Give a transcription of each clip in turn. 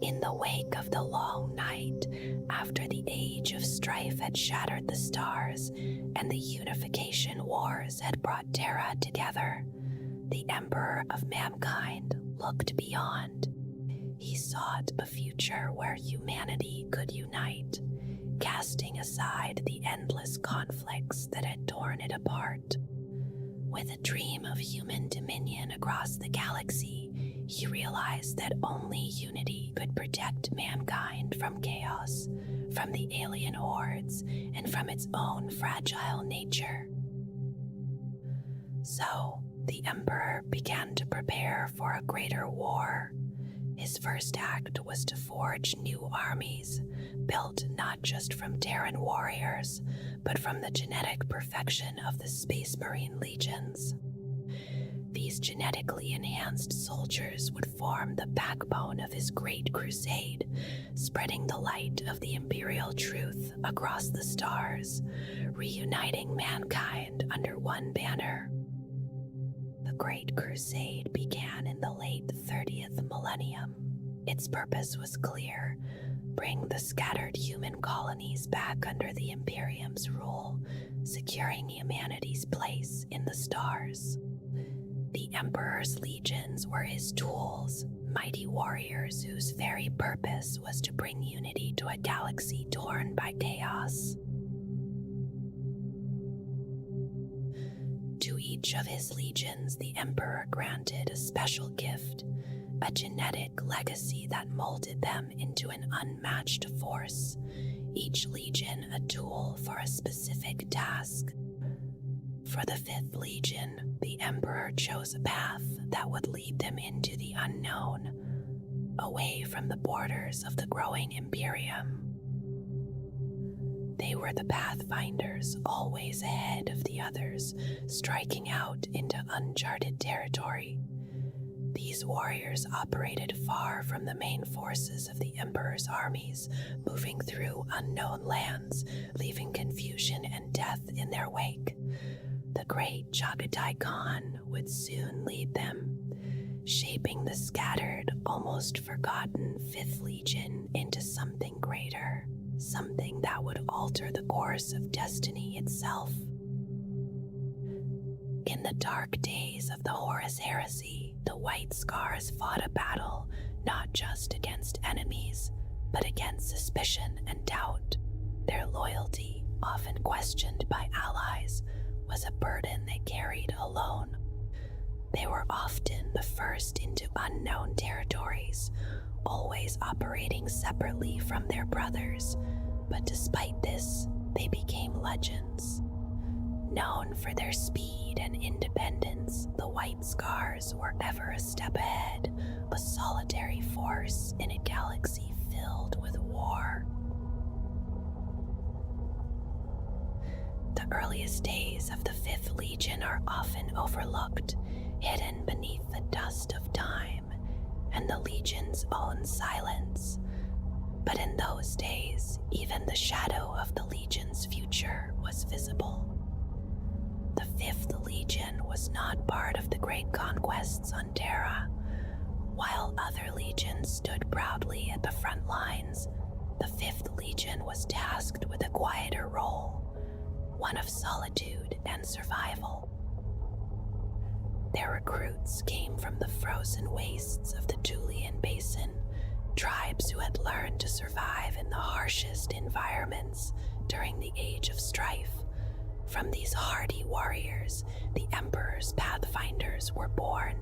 In the wake of the long night, after the age of strife had shattered the stars and the unification wars had brought Terra together, the Emperor of Mankind looked beyond. He sought a future where humanity could unite, casting aside the endless conflicts that had torn it apart. With a dream of human dominion across the galaxy, he realized that only unity could protect mankind from chaos, from the alien hordes, and from its own fragile nature. So, the Emperor began to prepare for a greater war. His first act was to forge new armies, built not just from Terran warriors, but from the genetic perfection of the Space Marine legions. These genetically enhanced soldiers would form the backbone of his great crusade, spreading the light of the Imperial truth across the stars, reuniting mankind under one banner. The Great Crusade began in the late 30th millennium. Its purpose was clear: bring the scattered human colonies back under the Imperium's rule, securing humanity's place in the stars. The Emperor's legions were his tools, mighty warriors whose very purpose was to bring unity to a galaxy torn by chaos. To each of his legions, the Emperor granted a special gift, a genetic legacy that molded them into an unmatched force, each legion a tool for a specific task. For the 5th Legion, the Emperor chose a path that would lead them into the unknown, away from the borders of the growing Imperium. They were the pathfinders, always ahead of the others, striking out into uncharted territory. These warriors operated far from the main forces of the Emperor's armies, moving through unknown lands, leaving confusion and death in their wake. The great Chagatai Khan would soon lead them, shaping the scattered, almost forgotten 5th Legion into something greater, something that would alter the course of destiny itself. In the dark days of the Horus Heresy, the White Scars fought a battle not just against enemies, but against suspicion and doubt. Their loyalty, often questioned by allies, was a burden they carried alone. They were often the first into unknown territories, always operating separately from their brothers, but despite this, they became legends. Known for their speed and independence, the White Scars were ever a step ahead, a solitary force in a galaxy filled with war. The earliest days of the 5th Legion are often overlooked, hidden beneath the dust of time and the Legion's own silence. But in those days, even the shadow of the Legion's future was visible. The 5th Legion was not part of the great conquests on Terra. While other legions stood proudly at the front lines, the 5th Legion was tasked with a quieter role, one of solitude and survival. Their recruits came from the frozen wastes of the Julian Basin, tribes who had learned to survive in the harshest environments during the Age of Strife. From these hardy warriors, the Emperor's pathfinders were born.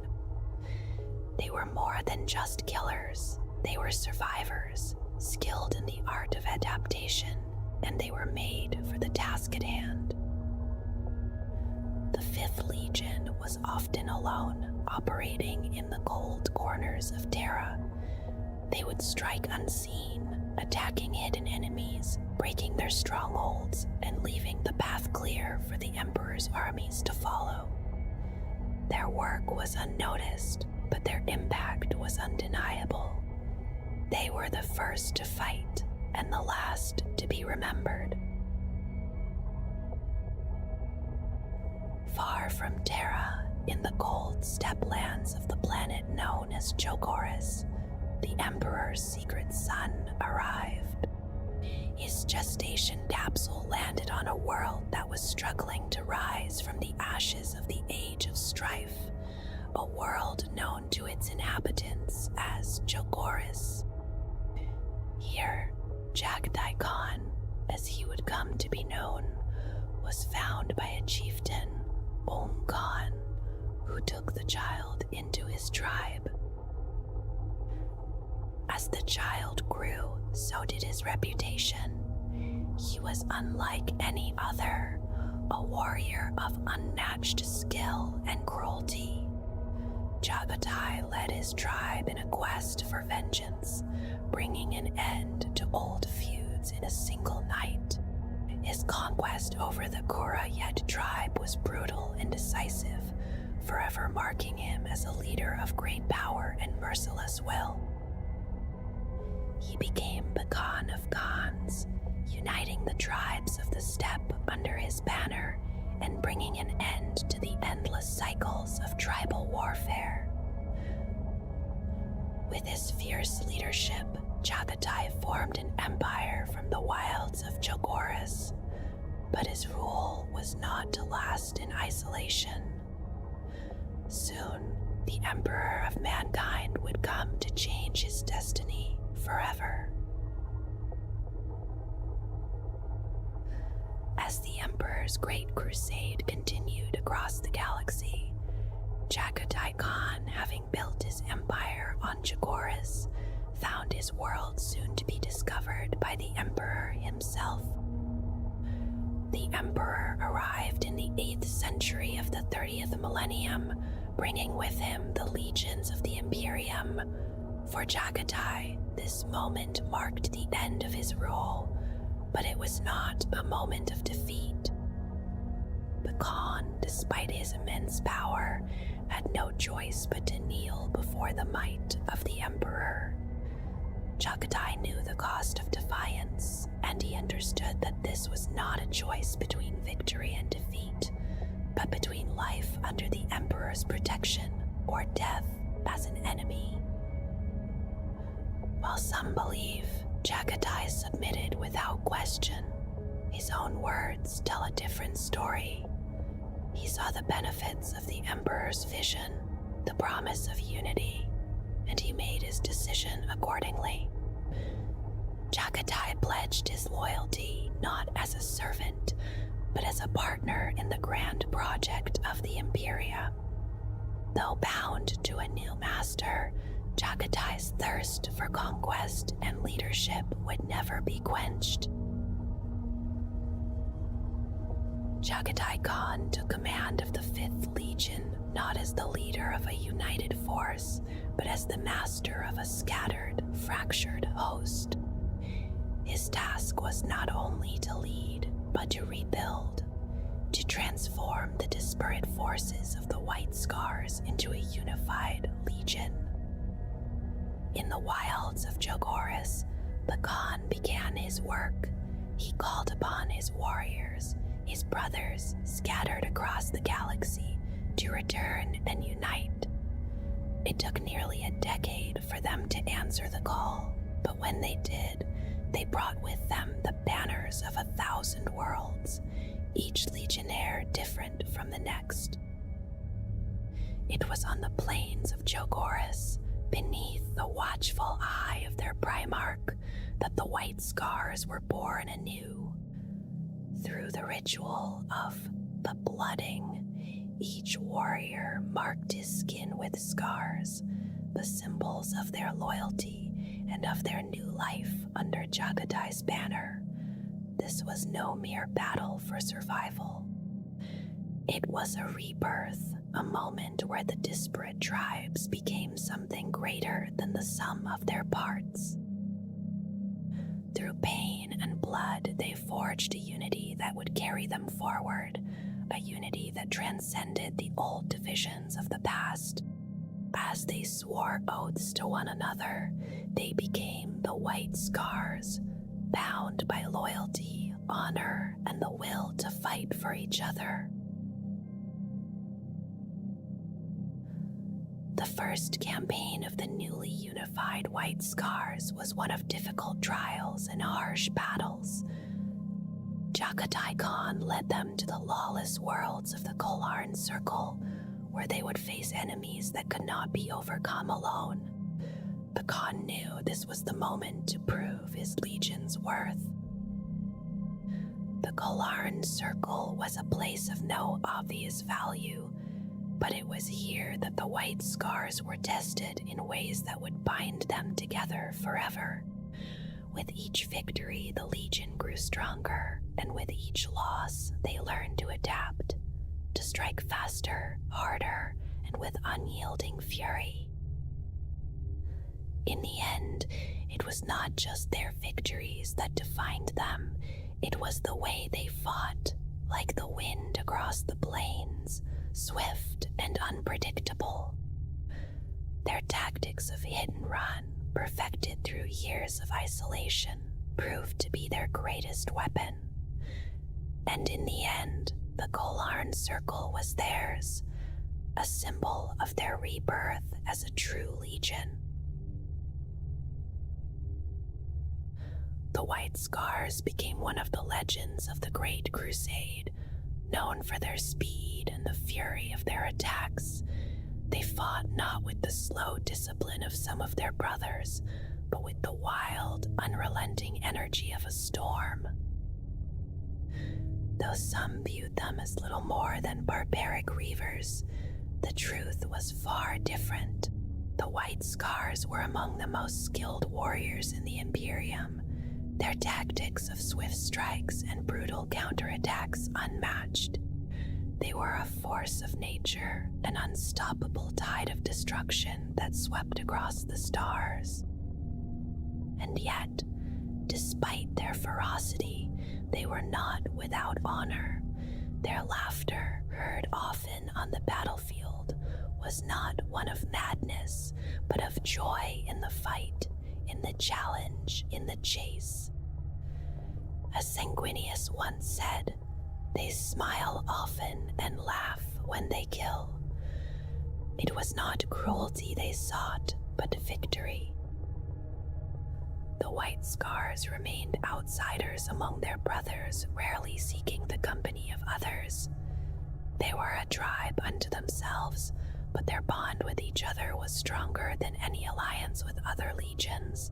They were more than just killers. They were survivors, skilled in the art of adaptation, and they were made for the task at hand. The 5th Legion was often alone, operating in the cold corners of Terra. They would strike unseen, attacking hidden enemies, breaking their strongholds, and leaving the path clear for the Emperor's armies to follow. Their work was unnoticed, but their impact was undeniable. They were the first to fight, and the last to be remembered. Far from Terra, in the cold steppe lands of the planet known as Jokoris, the Emperor Emperor's secret son arrived. His gestation capsule landed on a world that was struggling to rise from the ashes of the Age of Strife, a world known to its inhabitants as Jogoris. Here, Jagdai Khan, as he would come to be known, was found by a chieftain, Om Khan, who took the child into his tribe. As the child grew, so did his reputation. He was unlike any other, a warrior of unmatched skill and cruelty. Jagatai led his tribe in a quest for vengeance, bringing an end to old feuds in a single night. His conquest over the Kura-Yet tribe was brutal and decisive, forever marking him as a leader of great power and merciless will. He became the Khan of Khans, uniting the tribes of the steppe under his banner and bringing an end to the endless cycles of tribal warfare. With his fierce leadership, Chagatai formed an empire from the wilds of Jogoris, but his rule was not to last in isolation. Soon, the Emperor of Mankind would come to change his destiny forever. As the Emperor's Great Crusade continued across the galaxy, Jagatai Khan, having built his empire on Jogoris, found his world soon to be discovered by the Emperor himself. The Emperor arrived in the 8th century of the 30th millennium, bringing with him the legions of the Imperium. For Jagatai, this moment marked the end of his rule, but it was not a moment of defeat. The Khan, despite his immense power, had no choice but to kneel before the might of the Emperor. Jagatai knew the cost of defiance, and he understood that this was not a choice between victory and defeat, but between life under the Emperor's protection or death as an enemy. While some believe Jagatai submitted without question, his own words tell a different story. He saw the benefits of the Emperor's vision, the promise of unity, and he made his decision accordingly. Jagatai pledged his loyalty not as a servant, but as a partner in the grand project of the Imperia. Though bound to a new master, Jagatai's thirst for conquest and leadership would never be quenched. Jagatai Khan took command of the 5th Legion not as the leader of a united force, but as the master of a scattered, fractured host. His task was not only to lead, but to rebuild, to transform the disparate forces of the White Scars into a unified legion. In the wilds of Jogoris, the Khan began his work. He called upon his warriors, his brothers scattered across the galaxy, to return and unite. It took nearly a decade for them to answer the call, but when they did, they brought with them the banners of 1,000 worlds, each legionnaire different from the next. It was on the plains of Jogoris, beneath the watchful eye of their Primarch, that the White Scars were born anew. Through the ritual of the blooding, each warrior marked his skin with scars, the symbols of their loyalty and of their new life under Jagadai's banner. This was no mere battle for survival. It was a rebirth, a moment where the disparate tribes became something greater than the sum of their parts. Through pain and blood, they forged a unity that would carry them forward, a unity that transcended the old divisions of the past. As they swore oaths to one another, they became the White Scars, bound by loyalty, honor, and the will to fight for each other. The first campaign of the newly unified White Scars was one of difficult trials and harsh battles. Jagatai Khan led them to the lawless worlds of the Kolarn Circle, where they would face enemies that could not be overcome alone. The Khan knew this was the moment to prove his legion's worth. The Kolarn Circle was a place of no obvious value, but it was here that the White Scars were tested in ways that would bind them together forever. With each victory, the Legion grew stronger, and with each loss, they learned to adapt, to strike faster, harder, and with unyielding fury. In the end, it was not just their victories that defined them, it was the way they fought, like the wind across the plains, swift and unpredictable. Their tactics of hit and run, perfected through years of isolation, proved to be their greatest weapon. And in the end, the Kolarn Circle was theirs, a symbol of their rebirth as a true legion. The White Scars became one of the legends of the Great Crusade, known for their speed and the fury of their attacks. They fought not with the slow discipline of some of their brothers, but with the wild, unrelenting energy of a storm. Though some viewed them as little more than barbaric reavers, the truth was far different. The White Scars were among the most skilled warriors in the Imperium, their tactics of swift strikes and brutal counterattacks unmatched. They were a force of nature, an unstoppable tide of destruction that swept across the stars. And yet, despite their ferocity, they were not without honor. Their laughter, heard often on the battlefield, was not one of madness, but of joy in the fight, in the challenge, in the chase. As Sanguinius once said, they smile often and laugh when they kill. It was not cruelty they sought, but victory. The White Scars remained outsiders among their brothers, rarely seeking the company of others. They were a tribe unto themselves, but their bond with each other was stronger than any alliance with other legions.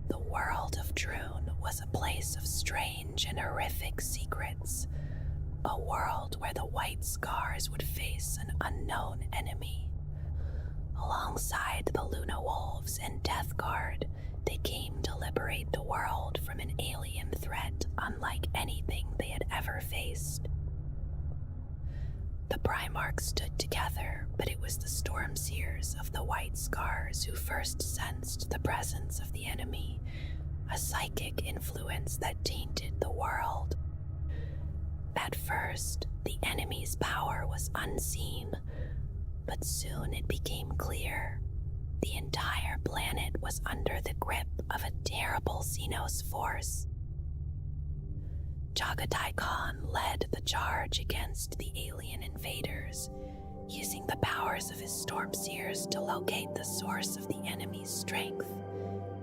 The world of Droon was a place of strange and horrific secrets, a world where the White Scars would face an unknown enemy. Alongside the Luna Wolves and Death Guard, they came to liberate the world from an alien threat unlike anything they had ever faced. The Primarchs stood together, but it was the Stormseers of the White Scars who first sensed the presence of the enemy, a psychic influence that tainted the world. At first, the enemy's power was unseen, but soon it became clear. The entire planet was under the grip of a terrible Xenos force. Jagatai Khan led the charge against the alien invaders, using the powers of his Stormseers to locate the source of the enemy's strength.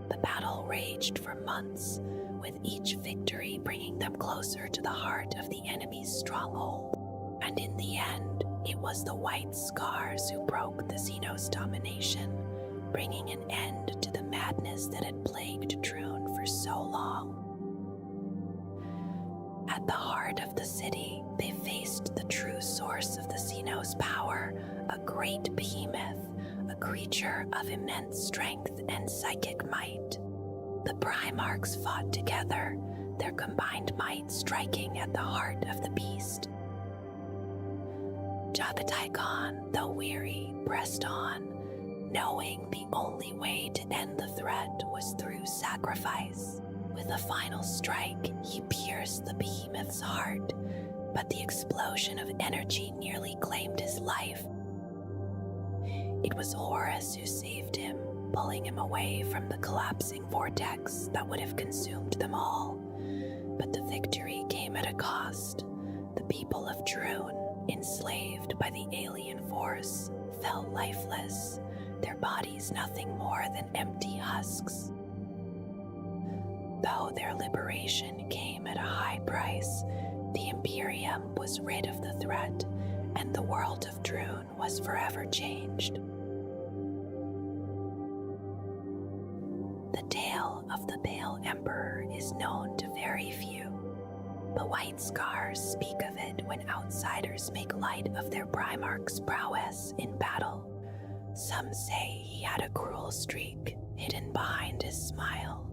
The battle raged for months, with each victory bringing them closer to the heart of the enemy's stronghold. And in the end, it was the White Scars who broke the Xenos domination, bringing an end to the madness that had plagued Droon for so long. At the heart of the city, they faced the true source of the Xenos power, a great behemoth, a creature of immense strength and psychic might. The Primarchs fought together, their combined might striking at the heart of the beast. Jagatai Khan, though weary, pressed on, knowing the only way to end the threat was through sacrifice. With a final strike, he pierced the behemoth's heart, but the explosion of energy nearly claimed his life. It was Horus who saved him, pulling him away from the collapsing vortex that would have consumed them all. But the victory came at a cost. The people of Droon, enslaved by the alien force, fell lifeless, their bodies nothing more than empty husks. Though their liberation came at a high price, the Imperium was rid of the threat, and the world of Droon was forever changed. The tale of the Pale Emperor is known to very few. The White Scars speak of it when outsiders make light of their Primarchs' prowess in battle. Some say he had a cruel streak hidden behind his smile.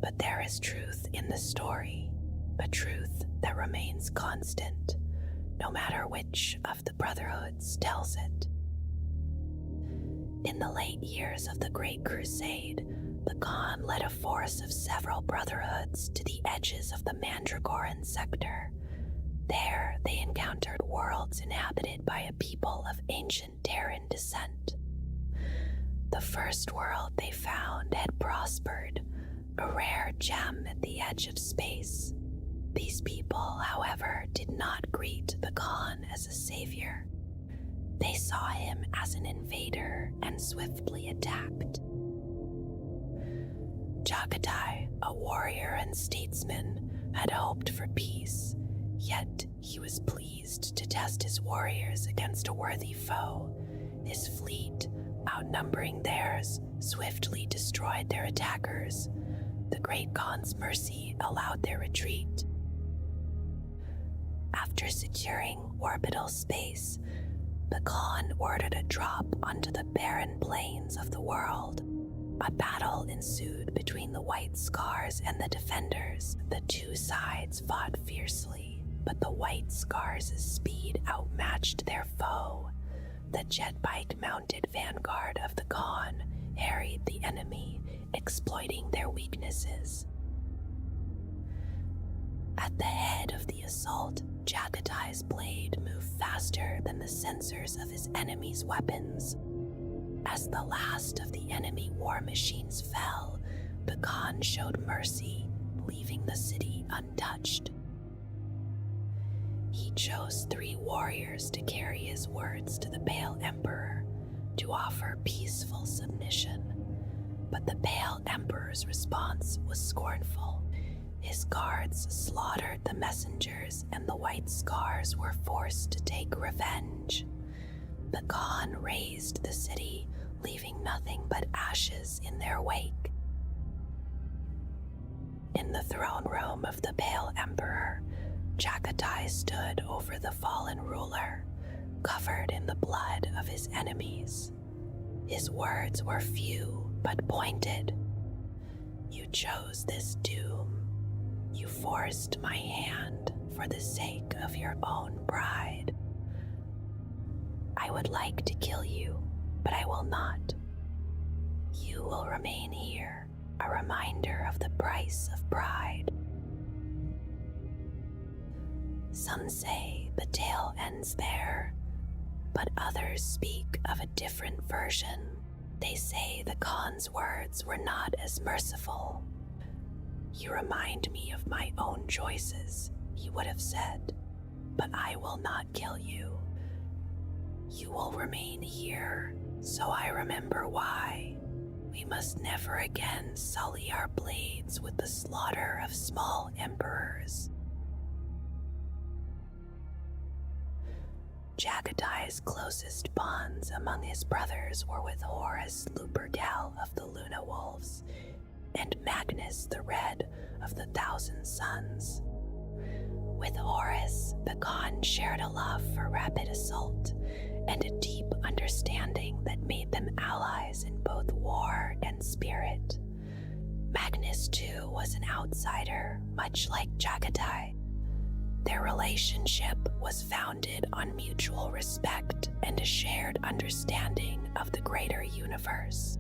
But there is truth in the story, a truth that remains constant, no matter which of the Brotherhoods tells it. In the late years of the Great Crusade, the Khan led a force of several Brotherhoods to the edges of the Mandragoran sector. There, they encountered worlds inhabited by a people of ancient Terran descent. The first world they found had prospered, a rare gem at the edge of space. These people, however, did not greet the Khan as a savior. They saw him as an invader and swiftly attacked. Jagatai, a warrior and statesman, had hoped for peace, yet he was pleased to test his warriors against a worthy foe. His fleet, outnumbering theirs, swiftly destroyed their attackers. The Great Khan's mercy allowed their retreat. After securing orbital space, the Khan ordered a drop onto the barren plains of the world. A battle ensued between the White Scars and the Defenders. The two sides fought fiercely, but the White Scars' speed outmatched their foe. The jet-bike-mounted vanguard of the Khan harried the enemy, exploiting their weaknesses. At the head of the assault, Jagatai's blade moved faster than the sensors of his enemy's weapons. As the last of the enemy war machines fell, the Khan showed mercy, leaving the city untouched. He chose 3 warriors to carry his words to the Pale Emperor, to offer peaceful submission. But the Pale Emperor's response was scornful. His guards slaughtered the messengers, and the White Scars were forced to take revenge. The Khan razed the city, leaving nothing but ashes in their wake. In the throne room of the Pale Emperor, Jagatai stood over the fallen ruler, covered in the blood of his enemies. His words were few but pointed. You chose this doom. You forced my hand for the sake of your own pride. I would like to kill you, but I will not. You will remain here, a reminder of the price of pride. Some say the tale ends there, but others speak of a different version. They say the Khan's words were not as merciful. You remind me of my own choices, he would have said, but I will not kill you. You will remain here, so I remember why. We must never again sully our blades with the slaughter of small emperors. Jagadai's closest bonds among his brothers were with Horus Lupercal of the Luna Wolves and Magnus the Red of the Thousand Suns. With Horus, the Khan shared a love for rapid assault and a deep understanding that made them allies in both war and spirit. Magnus, too, was an outsider, much like Jagatai. Their relationship was founded on mutual respect and a shared understanding of the greater universe.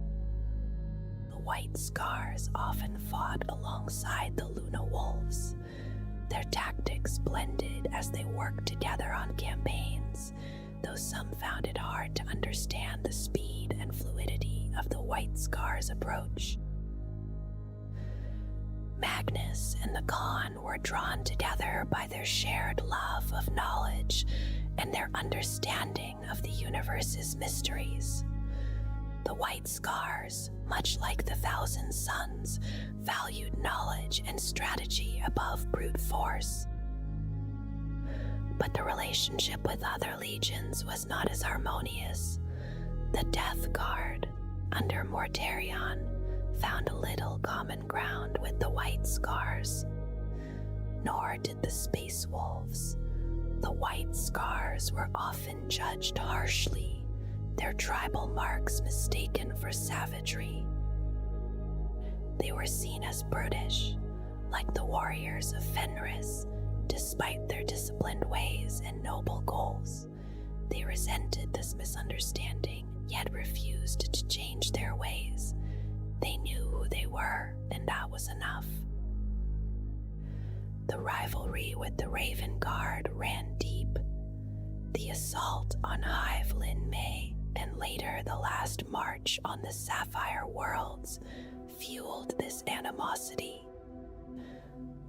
The White Scars often fought alongside the Luna Wolves. Their tactics blended as they worked together on campaigns, though some found it hard to understand the speed and fluidity of the White Scars' approach. Magnus and the Khan were drawn together by their shared love of knowledge and their understanding of the universe's mysteries. The White Scars, much like the Thousand Suns, valued knowledge and strategy above brute force. But the relationship with other legions was not as harmonious. The Death Guard, under Mortarion, found little common ground with the White Scars. Nor did the Space Wolves. The White Scars were often judged harshly, their tribal marks mistaken for savagery. They were seen as brutish, like the warriors of Fenris, despite their disciplined ways and noble goals. They resented this misunderstanding, yet refused to change their ways. They knew who they were, and that was enough. The rivalry with the Raven Guard ran deep. The assault on Hive Lin Mei, and later the last march on the Sapphire Worlds, fueled this animosity.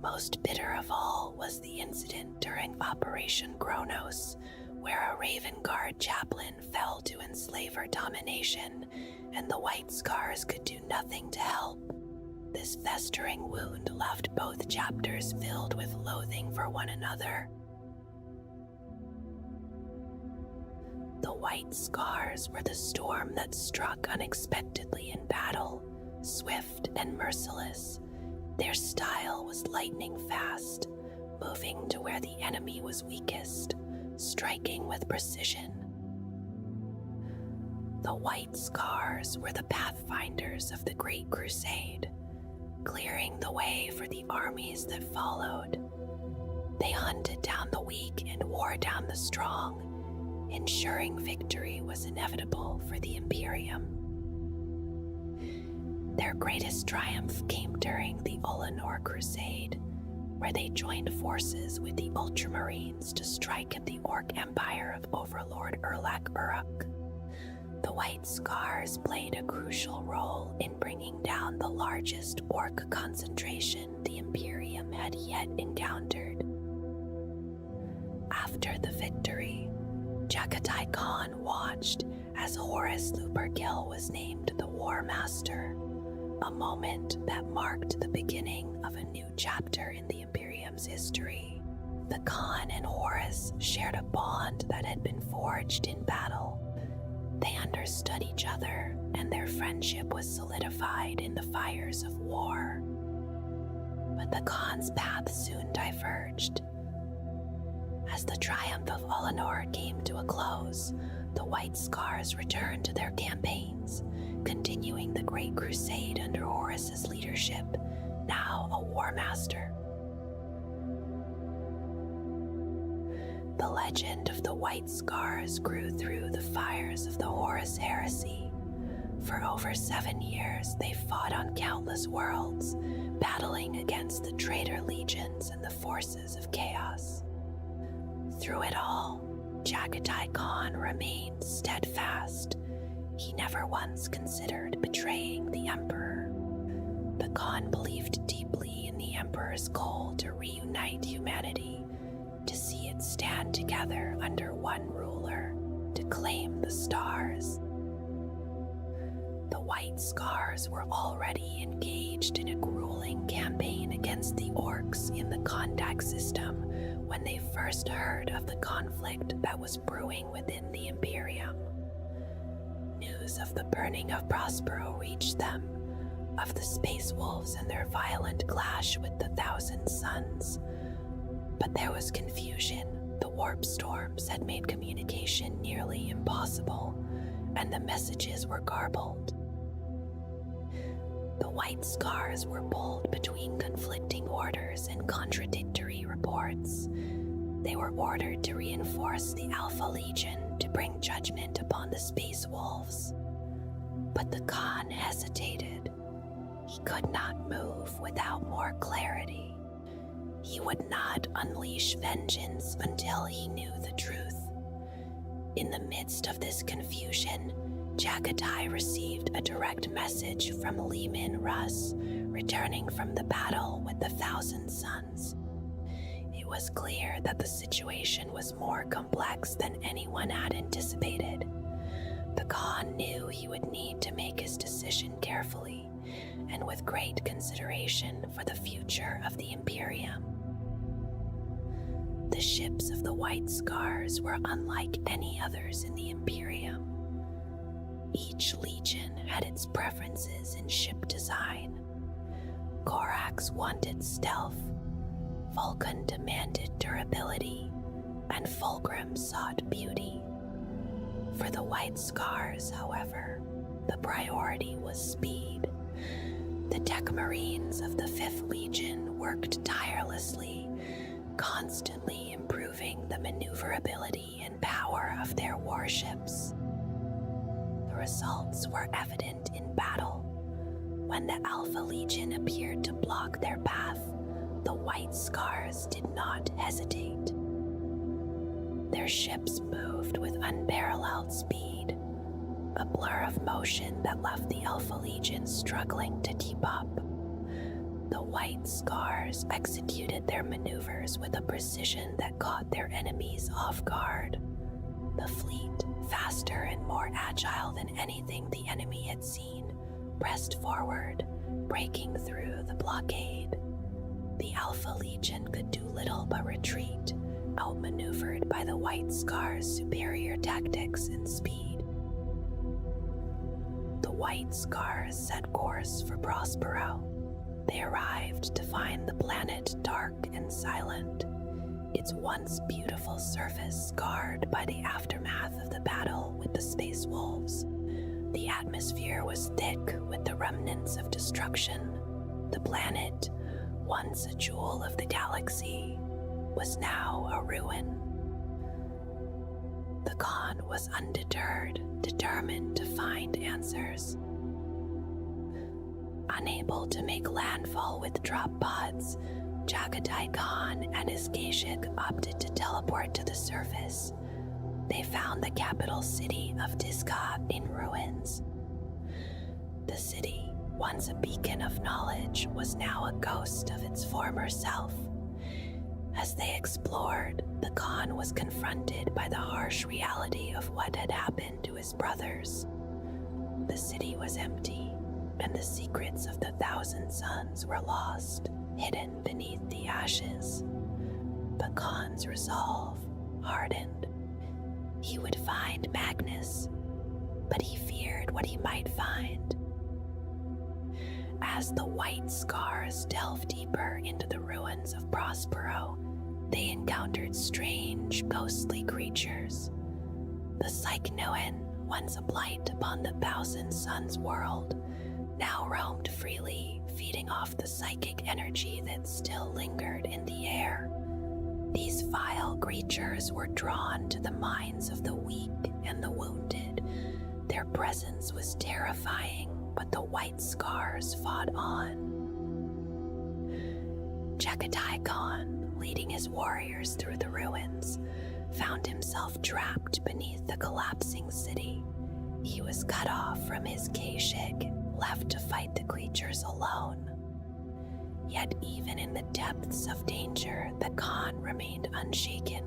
Most bitter of all was the incident during Operation Kronos, where a Raven Guard chaplain fell to enslaver domination, and the White Scars could do nothing to help. This festering wound left both chapters filled with loathing for one another. The White Scars were the storm that struck unexpectedly in battle, swift and merciless. Their style was lightning fast, moving to where the enemy was weakest, striking with precision. The White Scars were the pathfinders of the Great Crusade, clearing the way for the armies that followed. They hunted down the weak and wore down the strong, ensuring victory was inevitable for the Imperium. Their greatest triumph came during the Olenor Crusade, where they joined forces with the Ultramarines to strike at the Orc Empire of Overlord Erlak Uruk. The White Scars played a crucial role in bringing down the largest orc concentration the Imperium had yet encountered. After the victory, Jagatai Khan watched as Horus Lupergil was named the War Master, a moment that marked the beginning of a new chapter in the Imperium's history. The Khan and Horus shared a bond that had been forged in battle. They understood each other, and their friendship was solidified in the fires of war. But the Khan's path soon diverged. As the triumph of Olenor came to a close, the White Scars returned to their campaigns, continuing the Great Crusade under Horus's leadership, now a war master. The legend of the White Scars grew through the fires of the Horus Heresy. For over 7 years, they fought on countless worlds, battling against the traitor legions and the forces of chaos. Through it all, Jagatai Khan remained steadfast. He never once considered betraying the Emperor. The Khan believed deeply in the Emperor's goal to reunite humanity, to see it stand together under one ruler, to claim the stars. The White Scars were already engaged in a grueling campaign against the orcs in the Kondak system when they first heard of the conflict that was brewing within the Imperium. News of the burning of Prospero reached them, of the Space Wolves and their violent clash with the Thousand Suns. But there was confusion. The warp storms had made communication nearly impossible, and the messages were garbled. The White Scars were pulled between conflicting orders and contradictory reports. They were ordered to reinforce the Alpha Legion to bring judgment upon the Space Wolves. But the Khan hesitated. He could not move without more clarity. He would not unleash vengeance until he knew the truth. In the midst of this confusion, Jagatai received a direct message from Leman Russ, returning from the battle with the Thousand Suns. It was clear that the situation was more complex than anyone had anticipated. The Khan knew he would need to make his decision carefully and with great consideration for the future of the Imperium. The ships of the White Scars were unlike any others in the Imperium. Each legion had its preferences in ship design. Corax wanted stealth, Vulcan demanded durability, and Fulgrim sought beauty. For the White Scars, however, the priority was speed. The Deck Marines of the 5th Legion worked tirelessly, constantly improving the maneuverability and power of their warships. The results were evident in battle. When the Alpha Legion appeared to block their path, the White Scars did not hesitate. Their ships moved with unparalleled speed, a blur of motion that left the Alpha Legion struggling to keep up. The White Scars executed their maneuvers with a precision that caught their enemies off guard. The fleet, faster and more agile than anything the enemy had seen, pressed forward, breaking through the blockade. The Alpha Legion could do little but retreat, outmaneuvered by the White Scars' superior tactics and speed. The White Scars set course for Prospero. They arrived to find the planet dark and silent, its once beautiful surface scarred by the aftermath of the battle with the Space Wolves. The atmosphere was thick with the remnants of destruction. The planet, once a jewel of the galaxy, was now a ruin. The Khan was undeterred, determined to find answers. Unable to make landfall with drop pods, Chagatai Khan and his Gashik opted to teleport to the surface. They found the capital city of Diska in ruins. The city, once a beacon of knowledge, was now a ghost of its former self. As they explored, the Khan was confronted by the harsh reality of what had happened to his brothers. The city was empty, and the secrets of the Thousand Suns were lost, hidden beneath the ashes. But Khan's resolve hardened. He would find Magnus, but he feared what he might find. As the White Scars delved deeper into the ruins of Prospero, they encountered strange, ghostly creatures. The Psychnoan, once a blight upon the Thousand Suns world, now roamed freely, feeding off the psychic energy that still lingered in the air. These vile creatures were drawn to the minds of the weak and the wounded. Their presence was terrifying, but the White Scars fought on. Chagatai Khan, leading his warriors through the ruins, found himself trapped beneath the collapsing city. He was cut off from his Kashik, left to fight the creatures alone. Yet even in the depths of danger, the Khan remained unshaken.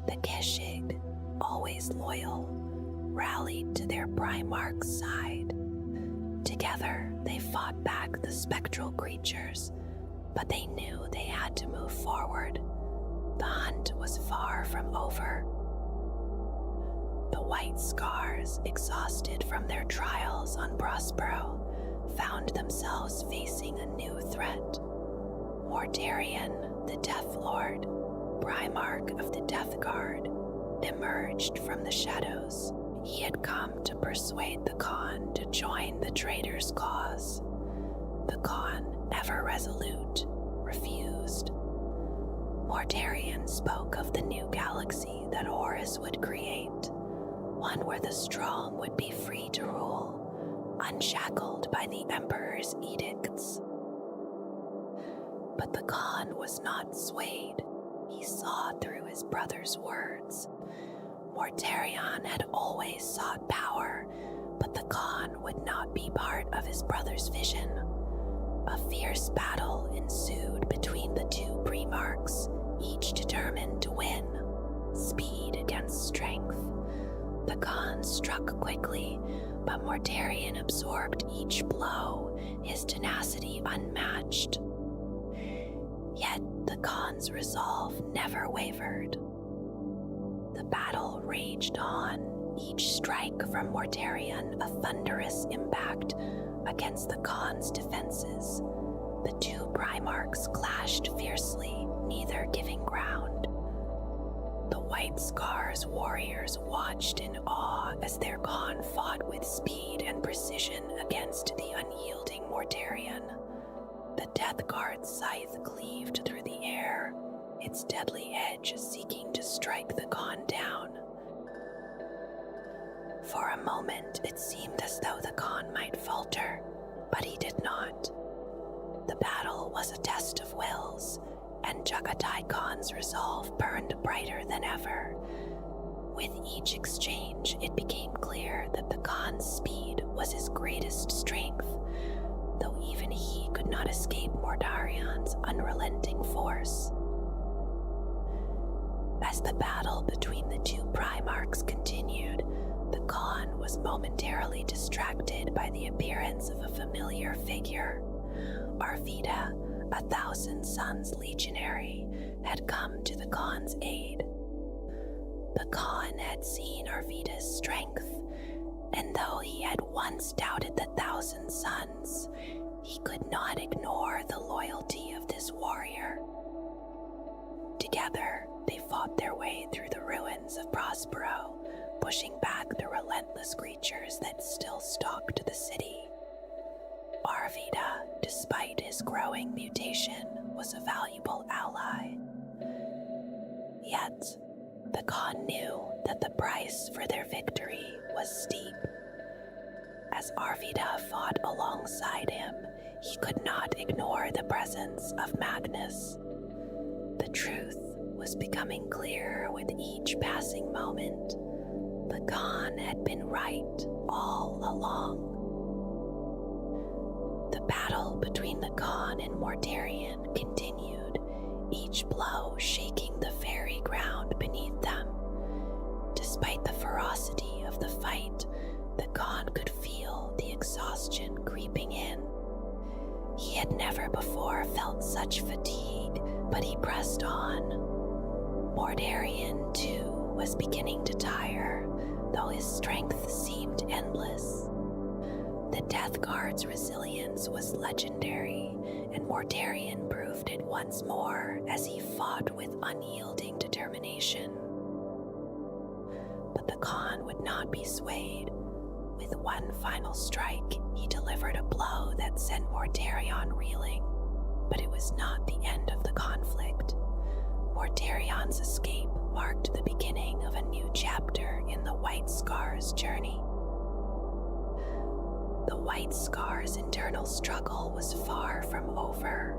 The Keshig, always loyal, rallied to their Primarch's side. Together, they fought back the spectral creatures, but they knew they had to move forward. The hunt was far from over. The White Scars, exhausted from their trials on Prospero, found themselves facing a new threat. Mortarion, the Death Lord, Primarch of the Death Guard, emerged from the shadows. He had come to persuade the Khan to join the traitor's cause. The Khan, ever resolute, refused. Mortarion spoke of the new galaxy that Horus would create, one where the strong would be free to rule, unshackled by the Emperor's edicts. But the Khan was not swayed. He saw through his brother's words. Mortarion had always sought power, but the Khan would not be part of his brother's vision. A fierce battle ensued between the two Primarchs, each determined to win, speed against strength. The Khan struck quickly, but Mortarion absorbed each blow, his tenacity unmatched. Yet the Khan's resolve never wavered. The battle raged on, each strike from Mortarion a thunderous impact against the Khan's defenses. The two Primarchs clashed fiercely, neither giving ground. The White Scar's warriors watched in awe as their Khan fought with speed and precision against the unyielding Mortarion. The Death Guard's scythe cleaved through the air, its deadly edge seeking to strike the Khan down. For a moment, it seemed as though the Khan might falter, but he did not. The battle was a test of wills, and Jagatai Khan's resolve burned brighter than ever. With each exchange, it became clear that the Khan's speed was his greatest strength, though even he could not escape Mortarion's unrelenting force. As the battle between the two Primarchs continued, the Khan was momentarily distracted by the appearance of a familiar figure. Arvida, 1,000 Suns legionary, had come to the Khan's aid. The Khan had seen Arvida's strength, and though he had once doubted the 1,000 Suns, he could not ignore the loyalty of this warrior. Together, they fought their way through the ruins of Prospero, pushing back the relentless creatures that still stalked the city. Arvida, despite his growing mutation, was a valuable ally. Yet, the Khan knew that the price for their victory was steep. As Arvida fought alongside him, he could not ignore the presence of Magnus. The truth was becoming clearer with each passing moment. The Khan had been right all along. The battle between the Khan and Mortarion continued, each blow shaking the very ground beneath them. Despite the ferocity of the fight, the Khan could feel the exhaustion creeping in. He had never before felt such fatigue, but he pressed on. Mortarion, too, was beginning to tire, though his strength seemed endless. The Death Guard's resilience was legendary, and Mortarion proved it once more as he fought with unyielding determination. But the Khan would not be swayed. With one final strike, he delivered a blow that sent Mortarion reeling. But it was not the end of the conflict. Mortarion's escape marked the beginning of a new chapter in the White Scar's journey. The White Scar's internal struggle was far from over.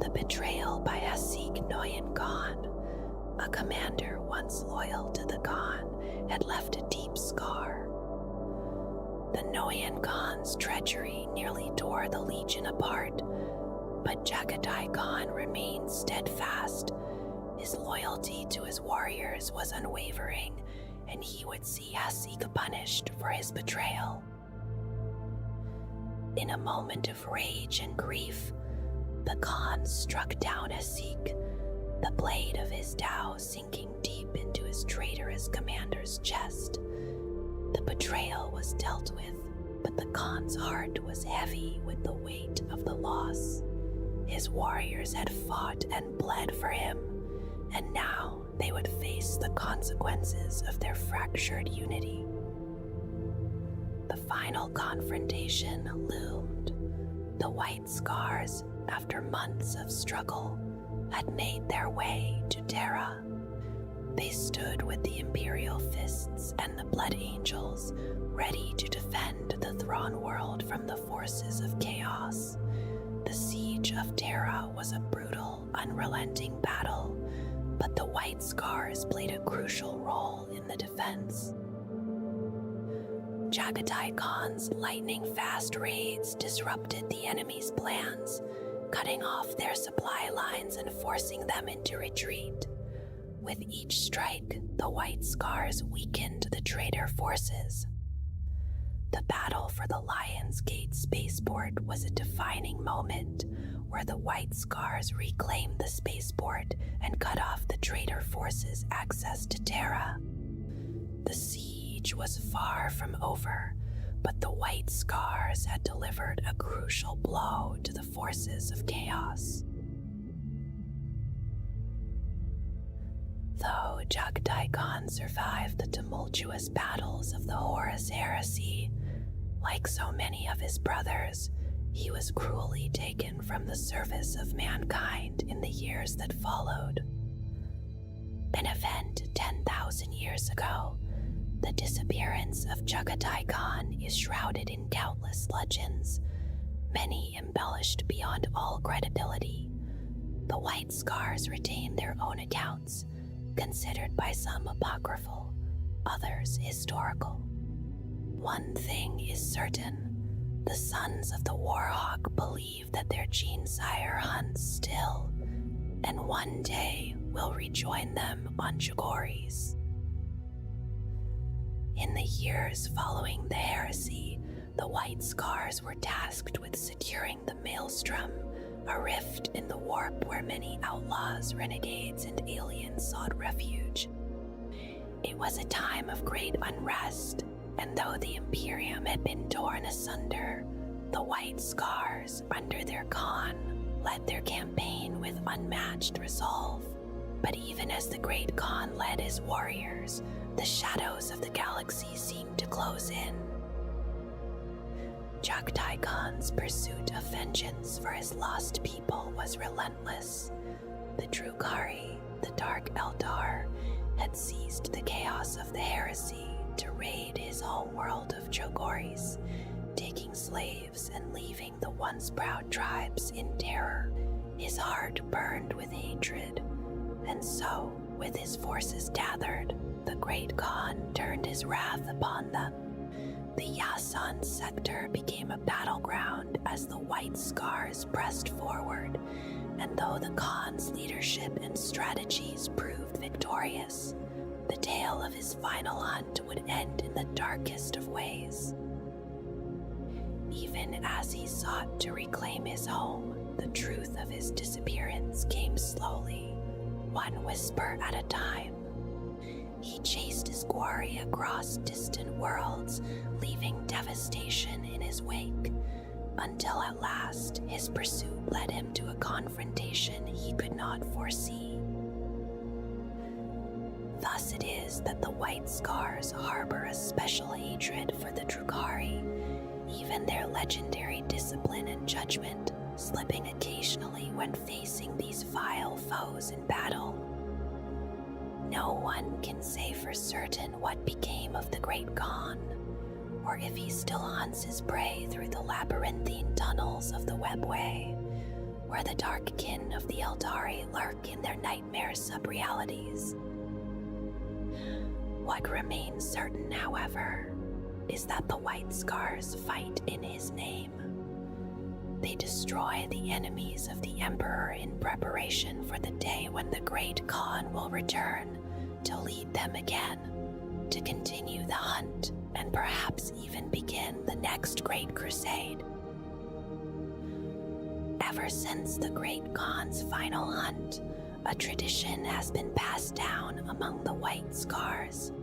The betrayal by Hasik Noyan Khan, a commander once loyal to the Khan, had left a deep scar. The Noyan Khan's treachery nearly tore the Legion apart, but Jagatai Khan remained steadfast. His loyalty to his warriors was unwavering, and he would see Hasik punished for his betrayal. In a moment of rage and grief, the Khan struck down Hasik, the blade of his dao sinking deep into his traitorous commander's chest. The betrayal was dealt with, but the Khan's heart was heavy with the weight of the loss. His warriors had fought and bled for him, and now they would face the consequences of their fractured unity. The final confrontation loomed. The White Scars, after months of struggle, had made their way to Terra. They stood with the Imperial Fists and the Blood Angels, ready to defend the Thrawn world from the forces of chaos. The siege of Terra was a brutal, unrelenting battle, but the White Scars played a crucial role in the defense. Jagatai Khan's lightning-fast raids disrupted the enemy's plans, cutting off their supply lines and forcing them into retreat. With each strike, the White Scars weakened the traitor forces. The battle for the Lion's Gate spaceport was a defining moment where the White Scars reclaimed the spaceport and cut off the traitor forces' access to Terra. The siege was far from over, but the White Scars had delivered a crucial blow to the forces of chaos. Though Jagdai Khan survived the tumultuous battles of the Horus Heresy, like so many of his brothers, he was cruelly taken from the service of mankind in the years that followed. An event 10,000 years ago, the disappearance of Jagdai Khan is shrouded in countless legends, many embellished beyond all credibility. The White Scars retain their own accounts, considered by some apocryphal, others historical. One thing is certain: the sons of the Warhawk believe that their gene-sire hunts still, and one day will rejoin them on Jagoris. In the years following the heresy, the White Scars were tasked with securing the Maelstrom, a rift in the warp where many outlaws, renegades, and aliens sought refuge. It was a time of great unrest, and though the Imperium had been torn asunder, the White Scars, under their Khan, led their campaign with unmatched resolve. But even as the Great Khan led his warriors, the shadows of the galaxy seemed to close in. Jagdai Khan's pursuit of vengeance for his lost people was relentless. The Drukhari, the Dark Eldar, had seized the chaos of the heresy to raid his homeworld of Jagoris, taking slaves and leaving the once proud tribes in terror. His heart burned with hatred, and so, with his forces gathered, the Great Khan turned his wrath upon them. The Yasan sector became a battleground as the White Scars pressed forward, and though the Khan's leadership and strategies proved victorious, the tale of his final hunt would end in the darkest of ways. Even as he sought to reclaim his home, the truth of his disappearance came slowly, one whisper at a time. He chased his quarry across distant worlds, leaving devastation in his wake, until at last his pursuit led him to a confrontation he could not foresee. Thus it is that the White Scars harbor a special hatred for the Drukhari, even their legendary discipline and judgment slipping occasionally when facing these vile foes in battle. No one can say for certain what became of the Great Khan, or if he still hunts his prey through the labyrinthine tunnels of the Webway, where the dark kin of the Eldari lurk in their nightmare subrealities. What remains certain, however, is that the White Scars fight in his name. They destroy the enemies of the Emperor in preparation for the day when the Great Khan will return to lead them again, to continue the hunt and perhaps even begin the next Great Crusade. Ever since the Great Khan's final hunt, a tradition has been passed down among the White Scars.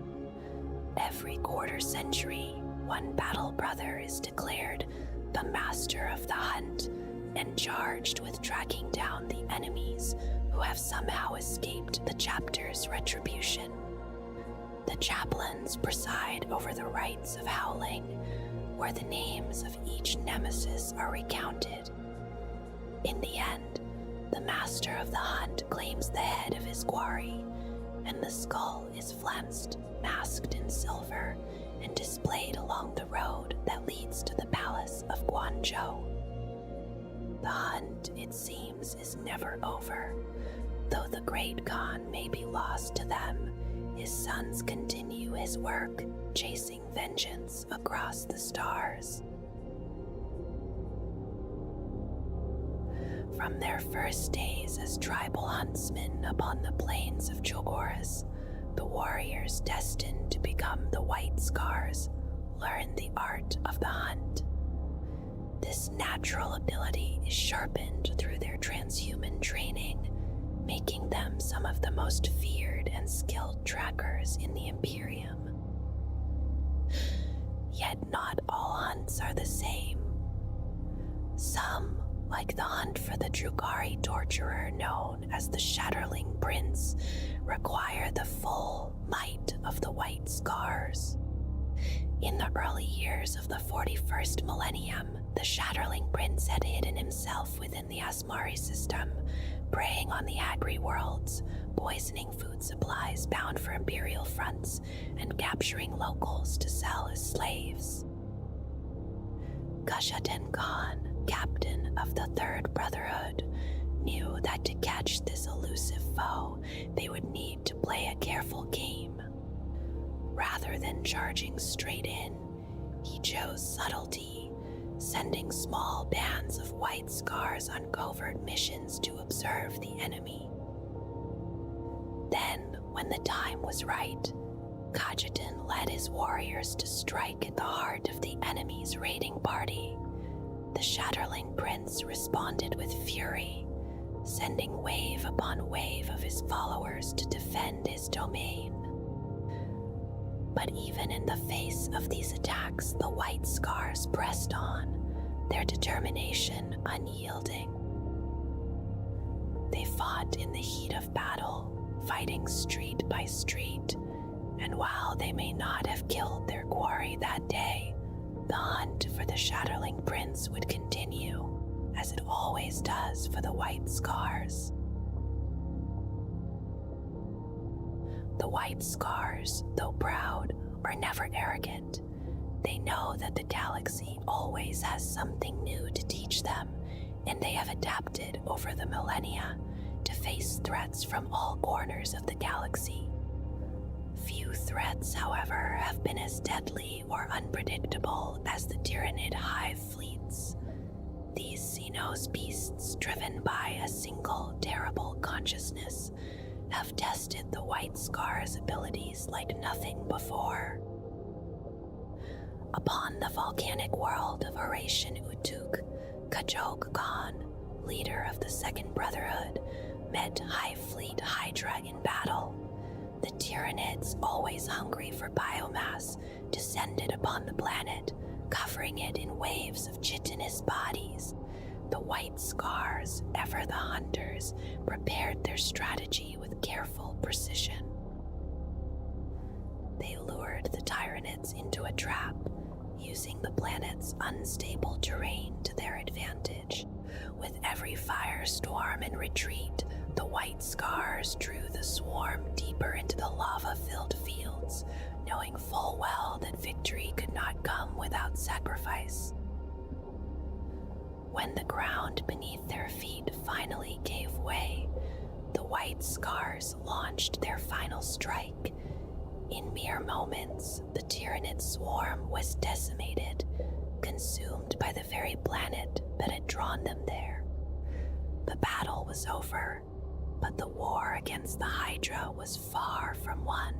Every quarter century, one battle brother is declared the master of the hunt and charged with tracking down the enemies who have somehow escaped the chapter's retribution. The chaplains preside over the rites of howling, where the names of each nemesis are recounted. In the end, the master of the hunt claims the head of his quarry, and the skull is flensed, masked in silver, and displayed along the road that leads to the palace of Guangzhou. The hunt, it seems, is never over. Though the Great Khan may be lost to them, his sons continue his work, chasing vengeance across the stars. From their first days as tribal huntsmen upon the plains of Chogoris, the warriors destined to become the White Scars learn the art of the hunt. This natural ability is sharpened through their transhuman training, making them some of the most feared and skilled trackers in the Imperium. Yet not all hunts are the same. Some, like the hunt for the Drugari torturer known as the Shatterling Prince, require the full might of the White Scars. In the early years of the 41st millennium, the Shatterling Prince had hidden himself within the Asmari system, preying on the agri-worlds, poisoning food supplies bound for Imperial fronts, and capturing locals to sell as slaves. Kushaten Khan, captain of the Third Brotherhood, knew that to catch this elusive foe, they would need to play a careful game. Rather than charging straight in, he chose subtlety, sending small bands of White Scars on covert missions to observe the enemy. Then, when the time was right, Kajetan led his warriors to strike at the heart of the enemy's raiding party. The Shatterling Prince responded with fury, sending wave upon wave of his followers to defend his domain. But even in the face of these attacks, the White Scars pressed on, their determination unyielding. They fought in the heat of battle, fighting street by street, and while they may not have killed their quarry that day, the hunt for the Shatterling Prince would continue, as it always does for the White Scars. The White Scars, though proud, are never arrogant. They know that the galaxy always has something new to teach them, and they have adapted over the millennia to face threats from all corners of the galaxy. Few threats, however, have been as deadly or unpredictable as the Tyranid hive fleets. These Xenos beasts, driven by a single terrible consciousness, have tested the White Scars' abilities like nothing before. Upon the volcanic world of Horatian Utuk, Kajog Khan, leader of the Second Brotherhood, met High Fleet Hydra in battle. The Tyranids, always hungry for biomass, descended upon the planet, covering it in waves of chitinous bodies. The White Scars, ever the hunters, prepared their strategy with careful precision. They lured the Tyranids into a trap, using the planet's unstable terrain to their advantage. With every firestorm and retreat, the White Scars drew the swarm deeper into the lava-filled fields, knowing full well that victory could not come without sacrifice. When the ground beneath their feet finally gave way, the White Scars launched their final strike. In mere moments, the Tyranid swarm was decimated, consumed by the very planet that had drawn them there. The battle was over, but the war against the Hydra was far from won.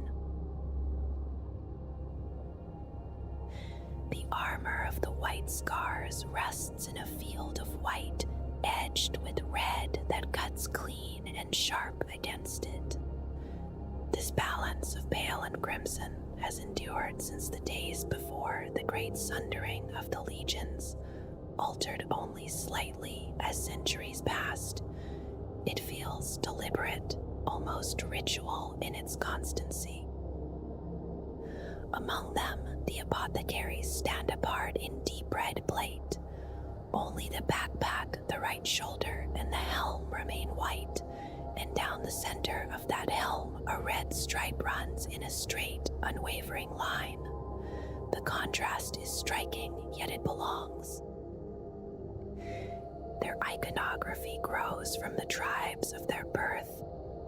The armor of the White Scars rests in a field of white, edged with red that cuts clean and sharp against it. This balance of pale and crimson has endured since the days before the great sundering of the legions, altered only slightly as centuries passed. It feels deliberate, almost ritual in its constancy. Among them, the apothecaries stand apart in deep red plate. Only the backpack, the right shoulder, and the helm remain white, and down the center of that helm a red stripe runs in a straight, unwavering line. The contrast is striking, yet it belongs. Their iconography grows from the tribes of their birth.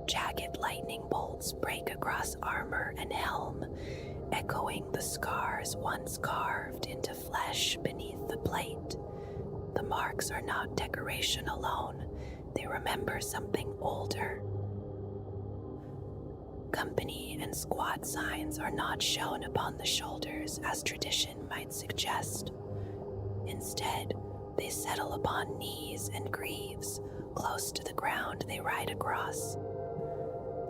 Jagged lightning bolts break across armor and helm, echoing the scars once carved into flesh beneath the plate. The marks are not decoration alone. they remember something older. Company and squad signs are not shown upon the shoulders as tradition might suggest. Instead, they settle upon knees and greaves, close to the ground they ride across.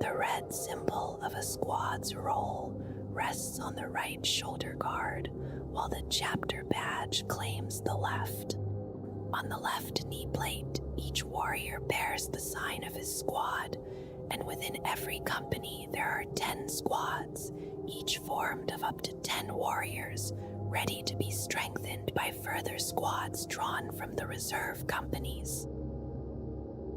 The red symbol of a squad's roll rests on the right shoulder guard, while the chapter badge claims the left. On the left knee plate, each warrior bears the sign of his squad, and within every company there are 10 squads, each formed of up to 10 warriors, ready to be strengthened by further squads drawn from the reserve companies.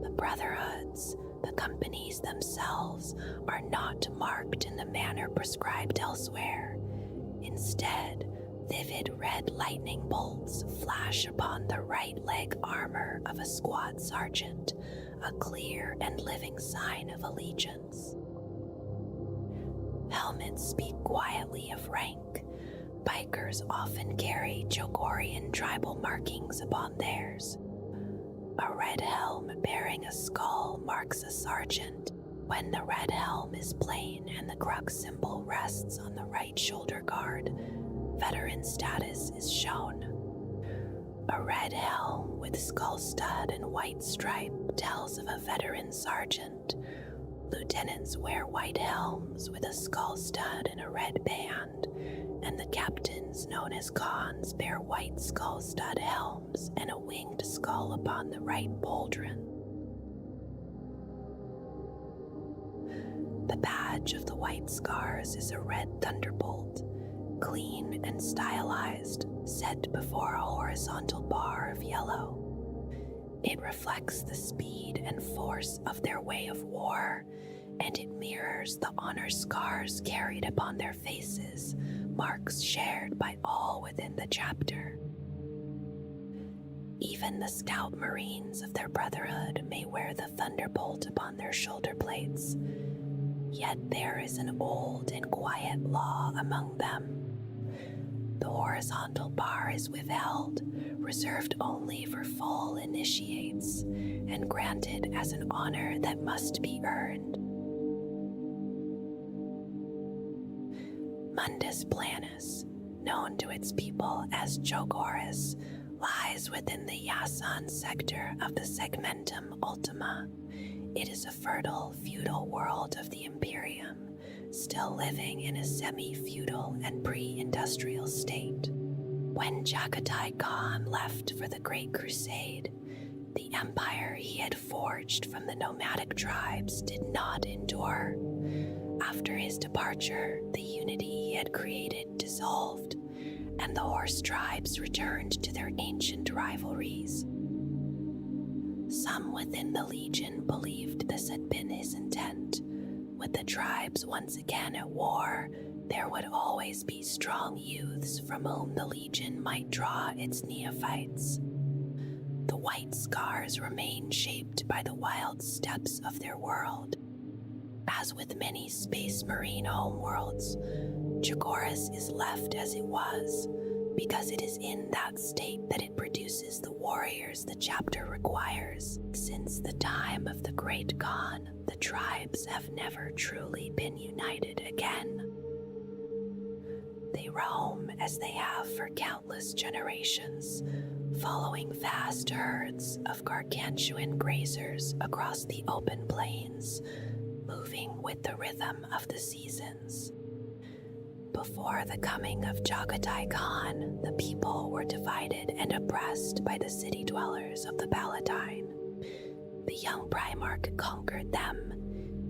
The brotherhoods, the companies themselves, are not marked in the manner prescribed elsewhere. Instead, vivid red lightning bolts flash upon the right leg armor of a squad sergeant, a clear and living sign of allegiance. Helmets speak quietly of rank. Bikers often carry Jogorian tribal markings upon theirs. A red helm bearing a skull marks a sergeant, when the red helm is plain and the crux symbol rests on the right shoulder guard. Veteran status is shown. A red helm with skull stud and white stripe tells of a veteran sergeant. Lieutenants wear white helms with a skull stud and a red band, and the captains, known as Khans, bear white skull stud helms and a winged skull upon the right pauldron. The badge of the White Scars is a red thunderbolt, clean and stylized, set before a horizontal bar of yellow. It reflects the speed and force of their way of war, and it mirrors the honor scars carried upon their faces, marks shared by all within the chapter. Even the stout marines of their brotherhood may wear the thunderbolt upon their shoulder plates, yet there is an old and quiet law among them. The horizontal bar is withheld, reserved only for full initiates, and granted as an honor that must be earned. Mundus Planus, known to its people as Jogoris, lies within the Yasan sector of the Segmentum Ultima. It is a fertile, feudal world of the Imperium, still living in a semi-feudal and pre-industrial state. When Chagatai Khan left for the Great Crusade, the empire he had forged from the nomadic tribes did not endure. After his departure, the unity he had created dissolved, and the horse tribes returned to their ancient rivalries. Some within the Legion believed this had been his intent. With the tribes once again at war, there would always be strong youths from whom the Legion might draw its neophytes. The White Scars remain shaped by the wild steppes of their world. As with many Space Marine homeworlds, Jagoras is left as it was, because it is in that state that it produces the warriors the chapter requires. Since the time of the Great Khan, the tribes have never truly been united again. They roam as they have for countless generations, following vast herds of gargantuan grazers across the open plains, moving with the rhythm of the seasons. Before the coming of Chagatai Khan, the people were divided and oppressed by the city dwellers of the Palatine. The young Primarch conquered them,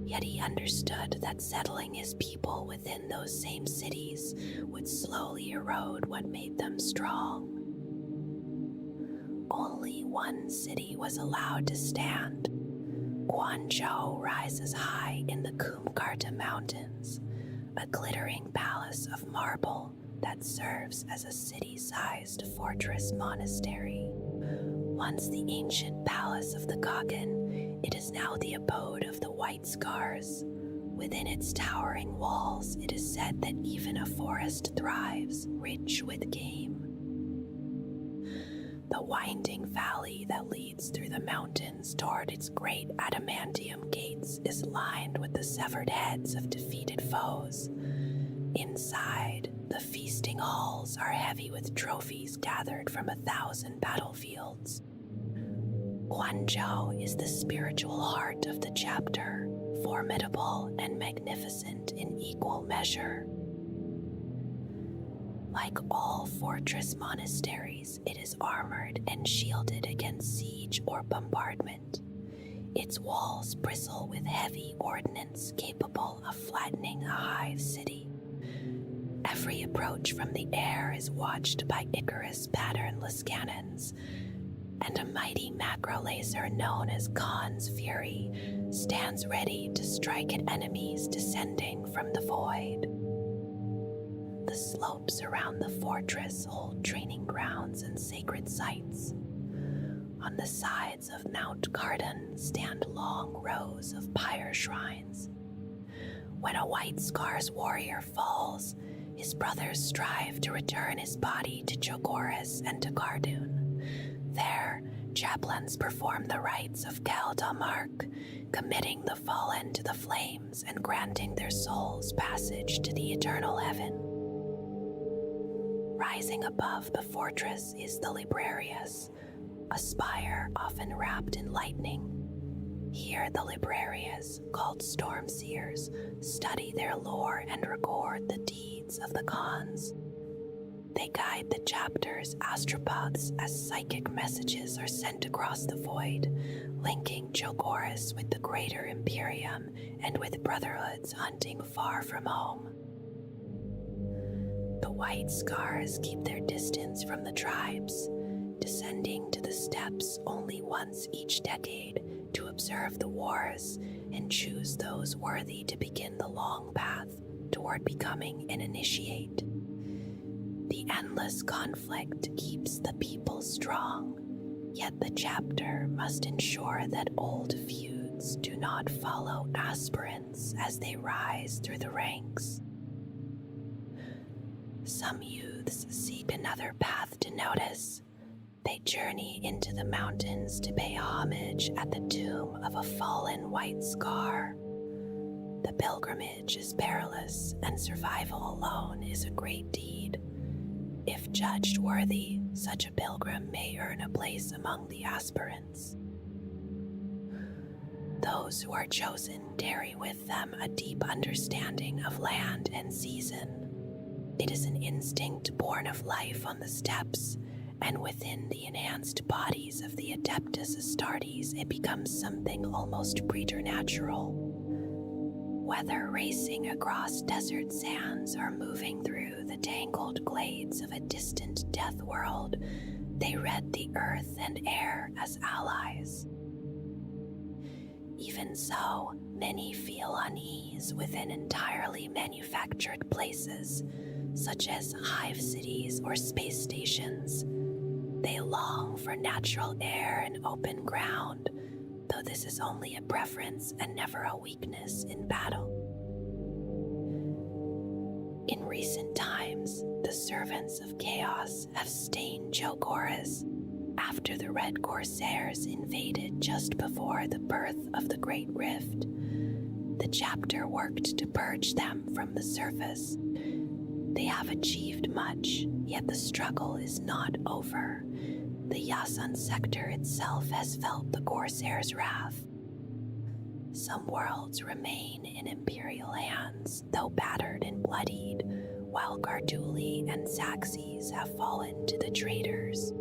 yet he understood that settling his people within those same cities would slowly erode what made them strong. Only one city was allowed to stand. Guangzhou rises high in the Kumkarta Mountains, a glittering palace of marble that serves as a city-sized fortress monastery. Once the ancient palace of the Kagan, it is now the abode of the White Scars. Within its towering walls, it is said that even a forest thrives, rich with game. The winding valley that leads through the mountains toward its great adamantium gates is lined with the severed heads of defeated foes. Inside, the feasting halls are heavy with trophies gathered from 1,000 battlefields. Guanzhou is the spiritual heart of the chapter, formidable and magnificent in equal measure. Like all fortress monasteries, it is armored and shielded against siege or bombardment. Its walls bristle with heavy ordnance capable of flattening a hive city. Every approach from the air is watched by Icarus patternless cannons, and a mighty macro laser known as Khan's Fury stands ready to strike at enemies descending from the void. The slopes around the fortress hold training grounds and sacred sites. On the sides of Mount Cardon stand long rows of pyre shrines. When a White Scars warrior falls, his brothers strive to return his body to Chogoris and to Cardoon. There, chaplains perform the rites of Kaldamark, committing the fallen to the flames and granting their souls passage to the eternal heaven. Rising above the fortress is the Librarius, a spire often wrapped in lightning. Here the Librarius, called Stormseers, study their lore and record the deeds of the Khans. They guide the chapter's astropods as psychic messages are sent across the void, linking Chogoris with the greater Imperium and with brotherhoods hunting far from home. The White Scars keep their distance from the tribes, descending to the steppes only once each decade to observe the wars and choose those worthy to begin the long path toward becoming an initiate. The endless conflict keeps the people strong, yet the chapter must ensure that old feuds do not follow aspirants as they rise through the ranks. Some youths seek another path to notice. They journey into the mountains to pay homage at the tomb of a fallen White Scar. The pilgrimage is perilous, and survival alone is a great deed. If judged worthy, such a pilgrim may earn a place among the aspirants. Those who are chosen carry with them a deep understanding of land and season. It is an instinct born of life on the steppes, and within the enhanced bodies of the Adeptus Astartes it becomes something almost preternatural. Whether racing across desert sands or moving through the tangled glades of a distant death world, they read the earth and air as allies. Even so, many feel unease within entirely manufactured places, such as hive cities or space stations. They long for natural air and open ground, though this is only a preference and never a weakness in battle. In recent times, the servants of chaos have stained Chogoris after the Red Corsairs invaded just before the birth of the Great Rift. The chapter worked to purge them from the surface. They have achieved much, yet the struggle is not over. The Yasun sector itself has felt the Corsairs' wrath. Some worlds remain in Imperial hands, though battered and bloodied, while Garduli and Saxes have fallen to the traitors.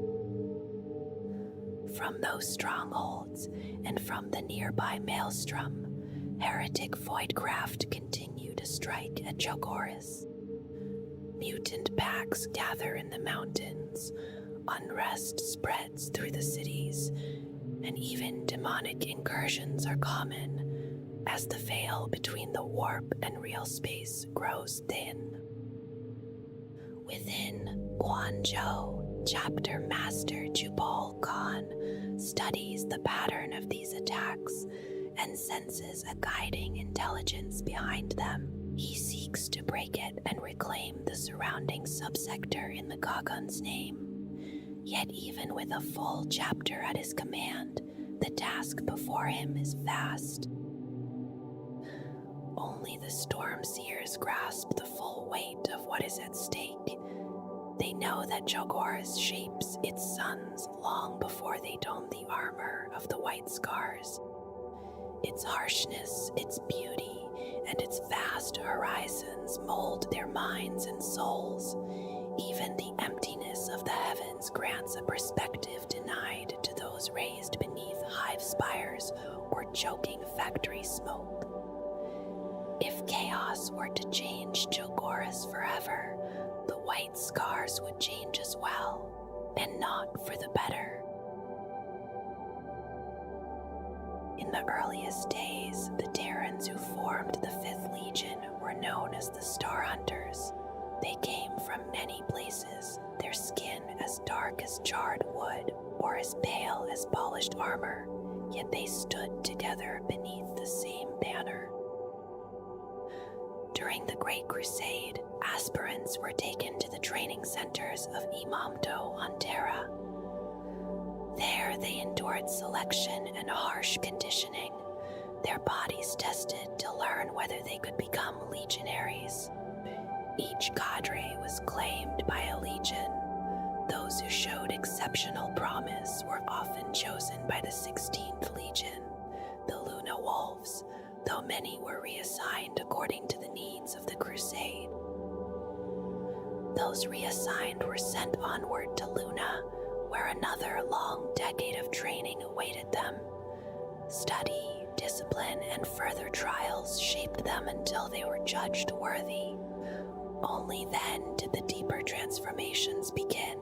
From those strongholds, and from the nearby Maelstrom, heretic voidcraft continue to strike at Chogoris. Mutant packs gather in the mountains, unrest spreads through the cities, and even demonic incursions are common as the veil between the warp and real space grows thin. Within Guanzhou, Chapter Master Jubal Khan studies the pattern of these attacks and senses a guiding intelligence behind them. He seeks to break it and reclaim the surrounding subsector in the Gagun's name. Yet even with a full chapter at his command, the task before him is vast. Only the Stormseers grasp the full weight of what is at stake. They know that Jogorus shapes its sons long before they don the armor of the White Scars. Its harshness, its beauty, and its vast horizons mold their minds and souls. Even the emptiness of the heavens grants a perspective denied to those raised beneath hive spires or choking factory smoke. If chaos were to change Jogorus forever, the White Scars would change as well, and not for the better. In the earliest days, the Terrans who formed the 5th Legion were known as the Star Hunters. They came from many places, their skin as dark as charred wood or as pale as polished armor, yet they stood together beneath the same banner. During the Great Crusade, aspirants were taken to the training centers of Imamdo on Terra. There they endured selection and harsh conditioning, their bodies tested to learn whether they could become legionaries. Each cadre was claimed by a legion. Those who showed exceptional promise were often chosen by the 16th Legion, the Luna Wolves, though many were reassigned according to the needs of the crusade. Those reassigned were sent onward to Luna, where another long decade of training awaited them. Study, discipline, and further trials shaped them until they were judged worthy. Only then did the deeper transformations begin,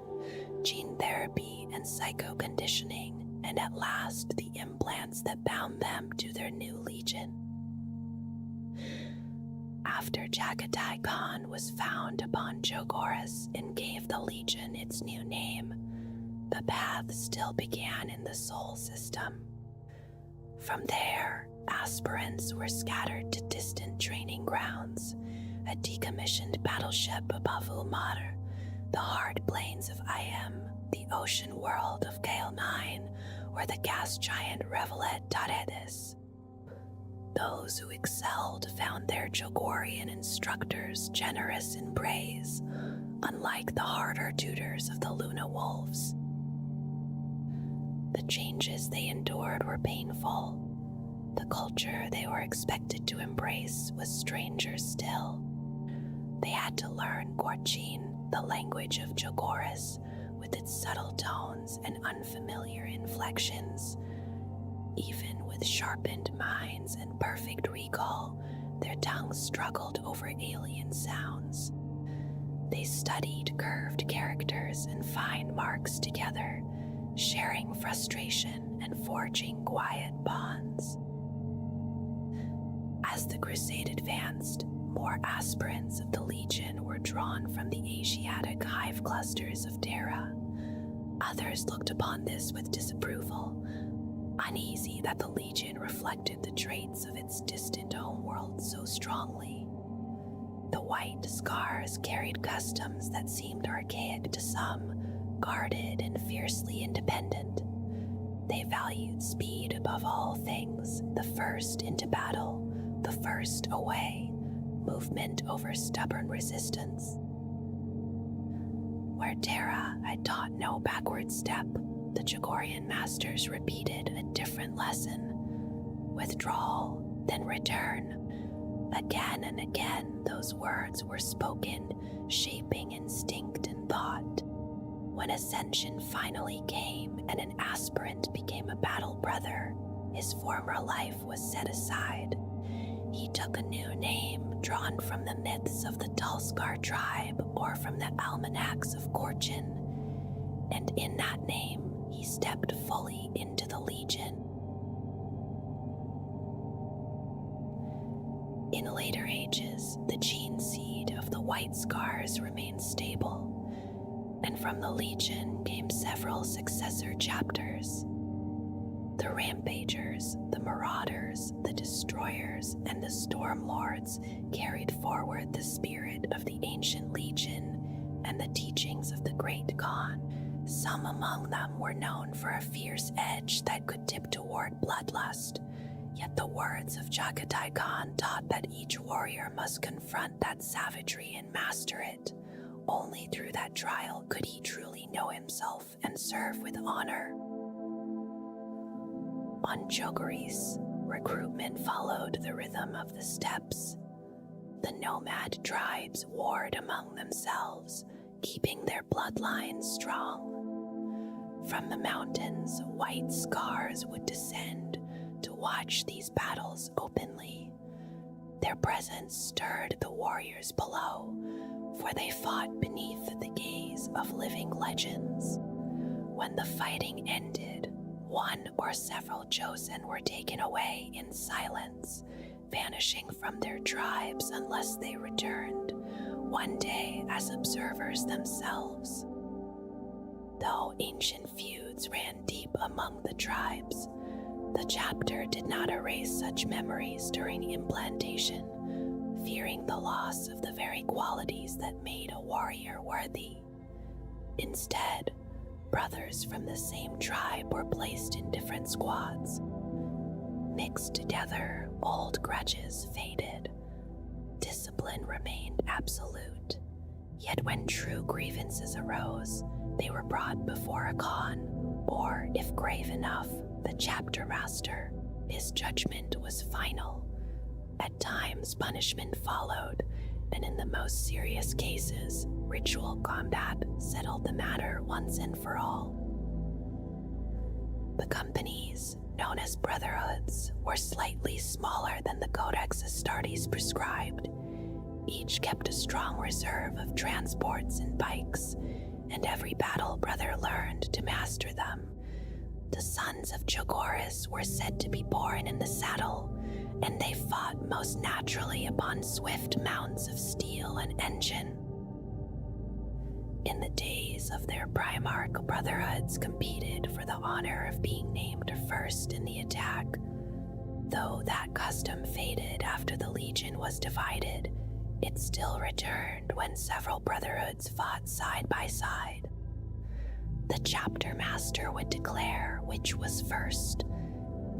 gene therapy and psycho-conditioning, and at last the implants that bound them to their new legion. After Jagatai Khan was found upon Jogorus and gave the legion its new name, the path still began in the Sol system. From there, aspirants were scattered to distant training grounds, a decommissioned battleship above Umar, the hard plains of Ayem, the ocean world of Gale 9, or the gas giant Revelet Tyranids. Those who excelled found their Jogorian instructors generous in praise, unlike the harder tutors of the Luna Wolves. The changes they endured were painful. The culture they were expected to embrace was stranger still. They had to learn Gorchin, the language of Jogorus, with its subtle tones and unfamiliar inflections. Even with sharpened minds and perfect recall, their tongues struggled over alien sounds. They studied curved characters and fine marks together, sharing frustration and forging quiet bonds. As the crusade advanced, more aspirants of the Legion were drawn from the Asiatic hive clusters of Terra. Others looked upon this with disapproval, uneasy that the Legion reflected the traits of its distant homeworld so strongly. The White Scars carried customs that seemed archaic to some, guarded and fiercely independent. They valued speed above all things, the first into battle, the first away, movement over stubborn resistance. Where Terra had taught no backward step, the Jogorian masters repeated a different lesson. Withdrawal, then return. Again and again, those words were spoken, shaping instinct and thought. When ascension finally came and an aspirant became a battle brother, his former life was set aside. He took a new name drawn from the myths of the Tulskar tribe or from the almanacs of Gorchin, and in that name he stepped fully into the Legion. In later ages, the gene seed of the White Scars remained stable, and from the Legion came several successor chapters. The Rampagers, the Marauders, the Destroyers, and the Stormlords carried forward the spirit of the ancient Legion and the teachings of the Great Khan, Some among them were known for a fierce edge that could tip toward bloodlust, yet the words of Chagatai Khan taught that each warrior must confront that savagery and master it. Only through that trial could he truly know himself and serve with honor. On Chogoris, recruitment followed the rhythm of the steppes. The nomad tribes warred among themselves, keeping their bloodlines strong. From the mountains, white scars would descend to watch these battles openly. Their presence stirred the warriors below, for they fought beneath the gaze of living legends. When the fighting ended, one or several chosen were taken away in silence, vanishing from their tribes unless they returned, one day as observers themselves. Though ancient feuds ran deep among the tribes, the chapter did not erase such memories during implantation, fearing the loss of the very qualities that made a warrior worthy. Instead, brothers from the same tribe were placed in different squads. Mixed together, old grudges faded. Discipline remained absolute. Yet when true grievances arose, they were brought before a Khan, or, if grave enough, the chapter master. His judgment was final. At times, punishment followed, and in the most serious cases, ritual combat settled the matter once and for all. The companies, known as brotherhoods, were slightly smaller than the Codex Astartes prescribed. Each kept a strong reserve of transports and bikes, and every battle brother learned to master them. The sons of Chogoris were said to be born in the saddle, and they fought most naturally upon swift mounts of steel and engine. In the days of their Primarch, brotherhoods competed for the honor of being named first in the attack. Though that custom faded after the Legion was divided, it still returned when several brotherhoods fought side by side. The chapter master would declare which was first,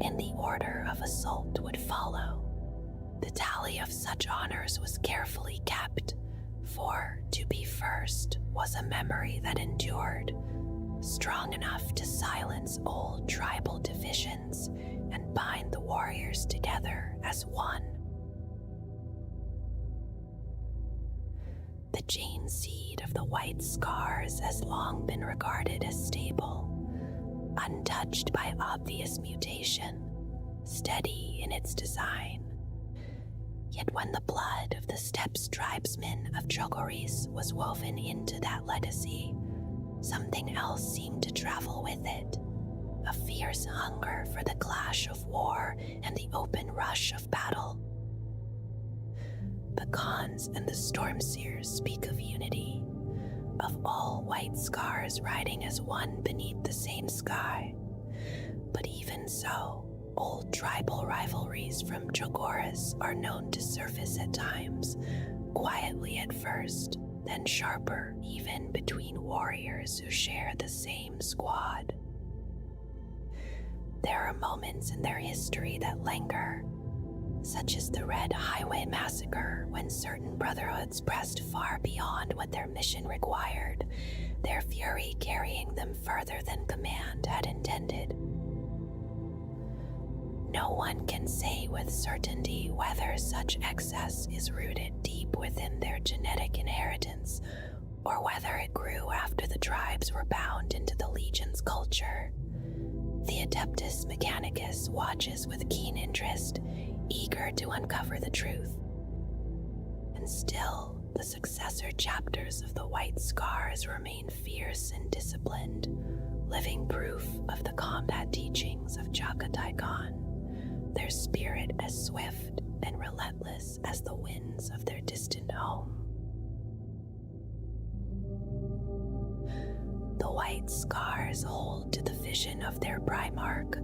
and the order of assault would follow. The tally of such honors was carefully kept, for to be first was a memory that endured, strong enough to silence old tribal divisions and bind the warriors together as one. The gene seed of the white scars has long been regarded as stable, untouched by obvious mutation, steady in its design. Yet when the blood of the steppes tribesmen of Chogoris was woven into that legacy, something else seemed to travel with it, a fierce hunger for the clash of war and the open rush of battle. The Khans and the Stormseers speak of unity, of all white scars riding as one beneath the same sky. But even so, old tribal rivalries from Chogoris are known to surface at times, quietly at first, then sharper even between warriors who share the same squad. There are moments in their history that linger, such as the Red Highway Massacre, when certain brotherhoods pressed far beyond what their mission required, their fury carrying them further than command had intended. No one can say with certainty whether such excess is rooted deep within their genetic inheritance, or whether it grew after the tribes were bound into the Legion's culture. The Adeptus Mechanicus watches with keen interest, eager to uncover the truth. And still, the successor chapters of the White Scars remain fierce and disciplined, living proof of the combat teachings of Chagatai Khan, their spirit as swift and relentless as the winds of their distant home. The White Scars hold to the vision of their Primarch,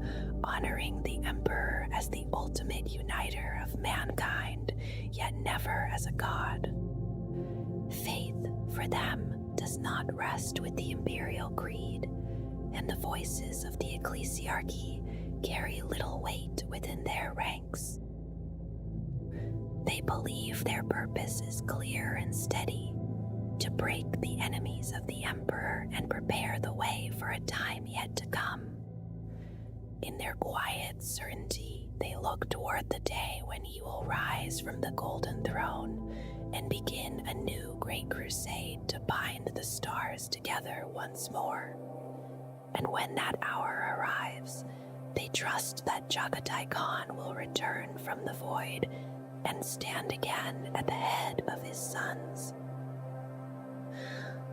honoring the Emperor as the ultimate uniter of mankind, yet never as a god. Faith, for them, does not rest with the imperial creed, and the voices of the ecclesiarchy carry little weight within their ranks. They believe their purpose is clear and steady, to break the enemies of the emperor and prepare the way for a time yet to come. In their quiet certainty, they look toward the day when he will rise from the golden throne and begin a new great crusade to bind the stars together once more. And when that hour arrives, they trust that Jagatai Khan will return from the void and stand again at the head of his sons.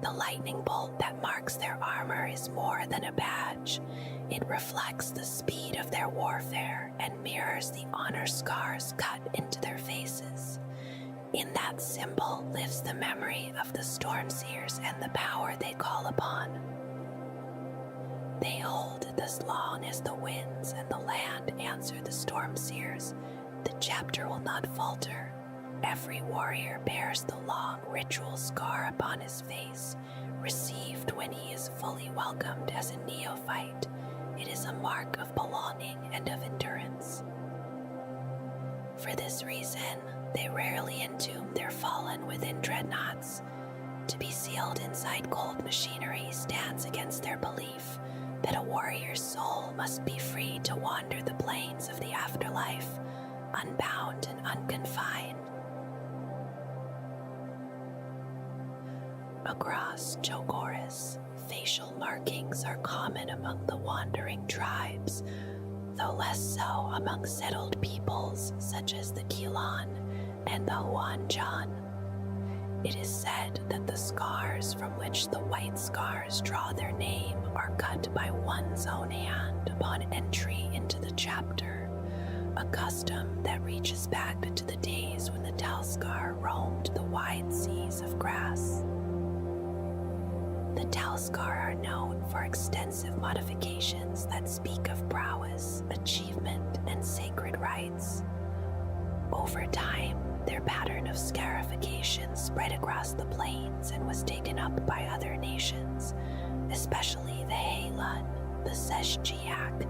The lightning bolt that marks their armor is more than a badge. It reflects the speed of their warfare and mirrors the honor scars cut into their faces. In that symbol lives the memory of the Stormseers and the power they call upon. They hold it as long as the winds and the land answer the Stormseers. The chapter will not falter. Every warrior bears the long ritual scar upon his face, received when he is fully welcomed as a neophyte. It is a mark of belonging and of endurance. For this reason, they rarely entomb their fallen within dreadnoughts. To be sealed inside cold machinery stands against their belief that a warrior's soul must be free to wander the plains of the afterlife, unbound and unconfined. Across Chogoris, facial markings are common among the wandering tribes, though less so among settled peoples such as the Kilan and the Huanchan. It is said that the scars from which the white scars draw their name are cut by one's own hand upon entry into the chapter, a custom that reaches back to the days when the Talskar roamed the wide seas of grass. The Talskar are known for extensive modifications that speak of prowess, achievement, and sacred rites. Over time, their pattern of scarification spread across the plains and was taken up by other nations, especially the Helan, the Seshjiak,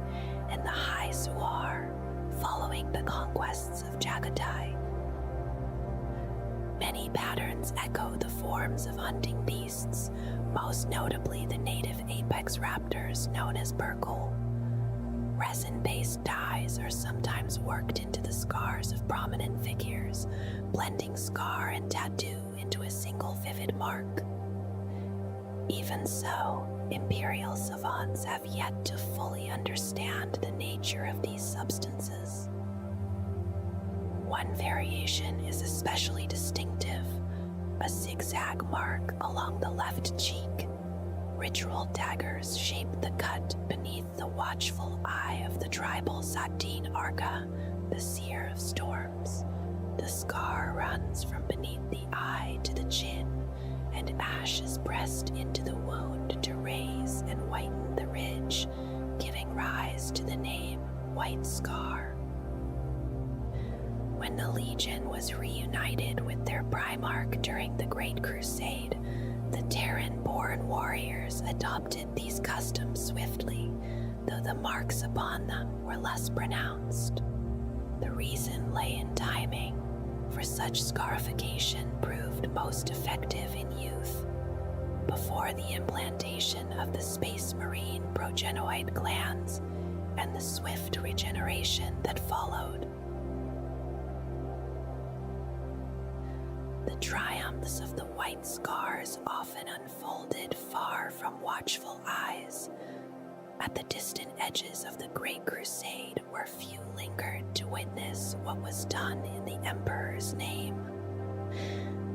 and the High Suar, following the conquests of Jagatai. Many patterns echo the forms of hunting beasts, most notably the native apex raptors known as Burkle. Resin-based dyes are sometimes worked into the scars of prominent figures, blending scar and tattoo into a single vivid mark. Even so, Imperial savants have yet to fully understand the nature of these substances. One variation is especially distinctive, a zigzag mark along the left cheek. Ritual daggers shape the cut beneath the watchful eye of the tribal Satin Arga, the seer of storms. The scar runs from beneath the eye to the chin, and ash is pressed into the wound to raise and whiten the ridge, giving rise to the name White Scar. When the Legion was reunited with their Primarch during the Great Crusade, the Terran-born warriors adopted these customs swiftly, though the marks upon them were less pronounced. The reason lay in timing, for such scarification proved most effective in youth, before the implantation of the Space Marine progenoid glands and the swift regeneration that followed. The triumphs of the White Scars often unfolded far from watchful eyes. At the distant edges of the Great Crusade, where few lingered to witness what was done in the Emperor's name.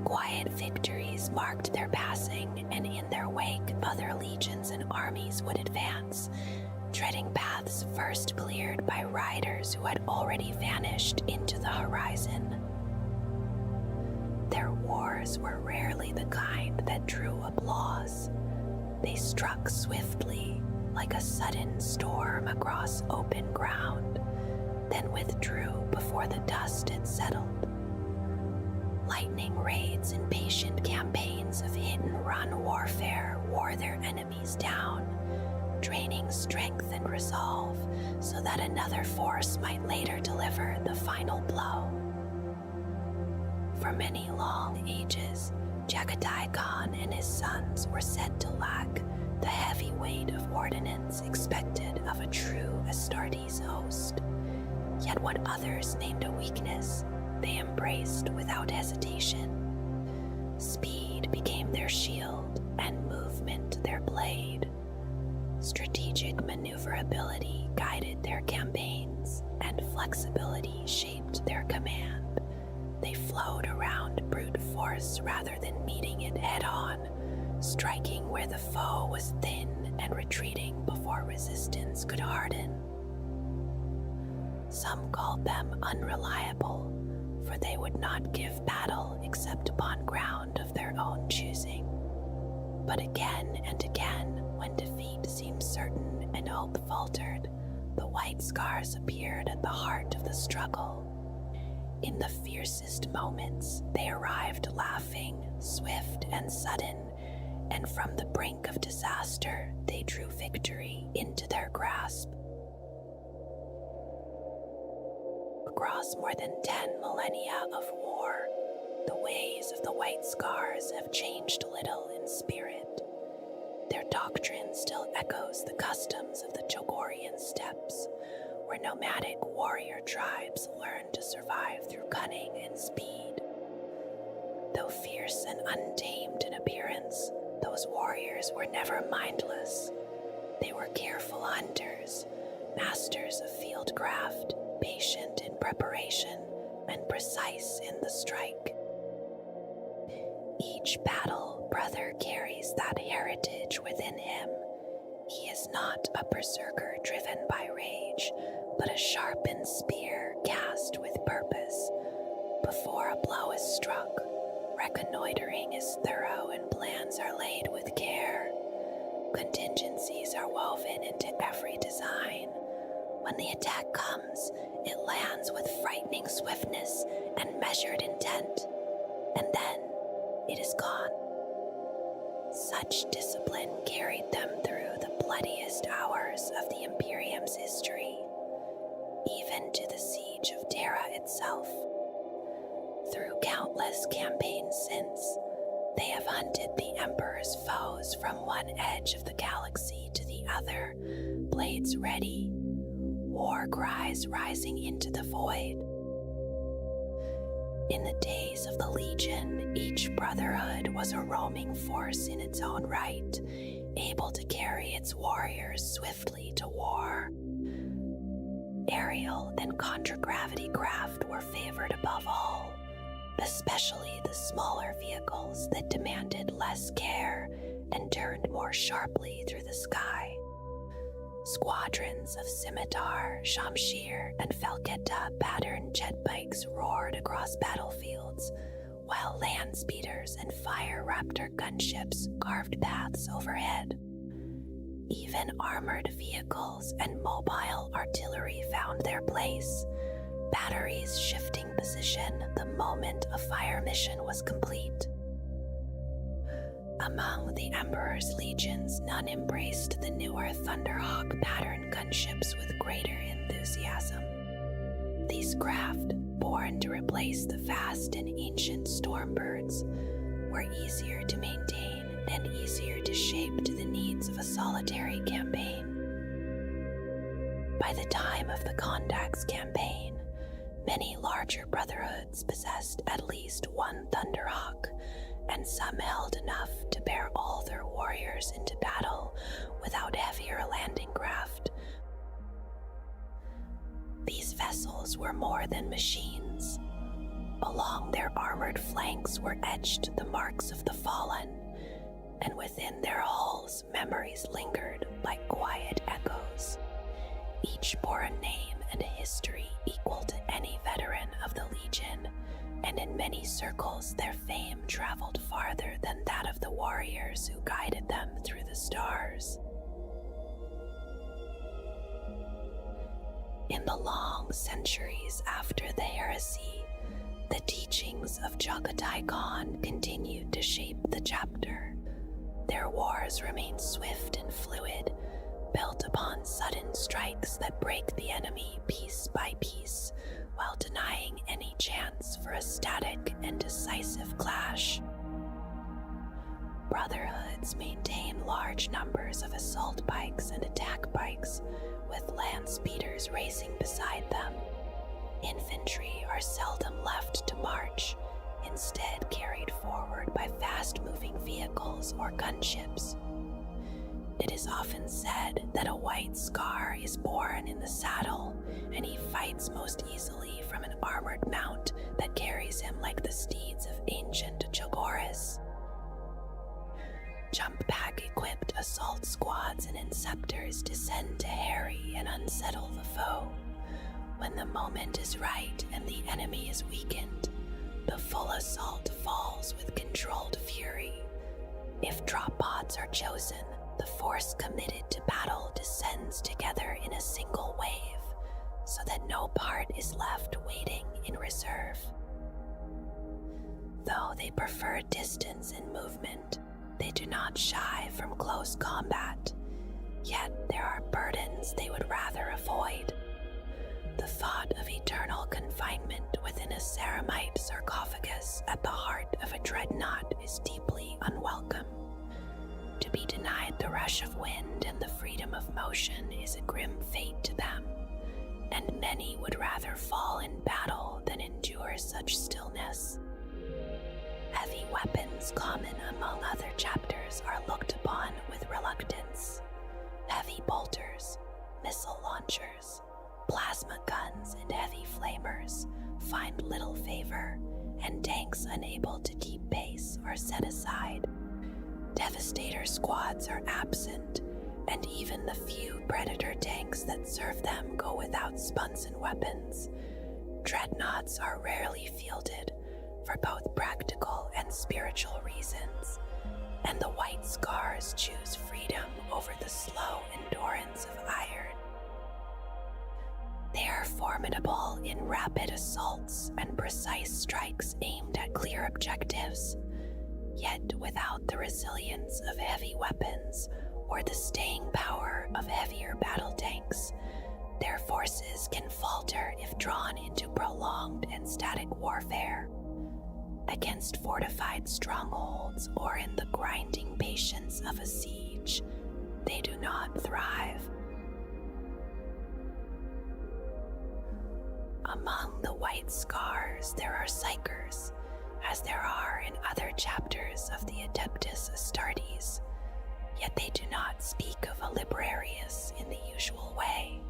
Quiet victories marked their passing, and in their wake other legions and armies would advance, treading paths first cleared by riders who had already vanished into the horizon. Their wars were rarely the kind that drew applause. They struck swiftly, like a sudden storm across open ground, then withdrew before the dust had settled. lightning raids and patient campaigns of hit-and-run warfare wore their enemies down, draining strength and resolve so that another force might later deliver the final blow. For many long ages, Jagatai Khan and his sons were said to lack the heavy weight of ordnance expected of a true Astartes host. Yet what others named a weakness, they embraced without hesitation. Speed became their shield and movement their blade. Strategic maneuverability guided their campaigns, and flexibility shaped their command. They flowed around brute force rather than meeting it head-on, striking where the foe was thin and retreating before resistance could harden. Some called them unreliable, for they would not give battle except upon ground of their own choosing. But again and again, when defeat seemed certain and hope faltered, the white scars appeared at the heart of the struggle. In the fiercest moments, they arrived laughing, swift and sudden, and from the brink of disaster, they drew victory into their grasp. Across more than 10 millennia of war, the ways of the White Scars have changed little in spirit. Their doctrine still echoes the customs of the Jogorian steppes, where nomadic warrior tribes learn to survive through cunning and speed. Though fierce and untamed in appearance, those warriors were never mindless. They were careful hunters, masters of fieldcraft, patient in preparation, and precise in the strike. Each battle brother carries that heritage within him. He is not a berserker driven by rage, but a sharpened spear cast with purpose. Before a blow is struck, reconnoitering is thorough and plans are laid with care. Contingencies are woven into every design. When the attack comes, it lands with frightening swiftness and measured intent, and then it is gone. Such discipline carried them through the bloodiest hours of the Imperium's history, even to the siege of Terra itself. Through countless campaigns since, they have hunted the Emperor's foes from one edge of the galaxy to the other, blades ready, war cries rising into the void. In the days of the Legion, each brotherhood was a roaming force in its own right, able to carry its warriors swiftly to war. Aerial and contragravity craft were favored above all, especially the smaller vehicles that demanded less care and turned more sharply through the sky. Squadrons of scimitar, shamshir, and falcata patterned jet bikes roared across battlefields, while land speeders and fire raptor gunships carved paths overhead. Even armored vehicles and mobile artillery found their place, batteries shifting position the moment a fire mission was complete. Among the Emperor's legions, none embraced the newer Thunderhawk pattern gunships with greater enthusiasm. These craft, born to replace the vast and ancient Stormbirds, were easier to maintain and easier to shape to the needs of a solitary campaign. By the time of the Kondax campaign, many larger brotherhoods possessed at least one Thunderhawk, and some held enough to bear all their warriors into battle without heavier landing craft. These vessels were more than machines. Along their armored flanks were etched the marks of the fallen, and within their hulls memories lingered like quiet echoes. Each bore a name and a history equal to any veteran of the Legion, and in many circles their fame traveled farther than that of the warriors who guided them through the stars. In the long centuries after the heresy, The teachings of Chagatai Khan continued to shape the chapter. Their wars remained swift and fluid, built upon sudden strikes that break the enemy piece by piece, while denying any chance for a static and decisive clash. Brotherhoods maintain large numbers of assault bikes and attack bikes, with land speeders racing beside them. Infantry are seldom left to march, instead carried forward by fast-moving vehicles or gunships. It is often said that a white scar is born in the saddle, and he fights most easily from an armored mount that carries him like the steeds of ancient Chogoris. Jump-pack-equipped assault squads and inceptors descend to harry and unsettle the foe. When the moment is right and the enemy is weakened, the full assault falls with controlled fury. If drop pods are chosen, the force committed to battle descends together in a single wave, so that no part is left waiting in reserve. Though they prefer distance and movement, they do not shy from close combat, yet there are burdens they would rather avoid. The thought of eternal confinement within a ceramite sarcophagus at the heart of a dreadnought is deeply unwelcome. To be denied the rush of wind and the freedom of motion is a grim fate to them, and many would rather fall in battle than endure such stillness. Heavy weapons common among other chapters are looked upon with reluctance. Heavy bolters, missile launchers, plasma guns, and heavy flamers find little favor, and tanks unable to keep pace are set aside. Devastator squads are absent, and even the few Predator tanks that serve them go without Spunson weapons. Dreadnoughts are rarely fielded, for both practical and spiritual reasons, and the White Scars choose freedom over the slow endurance of iron. They are formidable in rapid assaults and precise strikes aimed at clear objectives, yet without the resilience of heavy weapons or the staying power of heavier battle tanks, their forces can falter if drawn into prolonged and static warfare. Against fortified strongholds or in the grinding patience of a siege, they do not thrive. Among the White Scars there are Psychers, as there are in other chapters of the Adeptus Astartes, yet they do not speak of a Librarius in the usual way.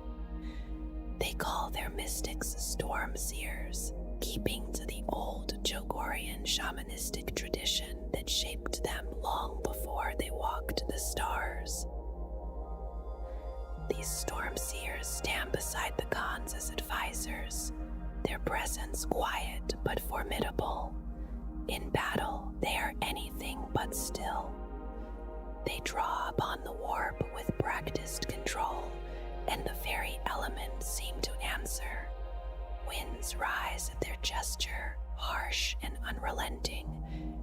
They call their mystics Storm Seers, keeping to the old Jogorian shamanistic tradition that shaped them long before they walked the stars. These Storm Seers stand beside the Khans as advisors, their presence quiet but formidable. In battle, they are anything but still. They draw upon the warp with practiced control, and the very elements seem to answer. Winds rise at their gesture, harsh and unrelenting,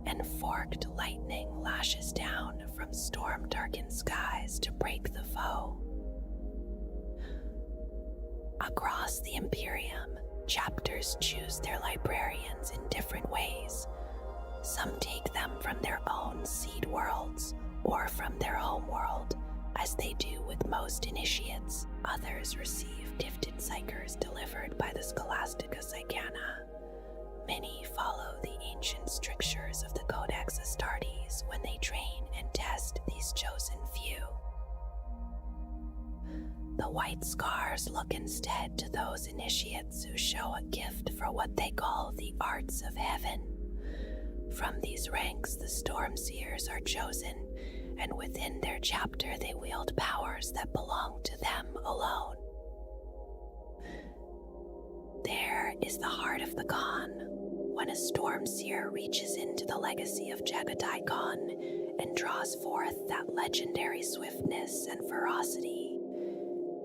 and forked lightning lashes down from storm-darkened skies to break the foe. Across the Imperium, chapters choose their librarians in different ways. Some take them from their own seed worlds, or from their home world, as they do with most initiates. Others receive gifted psychers delivered by the Scholastica Psychana. Many follow the ancient strictures of the Codex Astartes when they train and test these chosen few. The White Scars look instead to those initiates who show a gift for what they call the arts of heaven. From these ranks, the Storm Seers are chosen, and within their chapter they wield powers that belong to them alone. There is the heart of the Khan, when a Storm Seer reaches into the legacy of Chagatai Khan and draws forth that legendary swiftness and ferocity.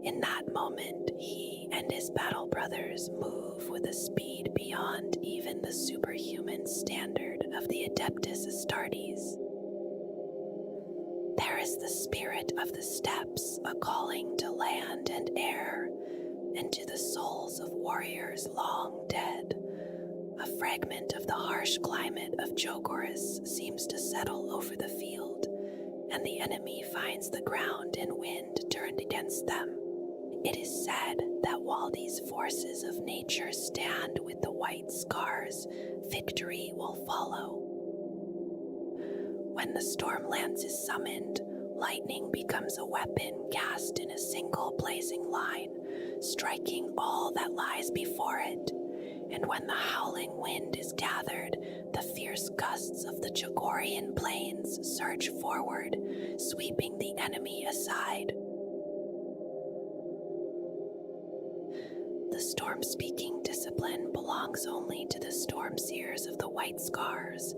In that moment, he and his battle brothers move with a speed beyond even the superhuman standard of the Adeptus Astartes. There is the spirit of the steppes, a calling to land and air, and to the souls of warriors long dead. A fragment of the harsh climate of Jogorus seems to settle over the field, and the enemy finds the ground and wind turned against them. It is said that while these forces of nature stand with the white scars, victory will follow. When the Stormlance is summoned, lightning becomes a weapon cast in a single blazing line, striking all that lies before it. And when the howling wind is gathered, the fierce gusts of the Jogorian plains surge forward, sweeping the enemy aside. The storm-speaking discipline belongs only to the storm seers of the White Scars.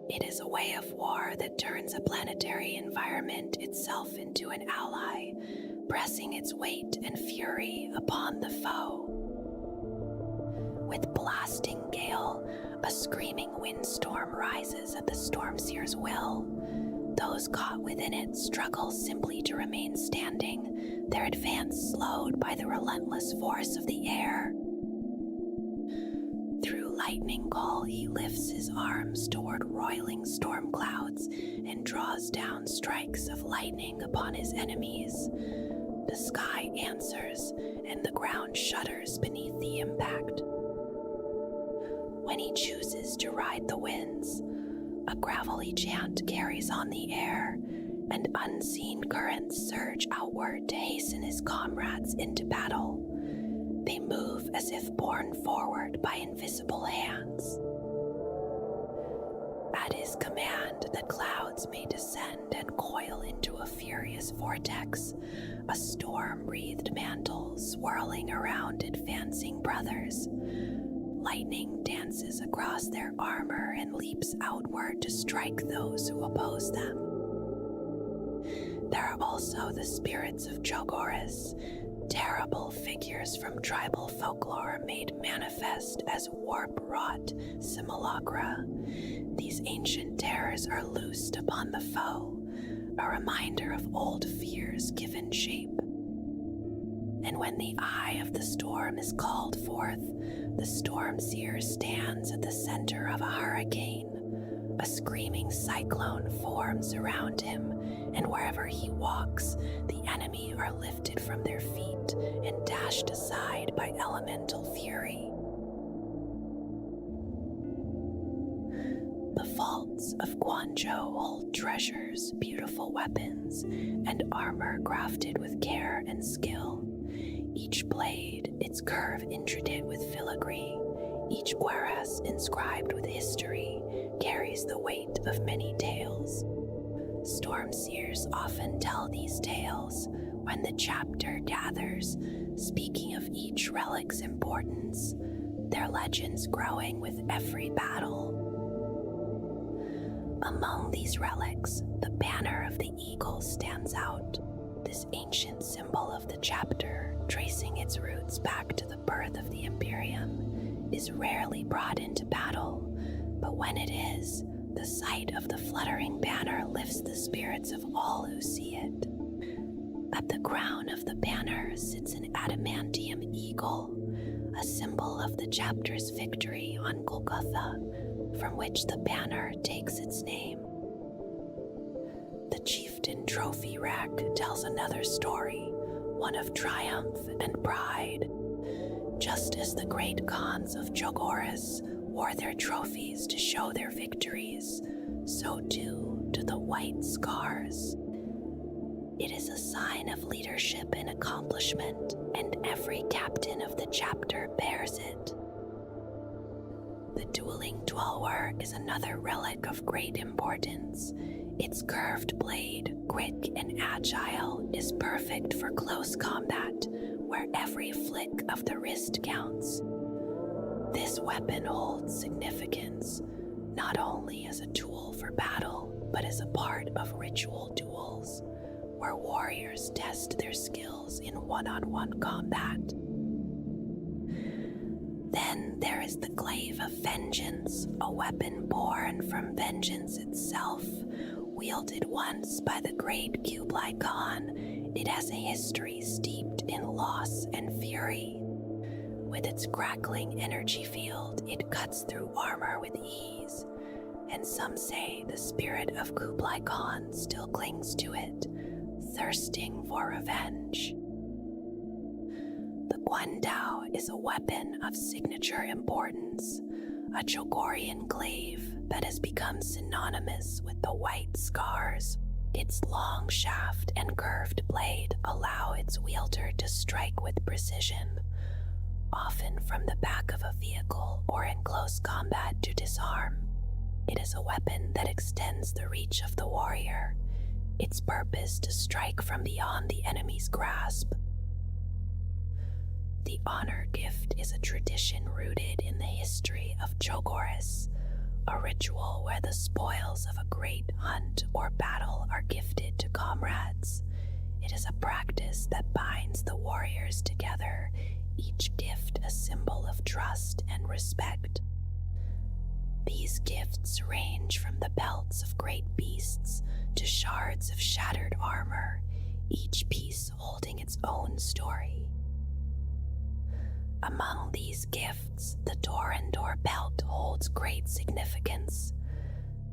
It is a way of war that turns a planetary environment itself into an ally, pressing its weight and fury upon the foe. With blasting gale, a screaming windstorm rises at the storm seer's will. Those caught within it struggle simply to remain standing, their advance slowed by the relentless force of the air. Through lightning call, he lifts his arms toward roiling storm clouds and draws down strikes of lightning upon his enemies. The sky answers, and the ground shudders beneath the impact. When he chooses to ride the winds, a gravelly chant carries on the air, and unseen currents surge outward to hasten his comrades into battle. They move as if borne forward by invisible hands. At his command, the clouds may descend and coil into a furious vortex, a storm-wreathed mantle swirling around advancing brothers. Lightning dances across their armor and leaps outward to strike those who oppose them. There are also the spirits of Jogorus, terrible figures from tribal folklore made manifest as warp-wrought simulacra. These ancient terrors are loosed upon the foe, a reminder of old fears given shape. And when the eye of the storm is called forth, the storm seer stands at the center of a hurricane. A screaming cyclone forms around him, and wherever he walks, the enemy are lifted from their feet and dashed aside by elemental fury. The vaults of Guangzhou hold treasures, beautiful weapons, and armor crafted with care and skill. Each blade, its curve intricate with filigree, each cuirass inscribed with history, carries the weight of many tales. Storm seers often tell these tales when the chapter gathers, speaking of each relic's importance, their legends growing with every battle. Among these relics, the banner of the eagle stands out. This ancient symbol of the chapter, tracing its roots back to the birth of the Imperium, is rarely brought into battle, but when it is, the sight of the fluttering banner lifts the spirits of all who see it. At the crown of the banner sits an adamantium eagle, a symbol of the chapter's victory on Golgotha, from which the banner takes its name. The chieftain trophy rack tells another story, one of triumph and pride. Just as the great Khans of Jogorus wore their trophies to show their victories, so too do the White Scars. It is a sign of leadership and accomplishment, and every captain of the chapter bears it. The dueling Dweller is another relic of great importance. Its curved blade, quick and agile, is perfect for close combat, where every flick of the wrist counts. This weapon holds significance, not only as a tool for battle, but as a part of ritual duels. where warriors test their skills in one-on-one combat. Then there is the Glaive of Vengeance, a weapon born from vengeance itself. Wielded once by the great Kublai Khan, it has a history steeped in loss and fury. With its crackling energy field, it cuts through armor with ease, and some say the spirit of Kublai Khan still clings to it, thirsting for revenge. The Guandao is a weapon of signature importance, a Chogorian glaive that has become synonymous with the white scars. Its long shaft and curved blade allow its wielder to strike with precision, often from the back of a vehicle or in close combat to disarm. It is a weapon that extends the reach of the warrior, its purpose to strike from beyond the enemy's grasp. The honor gift is a tradition rooted in the history of Chogoris, a ritual where the spoils of a great hunt or battle are gifted to comrades. It is a practice that binds the warriors together, each gift a symbol of trust and respect. These gifts range from the pelts of great beasts to shards of shattered armor, each piece holding its own story. Among these gifts, the Dorandor belt holds great significance.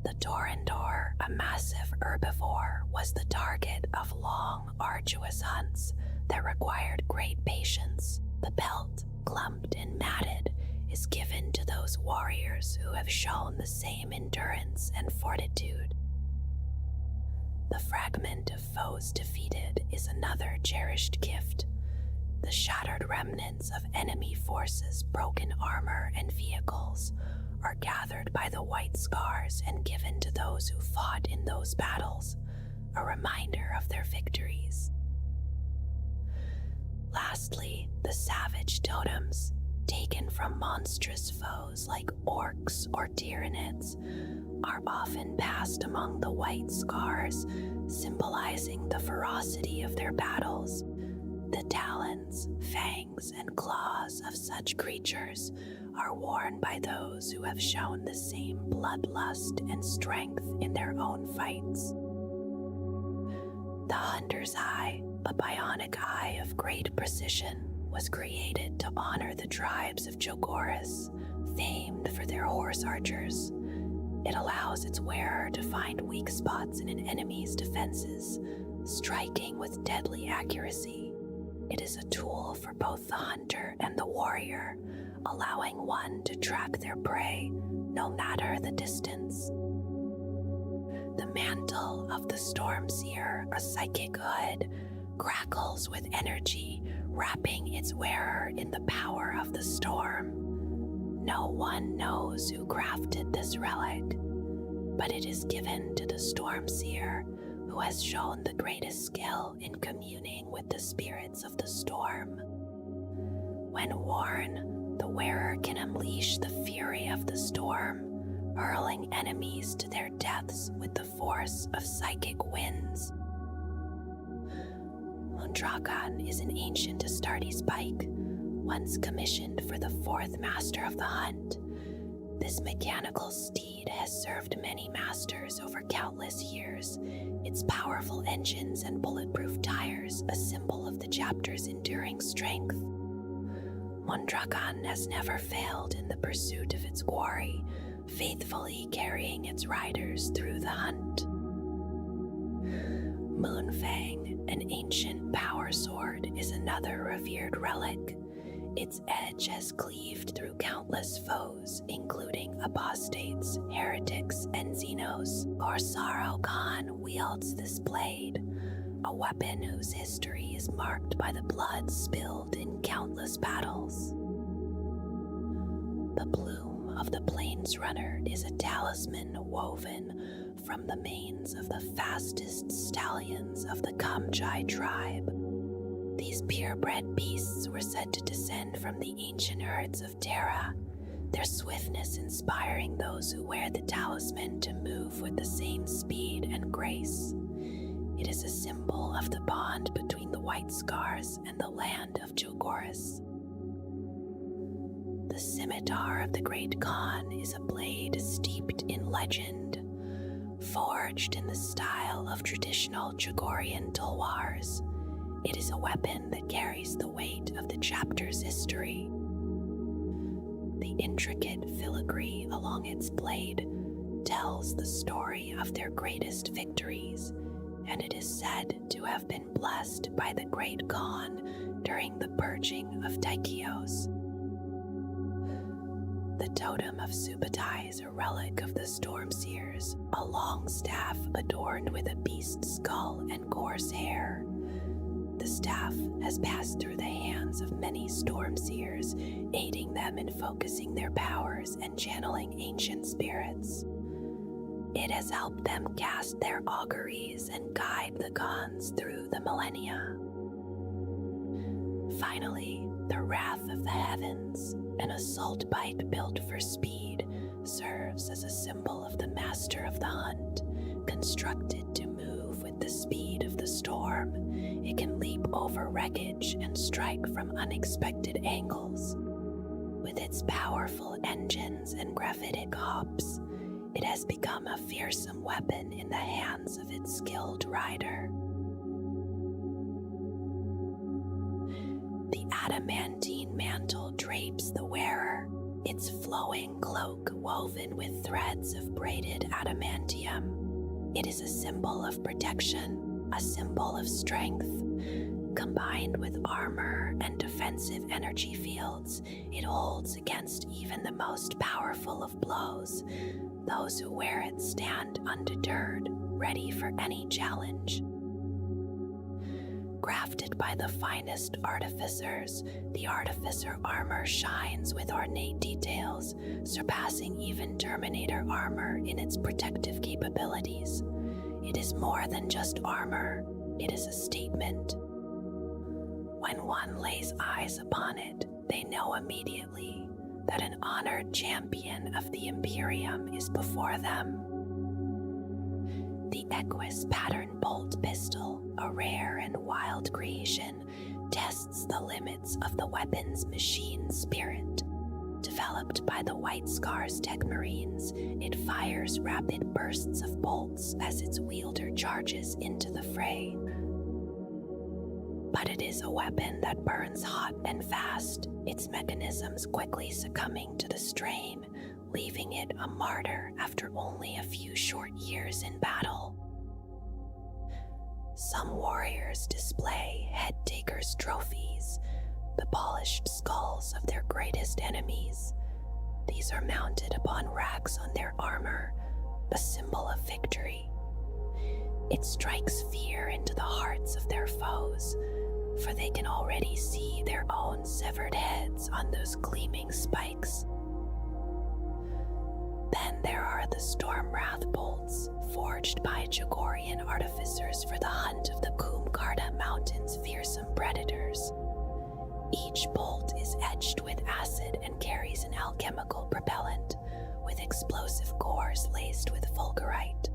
The Dorandor, a massive herbivore, was the target of long, arduous hunts that required great patience. The belt, clumped and matted, is given to those warriors who have shown the same endurance and fortitude. The fragment of foes defeated is another cherished gift. The shattered remnants of enemy forces, broken armor, and vehicles are gathered by the White Scars and given to those who fought in those battles, a reminder of their victories. Lastly, the savage totems, taken from monstrous foes like orcs or Tyranids, are often passed among the White Scars, symbolizing the ferocity of their battles. The talons, fangs, and claws of such creatures are worn by those who have shown the same bloodlust and strength in their own fights. The Hunter's Eye, a bionic eye of great precision, was created to honor the tribes of Chogoris, famed for their horse archers. It allows its wearer to find weak spots in an enemy's defenses, striking with deadly accuracy. It is a tool for both the hunter and the warrior, allowing one to track their prey, no matter the distance. The mantle of the Stormseer, a psychic hood, crackles with energy, wrapping its wearer in the power of the storm. No one knows who crafted this relic, but it is given to the Stormseer, who has shown the greatest skill in communing with the spirits of the storm. When worn, the wearer can unleash the fury of the storm, hurling enemies to their deaths with the force of psychic winds. Mundrakan is an ancient Astartes pike, once commissioned for the fourth master of the hunt. This mechanical steed has served many masters over countless years, its powerful engines and bulletproof tires a symbol of the chapter's enduring strength. Mundrakan has never failed in the pursuit of its quarry, faithfully carrying its riders through the hunt. Moonfang, an ancient power sword, is another revered relic. Its edge has cleaved through countless foes, including apostates, heretics, and Xenos. Corsaro Khan wields this blade, a weapon whose history is marked by the blood spilled in countless battles. The plume of the Plains Runner is a talisman woven from the manes of the fastest stallions of the Kamjai tribe. These purebred beasts were said to descend from the ancient herds of Terra, their swiftness inspiring those who wear the talisman to move with the same speed and grace. It is a symbol of the bond between the White Scars and the land of Jilgoris. The scimitar of the Great Khan is a blade steeped in legend, forged in the style of traditional Jogorian tulwars. It is a weapon that carries the weight of the chapter's history. The intricate filigree along its blade tells the story of their greatest victories, and it is said to have been blessed by the Great Khan during the purging of Tychios. The totem of Subutai is a relic of the Stormseers, a long staff adorned with a beast's skull and coarse hair. The staff has passed through the hands of many Stormseers, aiding them in focusing their powers and channeling ancient spirits. It has helped them cast their auguries and guide the Khans through the millennia. Finally, the Wrath of the Heavens, an assault bike built for speed, serves as a symbol of the Master of the Hunt, constructed to move with the speed of the storm. It can leap over wreckage and strike from unexpected angles. With its powerful engines and graphitic hops, it has become a fearsome weapon in the hands of its skilled rider. The adamantine mantle drapes the wearer, its flowing cloak woven with threads of braided adamantium. It is a symbol of protection, a symbol of strength. Combined with armor and defensive energy fields, it holds against even the most powerful of blows. Those who wear it stand undeterred, ready for any challenge. Crafted by the finest artificers, the artificer armor shines with ornate details, surpassing even Terminator armor in its protective capabilities. It is more than just armor, it is a statement. When one lays eyes upon it, they know immediately that an honored champion of the Imperium is before them. The Equus pattern bolt pistol, a rare and wild creation, tests the limits of the weapon's machine spirit. Developed by the White Scars Tech Marines, it fires rapid bursts of bolts as its wielder charges into the fray. But it is a weapon that burns hot and fast, its mechanisms quickly succumbing to the strain, leaving it a martyr after only a few short years in battle. Some warriors display head-takers' trophies, the polished skulls of their greatest enemies. These are mounted upon racks on their armor, a symbol of victory. It strikes fear into the hearts of their foes, for they can already see their own severed heads on those gleaming spikes. Then there are the Stormwrath bolts, forged by Jogorian artificers for the hunt of the Kumkarta Mountain's fearsome predators. Each bolt is etched with acid and carries an alchemical propellant, with explosive cores laced with fulgurite.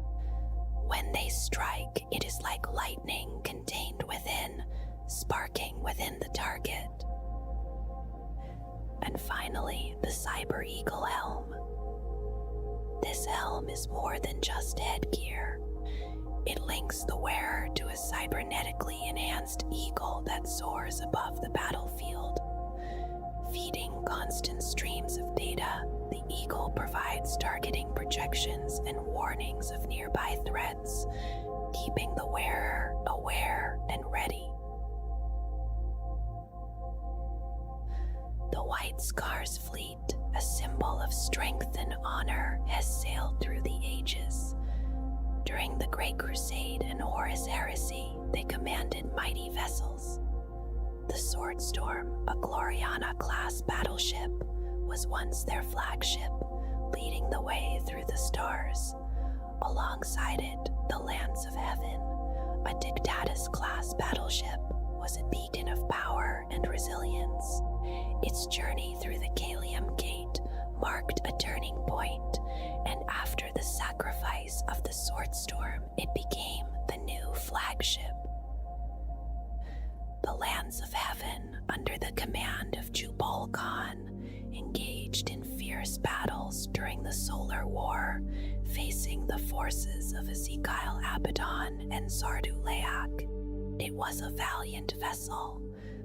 When they strike, it is like lightning contained within, sparking within the target. And finally, the Cyber Eagle helm. This helm is more than just headgear. It links the wearer to a cybernetically enhanced eagle that soars above the battlefield. Feeding constant streams of data, the eagle provides targeting projections and warnings of nearby threats, keeping the wearer aware and ready. The White Scars fleet, a symbol of strength and honor, has sailed through the ages. During the Great Crusade and Horus Heresy, they commanded mighty vessels. The Swordstorm, a Gloriana-class battleship, was once their flagship, leading the way through the stars. Alongside it, the Lance of Heaven, a Dictatus-class battleship, was a beacon of power and resilience. Its journey through the Kalium Gate marked a turning point, and after the sacrifice of the Swordstorm, it became the new flag flagship. The lands of heaven, under the command of Jubal Khan, engaged in fierce battles during the Solar War, facing the forces of Ezekiel Abaddon and Sardu Laak. It was a valiant vessel,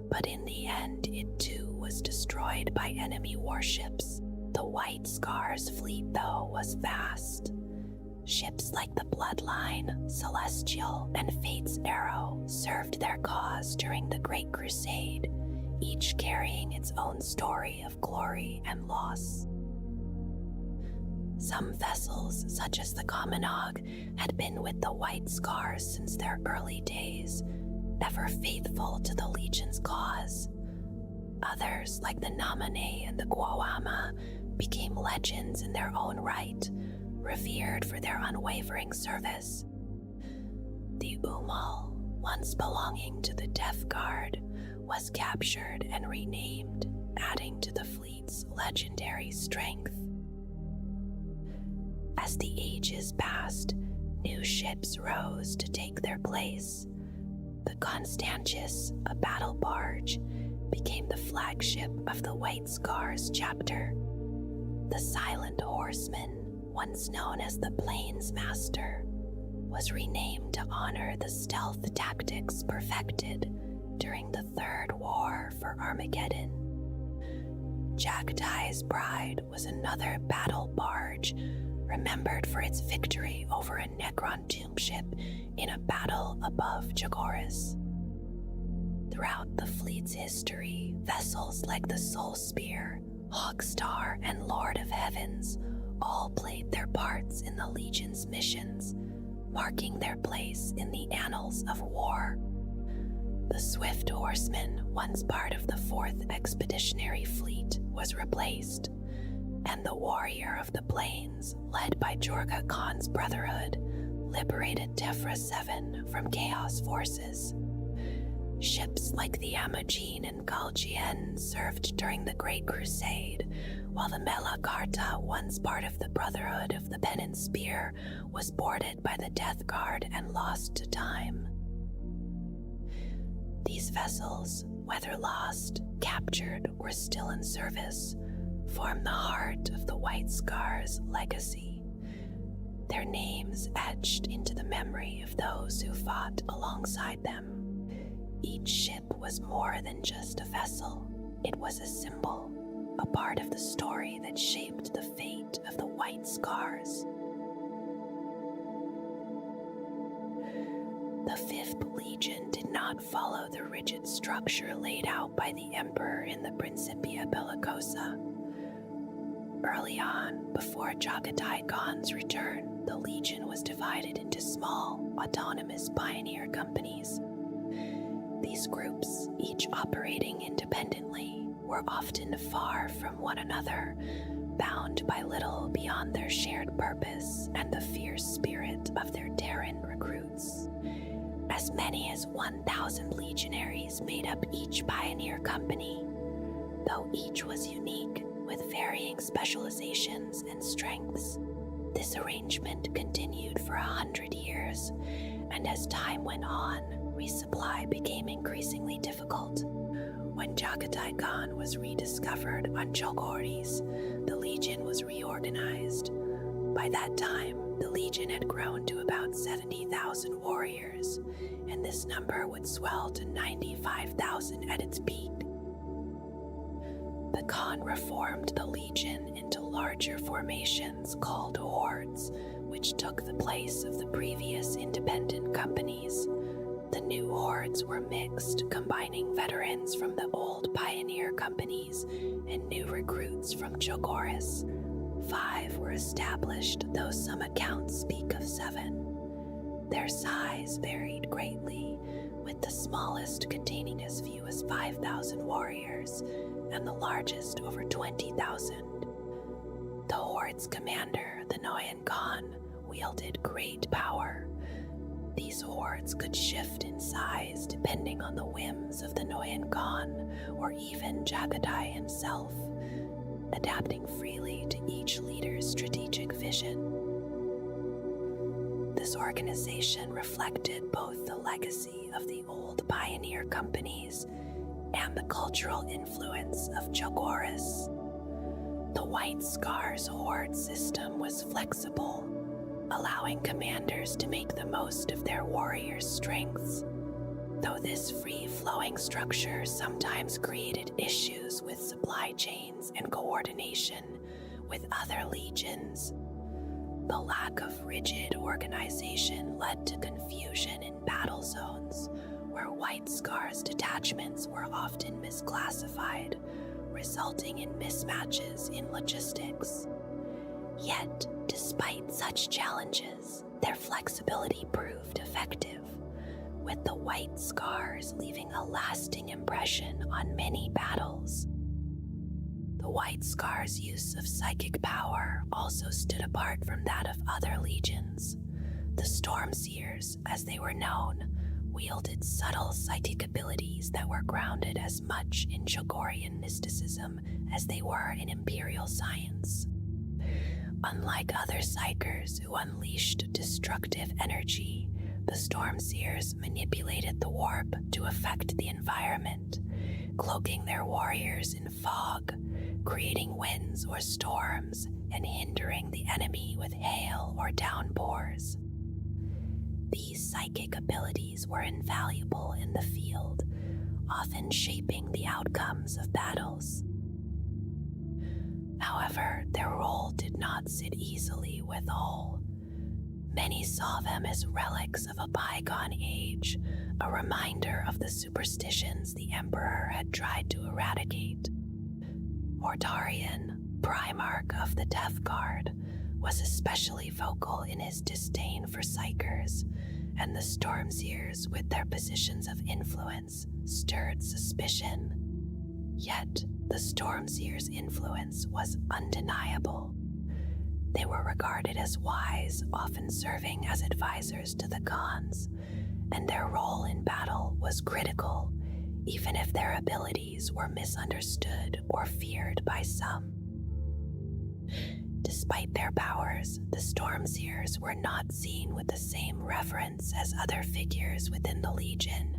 but in the end it too was destroyed by enemy warships. The White Scar's fleet, though, was vast. Ships like the Bloodline, Celestial, and Fate's Arrow served their cause during the Great Crusade, each carrying its own story of glory and loss. Some vessels, such as the Commonog, had been with the White Scars since their early days, ever faithful to the Legion's cause. Others, like the Namane and the Guawama, became legends in their own right, revered for their unwavering service. The Umal, once belonging to the Death Guard, was captured and renamed, adding to the fleet's legendary strength. As the ages passed, new ships rose to take their place. The Constantius, a battle barge, became the flagship of the White Scars chapter. The Silent Horseman, once known as the Plains Master, was renamed to honor the stealth tactics perfected during the Third War for Armageddon. Jagdai's Bride was another battle barge, remembered for its victory over a Necron tomb ship in a battle above Jagoras. Throughout the fleet's history, vessels like the Soul Spear, Hogstar, and Lord of Heavens all played their parts in the Legion's missions, marking their place in the annals of war. The Swift Horseman, once part of the 4th Expeditionary Fleet, was replaced, and the Warrior of the Plains, led by Jorga Khan's Brotherhood, liberated Tefra 7 from Chaos forces. Ships like the Amagine and Galgien served during the Great Crusade, while the Melakarta, once part of the Brotherhood of the Pen and Spear, was boarded by the Death Guard and lost to time. These vessels, whether lost, captured, or still in service, form the heart of the White Scar's legacy, their names etched into the memory of those who fought alongside them. Each ship was more than just a vessel. It was a symbol, a part of the story that shaped the fate of the White Scars. The 5th Legion did not follow the rigid structure laid out by the Emperor in the Principia Bellicosa. Early on, before Jagatai Khan's return, the Legion was divided into small, autonomous pioneer companies. These groups, each operating independently, were often far from one another, bound by little beyond their shared purpose and the fierce spirit of their Terran recruits. As many as 1,000 legionaries made up each pioneer company, though each was unique with varying specializations and strengths. This arrangement continued for 100 years, and as time went on, resupply became increasingly difficult. When Jagatai Khan was rediscovered on Chogoris, the Legion was reorganized. By that time, the Legion had grown to about 70,000 warriors, and this number would swell to 95,000 at its peak. The Khan reformed the Legion into larger formations called hordes, which took the place of the previous independent companies. The new hordes were mixed, combining veterans from the old pioneer companies and new recruits from Chogoris. 5 were established, though some accounts speak of 7. Their size varied greatly, with the smallest containing as few as 5,000 warriors, and the largest over 20,000. The horde's commander, the Noyan Khan, wielded great power. These hordes could shift in size depending on the whims of the Noyan Khan, or even Jagatai himself, adapting freely to each leader's strategic vision. The this organization reflected both the legacy of the old pioneer companies and the cultural influence of Chogoris. The White Scars Horde system was flexible, allowing commanders to make the most of their warriors' strengths. Though this free-flowing structure sometimes created issues with supply chains and coordination with other legions, the lack of rigid organization led to confusion in battle zones, where White Scars detachments were often misclassified, resulting in mismatches in logistics. Yet, despite such challenges, their flexibility proved effective, with the White Scars leaving a lasting impression on many battles. The White Scars' use of psychic power also stood apart from that of other legions. The Stormseers, as they were known, wielded subtle psychic abilities that were grounded as much in Chogorian mysticism as they were in Imperial science. Unlike other Psykers who unleashed destructive energy, the Stormseers manipulated the warp to affect the environment, cloaking their warriors in fog, creating winds or storms, and hindering the enemy with hail or downpours. These psychic abilities were invaluable in the field, often shaping the outcomes of battles. However, their role did not sit easily with all. Many saw them as relics of a bygone age, a reminder of the superstitions the Emperor had tried to eradicate. Mortarion, Primarch of the Death Guard, was especially vocal in his disdain for Psykers, and the Stormseers, with their positions of influence, stirred suspicion. Yet, the Stormseers' influence was undeniable. They were regarded as wise, often serving as advisors to the Khans, and their role in battle was critical, even if their abilities were misunderstood or feared by some. Despite their powers, the Stormseers were not seen with the same reverence as other figures within the Legion.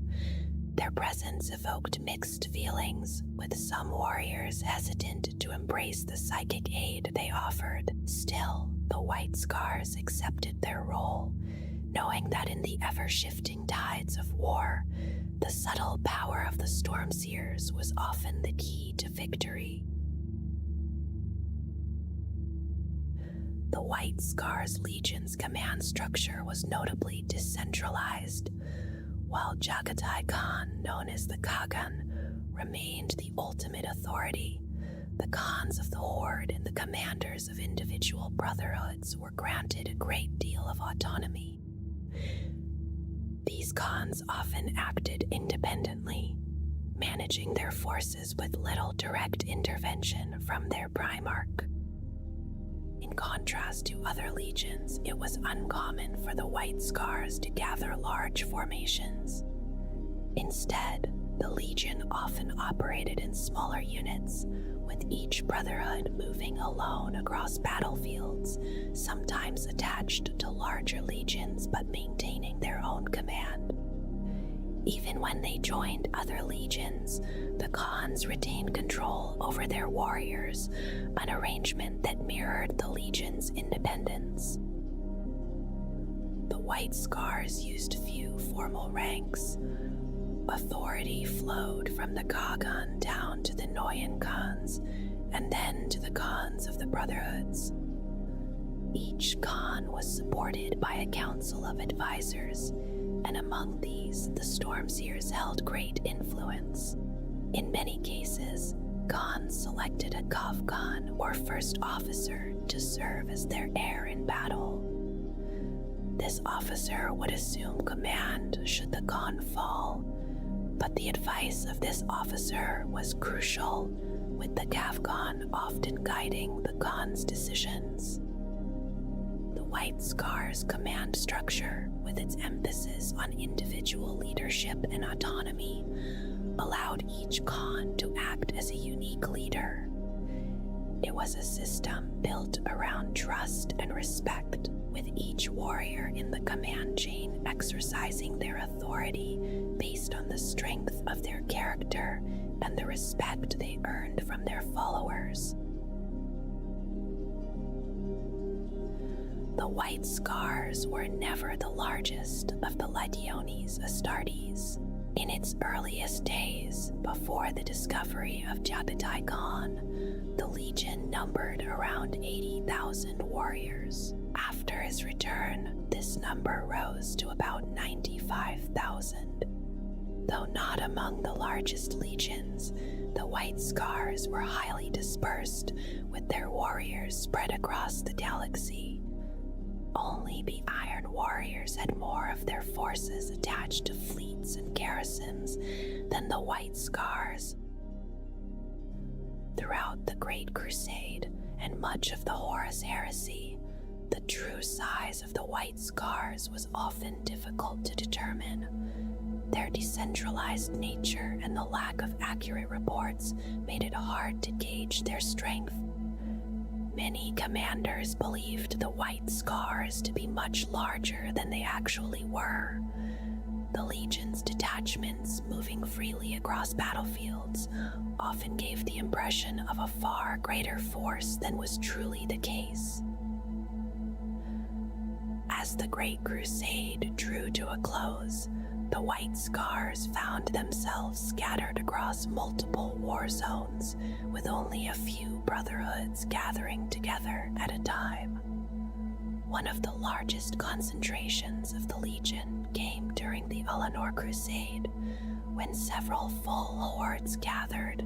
Their presence evoked mixed feelings, with some warriors hesitant to embrace the psychic aid they offered. Still, the White Scars accepted their role, knowing that in the ever-shifting tides of war, the subtle power of the Stormseers was often the key to victory. The White Scars Legion's command structure was notably decentralized. While Jagatai Khan, known as the Kagan, remained the ultimate authority, the Khans of the Horde and the commanders of individual brotherhoods were granted a great deal of autonomy. These Khans often acted independently, managing their forces with little direct intervention from their Primarch. In contrast to other legions, it was uncommon for the White Scars to gather large formations. Instead, the Legion often operated in smaller units, with each brotherhood moving alone across battlefields, sometimes attached to larger legions but maintaining their own command. Even when they joined other legions, the Khans retained control over their warriors, an arrangement that mirrored the legion's independence. The White Scars used few formal ranks. Authority flowed from the Kagan down to the Noyan Khans, and then to the Khans of the Brotherhoods. Each Khan was supported by a council of advisors, and among these, the Stormseers held great influence. In many cases, Khans selected a Kav Khan or first officer to serve as their heir in battle. This officer would assume command should the Khan fall, but the advice of this officer was crucial, with the Kav Khan often guiding the Khan's decisions. The White Scars command structure, with its emphasis on individual leadership and autonomy, allowed each Khan to act as a unique leader. It was a system built around trust and respect, with each warrior in the command chain exercising their authority based on the strength of their character and the respect they earned from their followers. The White Scars were never the largest of the Legiones Astartes. In its earliest days, before the discovery of Jabbatai Khan, the Legion numbered around 80,000 warriors. After his return, this number rose to about 95,000. Though not among the largest legions, the White Scars were highly dispersed, with their warriors spread across the galaxy. Only the Iron Warriors had more of their forces attached to fleets and garrisons than the White Scars. Throughout the Great Crusade and much of the Horus Heresy, the true size of the White Scars was often difficult to determine. Their decentralized nature and the lack of accurate reports made it hard to gauge their strength. Many commanders believed the White Scars to be much larger than they actually were. The Legion's detachments, moving freely across battlefields, often gave the impression of a far greater force than was truly the case. As the Great Crusade drew to a close, the White Scars found themselves scattered across multiple war zones, with only a few brotherhoods gathering together at a time. One of the largest concentrations of the Legion came during the Eleanor Crusade, when several full hordes gathered,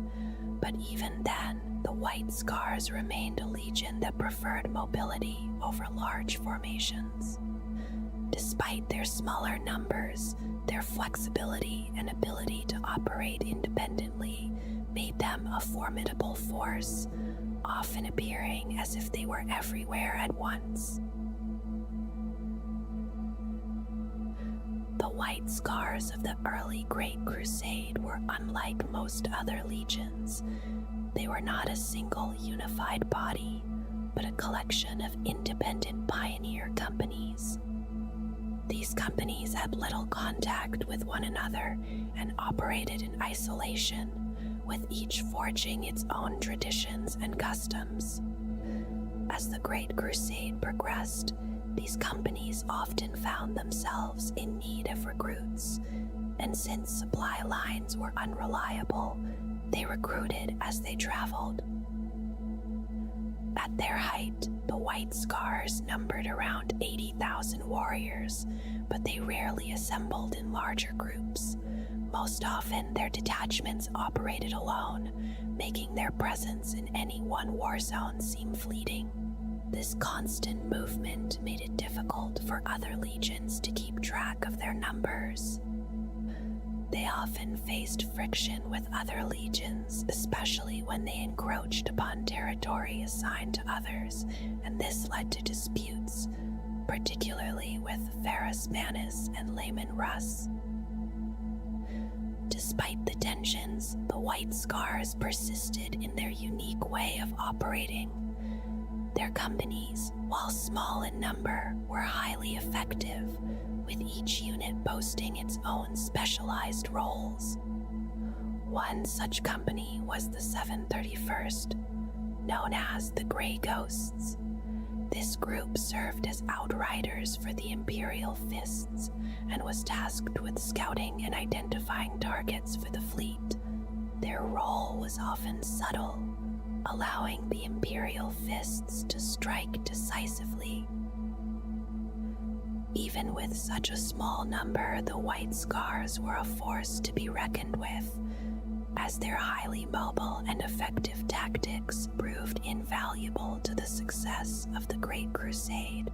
but even then, the White Scars remained a legion that preferred mobility over large formations. Despite their smaller numbers, their flexibility and ability to operate independently made them a formidable force, often appearing as if they were everywhere at once. The White Scars of the early Great Crusade were unlike most other legions. They were not a single unified body, but a collection of independent pioneer companies. These companies had little contact with one another and operated in isolation, with each forging its own traditions and customs. As the Great Crusade progressed, these companies often found themselves in need of recruits, and since supply lines were unreliable, they recruited as they traveled. At their height, the White Scars numbered around 80,000 warriors, but they rarely assembled in larger groups. Most often, their detachments operated alone, making their presence in any one war zone seem fleeting. This constant movement made it difficult for other legions to keep track of their numbers. They often faced friction with other legions, especially when they encroached upon territory assigned to others, and this led to disputes, particularly with Varus Manus and Layman Russ. Despite the tensions, the White Scars persisted in their unique way of operating. Their companies, while small in number, were highly effective, with each unit boasting its own specialized roles. One such company was the 731st, known as the Grey Ghosts. This group served as outriders for the Imperial Fists and was tasked with scouting and identifying targets for the fleet. Their role was often subtle, allowing the Imperial Fists to strike decisively. Even with such a small number, the White Scars were a force to be reckoned with, as their highly mobile and effective tactics proved invaluable to the success of the Great Crusade.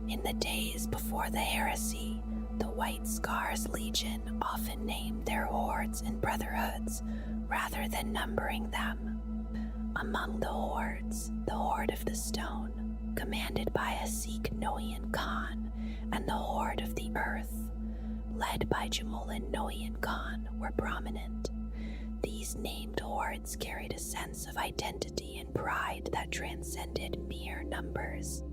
In the days before the heresy, the White Scars Legion often named their hordes and brotherhoods rather than numbering them. Among the hordes, the Horde of the Stone, commanded by a Sikh Noyan Khan, and the Horde of the Earth, led by Jamulin Noyan Khan, were prominent. These named hordes carried a sense of identity and pride that transcended mere numbers.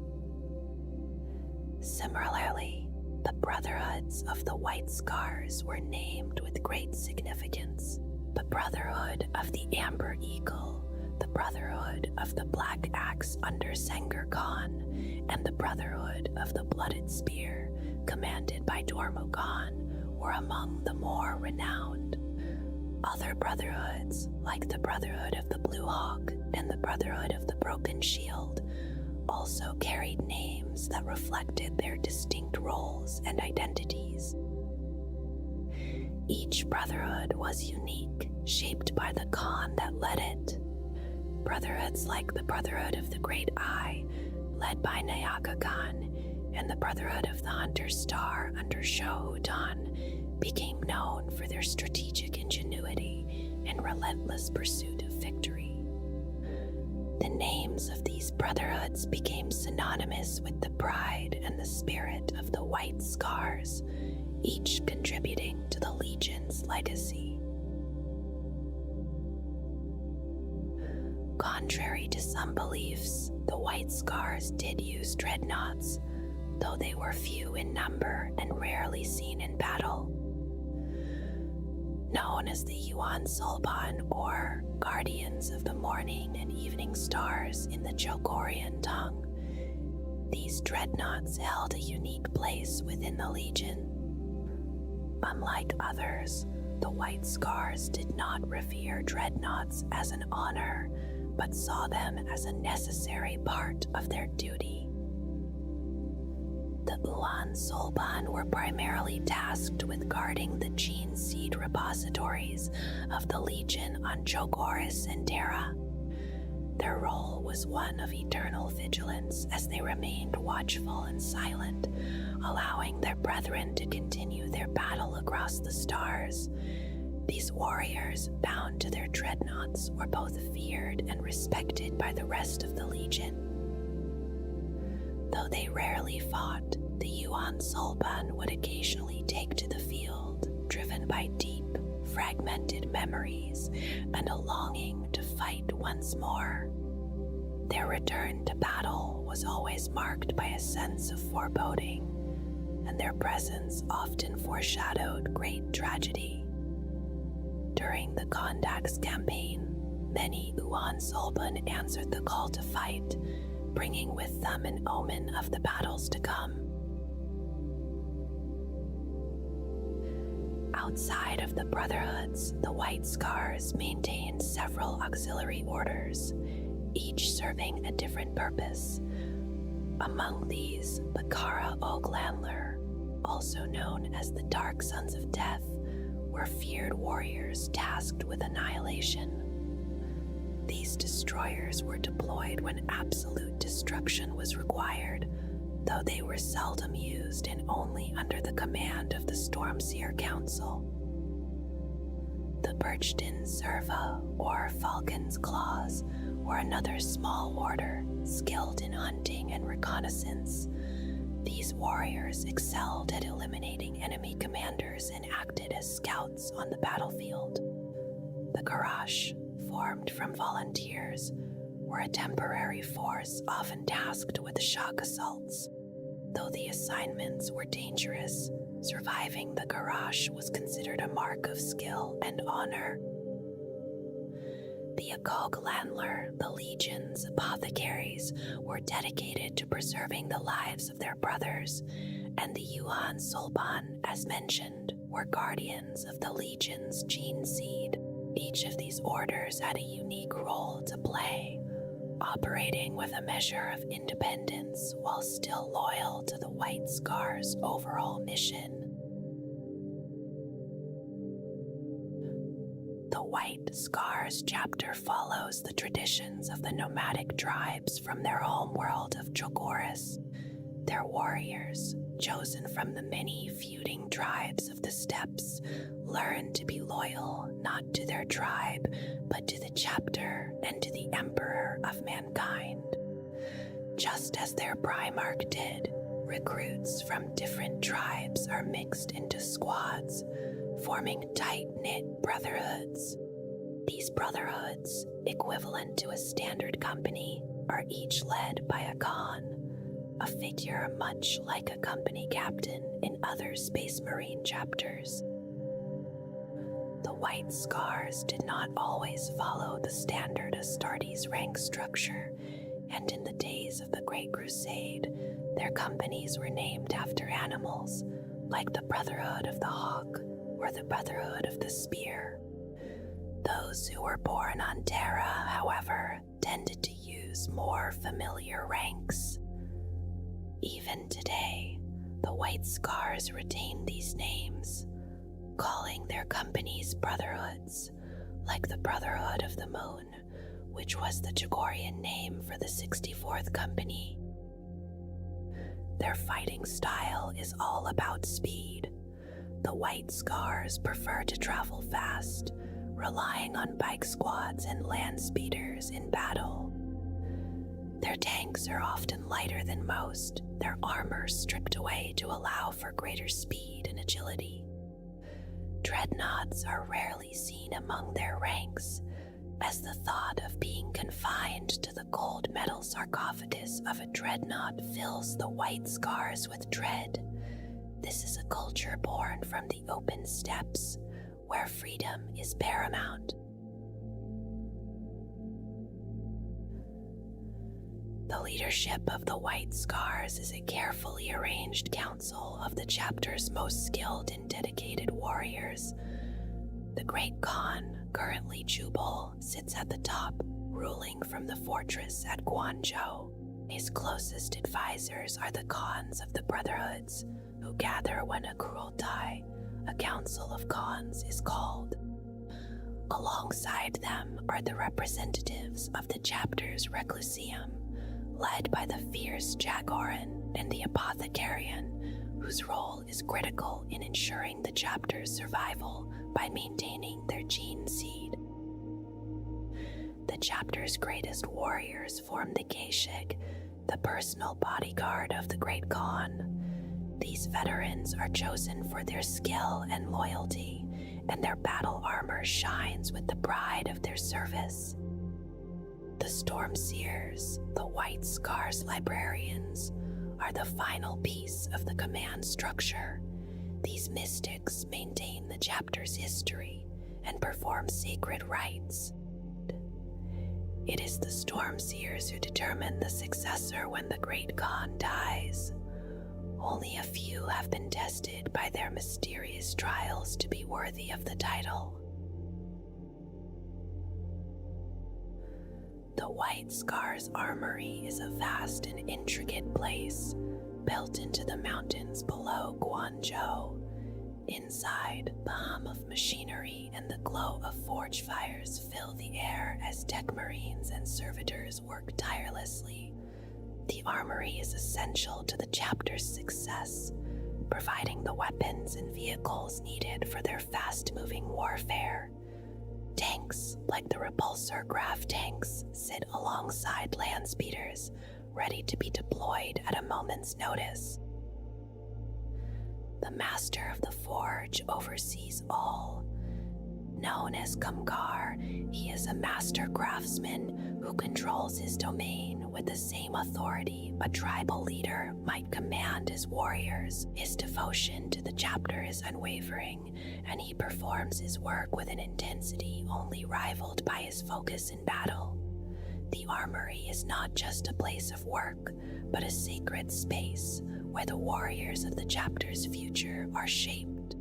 Similarly, the Brotherhoods of the White Scars were named with great significance. The Brotherhood of the Amber Eagle, the Brotherhood of the Black Axe under Senghor Khan, and the Brotherhood of the Blooded Spear, commanded by Dormo Khan, were among the more renowned. Other brotherhoods, like the Brotherhood of the Blue Hawk and the Brotherhood of the Broken Shield, also carried names that reflected their distinct roles and identities. Each brotherhood was unique, shaped by the Khan that led it. Brotherhoods like the Brotherhood of the Great Eye, led by Nayaka Khan, and the Brotherhood of the Hunter Star under Shohutan became known for their strategic ingenuity and relentless pursuit of victory. The names of these brotherhoods became synonymous with the pride and the spirit of the White Scars, each contributing to the Legion's legacy. Contrary to some beliefs, the White Scars did use dreadnoughts, though they were few in number and rarely seen in battle. Known as the Yuan Solban, or Guardians of the Morning and Evening Stars in the Chogorian tongue, these dreadnoughts held a unique place within the Legion. Unlike others, the White Scars did not revere dreadnoughts as an honor, but saw them as a necessary part of their duty. The Uan Solban were primarily tasked with guarding the gene seed repositories of the Legion on Chogoris and Terra. Their role was one of eternal vigilance as they remained watchful and silent, allowing their brethren to continue their battle across the stars. These warriors, bound to their dreadnoughts, were both feared and respected by the rest of the Legion. Though they rarely fought, the Yuan Solban would occasionally take to the field, driven by deep, fragmented memories and a longing to fight once more. Their return to battle was always marked by a sense of foreboding, and their presence often foreshadowed great tragedy. During the Kondax campaign, many Uan Solban answered the call to fight, bringing with them an omen of the battles to come. Outside of the Brotherhoods, the White Scars maintained several auxiliary orders, each serving a different purpose. Among these, the Kara Oglandler, also known as the Dark Sons of Death, were feared warriors tasked with annihilation. These destroyers were deployed when absolute destruction was required, though they were seldom used and only under the command of the Stormseer Council. The Birchdin Serva, or Falcon's Claws, were another small order, skilled in hunting and reconnaissance. These warriors excelled at eliminating enemy commanders and acted as scouts on the battlefield. The Karash, formed from volunteers, were a temporary force often tasked with shock assaults. Though the assignments were dangerous, surviving the Karash was considered a mark of skill and honor. The Akog Landler, the Legion's apothecaries, were dedicated to preserving the lives of their brothers, and the Yuan Solban, as mentioned, were guardians of the Legion's gene seed. Each of these orders had a unique role to play, operating with a measure of independence while still loyal to the White Scars' overall mission. The White Scars chapter follows the traditions of the nomadic tribes from their homeworld of Chogoris. Their warriors, chosen from the many feuding tribes of the steppes, learn to be loyal not to their tribe, but to the chapter and to the Emperor of mankind. Just as their Primarch did, recruits from different tribes are mixed into squads, forming tight-knit brotherhoods. These brotherhoods, equivalent to a standard company, are each led by a Khan, a figure much like a company captain in other Space Marine chapters. The White Scars did not always follow the standard Astartes rank structure, and in the days of the Great Crusade, their companies were named after animals, like the Brotherhood of the Hawk or the Brotherhood of the Spear. Those who were born on Terra, however, tended to use more familiar ranks. Even today, the White Scars retain these names, calling their companies brotherhoods, like the Brotherhood of the Moon, which was the Jagorian name for the 64th Company. Their fighting style is all about speed. The White Scars prefer to travel fast, relying on bike squads and land speeders in battle. Their tanks are often lighter than most, their armor stripped away to allow for greater speed and agility. Dreadnoughts are rarely seen among their ranks, as the thought of being confined to the cold metal sarcophagus of a dreadnought fills the White Scars with dread. This is a culture born from the open steppes, where freedom is paramount. The leadership of the White Scars is a carefully arranged council of the chapter's most skilled and dedicated warriors. The Great Khan, currently Jubal, sits at the top, ruling from the fortress at Guangzhou. His closest advisors are the Khans of the Brotherhoods, who gather when a Kurultai, a council of Khans, is called. Alongside them are the representatives of the chapter's Reclusium, led by the fierce Jagoran and the Apothecarian, whose role is critical in ensuring the chapter's survival by maintaining their gene seed. The chapter's greatest warriors form the Keshig, the personal bodyguard of the Great Khan. These veterans are chosen for their skill and loyalty, and their battle armor shines with the pride of their service. The Stormseers, the White Scars librarians, are the final piece of the command structure. These mystics maintain the chapter's history and perform sacred rites. It is the Stormseers who determine the successor when the Great Khan dies. Only a few have been tested by their mysterious trials to be worthy of the title. The White Scars Armory is a vast and intricate place, built into the mountains below Guangzhou. Inside, the hum of machinery and the glow of forge fires fill the air as tech marines and servitors work tirelessly. The armory is essential to the chapter's success, providing the weapons and vehicles needed for their fast-moving warfare. Tanks, like the repulsor Graf tanks, sit alongside land speeders, ready to be deployed at a moment's notice. The Master of the Forge oversees all. Known as Kumkar, he is a master craftsman who controls his domain with the same authority a tribal leader might command his warriors. His devotion to the chapter is unwavering, and he performs his work with an intensity only rivaled by his focus in battle. The armory is not just a place of work, but a sacred space where the warriors of the chapter's future are shaped.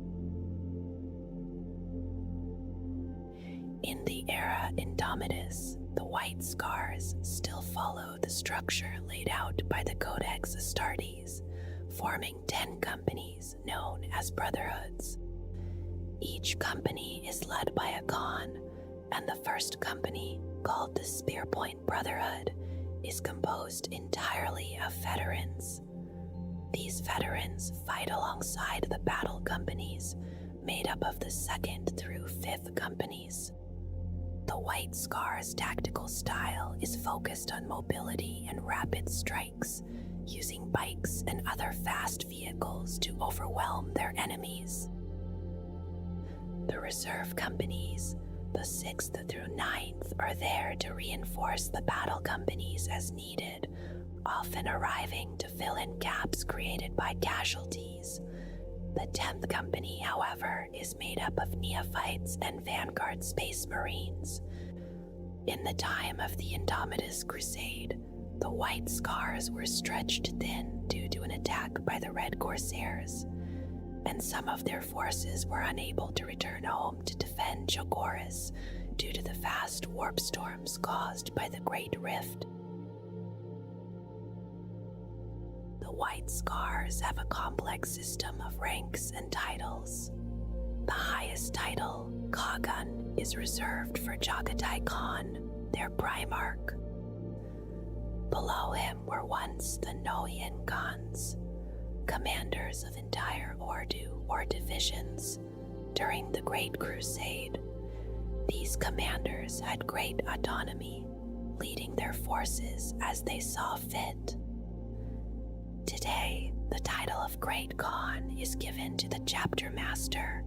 In the era Indomitus, the White Scars still follow the structure laid out by the Codex Astartes, forming 10 companies known as Brotherhoods. Each company is led by a Khan, and the first company, called the Spearpoint Brotherhood, is composed entirely of veterans. These veterans fight alongside the battle companies, made up of the 2nd through 5th companies. The White Scars' tactical style is focused on mobility and rapid strikes, using bikes and other fast vehicles to overwhelm their enemies. The reserve companies, The 6th through 9th are there to reinforce the battle companies as needed, often arriving to fill in gaps created by casualties. The 10th Company, however, is made up of neophytes and Vanguard Space Marines. In the time of the Indomitus Crusade, the White Scars were stretched thin due to an attack by the Red Corsairs, and some of their forces were unable to return home to defend Chogoris due to the fast warp storms caused by the Great Rift. The White Scars have a complex system of ranks and titles. The highest title, Kagan, is reserved for Jagatai Khan, their Primarch. Below him were once the Noyan Khans, commanders of entire Ordu or divisions. During the Great Crusade, these commanders had great autonomy, leading their forces as they saw fit. Today, the title of Great Khan is given to the Chapter Master,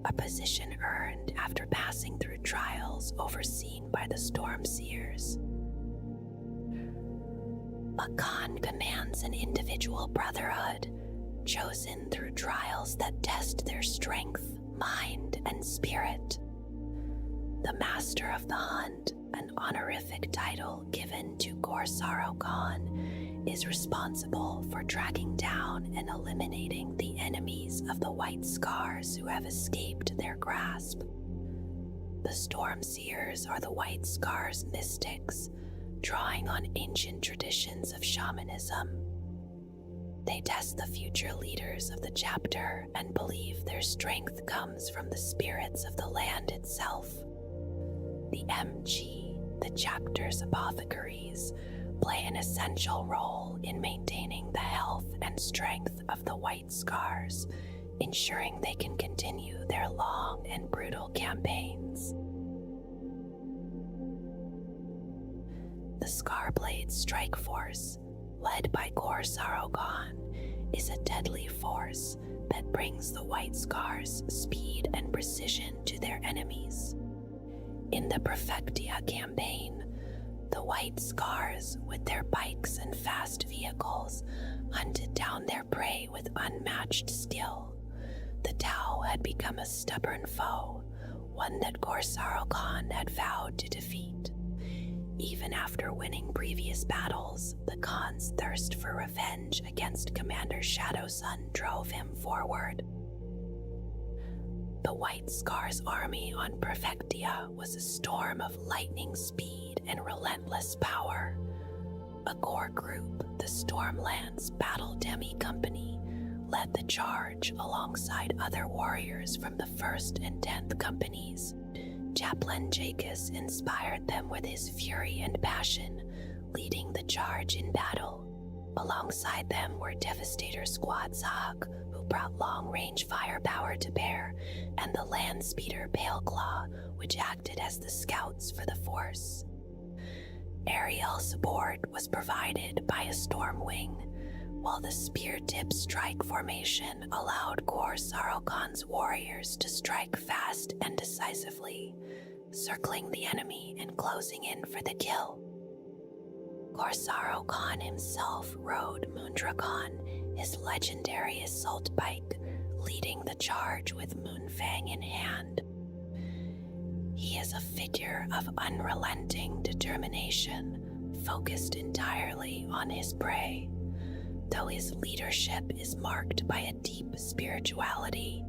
a position earned after passing through trials overseen by the Storm Seers. A Khan commands an individual brotherhood, chosen through trials that test their strength, mind, and spirit. The Master of the Hunt, an honorific title given to Gorsaro Khan, is responsible for tracking down and eliminating the enemies of the White Scars who have escaped their grasp. The Storm Seers are the White Scars mystics, drawing on ancient traditions of shamanism. They test the future leaders of the chapter and believe their strength comes from the spirits of the land itself. The MG, the chapter's apothecaries, play an essential role in maintaining the health and strength of the White Scars, ensuring they can continue their long and brutal campaigns. The Scarblade Strike Force, led by Gorsaro Khan, is a deadly force that brings the White Scars speed and precision to their enemies. In the Perfectia campaign, the White Scars, with their bikes and fast vehicles, hunted down their prey with unmatched skill. The Tau had become a stubborn foe, one that Gorsaro Khan had vowed to defeat. Even after winning previous battles, the Khan's thirst for revenge against Commander Shadowsun drove him forward. The White Scars army on Perfectia was a storm of lightning speed and relentless power. A core group, the Stormlands Battle Demi Company, led the charge alongside other warriors from the 1st and 10th Companies. Chaplain Jacus inspired them with his fury and passion, leading the charge in battle. Alongside them were Devastator Squad Zog, who brought long-range firepower to bear, and the land speeder Paleclaw, which acted as the scouts for the force. Aerial support was provided by a Stormwing, while the spear-tip strike formation allowed Gorsaro Khan's warriors to strike fast and decisively, circling the enemy and closing in for the kill. Gorsaro Khan himself rode Moondragon, his legendary assault bike, leading the charge with Moonfang in hand. He is a figure of unrelenting determination, focused entirely on his prey. Though his leadership is marked by a deep spirituality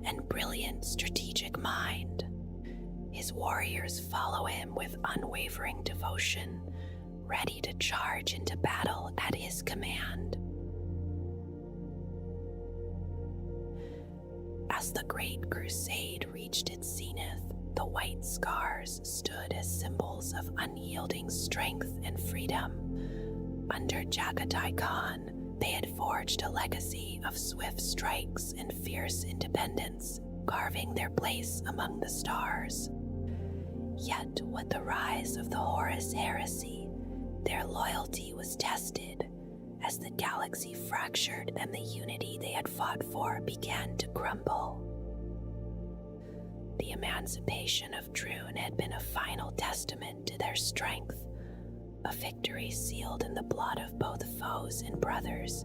and brilliant strategic mind, his warriors follow him with unwavering devotion, ready to charge into battle at his command. As the Great Crusade reached its zenith, the White Scars stood as symbols of unyielding strength and freedom. Under Jagatai Khan, they had forged a legacy of swift strikes and fierce independence, carving their place among the stars. Yet, with the rise of the Horus Heresy, their loyalty was tested as the galaxy fractured and the unity they had fought for began to crumble. The emancipation of Droon had been a final testament to their strength, a victory sealed in the blood of both foes and brothers.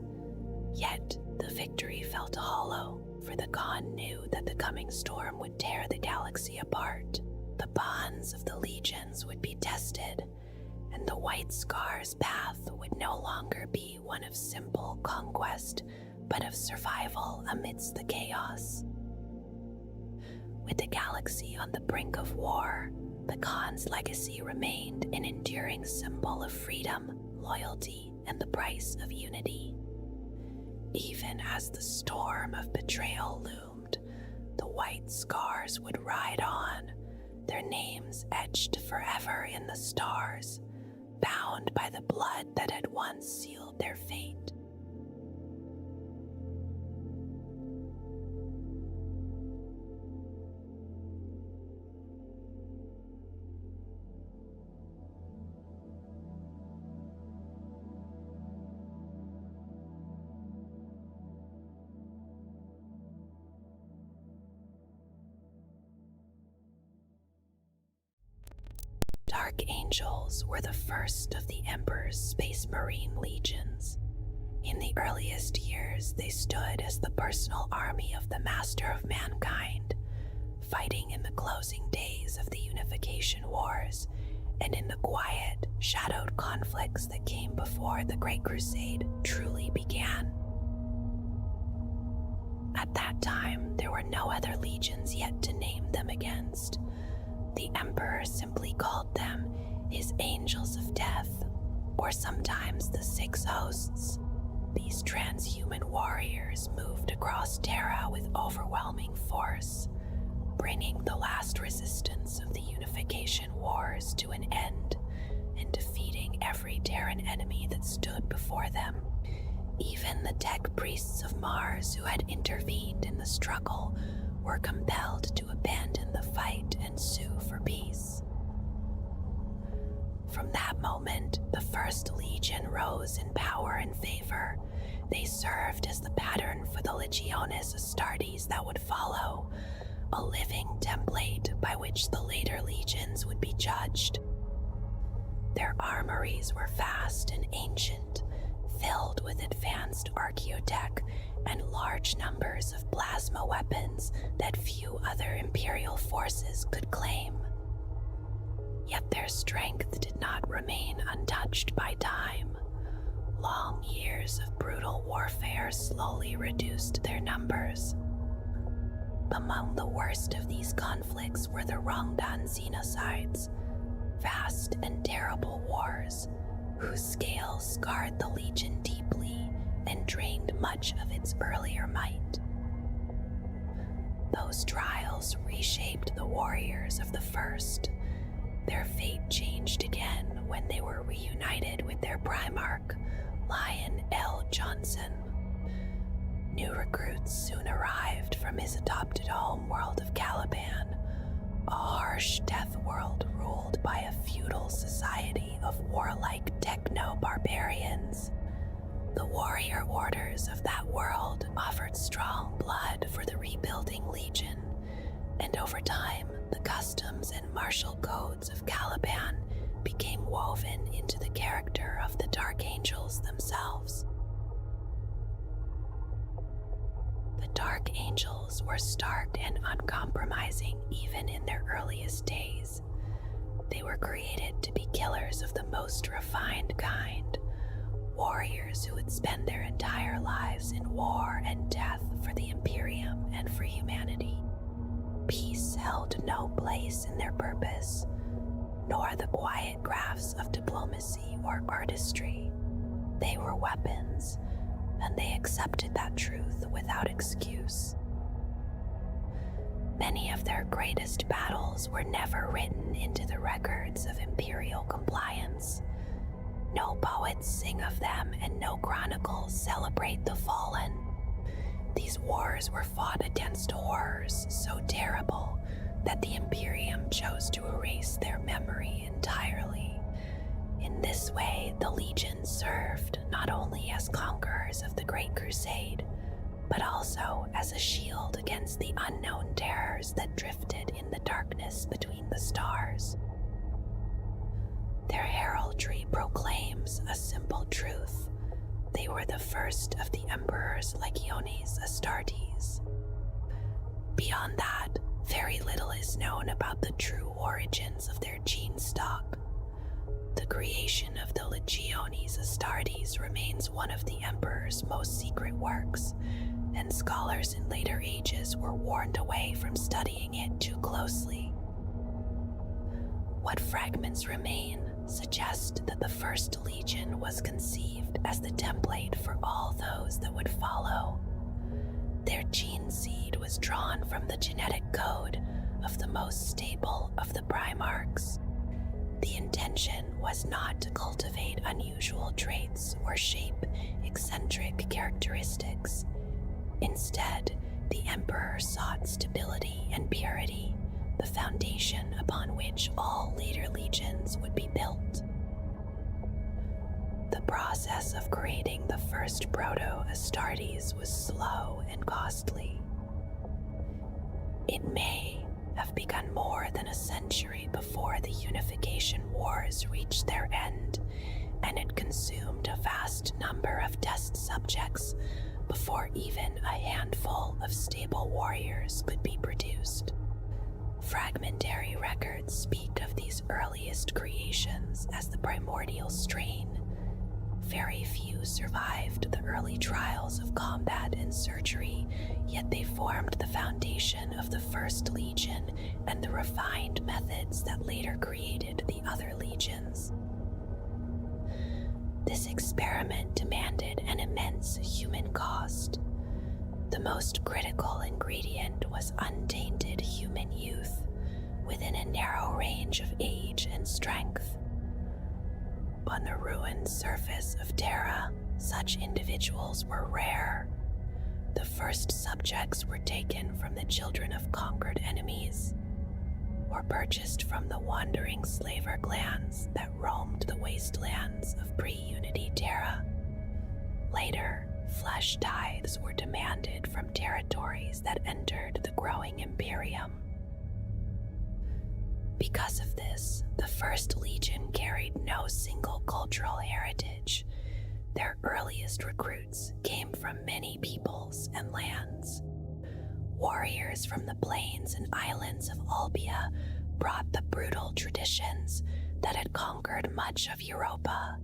Yet the victory felt hollow, for the Khan knew that the coming storm would tear the galaxy apart. The bonds of the legions would be tested, and the White Scar's path would no longer be one of simple conquest, but of survival amidst the chaos. With the galaxy on the brink of war, the Khan's legacy remained an enduring symbol of freedom, loyalty, and the price of unity. Even as the storm of betrayal loomed, the White Scars would ride on, their names etched forever in the stars, bound by the blood that had once sealed their fate. Dark Angels were the first of the Emperor's Space Marine legions. In the earliest years, they stood as the personal army of the Master of Mankind, fighting in the closing days of the Unification Wars and in the quiet, shadowed conflicts that came before the Great Crusade truly began. At that time, there were no other legions yet to name them against. The Emperor simply called them his Angels of Death, or sometimes the Six Hosts. These transhuman warriors moved across Terra with overwhelming force, bringing the last resistance of the Unification Wars to an end and defeating every Terran enemy that stood before them. Even the tech priests of Mars who had intervened in the struggle were compelled to abandon the fight and sue for peace. From that moment, the First Legion rose in power and favor. They served as the pattern for the Legiones Astartes that would follow, a living template by which the later legions would be judged. Their armories were vast and ancient, filled with advanced archaeotech and large numbers of plasma weapons that few other Imperial forces could claim. Yet their strength did not remain untouched by time. Long years of brutal warfare slowly reduced their numbers. Among the worst of these conflicts were the Rongdan Xenocides, vast and terrible wars whose scale scarred the Legion deeply and drained much of its earlier might. Those trials reshaped the warriors of the First. Their fate changed again when they were reunited with their Primarch, Lion L. Johnson. New recruits soon arrived from his adopted home world of Caliban, a harsh death world ruled by a feudal society of warlike techno-barbarians. The warrior orders of that world offered strong blood for the rebuilding legion, and over time, the customs and martial codes of Caliban became woven into the character of the Dark Angels themselves. The Dark Angels were stark and uncompromising even in their earliest days. They were created to be killers of the most refined kind, warriors who would spend their entire lives in war and death for the Imperium and for humanity. Peace held no place in their purpose, nor the quiet crafts of diplomacy or artistry. They were weapons, and they accepted that truth without excuse. Many of their greatest battles were never written into the records of Imperial compliance. No poets sing of them, and no chronicles celebrate the fallen. These wars were fought against horrors so terrible that the Imperium chose to erase their memory entirely. In this way, the Legion served not only as conquerors of the Great Crusade, but also as a shield against the unknown terrors that drifted in the darkness between the stars. Their heraldry proclaims a simple truth. They were the first of the Emperor's Legiones Astartes. Beyond that, very little is known about the true origins of their gene stock. The creation of the Legiones Astartes remains one of the Emperor's most secret works, and scholars in later ages were warned away from studying it too closely. What fragments remain suggest that the First Legion was conceived as the template for all those that would follow. Their gene seed was drawn from the genetic code of the most stable of the Primarchs. The intention was not to cultivate unusual traits or shape eccentric characteristics. Instead, the Emperor sought stability and purity, the foundation upon which all later legions would be built. The process of creating the first proto-Astartes was slow and costly. It may have begun more than a century before the Unification Wars reached their end, and it consumed a vast number of test subjects before even a handful of stable warriors could be produced. Fragmentary records speak of these earliest creations as the primordial strain. Very few survived the early trials of combat and surgery, yet they formed the foundation of the First Legion and the refined methods that later created the other legions. This experiment demanded an immense human cost. The most critical ingredient was untainted human youth, within a narrow range of age and strength. On the ruined surface of Terra, such individuals were rare. The first subjects were taken from the children of conquered enemies, or purchased from the wandering slaver clans that roamed the wastelands of pre-Unity Terra. Later, flesh tithes were demanded from territories that entered the growing Imperium. Because of this, the First Legion carried no single cultural heritage. Their earliest recruits came from many peoples and lands. Warriors from the plains and islands of Albia brought the brutal traditions that had conquered much of Europa.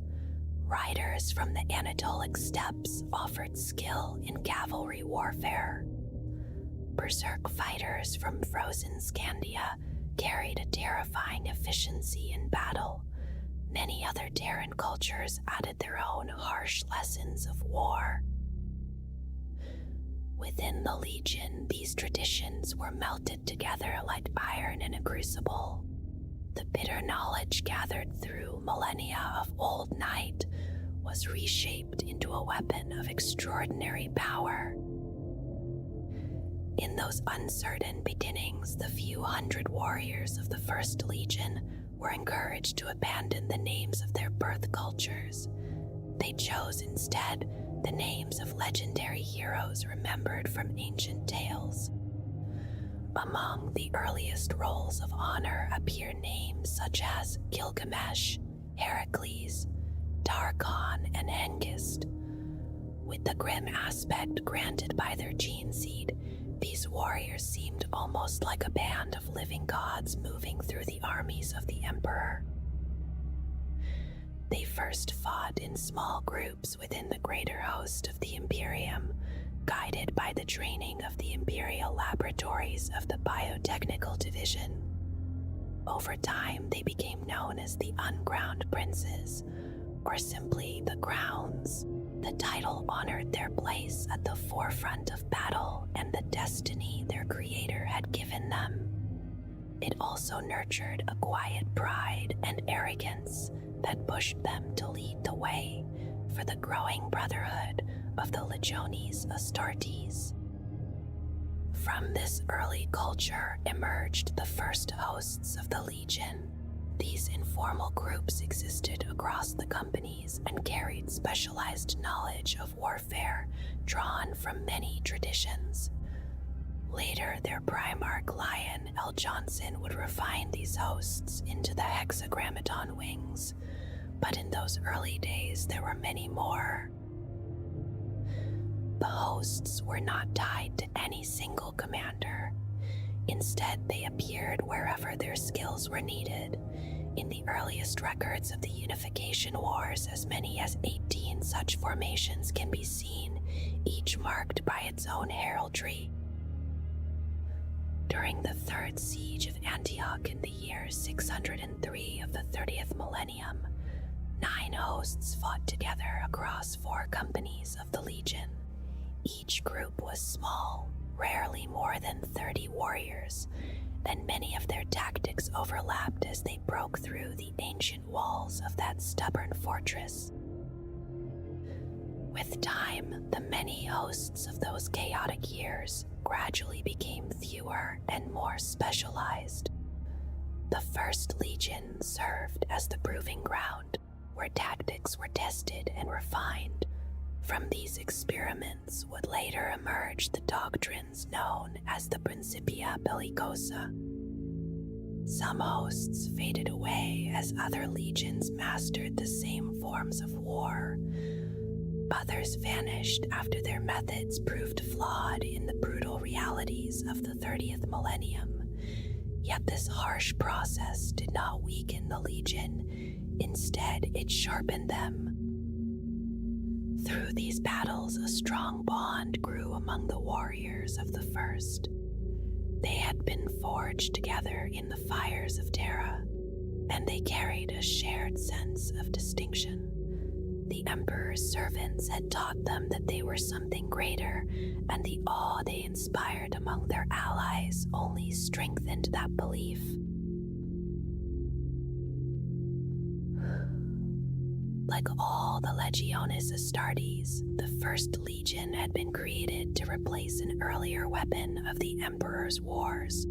Riders from the Anatolic steppes offered skill in cavalry warfare. Berserk fighters from frozen Scandia carried a terrifying efficiency in battle. Many other Terran cultures added their own harsh lessons of war. Within the Legion, these traditions were melted together like iron in a crucible. The bitter knowledge gathered through millennia of old night was reshaped into a weapon of extraordinary power. In those uncertain beginnings, the few hundred warriors of the First Legion were encouraged to abandon the names of their birth cultures. They chose instead the names of legendary heroes remembered from ancient tales. Among the earliest roles of honor appear names such as Gilgamesh, Heracles, Tarkhan, and Hengist. With the grim aspect granted by their gene seed, these warriors seemed almost like a band of living gods moving through the armies of the Emperor. They first fought in small groups within the greater host of the Imperium, guided by the training of the Imperial laboratories of the Biotechnical Division. Over time, they became known as the Uncrowned Princes, or simply the Crowns. The title honored their place at the forefront of battle and the destiny their creator had given them. It also nurtured a quiet pride and arrogance that pushed them to lead the way for the growing brotherhood of the Legiones Astartes. From this early culture emerged the first hosts of the Legion, These informal groups existed across the companies and carried specialized knowledge of warfare drawn from many traditions. Later, their Primarch Lion, L. Johnson, would refine these hosts into the hexagrammaton wings, but in those early days there were many more. The hosts were not tied to any single commander. Instead, they appeared wherever their skills were needed. In the earliest records of the Unification Wars, as many as 18 such formations can be seen, each marked by its own heraldry. During the Third Siege of Antioch in the year 603 of the 30th millennium, 9 hosts fought together across 4 companies of the Legion. Each group was small, rarely more than 30 warriors, and many of their tactics overlapped as they broke through the ancient walls of that stubborn fortress. With time, the many hosts of those chaotic years gradually became fewer and more specialized. The First Legion served as the proving ground, where tactics were tested and refined. From these experiments would later emerge the doctrines known as the Principia Bellicosa. Some hosts faded away as other legions mastered the same forms of war. Others vanished after their methods proved flawed in the brutal realities of the 30th millennium. Yet this harsh process did not weaken the Legion. Instead, it sharpened them. Through these battles, a strong bond grew among the warriors of the First. They had been forged together in the fires of Terra, and they carried a shared sense of distinction. The Emperor's servants had taught them that they were something greater, and the awe they inspired among their allies only strengthened that belief. Like all the Legiones Astartes, the First Legion had been created to replace an earlier weapon of the Emperor's wars.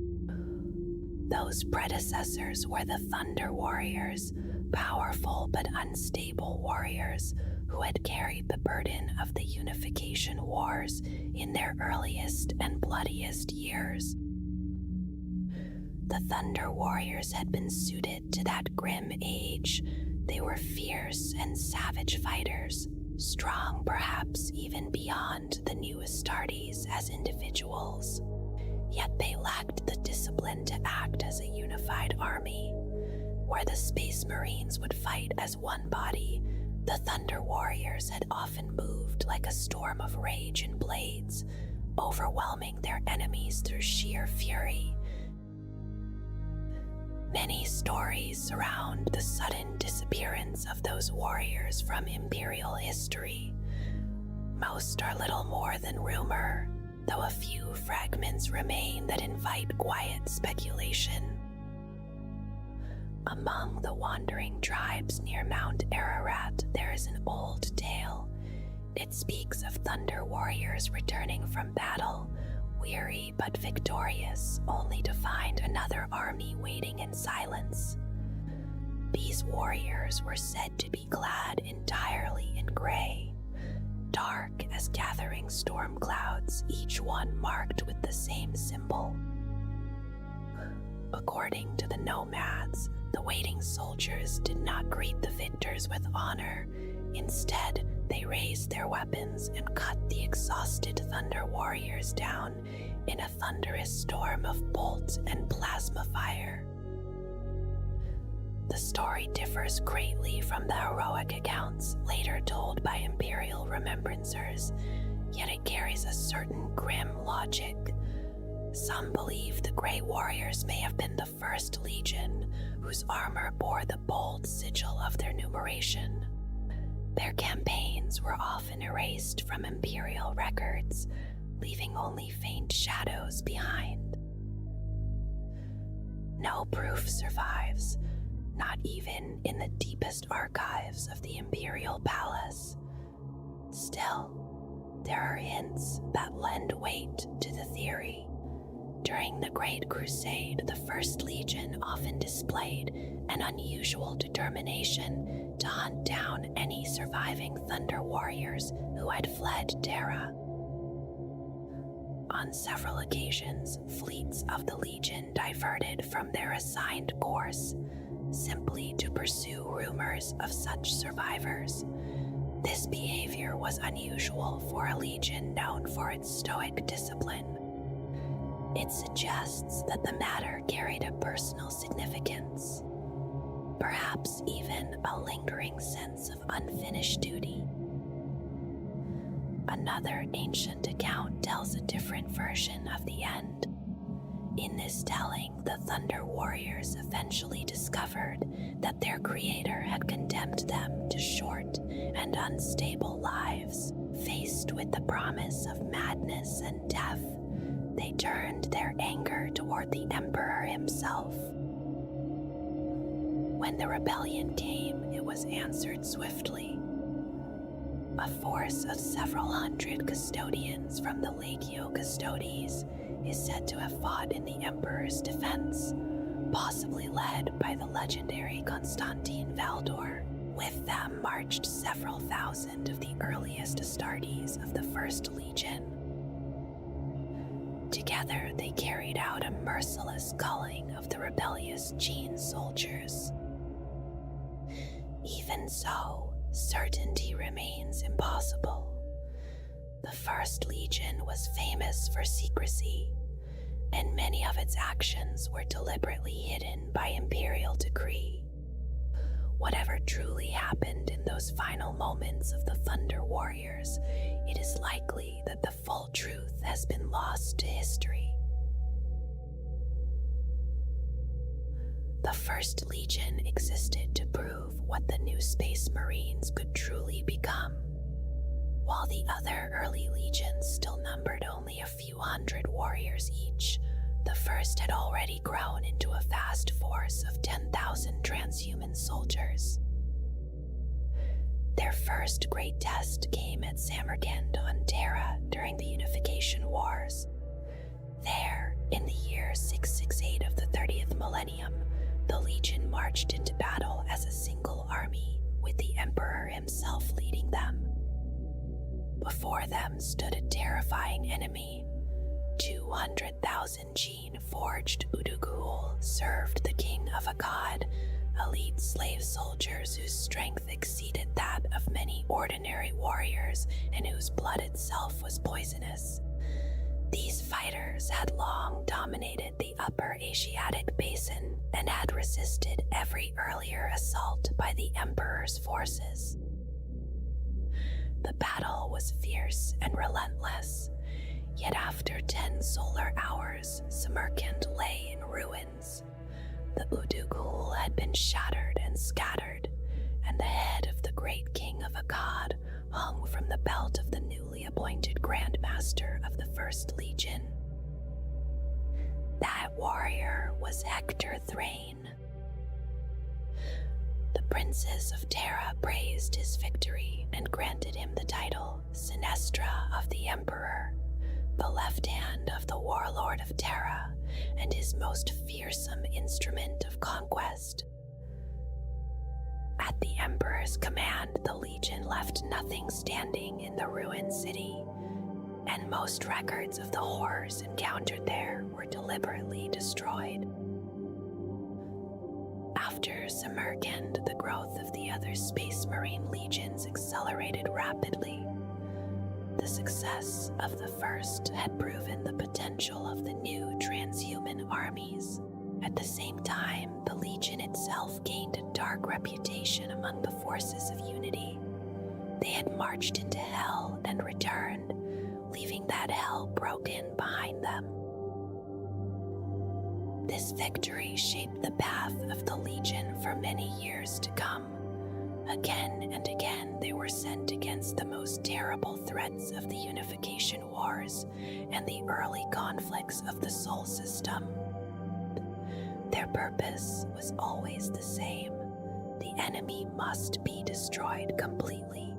Those predecessors were the Thunder Warriors, powerful but unstable warriors who had carried the burden of the Unification Wars in their earliest and bloodiest years. The Thunder Warriors had been suited to that grim age. They were fierce and savage fighters, strong perhaps even beyond the new Astartes as individuals. Yet they lacked the discipline to act as a unified army. Where the Space Marines would fight as one body, the Thunder Warriors had often moved like a storm of rage and blades, overwhelming their enemies through sheer fury. Many stories surround the sudden disappearance of those warriors from Imperial history. Most are little more than rumor, though a few fragments remain that invite quiet speculation. Among the wandering tribes near Mount Ararat, there is an old tale. It speaks of Thunder Warriors returning from battle, weary but victorious, only to find another army waiting in silence. These warriors were said to be clad entirely in gray, dark as gathering storm clouds, each one marked with the same symbol. According to the nomads, the waiting soldiers did not greet the victors with honor. Instead, they raised their weapons and cut the exhausted Thunder Warriors down in a thunderous storm of bolt and plasma fire. The story differs greatly from the heroic accounts later told by Imperial remembrancers, yet it carries a certain grim logic. Some believe the Grey Warriors may have been the First Legion, whose armor bore the bold sigil of their numeration. Their campaigns were often erased from Imperial records, leaving only faint shadows behind. No proof survives, not even in the deepest archives of the Imperial Palace. Still, there are hints that lend weight to the theory. During the Great Crusade, the First Legion often displayed an unusual determination to hunt down any surviving Thunder Warriors who had fled Terra. On several occasions, fleets of the Legion diverted from their assigned course, simply to pursue rumors of such survivors. This behavior was unusual for a legion known for its stoic discipline. It suggests that the matter carried a personal significance, perhaps even a lingering sense of unfinished duty. Another ancient account tells a different version of the end. In this telling, the Thunder Warriors eventually discovered that their creator had condemned them to short and unstable lives. Faced with the promise of madness and death, they turned their anger toward the Emperor himself. When the rebellion came, it was answered swiftly. A force of several hundred custodians from the Legio Custodes is said to have fought in the Emperor's defense, possibly led by the legendary Constantine Valdor. With them marched several thousand of the earliest Astartes of the First Legion. Together they carried out a merciless culling of the rebellious Gene soldiers. Even so, certainty remains impossible. The First Legion was famous for secrecy, and many of its actions were deliberately hidden by imperial decree. Whatever truly happened in those final moments of the Thunder Warriors, it is likely that the full truth has been lost to history. The First Legion existed to prove what the new Space Marines could truly become. While the other early legions still numbered only a few hundred warriors each, the first had already grown into a vast force of 10,000 transhuman soldiers. Their first great test came at Samarkand on Terra during the Unification Wars. There, in the year 668 of the 30th millennium, the Legion marched into battle as a single army, with the Emperor himself leading them. Before them stood a terrifying enemy. 200,000 gene-forged Udugul served the king of Akkad, elite slave soldiers whose strength exceeded that of many ordinary warriors and whose blood itself was poisonous. These fighters had long dominated the Upper Asiatic basin and had resisted every earlier assault by the Emperor's forces. The battle was fierce and relentless, yet after 10 solar hours, Samarkand lay in ruins. The Udugul had been shattered and scattered, and the head of the great king of Akkad hung from the belt of the newly appointed Grand Master of the First Legion. That warrior was Hector Thrain. The princes of Terra praised his victory and granted him the title Sinestra of the Emperor, the left hand of the warlord of Terra, and his most fearsome instrument of conquest. At the Emperor's command, the Legion left nothing standing in the ruined city, and most records of the horrors encountered there were deliberately destroyed. After Samarkand, the growth of the other Space Marine legions accelerated rapidly. The success of the first had proven the potential of the new transhuman armies. At the same time, the Legion itself gained a dark reputation among the forces of Unity. They had marched into hell and returned, leaving that hell broken behind them. This victory shaped the path of the Legion for many years to come. Again and again, they were sent against the most terrible threats of the Unification Wars and the early conflicts of the Sol System. Their purpose was always the same. The enemy must be destroyed completely.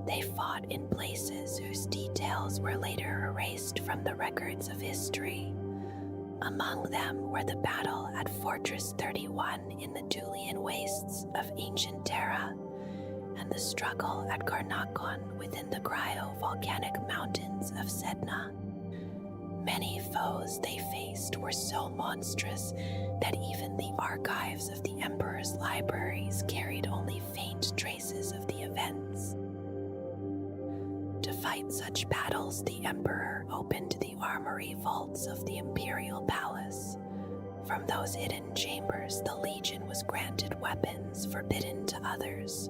They fought in places whose details were later erased from the records of history. Among them were the battle at Fortress 31 in the Dulian wastes of ancient Terra, and the struggle at Karnakon within the cryovolcanic mountains of Sedna. Many foes they faced were so monstrous that even the archives of the Emperor's libraries carried only faint traces of the events. To fight such battles, the Emperor opened the armory vaults of the Imperial Palace. From those hidden chambers, the Legion was granted weapons forbidden to others.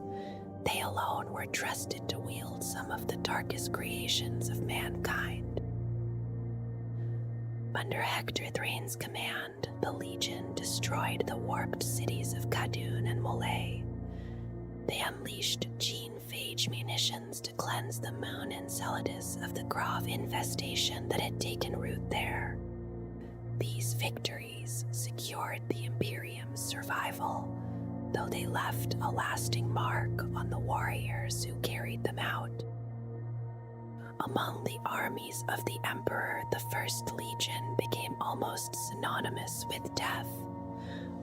They alone were trusted to wield some of the darkest creations of mankind. Under Hector Thrane's command, the Legion destroyed the warped cities of Kadun and Molay. They unleashed gene-phage munitions to cleanse the moon Enceladus of the Grave infestation that had taken root there. These victories secured the Imperium's survival, though they left a lasting mark on the warriors who carried them out. Among the armies of the Emperor, the First Legion became almost synonymous with death.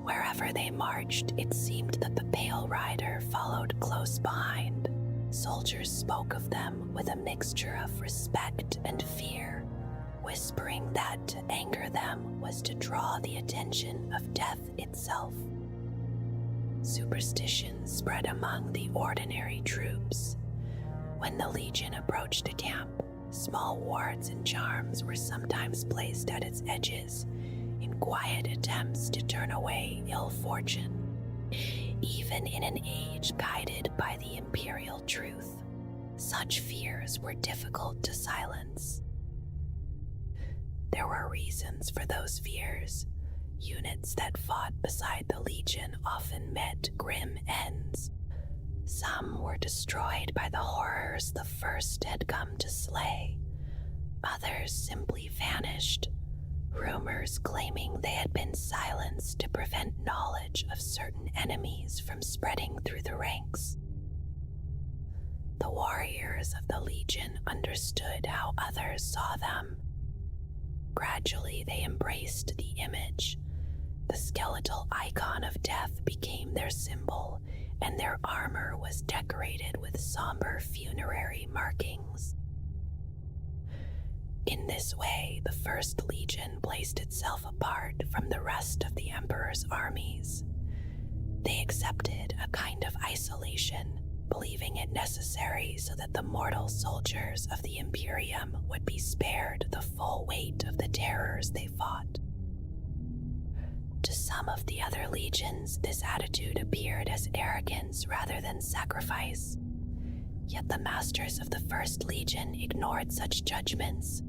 Wherever they marched, it seemed that the Pale Rider followed close behind. Soldiers spoke of them with a mixture of respect and fear, whispering that to anger them was to draw the attention of death itself. Superstition spread among the ordinary troops. When the Legion approached a camp, small wards and charms were sometimes placed at its edges, in quiet attempts to turn away ill fortune, even in an age guided by the imperial truth. Such fears were difficult to silence. There were reasons for those fears. Units that fought beside the Legion often met grim ends. Some were destroyed by the horrors the First had come to slay. Others simply vanished, rumors claiming they had been silenced to prevent knowledge of certain enemies from spreading through the ranks. The warriors of the Legion understood how others saw them. Gradually, they embraced the image. The skeletal icon of death became their symbol, and their armor was decorated with somber funerary markings. In this way, the First Legion placed itself apart from the rest of the Emperor's armies. They accepted a kind of isolation, believing it necessary so that the mortal soldiers of the Imperium would be spared the full weight of the terrors they fought. To some of the other legions, this attitude appeared as arrogance rather than sacrifice. Yet the masters of the First Legion ignored such judgments.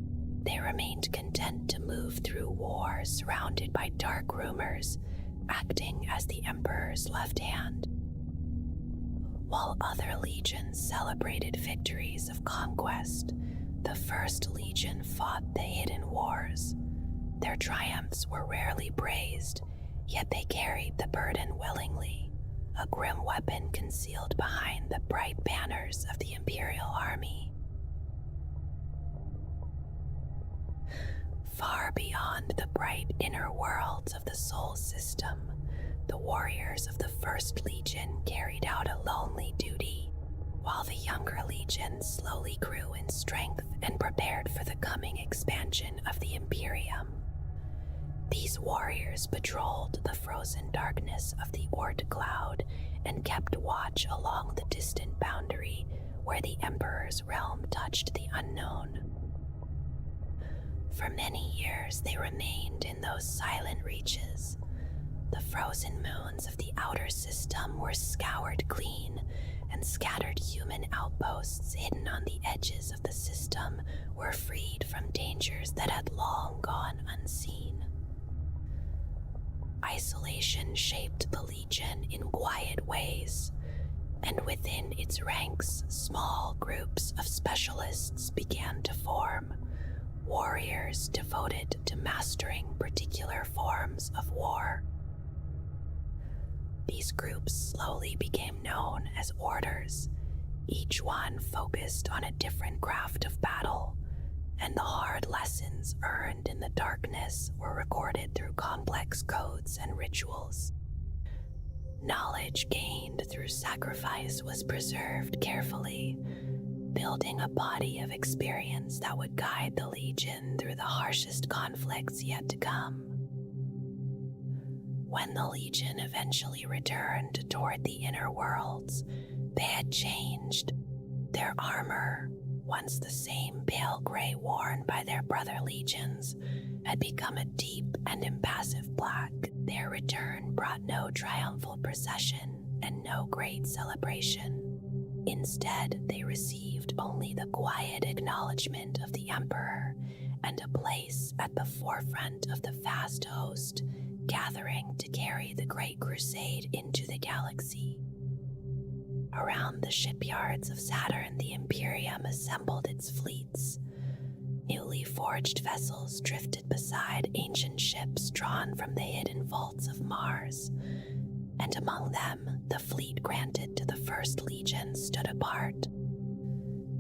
They remained content to move through war surrounded by dark rumors, acting as the Emperor's left hand. While other legions celebrated victories of conquest, the First Legion fought the hidden wars. Their triumphs were rarely praised, yet they carried the burden willingly, a grim weapon concealed behind the bright banners of the Imperial Army. Far beyond the bright inner worlds of the Sol system, the warriors of the First Legion carried out a lonely duty, while the younger legions slowly grew in strength and prepared for the coming expansion of the Imperium. These warriors patrolled the frozen darkness of the Oort cloud and kept watch along the distant boundary where the Emperor's realm touched the unknown. For many years they remained in those silent reaches. The frozen moons of the outer system were scoured clean, and scattered human outposts hidden on the edges of the system were freed from dangers that had long gone unseen. Isolation shaped the Legion in quiet ways, and within its ranks, small groups of specialists began to form, warriors devoted to mastering particular forms of war. These groups slowly became known as orders, each one focused on a different craft of battle, and the hard lessons earned in the darkness were recorded through complex codes and rituals. Knowledge gained through sacrifice was preserved carefully, building a body of experience that would guide the Legion through the harshest conflicts yet to come. When the Legion eventually returned toward the inner worlds, they had changed. Their armor, once the same pale gray worn by their brother legions, had become a deep and impassive black. Their return brought no triumphal procession and no great celebration. Instead, they received only the quiet acknowledgement of the Emperor and a place at the forefront of the vast host, gathering to carry the Great Crusade into the galaxy. Around the shipyards of Saturn, the Imperium assembled its fleets. Newly forged vessels drifted beside ancient ships drawn from the hidden vaults of Mars, and among them, the fleet granted to the First Legion stood apart.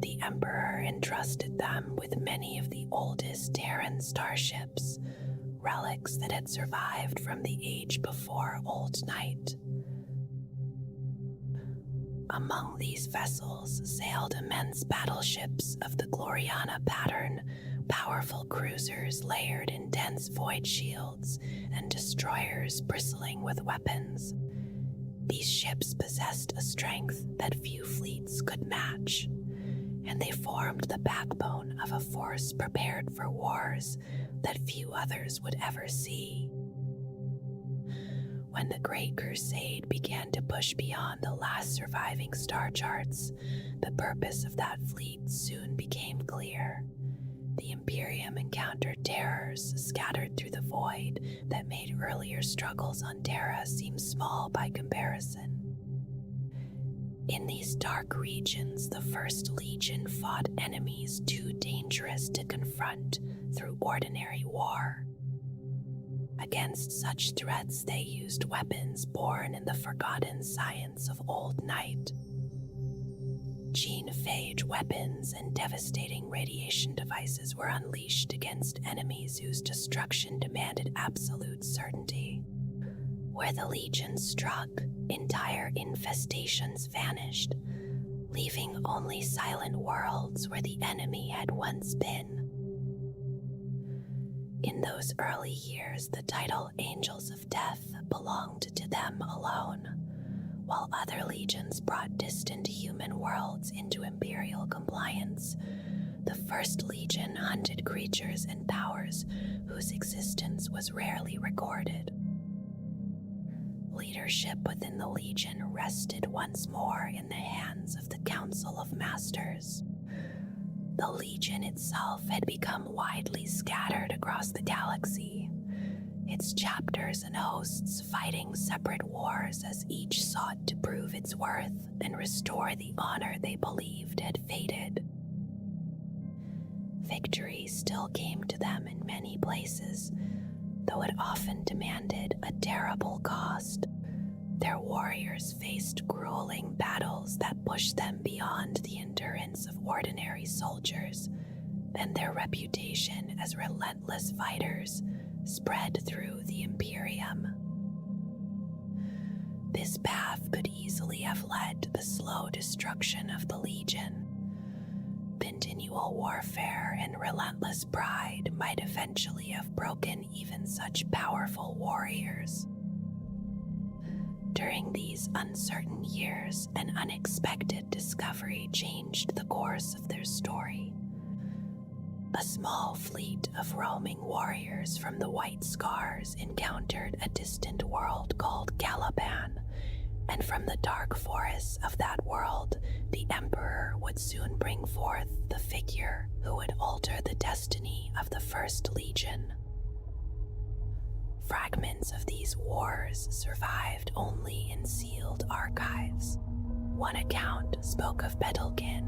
The Emperor entrusted them with many of the oldest Terran starships, relics that had survived from the age before Old Night. Among these vessels sailed immense battleships of the Gloriana pattern, powerful cruisers layered in dense void shields, and destroyers bristling with weapons. These ships possessed a strength that few fleets could match, and they formed the backbone of a force prepared for wars that few others would ever see. When the Great Crusade began to push beyond the last surviving star charts, the purpose of that fleet soon became clear. The Imperium encountered terrors scattered through the void that made earlier struggles on Terra seem small by comparison. In these dark regions, the First Legion fought enemies too dangerous to confront through ordinary war. Against such threats, they used weapons born in the forgotten science of Old Night. Gene-phage weapons and devastating radiation devices were unleashed against enemies whose destruction demanded absolute certainty. Where the Legion struck, entire infestations vanished, leaving only silent worlds where the enemy had once been. In those early years, the title Angels of Death belonged to them alone, while other legions brought distant human worlds into Imperial compliance. The First Legion hunted creatures and powers whose existence was rarely recorded. Leadership within the Legion rested once more in the hands of the Council of Masters. The Legion itself had become widely scattered across the galaxy, its chapters and hosts fighting separate wars as each sought to prove its worth and restore the honor they believed had faded. Victory still came to them in many places, though it often demanded a terrible cost. Their warriors faced grueling battles that pushed them beyond the endurance of ordinary soldiers, and their reputation as relentless fighters spread through the Imperium. This path could easily have led to the slow destruction of the Legion. Continual warfare and relentless pride might eventually have broken even such powerful warriors. During these uncertain years, an unexpected discovery changed the course of their story. A small fleet of roaming warriors from the White Scars encountered a distant world called Caliban, and from the dark forests of that world, the Emperor would soon bring forth the figure who would alter the destiny of the First Legion. Fragments of these wars survived only in sealed archives. One account spoke of Betelgeuse,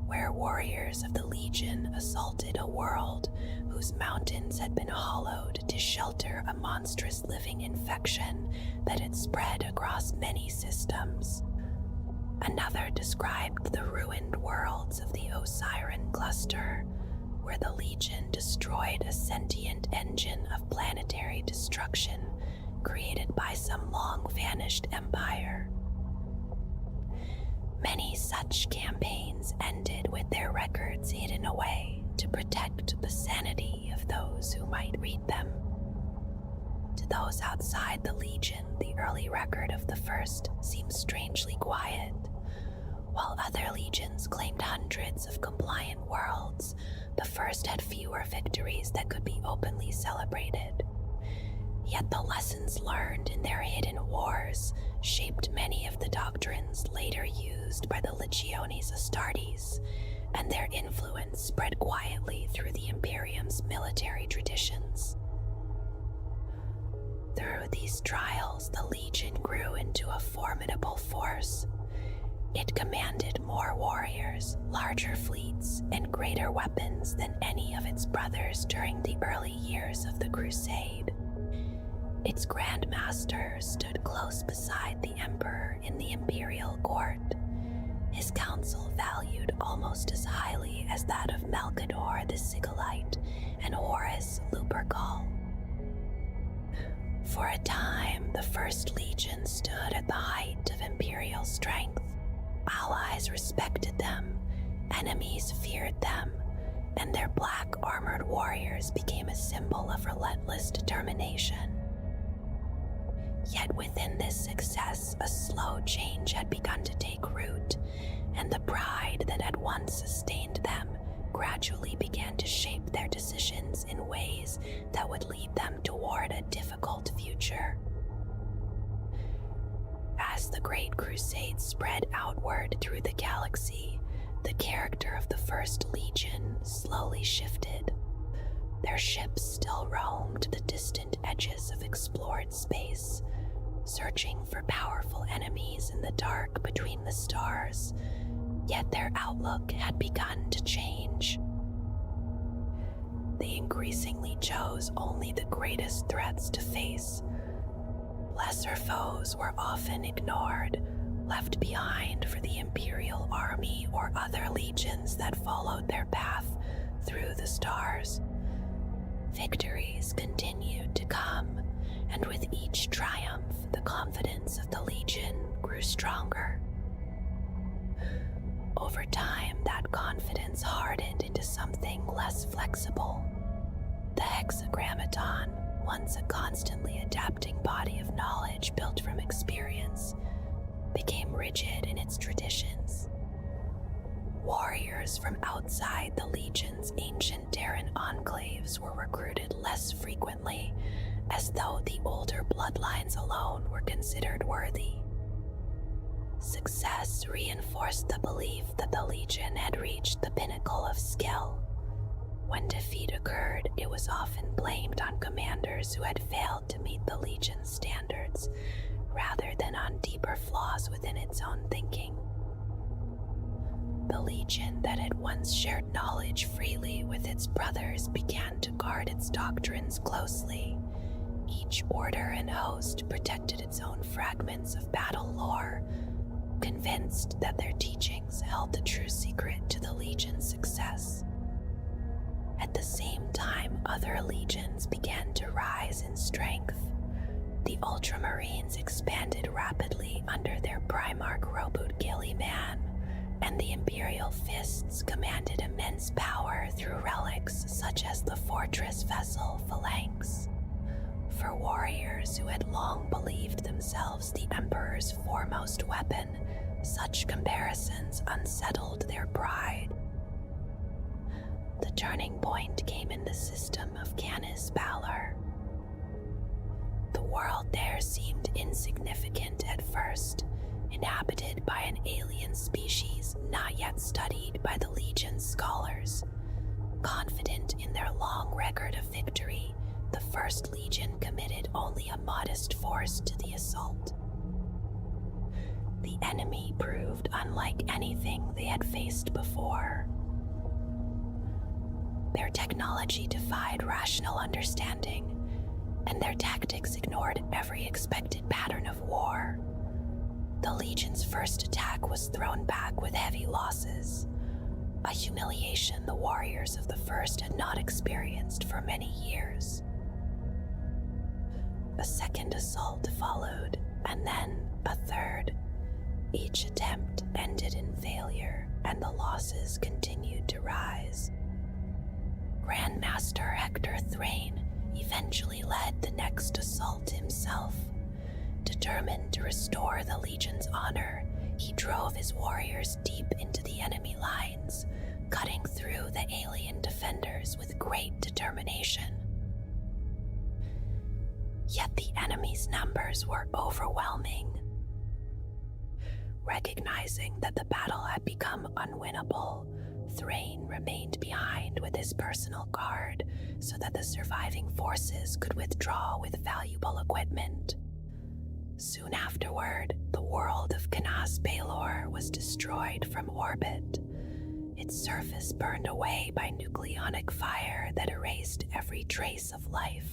where warriors of the Legion assaulted a world whose mountains had been hollowed to shelter a monstrous living infection that had spread across many systems. Another described the ruined worlds of the Osiren cluster, where the Legion destroyed a sentient engine of planetary destruction created by some long-vanished empire. Many such campaigns ended with their records hidden away to protect the sanity of those who might read them. To those outside the Legion, the early record of the first seems strangely quiet. While other legions claimed hundreds of compliant worlds, the first had fewer victories that could be openly celebrated. Yet the lessons learned in their hidden wars shaped many of the doctrines later used by the Legiones Astartes, and their influence spread quietly through the Imperium's military traditions. Through these trials, the Legion grew into a formidable force. It commanded more warriors, larger fleets, and greater weapons than any of its brothers during the early years of the Crusade. Its Grand Master stood close beside the Emperor in the Imperial Court, his counsel valued almost as highly as that of Malcador the Sigillite and Horus Lupercal. For a time, the First Legion stood at the height of Imperial strength. Allies respected them, enemies feared them, and their black armored warriors became a symbol of relentless determination. Yet within this success, a slow change had begun to take root, and the pride that had once sustained them gradually began to shape their decisions in ways that would lead them toward a difficult future. As the Great Crusade spread outward through the galaxy, the character of the First Legion slowly shifted. Their ships still roamed the distant edges of explored space, searching for powerful enemies in the dark between the stars, yet their outlook had begun to change. They increasingly chose only the greatest threats to face. Lesser foes were often ignored, left behind for the Imperial army or other legions that followed their path through the stars. Victories continued to come, and with each triumph, the confidence of the Legion grew stronger. Over time, that confidence hardened into something less flexible. The Hexagrammaton, once a constantly adapting body of knowledge built from experience, became rigid in its traditions. Warriors from outside the Legion's ancient Terran enclaves were recruited less frequently, as though the older bloodlines alone were considered worthy. Success reinforced the belief that the Legion had reached the pinnacle of skill. When defeat occurred, it was often blamed on commanders who had failed to meet the Legion's standards, rather than on deeper flaws within its own thinking. The Legion that had once shared knowledge freely with its brothers began to guard its doctrines closely. Each order and host protected its own fragments of battle lore, convinced that their teachings held the true secret to the Legion's success. At the same time, other legions began to rise in strength. The Ultramarines expanded rapidly under their Primarch Robot Gilliman, and the Imperial Fists commanded immense power through relics such as the fortress vessel Phalanx. For warriors who had long believed themselves the Emperor's foremost weapon, such comparisons unsettled their pride. The turning point came in the system of Canis Balor. The world there seemed insignificant at first, inhabited by an alien species not yet studied by the Legion's scholars. Confident in their long record of victory, the First Legion committed only a modest force to the assault. The enemy proved unlike anything they had faced before. Their technology defied rational understanding, and their tactics ignored every expected pattern of war. The Legion's first attack was thrown back with heavy losses, a humiliation the warriors of the First had not experienced for many years. A second assault followed, and then a third. Each attempt ended in failure, and the losses continued to rise. Grandmaster Hector Thrain eventually led the next assault himself. Determined to restore the Legion's honor, he drove his warriors deep into the enemy lines, cutting through the alien defenders with great determination. Yet the enemy's numbers were overwhelming. Recognizing that the battle had become unwinnable, Thrain remained behind with his personal guard so that the surviving forces could withdraw with valuable equipment. Soon afterward, the world of Canas Baelor was destroyed from orbit, its surface burned away by nucleonic fire that erased every trace of life.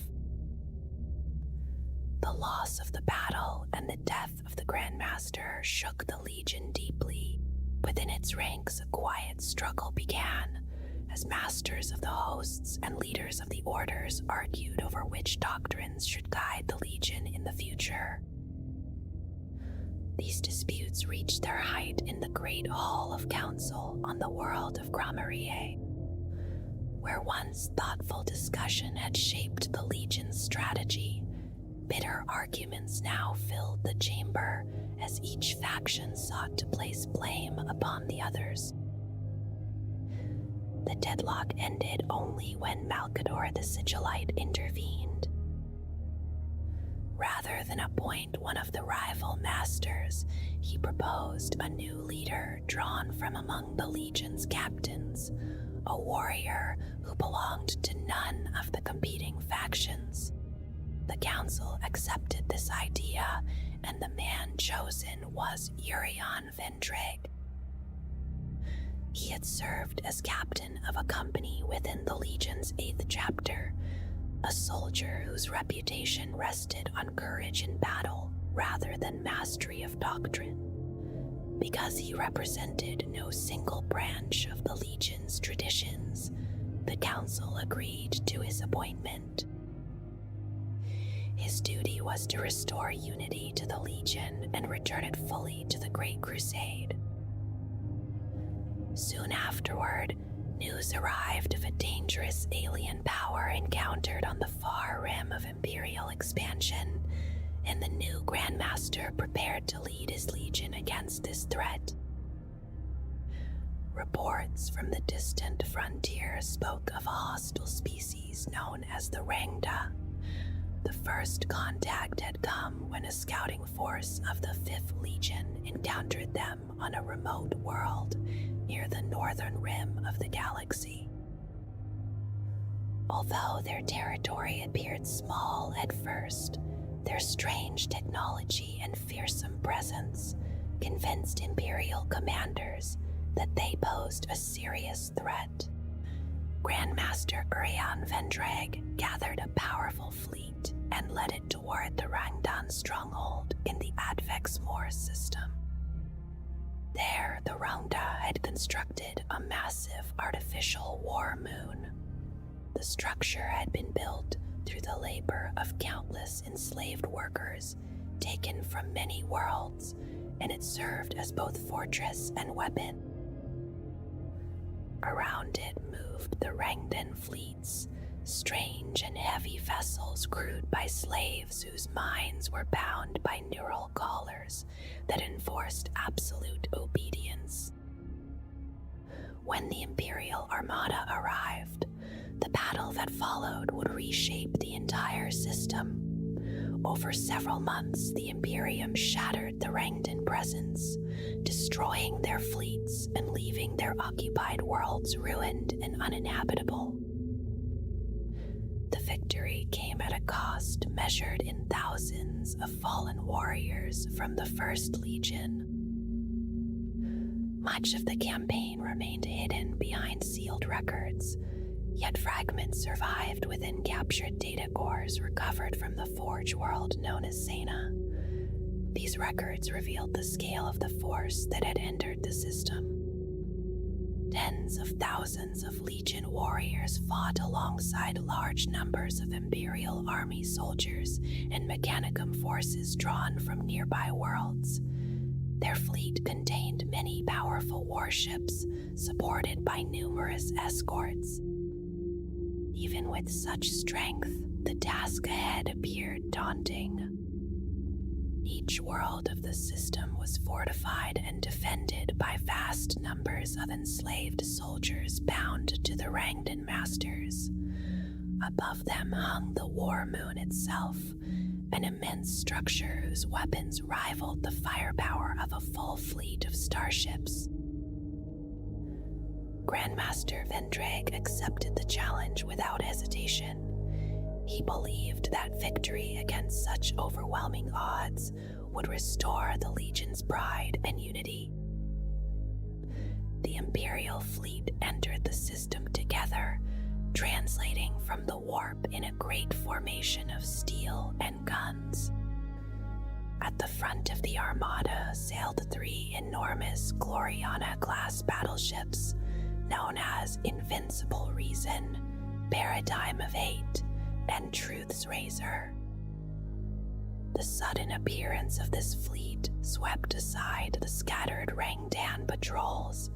The loss of the battle and the death of the Grandmaster shook the Legion deeply. Within its ranks, a quiet struggle began, as masters of the hosts and leaders of the orders argued over which doctrines should guide the Legion in the future. These disputes reached their height in the Great Hall of Council on the world of Gramarye, where once thoughtful discussion had shaped the Legion's strategy. Bitter arguments now filled the chamber as each faction sought to place blame upon the others. The deadlock ended only when Malkador the Sigillite intervened. Rather than appoint one of the rival masters, he proposed a new leader drawn from among the Legion's captains, a warrior who belonged to none of the competing factions. The council accepted this idea, and the man chosen was Urion Vendrag. He had served as captain of a company within the Legion's 8th chapter, a soldier whose reputation rested on courage in battle rather than mastery of doctrine. Because he represented no single branch of the Legion's traditions, the council agreed to his appointment. His duty was to restore unity to the Legion and return it fully to the Great Crusade. Soon afterward, news arrived of a dangerous alien power encountered on the far rim of Imperial expansion, and the new Grandmaster prepared to lead his Legion against this threat. Reports from the distant frontier spoke of a hostile species known as the Rangda. The first contact had come when a scouting force of the 5th Legion encountered them on a remote world near the northern rim of the galaxy. Although their territory appeared small at first, their strange technology and fearsome presence convinced Imperial commanders that they posed a serious threat. Grandmaster Urion Vendrag gathered a powerful fleet and led it toward the Rangdan stronghold in the Advex Moor system. There, the Rangda had constructed a massive artificial war moon. The structure had been built through the labor of countless enslaved workers taken from many worlds, and it served as both fortress and weapon. Around it moved the Rangdan fleets, strange and heavy vessels crewed by slaves whose minds were bound by neural collars that enforced absolute obedience. When the Imperial Armada arrived, the battle that followed would reshape the entire system. Over several months, the Imperium shattered the Rangdan presence, destroying their fleets and leaving their occupied worlds ruined and uninhabitable. The victory came at a cost measured in thousands of fallen warriors from the First Legion. Much of the campaign remained hidden behind sealed records, yet fragments survived within captured data cores recovered from the Forge world known as Sena. These records revealed the scale of the force that had entered the system. Tens of thousands of Legion warriors fought alongside large numbers of Imperial army soldiers and Mechanicum forces drawn from nearby worlds. Their fleet contained many powerful warships, supported by numerous escorts. Even with such strength, the task ahead appeared daunting. Each world of the system was fortified and defended by vast numbers of enslaved soldiers bound to the Rangdan Masters. Above them hung the War Moon itself, an immense structure whose weapons rivaled the firepower of a full fleet of starships. Grandmaster Vendrag accepted the challenge without hesitation. He believed that victory against such overwhelming odds would restore the Legion's pride and unity. The Imperial fleet entered the system together, translating from the warp in a great formation of steel and guns. At the front of the armada sailed 3 enormous Gloriana-class battleships known as Invincible Reason, Paradigm of Hate, and Truth's Razor. The sudden appearance of this fleet swept aside the scattered Rangdan patrols.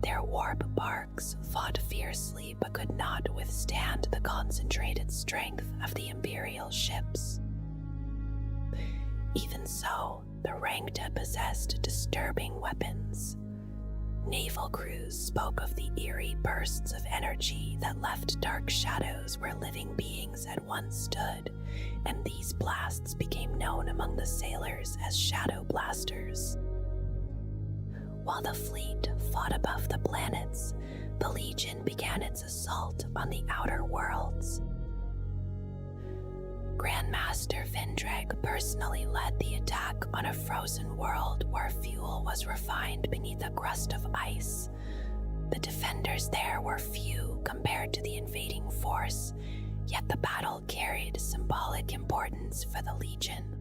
Their warp barks fought fiercely but could not withstand the concentrated strength of the Imperial ships. Even so, the Rangda possessed disturbing weapons. Naval crews spoke of the eerie bursts of energy that left dark shadows where living beings had once stood, and these blasts became known among the sailors as shadow blasters. While the fleet fought above the planets, the Legion began its assault on the outer worlds. Grandmaster Vendrag personally led the attack on a frozen world where fuel was refined beneath a crust of ice. The defenders there were few compared to the invading force, yet the battle carried symbolic importance for the Legion.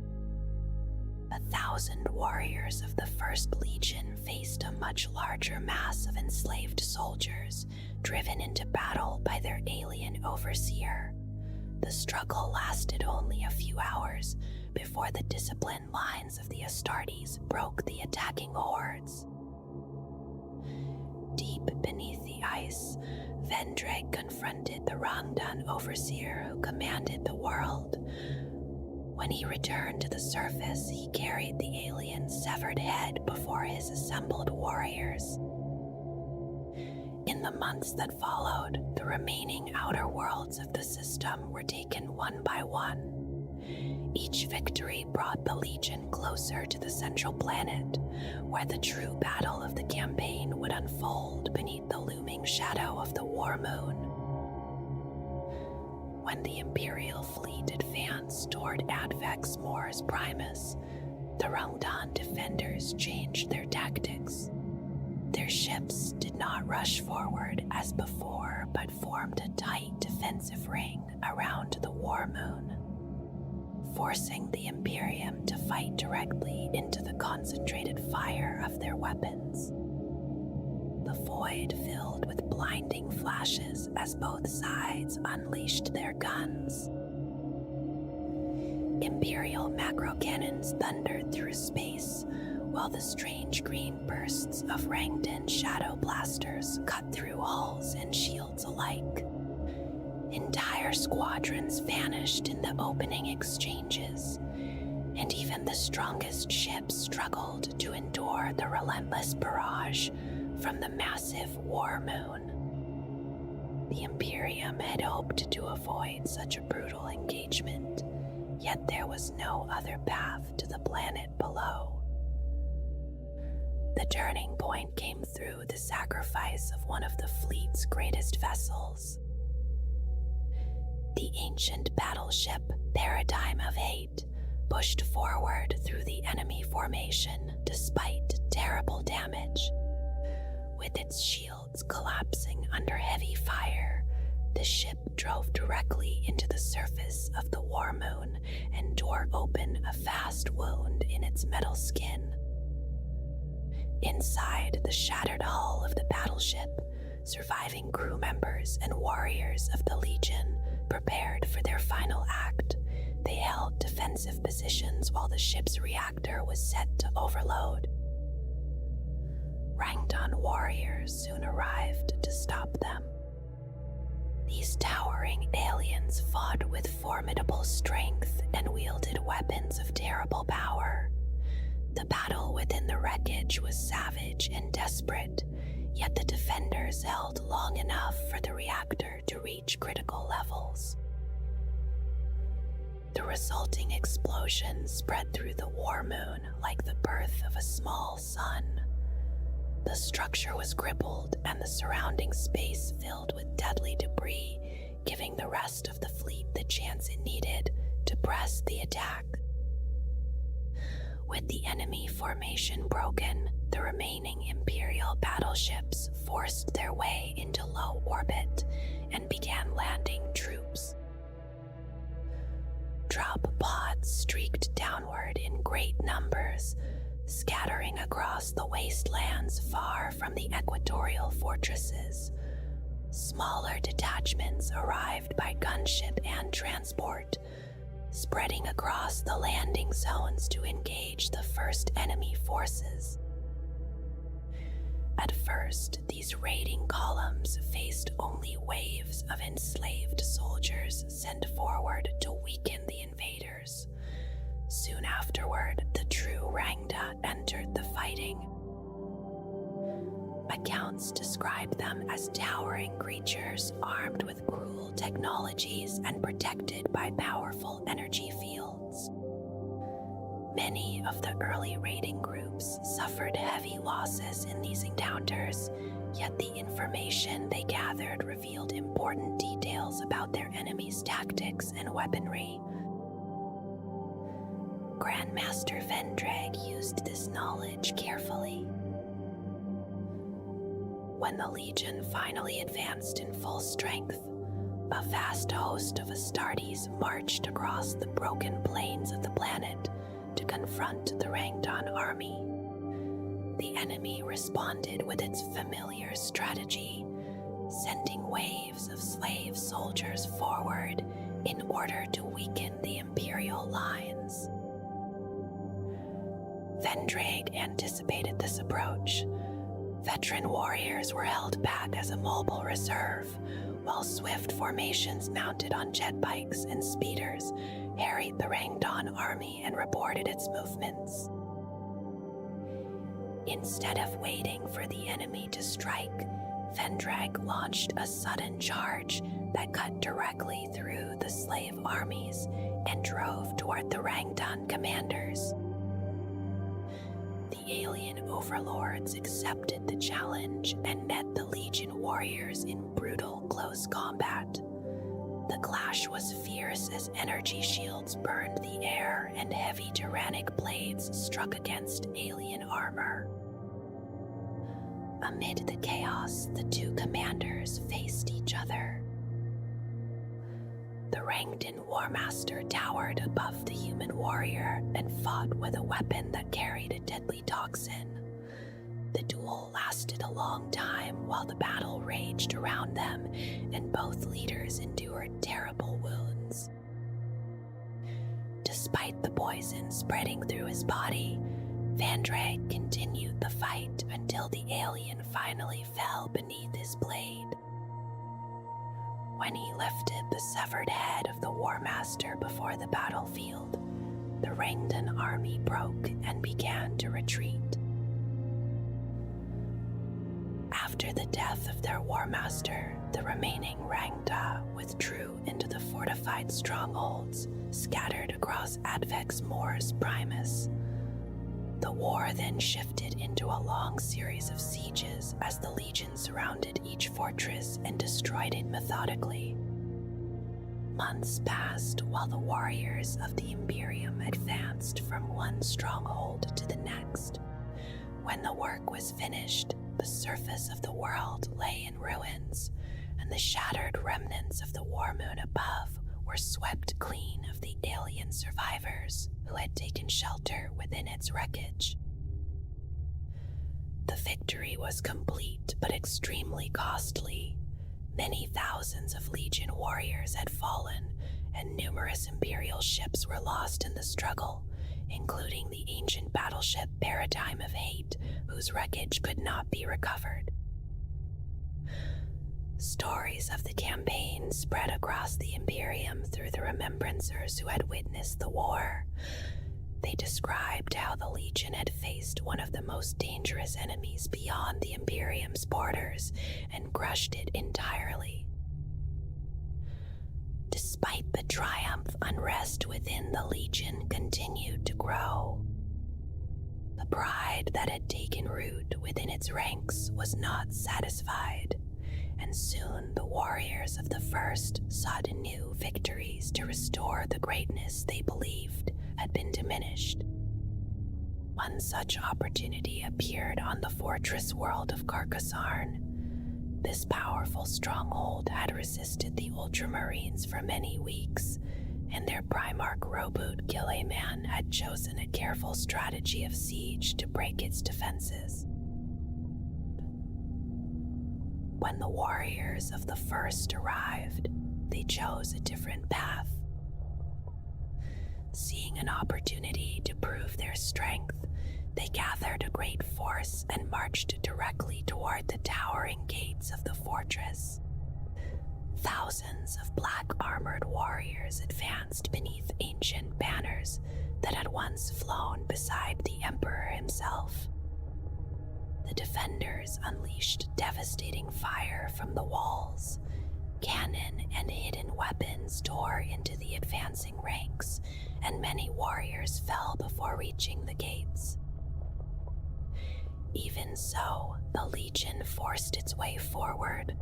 1,000 warriors of the First Legion faced a much larger mass of enslaved soldiers driven into battle by their alien overseer. The struggle lasted only a few hours before the disciplined lines of the Astartes broke the attacking hordes. Deep beneath the ice, Vendrag confronted the Rangdan overseer who commanded the world. When he returned to the surface, he carried the alien's severed head before his assembled warriors. In the months that followed, the remaining outer worlds of the system were taken one by one. Each victory brought the Legion closer to the central planet, where the true battle of the campaign would unfold beneath the looming shadow of the War Moon. When the Imperial fleet advanced toward Advex Mors Primus, the Rangdan defenders changed their tactics. Their ships did not rush forward as before, but formed a tight defensive ring around the War Moon, forcing the Imperium to fight directly into the concentrated fire of their weapons. The void filled with blinding flashes as both sides unleashed their guns. Imperial macro cannons thundered through space, while the strange green bursts of Rangdan shadow blasters cut through hulls and shields alike. Entire squadrons vanished in the opening exchanges, and even the strongest ships struggled to endure the relentless barrage from the massive War Moon. The Imperium had hoped to avoid such a brutal engagement, yet there was no other path to the planet below. The turning point came through the sacrifice of one of the fleet's greatest vessels. The ancient battleship Paradigm of Hate pushed forward through the enemy formation despite terrible damage. With its shields collapsing under heavy fire, The ship drove directly into the surface of the war moon and tore open a vast wound in its metal skin. Inside the shattered hull of the battleship, surviving crew members and warriors of the Legion prepared for their final act. They held defensive positions while the ship's reactor was set to overload. Rangdan warriors soon arrived to stop them. These towering aliens fought with formidable strength and wielded weapons of terrible power. The battle within the wreckage was savage and desperate, yet the defenders held long enough for the reactor to reach critical levels. The resulting explosion spread through the war moon like the birth of a small sun. The structure was crippled and the surrounding space filled with deadly debris, giving the rest of the fleet the chance it needed to press the attack. With the enemy formation broken, the remaining Imperial battleships forced their way into low orbit and began landing troops. Drop pods streaked downward in great numbers, scattering across the wastelands far from the equatorial fortresses. Smaller detachments arrived by gunship and transport, spreading across the landing zones to engage the first enemy forces. At first, these raiding columns faced only waves of enslaved soldiers sent forward to weaken the invaders. Soon afterward, the true Rangda entered the fighting. Accounts describe them as towering creatures armed with cruel technologies and protected by powerful energy fields. Many of the early raiding groups suffered heavy losses in these encounters, yet the information they gathered revealed important details about their enemies' tactics and weaponry. Grandmaster Vendrag used this knowledge carefully. When the Legion finally advanced in full strength, a vast host of Astartes marched across the broken plains of the planet to confront the Rangdan army. The enemy responded with its familiar strategy, sending waves of slave soldiers forward in order to weaken the Imperial lines. Vendrag anticipated this approach. Veteran warriors were held back as a mobile reserve, while swift formations mounted on jet bikes and speeders harried the Rangdan army and reported its movements. Instead of waiting for the enemy to strike, Vendrag launched a sudden charge that cut directly through the slave armies and drove toward the Rangdan commanders. The alien overlords accepted the challenge and met the Legion warriors in brutal close combat. The clash was fierce as energy shields burned the air and heavy tyrannic blades struck against alien armor. Amid the chaos, the two commanders faced each other. The Rangdan Warmaster towered above the human warrior and fought with a weapon that carried a deadly toxin. The duel lasted a long time while the battle raged around them, and both leaders endured terrible wounds. Despite the poison spreading through his body, Vendrag continued the fight until the alien finally fell beneath his blade. When he lifted the severed head of the Warmaster before the battlefield, the Rangdan army broke and began to retreat. After the death of their Warmaster, the remaining Rangda withdrew into the fortified strongholds scattered across Advex Mors Primus. The war then shifted into a long series of sieges as the Legion surrounded each fortress and destroyed it methodically. Months passed while the warriors of the Imperium advanced from one stronghold to the next. When the work was finished, the surface of the world lay in ruins, and the shattered remnants of the war moon above were swept clean of the alien survivors who had taken shelter within its wreckage. The victory was complete but extremely costly. Many thousands of Legion warriors had fallen, and numerous Imperial ships were lost in the struggle, including the ancient battleship Paradigm of Hate, whose wreckage could not be recovered. Stories of the campaign spread across the Imperium through the remembrancers who had witnessed the war. They described how the Legion had faced one of the most dangerous enemies beyond the Imperium's borders and crushed it entirely. Despite the triumph, unrest within the Legion continued to grow. The pride that had taken root within its ranks was not satisfied, and soon the warriors of the First sought new victories to restore the greatness they believed had been diminished. One such opportunity appeared on the fortress world of Carcassarne. This powerful stronghold had resisted the Ultramarines for many weeks, and their Primarch rowboat Guilliman had chosen a careful strategy of siege to break its defenses. When the warriors of the First arrived, they chose a different path. Seeing an opportunity to prove their strength, they gathered a great force and marched directly toward the towering gates of the fortress. Thousands of black-armored warriors advanced beneath ancient banners that had once flown beside the Emperor himself. The defenders unleashed devastating fire from the walls. Cannon and hidden weapons tore into the advancing ranks, and many warriors fell before reaching the gates. Even so, the Legion forced its way forward.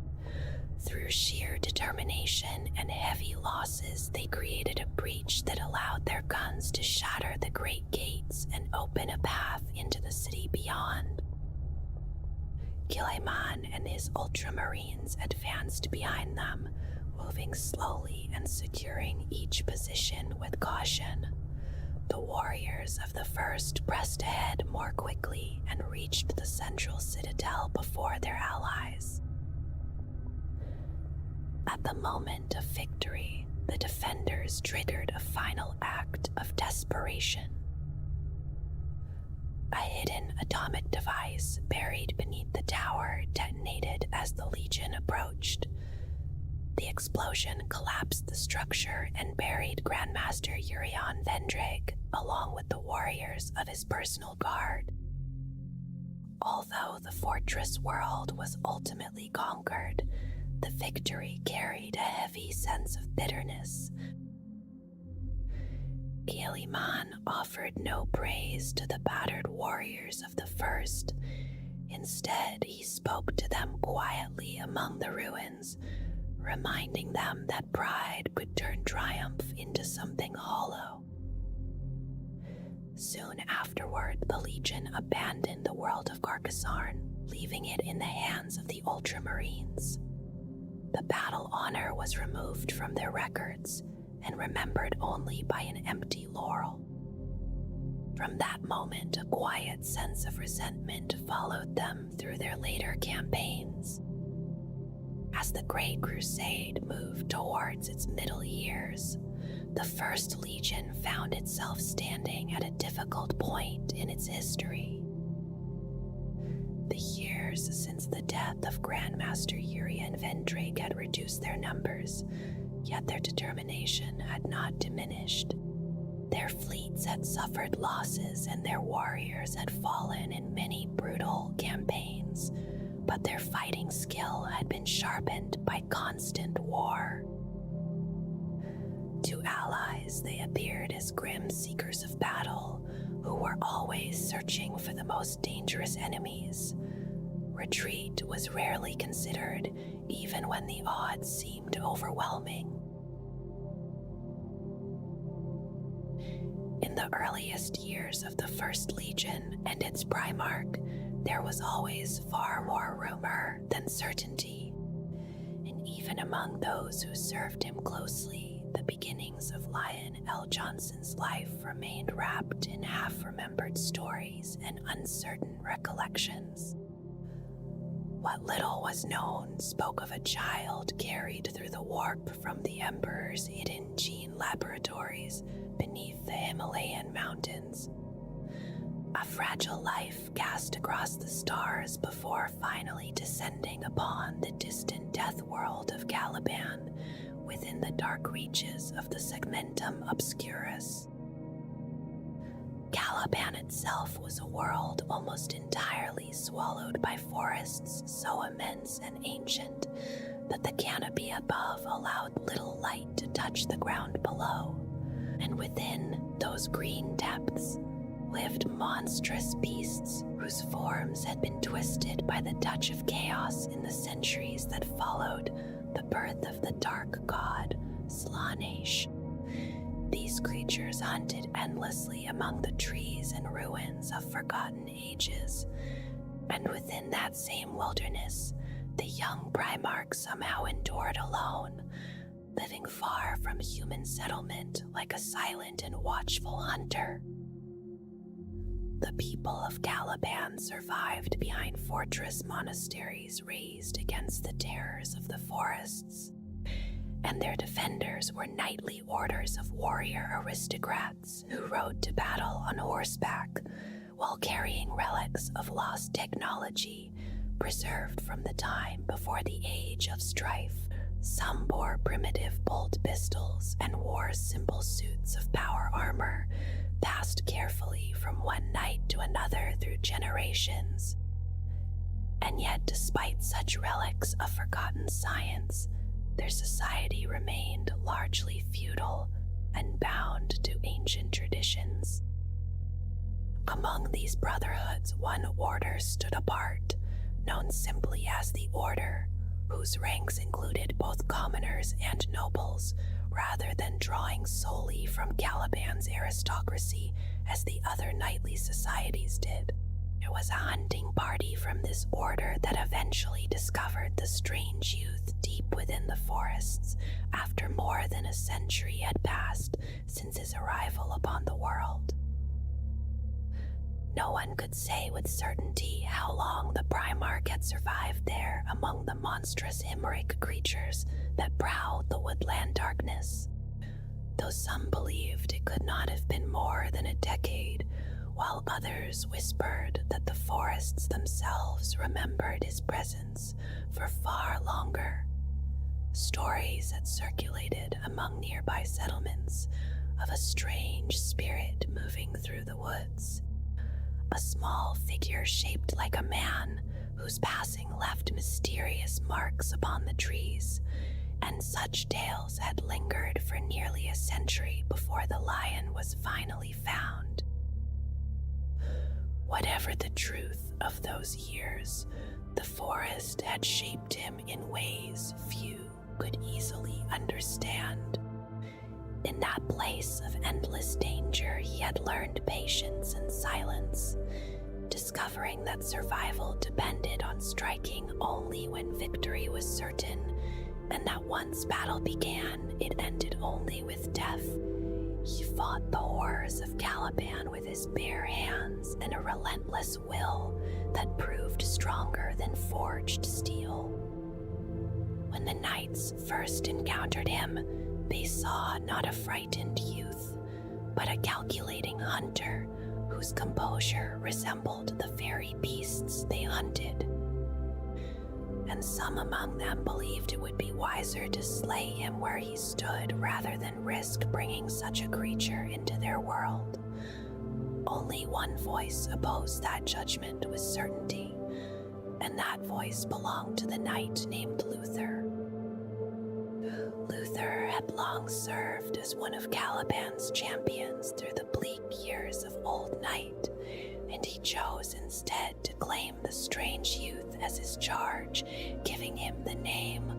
Through sheer determination and heavy losses, they created a breach that allowed their guns to shatter the great gates and open a path into the city beyond. Guilliman and his Ultramarines advanced behind them, moving slowly and securing each position with caution. The warriors of the First pressed ahead more quickly and reached the central citadel before their allies. At the moment of victory, the defenders triggered a final act of desperation. A hidden atomic device buried beneath the tower detonated as the Legion approached. The explosion collapsed the structure and buried Grandmaster Urion Vendrake along with the warriors of his personal guard. Although the fortress world was ultimately conquered, the victory carried a heavy sense of bitterness. Guilliman offered no praise to the battered warriors of the First. Instead, he spoke to them quietly among the ruins, reminding them that pride could turn triumph into something hollow. Soon afterward, the Legion abandoned the world of Carcassarne, leaving it in the hands of the Ultramarines. The battle honor was removed from their records and remembered only by an empty laurel. From that moment, a quiet sense of resentment followed them through their later campaigns. As the Great Crusade moved towards its middle years, the First Legion found itself standing at a difficult point in its history. The years since the death of Grandmaster Urion Vendrake had reduced their numbers, yet their determination had not diminished. Their fleets had suffered losses and their warriors had fallen in many brutal campaigns, but their fighting skill had been sharpened by constant war. To allies, they appeared as grim seekers of battle, who were always searching for the most dangerous enemies. Retreat was rarely considered, even when the odds seemed overwhelming. In the earliest years of the First Legion and its Primarch, there was always far more rumor than certainty. And Even among those who served him closely, the beginnings of Lion L. Johnson's life remained wrapped in half-remembered stories and uncertain recollections. What little was known spoke of a child carried through the warp from the Emperor's hidden gene laboratories beneath the Himalayan mountains. A fragile life cast across the stars before finally descending upon the distant death world of Caliban within the dark reaches of the Segmentum Obscurus. Caliban itself was a world almost entirely swallowed by forests so immense and ancient that the canopy above allowed little light to touch the ground below, and within those green depths lived monstrous beasts whose forms had been twisted by the touch of chaos in the centuries that followed the birth of the dark god Slaanesh. These creatures hunted endlessly among the trees and ruins of forgotten ages, and within that same wilderness, the young Primarch somehow endured alone, living far from human settlement like a silent and watchful hunter. The people of Caliban survived behind fortress monasteries raised against the terrors of the forests, and their defenders were knightly orders of warrior aristocrats who rode to battle on horseback while carrying relics of lost technology preserved from the time before the age of strife. Some bore primitive bolt pistols and wore simple suits of power armor, passed carefully from one knight to another through generations. And yet, despite such relics of forgotten science, their society remained largely feudal and bound to ancient traditions. Among these brotherhoods, one order stood apart, known simply as the Order, whose ranks included both commoners and nobles, rather than drawing solely from Caliban's aristocracy as the other knightly societies did. It was a hunting party from this order that eventually discovered the strange youth deep within the forests after more than a century had passed since his arrival upon the world. No one could say with certainty how long the Primarch had survived there among the monstrous Himric creatures that prowled the woodland darkness, though some believed it could not have been more than a decade, while others whispered that the forests themselves remembered his presence for far longer. Stories had circulated among nearby settlements of a strange spirit moving through the woods, a small figure shaped like a man whose passing left mysterious marks upon the trees, and such tales had lingered for nearly a century before the lion was finally found. Whatever the truth of those years, the forest had shaped him in ways few could easily understand. In that place of endless danger, he had learned patience and silence, discovering that survival depended on striking only when victory was certain, and that once battle began, it ended only with death. He fought the horrors of Caliban with his bare hands and a relentless will that proved stronger than forged steel. When the knights first encountered him, they saw not a frightened youth, but a calculating hunter whose composure resembled the very beasts they hunted. And some among them believed it would be wiser to slay him where he stood rather than risk bringing such a creature into their world. Only one voice opposed that judgment with certainty, and that voice belonged to the knight named Luther. Luther had long served as one of Caliban's champions through the bleak years of Old Night, and he chose instead to claim the strange youth as his charge, giving him the name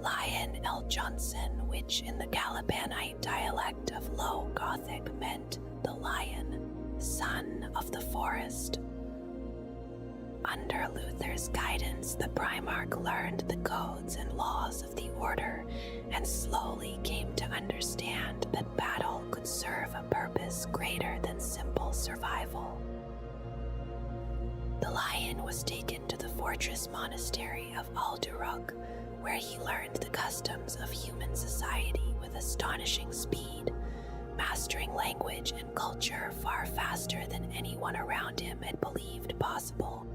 Lion L. Johnson, which in the Calibanite dialect of Low Gothic meant the lion, son of the forest. Under Luther's guidance, the Primarch learned the codes and laws of the Order and slowly came to understand that battle could serve a purpose greater than simple survival. The Lion was taken to the fortress monastery of Alduruk, where he learned the customs of human society with astonishing speed, mastering language and culture far faster than anyone around him had believed possible.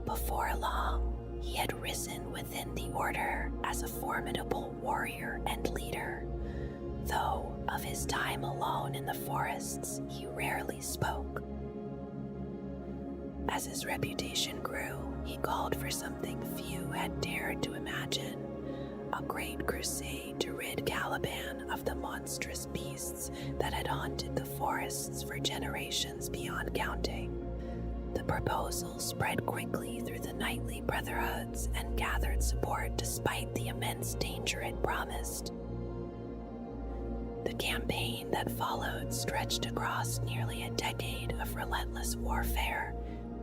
Before long, he had risen within the Order as a formidable warrior and leader, though of his time alone in the forests he rarely spoke. As his reputation grew, he called for something few had dared to imagine: a great crusade to rid Caliban of the monstrous beasts that had haunted the forests for generations beyond counting. The proposal spread quickly through the knightly brotherhoods and gathered support despite the immense danger it promised. The campaign that followed stretched across nearly a decade of relentless warfare,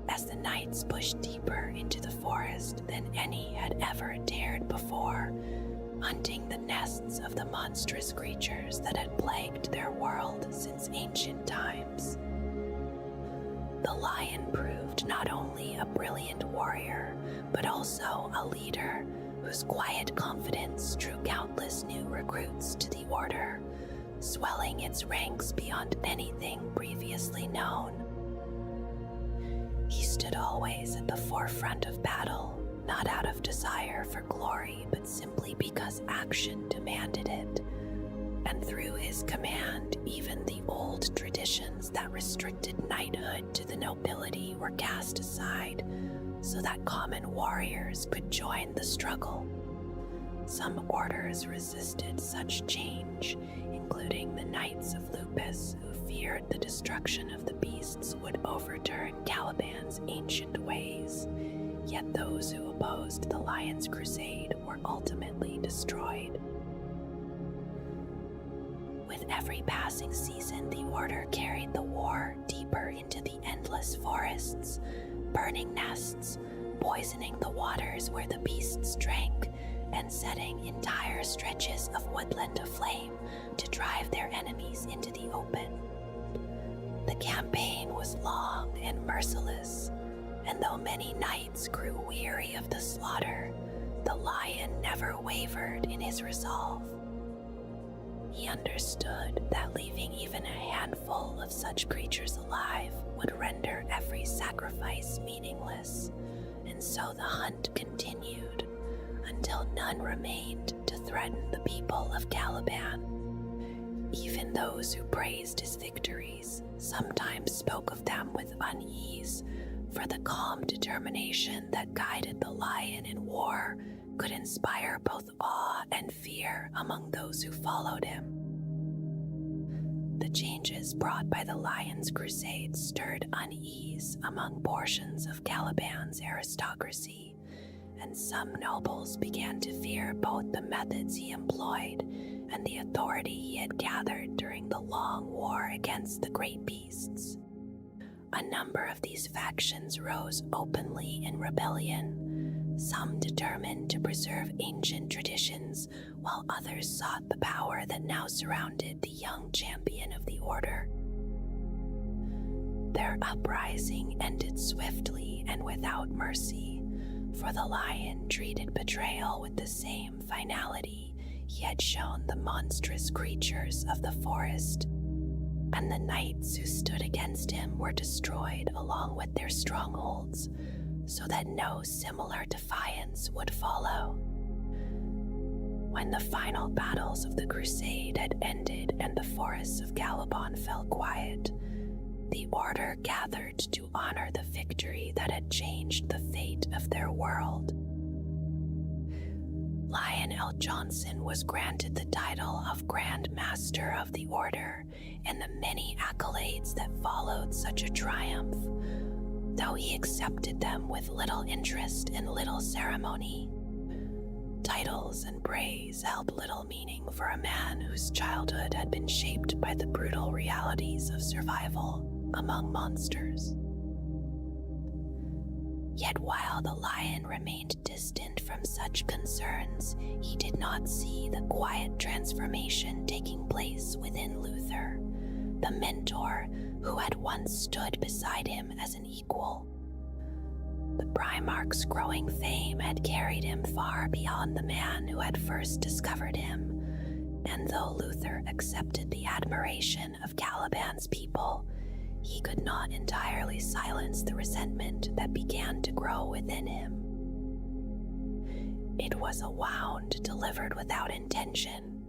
as the knights pushed deeper into the forest than any had ever dared before, hunting the nests of the monstrous creatures that had plagued their world since ancient times. The Lion proved not only a brilliant warrior, but also a leader whose quiet confidence drew countless new recruits to the Order, swelling its ranks beyond anything previously known. He stood always at the forefront of battle, not out of desire for glory, but simply because action demanded it. And through his command, even the old traditions that restricted knighthood to the nobility were cast aside, so that common warriors could join the struggle. Some orders resisted such change, including the Knights of Lupus, who feared the destruction of the beasts would overturn Caliban's ancient ways. Yet those who opposed the Lion's crusade were ultimately destroyed. With every passing season, the Order carried the war deeper into the endless forests, burning nests, poisoning the waters where the beasts drank, and setting entire stretches of woodland aflame to drive their enemies into the open. The campaign was long and merciless, and though many knights grew weary of the slaughter, the Lion never wavered in his resolve. He understood that leaving even a handful of such creatures alive would render every sacrifice meaningless, and so the hunt continued until none remained to threaten the people of Caliban. Even those who praised his victories sometimes spoke of them with unease, for the calm determination that guided the Lion in war could inspire both awe and fear among those who followed him. The changes brought by the Lion's crusade stirred unease among portions of Caliban's aristocracy, and some nobles began to fear both the methods he employed and the authority he had gathered during the long war against the great beasts. A number of these factions rose openly in rebellion, some determined to preserve ancient traditions, while others sought the power that now surrounded the young champion of the Order. Their uprising ended swiftly and without mercy, for the Lion treated betrayal with the same finality he had shown the monstrous creatures of the forest, and the knights who stood against him were destroyed along with their strongholds, so that no similar defiance would follow. When the final battles of the crusade had ended and the forests of Caliban fell quiet, the Order gathered to honor the victory that had changed the fate of their world. Lion L. Johnson was granted the title of Grand Master of the Order and the many accolades that followed such a triumph, though he accepted them with little interest and little ceremony. Titles and praise held little meaning for a man whose childhood had been shaped by the brutal realities of survival among monsters. Yet while the lion remained distant from such concerns, he did not see the quiet transformation taking place within Luther, the mentor who had once stood beside him as an equal. The Primarch's growing fame had carried him far beyond the man who had first discovered him, and though Luther accepted the admiration of Caliban's people, he could not entirely silence the resentment that began to grow within him. It was a wound delivered without intention,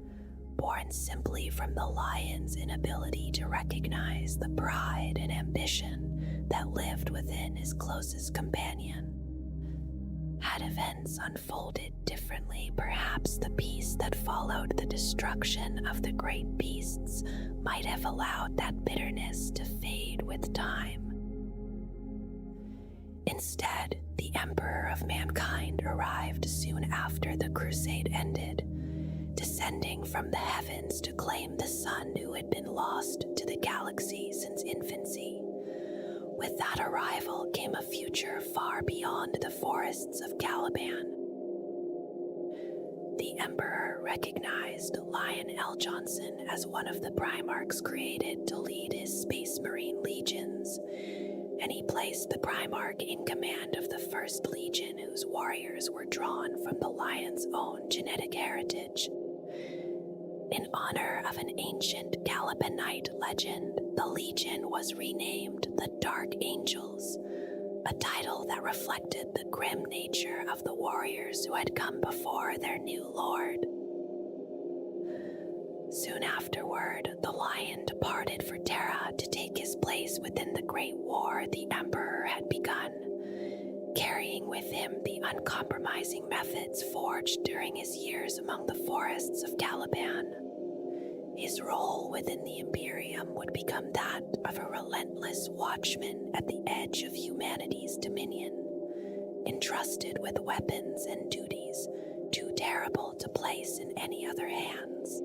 born simply from the lion's inability to recognize the pride and ambition that lived within his closest companion. Had events unfolded differently, perhaps the peace that followed the destruction of the great beasts might have allowed that bitterness to fade with time. Instead, the Emperor of Mankind arrived soon after the crusade ended, descending from the heavens to claim the son who had been lost to the galaxy since infancy. With that arrival came a future far beyond the forests of Caliban. The Emperor recognized Lion L. Johnson as one of the Primarchs created to lead his Space Marine legions, and he placed the Primarch in command of the First Legion, whose warriors were drawn from the Lion's own genetic heritage. In honor of an ancient Calibanite legend, the Legion was renamed the Dark Angels, a title that reflected the grim nature of the warriors who had come before their new lord. Soon afterward, the Lion departed for Terra to take his place within the great war the Emperor had begun, carrying with him the uncompromising methods forged during his years among the forests of Caliban. His role within the Imperium would become that of a relentless watchman at the edge of humanity's dominion, entrusted with weapons and duties too terrible to place in any other hands.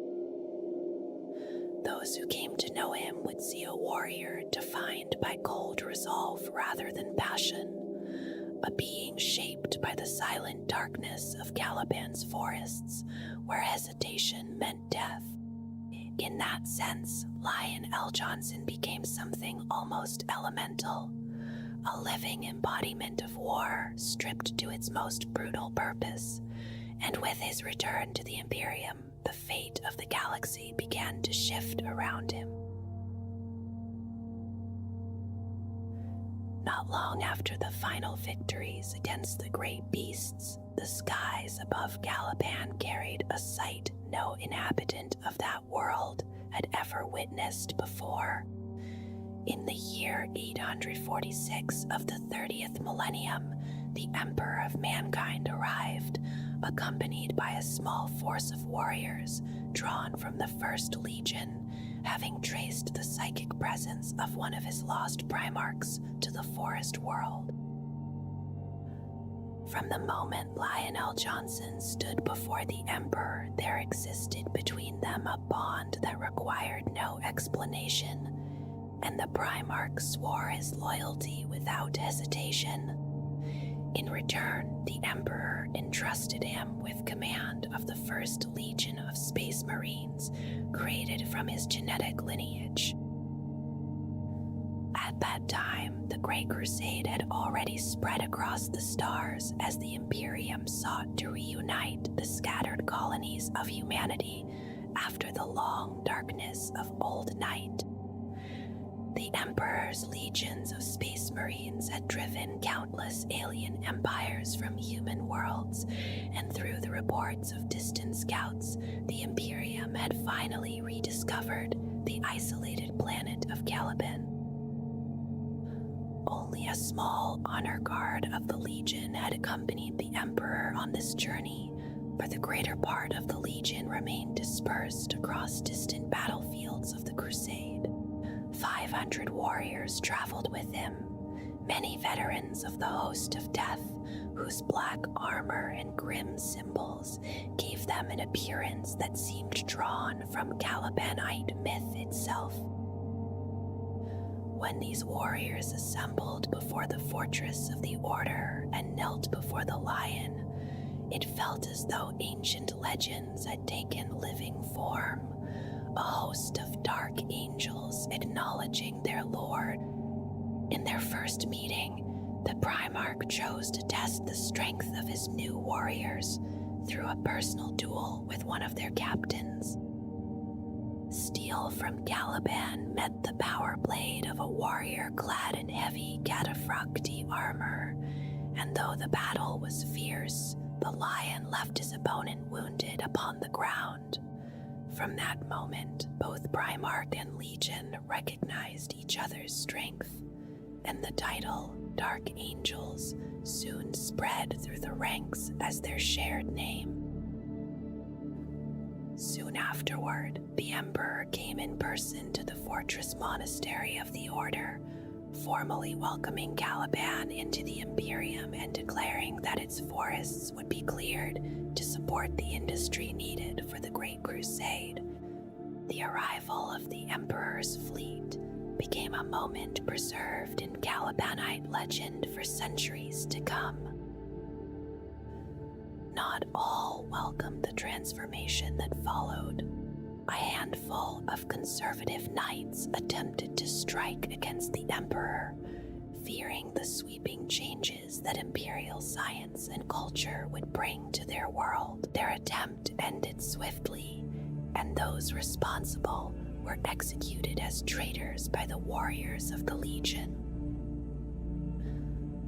Those who came to know him would see a warrior defined by cold resolve rather than passion, a being shaped by the silent darkness of Caliban's forests, where hesitation meant death. In that sense, Lion L. Johnson became something almost elemental, a living embodiment of war stripped to its most brutal purpose, and with his return to the Imperium, the fate of the galaxy began to shift around him. Not long after the final victories against the great beasts, the skies above Caliban carried a sight no inhabitant of that world had ever witnessed before. In the year 846 of the 30th millennium, the Emperor of Mankind arrived, accompanied by a small force of warriors drawn from the First Legion, having traced the psychic presence of one of his lost Primarchs to the forest world. From the moment Lionel Johnson stood before the Emperor, there existed between them a bond that required no explanation, and the Primarch swore his loyalty without hesitation. In return, the Emperor entrusted him with command of the First Legion of Space Marines, created from his genetic lineage. At that time, the Great Crusade had already spread across the stars as the Imperium sought to reunite the scattered colonies of humanity after the long darkness of Old Night. The Emperor's legions of Space Marines had driven countless alien empires from human worlds, and through the reports of distant scouts, the Imperium had finally rediscovered the isolated planet of Caliban. Only a small honor guard of the Legion had accompanied the Emperor on this journey, for the greater part of the Legion remained dispersed across distant battlefields of the Crusade. 500 warriors traveled with him, many veterans of the Host of Death, whose black armor and grim symbols gave them an appearance that seemed drawn from Calibanite myth itself. When these warriors assembled before the fortress of the Order and knelt before the lion, it felt as though ancient legends had taken living form, a host of dark angels acknowledging their lord. In their first meeting, the Primarch chose to test the strength of his new warriors through a personal duel with one of their captains. Steel from Caliban met the power blade of a warrior clad in heavy cataphracti armor, and though the battle was fierce, the lion left his opponent wounded upon the ground. From that moment, both Primarch and Legion recognized each other's strength, and the title Dark Angels soon spread through the ranks as their shared name. Soon afterward, the Emperor came in person to the fortress monastery of the Order, formally welcoming Caliban into the Imperium and declaring that its forests would be cleared to support the industry needed for the Great Crusade. The arrival of the Emperor's fleet became a moment preserved in Calibanite legend for centuries to come. Not all welcomed the transformation that followed. A handful of conservative knights attempted to strike against the Emperor, fearing the sweeping changes that imperial science and culture would bring to their world. Their attempt ended swiftly, and those responsible were executed as traitors by the warriors of the Legion.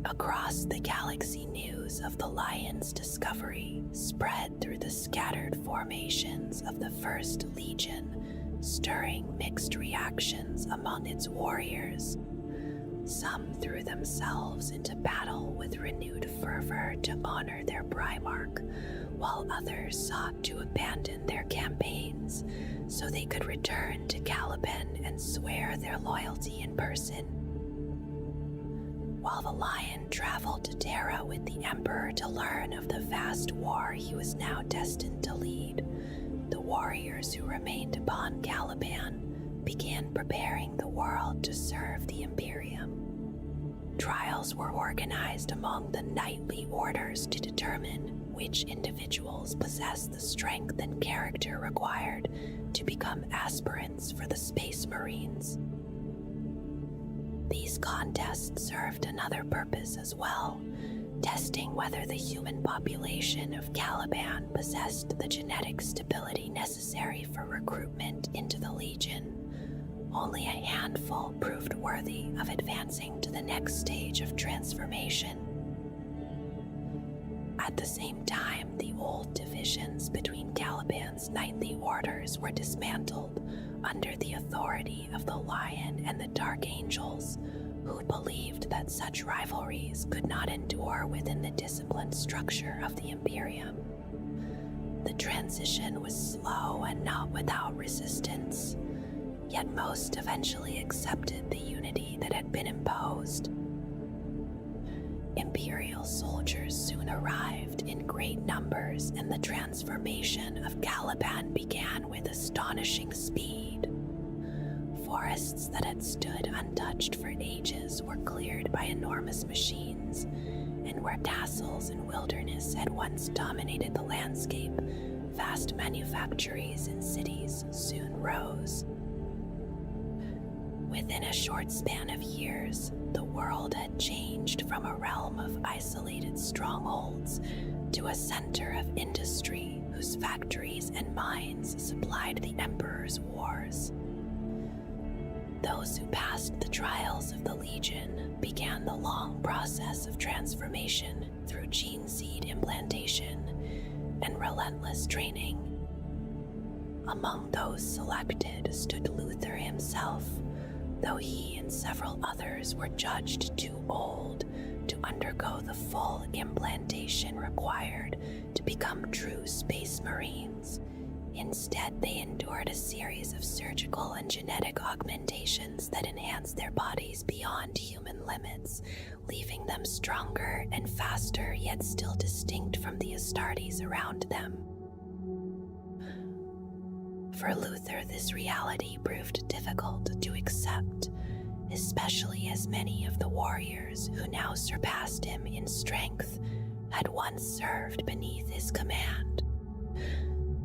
Across the galaxy, news of the lion's discovery spread through the scattered formations of the First Legion, stirring mixed reactions among its warriors. Some threw themselves into battle with renewed fervor to honor their Primarch, while others sought to abandon their campaigns so they could return to Caliban and swear their loyalty in person. While the lion traveled to Terra with the Emperor to learn of the vast war he was now destined to lead, the warriors who remained upon Caliban began preparing the world to serve the Imperium. Trials were organized among the knightly orders to determine which individuals possessed the strength and character required to become aspirants for the Space Marines. These contests served another purpose as well, testing whether the human population of Caliban possessed the genetic stability necessary for recruitment into the Legion. Only a handful proved worthy of advancing to the next stage of transformation. At the same time, the old divisions between Caliban's knightly orders were dismantled under the authority of the Lion and the Dark Angels, who believed that such rivalries could not endure within the disciplined structure of the Imperium. The transition was slow and not without resistance, yet most eventually accepted the unity that had been imposed. Imperial soldiers soon arrived in great numbers, and the transformation of Caliban began with astonishing speed. Forests that had stood untouched for ages were cleared by enormous machines, and where castles and wilderness had once dominated the landscape, vast manufactories and cities soon rose. Within a short span of years, the world had changed from a realm of isolated strongholds to a center of industry whose factories and mines supplied the Emperor's wars. Those who passed the trials of the Legion began the long process of transformation through gene seed implantation and relentless training. Among those selected stood Luther himself, though he and several others were judged too old to undergo the full implantation required to become true Space Marines. Instead, they endured a series of surgical and genetic augmentations that enhanced their bodies beyond human limits, leaving them stronger and faster, yet still distinct from the Astartes around them. For Luther, this reality proved difficult to accept, especially as many of the warriors who now surpassed him in strength had once served beneath his command.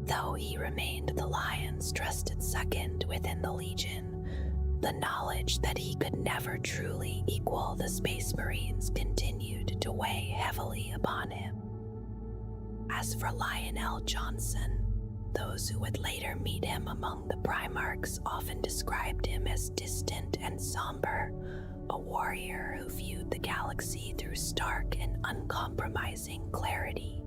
Though he remained the Lion's trusted second within the Legion, the knowledge that he could never truly equal the Space Marines continued to weigh heavily upon him. As for Lionel Johnson, those who would later meet him among the Primarchs often described him as distant and somber, a warrior who viewed the galaxy through stark and uncompromising clarity.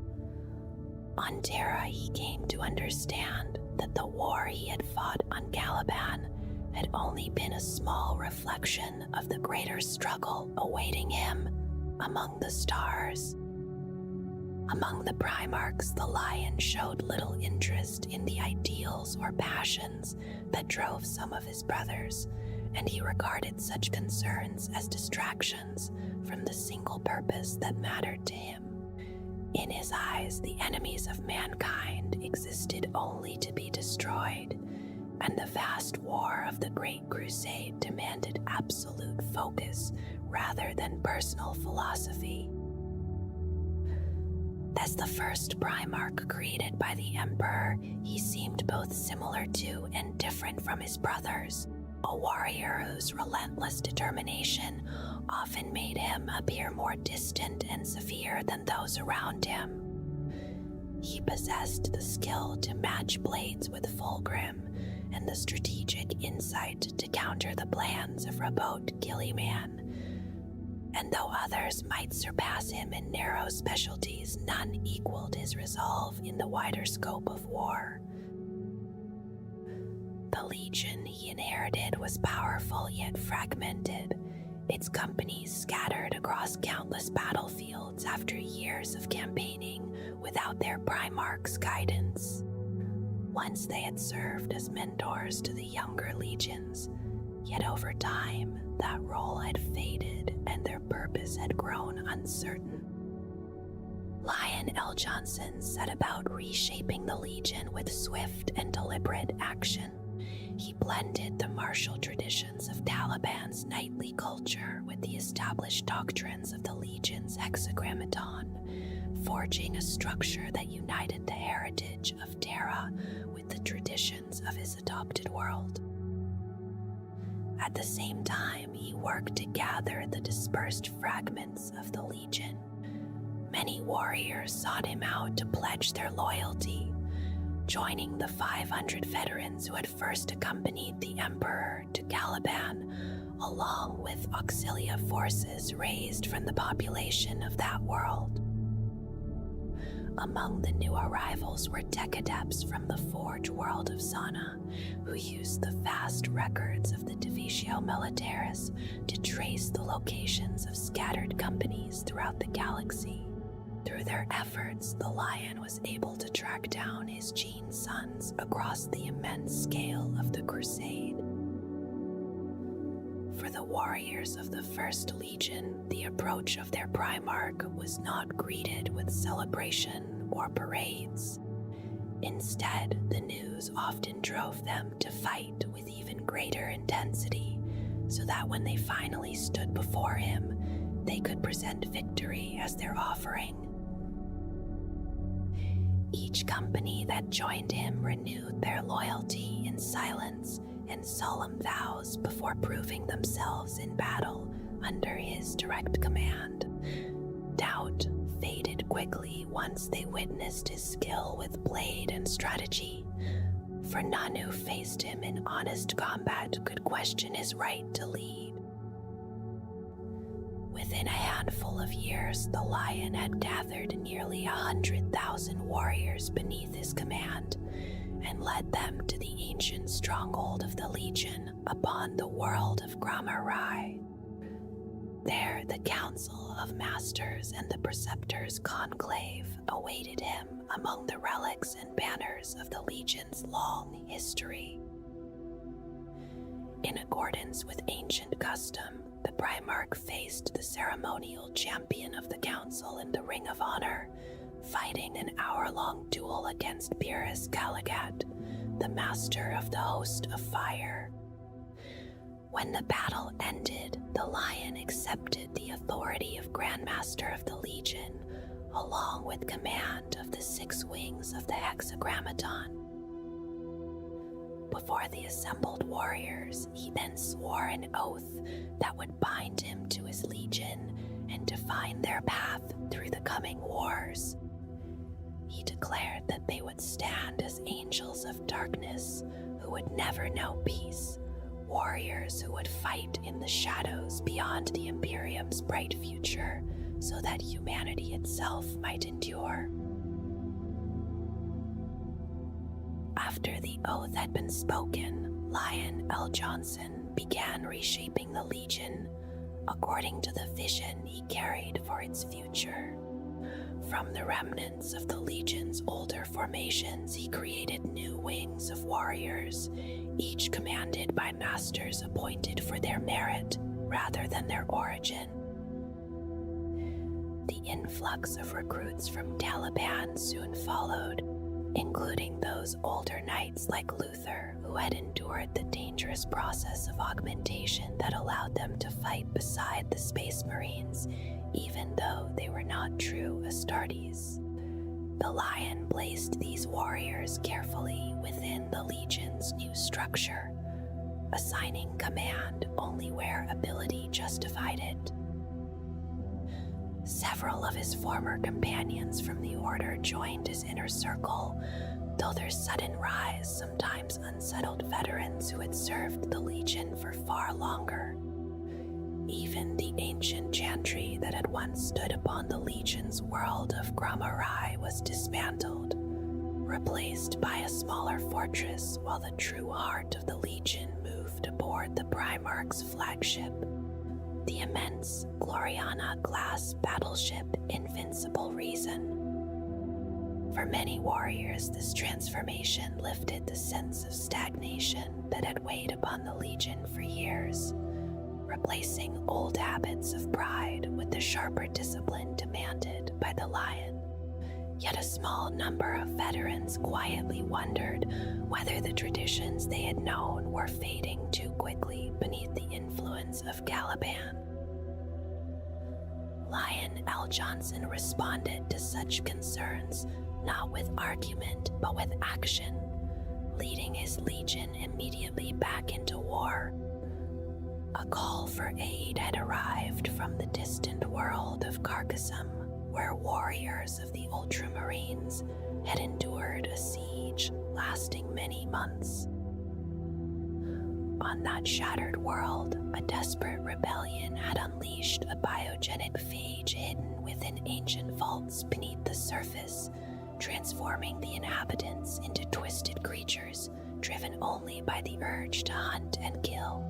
On Terra, he came to understand that the war he had fought on Caliban had only been a small reflection of the greater struggle awaiting him among the stars. Among the Primarchs, the Lion showed little interest in the ideals or passions that drove some of his brothers, and he regarded such concerns as distractions from the single purpose that mattered to him. In his eyes, the enemies of mankind existed only to be destroyed, and the vast war of the Great Crusade demanded absolute focus rather than personal philosophy. As the first Primarch created by the Emperor, he seemed both similar to and different from his brothers, a warrior whose relentless determination often made him appear more distant and severe than those around him. He possessed the skill to match blades with Fulgrim and the strategic insight to counter the plans of Rabot Gilliman. And though others might surpass him in narrow specialties, none equaled his resolve in the wider scope of war. The Legion he inherited was powerful yet fragmented, its companies scattered across countless battlefields after years of campaigning without their Primarch's guidance. Once they had served as mentors to the younger legions, yet over time that role had faded and their purpose had grown uncertain. Lion L. Johnson set about reshaping the Legion with swift and deliberate action. He blended the martial traditions of Taliban's knightly culture with the established doctrines of the Legion's hexagrammaton, forging a structure that united the heritage of Terra with the traditions of his adopted world. At the same time, he worked to gather the dispersed fragments of the Legion. Many warriors sought him out to pledge their loyalty, joining the 500 veterans who had first accompanied the Emperor to Caliban, along with auxilia forces raised from the population of that world. Among the new arrivals were tech adepts from the Forge world of Sana, who used the vast records of the Divisio Militaris to trace the locations of scattered companies throughout the galaxy. Through their efforts, the Lion was able to track down his gene sons across the immense scale of the Crusade. For the warriors of the First Legion, the approach of their Primarch was not greeted with celebration or parades. Instead, the news often drove them to fight with even greater intensity, so that when they finally stood before him, they could present victory as their offering. Each company that joined him renewed their loyalty in silence and solemn vows before proving themselves in battle under his direct command. Doubt faded quickly once they witnessed his skill with blade and strategy, for none who faced him in honest combat could question his right to lead. Within a handful of years, the Lion had gathered nearly 100,000 warriors beneath his command and led them to the ancient stronghold of the Legion upon the world of Gramarai. There, the Council of Masters and the Preceptors' conclave awaited him among the relics and banners of the Legion's long history. In accordance with ancient custom, the Primarch faced the ceremonial champion of the Council in the Ring of Honor, fighting an hour-long duel against Pyrrhus Caligat, the master of the Host of Fire. When the battle ended, the Lion accepted the authority of Grandmaster of the Legion, along with command of the 6 wings of the Hexagrammaton. Before the assembled warriors, he then swore an oath that would bind him to his legion and define their path through the coming wars. He declared that they would stand as angels of darkness who would never know peace, warriors who would fight in the shadows beyond the Imperium's bright future so that humanity itself might endure. After the oath had been spoken, Lion L. Johnson began reshaping the Legion according to the vision he carried for its future. From the remnants of the Legion's older formations, he created new wings of warriors, each commanded by masters appointed for their merit rather than their origin. The influx of recruits from Taliban soon followed, including those older knights like Luther who had endured the dangerous process of augmentation that allowed them to fight beside the Space Marines, even though they were not true Astartes. The Lion placed these warriors carefully within the Legion's new structure, assigning command only where ability justified it. Several of his former companions from the Order joined his inner circle, though their sudden rise sometimes unsettled veterans who had served the Legion for far longer. Even the ancient chantry that had once stood upon the Legion's world of Gramarai was dismantled, replaced by a smaller fortress, while the true heart of the Legion moved aboard the Primarchs' flagship, the immense Gloriana-class battleship Invincible Reason. For many warriors, this transformation lifted the sense of stagnation that had weighed upon the Legion for years, replacing old habits of pride with the sharper discipline demanded by the Lion. Yet a small number of veterans quietly wondered whether the traditions they had known were fading too quickly beneath the influence of Caliban. Lion L. Johnson responded to such concerns not with argument but with action, leading his legion immediately back into war. A call for aid had arrived from the distant world of Carcassum, where warriors of the Ultramarines had endured a siege lasting many months. On that shattered world, a desperate rebellion had unleashed a biogenic phage hidden within ancient vaults beneath the surface, transforming the inhabitants into twisted creatures driven only by the urge to hunt and kill.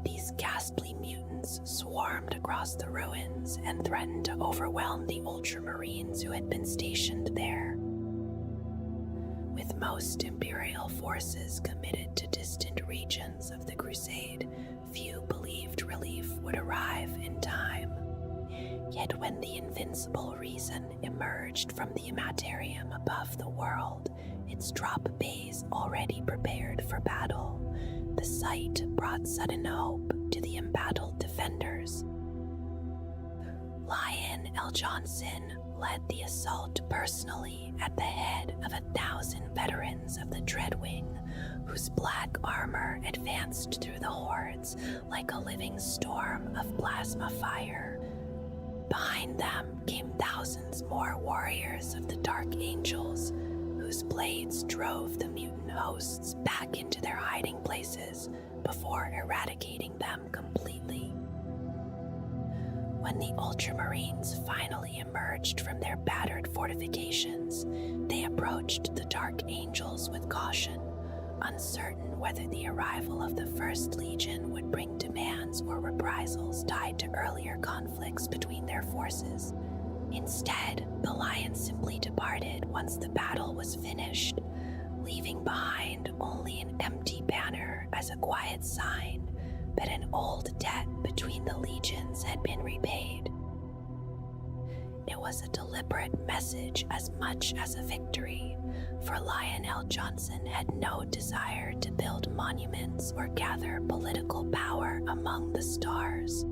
These ghastly mutants swarmed across the ruins and threatened to overwhelm the Ultramarines who had been stationed there. With most Imperial forces committed to distant regions of the Crusade, few believed relief would arrive in time. Yet when the Invincible Reason emerged from the Immaterium above the world, its drop bays already prepared for battle, the sight brought sudden hope to the embattled defenders. Lion L. Johnson led the assault personally at the head of 1,000 veterans of the Dreadwing, whose black armor advanced through the hordes like a living storm of plasma fire. Behind them came thousands more warriors of the Dark Angels, whose blades drove the mutant hosts back into their hiding places before eradicating them completely. When the Ultramarines finally emerged from their battered fortifications, they approached the Dark Angels with caution, uncertain whether the arrival of the First Legion would bring demands or reprisals tied to earlier conflicts between their forces. Instead, the Lion simply departed once the battle was finished, leaving behind only an empty banner as a quiet sign that an old debt between the legions had been repaid. It was a deliberate message as much as a victory, for Lionel Johnson had no desire to build monuments or gather political power among the stars.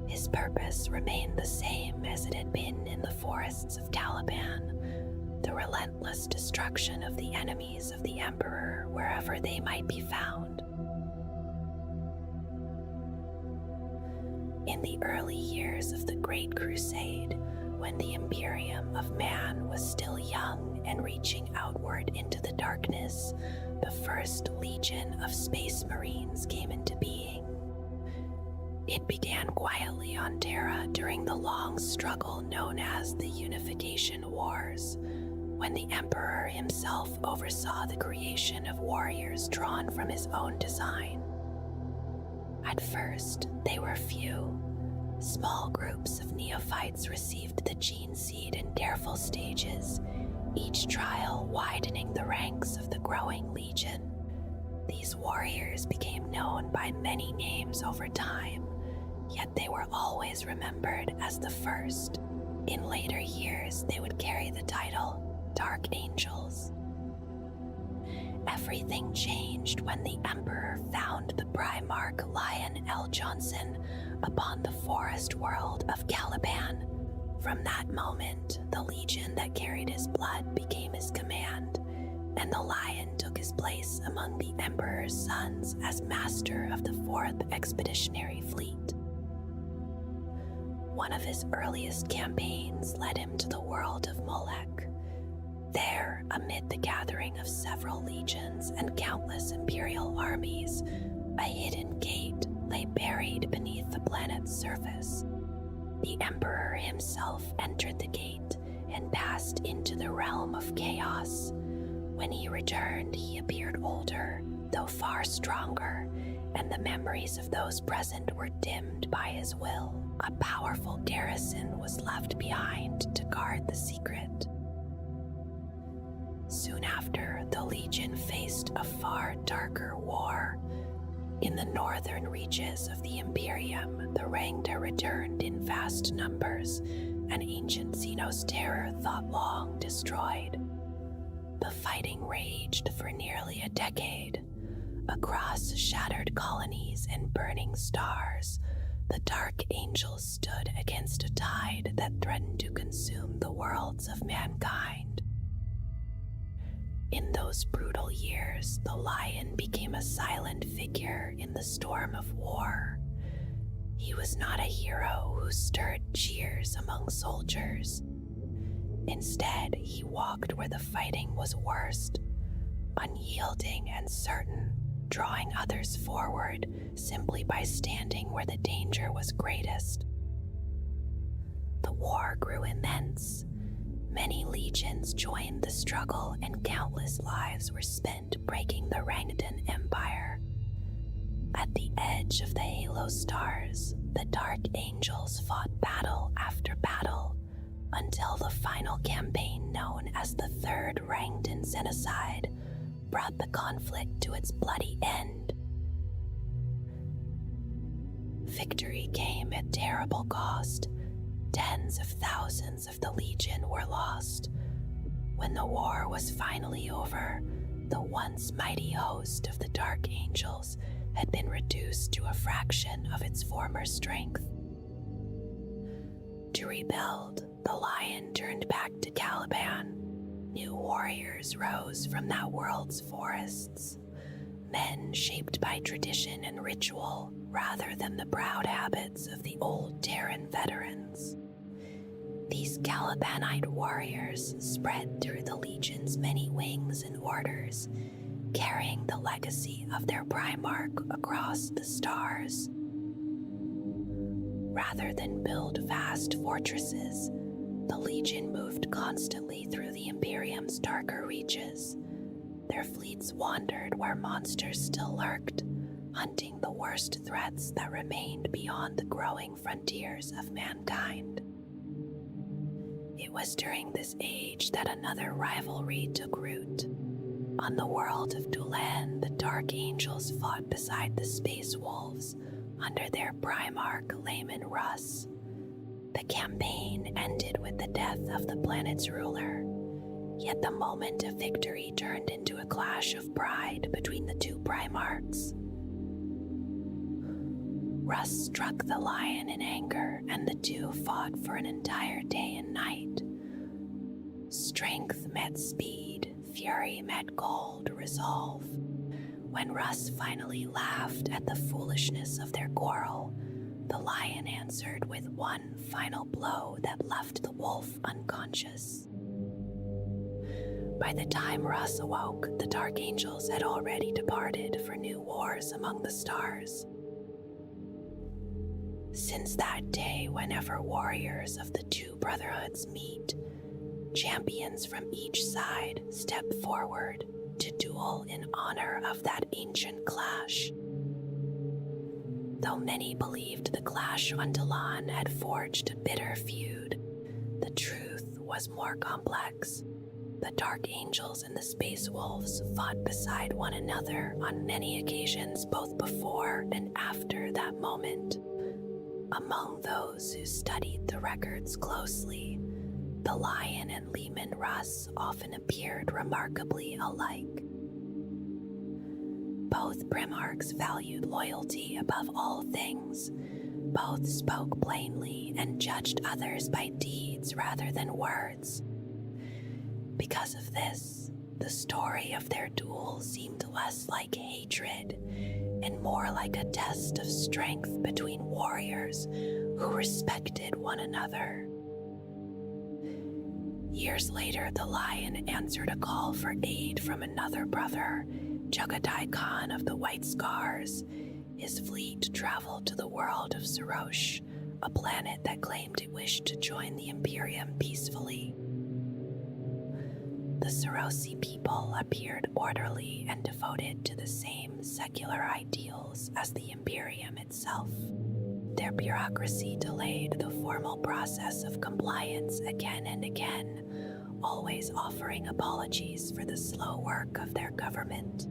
His purpose remained the same as it had been in the forests of Caliban, the relentless destruction of the enemies of the Emperor wherever they might be found. In the early years of the Great Crusade, when the Imperium of Man was still young and reaching outward into the darkness, the first legion of Space Marines came into being. It began quietly on Terra during the long struggle known as the Unification Wars, when the Emperor himself oversaw the creation of warriors drawn from his own design. At first, they were few. Small groups of neophytes received the gene seed in careful stages, each trial widening the ranks of the growing legion. These warriors became known by many names over time, yet they were always remembered as the first. In later years, they would carry the title Dark Angels. Everything changed when the Emperor found the Primarch Lionel Johnson upon the forest world of Caliban. From that moment, the legion that carried his blood became his command, and the Lion took his place among the Emperor's sons as master of the 4th Expeditionary Fleet. One of his earliest campaigns led him to the world of Molech. There, amid the gathering of several legions and countless Imperial armies, a hidden gate lay buried beneath the planet's surface. The Emperor himself entered the gate and passed into the realm of chaos. When he returned, he appeared older, though far stronger, and the memories of those present were dimmed by his will. A powerful garrison was left behind to guard the secret. Soon after, the Legion faced a far darker war. In the northern reaches of the Imperium, the Rangda returned in vast numbers, and ancient Xenos terror thought long destroyed. The fighting raged for nearly a decade. Across shattered colonies and burning stars, the Dark Angels stood against a tide that threatened to consume the worlds of mankind. In those brutal years, the Lion became a silent figure in the storm of war. He was not a hero who stirred cheers among soldiers. Instead, he walked where the fighting was worst, unyielding and certain, drawing others forward simply by standing where the danger was greatest. The war grew immense. Many legions joined the struggle, and countless lives were spent breaking the Rangdan Empire. At the edge of the Halo stars, the Dark Angels fought battle after battle, until the final campaign known as the Third Rangdan Genocide brought the conflict to its bloody end. Victory came at terrible cost. Tens of thousands of the Legion were lost. When the war was finally over, the once mighty host of the Dark Angels had been reduced to a fraction of its former strength. To rebuild, the Lion turned back to Caliban. New warriors rose from that world's forests, men shaped by tradition and ritual rather than the proud habits of the old Terran veterans. These Calibanite warriors spread through the Legion's many wings and orders, carrying the legacy of their Primarch across the stars. Rather than build vast fortresses, the Legion moved constantly through the Imperium's darker reaches. Their fleets wandered where monsters still lurked, hunting the worst threats that remained beyond the growing frontiers of mankind. It was during this age that another rivalry took root. On the world of Dulan, the Dark Angels fought beside the Space Wolves under their Primarch Layman Russ. The campaign ended with the death of the planet's ruler, yet the moment of victory turned into a clash of pride between the two Primarchs. Russ struck the lion in anger, and the two fought for an entire day and night. Strength met speed, fury met cold resolve. When Russ finally laughed at the foolishness of their quarrel, the lion answered with one final blow that left the wolf unconscious. By the time Russ awoke, the Dark Angels had already departed for new wars among the stars. Since that day, whenever warriors of the two brotherhoods meet, champions from each side step forward to duel in honor of that ancient clash. Though many believed the clash on Talan had forged a bitter feud, the truth was more complex. The Dark Angels and the Space Wolves fought beside one another on many occasions, both before and after that moment. Among those who studied the records closely, the Lion and Leman Russ often appeared remarkably alike. Both Primarchs valued loyalty above all things. Both spoke plainly and judged others by deeds rather than words. Because of this, the story of their duel seemed less like hatred and more like a test of strength between warriors who respected one another. Years later, the Lion answered a call for aid from another brother, Jugadai Khan of the White Scars. His fleet traveled to the world of Sarosh, a planet that claimed it wished to join the Imperium peacefully. The Sarosi people appeared orderly and devoted to the same secular ideals as the Imperium itself. Their bureaucracy delayed the formal process of compliance again and again, always offering apologies for the slow work of their government.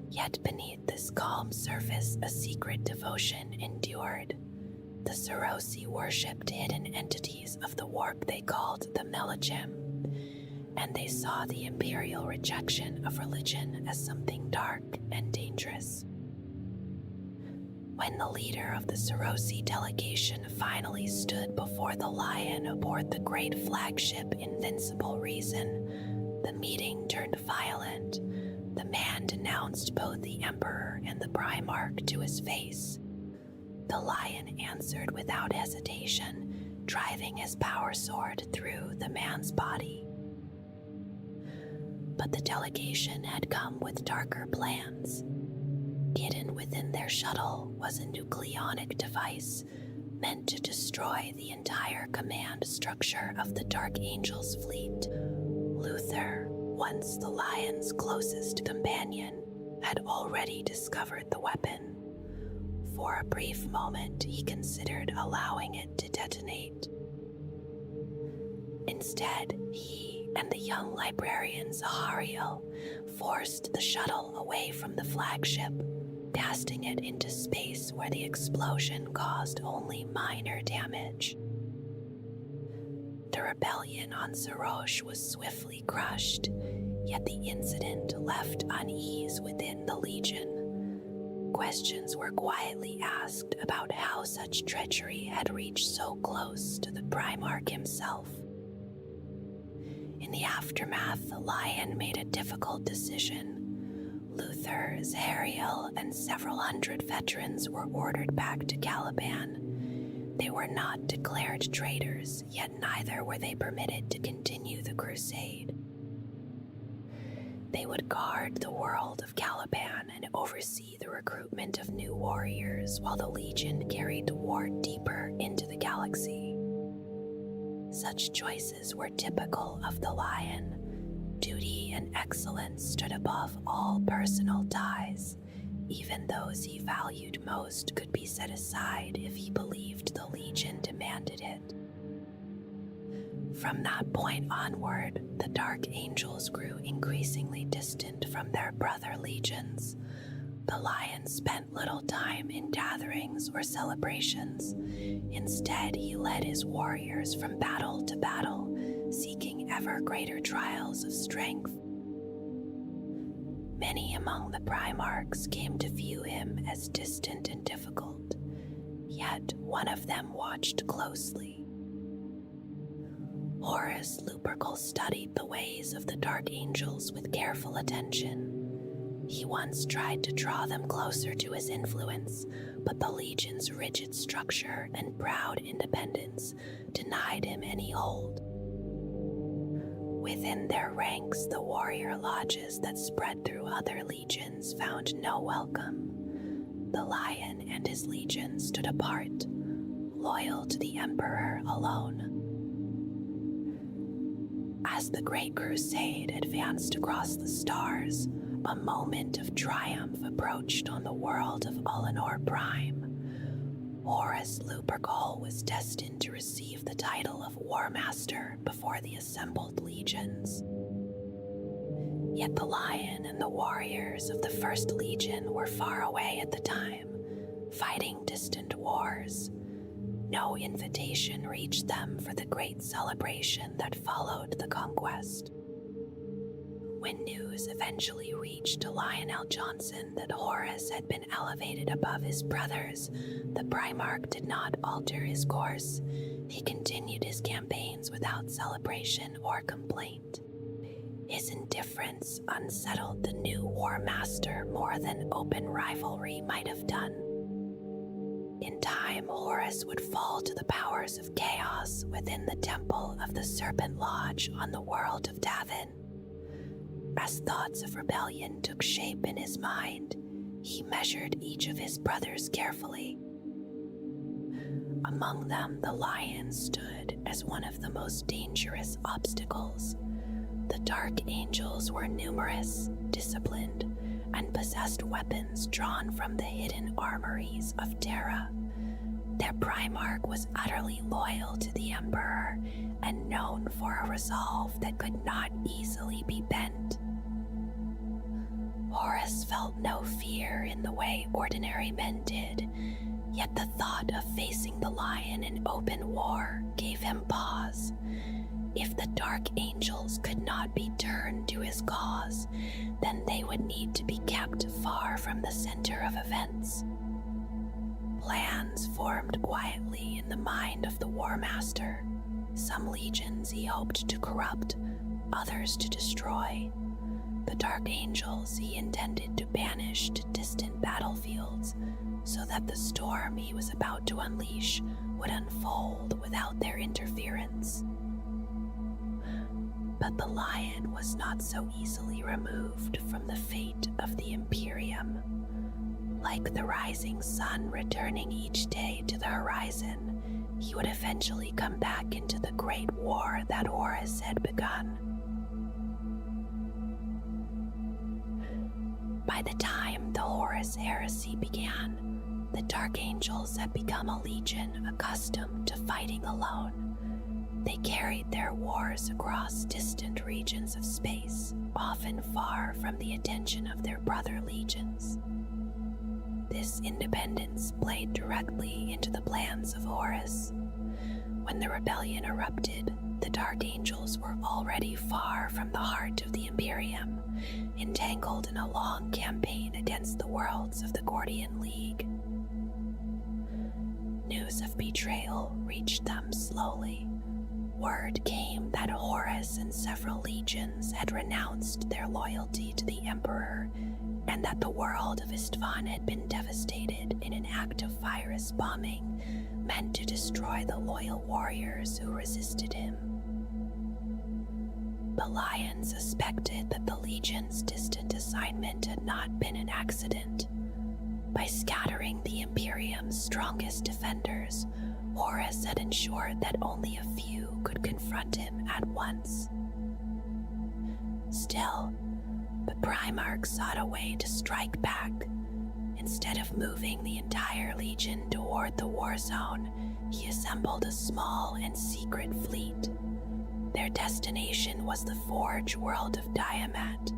Yet beneath this calm surface, a secret devotion endured. The Sarosi worshipped hidden entities of the warp they called the Melachim, and they saw the imperial rejection of religion as something dark and dangerous. When the leader of the Sarosi delegation finally stood before the Lion aboard the great flagship Invincible Reason, the meeting turned violent. The man denounced both the Emperor and the Primarch to his face. The Lion answered without hesitation, driving his power sword through the man's body. But the delegation had come with darker plans. Hidden within their shuttle was a nucleonic device meant to destroy the entire command structure of the Dark Angels fleet. Luther, once the Lion's closest companion, had already discovered the weapon. For a brief moment, he considered allowing it to detonate. Instead, he and the young librarian Zahariel forced the shuttle away from the flagship, casting it into space where the explosion caused only minor damage. The rebellion on Sarosh was swiftly crushed, yet the incident left unease within the Legion. Questions were quietly asked about how such treachery had reached so close to the Primarch himself. In the aftermath, the Lion made a difficult decision. Luther, Zahariel, and several hundred veterans were ordered back to Caliban. They were not declared traitors, yet neither were they permitted to continue the crusade. They would guard the world of Caliban and oversee the recruitment of new warriors while the Legion carried the war deeper into the galaxy. Such choices were typical of the Lion. Duty and excellence stood above all personal ties. Even those he valued most could be set aside if he believed the Legion demanded it. From that point onward, the Dark Angels grew increasingly distant from their brother legions. The lion spent little time in gatherings or celebrations. Instead, he led his warriors from battle to battle, seeking ever greater trials of strength. Many among the Primarchs came to view him as distant and difficult, yet one of them watched closely. Horus Lupercal studied the ways of the Dark Angels with careful attention. He once tried to draw them closer to his influence, but the Legion's rigid structure and proud independence denied him any hold. Within their ranks, the warrior lodges that spread through other legions found no welcome. The Lion and his legion stood apart, loyal to the Emperor alone. As the Great Crusade advanced across the stars, a moment of triumph approached on the world of Alinor Prime. Horus Lupercal was destined to receive the title of War Master before the assembled legions. Yet the Lion and the warriors of the First Legion were far away at the time, fighting distant wars. No invitation reached them for the great celebration that followed the conquest. When news eventually reached Lionel Johnson that Horus had been elevated above his brothers, the Primarch did not alter his course. He continued his campaigns without celebration or complaint. His indifference unsettled the new War Master more than open rivalry might have done. In time, Horus would fall to the powers of chaos within the temple of the Serpent Lodge on the world of Davin. As thoughts of rebellion took shape in his mind, he measured each of his brothers carefully. Among them, the Lion stood as one of the most dangerous obstacles. The Dark Angels were numerous, disciplined, and possessed weapons drawn from the hidden armories of Terra. Their Primarch was utterly loyal to the Emperor and known for a resolve that could not easily be bent. Horus felt no fear in the way ordinary men did, yet the thought of facing the Lion in open war gave him pause. If the Dark Angels could not be turned to his cause, then they would need to be kept far from the center of events. Plans formed quietly in the mind of the War Master. Some legions he hoped to corrupt, others to destroy. The Dark Angels he intended to banish to distant battlefields, so that the storm he was about to unleash would unfold without their interference. But the Lion was not so easily removed from the fate of the Imperium. Like the rising sun returning each day to the horizon, he would eventually come back into the great war that Horus had begun. By the time the Horus Heresy began, the Dark Angels had become a legion accustomed to fighting alone. They carried their wars across distant regions of space, often far from the attention of their brother legions. This independence played directly into the plans of Horus. When the rebellion erupted, the Dark Angels were already far from the heart of the Imperium, entangled in a long campaign against the worlds of the Gordian League. News of betrayal reached them slowly. Word came that Horus and several legions had renounced their loyalty to the Emperor, and that the world of Istvan had been devastated in an act of virus bombing meant to destroy the loyal warriors who resisted him. The Lion suspected that the Legion's distant assignment had not been an accident. By scattering the Imperium's strongest defenders, Horus had ensured that only a few could confront him at once. Still, the Primarch sought a way to strike back. Instead of moving the entire Legion toward the war zone, he assembled a small and secret fleet. Their destination was the Forge world of Diamat.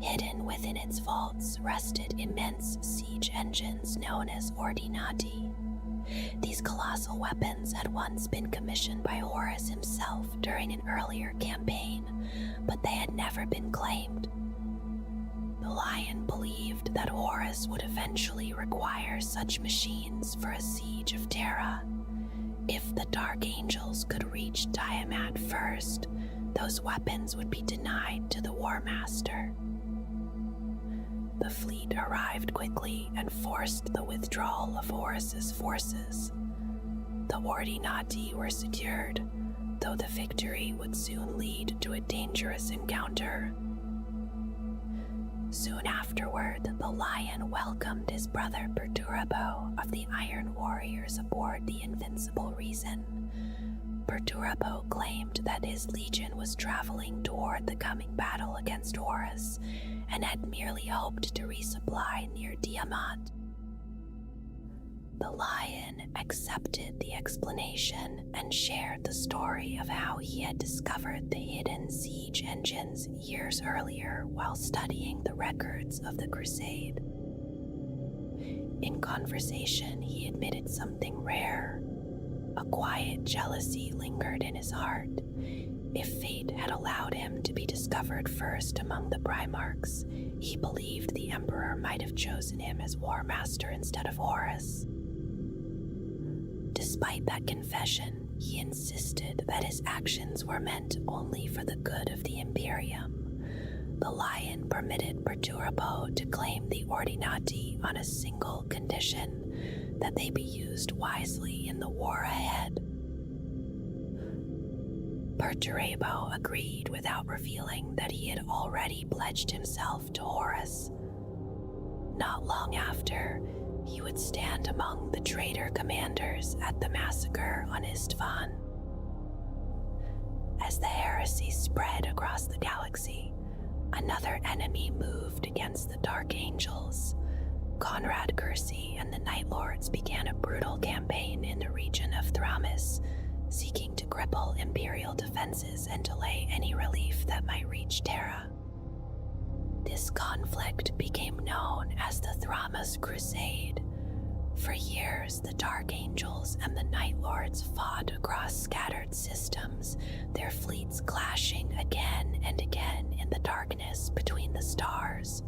Hidden within its vaults rested immense siege engines known as ordinati. These colossal weapons had once been commissioned by Horus himself during an earlier campaign, but they had never been claimed. The Lion believed that Horus would eventually require such machines for a siege of Terra. If the Dark Angels could reach Tiamat first, those weapons would be denied to the War Master. The fleet arrived quickly and forced the withdrawal of Horus's forces. The Ordinati were secured, though the victory would soon lead to a dangerous encounter. Soon afterward, the Lion welcomed his brother Perturabo of the Iron Warriors aboard the Invincible Reason. Perturabo claimed that his legion was traveling toward the coming battle against Horus and had merely hoped to resupply near Tiamat. The Lion accepted the explanation and shared the story of how he had discovered the hidden siege engines years earlier while studying the records of the Crusade. In conversation, he admitted something rare. A quiet jealousy lingered in his heart. If fate had allowed him to be discovered first among the Primarchs, he believed the Emperor might have chosen him as War Master instead of Horus. Despite that confession, he insisted that his actions were meant only for the good of the Imperium. The Lion permitted Perturabo to claim the Ordinati on a single condition: that they be used wisely in the war ahead. Perturabo agreed without revealing that he had already pledged himself to Horus. Not long after, he would stand among the traitor commanders at the massacre on Istvan. As the heresy spread across the galaxy, another enemy moved against the Dark Angels. Conrad Kersey and the Night Lords began a brutal campaign in the region of Thramis, seeking to cripple Imperial defenses and delay any relief that might reach Terra. This conflict became known as the Thramis Crusade. For years, the Dark Angels and the Night Lords fought across scattered systems, their fleets clashing again and again in the darkness between the stars.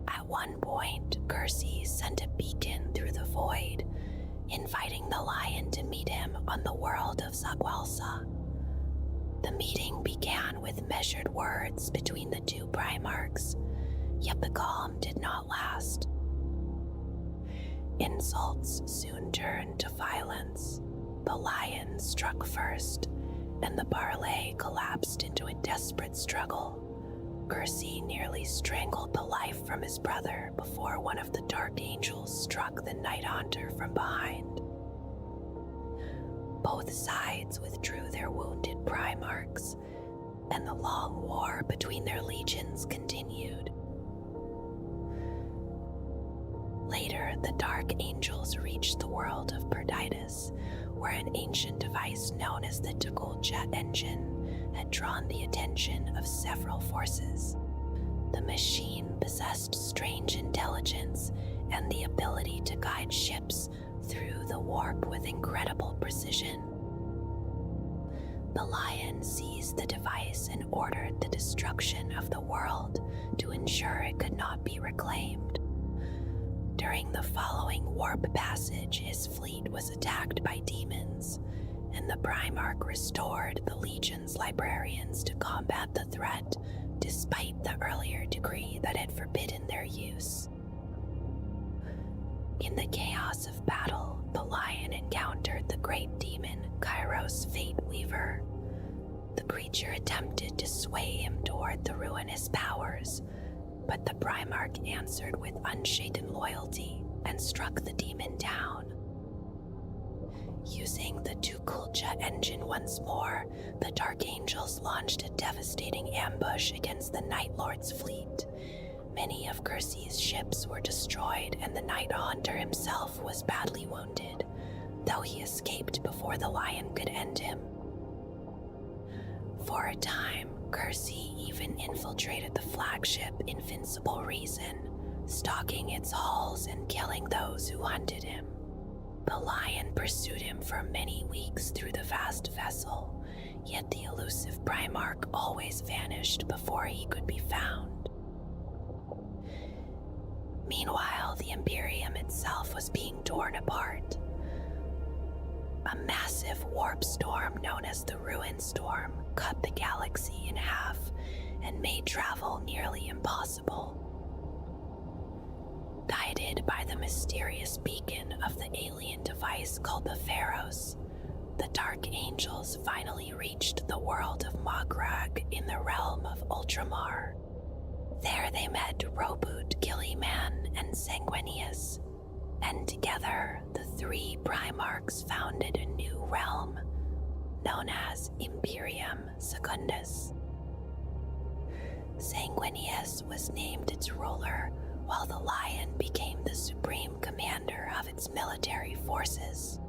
At one point, Kersey sent a beacon through the void, inviting the Lion to meet him on the world of Zagwalsa. The meeting began with measured words between the two Primarchs, yet the calm did not last. Insults soon turned to violence. The Lion struck first, and the parley collapsed into a desperate struggle. Kersey nearly strangled the life from his brother before one of the Dark Angels struck the Night Haunter from behind. Both sides withdrew their wounded Primarchs, and the long war between their legions continued. Later, the Dark Angels reached the world of Perditus, where an ancient device known as the Tuckle Jet Engine had drawn the attention of several forces. The machine possessed strange intelligence and the ability to guide ships through the warp with incredible precision. The Lion seized the device and ordered the destruction of the world to ensure it could not be reclaimed. During the following warp passage, his fleet was attacked by demons, and the Primarch restored the Legion's librarians to combat the threat, despite the earlier decree that had forbidden their use. In the chaos of battle, the Lion encountered the great demon Kairos Fate Weaver. The creature attempted to sway him toward the ruinous powers, but the Primarch answered with unshaken loyalty and struck the demon down. Using the Tukulja engine once more, the Dark Angels launched a devastating ambush against the Night Lord's fleet. Many of Kersey's ships were destroyed, and the Night Haunter himself was badly wounded, though he escaped before the Lion could end him. For a time, Kersey even infiltrated the flagship Invincible Reason, stalking its halls and killing those who hunted him. The lion pursued him for many weeks through the vast vessel, yet the elusive Primarch always vanished before he could be found. Meanwhile, the Imperium itself was being torn apart. A massive warp storm known as the Ruin Storm cut the galaxy in half and made travel nearly impossible. Guided by the mysterious beacon of the alien device called the Pharos, the Dark Angels finally reached the world of Magrag in the realm of Ultramar. There they met Robut, Gilliman, and Sanguinius, and together the three Primarchs founded a new realm known as Imperium Secundus. Sanguinius was named its ruler, while the lion became the supreme commander of its military forces.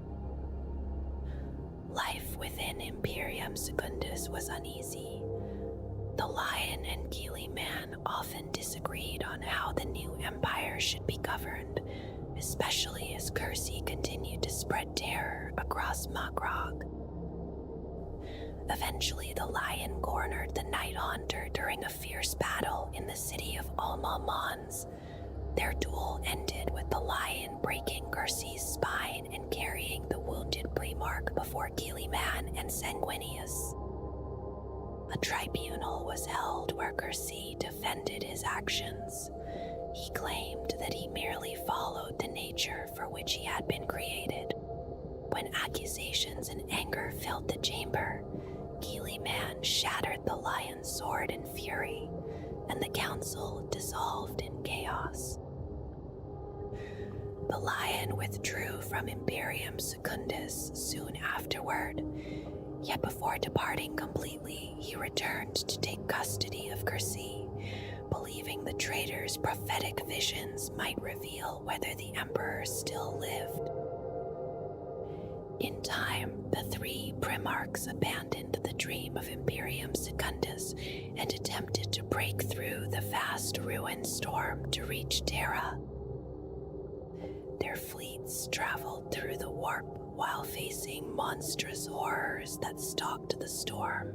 Life within Imperium Secundus was uneasy. The lion and Gilliman often disagreed on how the new empire should be governed, especially as Kersey continued to spread terror across Magrog. Eventually, the lion cornered the Night Haunter during a fierce battle in the city of Alma Mons. Their duel ended with the lion breaking Kersey's spine and carrying the wounded Primarch before Gilliman and Sanguinius. A tribunal was held where Kersey defended his actions. He claimed that he merely followed the nature for which he had been created. When accusations and anger filled the chamber, Gilliman shattered the lion's sword in fury, and the council dissolved in chaos. The lion withdrew from Imperium Secundus soon afterward, yet before departing completely, he returned to take custody of Kersey, believing the traitor's prophetic visions might reveal whether the Emperor still lived. In time, the three Primarchs abandoned the dream of Imperium Secundus and attempted to break through the vast ruin storm to reach Terra. Their fleets traveled through the warp while facing monstrous horrors that stalked the storm.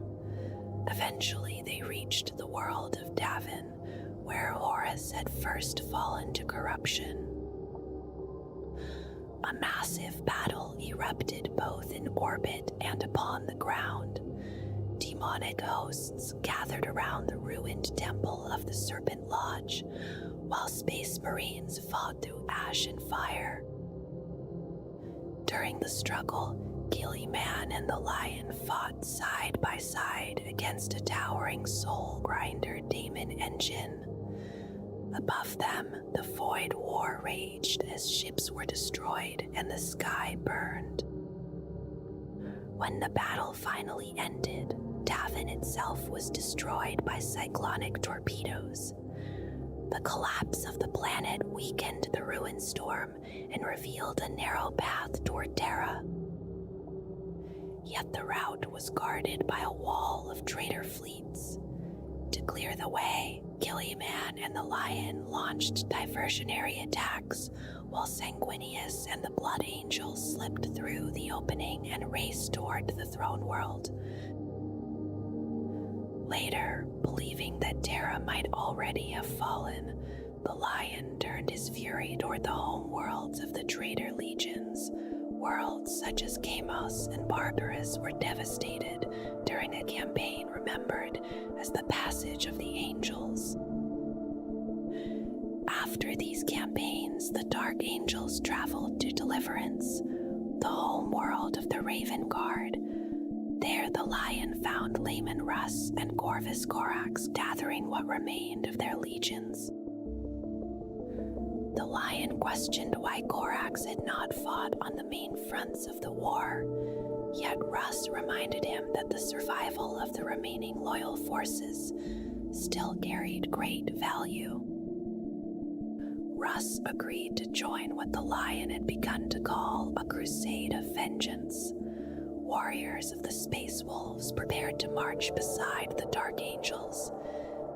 Eventually, they reached the world of Davin, where Horus had first fallen to corruption. A massive battle erupted both in orbit and upon the ground. Demonic hosts gathered around the ruined temple of the Serpent Lodge, while Space Marines fought through ash and fire. During the struggle, Gilliman and the lion fought side by side against a towering soul grinder daemon engine. Above them, the Void War raged as ships were destroyed and the sky burned. When the battle finally ended, Davin itself was destroyed by cyclonic torpedoes. The collapse of the planet weakened the ruin storm and revealed a narrow path toward Terra. Yet the route was guarded by a wall of traitor fleets. To clear the way, Gilliman and the lion launched diversionary attacks, while Sanguinius and the Blood Angels slipped through the opening and raced toward the throne world. Later, believing that Terra might already have fallen, the lion turned his fury toward the home worlds of the traitor legions. Worlds such as Kamos and Barbarous were devastated during a campaign remembered as the Passage of the Angels. After these campaigns, the Dark Angels traveled to Deliverance, the home world of the Raven Guard. There the lion found Layman Russ and Corvus Corax gathering what remained of their legions. The lion questioned why Corax had not fought on the main fronts of the war, yet Russ reminded him that the survival of the remaining loyal forces still carried great value. Russ agreed to join what the lion had begun to call a crusade of vengeance. warriors of the Space Wolves prepared to march beside the Dark Angels,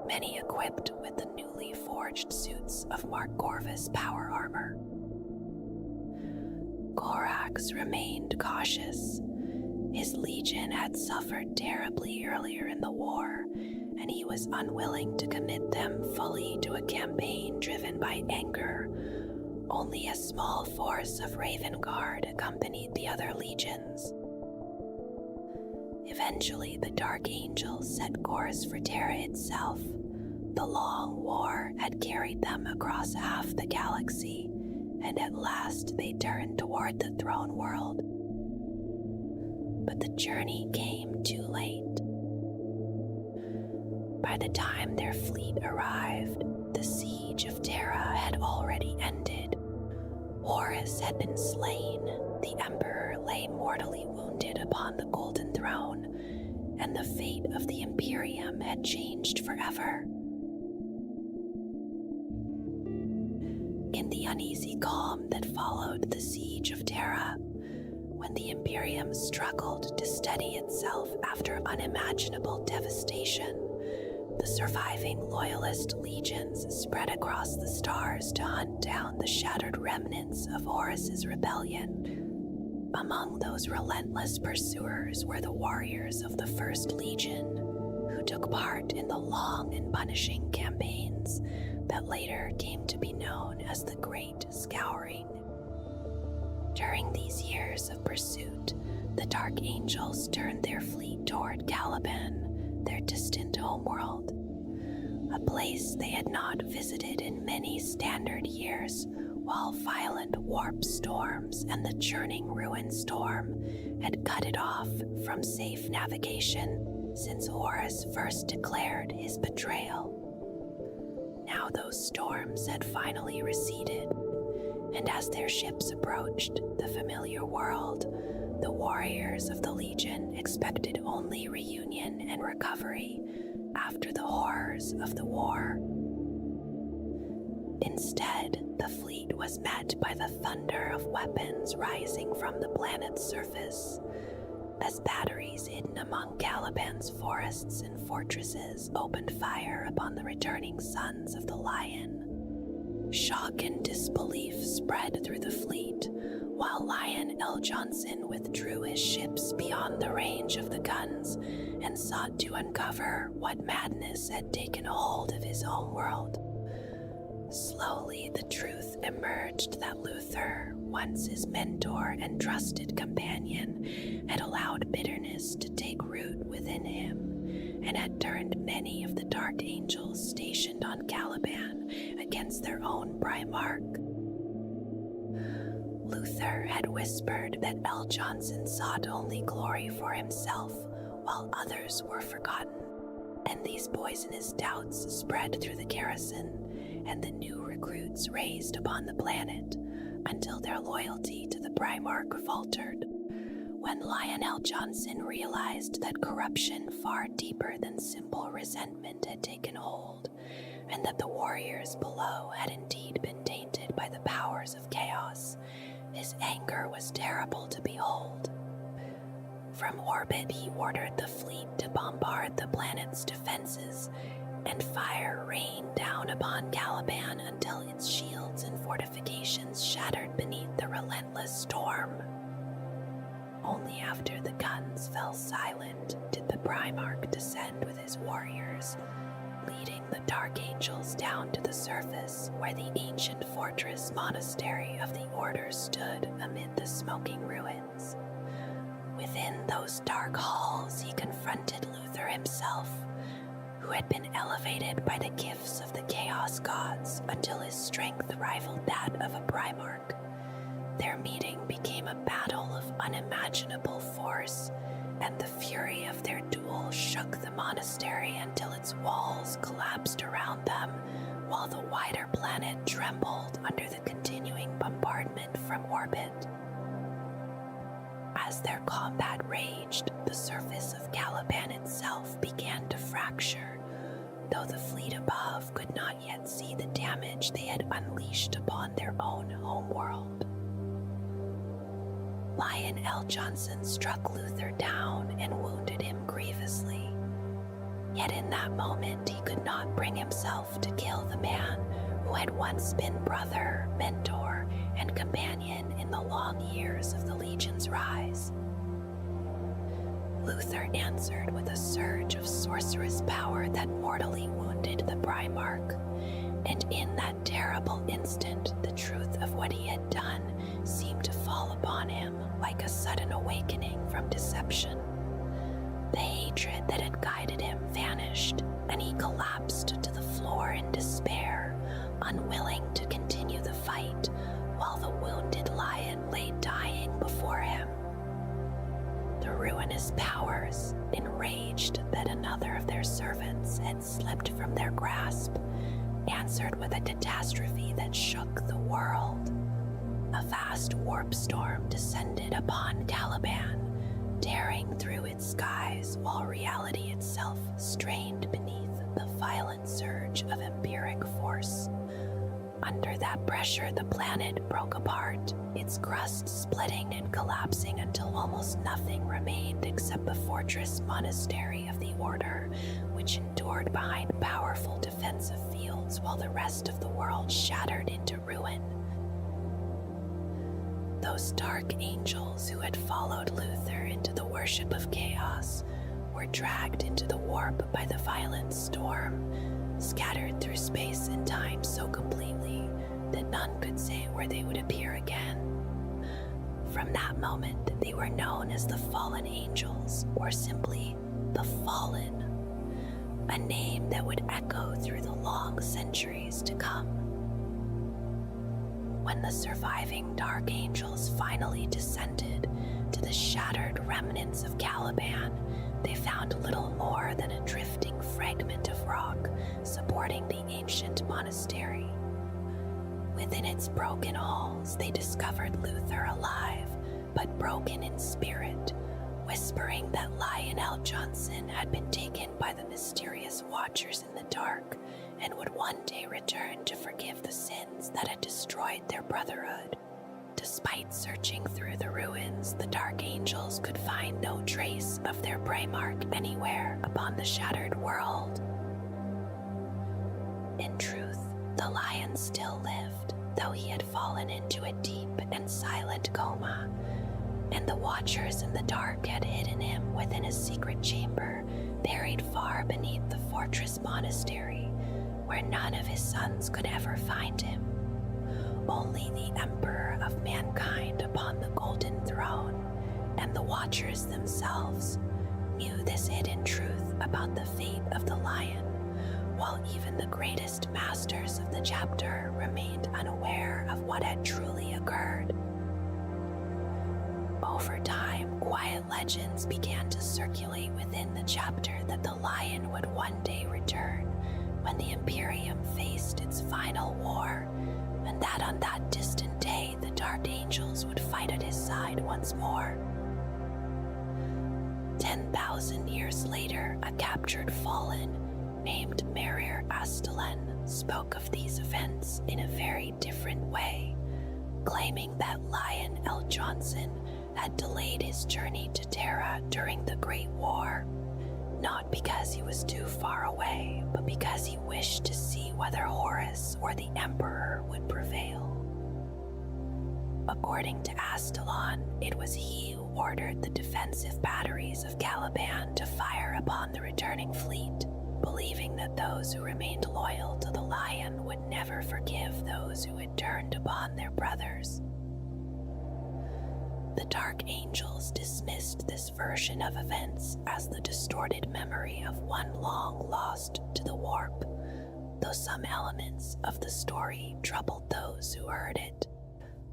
many equipped with the newly forged suits of Mark Corvus power armor. Corax remained cautious. His legion had suffered terribly earlier in the war, and he was unwilling to commit them fully to a campaign driven by anger. Only a small force of Raven Guard accompanied the other legions. Eventually, the Dark Angels set course for Terra itself. The long war had carried them across half the galaxy, and at last they turned toward the throne world. But the journey came too late. By the time their fleet arrived, the siege of Terra had already ended. Horus had been slain, the Emperor lay mortally wounded upon the Golden Throne, and the fate of the Imperium had changed forever. In the uneasy calm that followed the siege of Terra, when the Imperium struggled to steady itself after unimaginable devastation, the surviving Loyalist legions spread across the stars to hunt down the shattered remnants of Horus's rebellion. Among those relentless pursuers were the warriors of the First Legion, who took part in the long and punishing campaigns that later came to be known as the Great Scouring. During these years of pursuit, the Dark Angels turned their fleet toward Caliban, their distant homeworld, a place they had not visited in many standard years, while violent warp storms and the churning ruin storm had cut it off from safe navigation since Horus first declared his betrayal. Now those storms had finally receded, and as their ships approached the familiar world, the warriors of the Legion expected only reunion and recovery after the horrors of the war. Instead, the fleet was met by the thunder of weapons rising from the planet's surface, as batteries hidden among Caliban's forests and fortresses opened fire upon the returning sons of the Lion. Shock and disbelief spread through the fleet, while Lion L. Johnson withdrew his ships beyond the range of the guns and sought to uncover what madness had taken hold of his homeworld. Slowly, the truth emerged that Luther, once his mentor and trusted companion, had allowed bitterness to take root within him, and had turned many of the Dark Angels stationed on Caliban against their own Primarch. Luther had whispered that L. Johnson sought only glory for himself, while others were forgotten, and these poisonous doubts spread through the garrison, and the new recruits raised upon the planet, until their loyalty to the Primarch faltered. When Lionel Johnson realized that corruption far deeper than simple resentment had taken hold, and that the warriors below had indeed been tainted by the powers of chaos, his anger was terrible to behold. From orbit, he ordered the fleet to bombard the planet's defenses, and fire rained down upon Caliban until its shields and fortifications shattered beneath the relentless storm. Only after the guns fell silent did the Primarch descend with his warriors, leading the Dark Angels down to the surface where the ancient fortress monastery of the Order stood amid the smoking ruins. Within those dark halls, he confronted Luther himself, who had been elevated by the gifts of the Chaos Gods until his strength rivaled that of a Primarch. Their meeting became a battle of unimaginable force, and the fury of their duel shook the monastery until its walls collapsed around them, while the wider planet trembled under the continuing bombardment from orbit. As their combat raged, the surface of Caliban itself began to fracture, though the fleet above could not yet see the damage they had unleashed upon their own homeworld. Lion L. Johnson struck Luther down and wounded him grievously. Yet in that moment he could not bring himself to kill the man who had once been brother, mentor, and companion in the long years of the Legion's rise. Luther answered with a surge of sorcerous power that mortally wounded the Primarch, and in that terrible instant the truth of what he had done seemed to fall upon him like a sudden awakening from deception. The hatred that had guided him vanished, and he collapsed to the floor in despair, unwilling to continue the fight, while the wounded lion lay dying before him. The ruinous powers, enraged that another of their servants had slipped from their grasp, answered with a catastrophe that shook the world. A vast warp storm descended upon Caliban, tearing through its skies while reality itself strained beneath the violent surge of empiric force. Under that pressure, the planet broke apart, its crust splitting and collapsing until almost nothing remained except the fortress monastery of the Order, which endured behind powerful defensive fields while the rest of the world shattered into ruin. Those dark angels who had followed Luther into the worship of chaos were dragged into the warp by the violent storm, scattered through space and time so completely that none could say where they would appear again. From that moment, they were known as the Fallen Angels, or simply the Fallen, a name that would echo through the long centuries to come. When the surviving Dark Angels finally descended to the shattered remnants of Caliban, they found little more than a drifting fragment of rock supporting the ancient monastery. Within its broken halls, they discovered Luther alive, but broken in spirit, whispering that Lionel Johnson had been taken by the mysterious Watchers in the dark and would one day return to forgive the sins that had destroyed their brotherhood. Despite searching through the ruins, the Dark Angels could find no trace of their Primarch anywhere upon the shattered world. In truth, the lion still lived, though he had fallen into a deep and silent coma, and the Watchers in the dark had hidden him within a secret chamber buried far beneath the fortress monastery, where none of his sons could ever find him. Only the Emperor of mankind upon the golden throne and the Watchers themselves knew this hidden truth about the fate of the lion, while even the greatest masters of the chapter remained unaware of what had truly occurred. Over time, quiet legends began to circulate within the chapter that the lion would one day return when the Imperium faced its final war, and that on that distant day the Dark Angels would fight at his side once more. 10,000 years later, a captured Fallen named Merir Astelen spoke of these events in a very different way, claiming that Lion L. Johnson had delayed his journey to Terra during the Great War, not because he was too far away, but because he wished to see whether Horus or the Emperor would prevail. According to Astalon, it was he who ordered the defensive batteries of Caliban to fire upon the returning fleet, believing that those who remained loyal to the Lion would never forgive those who had turned upon their brothers. The Dark Angels dismissed this version of events as the distorted memory of one long lost to the warp, though some elements of the story troubled those who heard it,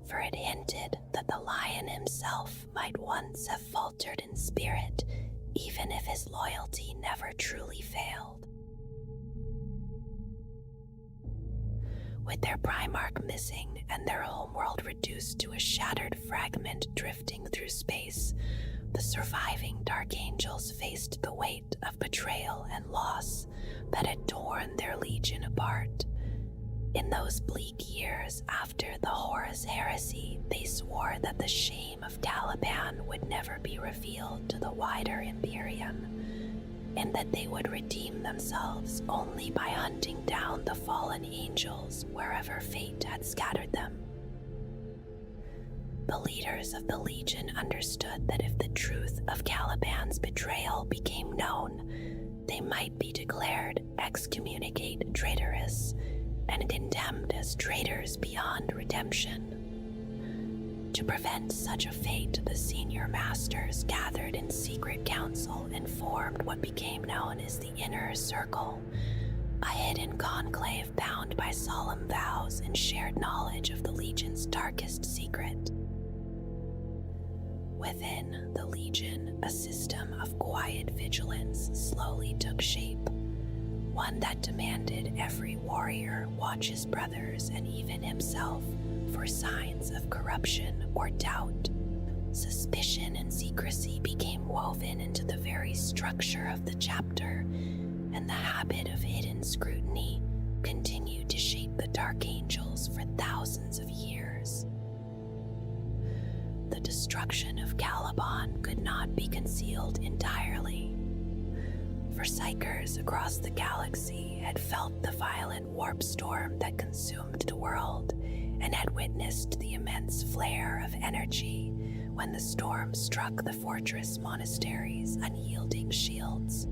for it hinted that the lion himself might once have faltered in spirit, even if his loyalty never truly failed. With their Primarch missing and their homeworld reduced to a shattered fragment drifting through space, the surviving Dark Angels faced the weight of betrayal and loss that had torn their legion apart. In those bleak years after the Horus Heresy, they swore that the shame of Caliban would never be revealed to the wider Imperium, and that they would redeem themselves only by hunting down the fallen angels wherever fate had scattered them. The leaders of the Legion understood that if the truth of Caliban's betrayal became known, they might be declared excommunicate traitorous and condemned as traitors beyond redemption. To prevent such a fate, the senior masters gathered in secret council and formed what became known as the Inner Circle, a hidden conclave bound by solemn vows and shared knowledge of the Legion's darkest secret. Within the Legion, a system of quiet vigilance slowly took shape, one that demanded every warrior watch his brothers and even himself for signs of corruption or doubt. Suspicion and secrecy became woven into the very structure of the chapter, and the habit of hidden scrutiny continued to shape the Dark Angels for thousands of years. The destruction of Caliban could not be concealed entirely. Forsakers across the galaxy had felt the violent warp storm that consumed the world and had witnessed the immense flare of energy when the storm struck the fortress monastery's unyielding shields.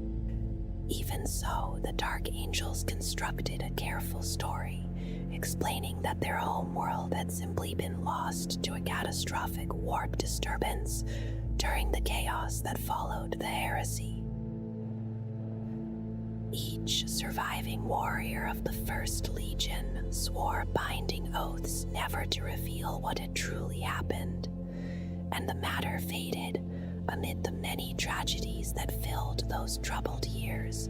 Even so, the Dark Angels constructed a careful story, explaining that their home world had simply been lost to a catastrophic warp disturbance during the chaos that followed the heresy. Each surviving warrior of the First Legion swore binding oaths never to reveal what had truly happened, and the matter faded amid the many tragedies that filled those troubled years.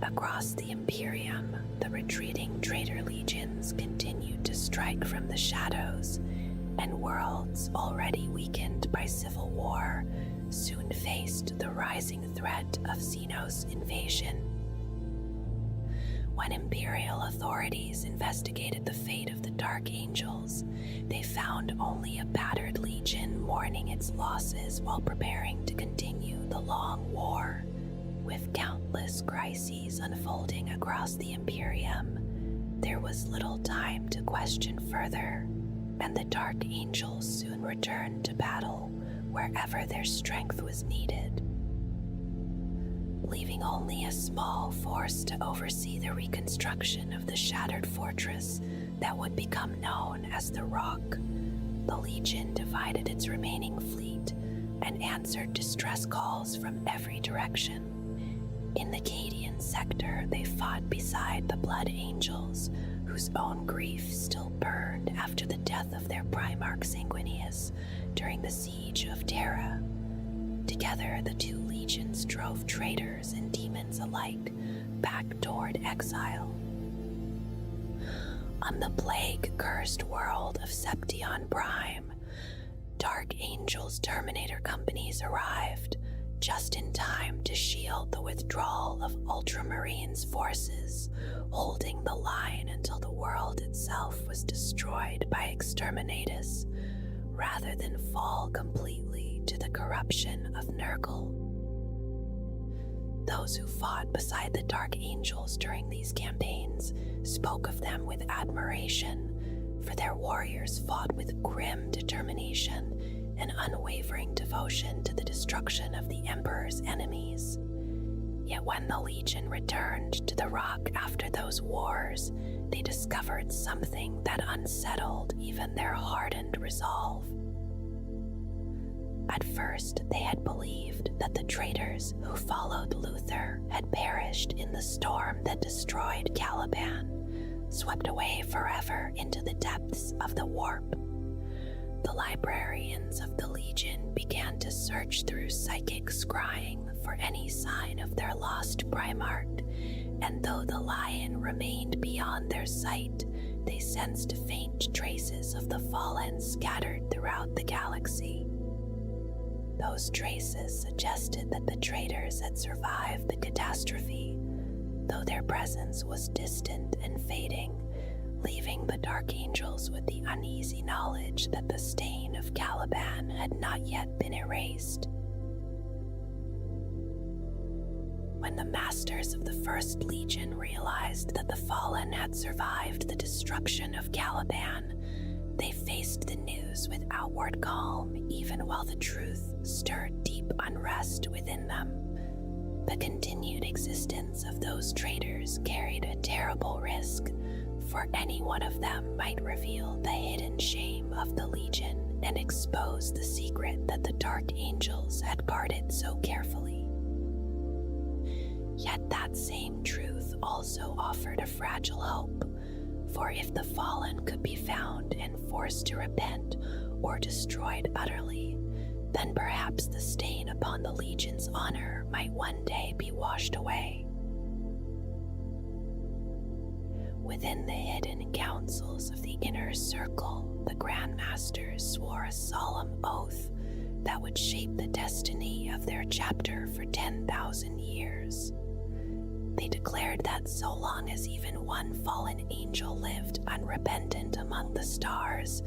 Across the Imperium, the retreating traitor legions continued to strike from the shadows, and worlds already weakened by civil war soon faced the rising threat of Xenos invasion. When Imperial authorities investigated the fate of the Dark Angels, they found only a battered legion mourning its losses while preparing to continue the long war. With countless crises unfolding across the Imperium, there was little time to question further, and the Dark Angels soon returned to battle wherever their strength was needed, leaving only a small force to oversee the reconstruction of the shattered fortress that would become known as the Rock. The Legion divided its remaining fleet and answered distress calls from every direction. In the Cadian sector, they fought beside the Blood Angels, whose own grief still burned after the death of their Primarch Sanguinius during the siege of Terra. Together, the two legions drove traitors and demons alike back toward exile. On the plague-cursed world of Seption Prime, Dark Angels Terminator companies arrived just in time to shield the withdrawal of Ultramarines' forces, holding the line until the world itself was destroyed by Exterminatus, rather than fall completely to the corruption of Nurgle. Those who fought beside the Dark Angels during these campaigns spoke of them with admiration, for their warriors fought with grim determination and unwavering devotion to the destruction of the Emperor's enemies. Yet when the Legion returned to the Rock after those wars, they discovered something that unsettled even their hardened resolve. At first, they had believed that the traitors who followed Luther had perished in the storm that destroyed Caliban, swept away forever into the depths of the warp. The librarians of the Legion began to search through psychic scrying for any sign of their lost Primarch, and though the lion remained beyond their sight, they sensed faint traces of the fallen scattered throughout the galaxy. Those traces suggested that the traitors had survived the catastrophe, though their presence was distant and fading, leaving the Dark Angels with the uneasy knowledge that the stain of Caliban had not yet been erased. When the masters of the First Legion realized that the Fallen had survived the destruction of Caliban, they faced the news with outward calm, even while the truth stirred deep unrest within them. The continued existence of those traitors carried a terrible risk, for any one of them might reveal the hidden shame of the Legion and expose the secret that the Dark Angels had guarded so carefully. Yet that same truth also offered a fragile hope, for if the Fallen could be found and forced to repent or destroyed utterly, then perhaps the stain upon the Legion's honor might one day be washed away. Within the hidden councils of the inner circle, the Grandmasters swore a solemn oath that would shape the destiny of their chapter for 10,000 years. They declared that so long as even one fallen angel lived unrepentant among the stars,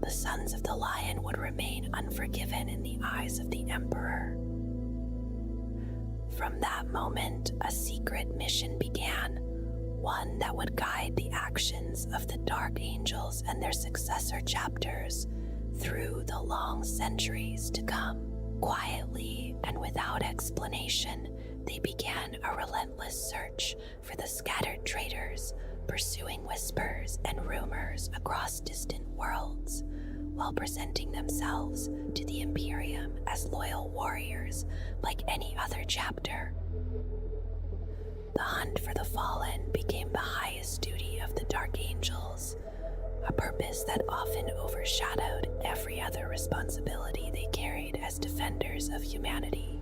the Sons of the Lion would remain unforgiven in the eyes of the Emperor. From that moment, a secret mission began, one that would guide the actions of the Dark Angels and their successor chapters through the long centuries to come. Quietly and without explanation, they began a relentless search for the scattered traitors, pursuing whispers and rumors across distant worlds, while presenting themselves to the Imperium as loyal warriors like any other chapter. The hunt for the Fallen became the highest duty of the Dark Angels, a purpose that often overshadowed every other responsibility they carried as defenders of humanity.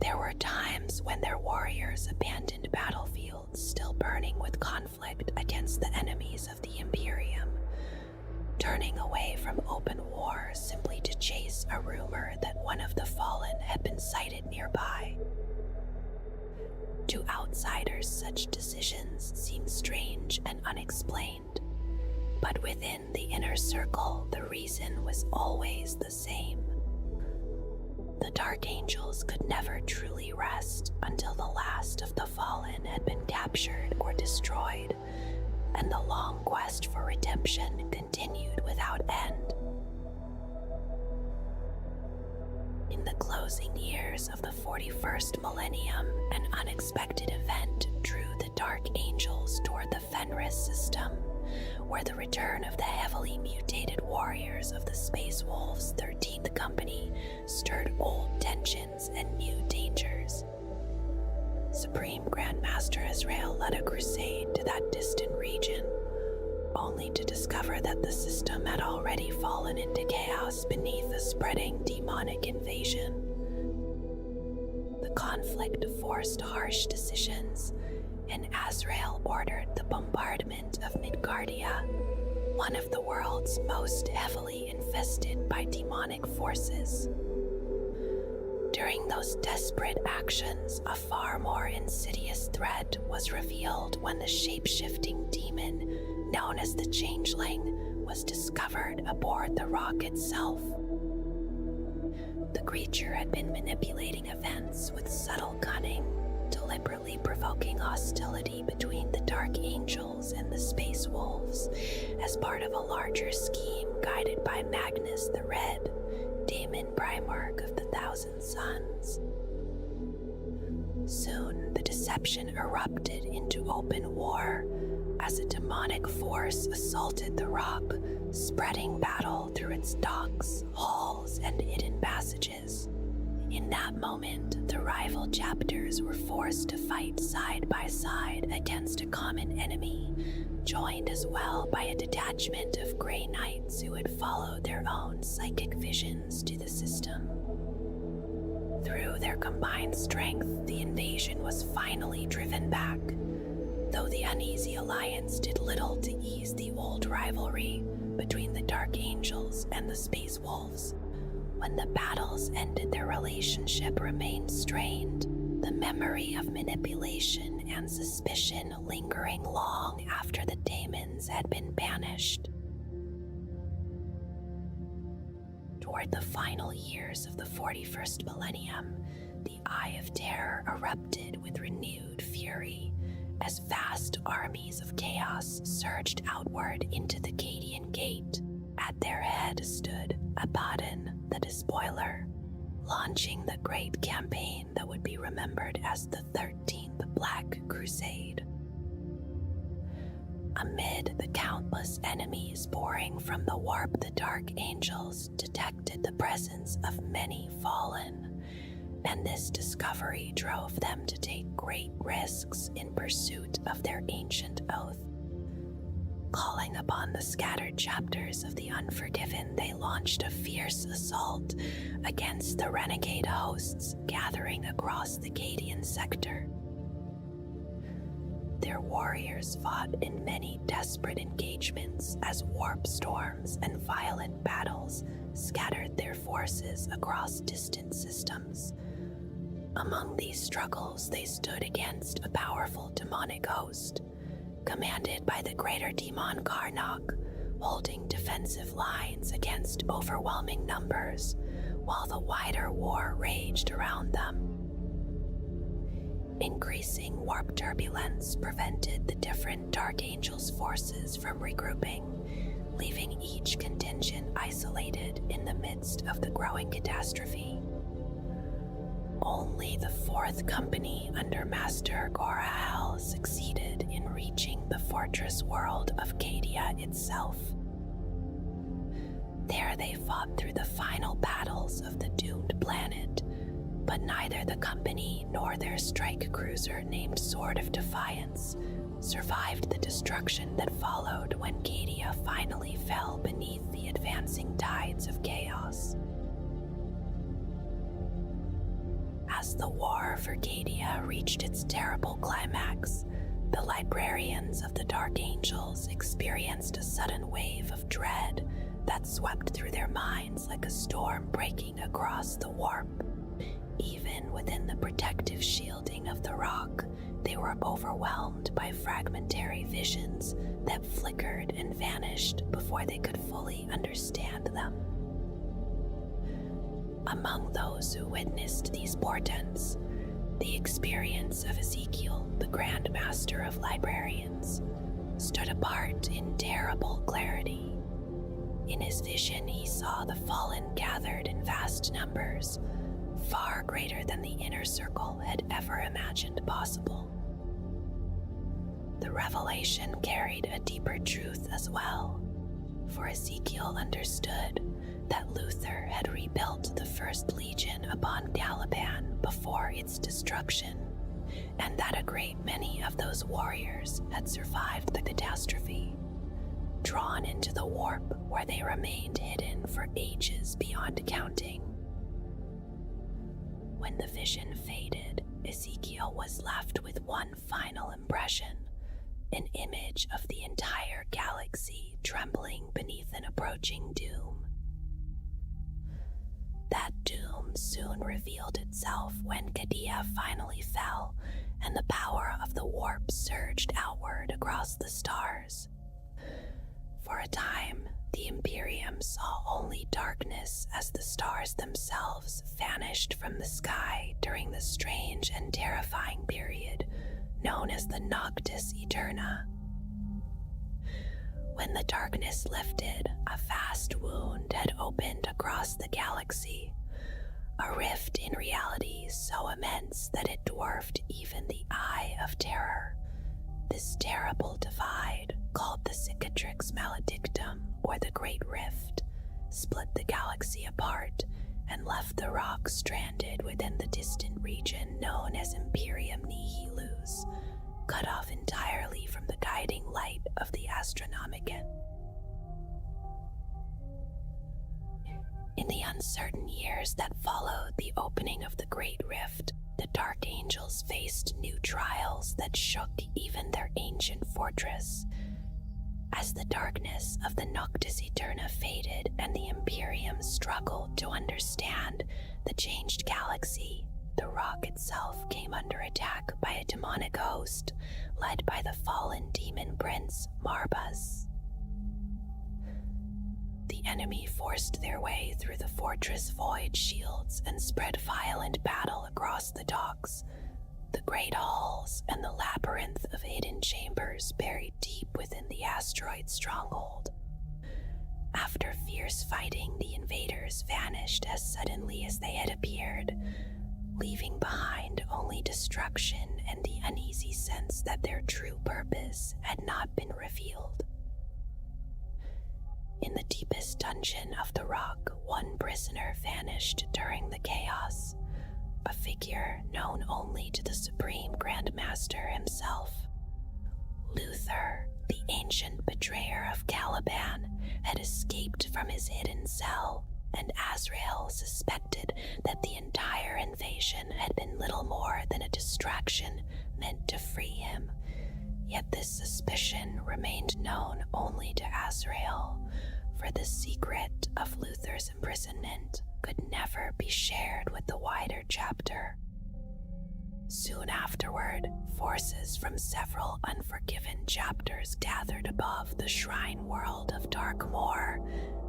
There were times when their warriors abandoned battlefields still burning with conflict against the enemies of the Imperium, turning away from open war simply to chase a rumor that one of the Fallen had been sighted nearby. To outsiders, such decisions seemed strange and unexplained, but within the inner circle, the reason was always the same. The Dark Angels could never truly rest until the last of the Fallen had been captured or destroyed, and the long quest for redemption continued without end. In the closing years of the 41st millennium, an unexpected event drew the Dark Angels toward the Fenris system, where the return of the heavily mutated warriors of the Space Wolves' 13th Company stirred old tensions and new dangers. Supreme Grandmaster Azrael led a crusade to that distant region, only to discover that the system had already fallen into chaos beneath a spreading demonic invasion. The conflict forced harsh decisions, and Azrael ordered the bombardment of Midgardia, one of the world's most heavily infested by demonic forces. During those desperate actions, a far more insidious threat was revealed when the shape-shifting demon known as the Changeling was discovered aboard the rock itself. The creature had been manipulating events with subtle cunning, deliberately provoking hostility between the Dark Angels and the Space Wolves as part of a larger scheme guided by Magnus the Red, Daemon Primarch of the Thousand Suns. Soon, the deception erupted into open war as a demonic force assaulted the rock, spreading battle through its docks, halls, and hidden passages. In that moment, the rival chapters were forced to fight side by side against a common enemy, joined as well by a detachment of Grey Knights who had followed their own psychic visions to the system. Through their combined strength, the invasion was finally driven back, though the uneasy alliance did little to ease the old rivalry between the Dark Angels and the Space Wolves. When the battles ended, their relationship remained strained, the memory of manipulation and suspicion lingering long after the daemons had been banished. Toward the final years of the 41st millennium, the Eye of Terror erupted with renewed fury as vast armies of chaos surged outward into the Cadian Gate. At their head stood Abaddon the Despoiler, launching the great campaign that would be remembered as the 13th Black Crusade. Amid the countless enemies pouring from the warp, the Dark Angels detected the presence of many fallen, and this discovery drove them to take great risks in pursuit of their ancient oath. Calling upon the scattered chapters of the Unforgiven, they launched a fierce assault against the renegade hosts gathering across the Cadian sector. Their warriors fought in many desperate engagements as warp storms and violent battles scattered their forces across distant systems. Among these struggles, they stood against a powerful demonic host, commanded by the greater demon Karnak, holding defensive lines against overwhelming numbers, while the wider war raged around them. Increasing warp turbulence prevented the different Dark Angels' forces from regrouping, leaving each contingent isolated in the midst of the growing catastrophe. Only the 4th Company under Master Gorahal succeeded in reaching the fortress world of Cadia itself. There they fought through the final battles of the doomed planet, but neither the Company nor their strike cruiser named Sword of Defiance survived the destruction that followed when Cadia finally fell beneath the advancing tides of chaos. As the war for Cadia reached its terrible climax, the librarians of the Dark Angels experienced a sudden wave of dread that swept through their minds like a storm breaking across the warp. Even within the protective shielding of the rock, they were overwhelmed by fragmentary visions that flickered and vanished before they could fully understand them. Among those who witnessed these portents, the experience of Ezekiel, the Grand Master of Librarians, stood apart in terrible clarity. In his vision, he saw the fallen gathered in vast numbers, far greater than the inner circle had ever imagined possible. The revelation carried a deeper truth as well, for Ezekiel understood that Luther had rebuilt the First Legion upon Caliban before its destruction, and that a great many of those warriors had survived the catastrophe, drawn into the warp where they remained hidden for ages beyond counting. When the vision faded, Ezekiel was left with one final impression, an image of the entire galaxy trembling beneath an approaching doom. That doom soon revealed itself when Cadia finally fell and the power of the warp surged outward across the stars. For a time, the Imperium saw only darkness as the stars themselves vanished from the sky during the strange and terrifying period known as the Noctis Eterna. When the darkness lifted, a vast wound had opened across the galaxy, a rift in reality so immense that it dwarfed even the Eye of Terror. This terrible divide, called the Cicatrix Maledictum, or the Great Rift, split the galaxy apart and left the rock stranded within the distant region known as Imperium Nihilus, cut off entirely from the guiding light of the Astronomicon. In the uncertain years that followed the opening of the Great Rift, the Dark Angels faced new trials that shook even their ancient fortress. As the darkness of the Noctis Eterna faded and the Imperium struggled to understand the changed galaxy, the rock itself came under attack by a demonic host led by the fallen demon prince Marbas. The enemy forced their way through the fortress void shields and spread violent battle across the docks, the great halls, and the labyrinth of hidden chambers buried deep within the asteroid stronghold. After fierce fighting, the invaders vanished as suddenly as they had appeared, leaving behind only destruction and the uneasy sense that their true purpose had not been revealed. In the deepest dungeon of the rock, one prisoner vanished during the chaos, a figure known only to the Supreme Grandmaster himself. Luther, the ancient betrayer of Caliban, had escaped from his hidden cell, and Azrael suspected that the entire invasion had been little more than a distraction meant to free him. Yet this suspicion remained known only to Azrael, for the secret of Luther's imprisonment could never be shared with the wider chapter. Soon afterward, forces from several Unforgiven chapters gathered above the shrine world of Darkmoor,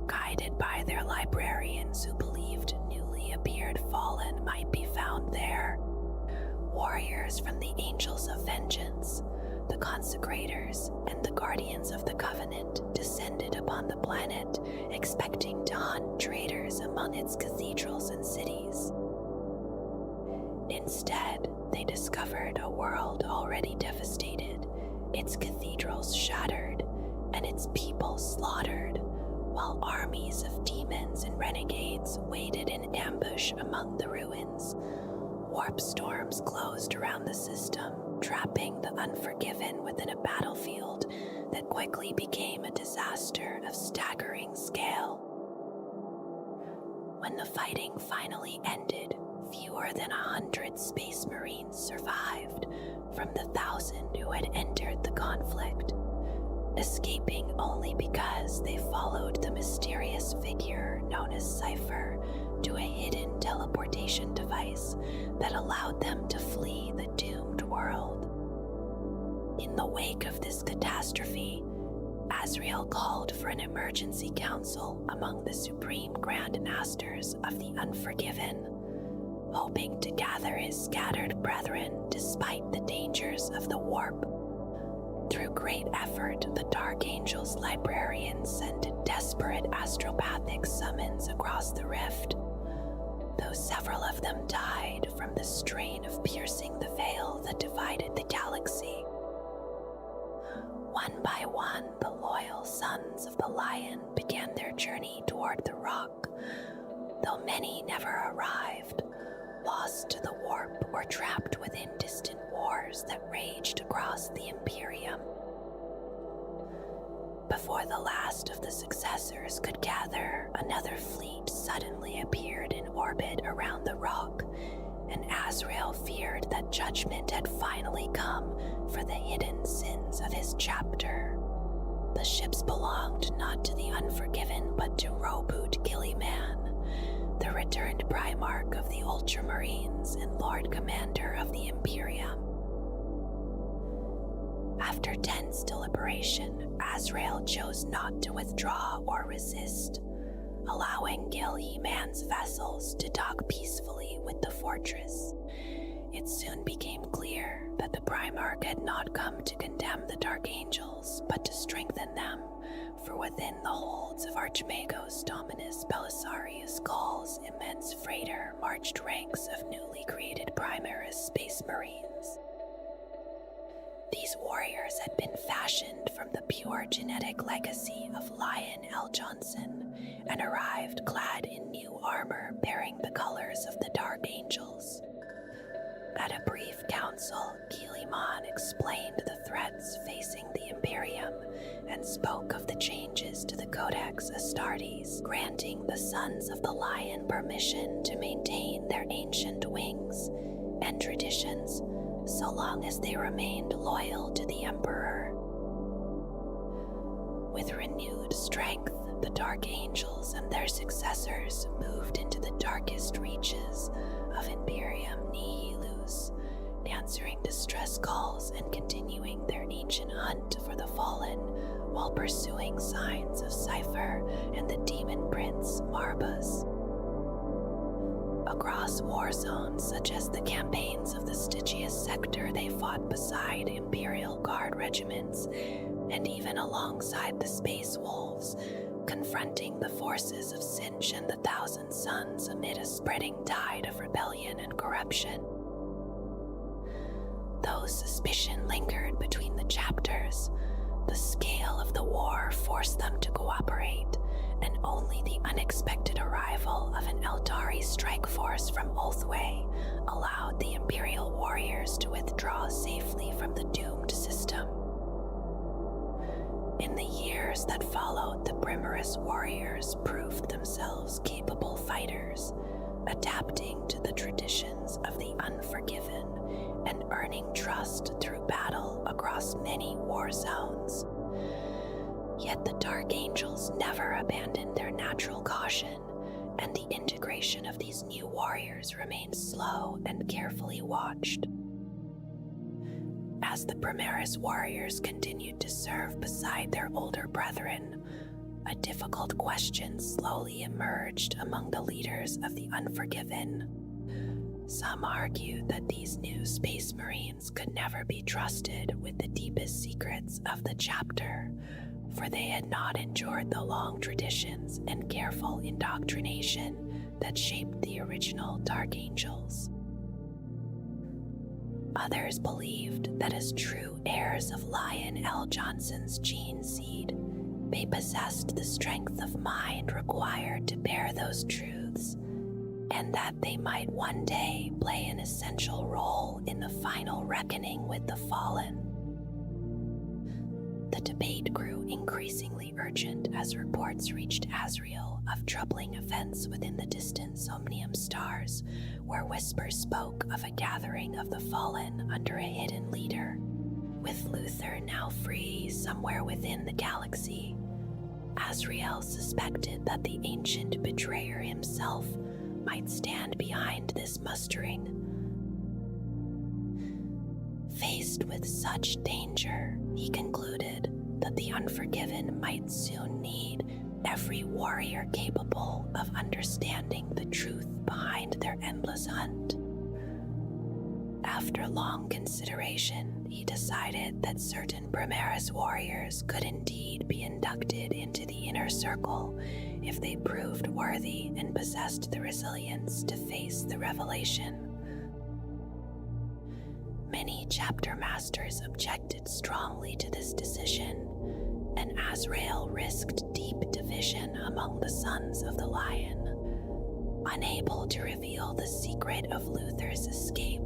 guided by their librarians who believed newly appeared fallen might be found there. Warriors from the Angels of Vengeance, the Consecrators, and the Guardians of the Covenant descended upon the planet, expecting to hunt traitors among its cathedrals and cities. Instead, they discovered a world already devastated, its cathedrals shattered, and its people slaughtered, while armies of demons and renegades waited in ambush among the ruins. Warp storms closed around the system, trapping the Unforgiven within a battlefield that quickly became a disaster of staggering scale. When the fighting finally ended, fewer than 100 Space Marines survived from the 1,000 who had entered the conflict, escaping only because they followed the mysterious figure known as Cypher to a hidden teleportation device that allowed them to flee the doomed world. In the wake of this catastrophe, Azrael called for an emergency council among the Supreme Grand Masters of the Unforgiven, hoping to gather his scattered brethren despite the dangers of the warp. Through great effort, the Dark Angels librarians sent desperate astropathic summons across the rift, though several of them died from the strain of piercing the veil that divided the galaxy. One by one, the loyal sons of the Lion began their journey toward the rock, though many never arrived, lost to the warp or trapped within distant wars that raged across the Imperium. Before the last of the successors could gather, another fleet suddenly appeared in orbit around the rock, and Azrael feared that judgment had finally come for the hidden sins of his chapter. The ships belonged not to the Unforgiven but to Roboot Gilliman, the returned Primarch of the Ultramarines and Lord Commander of the Imperium. After tense deliberation, Azrael chose not to withdraw or resist, allowing Gil-He-Man's vessels to dock peacefully with the fortress. It soon became clear that the Primarch had not come to condemn the Dark Angels, but to strengthen them, for within the holds of Archimagos Dominus Belisarius Gaul's immense freighter marched ranks of newly created Primaris Space Marines. These warriors had been fashioned from the pure genetic legacy of Lion L. Johnson and arrived clad in new armor bearing the colors of the Dark Angels. At a brief council, Gilliman explained the threats facing the Imperium and spoke of the changes to the Codex Astartes, granting the Sons of the Lion permission to maintain their ancient wings and traditions so long as they remained loyal to the Emperor. With renewed strength, the Dark Angels and their successors moved into the darkest reaches of Imperium Nihilus, answering distress calls and continuing their ancient hunt for the fallen while pursuing signs of Cypher and the demon prince Marbas. Across war zones such as the campaigns of the Stygius sector, they fought beside Imperial Guard regiments and even alongside the Space Wolves, confronting the forces of Sinch and the Thousand Suns amid a spreading tide of rebellion and corruption. Though suspicion lingered between the chapters, the scale of the war forced them to cooperate, and only the unexpected arrival of an Eldari strike force from Oathway allowed the Imperial warriors to withdraw safely from the doomed system. In the years that followed, the Primarchs warriors proved themselves capable fighters, adapting to the traditions of the Unforgiven and earning trust through battle across many war zones. Yet the Dark Angels never abandoned their natural caution, and the integration of these new warriors remained slow and carefully watched. As the Primaris warriors continued to serve beside their older brethren, a difficult question slowly emerged among the leaders of the Unforgiven. Some argued that these new Space Marines could never be trusted with the deepest secrets of the chapter, for they had not endured the long traditions and careful indoctrination that shaped the original Dark Angels. Others believed that as true heirs of Lion L. Johnson's gene seed, they possessed the strength of mind required to bear those truths, and that they might one day play an essential role in the final reckoning with the fallen. The debate grew increasingly urgent as reports reached Azrael of troubling events within the distant Somnium stars, where Whisper spoke of a gathering of the fallen under a hidden leader. With Luther now free somewhere within the galaxy, Azrael suspected that the ancient betrayer himself might stand behind this mustering. Faced with such danger, he concluded that the Unforgiven might soon need every warrior capable of understanding the truth behind their endless hunt. After long consideration, he decided that certain Primaris warriors could indeed be inducted into the inner circle if they proved worthy and possessed the resilience to face the revelation. Many chapter masters objected strongly to this decision, and Azrael risked deep division among the Sons of the Lion. Unable to reveal the secret of Luther's escape,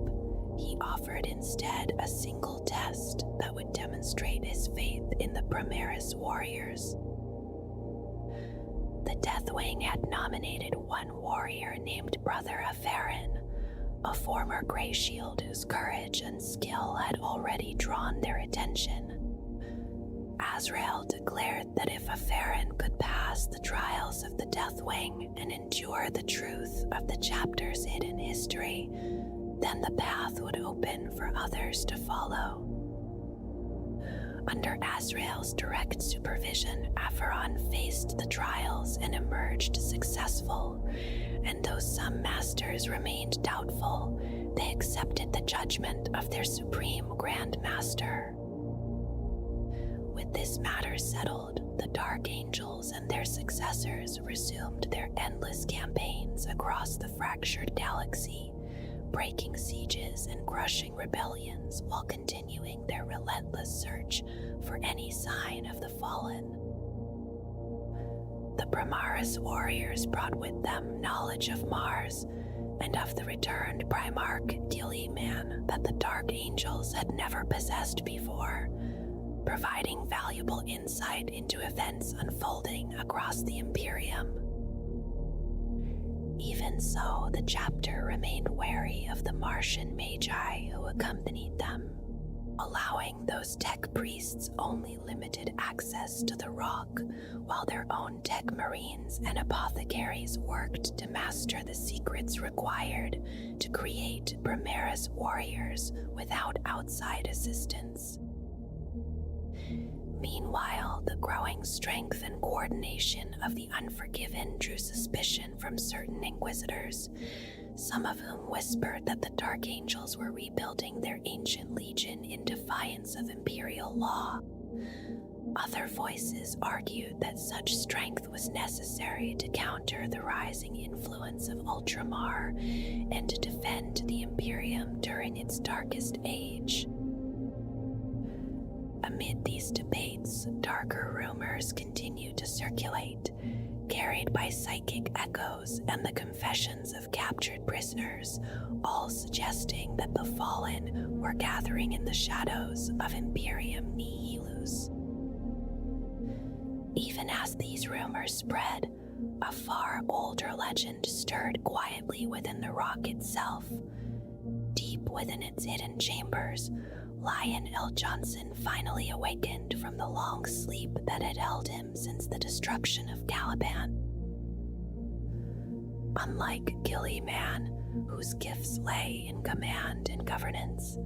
he offered instead a single test that would demonstrate his faith in the Primaris warriors. The Deathwing had nominated one warrior named Brother Afarin, a former Grey Shield whose courage and skill had already drawn their attention. Azrael declared that if Afarin could pass the trials of the Deathwing and endure the truth of the chapter's hidden history, then the path would open for others to follow. Under Azrael's direct supervision, Afaron faced the trials and emerged successful, and though some masters remained doubtful, they accepted the judgment of their supreme Grand Master. With this matter settled, the Dark Angels and their successors resumed their endless campaigns across the fractured galaxy, breaking sieges and crushing rebellions while continuing their relentless search for any sign of the fallen. The Primaris warriors brought with them knowledge of Mars and of the returned Primarch Diliman that the Dark Angels had never possessed before, providing valuable insight into events unfolding across the Imperium. Even so, the chapter remained wary of the Martian magi who accompanied them. allowing those tech priests only limited access to the rock, while their own tech marines and apothecaries worked to master the secrets required to create Primarchs warriors without outside assistance. Meanwhile, the growing strength and coordination of the Unforgiven drew suspicion from certain inquisitors, some of whom whispered that the Dark Angels were rebuilding their ancient legion in defiance of imperial law. Other voices argued that such strength was necessary to counter the rising influence of Ultramar and to defend the Imperium during its darkest age. Amid these debates, darker rumors continued to circulate, carried by psychic echoes and the confessions of captured prisoners, all suggesting that the Fallen were gathering in the shadows of Imperium Nihilus. Even as these rumors spread, a far older legend stirred quietly within the rock itself. Deep within its hidden chambers, Lion L. Johnson finally awakened from the long sleep that had held him since the destruction of Caliban. Unlike Gillyman, whose gifts lay in command and governance,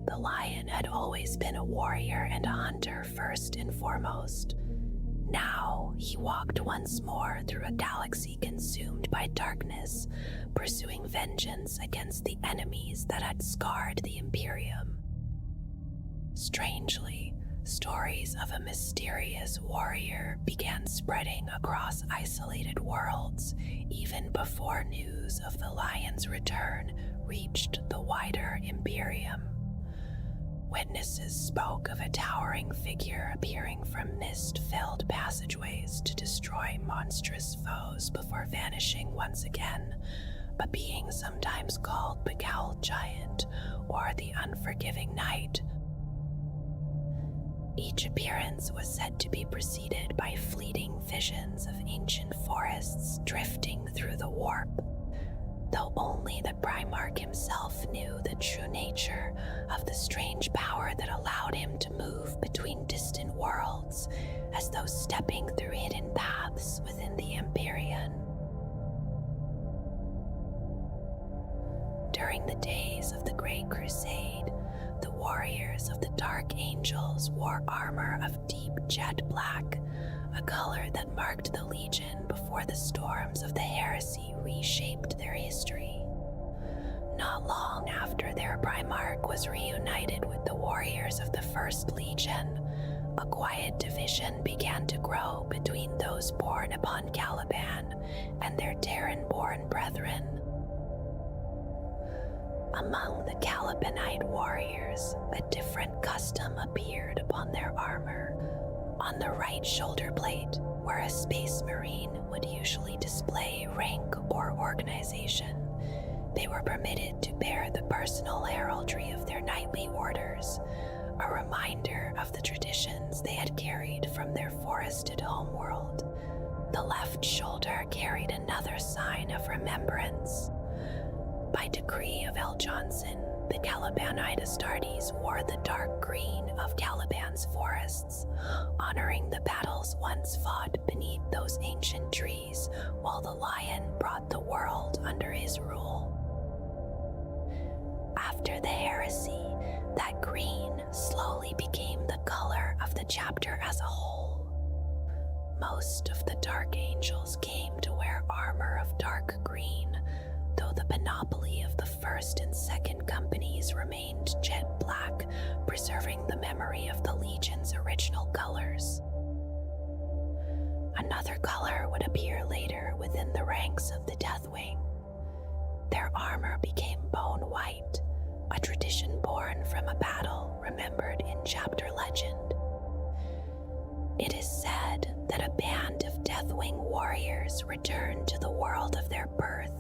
the Lion had always been a warrior and a hunter first and foremost. Now he walked once more through a galaxy consumed by darkness, pursuing vengeance against the enemies that had scarred the Imperium. Strangely, stories of a mysterious warrior began spreading across isolated worlds even before news of the Lion's return reached the wider Imperium. Witnesses spoke of a towering figure appearing from mist-filled passageways to destroy monstrous foes before vanishing once again, a being sometimes called the Cowled Giant or the Unforgiving Knight. Each appearance was said to be preceded by fleeting visions of ancient forests drifting through the warp, though only the Primarch himself knew the true nature of the strange power that allowed him to move between distant worlds, as though stepping through hidden paths within the Empyrean. During the days of the Great Crusade, the warriors of the Dark Angels wore armor of deep jet black, a color that marked the Legion before the storms of the Heresy reshaped their history. Not long after their Primarch was reunited with the warriors of the First Legion, a quiet division began to grow between those born upon Caliban and their Terran-born brethren. Among the Calibanite warriors, a different custom appeared upon their armor. On the right shoulder plate, where a space marine would usually display rank or organization, they were permitted to bear the personal heraldry of their knightly orders, a reminder of the traditions they had carried from their forested homeworld. The left shoulder carried another sign of remembrance. By decree of L. Johnson, the Calibanite Astartes wore the dark green of Caliban's forests, honoring the battles once fought beneath those ancient trees while the Lion brought the world under his rule. After the heresy, that green slowly became the color of the chapter as a whole. Most of the Dark Angels came to wear armor of dark green, though the panoply of the first and second companies remained jet black, preserving the memory of the Legion's original colors. Another color would appear later within the ranks of the Deathwing. Their armor became bone white, a tradition born from a battle remembered in chapter legend. It is said that a band of Deathwing warriors returned to the world of their birth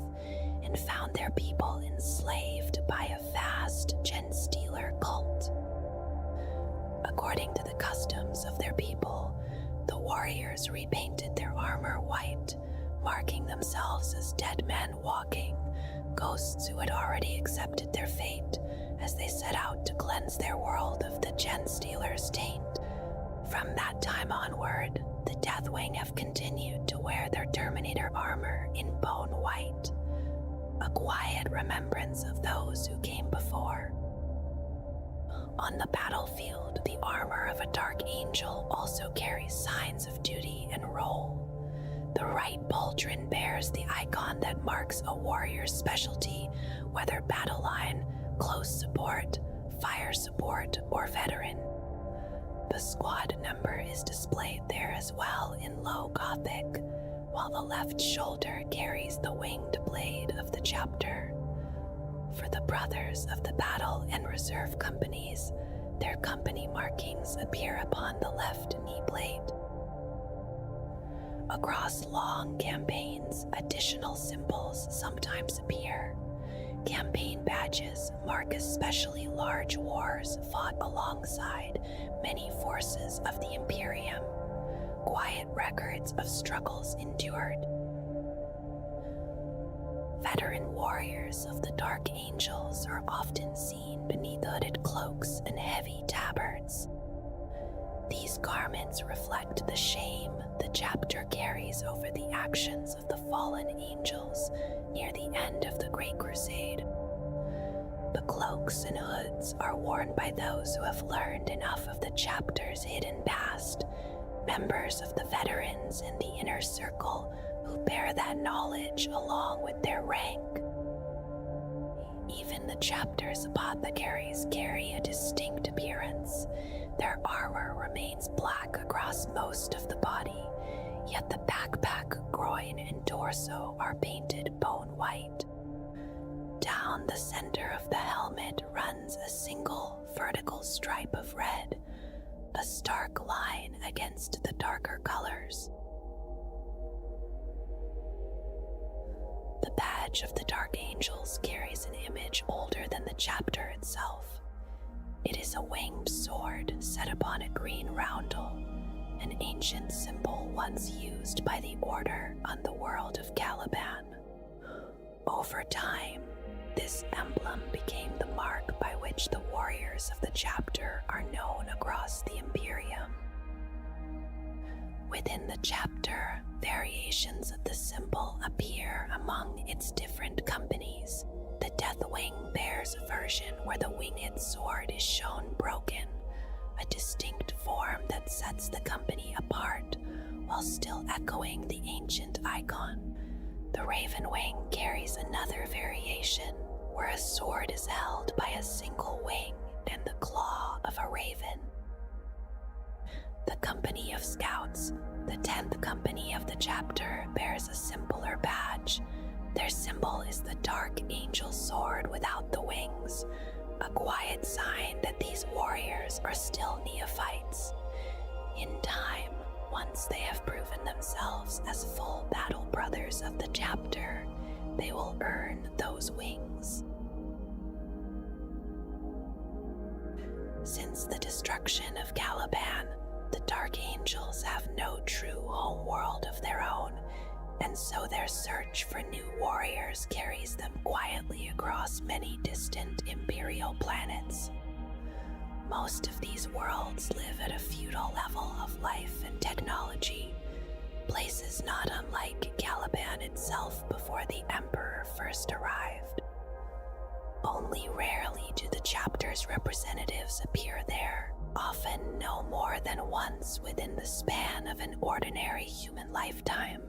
and found their people enslaved by a vast Genstealer cult. According to the customs of their people, the warriors repainted their armor white, marking themselves as dead men walking, ghosts who had already accepted their fate as they set out to cleanse their world of the Genstealer's taint. From that time onward, the Deathwing have continued to wear their Terminator armor in bone white, a quiet remembrance of those who came before. On the battlefield, the armor of a Dark Angel also carries signs of duty and role. The right pauldron bears the icon that marks a warrior's specialty, whether battle line, close support, fire support, or veteran. The squad number is displayed there as well in low Gothic, while the left shoulder carries the winged blade of the chapter. For the brothers of the battle and reserve companies, their company markings appear upon the left knee blade. Across long campaigns, additional symbols sometimes appear. Campaign badges mark especially large wars fought alongside many forces of the Imperium, quiet records of struggles endured. Veteran warriors of the Dark Angels are often seen beneath hooded cloaks and heavy tabards. These garments reflect the shame the chapter carries over the actions of the fallen angels near the end of the Great Crusade. The cloaks and hoods are worn by those who have learned enough of the chapter's hidden past, members of the veterans in the inner circle who bear that knowledge along with their rank. Even the chapter's apothecaries carry a distinct appearance. Their armor remains black across most of the body, yet the backpack, groin, and torso are painted bone white. Down the center of the helmet runs a single vertical stripe of red, a stark line against the darker colors. The badge of the Dark Angels carries an image older than the chapter itself. It is a winged sword set upon a green roundel, an ancient symbol once used by the Order on the world of Caliban. Over time, this emblem became the mark by which the warriors of the chapter are known across the Imperium. Within the chapter, variations of the symbol appear among its different companies. The Deathwing bears a version where the winged sword is shown broken, a distinct form that sets the company apart while still echoing the ancient icon. The Ravenwing carries another variation where a sword is held by a single wing and the claw of a raven. The Company of Scouts, the 10th company of the chapter, bears a simpler badge. Their symbol is the Dark Angel sword without the wings, a quiet sign that these warriors are still neophytes. In time, once they have proven themselves as full battle brothers of the chapter, they will earn those wings. Since the destruction of Caliban, the Dark Angels have no true home world of their own, and so their search for new warriors carries them quietly across many distant Imperial planets. Most of these worlds live at a feudal level of life and technology, places not unlike Caliban itself before the Emperor first arrived. Only rarely do the chapter's representatives appear there, often no more than once within the span of an ordinary human lifetime.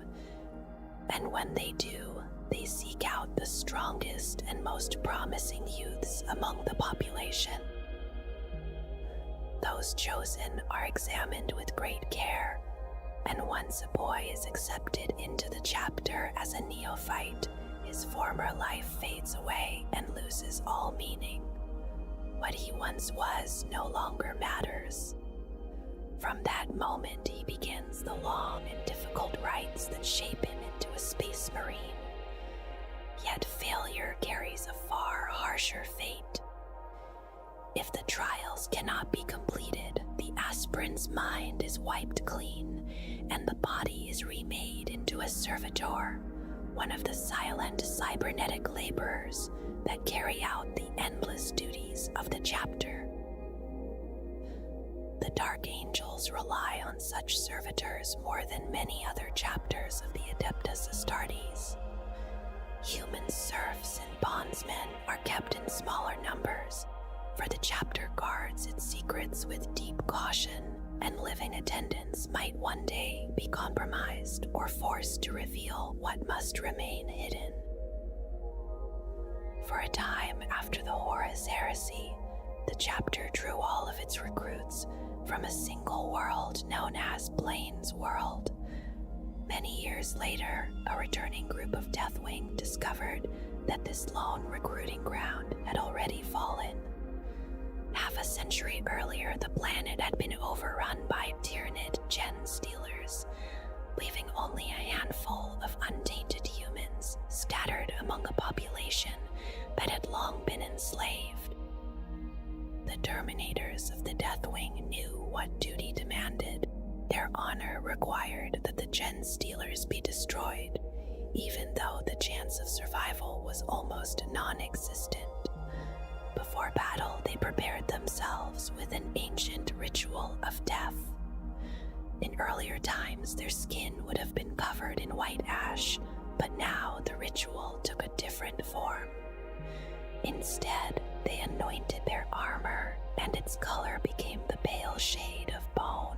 And when they do, they seek out the strongest and most promising youths among the population. Those chosen are examined with great care, and once a boy is accepted into the chapter as a neophyte, his former life fades away and loses all meaning. What he once was no longer matters. From that moment, he begins the long and difficult rites that shape him into a space marine. Yet failure carries a far harsher fate. If the trials cannot be completed, the aspirant's mind is wiped clean, and the body is remade into a servitor, one of the silent cybernetic laborers that carry out the endless duties of the chapter. The Dark Angels rely on such servitors more than many other chapters of the Adeptus Astartes. Human serfs and bondsmen are kept in smaller numbers, for the chapter guards its secrets with deep caution, and living attendants might one day be compromised or forced to reveal what must remain hidden. For a time after the Horus Heresy, the chapter drew all of its recruits from a single world known as Blaine's World. Many years later, a returning group of Deathwing discovered that this lone recruiting ground had already fallen. Half a century earlier, the planet had been overrun by Tyranid gen stealers, leaving only a handful of untainted humans scattered among a population that had long been enslaved. The Terminators of the Deathwing knew what duty demanded. Their honor required that the gen stealers be destroyed, even though the chance of survival was almost non-existent. Before battle, they prepared themselves with an ancient ritual of death. In earlier times, their skin would have been covered in white ash, but now the ritual took a different form. Instead, they anointed their armor, and its color became the pale shade of bone.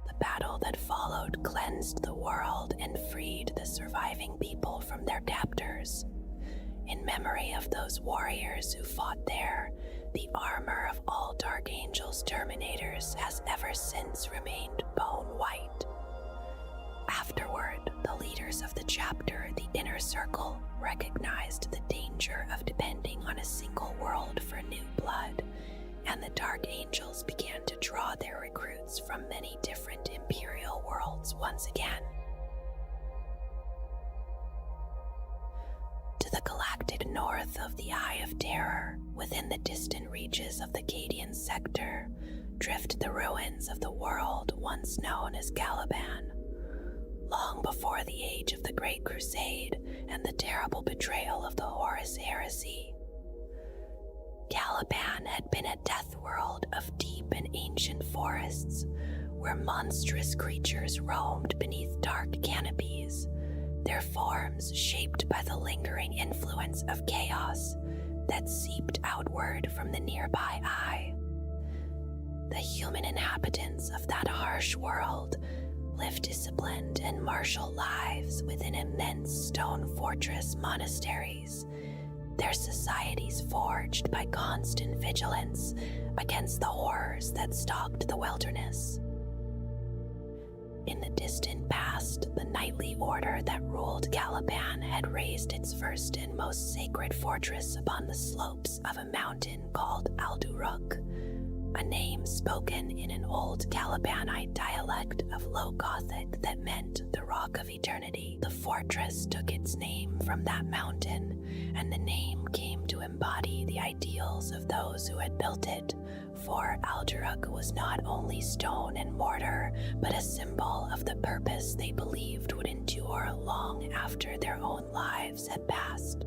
The battle that followed cleansed the world and freed the surviving people from their captors. In memory of those warriors who fought there, the armor of all Dark Angel's Terminators has ever since remained bone white. Afterward, the leaders of the chapter, the Inner Circle, recognized the danger of depending on a single world for new blood, and the Dark Angels began to draw their recruits from many different Imperial worlds once again. To the galactic north of the Eye of Terror, within the distant reaches of the Cadian sector, drift the ruins of the world once known as Caliban. Long before the age of the Great Crusade and the terrible betrayal of the Horus Heresy, Caliban had been a death world of deep and ancient forests, where monstrous creatures roamed beneath dark canopies, their forms shaped by the lingering influence of chaos that seeped outward from the nearby eye. The human inhabitants of that harsh world lived disciplined and martial lives within immense stone fortress monasteries, their societies forged by constant vigilance against the horrors that stalked the wilderness. In the distant past, the knightly order that ruled Caliban had raised its first and most sacred fortress upon the slopes of a mountain called Alduruk, a name spoken in an old Calibanite dialect of Low Gothic that meant the Rock of Eternity. The fortress took its name from that mountain, and the name came to embody the ideals of those who had built it, for Alduruk was not only stone and mortar, but a symbol of the purpose they believed would endure long after their own lives had passed.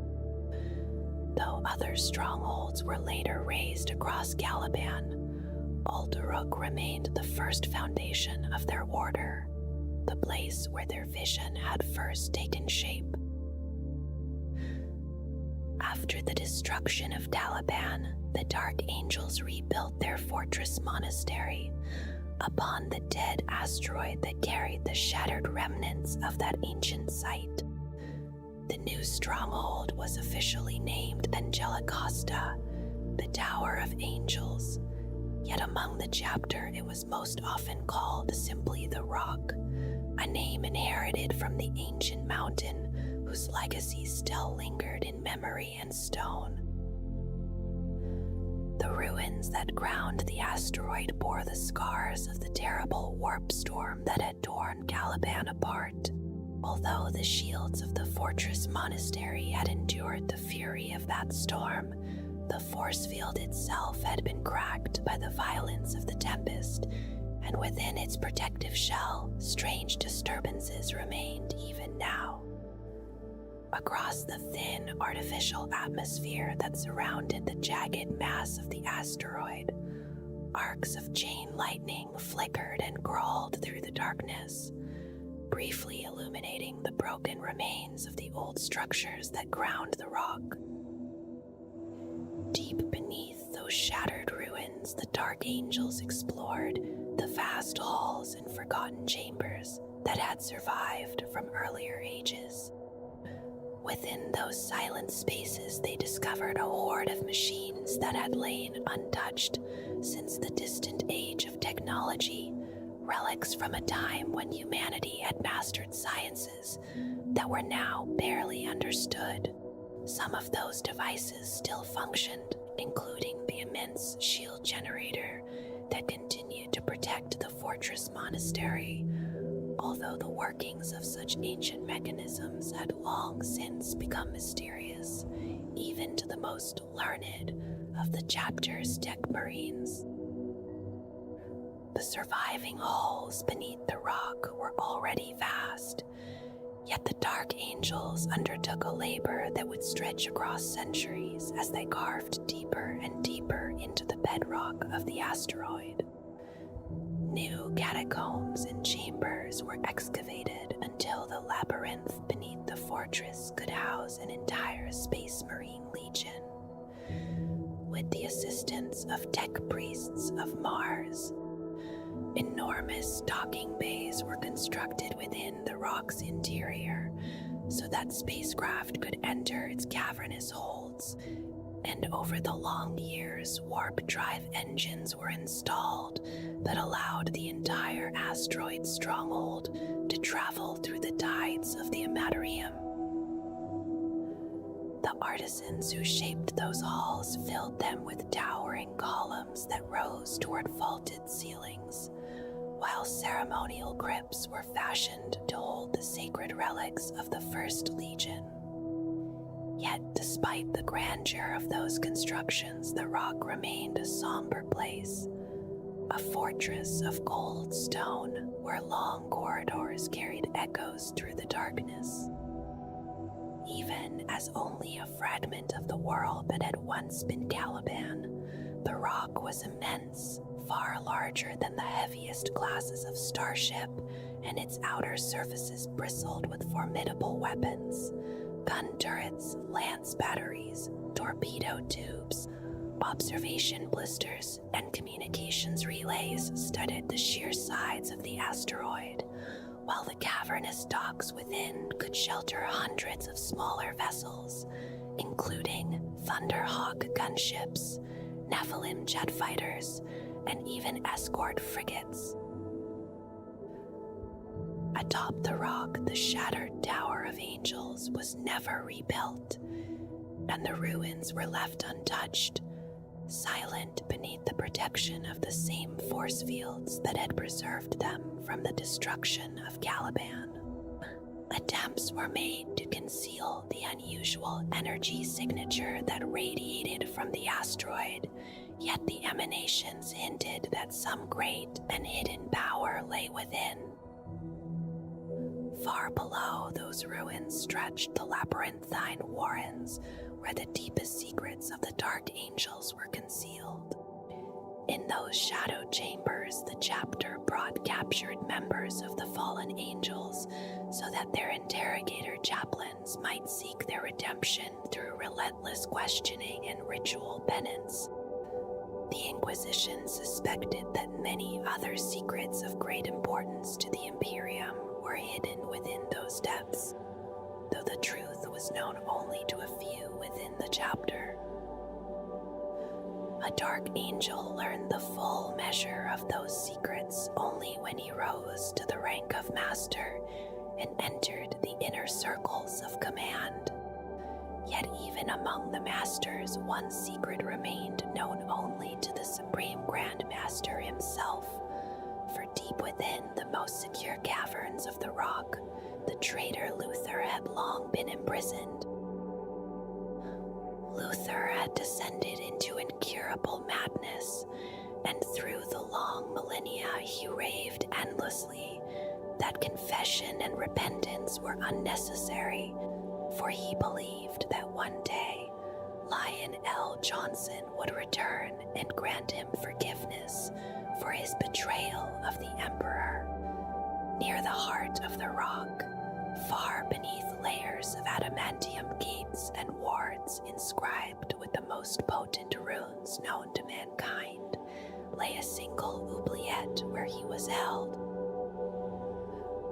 Though other strongholds were later raised across Caliban, Alduruk remained the first foundation of their order, the place where their vision had first taken shape. After the destruction of Caliban, the Dark Angels rebuilt their fortress monastery upon the dead asteroid that carried the shattered remnants of that ancient site. The new stronghold was officially named Angelicosta, the Tower of Angels, yet among the chapter it was most often called simply the Rock, a name inherited from the ancient mountain whose legacy still lingered in memory and stone. The ruins that crowned the asteroid bore the scars of the terrible warp storm that had torn Caliban apart. Although the shields of the fortress monastery had endured the fury of that storm, the force field itself had been cracked by the violence of the tempest, and within its protective shell, strange disturbances remained even now. across the thin artificial atmosphere that surrounded the jagged mass of the asteroid. Arcs of chain lightning flickered and crawled through the darkness, briefly illuminating the broken remains of the old structures that crowned the rock. Deep beneath those shattered ruins, the Dark Angels explored the vast halls and forgotten chambers that had survived from earlier ages. Within those silent spaces, they discovered a horde of machines that had lain untouched since the distant age of technology, relics from a time when humanity had mastered sciences that were now barely understood. Some of those devices still functioned, including the immense shield generator that continued to protect the fortress monastery, although the workings of such ancient mechanisms had long since become mysterious, even to the most learned of the chapter's tech marines. The surviving halls beneath the rock were already vast, yet the Dark Angels undertook a labor that would stretch across centuries as they carved deeper and deeper into the bedrock of the asteroid. New catacombs and chambers were excavated until the labyrinth beneath the fortress could house an entire Space Marine Legion. With the assistance of tech priests of Mars, enormous docking bays were constructed within the rock's interior so that spacecraft could enter its cavernous holds, and over the long years, warp drive engines were installed that allowed the entire asteroid stronghold to travel through the tides of the Immaterium. The artisans who shaped those halls filled them with towering columns that rose toward vaulted ceilings, while ceremonial crypts were fashioned to hold the sacred relics of the First Legion. Yet, despite the grandeur of those constructions, the rock remained a somber place, a fortress of cold stone where long corridors carried echoes through the darkness. Even as only a fragment of the world that had once been Caliban, the rock was immense, far larger than the heaviest classes of starship, and its outer surfaces bristled with formidable weapons. Gun turrets, lance batteries, torpedo tubes, observation blisters, and communications relays studded the sheer sides of the asteroid, while the cavernous docks within could shelter hundreds of smaller vessels, including Thunderhawk gunships, Nephilim jet fighters, and even escort frigates. Atop the rock, the shattered Tower of Angels was never rebuilt, and the ruins were left untouched, silent beneath the protection of the same force fields that had preserved them from the destruction of Caliban. Attempts were made to conceal the unusual energy signature that radiated from the asteroid, yet the emanations hinted that some great and hidden power lay within. Far below those ruins stretched the labyrinthine warrens where the deepest secrets of the Dark Angels were concealed. In those shadow chambers, the chapter brought captured members of the fallen angels so that their interrogator chaplains might seek their redemption through relentless questioning and ritual penance. The Inquisition suspected that many other secrets of great importance to the Imperium were hidden within those depths, though the truth was known only to a few within the chapter. A Dark Angel learned the full measure of those secrets only when he rose to the rank of Master and entered the inner circles of command. Yet even among the Masters, one secret remained known only to the Supreme Grand Master himself, for deep within the most secure caverns of the rock, the traitor Luther had long been imprisoned. Luther had descended into incurable madness, and through the long millennia he raved endlessly that confession and repentance were unnecessary, for he believed that one day Lion L. Johnson would return and grant him forgiveness for his betrayal of the Emperor. Near the heart of the rock, far beneath layers of adamantium gates and wards inscribed with the most potent runes known to mankind, lay a single oubliette where he was held.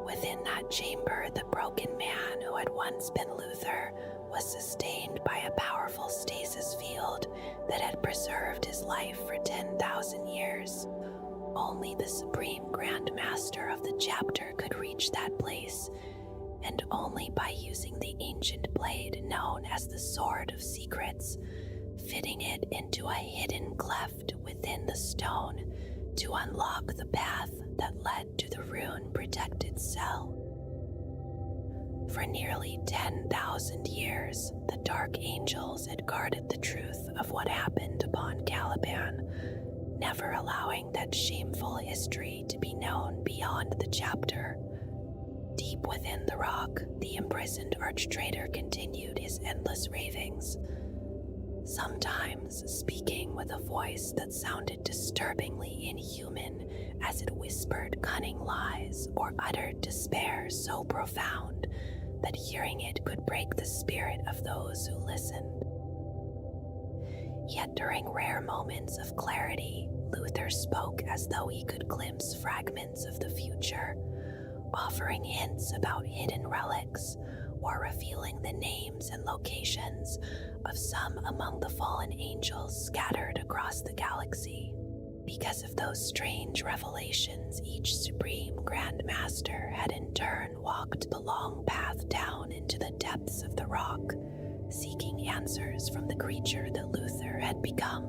Within that chamber, the broken man who had once been Luther was sustained by a powerful stasis field that had preserved his life for 10,000 years. Only the Supreme Grand Master of the chapter could reach that place, and only by using the ancient blade known as the Sword of Secrets, fitting it into a hidden cleft within the stone to unlock the path that led to the rune-protected cell. For nearly 10,000 years, the Dark Angels had guarded the truth of what happened upon Caliban, never allowing that shameful history to be known beyond the chapter. Deep within the rock, the imprisoned arch-traitor continued his endless ravings, sometimes speaking with a voice that sounded disturbingly inhuman as it whispered cunning lies or uttered despair so profound that hearing it could break the spirit of those who listened. Yet during rare moments of clarity, Luther spoke as though he could glimpse fragments of the future, offering hints about hidden relics or revealing the names and locations of some among the fallen angels scattered across the galaxy. Because of those strange revelations, each Supreme Grand Master had in turn walked the long path down into the depths of the rock, seeking answers from the creature that Luther had become.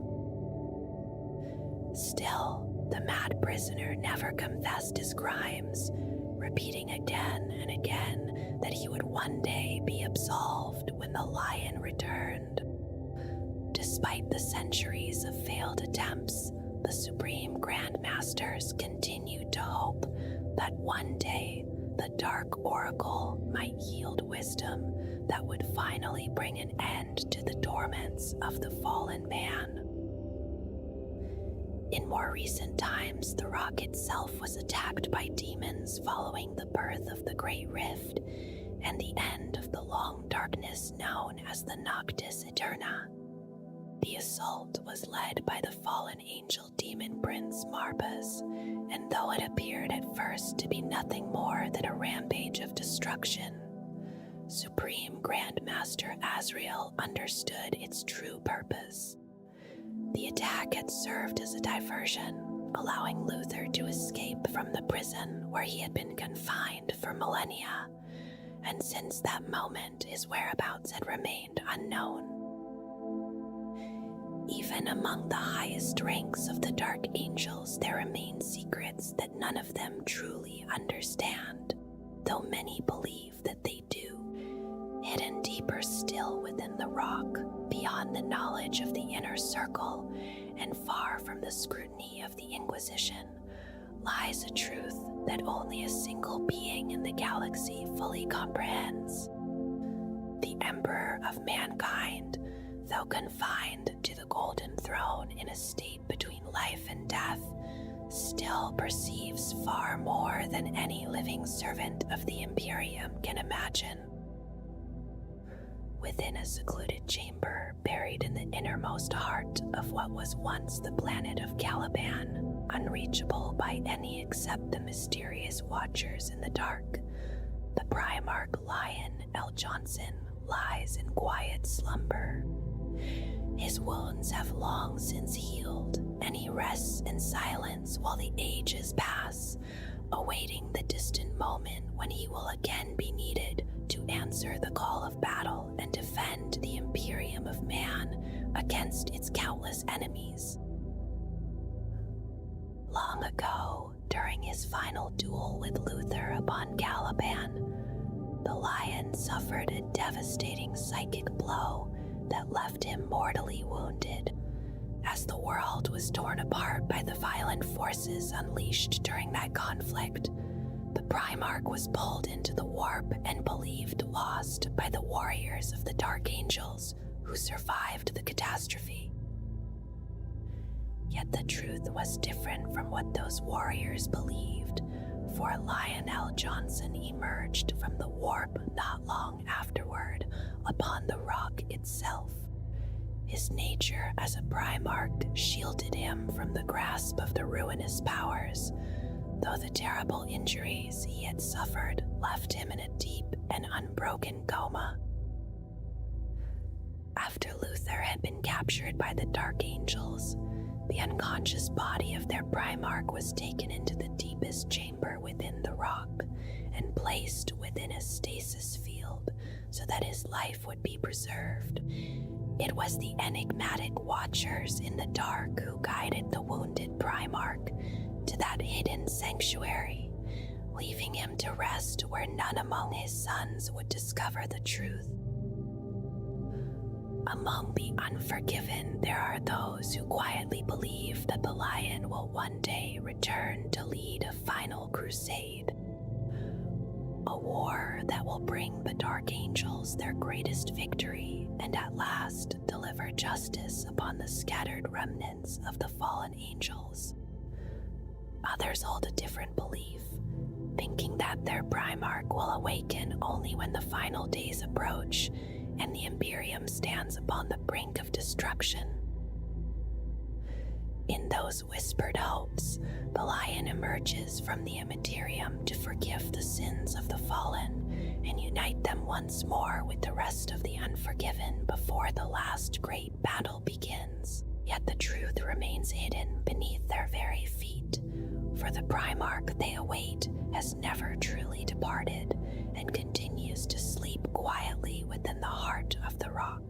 Still, the mad prisoner never confessed his crimes, repeating again and again that he would one day be absolved when the lion returned. Despite the centuries of failed attempts, the Supreme Grand Masters continued to hope that one day the Dark Oracle might yield wisdom that would finally bring an end to the torments of the fallen man. In more recent times, the rock itself was attacked by demons following the birth of the Great Rift and the end of the long darkness known as the Noctis Eterna. The assault was led by the fallen angel demon prince Marbas, and though it appeared at first to be nothing more than a rampage of destruction, Supreme Grand Master Azrael understood its true purpose. The attack had served as a diversion, allowing Luther to escape from the prison where he had been confined for millennia, and since that moment his whereabouts had remained unknown. Even among the highest ranks of the Dark Angels, there remain secrets that none of them truly understand, though many believe that they do. Hidden deeper still within the rock, beyond the knowledge of the inner circle, and far from the scrutiny of the Inquisition, lies a truth that only a single being in the galaxy fully comprehends. The Emperor of Mankind, though confined to the Golden Throne in a state between life and death, still perceives far more than any living servant of the Imperium can imagine. Within a secluded chamber, buried in the innermost heart of what was once the planet of Caliban, unreachable by any except the mysterious watchers in the dark, the Primarch Lion L. Johnson lies in quiet slumber. His wounds have long since healed, and he rests in silence while the ages pass, awaiting the distant moment when he will again be needed to answer the call of battle and defend the Imperium of Man against its countless enemies. Long ago, during his final duel with Luther upon Caliban, the Lion suffered a devastating psychic blow that left him mortally wounded. As the world was torn apart by the violent forces unleashed during that conflict, the Primarch was pulled into the warp and believed lost by the warrior the Dark Angels who survived the catastrophe. Yet the truth was different from what those warriors believed, for Lionel Johnson emerged from the warp not long afterward upon the rock itself. His nature as a Primarch shielded him from the grasp of the ruinous powers, though the terrible injuries he had suffered left him in a deep and unbroken coma. After Luther had been captured by the Dark Angels, the unconscious body of their Primarch was taken into the deepest chamber within the rock and placed within a stasis field so that his life would be preserved. It was the enigmatic Watchers in the dark who guided the wounded Primarch to that hidden sanctuary, leaving him to rest where none among his sons would discover the truth. Among the unforgiven, there are those who quietly believe that the Lion will one day return to lead a final crusade. A war that will bring the Dark Angels their greatest victory and at last deliver justice upon the scattered remnants of the fallen angels. Others hold a different belief, thinking that their Primarch will awaken only when the final days approach and the Imperium stands upon the brink of destruction. In those whispered hopes, the Lion emerges from the Immaterium to forgive the sins of the fallen and unite them once more with the rest of the unforgiven before the last great battle begins. Yet the truth remains hidden beneath their very feet, for the Primarch they await has never truly departed and continues to sleep quietly within the heart of the rock.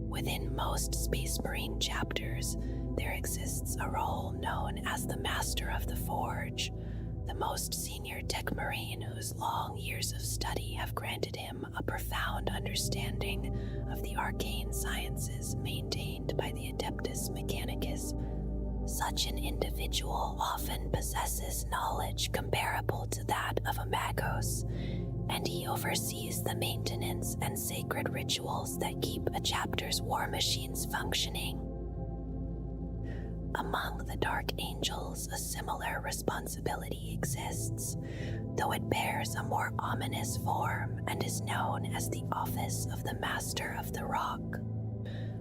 Within most Space Marine chapters, there exists a role known as the Master of the Forge, the most senior tech marine whose long years of study have granted him a profound understanding of the arcane sciences maintained by the Adeptus Mechanicus. Such an individual often possesses knowledge comparable to that of a Magos, and he oversees the maintenance and sacred rituals that keep a chapter's war machines functioning. Among the Dark Angels, a similar responsibility exists, though it bears a more ominous form and is known as the Office of the Master of the Rock.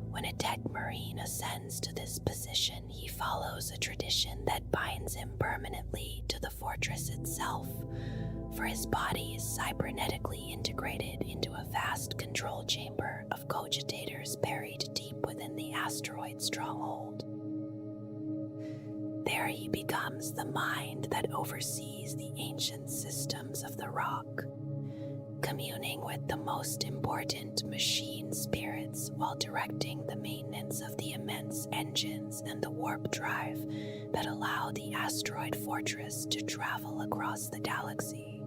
When a tech marine ascends to this position, he follows a tradition that binds him permanently to the fortress itself, for his body is cybernetically integrated into a vast control chamber of cogitators buried deep within the asteroid stronghold. There he becomes the mind that oversees the ancient systems of the rock, communing with the most important machine spirits while directing the maintenance of the immense engines and the warp drive that allow the asteroid fortress to travel across the galaxy.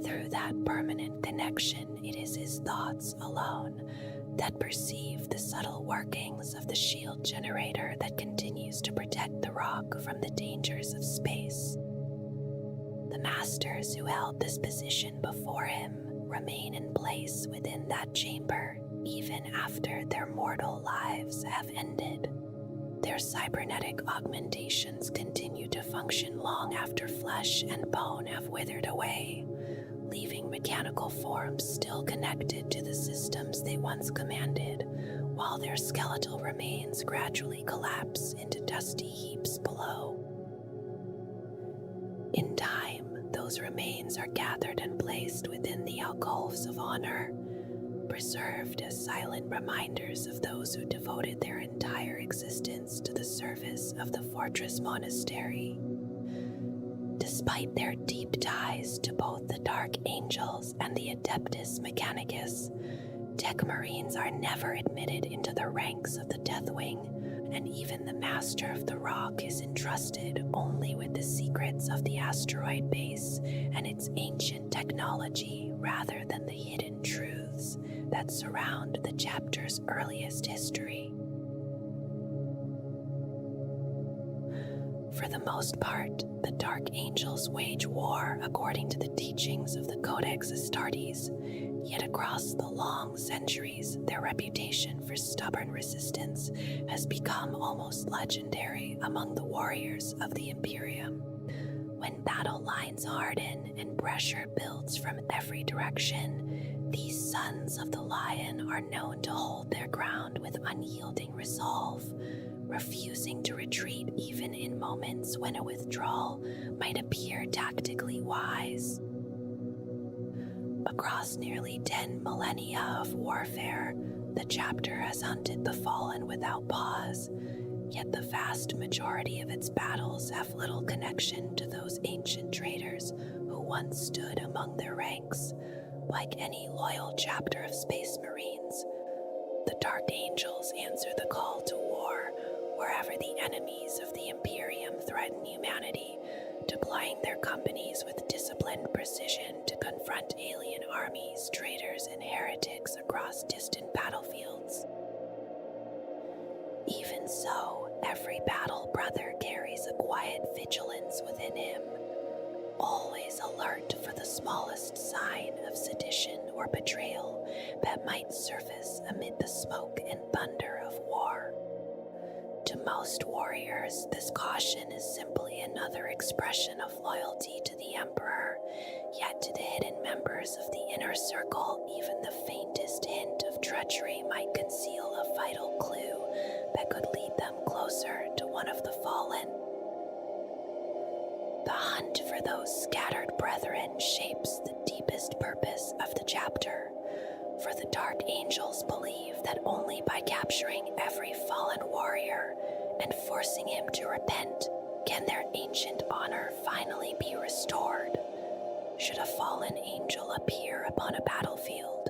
Through that permanent connection, it is his thoughts alone that perceive the subtle workings of the shield generator that continues to protect the rock from the dangers of space. The masters who held this position before him remain in place within that chamber even after their mortal lives have ended. Their cybernetic augmentations continue to function long after flesh and bone have withered away, leaving mechanical forms still connected to the systems they once commanded, while their skeletal remains gradually collapse into dusty heaps below. In time, those remains are gathered and placed within the alcoves of honor, preserved as silent reminders of those who devoted their entire existence to the service of the fortress monastery. Despite their deep ties to both the Dark Angels and the Adeptus Mechanicus, Tech Marines are never admitted into the ranks of the Deathwing, and even the Master of the Rock is entrusted only with the secrets of the asteroid base and its ancient technology rather than the hidden truths that surround the chapter's earliest history. For the most part, the Dark Angels wage war according to the teachings of the Codex Astartes, yet across the long centuries, their reputation for stubborn resistance has become almost legendary among the warriors of the Imperium. When battle lines harden and pressure builds from every direction, these sons of the Lion are known to hold their ground with unyielding resolve, refusing to retreat even in moments when a withdrawal might appear tactically wise. Across nearly 10 millennia of warfare, the chapter has hunted the fallen without pause, yet the vast majority of its battles have little connection to those ancient traitors who once stood among their ranks. Like any loyal chapter of Space Marines, the Dark Angels answer the call to war wherever the enemies of the Imperium threaten humanity, deploying their companies with disciplined precision to confront alien armies, traitors, and heretics across distant battlefields. Even so, every battle brother carries a quiet vigilance within him, always alert for the smallest sign of sedition or betrayal that might surface amid the smoke and thunder of war. To most warriors, this caution is simply another expression of loyalty to the Emperor, yet to the hidden members of the inner circle, even the faintest hint of treachery might conceal a vital clue that could lead them closer to one of the fallen. The hunt for those scattered brethren shapes the deepest purpose of the chapter, for the Dark Angels believe that only by capturing every fallen warrior and forcing him to repent can their ancient honor finally be restored. Should a fallen angel appear upon a battlefield,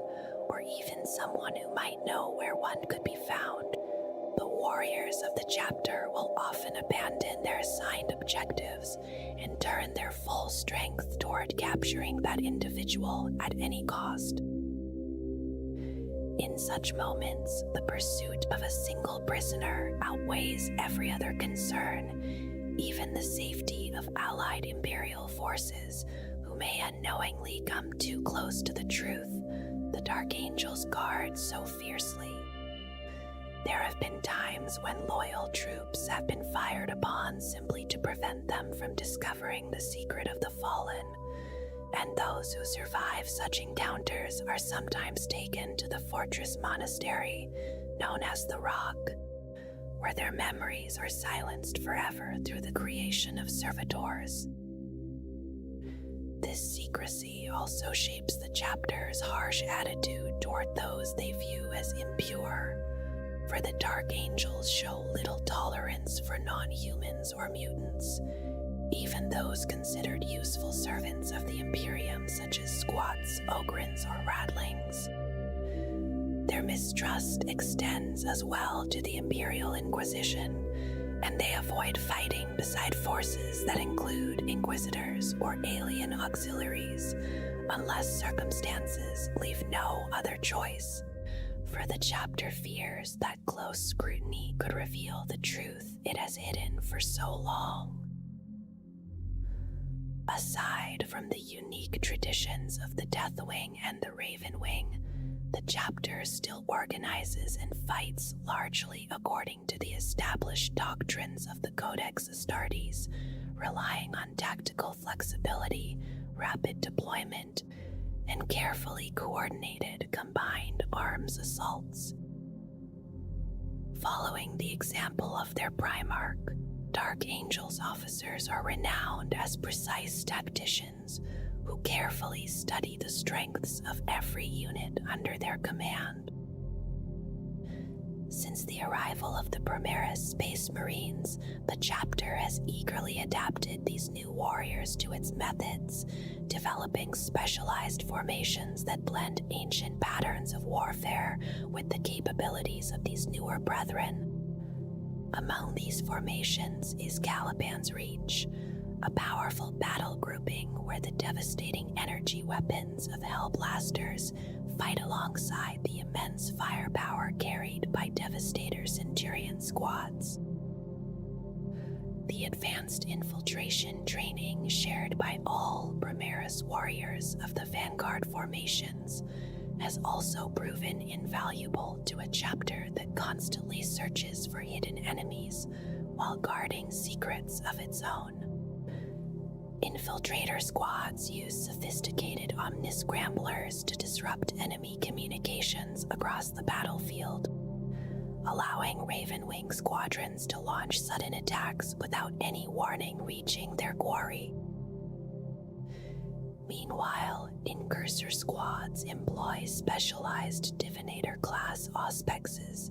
or even someone who might know where one could be found, the warriors of the chapter will often abandon their assigned objectives and turn their full strength toward capturing that individual at any cost. In such moments, the pursuit of a single prisoner outweighs every other concern, even the safety of allied Imperial forces who may unknowingly come too close to the truth the Dark Angels guard so fiercely. There have been times when loyal troops have been fired upon simply to prevent them from discovering the secret of the fallen, and those who survive such encounters are sometimes taken to the fortress monastery known as the Rock, where their memories are silenced forever through the creation of servitors. This secrecy also shapes the chapter's harsh attitude toward those they view as impure, for the Dark Angels show little tolerance for non-humans or mutants, even those considered useful servants of the Imperium such as squats, ogrins, or ratlings. Their mistrust extends as well to the Imperial Inquisition, and they avoid fighting beside forces that include Inquisitors or alien auxiliaries, unless circumstances leave no other choice. For the chapter fears that close scrutiny could reveal the truth it has hidden for so long. Aside from the unique traditions of the Deathwing and the Ravenwing, the chapter still organizes and fights largely according to the established doctrines of the Codex Astartes, relying on tactical flexibility, rapid deployment, and carefully coordinated combined arms assaults. Following the example of their Primarch, Dark Angels officers are renowned as precise tacticians who carefully study the strengths of every unit under their command. Since the arrival of the Primarchs Space Marines, the chapter has eagerly adapted these new warriors to its methods, developing specialized formations that blend ancient patterns of warfare with the capabilities of these newer brethren. Among these formations is Caliban's Reach, a powerful battle grouping where the devastating energy weapons of Hellblasters fight alongside the immense firepower carried by Devastator Centurion squads. The advanced infiltration training shared by all Primarchs warriors of the Vanguard formations has also proven invaluable to a chapter that constantly searches for hidden enemies while guarding secrets of its own. Infiltrator squads use sophisticated omniscramblers to disrupt enemy communications across the battlefield, allowing Ravenwing squadrons to launch sudden attacks without any warning reaching their quarry. Meanwhile, Incursor squads employ specialized Divinator-class auspexes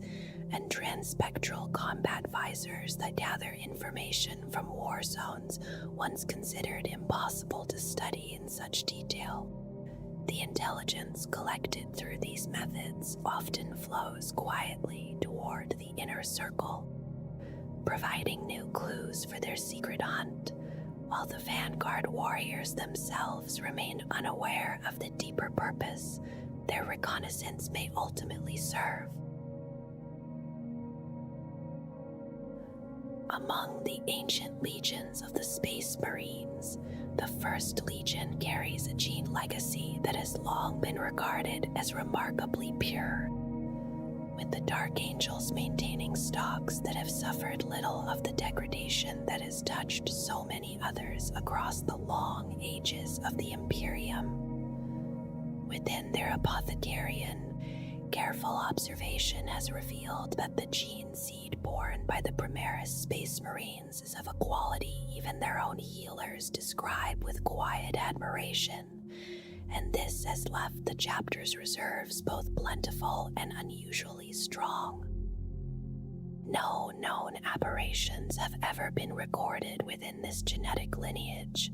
and transpectral combat visors that gather information from war zones once considered impossible to study in such detail. The intelligence collected through these methods often flows quietly toward the inner circle, providing new clues for their secret hunt, while the Vanguard warriors themselves remain unaware of the deeper purpose their reconnaissance may ultimately serve. Among the ancient legions of the Space Marines, the First Legion carries a gene legacy that has long been regarded as remarkably pure, with the Dark Angels maintaining stocks that have suffered little of the degradation that has touched so many others across the long ages of the Imperium. Within their apothecarian, careful observation has revealed that the gene seed born by the Primaris Space Marines is of a quality even their own healers describe with quiet admiration, and this has left the chapter's reserves both plentiful and unusually strong. No known aberrations have ever been recorded within this genetic lineage,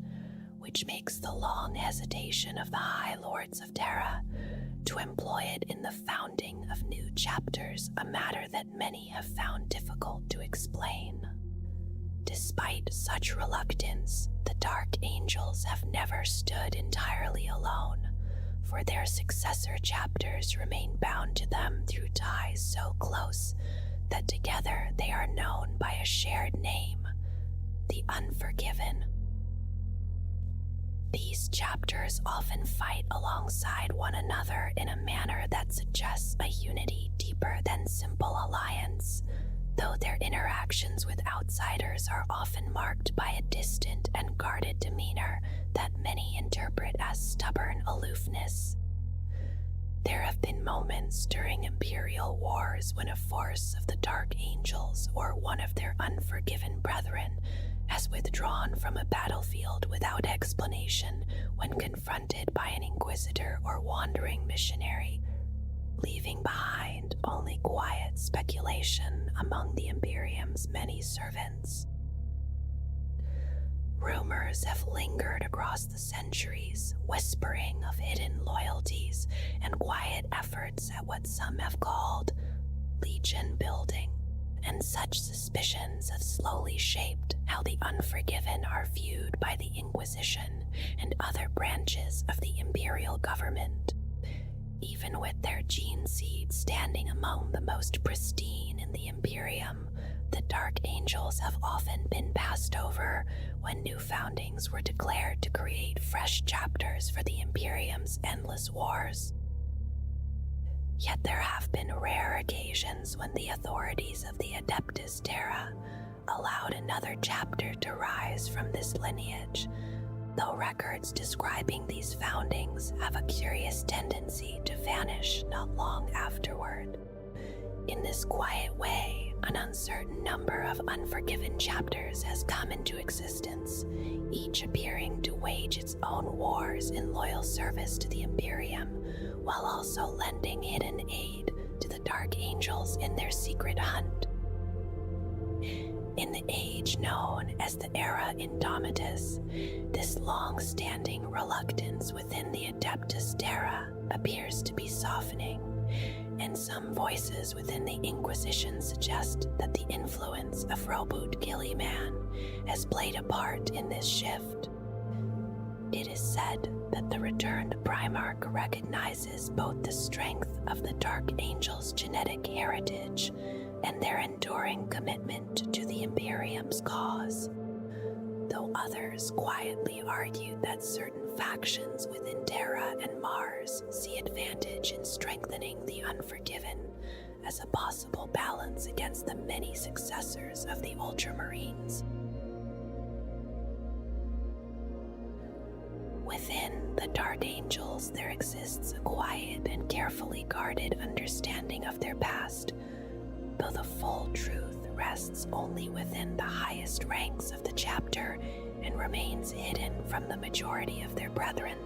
which makes the long hesitation of the High Lords of Terra to employ it in the founding of new chapters a matter that many have found difficult to explain. Despite such reluctance, the Dark Angels have never stood entirely alone, for their successor chapters remain bound to them through ties so close that together they are known by a shared name, the Unforgiven. These chapters often fight alongside one another in a manner that suggests a unity deeper than simple alliance, though their interactions with outsiders are often marked by a distant and guarded demeanor that many interpret as stubborn aloofness. There have been moments during Imperial Wars when a force of the Dark Angels or one of their unforgiven brethren has withdrawn from a battlefield without explanation when confronted by an inquisitor or wandering missionary, leaving behind only quiet speculation among the Imperium's many servants. Rumors have lingered across the centuries, whispering of hidden loyalties and quiet efforts at what some have called legion building, and such suspicions have slowly shaped how the Unforgiven are viewed by the Inquisition and other branches of the Imperial government. Even with their gene seed standing among the most pristine in the Imperium, the Dark Angels have often been passed over when new foundings were declared to create fresh chapters for the Imperium's endless wars. Yet there have been rare occasions when the authorities of the Adeptus Terra allowed another chapter to rise from this lineage, though records describing these foundings have a curious tendency to vanish not long afterward. In this quiet way, an uncertain number of Unforgiven chapters has come into existence, each appearing to wage its own wars in loyal service to the Imperium, while also lending hidden aid to the Dark Angels in their secret hunt. In the age known as the Era Indomitus, this long-standing reluctance within the Adeptus Terra appears to be softening, and some voices within the Inquisition suggest that the influence of Roboot Gilliman has played a part in this shift. It is said that the returned Primarch recognizes both the strength of the Dark Angel's genetic heritage and their enduring commitment to the Imperium's cause, though others quietly argued that certain factions within Terra and Mars see advantage in strengthening the Unforgiven as a possible balance against the many successors of the Ultramarines. Within the Dark Angels, there exists a quiet and carefully guarded understanding of their past, though the full truth rests only within the highest ranks of the chapter and remains hidden from the majority of their brethren.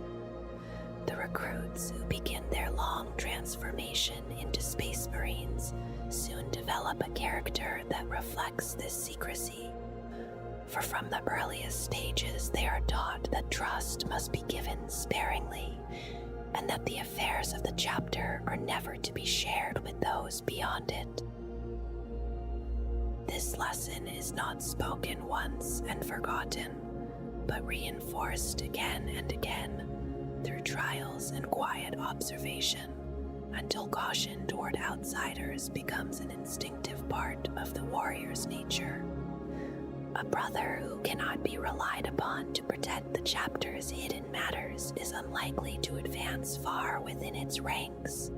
The recruits who begin their long transformation into Space Marines soon develop a character that reflects this secrecy. For from the earliest stages they are taught that trust must be given sparingly, and that the affairs of the chapter are never to be shared with those beyond it. This lesson is not spoken once and forgotten, but reinforced again and again through trials and quiet observation, until caution toward outsiders becomes an instinctive part of the warrior's nature. A brother who cannot be relied upon to protect the chapter's hidden matters is unlikely to advance far within its ranks,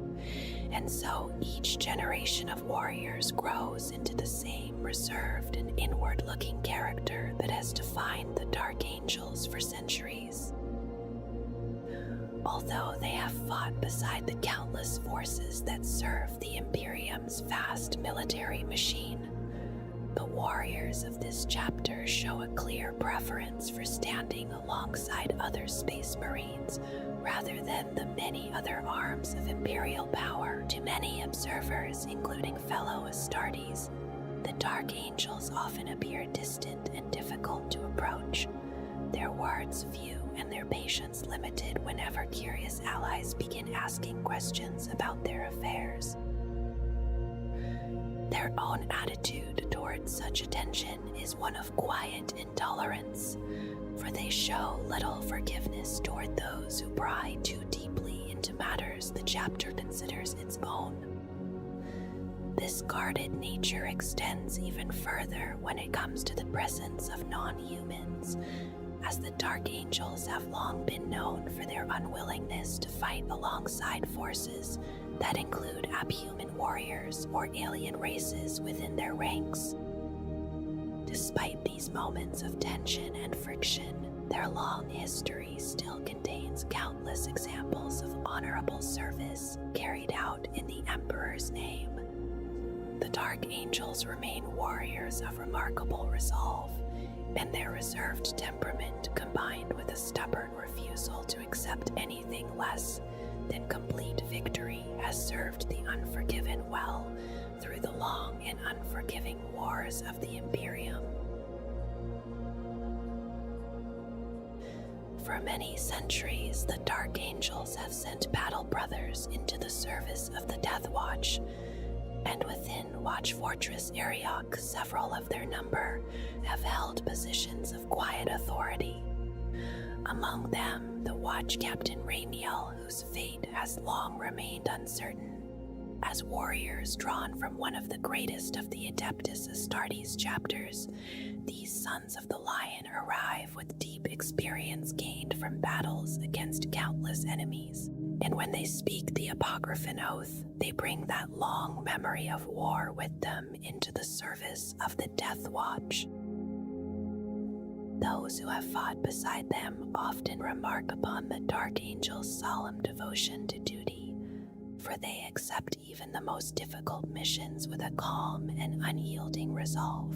and so each generation of warriors grows into the same reserved and inward-looking character that has defined the Dark Angels for centuries. Although they have fought beside the countless forces that serve the Imperium's vast military machine, the warriors of this chapter show a clear preference for standing alongside other Space Marines rather than the many other arms of Imperial power. To many observers, including fellow Astartes, the Dark Angels often appear distant and difficult to approach, their words few and their patience limited whenever curious allies begin asking questions about their affairs. Their own attitude towards such attention is one of quiet intolerance, for they show little forgiveness toward those who pry too deeply into matters the chapter considers its own. This guarded nature extends even further when it comes to the presence of non-humans, as the Dark Angels have long been known for their unwillingness to fight alongside forces that include abhuman warriors or alien races within their ranks. Despite these moments of tension and friction, their long history still contains countless examples of honorable service carried out in the Emperor's name. The Dark Angels remain warriors of remarkable resolve, and their reserved temperament, combined with a stubborn refusal to accept anything less than complete victory, has served the Unforgiven well through the long and unforgiving wars of the Imperium. For many centuries, the Dark Angels have sent battle brothers into the service of the Death Watch, and within Watch Fortress Ariok, several of their number have held positions of quiet authority. Among them, the Watch Captain Ramiel, whose fate has long remained uncertain. As warriors drawn from one of the greatest of the Adeptus Astartes chapters, these Sons of the Lion arrive with deep experience gained from battles against countless enemies. And when they speak the Apocryphal Oath, they bring that long memory of war with them into the service of the Death Watch. Those who have fought beside them often remark upon the Dark Angel's solemn devotion to duty, for they accept even the most difficult missions with a calm and unyielding resolve,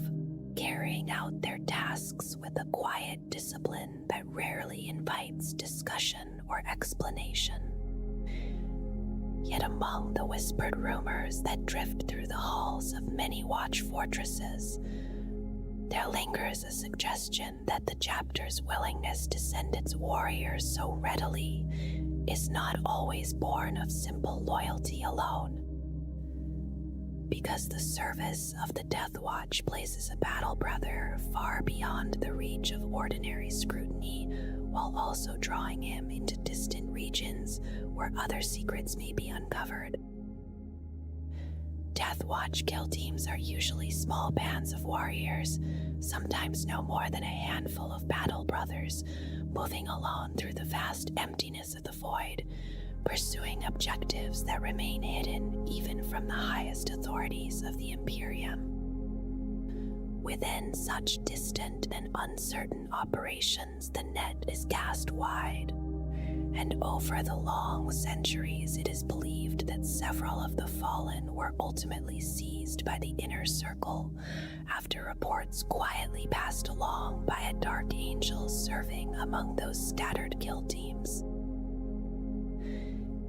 carrying out their tasks with a quiet discipline that rarely invites discussion or explanation. Yet among the whispered rumors that drift through the halls of many watch fortresses, there lingers a suggestion that the chapter's willingness to send its warriors so readily is not always born of simple loyalty alone. Because the service of the Death Watch places a battle brother far beyond the reach of ordinary scrutiny, while also drawing him into distant regions where other secrets may be uncovered. Death Watch kill teams are usually small bands of warriors, sometimes no more than a handful of battle brothers, moving alone through the vast emptiness of the void, pursuing objectives that remain hidden even from the highest authorities of the Imperium. Within such distant and uncertain operations, the net is cast wide, and over the long centuries it is believed that several of the fallen were ultimately seized by the inner circle after reports quietly passed along by a dark angel serving among those scattered kill teams.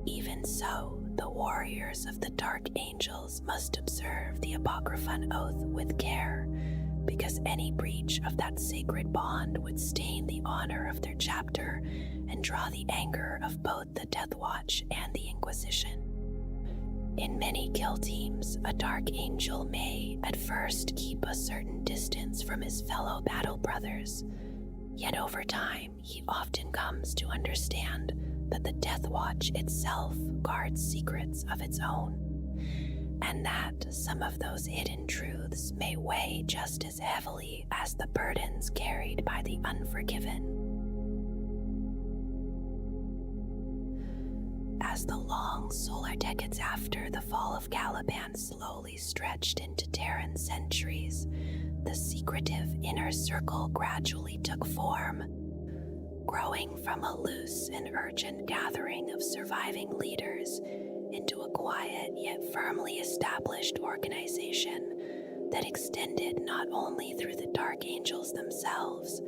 Even so, the warriors of the Dark Angels must observe the Apocryphon Oath with care, because any breach of that sacred bond would stain the honor of their chapter and draw the anger of both the Death Watch and the Inquisition. In many kill teams, a Dark Angel may, at first, keep a certain distance from his fellow battle brothers, yet over time he often comes to understand that the Death Watch itself guards secrets of its own, and that some of those hidden truths may weigh just as heavily as the burdens carried by the unforgiven. As the long solar decades after the fall of Caliban slowly stretched into Terran centuries, the secretive inner circle gradually took form, growing from a loose and urgent gathering of surviving leaders into a quiet yet firmly established organization that extended not only through the Dark Angels themselves,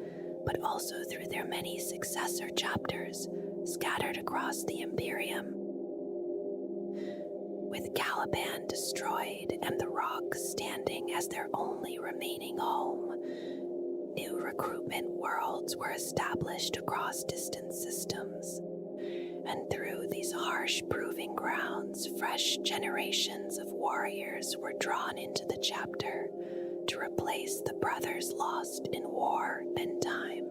but also through their many successor chapters scattered across the Imperium. With Caliban destroyed and the Rock standing as their only remaining home, new recruitment worlds were established across distant systems, and through these harsh proving grounds, fresh generations of warriors were drawn into the chapter to replace the brothers lost in war and time.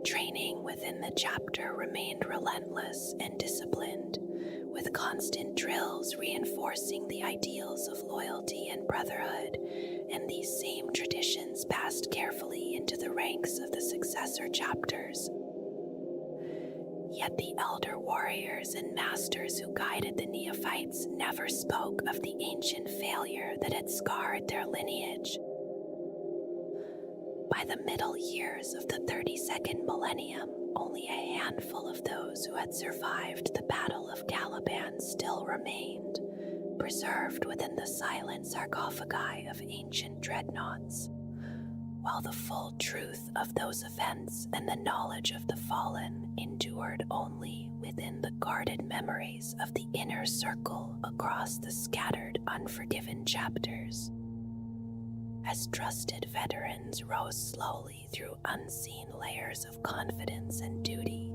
Training within the chapter remained relentless and disciplined, with constant drills reinforcing the ideals of loyalty and brotherhood, and these same traditions passed carefully into the ranks of the successor chapters. Yet the elder warriors and masters who guided the neophytes never spoke of the ancient failure that had scarred their lineage. By the middle years of the 32nd millennium, only a handful of those who had survived the Battle of Caliban still remained, preserved within the silent sarcophagi of ancient dreadnoughts, while the full truth of those events and the knowledge of the fallen endured only within the guarded memories of the inner circle across the scattered, unforgiven chapters. As trusted veterans rose slowly through unseen layers of confidence and duty,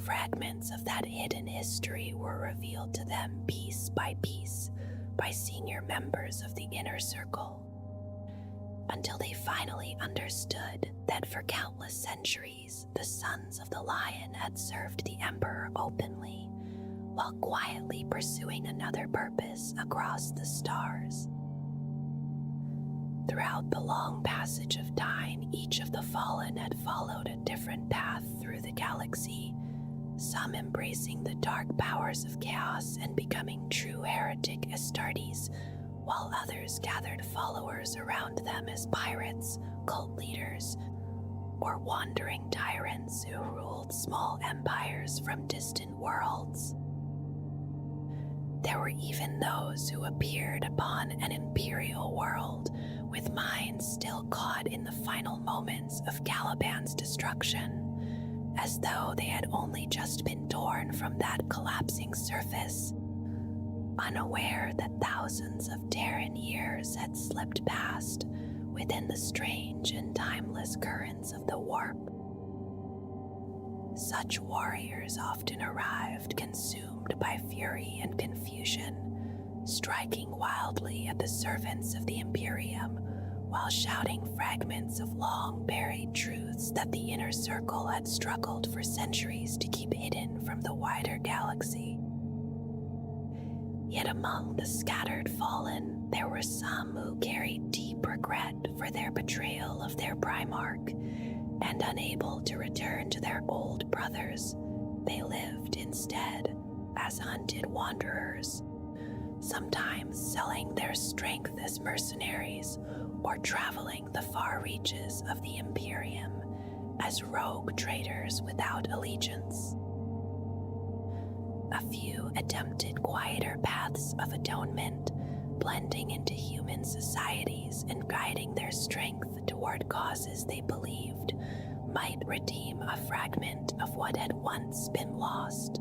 fragments of that hidden history were revealed to them piece by piece by senior members of the inner circle, until they finally understood that for countless centuries the Sons of the Lion had served the Emperor openly, while quietly pursuing another purpose across the stars. Throughout the long passage of time, each of the fallen had followed a different path through the galaxy, some embracing the dark powers of chaos and becoming true heretic Astartes, while others gathered followers around them as pirates, cult leaders, or wandering tyrants who ruled small empires from distant worlds. There were even those who appeared upon an imperial world with minds still caught in the final moments of Caliban's destruction, as though they had only just been torn from that collapsing surface, unaware that thousands of Terran years had slipped past within the strange and timeless currents of the warp. Such warriors often arrived consumed by fury and confusion, striking wildly at the servants of the Imperium while shouting fragments of long-buried truths that the inner circle had struggled for centuries to keep hidden from the wider galaxy. Yet among the scattered fallen, there were some who carried deep regret for their betrayal of their Primarch, and unable to return to their old brothers, they lived instead as hunted wanderers, sometimes selling their strength as mercenaries or traveling the far reaches of the Imperium as rogue traders without allegiance. A few attempted quieter paths of atonement, blending into human societies and guiding their strength toward causes they believed might redeem a fragment of what had once been lost.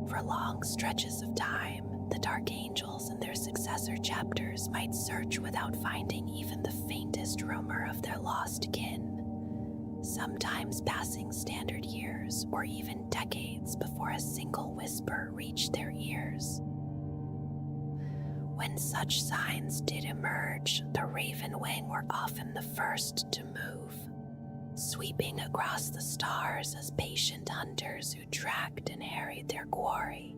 For long stretches of time, the Dark Angels and their successor chapters might search without finding even the faintest rumor of their lost kin, sometimes passing standard years or even decades before a single whisper reached their ears. When such signs did emerge, the Raven Wing were often the first to move, sweeping across the stars as patient hunters who tracked and harried their quarry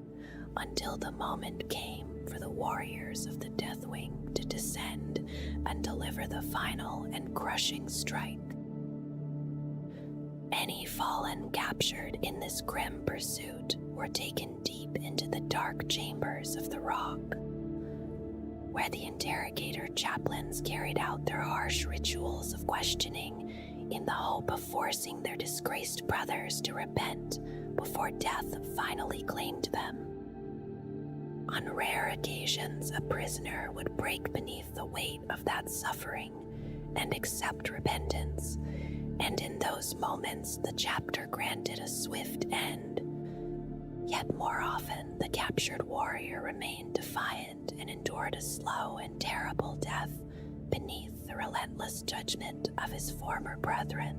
until the moment came for the warriors of the Deathwing to descend and deliver the final and crushing strike. Any fallen captured in this grim pursuit were taken deep into the dark chambers of the rock, where the interrogator chaplains carried out their harsh rituals of questioning in the hope of forcing their disgraced brothers to repent before death finally claimed them. On rare occasions, a prisoner would break beneath the weight of that suffering and accept repentance, and in those moments the chapter granted a swift end. Yet more often, the captured warrior remained defiant and endured a slow and terrible death beneath the relentless judgment of his former brethren.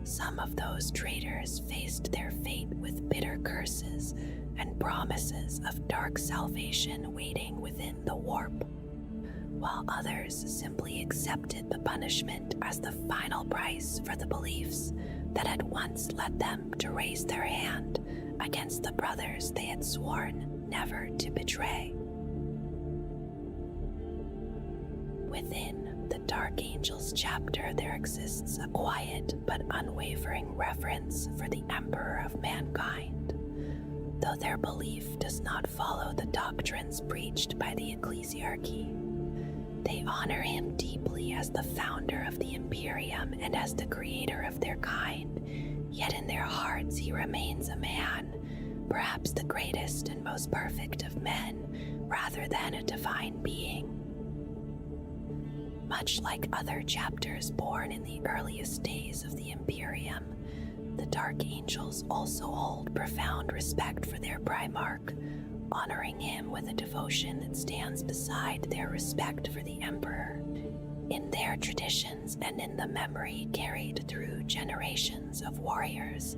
Some of those traitors faced their fate with bitter curses and promises of dark salvation waiting within the warp, while others simply accepted the punishment as the final price for the beliefs that had once led them to raise their hand against the brothers they had sworn never to betray. Within the Dark Angels chapter, there exists a quiet but unwavering reverence for the Emperor of Mankind, though their belief does not follow the doctrines preached by the ecclesiarchy. They honor him deeply as the founder of the Imperium and as the creator of their kind, yet in their hearts he remains a man, perhaps the greatest and most perfect of men, rather than a divine being. Much like other chapters born in the earliest days of the Imperium, the Dark Angels also hold profound respect for their Primarch, honoring him with a devotion that stands beside their respect for the Emperor. In their traditions and in the memory carried through generations of warriors,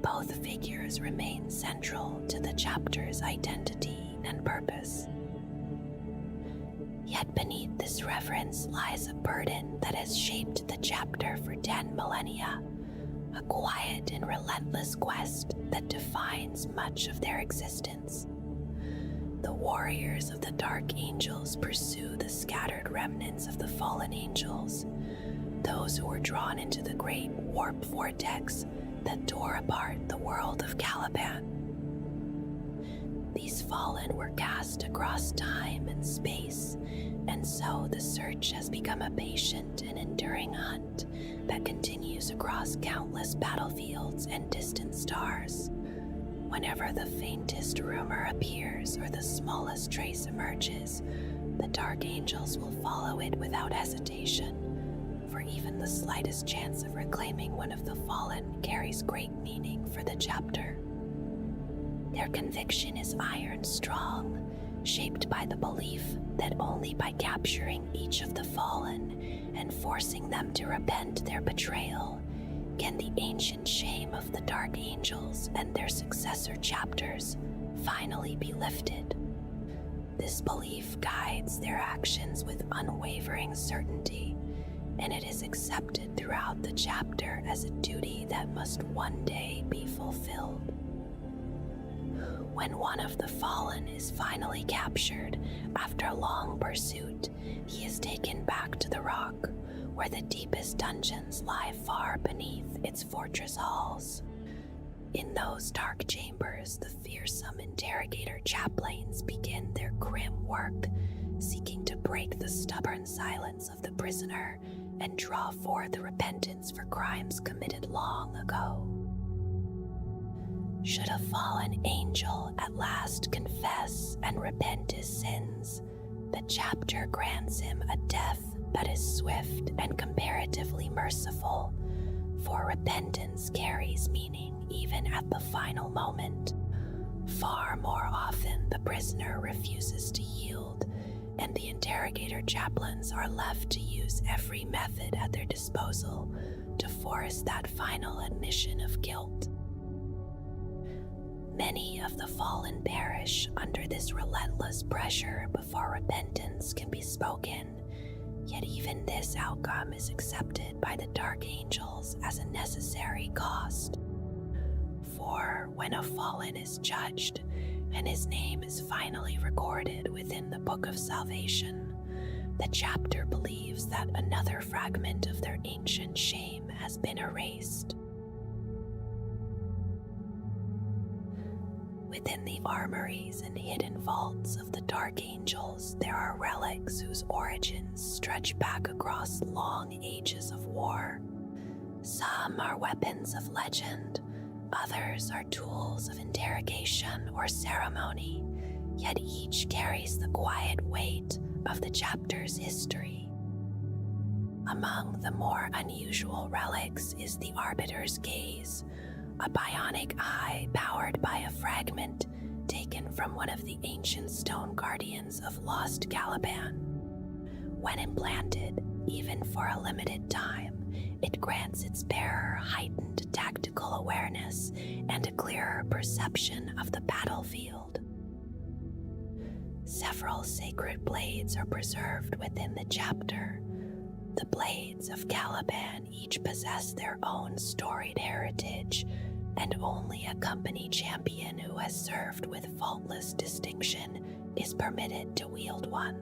both figures remain central to the chapter's identity and purpose. Yet beneath this reverence lies a burden that has shaped the chapter for 10 millennia, a quiet and relentless quest that defines much of their existence. The warriors of the Dark Angels pursue the scattered remnants of the fallen angels, those who were drawn into the great warp vortex that tore apart the world of Caliban. These fallen were cast across time and space, and so the search has become a patient and enduring hunt that continues across countless battlefields and distant stars. Whenever the faintest rumor appears or the smallest trace emerges, the Dark Angels will follow it without hesitation, for even the slightest chance of reclaiming one of the fallen carries great meaning for the chapter. Their conviction is iron strong, shaped by the belief that only by capturing each of the fallen and forcing them to repent their betrayal can the ancient shame of the Dark Angels and their successor chapters finally be lifted. This belief guides their actions with unwavering certainty, and it is accepted throughout the chapter as a duty that must one day be fulfilled. When one of the fallen is finally captured after long pursuit, he is taken back to the rock, where the deepest dungeons lie far beneath its fortress halls. In those dark chambers, the fearsome interrogator chaplains begin their grim work, seeking to break the stubborn silence of the prisoner and draw forth repentance for crimes committed long ago. Should a fallen angel at last confess and repent his sins, the chapter grants him a death that is swift and comparatively merciful, for repentance carries meaning even at the final moment. Far more often, the prisoner refuses to yield, and the interrogator chaplains are left to use every method at their disposal to force that final admission of guilt. Many of the fallen perish under this relentless pressure before repentance can be spoken, yet even this outcome is accepted by the Dark Angels as a necessary cost. For when a fallen is judged, and his name is finally recorded within the Book of Salvation, the chapter believes that another fragment of their ancient shame has been erased. Within the armories and hidden vaults of the Dark Angels, there are relics whose origins stretch back across long ages of war. Some are weapons of legend, others are tools of interrogation or ceremony, yet each carries the quiet weight of the chapter's history. Among the more unusual relics is the Arbiter's Gaze, a bionic eye powered by a fragment taken from one of the ancient stone guardians of lost Caliban. When implanted, even for a limited time, it grants its bearer heightened tactical awareness and a clearer perception of the battlefield. Several sacred blades are preserved within the chapter. The blades of Caliban each possess their own storied heritage, and only a company champion who has served with faultless distinction is permitted to wield one.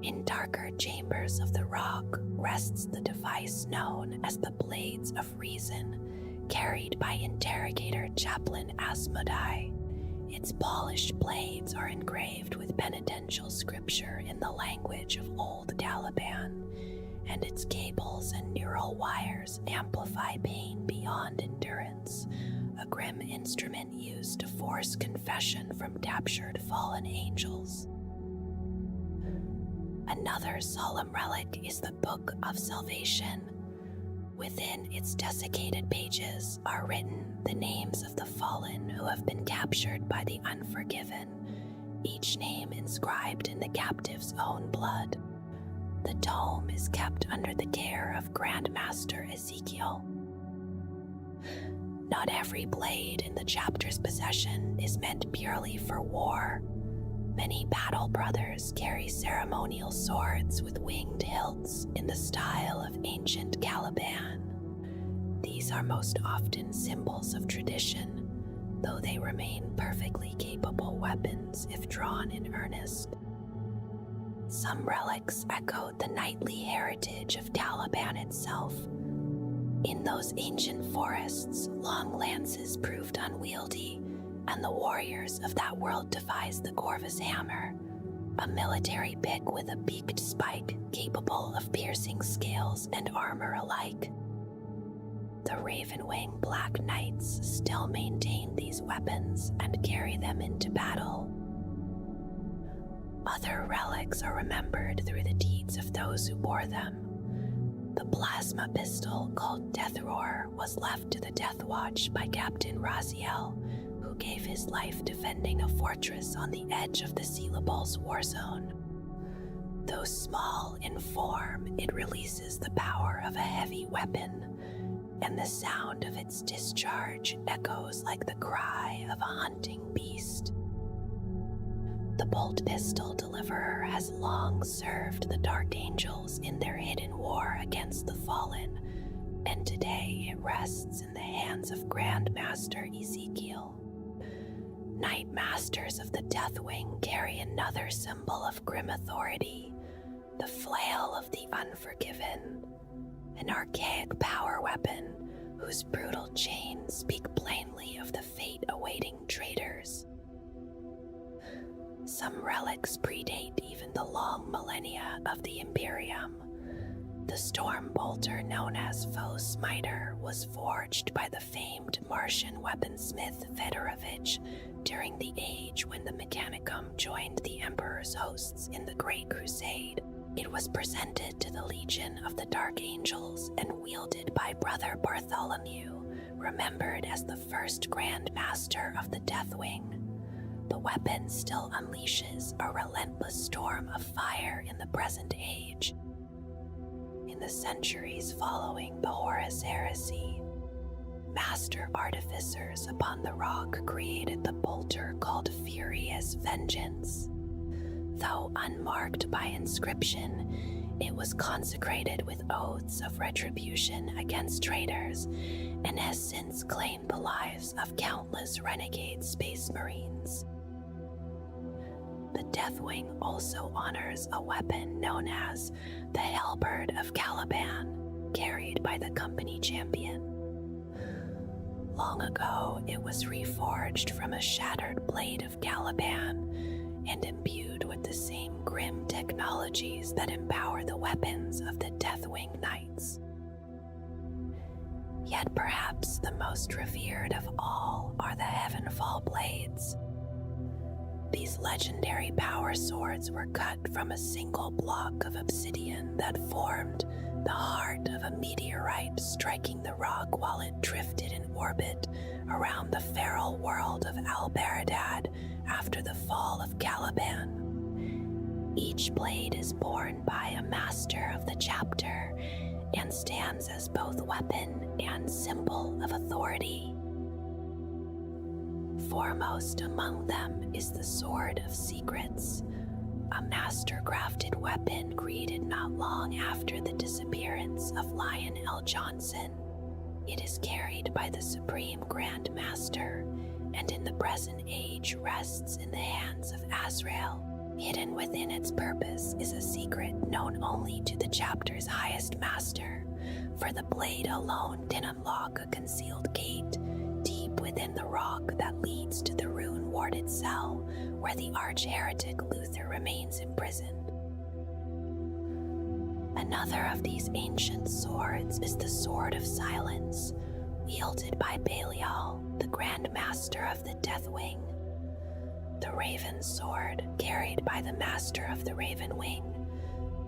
In darker chambers of the rock rests the device known as the Blades of Reason, carried by interrogator chaplain Asmodai. Its polished blades are engraved with penitential scripture in the language of old Caliban, and its cables and neural wires amplify pain beyond endurance, a grim instrument used to force confession from captured fallen angels. Another solemn relic is the Book of Salvation. Within its desiccated pages are written the names of the fallen who have been captured by the unforgiven, each name inscribed in the captive's own blood. The tome is kept under the care of Grandmaster Ezekiel. Not every blade in the chapter's possession is meant purely for war. Many battle brothers carry ceremonial swords with winged hilts in the style of ancient Caliban. These are most often symbols of tradition, though they remain perfectly capable weapons if drawn in earnest. Some relics echo the knightly heritage of Caliban itself. In those ancient forests, long lances proved unwieldy, and the warriors of that world devised the Corvus hammer, a military pick with a beaked spike capable of piercing scales and armor alike. The Ravenwing Black Knights still maintain these weapons and carry them into battle. Other relics are remembered through the deeds of those who bore them. The plasma pistol called Death Roar was left to the Death Watch by Captain Raziel, who gave his life defending a fortress on the edge of the Sealabul's war zone. Though small in form, it releases the power of a heavy weapon, and the sound of its discharge echoes like the cry of a hunting beast. The bolt pistol deliverer has long served the Dark Angels in their hidden war against the fallen, and today it rests in the hands of Grandmaster Ezekiel. Knight Masters of the Deathwing carry another symbol of grim authority, the Flail of the Unforgiven, an archaic power weapon whose brutal chains speak plainly of the fate awaiting traitors. Some relics predate even the long millennia of the Imperium. The storm bolter known as Foe Smiter was forged by the famed Martian weaponsmith Fedorovich during the age when the Mechanicum joined the Emperor's hosts in the Great Crusade. It was presented to the Legion of the Dark Angels and wielded by Brother Bartholomew, remembered as the first Grand Master of the Deathwing. The weapon still unleashes a relentless storm of fire in the present age. In the centuries following the Horus Heresy, master artificers upon the rock created the bolter called Furious Vengeance. Though unmarked by inscription, it was consecrated with oaths of retribution against traitors and has since claimed the lives of countless renegade space marines. The Deathwing also honors a weapon known as the Halberd of Caliban, carried by the company champion. Long ago, it was reforged from a shattered blade of Caliban and imbued with the same grim technologies that empower the weapons of the Deathwing Knights. Yet perhaps the most revered of all are the Heavenfall blades. These legendary power swords were cut from a single block of obsidian that formed the heart of a meteorite striking the rock while it drifted in orbit around the feral world of Albaradad after the fall of Caliban. Each blade is borne by a master of the chapter and stands as both weapon and symbol of authority. Foremost among them is the Sword of Secrets, a master-crafted weapon created not long after the disappearance of Lion L. Johnson. It is carried by the Supreme Grand Master, and in the present age rests in the hands of Azrael. Hidden within its purpose is a secret known only to the chapter's highest master, for the blade alone can unlock a concealed gate deep within the rock that leads to the rune-warded cell where the arch-heretic Luther remains imprisoned. Another of these ancient swords is the Sword of Silence, wielded by Belial, the Grand Master of the Deathwing. The Raven Sword, carried by the Master of the Raven Wing.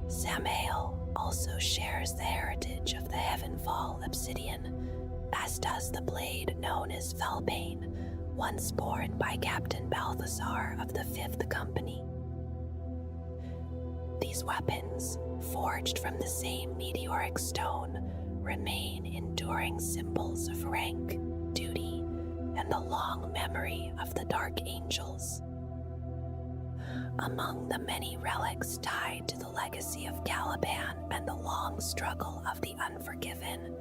Samael also shares the heritage of the Heavenfall obsidian, as does the blade known as Felbane, once borne by Captain Balthazar of the 5th Company. These weapons, forged from the same meteoric stone, remain enduring symbols of rank, duty, and the long memory of the Dark Angels. Among the many relics tied to the legacy of Caliban and the long struggle of the Unforgiven,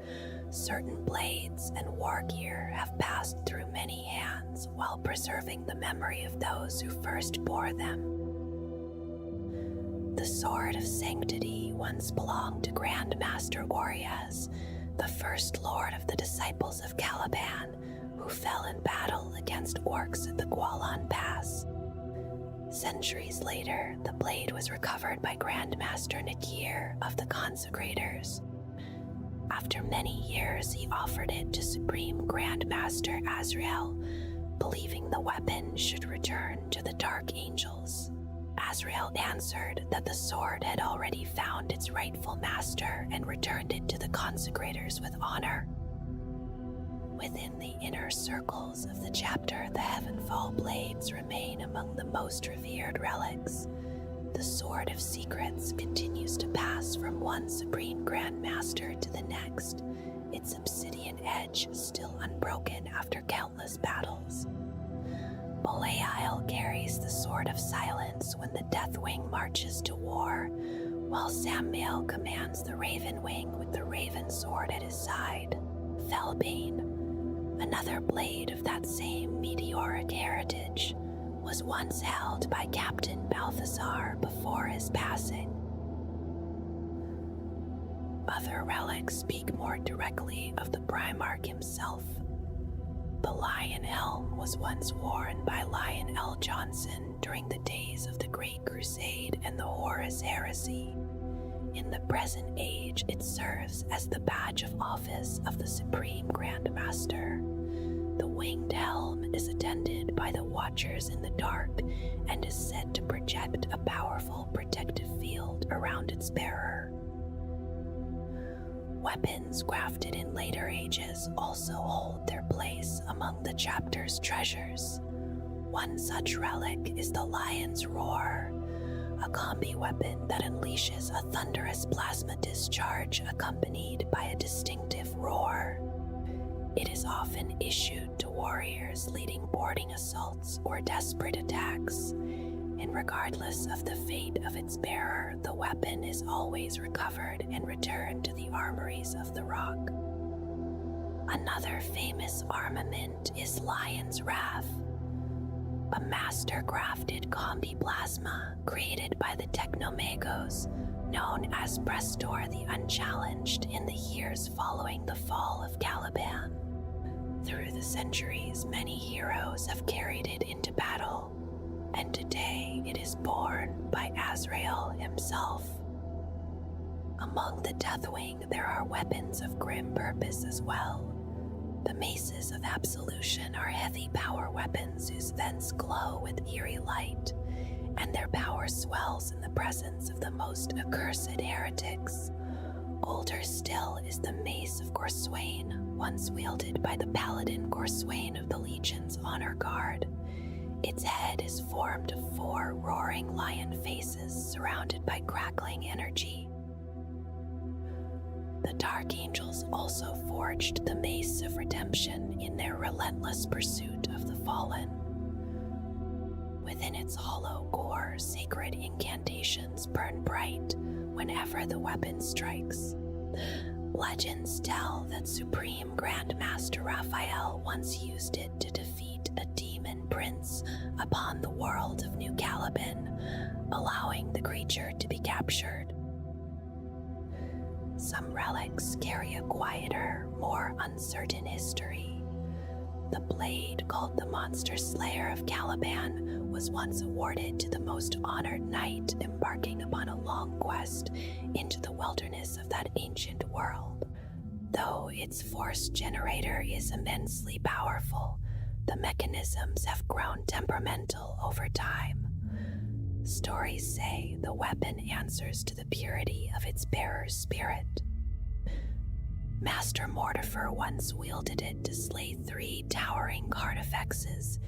certain blades and war gear have passed through many hands while preserving the memory of those who first bore them. The Sword of Sanctity once belonged to Grand Master Orias, the first lord of the disciples of Caliban, who fell in battle against orcs at the Gualan Pass. Centuries later, the blade was recovered by Grand Master Nikir of the Consecrators. After many years, he offered it to Supreme Grand Master Azrael, believing the weapon should return to the Dark Angels. Azrael answered that the sword had already found its rightful master and returned it to the Consecrators with honor. Within the inner circles of the chapter, the Heavenfall blades remain among the most revered relics. The Sword of Secrets continues to pass from one Supreme Grand Master to the next, its obsidian edge still unbroken after countless battles. Belial carries the Sword of Silence when the Deathwing marches to war, while Samael commands the Raven Wing with the Raven Sword at his side. Felbane, Another blade of that same meteoric heritage was once held by Captain Balthazar before his passing. Other relics speak more directly of the Primarch himself. The lion helm was once worn by Lionel Johnson during the days of the Great Crusade and the Horus Heresy. In the present age, it serves as the badge of office of the Supreme Grand Master. The winged helm is attended by the Watchers in the Dark and is said to project a powerful protective field around its bearer. Weapons crafted in later ages also hold their place among the chapter's treasures. One such relic is the Lion's Roar, a combi weapon that unleashes a thunderous plasma discharge accompanied by a distinctive roar. It is often issued to warriors leading boarding assaults or desperate attacks, and regardless of the fate of its bearer, the weapon is always recovered and returned to the armories of the Rock. Another famous armament is Lion's Wrath, a master-crafted combi plasma created by the Technomagos, known as Prestor the Unchallenged in the years following the fall of Caliban. Through the centuries, many heroes have carried it into battle, and today it is borne by Azrael himself. Among the Deathwing, there are weapons of grim purpose as well. The Maces of Absolution are heavy power weapons whose vents glow with eerie light, and their power swells in the presence of the most accursed heretics. Older still is the Mace of Gorswain, once wielded by the Paladin Gorswain of the Legion's Honor Guard. Its head is formed of 4 roaring lion faces surrounded by crackling energy. The Dark Angels also forged the Mace of Redemption in their relentless pursuit of the fallen. Within its hollow core, sacred incantations burn bright whenever the weapon strikes. Legends tell that Supreme Grand Master Raphael once used it to defeat a demon prince upon the world of New Caliban, allowing the creature to be captured. Some relics carry a quieter, more uncertain history. The blade called the Monster Slayer of Caliban was once awarded to the most honored knight embarking upon a long quest into the wilderness of that ancient world. Though its force generator is immensely powerful, the mechanisms have grown temperamental over time. Stories say the weapon answers to the purity of its bearer's spirit. Master Mortifer once wielded it to slay 3 towering carnifexes,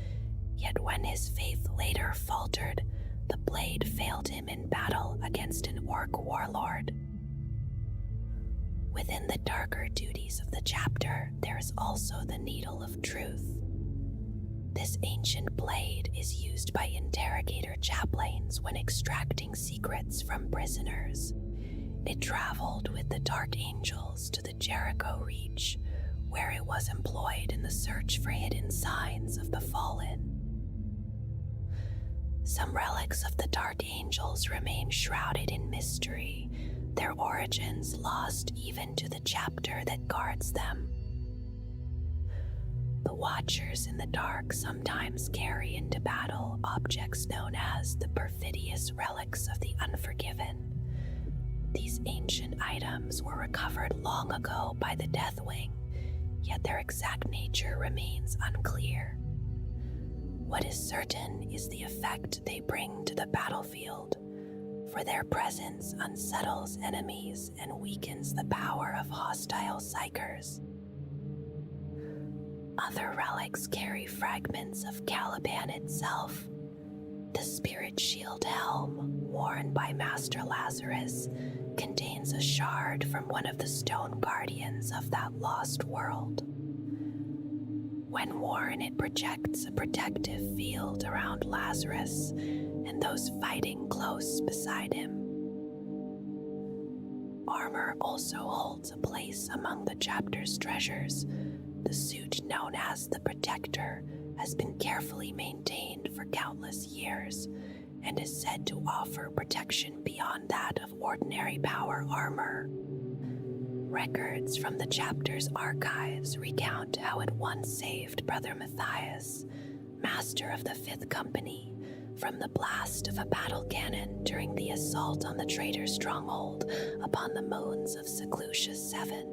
yet when his faith later faltered, the blade failed him in battle against an orc warlord. Within the darker duties of the chapter, there is also the Needle of Truth. This ancient blade is used by interrogator chaplains when extracting secrets from prisoners. It traveled with the Dark Angels to the Jericho Reach, where it was employed in the search for hidden signs of the fallen. Some relics of the Dark Angels remain shrouded in mystery, their origins lost even to the chapter that guards them. The Watchers in the Dark sometimes carry into battle objects known as the perfidious relics of the Unforgiven. These ancient items were recovered long ago by the Deathwing, yet their exact nature remains unclear. What is certain is the effect they bring to the battlefield, for their presence unsettles enemies and weakens the power of hostile psykers. Other relics carry fragments of Caliban itself. The Spirit Shield helm, worn by Master Lazarus, contains a shard from one of the stone guardians of that lost world. When worn, it projects a protective field around Lazarus and those fighting close beside him. Armor also holds a place among the chapter's treasures. The suit known as the Protector, has been carefully maintained for countless years and is said to offer protection beyond that of ordinary power armor. Records from the chapter's archives recount how it once saved Brother Matthias, master of the 5th Company, from the blast of a battle cannon during the assault on the traitor's stronghold upon the moons of Seclusius VII.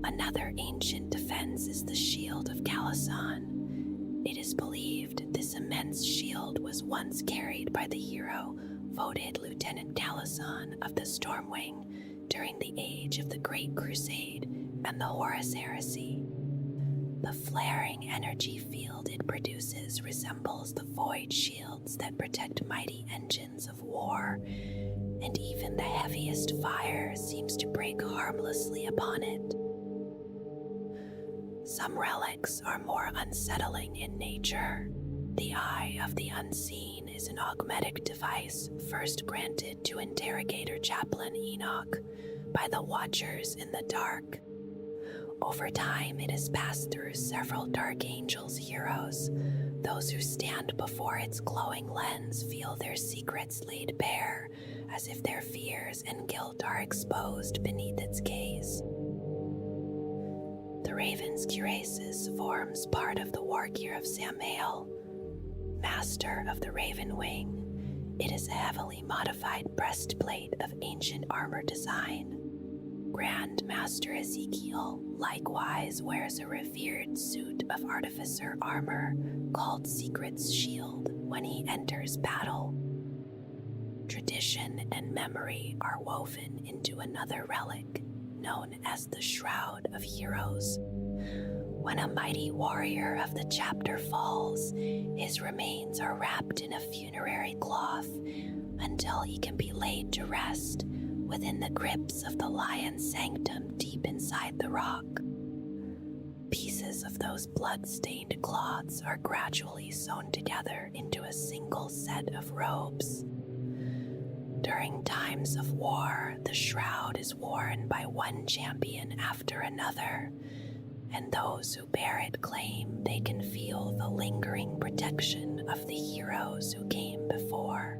Another ancient defense is the Shield of Calasan. It is believed this immense shield was once carried by the hero voted Lieutenant Calasan of the Stormwing during the age of the Great Crusade and the Horus Heresy. The flaring energy field it produces resembles the void shields that protect mighty engines of war, and even the heaviest fire seems to break harmlessly upon it. Some relics are more unsettling in nature. The Eye of the Unseen is an augmetic device first granted to Interrogator Chaplain Enoch by the Watchers in the Dark. Over time, it has passed through several Dark Angels heroes. Those who stand before its glowing lens feel their secrets laid bare, as if their fears and guilt are exposed beneath its gaze. The Raven's cuirass forms part of the war gear of Samael, master of the Raven Wing. It is a heavily modified breastplate of ancient armor design. Grand Master Ezekiel likewise wears a revered suit of artificer armor called Secret's Shield when he enters battle. Tradition and memory are woven into another relic known as the Shroud of Heroes. When a mighty warrior of the chapter falls, his remains are wrapped in a funerary cloth until he can be laid to rest within the crypts of the Lion's Sanctum deep inside the rock. Pieces of those blood-stained cloths are gradually sewn together into a single set of robes. During times of war, the shroud is worn by one champion after another, and those who bear it claim they can feel the lingering protection of the heroes who came before.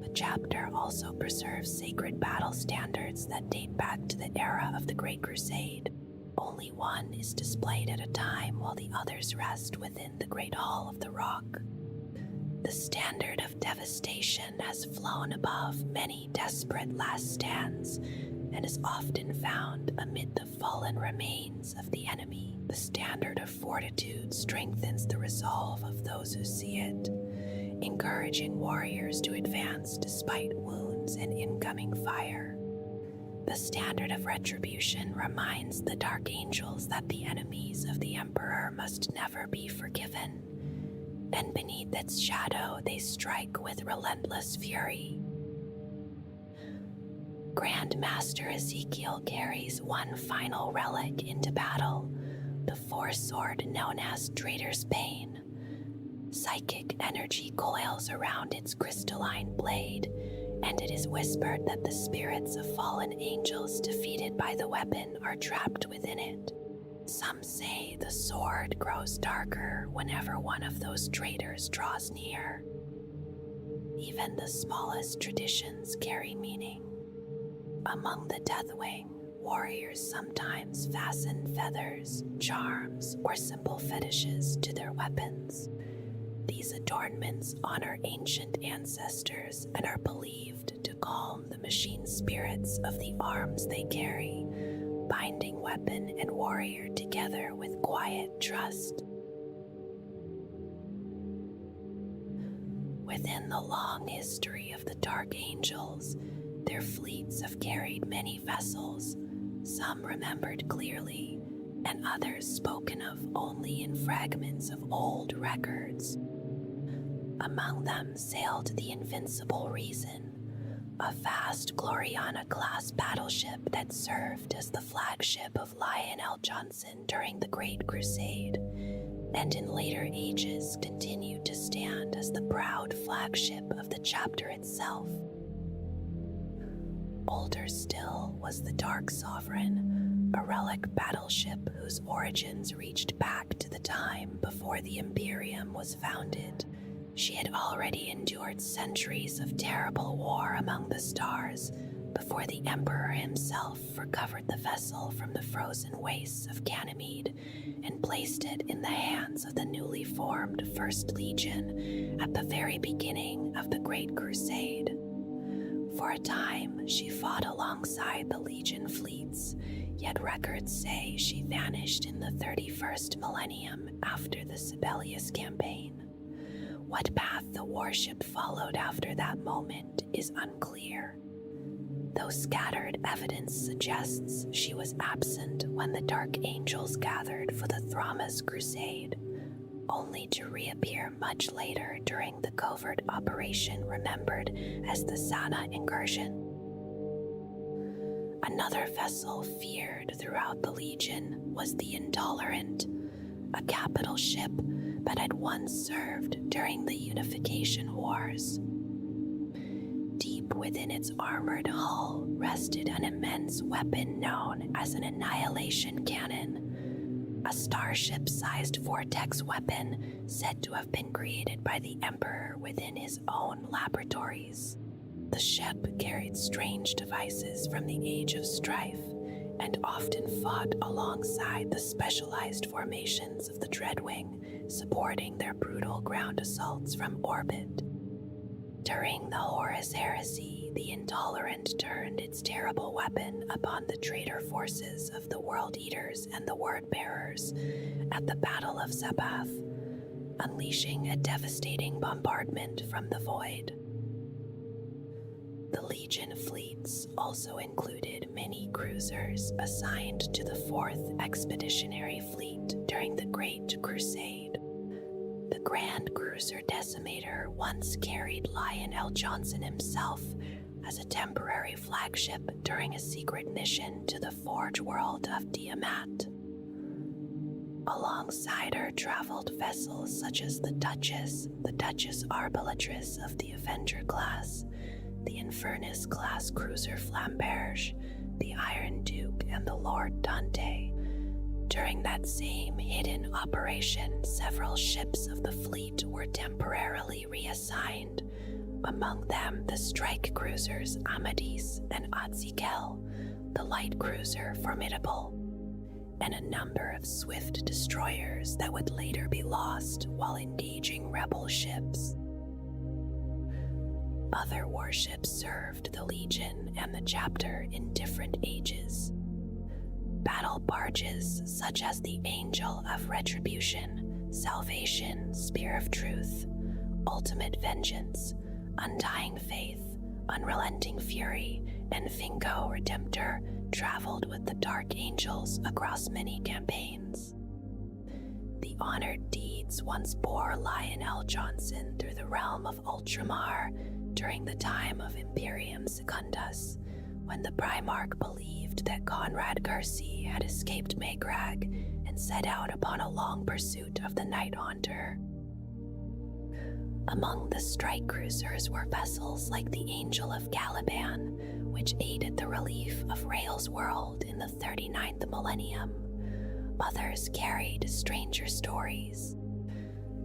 The chapter also preserves sacred battle standards that date back to the era of the Great Crusade. Only one is displayed at a time while the others rest within the Great Hall of the Rock. The standard of devastation has flown above many desperate last stands and is often found amid the fallen remains of the enemy. The standard of fortitude strengthens the resolve of those who see it, encouraging warriors to advance despite wounds and incoming fire. The standard of retribution reminds the Dark Angels that the enemies of the Emperor must never be forgiven, and beneath its shadow they strike with relentless fury. Grand Master Ezekiel carries one final relic into battle, the Force-Sword known as Traitor's Bane. Psychic energy coils around its crystalline blade, and it is whispered that the spirits of fallen angels defeated by the weapon are trapped within it. Some say the sword grows darker whenever one of those traitors draws near. Even the smallest traditions carry meaning. Among the Deathwing, warriors sometimes fasten feathers, charms, or simple fetishes to their weapons. These adornments honor ancient ancestors and are believed to calm the machine spirits of the arms they carry, binding weapon and warrior together with quiet trust. Within the long history of the Dark Angels, their fleets have carried many vessels, some remembered clearly, and others spoken of only in fragments of old records. Among them sailed the Invincible Reason, a vast Gloriana-class battleship that served as the flagship of Lionel Johnson during the Great Crusade, and in later ages continued to stand as the proud flagship of the chapter itself. Older still was the Dark Sovereign, a relic battleship whose origins reached back to the time before the Imperium was founded. She had already endured centuries of terrible war among the stars before the Emperor himself recovered the vessel from the frozen wastes of Ganymede and placed it in the hands of the newly formed First Legion at the very beginning of the Great Crusade. For a time, she fought alongside the Legion fleets, yet records say she vanished in the 31st millennium after the Sibelius campaign. What path the warship followed after that moment is unclear, though scattered evidence suggests she was absent when the Dark Angels gathered for the Thramas Crusade, only to reappear much later during the covert operation remembered as the Sana Incursion. Another vessel feared throughout the Legion was the Intolerant, a capital ship that had once served during the Unification Wars. Deep within its armored hull rested an immense weapon known as an annihilation cannon, a starship-sized vortex weapon said to have been created by the Emperor within his own laboratories. The ship carried strange devices from the Age of Strife and often fought alongside the specialized formations of the Dreadwing, supporting their brutal ground assaults from orbit. During the Horus Heresy, the Intolerant turned its terrible weapon upon the traitor forces of the World Eaters and the Word Bearers at the Battle of Sabbath, unleashing a devastating bombardment from the void. The Legion fleets also included many cruisers assigned to the 4th Expeditionary Fleet during the Great Crusade. The Grand Cruiser Decimator once carried Lionel Johnson himself as a temporary flagship during a secret mission to the Forge World of Tiamat. Alongside her traveled vessels such as the Duchess Arbalatrice of the Avenger class, the Infernus-class cruiser Flamberge, the Iron Duke, and the Lord Dante. During that same hidden operation, several ships of the fleet were temporarily reassigned, among them the strike cruisers Amadis and Atzikel, the light cruiser Formidable, and a number of swift destroyers that would later be lost while engaging rebel ships. Other warships served the Legion and the Chapter in different ages. Battle barges such as the Angel of Retribution, Salvation, Spear of Truth, Ultimate Vengeance, Undying Faith, Unrelenting Fury, and Fingo Redemptor traveled with the Dark Angels across many campaigns. The Honored Deeds once bore Lionel Johnson through the realm of Ultramar during the time of Imperium Secundus, when the Primarch believed that Conrad Kersey had escaped Magrag and set out upon a long pursuit of the Night Haunter. Among the strike cruisers were vessels like the Angel of Caliban, which aided the relief of Rael's world in the 39th millennium. Others carried stranger stories.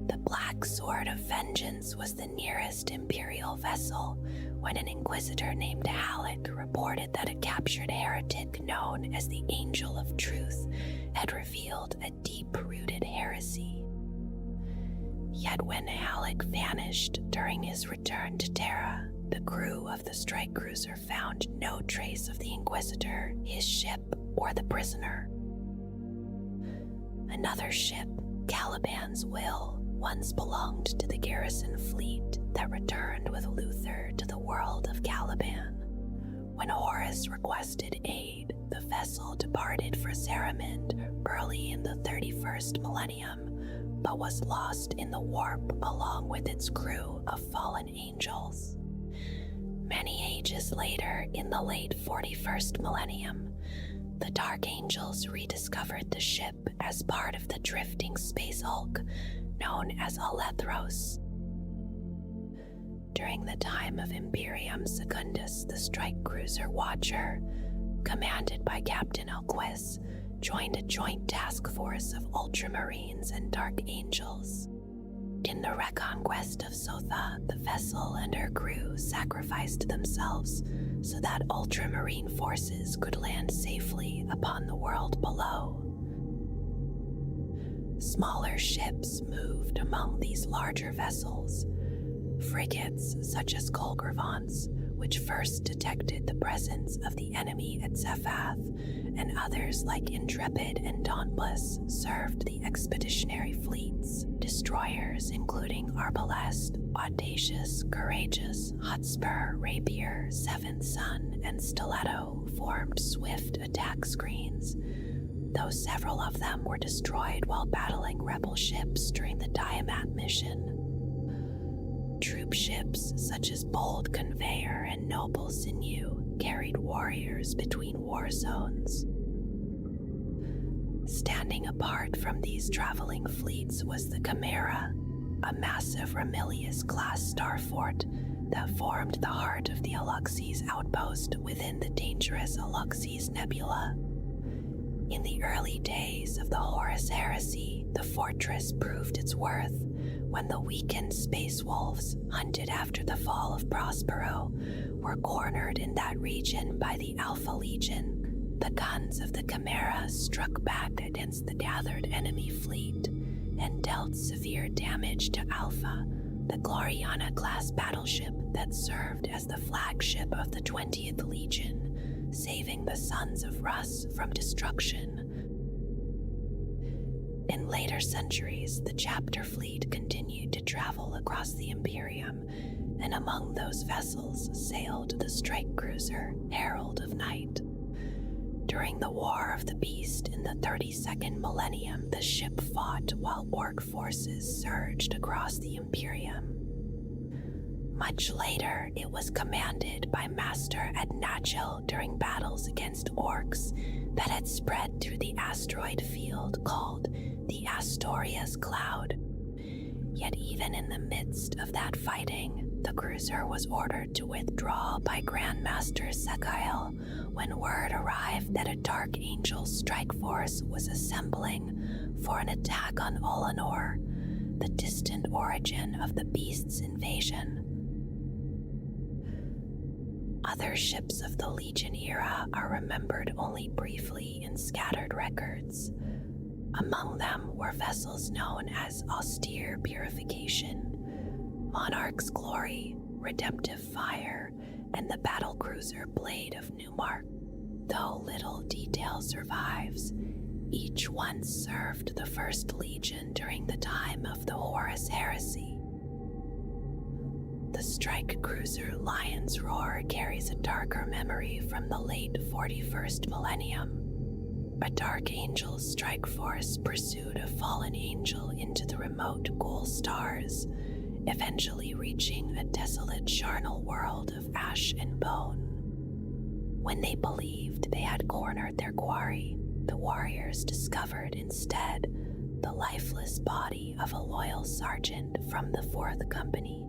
The Black Sword of Vengeance was the nearest Imperial vessel when an Inquisitor named Halleck reported that a captured heretic known as the Angel of Truth had revealed a deep-rooted heresy. Yet when Halleck vanished during his return to Terra, the crew of the strike cruiser found no trace of the Inquisitor, his ship, or the prisoner. Another ship, Caliban's Will, once belonged to the garrison fleet that returned with Luther to the world of Caliban. When Horus requested aid, the vessel departed for Saramand early in the 31st millennium, but was lost in the warp along with its crew of fallen angels. Many ages later, in the late 41st millennium, the Dark Angels rediscovered the ship as part of the drifting space hulk known as Alethros. During the time of Imperium Secundus, the strike cruiser Watcher, commanded by Captain Alquist, joined a joint task force of Ultramarines and Dark Angels. In the reconquest of Sotha, the vessel and her crew sacrificed themselves so that Ultramarine forces could land safely upon the world below. Smaller ships moved among these larger vessels, frigates such as Kolgravants, which first detected the presence of the enemy at Zephath, and others like Intrepid and Dauntless served the expeditionary fleets. Destroyers including Arbalest, Audacious, Courageous, Hotspur, Rapier, Seventh Son, and Stiletto formed swift attack screens, though several of them were destroyed while battling rebel ships during the Diamat mission. Troop ships such as Bold Conveyor and Noble Sinew carried warriors between war zones. Standing apart from these traveling fleets was the Chimera, a massive Ramilius-class starfort that formed the heart of the Aluxes outpost within the dangerous Aluxes Nebula. In the early days of the Horus Heresy, the fortress proved its worth when the weakened space wolves, hunted after the fall of Prospero, were cornered in that region by the Alpha Legion. The guns of the Chimera struck back against the gathered enemy fleet and dealt severe damage to Alpha, the Gloriana-class battleship that served as the flagship of the 20th Legion, saving the Sons of Rus from destruction. In later centuries, the chapter fleet continued to travel across the Imperium, and among those vessels sailed the strike cruiser Herald of Night. During the War of the Beast in the 32nd millennium, the ship fought while Orc forces surged across the Imperium. Much later, it was commanded by Master Adnachel during battles against Orcs that had spread through the asteroid field called the Astoria's Cloud. Yet even in the midst of that fighting, the cruiser was ordered to withdraw by Grandmaster Sekael when word arrived that a Dark Angel strike force was assembling for an attack on Olanor, the distant origin of the Beast's invasion. Other ships of the Legion era are remembered only briefly in scattered records. Among them were vessels known as Austere Purification, Monarch's Glory, Redemptive Fire, and the battlecruiser Blade of Newmark. Though little detail survives, each one served the First Legion during the time of the Horus Heresy. The strike cruiser Lion's Roar carries a darker memory from the late 41st millennium. A Dark Angel strike force pursued a fallen angel into the remote Ghoul stars, eventually reaching a desolate charnel world of ash and bone. When they believed they had cornered their quarry, the warriors discovered instead the lifeless body of a loyal sergeant from the 4th Company.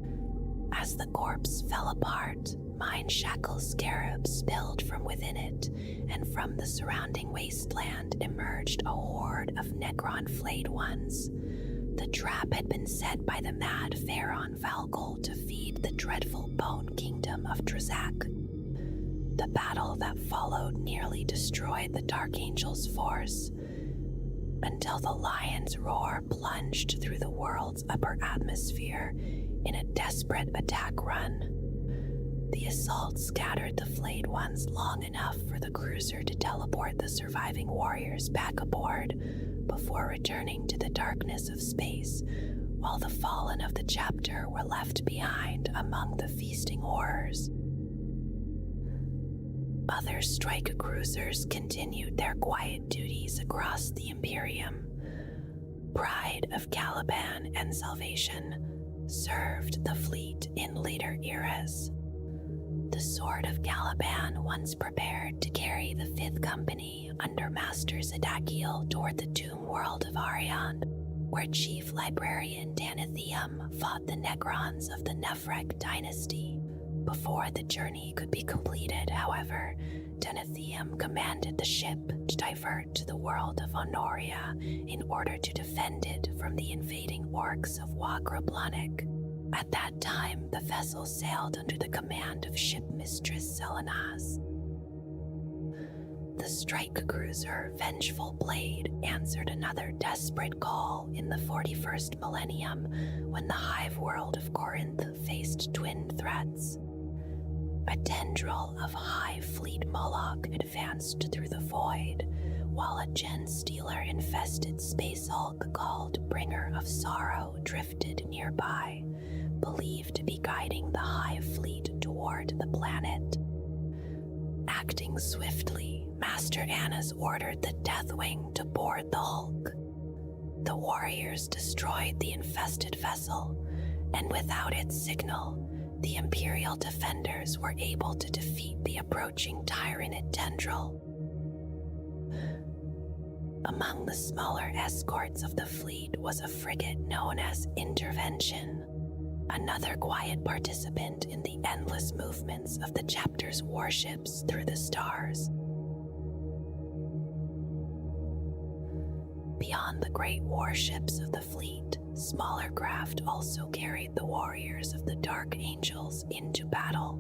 As the corpse fell apart, mind-shackled scarabs spilled from within it, and from the surrounding wasteland emerged a horde of Necron-flayed ones. The trap had been set by the mad Pharaon Valgol to feed the dreadful bone kingdom of Drazak. The battle that followed nearly destroyed the Dark Angel's force, until the Lion's Roar plunged through the world's upper atmosphere in a desperate attack run. The assault scattered the flayed ones long enough for the cruiser to teleport the surviving warriors back aboard before returning to the darkness of space, while the fallen of the chapter were left behind among the feasting horrors. Other strike cruisers continued their quiet duties across the Imperium. Pride of Caliban and Salvation served the fleet in later eras. The Sword of Caliban once prepared to carry the 5th Company under Master Zedakiel toward the tomb world of Ariand, where Chief Librarian Danatheum fought the Necrons of the Nephrek dynasty. Before the journey could be completed, however, Denetheuum commanded the ship to divert to the world of Honoria in order to defend it from the invading orcs of Wagrablanik. At that time, the vessel sailed under the command of ship mistress Selenas. The strike cruiser Vengeful Blade answered another desperate call in the 41st millennium when the hive world of Corinth faced twin threats. A tendril of High Fleet Moloch advanced through the void, while a Gen-Stealer-infested space hulk called Bringer of Sorrow drifted nearby, believed to be guiding the Hive Fleet toward the planet. Acting swiftly, Master Annas ordered the Deathwing to board the hulk. The warriors destroyed the infested vessel, and without its signal, the Imperial defenders were able to defeat the approaching Tyranid tendril. Among the smaller escorts of the fleet was a frigate known as Intervention, another quiet participant in the endless movements of the chapter's warships through the stars. Beyond the great warships of the fleet, smaller craft also carried the warriors of the Dark Angels into battle.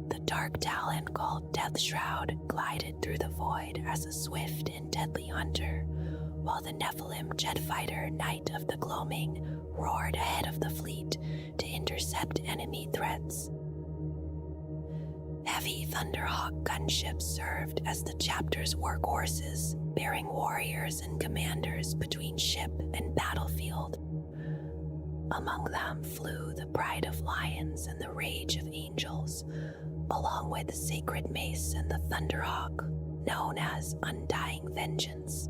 The Dark Talon called Deathshroud glided through the void as a swift and deadly hunter, while the Nephilim jetfighter Knight of the Gloaming roared ahead of the fleet to intercept enemy threats. Heavy Thunderhawk gunships served as the chapter's workhorses, bearing warriors and commanders between ship and battlefield. Among them flew the Pride of Lions and the Rage of Angels, along with the Sacred Mace and the Thunderhawk, known as Undying Vengeance.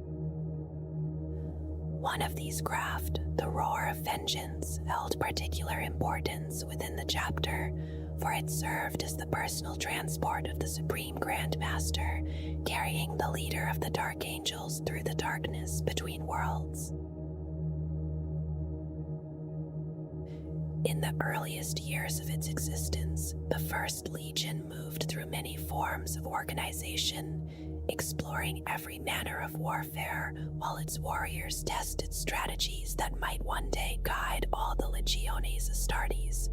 One of these craft, the Roar of Vengeance, held particular importance within the chapter, for it served as the personal transport of the Supreme Grand Master, carrying the leader of the Dark Angels through the darkness between worlds. In the earliest years of its existence, the First Legion moved through many forms of organization, exploring every manner of warfare while its warriors tested strategies that might one day guide all the Legiones Astartes.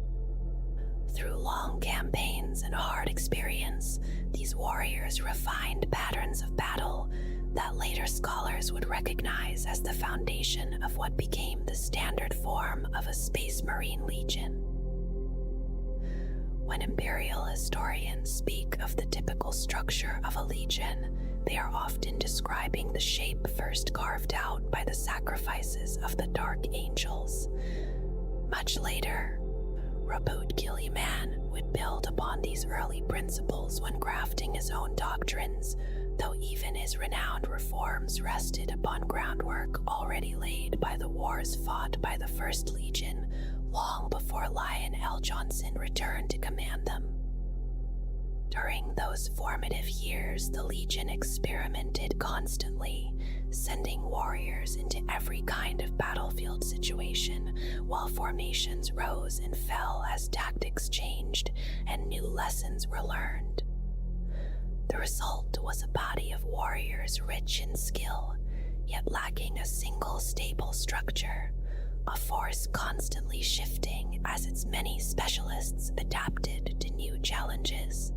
Through long campaigns and hard experience, these warriors refined patterns of battle that later scholars would recognize as the foundation of what became the standard form of a Space Marine Legion. When Imperial historians speak of the typical structure of a legion, they are often describing the shape first carved out by the sacrifices of the Dark Angels. Much later, Rabut Gilliman would build upon these early principles when crafting his own doctrines, though even his renowned reforms rested upon groundwork already laid by the wars fought by the First Legion long before Lion L. Johnson returned to command them. During those formative years, the Legion experimented constantly, sending warriors into every kind of battlefield situation, while formations rose and fell as tactics changed and new lessons were learned. The result was a body of warriors rich in skill, yet lacking a single stable structure, a force constantly shifting as its many specialists adapted to new challenges.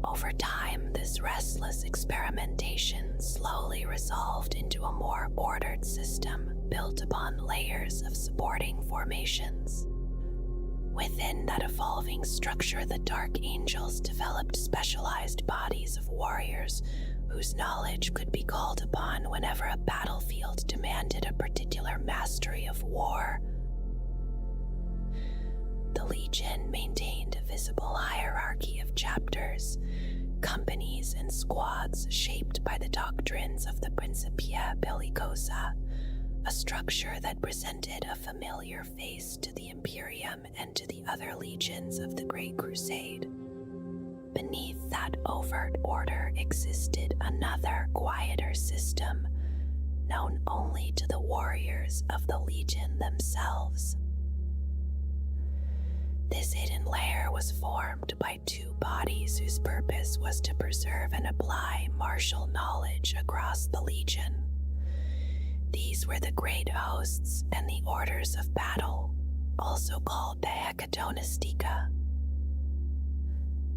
Over time, this restless experimentation slowly resolved into a more ordered system built upon layers of supporting formations. Within that evolving structure, the Dark Angels developed specialized bodies of warriors whose knowledge could be called upon whenever a battlefield demanded a particular mastery of war. The Legion maintained a visible hierarchy of chapters, companies, and squads shaped by the doctrines of the Principia Bellicosa, a structure that presented a familiar face to the Imperium and to the other legions of the Great Crusade. Beneath that overt order existed another, quieter system, known only to the warriors of the Legion themselves. This hidden lair was formed by two bodies whose purpose was to preserve and apply martial knowledge across the Legion. These were the Great Hosts and the Orders of Battle, also called the Hecatonistica.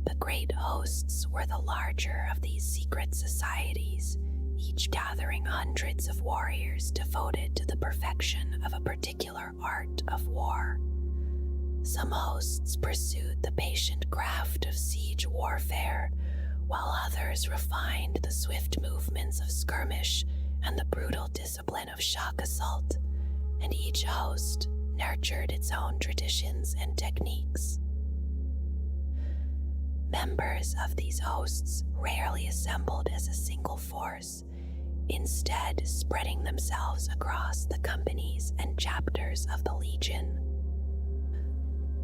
The Great Hosts were the larger of these secret societies, each gathering hundreds of warriors devoted to the perfection of a particular art of war. Some hosts pursued the patient craft of siege warfare, while others refined the swift movements of skirmish and the brutal discipline of shock assault, and each host nurtured its own traditions and techniques. Members of these hosts rarely assembled as a single force, instead spreading themselves across the companies and chapters of the Legion.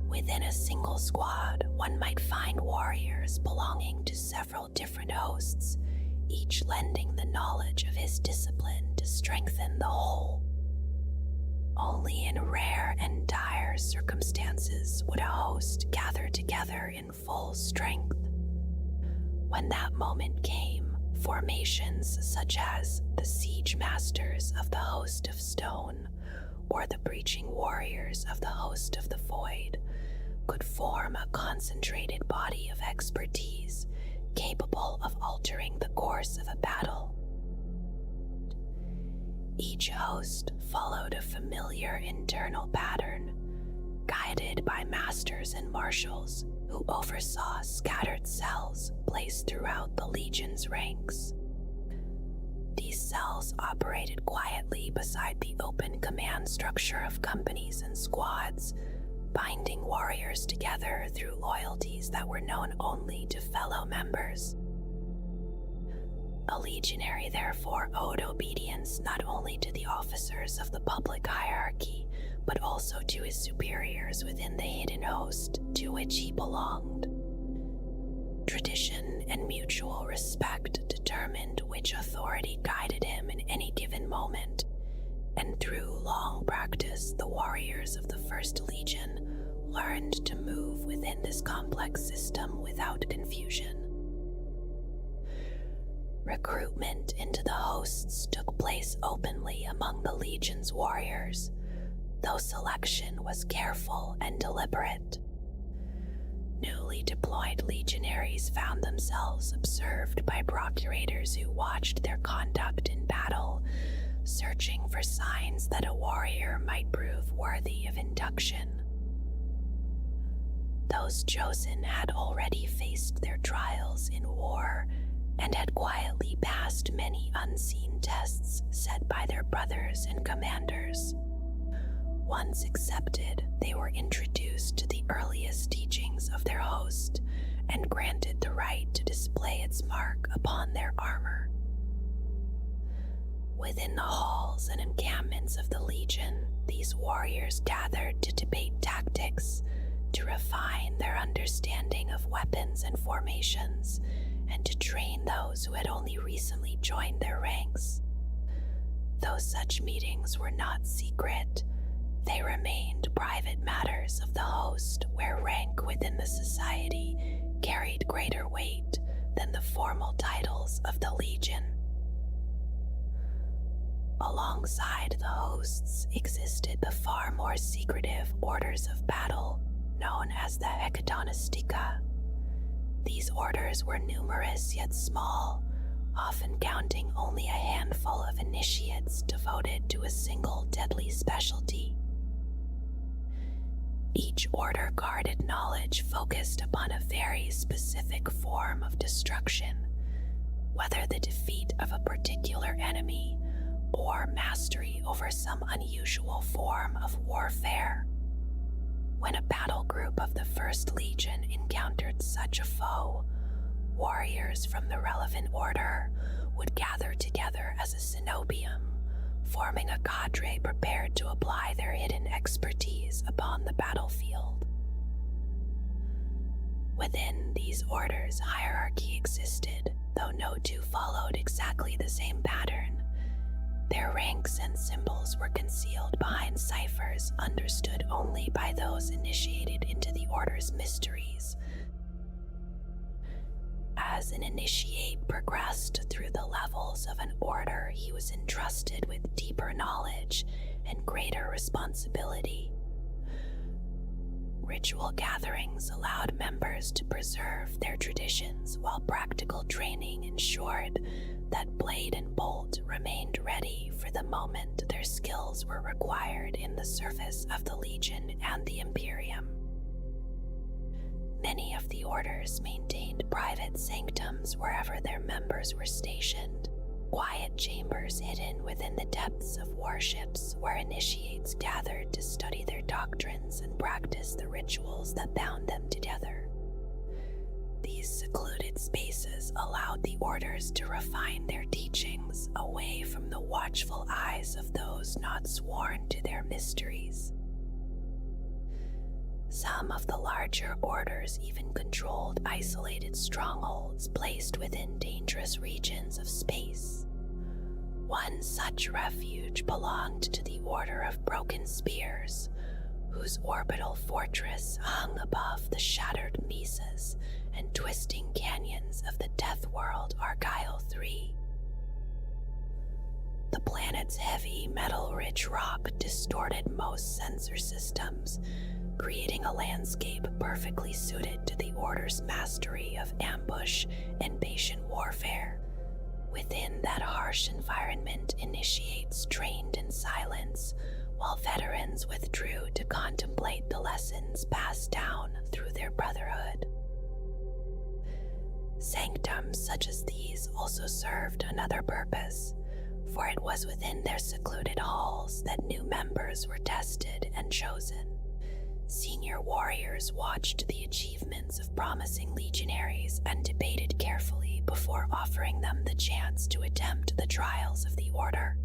Within a single squad, one might find warriors belonging to several different hosts, each lending the knowledge of his discipline to strengthen the whole. Only in rare and dire circumstances would a host gather together in full strength. When that moment came, formations such as the Siege Masters of the Host of Stone or the Breaching Warriors of the Host of the Void could form a concentrated body of expertise capable of altering the course of a battle. Each host followed a familiar internal pattern, guided by masters and marshals who oversaw scattered cells placed throughout the Legion's ranks. These cells operated quietly beside the open command structure of companies and squads, binding warriors together through loyalties that were known only to fellow members. A legionary therefore owed obedience not only to the officers of the public hierarchy, but also to his superiors within the hidden host to which he belonged. Tradition and mutual respect determined which authority guided him in any given moment, and through long practice, the warriors of the First Legion learned to move within this complex system without confusion. Recruitment into the hosts took place openly among the Legion's warriors, though selection was careful and deliberate. Newly deployed legionaries found themselves observed by procurators who watched their conduct in battle, searching for signs that a warrior might prove worthy of induction. Those chosen had already faced their trials in war and had quietly passed many unseen tests set by their brothers and commanders. Once accepted, they were introduced to the earliest teachings of their host and granted the right to display its mark upon their armor. Within the halls and encampments of the Legion, these warriors gathered to debate tactics, to refine their understanding of weapons and formations, and to train those who had only recently joined their ranks. Though such meetings were not secret, they remained private matters of the host, where rank within the society carried greater weight than the formal titles of the Legion. Alongside the hosts existed the far more secretive orders of battle, known as the Hecatonistica. These orders were numerous yet small, often counting only a handful of initiates devoted to a single deadly specialty. Each order guarded knowledge focused upon a very specific form of destruction, whether the defeat of a particular enemy or mastery over some unusual form of warfare. When a battle group of the First Legion encountered such a foe, warriors from the relevant order would gather together as a cenobium, forming a cadre prepared to apply their hidden expertise upon the battlefield. Within these orders, hierarchy existed, though no two followed exactly the same pattern. Their rank ranks and symbols were concealed behind ciphers understood only by those initiated into the Order's mysteries. As an initiate progressed through the levels of an order, he was entrusted with deeper knowledge and greater responsibility. Ritual gatherings allowed members to preserve their traditions, while practical training ensured that blade and bolt remained ready for the moment their skills were required in the service of the Legion and the Imperium. Many of the orders maintained private sanctums wherever their members were stationed, quiet chambers hidden within the depths of warships where initiates gathered to study their doctrines and practice the rituals that bound them together. These secluded spaces allowed the orders to refine their teachings away from the watchful eyes of those not sworn to their mysteries. Some of the larger orders even controlled isolated strongholds placed within dangerous regions of space. One such refuge belonged to the Order of Broken Spears, whose orbital fortress hung above the shattered mesas and twisting canyons of the death world Argyle III. The planet's heavy metal-rich rock distorted most sensor systems, creating a landscape perfectly suited to the Order's mastery of ambush and patient warfare. Within that harsh environment, initiates trained in silence, while veterans withdrew to contemplate the lessons passed down through their brotherhood. Sanctums such as these also served another purpose, for it was within their secluded halls that new members were tested and chosen. Senior warriors watched the achievements of promising legionaries and debated carefully before offering them the chance to attempt the trials of the Order.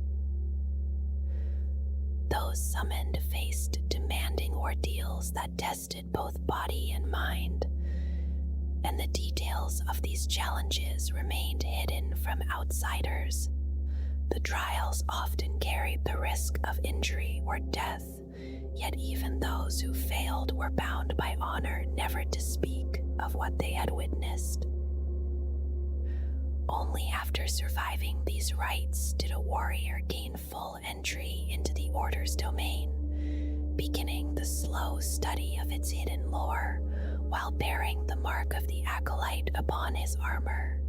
Those summoned faced demanding ordeals that tested both body and mind, and the details of these challenges remained hidden from outsiders. The trials often carried the risk of injury or death, yet even those who failed were bound by honor never to speak of what they had witnessed. Only after surviving these rites did a warrior gain full entry into the Order's domain, beginning the slow study of its hidden lore while bearing the mark of the acolyte upon his armor.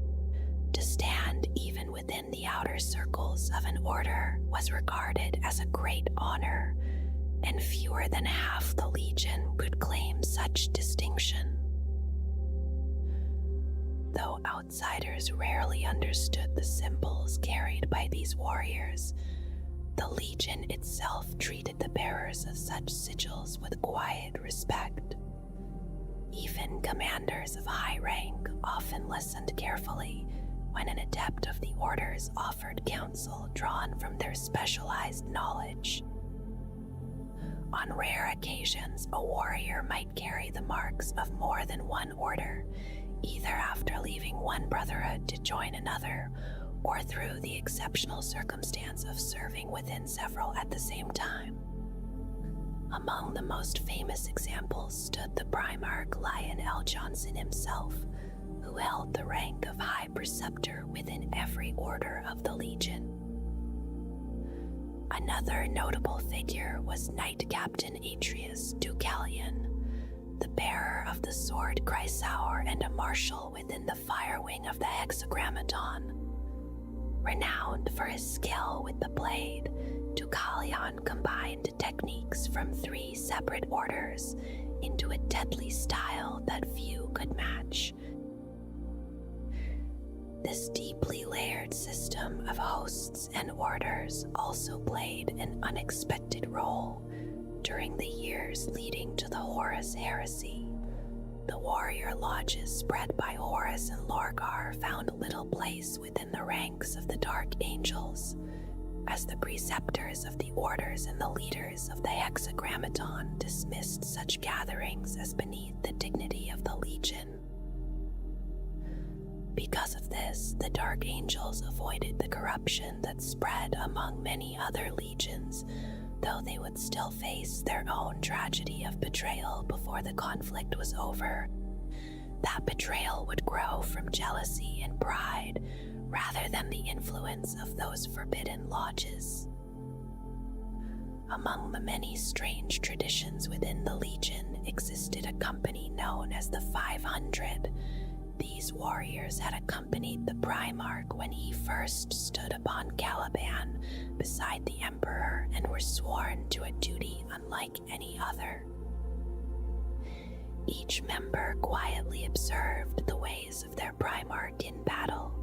To stand even within the outer circles of an order was regarded as a great honor, and fewer than half the Legion could claim such distinction. Though outsiders rarely understood the symbols carried by these warriors, the Legion itself treated the bearers of such sigils with quiet respect. Even commanders of high rank often listened carefully when an adept of the Orders offered counsel drawn from their specialized knowledge. On rare occasions, a warrior might carry the marks of more than one order, either after leaving one brotherhood to join another, or through the exceptional circumstance of serving within several at the same time. Among the most famous examples stood the Primarch Lion L. Johnson himself, who held the rank of High Preceptor within every order of the Legion. Another notable figure was Knight Captain Atreus Deucalion, the bearer of the sword Chrysaor and a marshal within the fire wing of the Hexagrammaton. Renowned for his skill with the blade, Deucalion combined techniques from 3 separate orders into a deadly style that few could match. This deeply layered system of hosts and orders also played an unexpected role during the years leading to the Horus Heresy. The warrior lodges spread by Horus and Lorgar found little place within the ranks of the Dark Angels, as the preceptors of the orders and the leaders of the Hexagrammaton dismissed such gatherings as beneath the dignity of the Legion. Because of this, the Dark Angels avoided the corruption that spread among many other legions, though they would still face their own tragedy of betrayal before the conflict was over. That betrayal would grow from jealousy and pride rather than the influence of those forbidden lodges. Among the many strange traditions within the Legion existed a company known as the 500. These warriors had accompanied the Primarch when he first stood upon Caliban beside the Emperor and were sworn to a duty unlike any other. Each member quietly observed the ways of their Primarch in battle,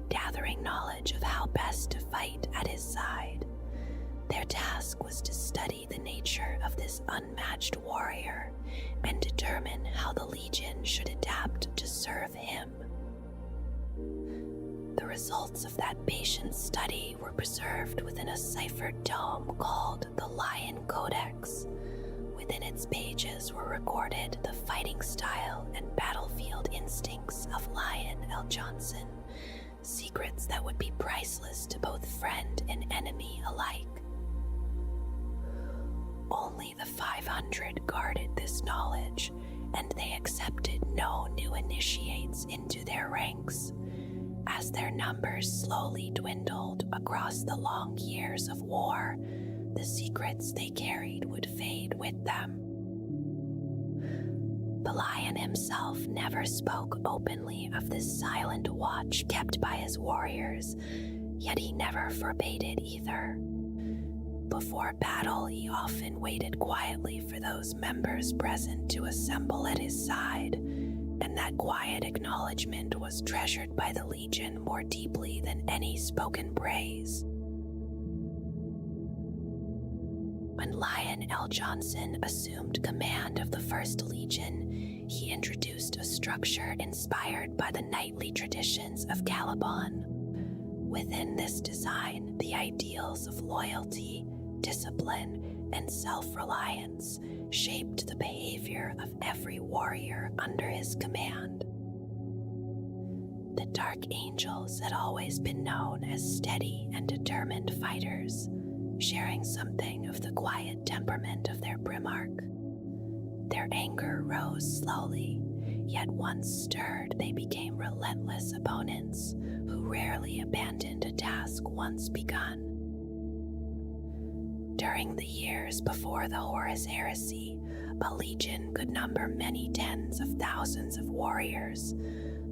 gathering knowledge of how best to fight at his side. Their task was to study the nature of this unmatched warrior and determine how the Legion should adapt to serve him. The results of that patient study were preserved within a ciphered tome called the Lion Codex. Within its pages were recorded the fighting style and battlefield instincts of Lion L. Johnson, secrets that would be priceless to both friend and enemy alike. Only the 500 guarded this knowledge, and they accepted no new initiates into their ranks. As their numbers slowly dwindled across the long years of war, the secrets they carried would fade with them. The Lion himself never spoke openly of this silent watch kept by his warriors, yet he never forbade it either. Before battle, he often waited quietly for those members present to assemble at his side, and that quiet acknowledgement was treasured by the Legion more deeply than any spoken praise. When Lion L. Johnson assumed command of the First Legion, he introduced a structure inspired by the knightly traditions of Caliban. Within this design, the ideals of loyalty, discipline, and self-reliance shaped the behavior of every warrior under his command. The Dark Angels had always been known as steady and determined fighters, sharing something of the quiet temperament of their Primarch. Their anger rose slowly, yet once stirred, they became relentless opponents who rarely abandoned a task once begun. During the years before the Horus Heresy, a legion could number many tens of thousands of warriors,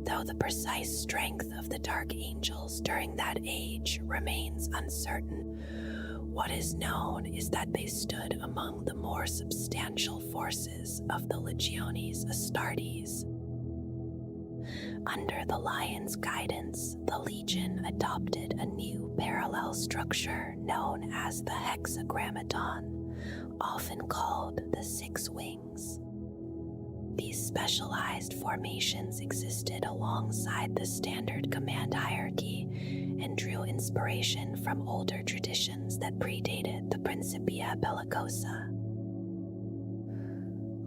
though the precise strength of the Dark Angels during that age remains uncertain. What is known is that they stood among the more substantial forces of the Legiones Astartes. Under the Lion's guidance, the Legion adopted a new parallel structure known as the Hexagrammaton, often called the Six Wings. These specialized formations existed alongside the standard command hierarchy and drew inspiration from older traditions that predated the Principia Bellicosa.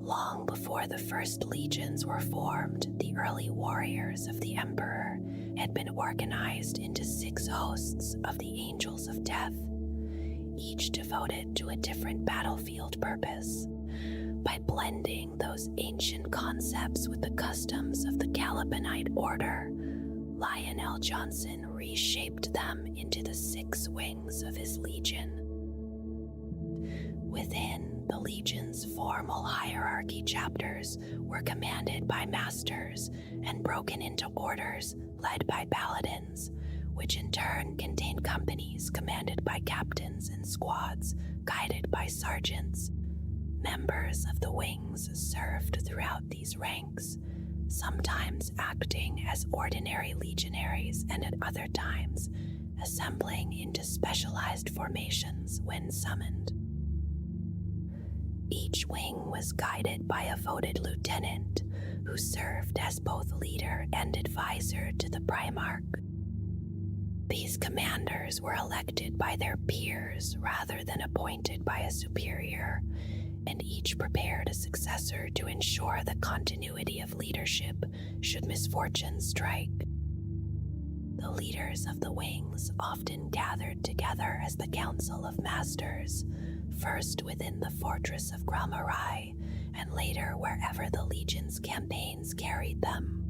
Long before the first legions were formed, the early warriors of the Emperor had been organized into 6 hosts of the Angels of Death, each devoted to a different battlefield purpose. By blending those ancient concepts with the customs of the Calibanite order, Lion L. Johnson reshaped them into the 6 wings of his legion. Within, the legion's formal hierarchy chapters were commanded by masters and broken into orders led by paladins, which in turn contained companies commanded by captains and squads guided by sergeants. Members of the wings served throughout these ranks, sometimes acting as ordinary legionaries and at other times assembling into specialized formations when summoned. Each wing was guided by a voted lieutenant who served as both leader and advisor to the Primarch. These commanders were elected by their peers rather than appointed by a superior, and each prepared a successor to ensure the continuity of leadership should misfortune strike. The leaders of the wings often gathered together as the Council of Masters, first within the fortress of Gramarai, and later wherever the Legion's campaigns carried them.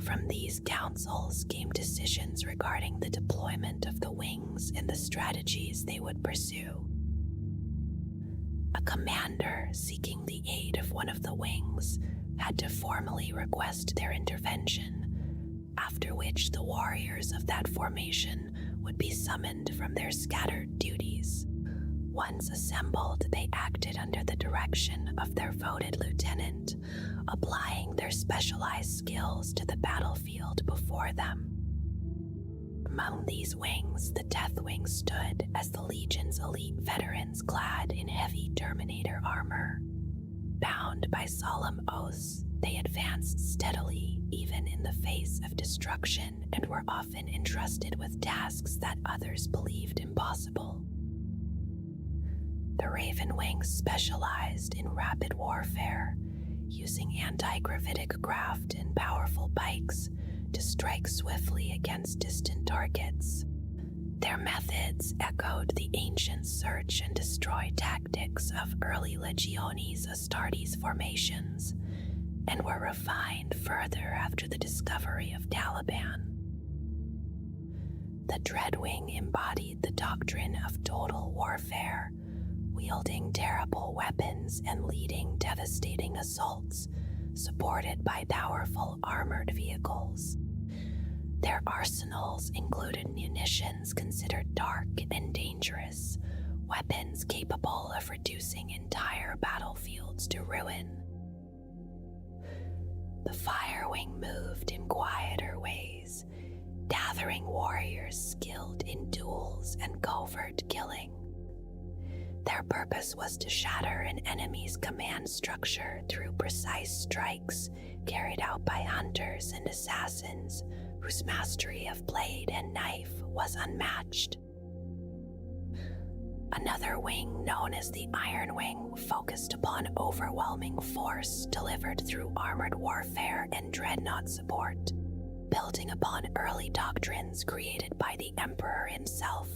From these councils came decisions regarding the deployment of the wings and the strategies they would pursue. A commander seeking the aid of one of the wings had to formally request their intervention, after which the warriors of that formation would be summoned from their scattered duties. Once assembled, they acted under the direction of their voted lieutenant, applying their specialized skills to the battlefield before them. Among these wings, the Deathwing stood as the Legion's elite veterans clad in heavy Terminator armor. Bound by solemn oaths, they advanced steadily, even in the face of destruction, and were often entrusted with tasks that others believed impossible. The Raven Wings specialized in rapid warfare, using anti-gravitic craft and powerful pikes to strike swiftly against distant targets. Their methods echoed the ancient search and destroy tactics of early Legiones Astartes formations, and were refined further after the discovery of Caliban. The Dreadwing embodied the doctrine of total warfare, wielding terrible weapons and leading devastating assaults, supported by powerful armored vehicles. Their arsenals included munitions considered dark and dangerous, weapons capable of reducing entire battlefields to ruin. The Firewing moved in quieter ways, gathering warriors skilled in duels and covert killing. Their purpose was to shatter an enemy's command structure through precise strikes carried out by hunters and assassins whose mastery of blade and knife was unmatched. Another wing, known as the Iron Wing, focused upon overwhelming force delivered through armored warfare and dreadnought support, building upon early doctrines created by the Emperor himself.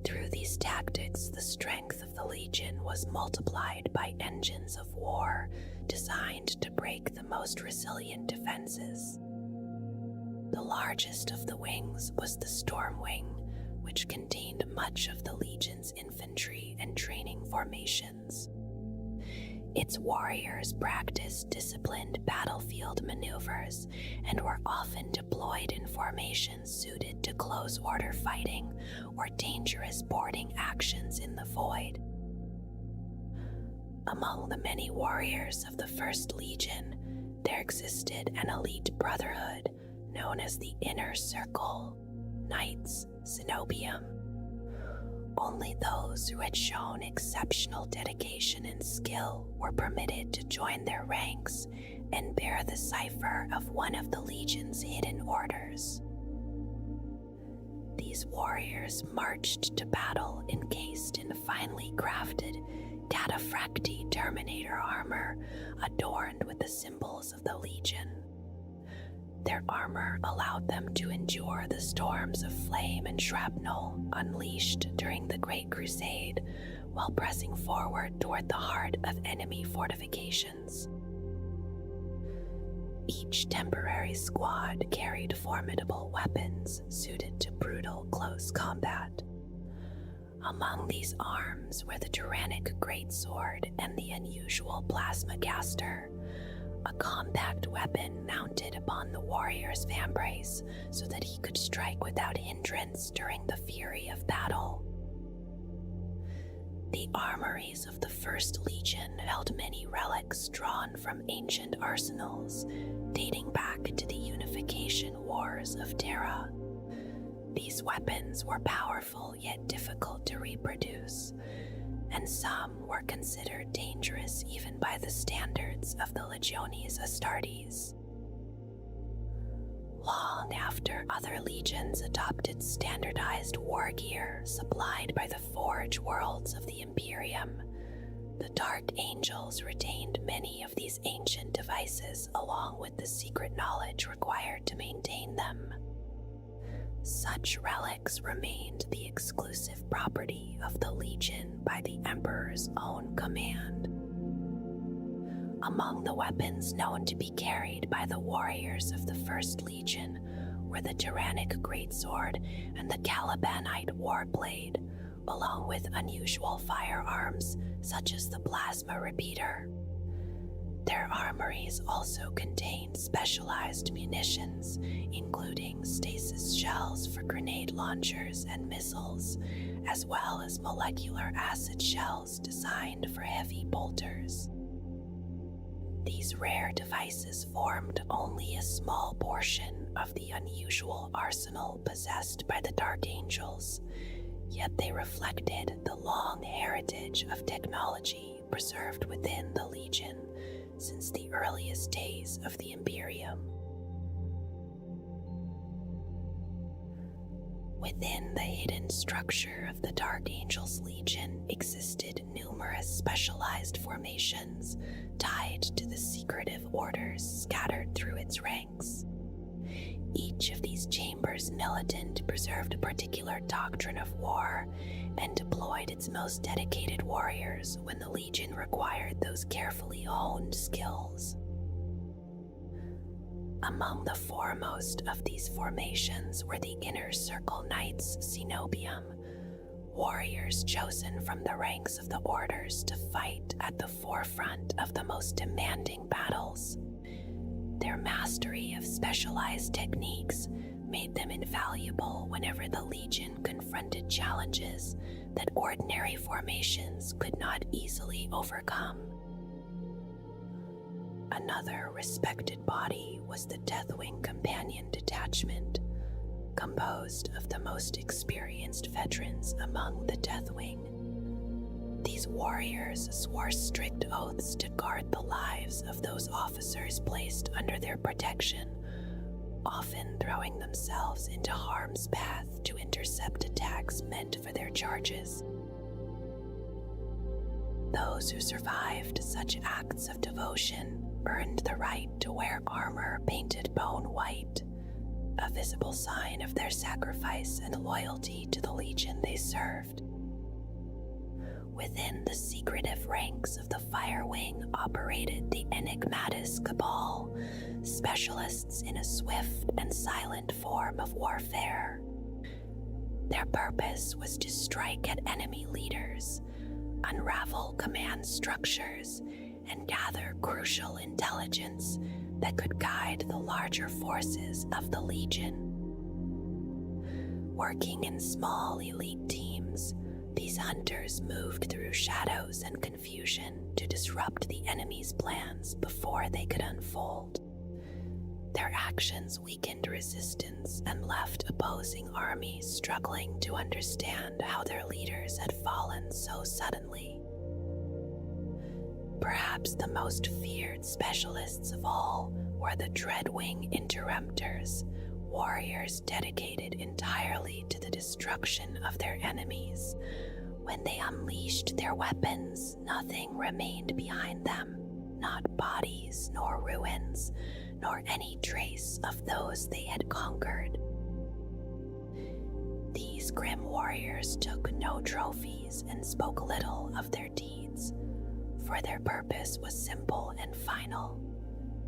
Through these tactics, the strength of the Legion was multiplied by engines of war designed to break the most resilient defenses. The largest of the wings was the Storm Wing, which contained much of the Legion's infantry and training formations. Its warriors practiced disciplined battlefield maneuvers and were often deployed in formations suited to close-order fighting or dangerous boarding actions in the void. Among the many warriors of the First Legion, there existed an elite brotherhood known as the Inner Circle, Knights Cenobium. Only those who had shown exceptional dedication and skill were permitted to join their ranks and bear the cipher of one of the Legion's hidden orders. These warriors marched to battle encased in finely crafted cataphracti Terminator armor adorned with the symbols of the Legion. Their armor allowed them to endure the storms of flame and shrapnel unleashed during the Great Crusade while pressing forward toward the heart of enemy fortifications. Each temporary squad carried formidable weapons suited to brutal close combat. Among these arms were the Tyrannic Greatsword and the unusual Plasma Caster, a compact weapon mounted upon the warrior's vambrace so that he could strike without hindrance during the fury of battle. The armories of the First Legion held many relics drawn from ancient arsenals, dating back to the Unification Wars of Terra. These weapons were powerful yet difficult to reproduce, and some were considered dangerous even by the standards of the Legiones Astartes. Long after other legions adopted standardized war gear supplied by the Forge Worlds of the Imperium, the Dark Angels retained many of these ancient devices along with the secret knowledge required to maintain them. Such relics remained the exclusive property of the Legion by the Emperor's own command. Among the weapons known to be carried by the warriors of the First Legion were the Tyrannic Greatsword and the Calibanite Warblade, along with unusual firearms such as the Plasma Repeater. Their armories also contained specialized munitions, including stasis shells for grenade launchers and missiles, as well as molecular acid shells designed for heavy bolters. These rare devices formed only a small portion of the unusual arsenal possessed by the Dark Angels, yet they reflected the long heritage of technology preserved within the Legion since the earliest days of the Imperium. Within the hidden structure of the Dark Angels Legion existed numerous specialized formations tied to the secretive orders scattered through its ranks. Each of these chambers militant preserved a particular doctrine of war and deployed its most dedicated warriors when the Legion required those carefully honed skills. Among the foremost of these formations were the Inner Circle Knights Cenobium, warriors chosen from the ranks of the orders to fight at the forefront of the most demanding battles. Their mastery of specialized techniques made them invaluable whenever the Legion confronted challenges that ordinary formations could not easily overcome. Another respected body was the Deathwing Companion Detachment, composed of the most experienced veterans among the Deathwing. These warriors swore strict oaths to guard the lives of those officers placed under their protection, often throwing themselves into harm's path to intercept attacks meant for their charges. Those who survived such acts of devotion earned the right to wear armor painted bone white, a visible sign of their sacrifice and loyalty to the Legion they served. Within the secretive ranks of the Fire Wing operated the Enigmatis Cabal, specialists in a swift and silent form of warfare. Their purpose was to strike at enemy leaders, unravel command structures, and gather crucial intelligence that could guide the larger forces of the Legion. Working in small elite teams, these hunters moved through shadows and confusion to disrupt the enemy's plans before they could unfold. Their actions weakened resistance and left opposing armies struggling to understand how their leaders had fallen so suddenly. Perhaps the most feared specialists of all were the Dreadwing Interrupters, warriors dedicated entirely to the destruction of their enemies. When they unleashed their weapons, nothing remained behind them, not bodies nor ruins, nor any trace of those they had conquered. These grim warriors took no trophies and spoke little of their deeds, for their purpose was simple and final.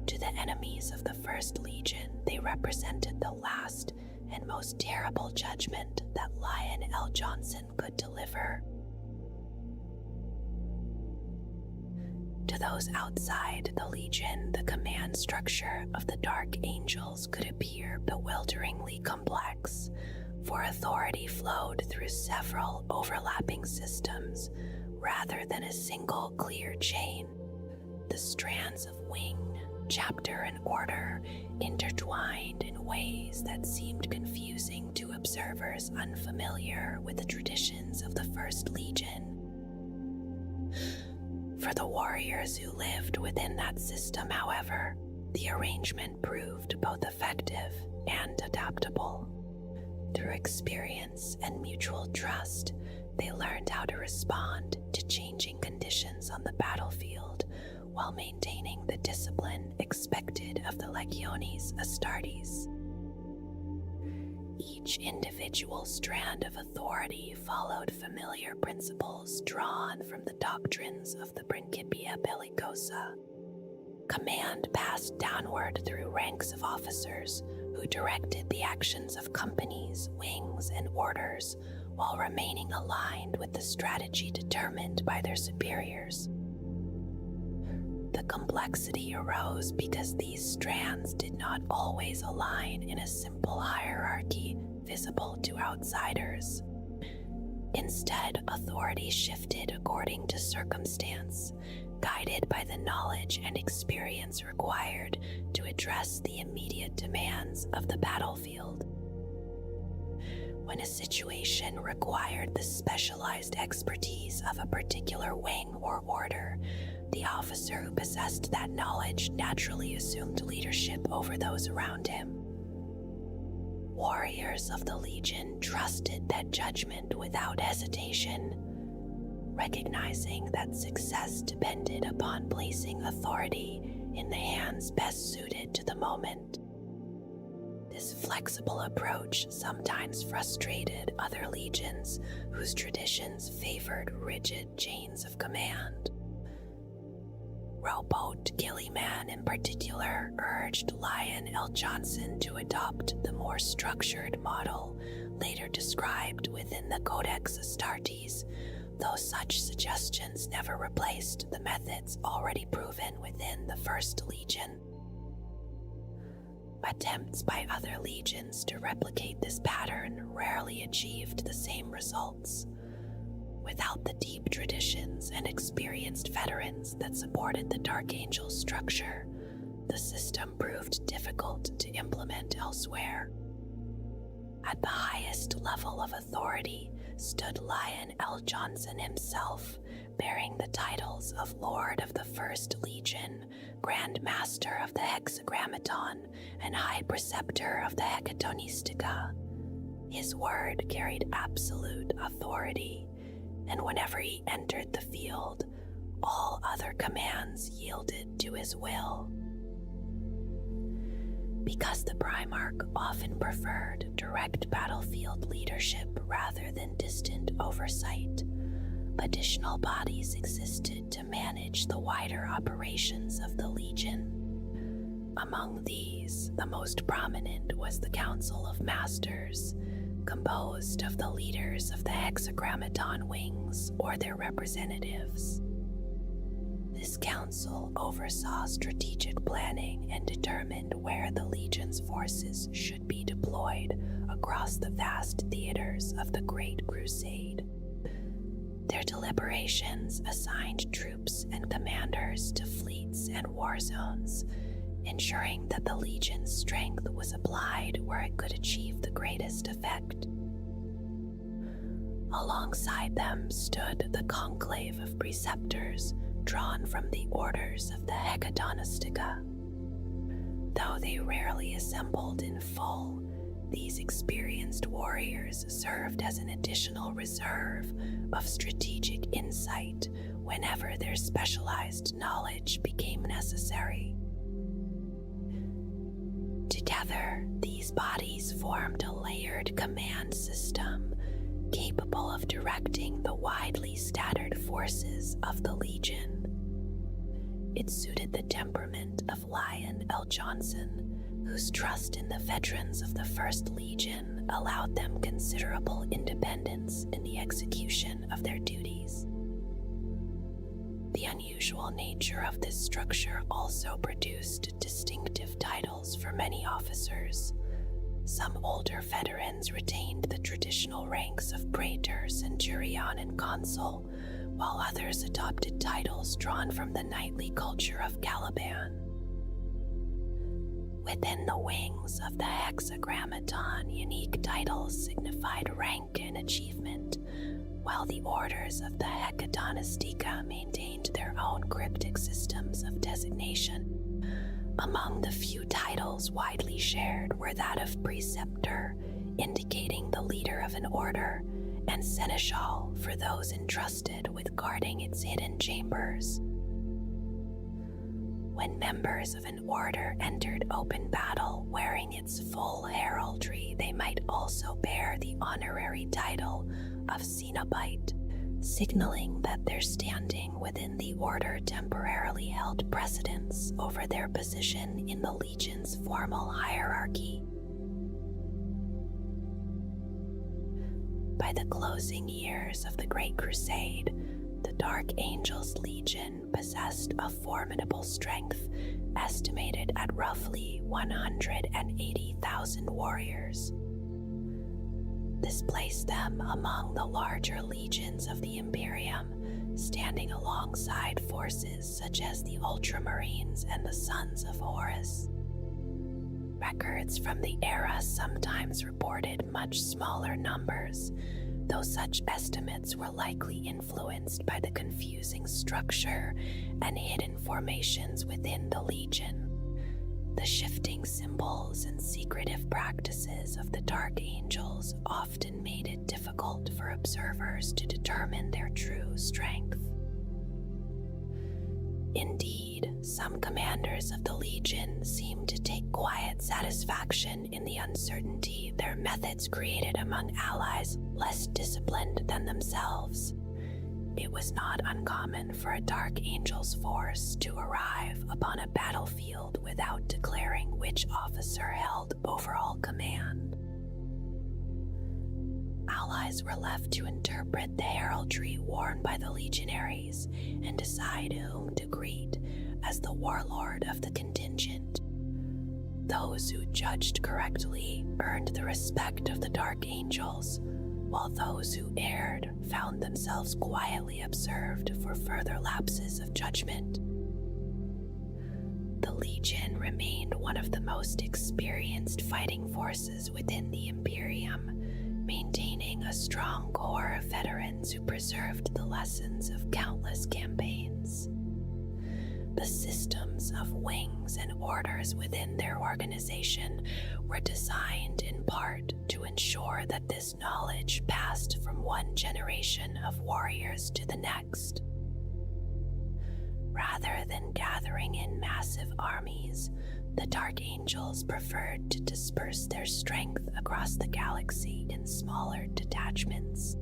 To the enemies of the First Legion, they represented the last and most terrible judgment that Lion L. Johnson could deliver. To those outside the Legion, the command structure of the Dark Angels could appear bewilderingly complex, for authority flowed through several overlapping systems rather than a single clear chain. The strands of wing, chapter, and order intertwined in ways that seemed confusing to observers unfamiliar with the traditions of the First Legion. For the warriors who lived within that system, however, the arrangement proved both effective and adaptable. Through experience and mutual trust, they learned how to respond to changing conditions on the battlefield while maintaining the discipline expected of the Legiones Astartes. Each individual strand of authority followed familiar principles drawn from the doctrines of the Principia Bellicosa. Command passed downward through ranks of officers who directed the actions of companies, wings, and orders while remaining aligned with the strategy determined by their superiors. The complexity arose because these strands did not always align in a simple hierarchy visible to outsiders. Instead, authority shifted according to circumstance, guided by the knowledge and experience required to address the immediate demands of the battlefield. When a situation required the specialized expertise of a particular wing or order, the officer who possessed that knowledge naturally assumed leadership over those around him. Warriors of the Legion trusted that judgment without hesitation, recognizing that success depended upon placing authority in the hands best suited to the moment. This flexible approach sometimes frustrated other legions whose traditions favored rigid chains of command. Rowboat Gilliman in particular urged Lion L. Johnson to adopt the more structured model later described within the Codex Astartes, though such suggestions never replaced the methods already proven within the First Legion. Attempts by other legions to replicate this pattern rarely achieved the same results. Without the deep traditions and experienced veterans that supported the Dark Angel structure, the system proved difficult to implement elsewhere. At the highest level of authority stood Lion L. Johnson himself, bearing the titles of Lord of the First Legion, Grand Master of the Hexagrammaton, and High Preceptor of the Hecatonistica. His word carried absolute authority, and whenever he entered the field, all other commands yielded to his will. Because the Primarch often preferred direct battlefield leadership rather than distant oversight, additional bodies existed to manage the wider operations of the Legion. Among these, the most prominent was the Council of Masters, composed of the leaders of the Hexagrammaton wings or their representatives. This council oversaw strategic planning and determined where the Legion's forces should be deployed across the vast theaters of the Great Crusade. Their deliberations assigned troops and commanders to fleets and war zones, ensuring that the Legion's strength was applied where it could achieve the greatest effect. Alongside them stood the conclave of preceptors drawn from the orders of the Hecatonistica. Though they rarely assembled in full, these experienced warriors served as an additional reserve of strategic insight whenever their specialized knowledge became necessary. Together, these bodies formed a layered command system capable of directing the widely scattered forces of the Legion. It suited the temperament of Lion L. Johnson, whose trust in the veterans of the First Legion allowed them considerable independence in the execution of their duties. The unusual nature of this structure also produced distinctive titles for many officers. Some older veterans retained the traditional ranks of Praetor, Centurion, and Consul, while others adopted titles drawn from the knightly culture of Caliban. Within the wings of the Hexagrammaton, unique titles signified rank and achievement, while the orders of the Hecatonistica maintained their own cryptic systems of designation. Among the few titles widely shared were that of Preceptor, indicating the leader of an order, and Seneschal for those entrusted with guarding its hidden chambers. When members of an order entered open battle wearing its full heraldry, they might also bear the honorary title of Cenobite, signaling that their standing within the order temporarily held precedence over their position in the Legion's formal hierarchy. By the closing years of the Great Crusade, the Dark Angels Legion possessed a formidable strength, estimated at roughly 180,000 warriors. This placed them among the larger legions of the Imperium, standing alongside forces such as the Ultramarines and the Sons of Horus. Records from the era sometimes reported much smaller numbers, though such estimates were likely influenced by the confusing structure and hidden formations within the Legion. The shifting symbols and secretive practices of the Dark Angels often made it difficult for observers to determine their true strength. Indeed, some commanders of the Legion seemed to take quiet satisfaction in the uncertainty their methods created among allies less disciplined than themselves. It was not uncommon for a Dark Angel's force to arrive upon a battlefield without declaring which officer held overall command. Allies were left to interpret the heraldry worn by the legionaries and decide whom to greet as the warlord of the contingent. Those who judged correctly earned the respect of the Dark Angels, while those who erred found themselves quietly observed for further lapses of judgment. The Legion remained one of the most experienced fighting forces within the Imperium, maintaining a strong core of veterans who preserved the lessons of countless campaigns. The systems of wings and orders within their organization were designed in part to ensure that this knowledge passed from one generation of warriors to the next. Rather than gathering in massive armies, the Dark Angels preferred to disperse their strength across the galaxy in smaller detachments.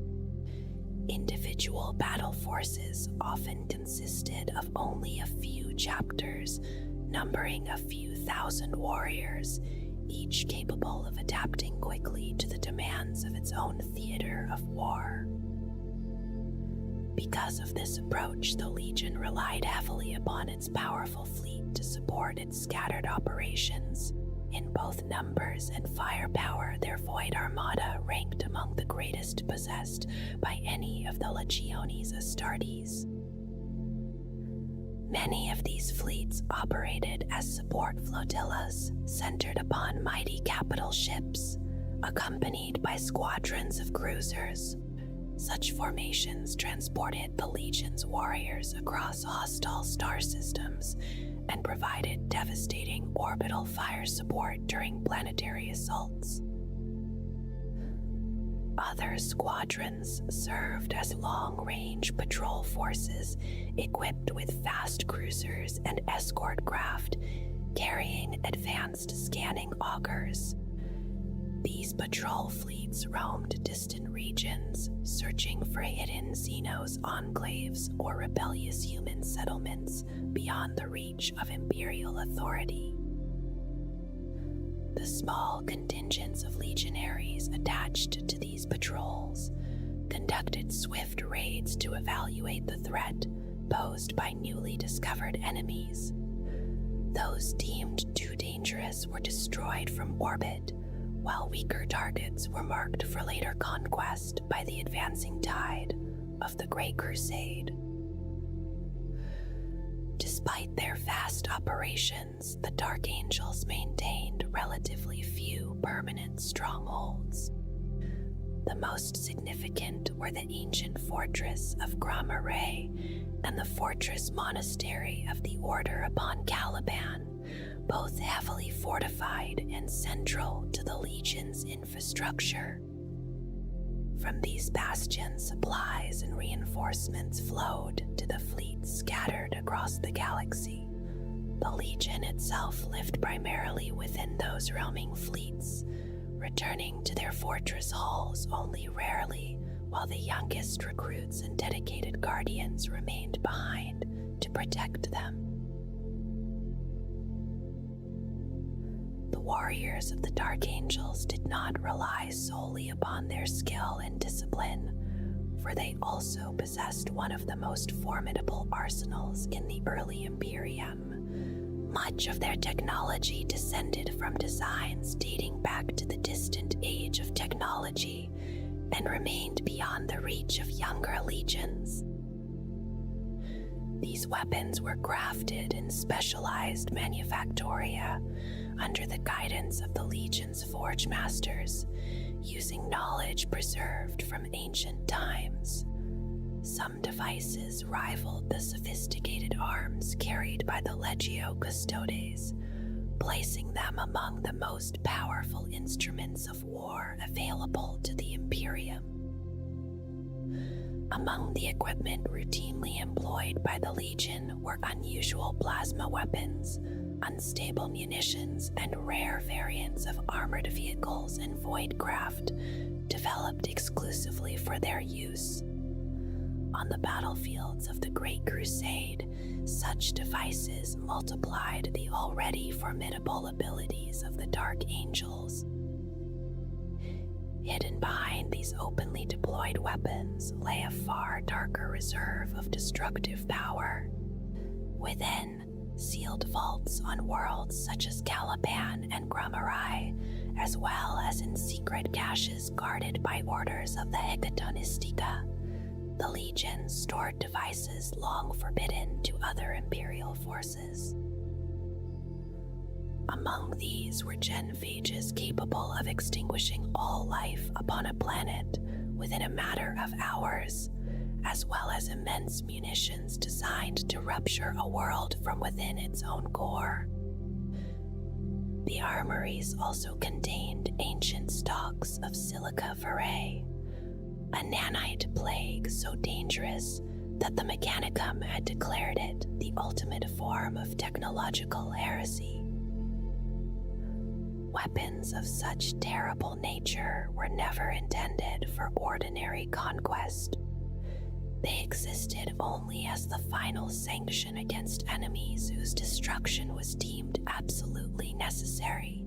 Individual battle forces often consisted of only a few chapters, numbering a few thousand warriors, each capable of adapting quickly to the demands of its own theater of war. Because of this approach, the Legion relied heavily upon its powerful fleet to support its scattered operations. In both numbers and firepower, their Void Armada ranked among the greatest possessed by any of the Legiones Astartes. Many of these fleets operated as support flotillas centered upon mighty capital ships, accompanied by squadrons of cruisers. Such formations transported the Legion's warriors across hostile star systems and provided devastating orbital fire support during planetary assaults. Other squadrons served as long-range patrol forces equipped with fast cruisers and escort craft carrying advanced scanning augers. These patrol fleets roamed distant regions, searching for hidden Xenos enclaves or rebellious human settlements beyond the reach of Imperial authority. The small contingents of legionaries attached to these patrols conducted swift raids to evaluate the threat posed by newly discovered enemies. Those deemed too dangerous were destroyed from orbit, while weaker targets were marked for later conquest by the advancing tide of the Great Crusade. Despite their vast operations, the Dark Angels maintained relatively few permanent strongholds. The most significant were the ancient fortress of Gramaray and the fortress monastery of the Order upon Caliban, both heavily fortified and central to the Legion's infrastructure. From these bastions, supplies and reinforcements flowed to the fleets scattered across the galaxy, The Legion itself lived primarily within those roaming fleets, returning to their fortress halls only rarely, while the youngest recruits and dedicated guardians remained behind to protect them. The warriors of the Dark Angels did not rely solely upon their skill and discipline, for they also possessed one of the most formidable arsenals in the early Imperium. Much of their technology descended from designs dating back to the distant age of technology and remained beyond the reach of younger legions. These weapons were crafted in specialized manufactoria under the guidance of the Legion's forge masters, using knowledge preserved from ancient times. Some devices rivaled the sophisticated arms carried by the Legio Custodes, placing them among the most powerful instruments of war available to the Imperium. Among the equipment routinely employed by the Legion were unusual plasma weapons, unstable munitions, and rare variants of armored vehicles and voidcraft, developed exclusively for their use. On the battlefields of the Great Crusade, such devices multiplied the already formidable abilities of the Dark Angels. Hidden behind these openly deployed weapons lay a far darker reserve of destructive power. Within, sealed vaults on worlds such as Caliban and Gramarai, as well as in secret caches guarded by orders of the Hecatonistica, the Legion stored devices long forbidden to other Imperial forces. Among these were genphages capable of extinguishing all life upon a planet within a matter of hours, as well as immense munitions designed to rupture a world from within its own core. The armories also contained ancient stocks of silica verae, a nanite plague so dangerous that the Mechanicum had declared it the ultimate form of technological heresy. Weapons of such terrible nature were never intended for ordinary conquest. They existed only as the final sanction against enemies whose destruction was deemed absolutely necessary,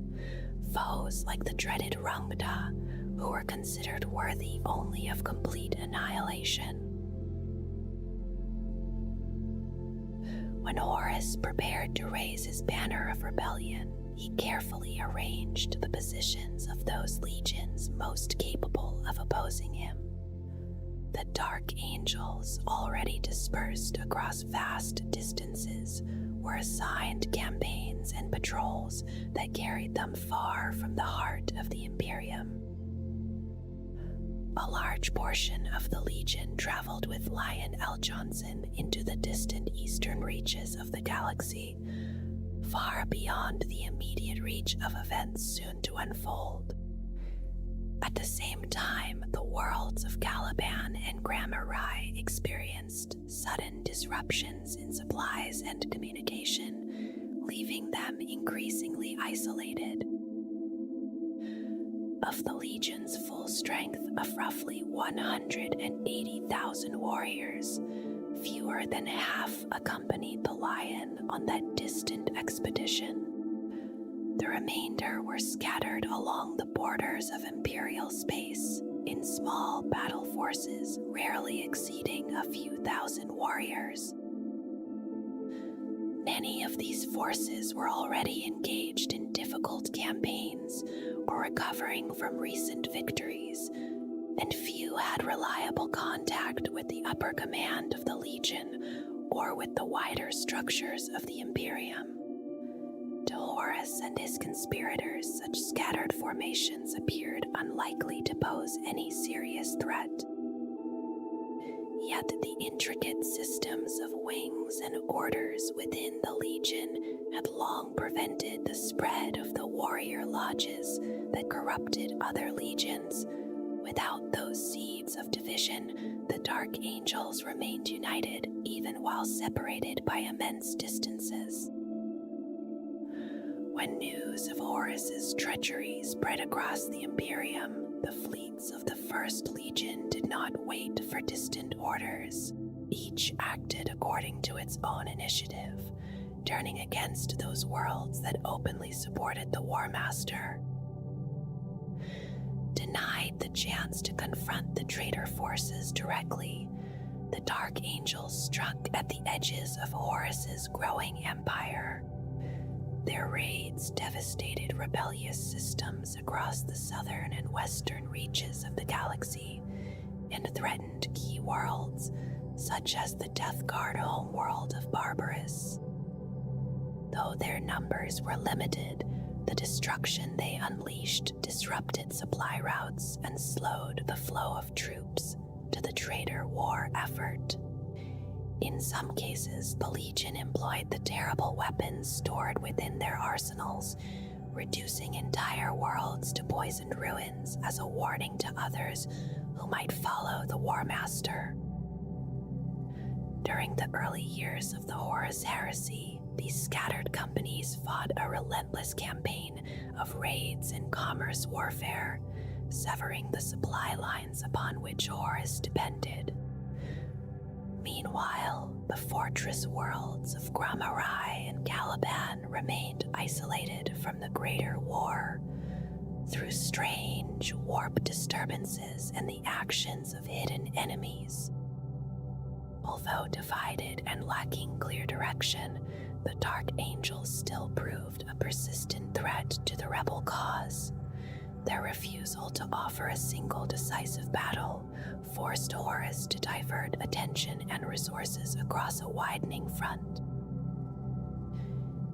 foes like the dreaded Rungda, who were considered worthy only of complete annihilation. When Horus prepared to raise his banner of rebellion, he carefully arranged the positions of those legions most capable of opposing him. The Dark Angels, already dispersed across vast distances, were assigned campaigns and patrols that carried them far from the heart of the Imperium. A large portion of the Legion traveled with Lion L. Johnson into the distant eastern reaches of the galaxy, far beyond the immediate reach of events soon to unfold. At the same time, the worlds of Caliban and Gramarai experienced sudden disruptions in supplies and communication, leaving them increasingly isolated. Of the Legion's full strength of roughly 180,000 warriors, fewer than half accompanied the Lion on that distant expedition. The remainder were scattered along the borders of Imperial space in small battle forces rarely exceeding a few thousand warriors. Many of these forces were already engaged in difficult campaigns or recovering from recent victories, and few had reliable contact with the upper command of the Legion or with the wider structures of the Imperium. To Horus and his conspirators, such scattered formations appeared unlikely to pose any serious threat. Yet the intricate systems of wings and orders within the Legion had long prevented the spread of the warrior lodges that corrupted other legions. Without those seeds of division, the Dark Angels remained united even while separated by immense distances. When news of Horus's treachery spread across the Imperium, the fleets of the First Legion did not wait for distant orders. Each acted according to its own initiative, turning against those worlds that openly supported the War Master. Denied the chance to confront the traitor forces directly, the Dark Angels struck at the edges of Horus's growing empire. Their raids devastated rebellious systems across the southern and western reaches of the galaxy and threatened key worlds such as the Death Guard homeworld of Barbarous. Though their numbers were limited, the destruction they unleashed disrupted supply routes and slowed the flow of troops to the traitor war effort. In some cases, the Legion employed the terrible weapons stored within their arsenals, reducing entire worlds to poisoned ruins as a warning to others who might follow the War Master. During the early years of the Horus Heresy, these scattered companies fought a relentless campaign of raids and commerce warfare, severing the supply lines upon which Horus depended. Meanwhile, the fortress worlds of Gramarai and Caliban remained isolated from the greater war through strange, warp disturbances and the actions of hidden enemies. Although divided and lacking clear direction, the Dark Angels still proved a persistent threat to the rebel cause. Their refusal to offer a single decisive battle forced Horus to divert attention and resources across a widening front.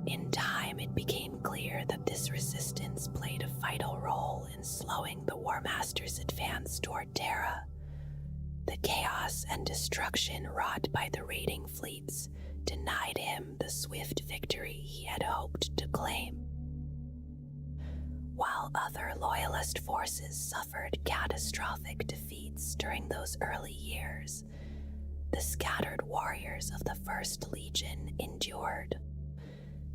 In time, it became clear that this resistance played a vital role in slowing the War Master's advance toward Terra. The chaos and destruction wrought by the raiding fleets denied him the swift victory he had hoped to claim. While other Loyalist forces suffered catastrophic defeats during those early years, the scattered warriors of the First Legion endured.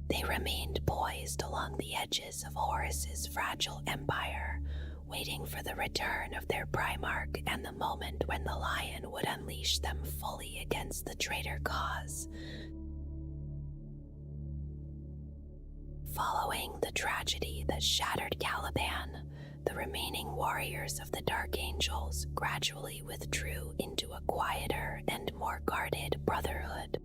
They remained poised along the edges of Horus's fragile empire, waiting for the return of their Primarch and the moment when the Lion would unleash them fully against the traitor cause. Following the tragedy that shattered Caliban, the remaining warriors of the Dark Angels gradually withdrew into a quieter and more guarded brotherhood,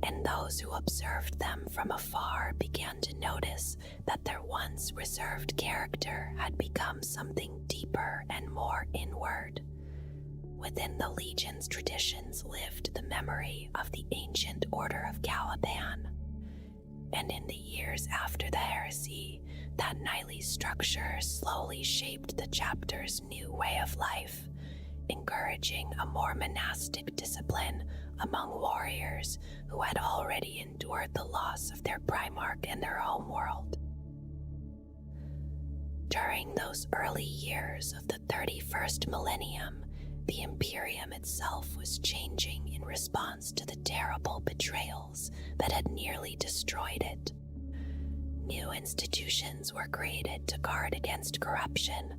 and those who observed them from afar began to notice that their once reserved character had become something deeper and more inward. Within the Legion's traditions lived the memory of the ancient Order of Caliban, and in the years after the heresy, that knightly structure slowly shaped the chapter's new way of life, encouraging a more monastic discipline among warriors who had already endured the loss of their Primarch and their homeworld. During those early years of the 31st millennium, the Imperium itself was changing in response to the terrible betrayals that had nearly destroyed it. New institutions were created to guard against corruption,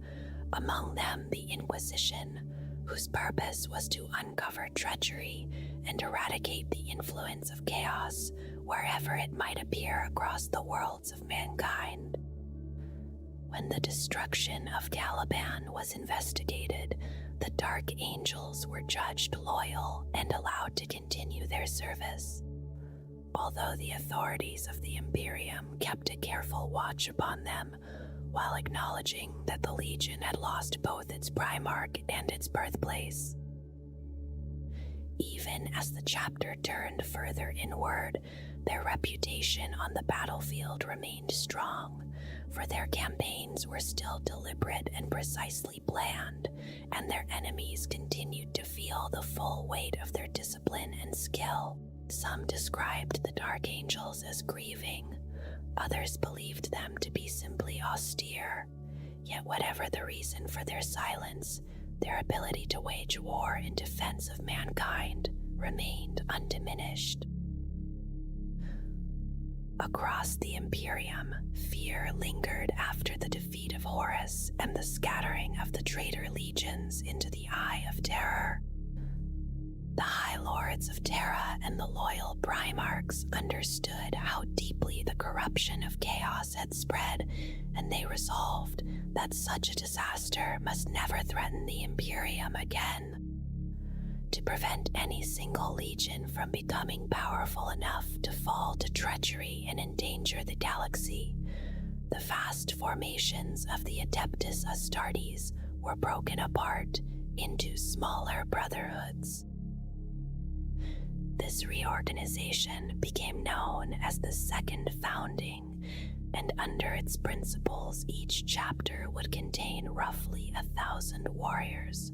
among them the Inquisition, whose purpose was to uncover treachery and eradicate the influence of chaos wherever it might appear across the worlds of mankind. When the destruction of Caliban was investigated, the Dark Angels were judged loyal and allowed to continue their service. Although the authorities of the Imperium kept a careful watch upon them, while acknowledging that the Legion had lost both its Primarch and its birthplace. Even as the chapter turned further inward, their reputation on the battlefield remained strong, for their campaigns were still deliberate and precisely planned, and their enemies continued to feel the full weight of their discipline and skill. Some described the Dark Angels as grieving, others believed them to be simply austere. Yet whatever the reason for their silence, their ability to wage war in defense of mankind remained undiminished. Across the Imperium, fear lingered after the defeat of Horus and the scattering of the traitor legions into the Eye of Terror. The High Lords of Terra and the loyal Primarchs understood how deeply the corruption of chaos had spread, and they resolved that such a disaster must never threaten the Imperium again. To prevent any single legion from becoming powerful enough to fall to treachery and endanger the galaxy, the vast formations of the Adeptus Astartes were broken apart into smaller brotherhoods. This reorganization became known as the Second Founding, and under its principles each chapter would contain roughly 1,000 warriors.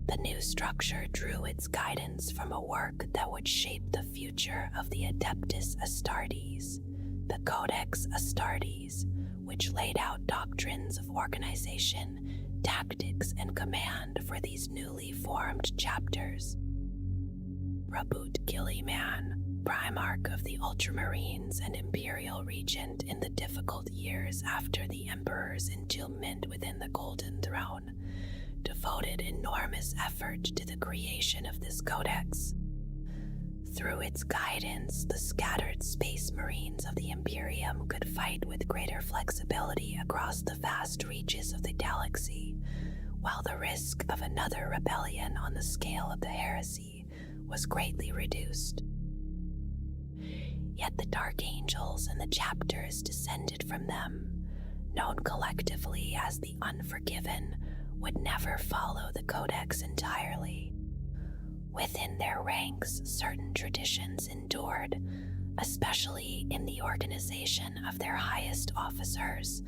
The new structure drew its guidance from a work that would shape the future of the Adeptus Astartes, the Codex Astartes, which laid out doctrines of organization, tactics, and command for these newly formed chapters. Rabut Gilliman, Primarch of the Ultramarines and Imperial Regent in the difficult years after the Emperor's entombment within the Golden Throne, devoted enormous effort to the creation of this codex. Through its guidance, the scattered space marines of the Imperium could fight with greater flexibility across the vast reaches of the galaxy, while the risk of another rebellion on the scale of the heresy was greatly reduced. Yet the Dark Angels and the chapters descended from them, known collectively as the Unforgiven, would never follow the Codex entirely. Within their ranks, certain traditions endured, especially in the organization of their highest officers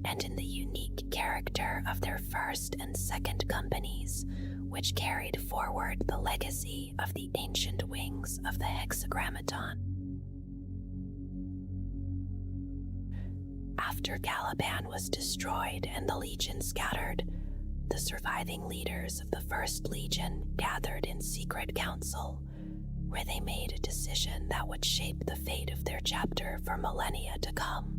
and in the unique character of their first and second companies, which carried forward the legacy of the ancient wings of the Hexagrammaton. After Caliban was destroyed and the Legion scattered, the surviving leaders of the First Legion gathered in secret council, where they made a decision that would shape the fate of their chapter for millennia to come.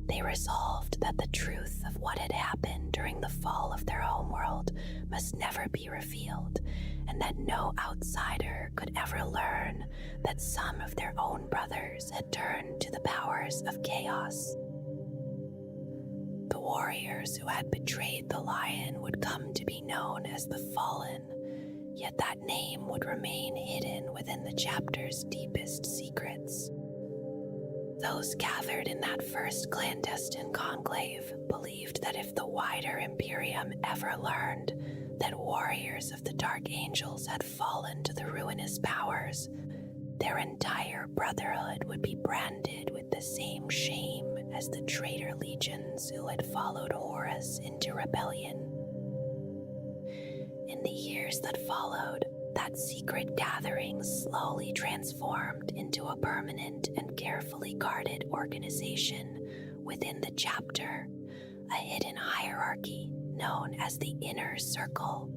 They resolved that the truth of what had happened during the fall of their homeworld must never be revealed, and that no outsider could ever learn that some of their own brothers had turned to the powers of chaos. The warriors who had betrayed the Lion would come to be known as the Fallen, yet that name would remain hidden within the chapter's deepest secrets. Those gathered in that first clandestine conclave believed that if the wider Imperium ever learned that warriors of the Dark Angels had fallen to the ruinous powers, their entire brotherhood would be branded with the same shame as the traitor legions who had followed Horus into rebellion. In the years that followed, that secret gathering slowly transformed into a permanent and carefully guarded organization within the chapter, a hidden hierarchy known as the Inner Circle.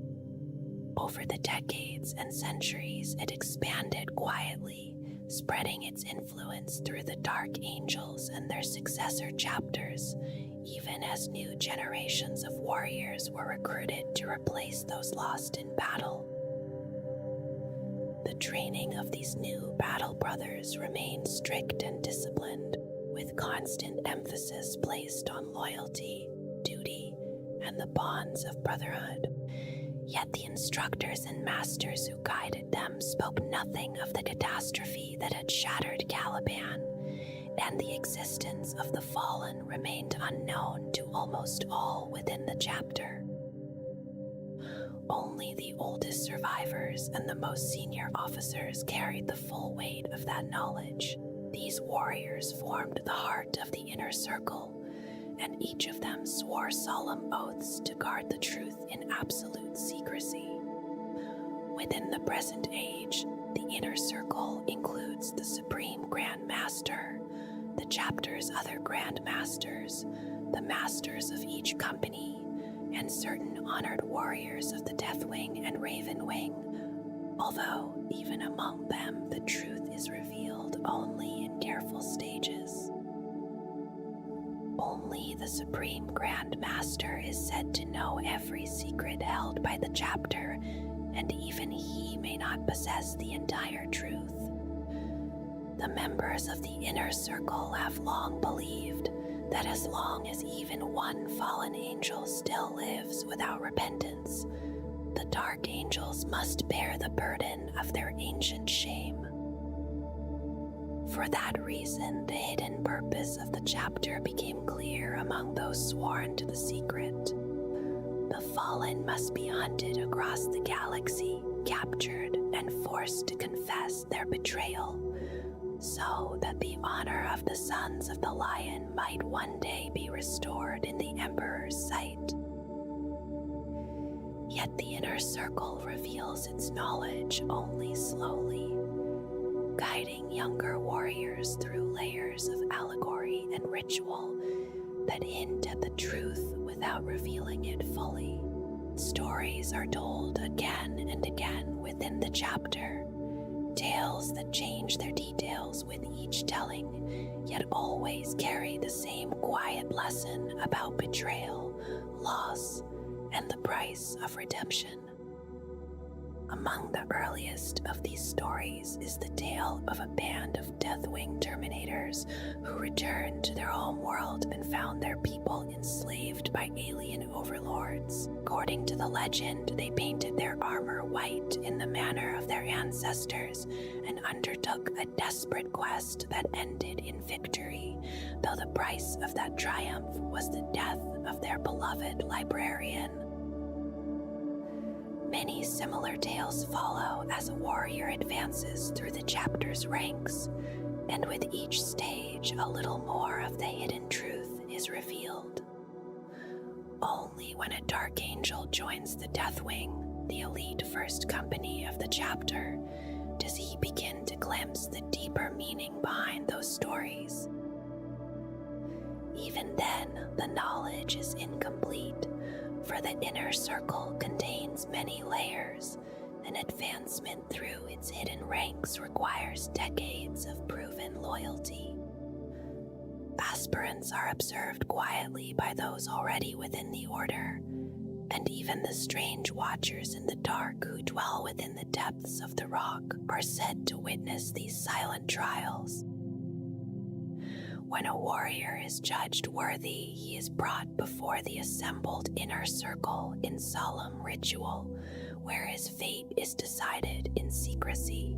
Over the decades and centuries, it expanded quietly, spreading its influence through the Dark Angels and their successor chapters, even as new generations of warriors were recruited to replace those lost in battle. The training of these new battle brothers remained strict and disciplined, with constant emphasis placed on loyalty, duty, and the bonds of brotherhood. Yet the instructors and masters who guided them spoke nothing of the catastrophe that had shattered Caliban, and the existence of the Fallen remained unknown to almost all within the chapter. Only the oldest survivors and the most senior officers carried the full weight of that knowledge. These warriors formed the heart of the Inner Circle, and each of them swore solemn oaths to guard the truth in absolute secrecy. Within the present age, the Inner Circle includes the Supreme Grand Master, the chapter's other Grand Masters, the masters of each company, and certain honored warriors of the Deathwing and Ravenwing, although even among them the truth is revealed only in careful stages. Only the Supreme Grand Master is said to know every secret held by the chapter, and even he may not possess the entire truth. The members of the inner circle have long believed that as long as even one fallen angel still lives without repentance, the Dark Angels must bear the burden of their ancient shame. For that reason, the hidden purpose of the chapter became clear among those sworn to the secret. The fallen must be hunted across the galaxy, captured, and forced to confess their betrayal, so that the honor of the Sons of the Lion might one day be restored in the Emperor's sight. Yet the inner circle reveals its knowledge only slowly, guiding younger warriors through layers of allegory and ritual that hint at the truth without revealing it fully. Stories are told again and again within the chapter, tales that change their details with each telling, yet always carry the same quiet lesson about betrayal, loss, and the price of redemption. Among the earliest of these stories is the tale of a band of Deathwing Terminators who returned to their home world and found their people enslaved by alien overlords. According to the legend, they painted their armor white in the manner of their ancestors and undertook a desperate quest that ended in victory, though the price of that triumph was the death of their beloved librarian. Many similar tales follow as a warrior advances through the chapter's ranks, and with each stage a little more of the hidden truth is revealed. Only when a Dark Angel joins the Deathwing, the elite first company of the chapter, does he begin to glimpse the deeper meaning behind those stories. Even then, the knowledge is incomplete, for the inner circle contains many layers, and advancement through its hidden ranks requires decades of proven loyalty. Aspirants are observed quietly by those already within the order, and even the strange watchers in the dark who dwell within the depths of the rock are said to witness these silent trials. When a warrior is judged worthy, he is brought before the assembled inner circle in solemn ritual, where his fate is decided in secrecy.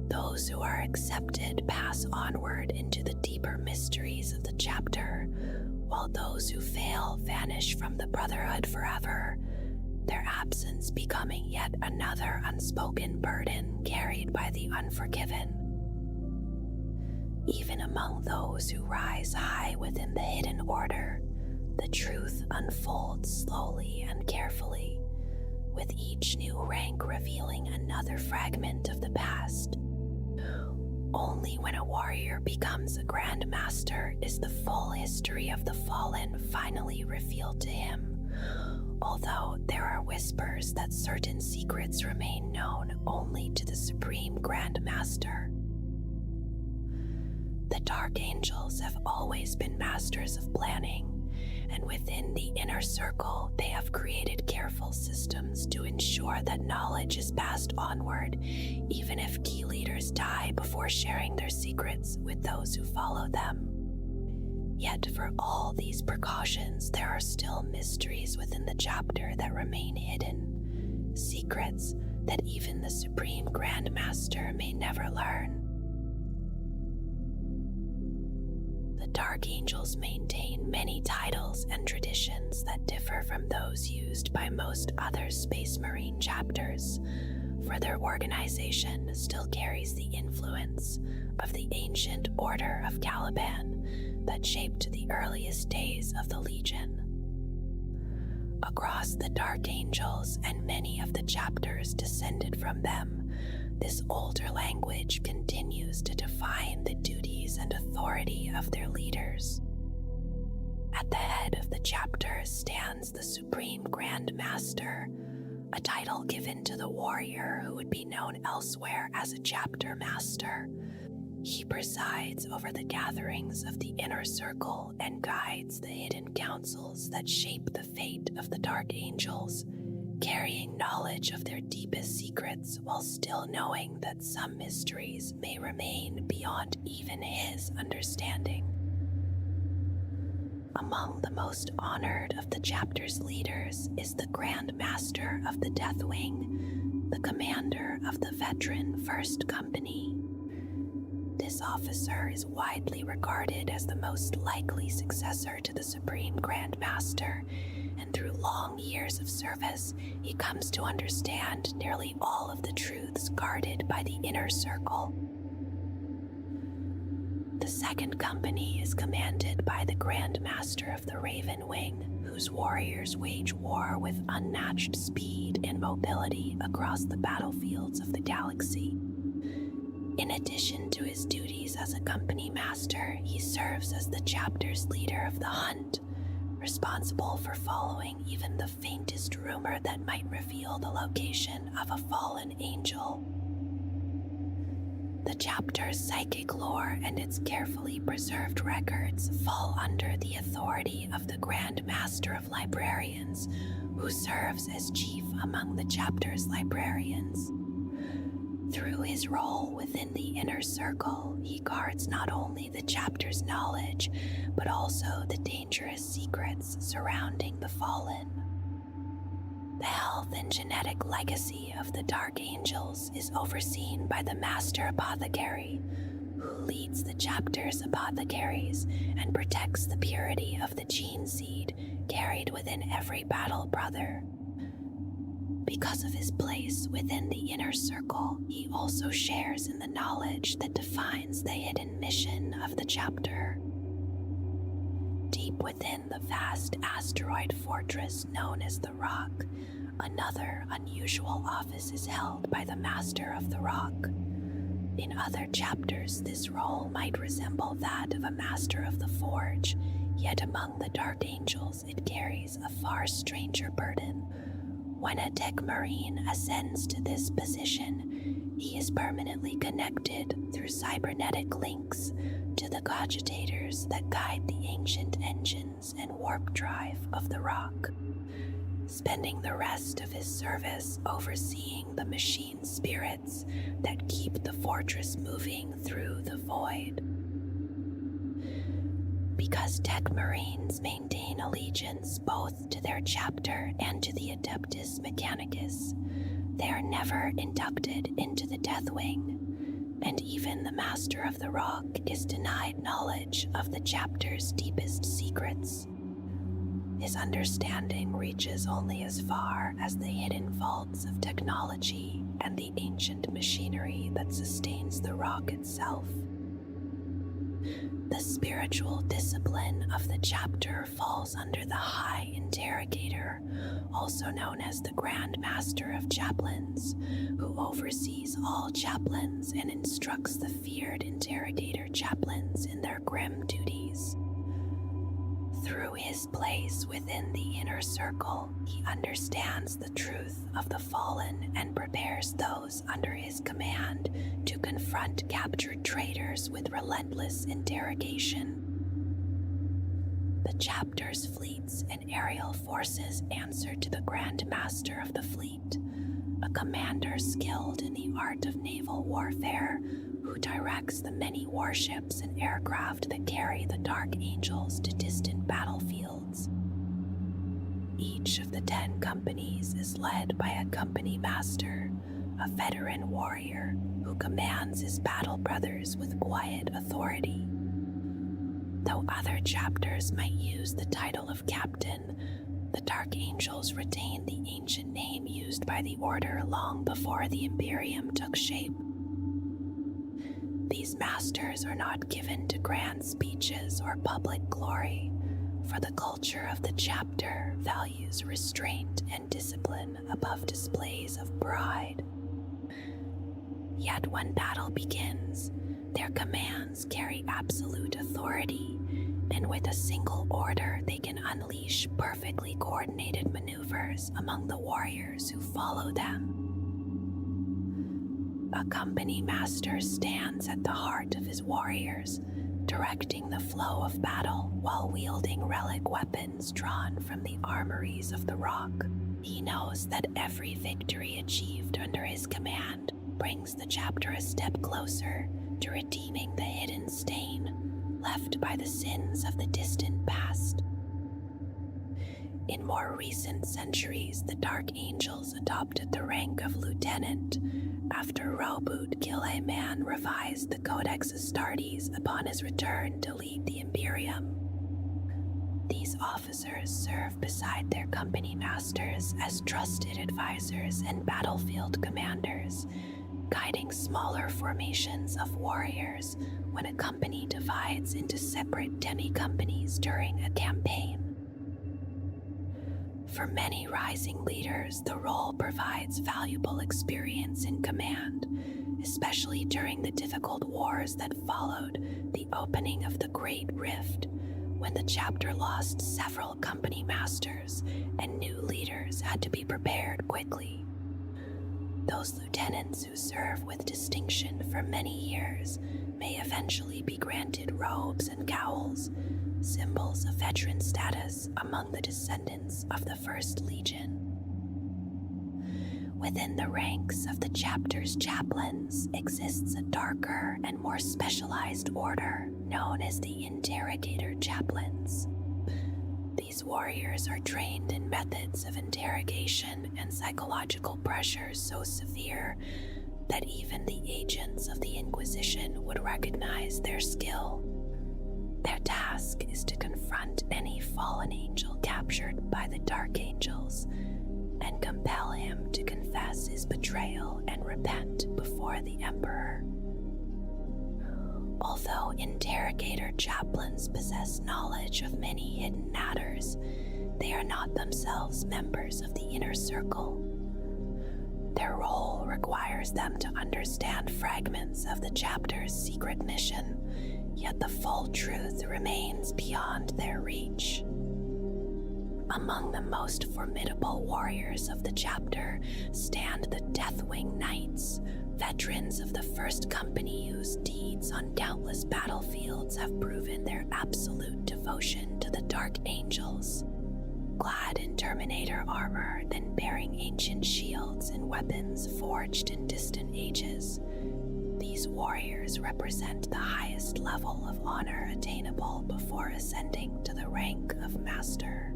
Those who are accepted pass onward into the deeper mysteries of the chapter, while those who fail vanish from the Brotherhood forever, their absence becoming yet another unspoken burden carried by the unforgiven. Even among those who rise high within the hidden order, the truth unfolds slowly and carefully, with each new rank revealing another fragment of the past. Only when a warrior becomes a Grand Master is the full history of the fallen finally revealed to him, although there are whispers that certain secrets remain known only to the Supreme Grand Master. The Dark Angels have always been masters of planning, and within the inner circle, they have created careful systems to ensure that knowledge is passed onward, even if key leaders die before sharing their secrets with those who follow them. Yet for all these precautions, there are still mysteries within the chapter that remain hidden, secrets that even the Supreme Grand Master may never learn. The Dark Angels maintain many titles and traditions that differ from those used by most other Space Marine chapters, for their organization still carries the influence of the ancient Order of Caliban that shaped the earliest days of the Legion. Across the Dark Angels and many of the chapters descended from them, this older language continues to define the duties and authority of their leaders. At the head of the chapter stands the Supreme Grand Master, a title given to the warrior who would be known elsewhere as a chapter master. He presides over the gatherings of the inner circle and guides the hidden councils that shape the fate of the Dark Angels, carrying knowledge of their deepest secrets while still knowing that some mysteries may remain beyond even his understanding. Among the most honored of the chapter's leaders is the Grand Master of the Death Wing, the commander of the veteran First Company. This officer is widely regarded as the most likely successor to the Supreme Grand Master, and through long years of service, he comes to understand nearly all of the truths guarded by the inner circle. The Second Company is commanded by the Grand Master of the Raven Wing, whose warriors wage war with unmatched speed and mobility across the battlefields of the galaxy. In addition to his duties as a company master, he serves as the chapter's leader of the hunt, responsible for following even the faintest rumor that might reveal the location of a fallen angel. The chapter's psychic lore and its carefully preserved records fall under the authority of the Grand Master of Librarians, who serves as chief among the chapter's librarians. Through his role within the inner circle, he guards not only the chapter's knowledge, but also the dangerous secrets surrounding the fallen. The health and genetic legacy of the Dark Angels is overseen by the Master Apothecary, who leads the chapter's apothecaries and protects the purity of the gene seed carried within every battle brother. Because of his place within the inner circle, he also shares in the knowledge that defines the hidden mission of the chapter. Deep within the vast asteroid fortress known as the Rock, another unusual office is held by the Master of the Rock. In other chapters, this role might resemble that of a Master of the Forge, yet among the Dark Angels it carries a far stranger burden. When a tech marine ascends to this position, he is permanently connected through cybernetic links to the cogitators that guide the ancient engines and warp drive of the Rock, spending the rest of his service overseeing the machine spirits that keep the fortress moving through the void. Because tech marines maintain allegiance both to their chapter and to the Adeptus Mechanicus, they are never inducted into the Death Wing, and even the Master of the Rock is denied knowledge of the chapter's deepest secrets. His understanding reaches only as far as the hidden vaults of technology and the ancient machinery that sustains the Rock itself. The spiritual discipline of the chapter falls under the High Interrogator, also known as the Grand Master of Chaplains, who oversees all chaplains and instructs the feared interrogator chaplains in their grim duties. Through his place within the inner circle, he understands the truth of the fallen and prepares those under his command to confront captured traitors with relentless interrogation. The chapter's fleets and aerial forces answer to the Grand Master of the Fleet, a commander skilled in the art of naval warfare who directs the many warships and aircraft that carry the Dark Angels to distant battlefields. Each of the 10 companies is led by a company master, a veteran warrior who commands his battle brothers with quiet authority. Though other chapters might use the title of captain, the Dark Angels retain the ancient name used by the Order long before the Imperium took shape. These masters are not given to grand speeches or public glory, for the culture of the chapter values restraint and discipline above displays of pride. Yet when battle begins, their commands carry absolute authority, and with a single order they can unleash perfectly coordinated maneuvers among the warriors who follow them. A company master stands at the heart of his warriors, directing the flow of battle while wielding relic weapons drawn from the armories of the rock. He knows that every victory achieved under his command brings the chapter a step closer to redeeming the hidden stain left by the sins of the distant past. In more recent centuries, the Dark Angels adopted the rank of lieutenant after Robert Gilliman revised the Codex Astartes upon his return to lead the Imperium. These officers serve beside their company masters as trusted advisors and battlefield commanders, guiding smaller formations of warriors when a company divides into separate demi-companies during a campaign. For many rising leaders, the role provides valuable experience in command, especially during the difficult wars that followed the opening of the Great Rift, when the chapter lost several company masters and new leaders had to be prepared quickly. Those lieutenants who serve with distinction for many years may eventually be granted robes and cowls, symbols of veteran status among the descendants of the First Legion. Within the ranks of the chapter's chaplains exists a darker and more specialized order known as the Interrogator Chaplains. These warriors are trained in methods of interrogation and psychological pressure so severe that even the agents of the Inquisition would recognize their skill. Their task is to confront any fallen angel captured by the Dark Angels and compel him to confess his betrayal and repent before the Emperor. Although interrogator chaplains possess knowledge of many hidden matters, they are not themselves members of the inner circle. Their role requires them to understand fragments of the chapter's secret mission, yet the full truth remains beyond their reach. Among the most formidable warriors of the chapter stand the Deathwing Knights, veterans of the First Company whose deeds on countless battlefields have proven their absolute devotion to the Dark Angels. Clad in Terminator armor and bearing ancient shields and weapons forged in distant ages, these warriors represent the highest level of honor attainable before ascending to the rank of Master.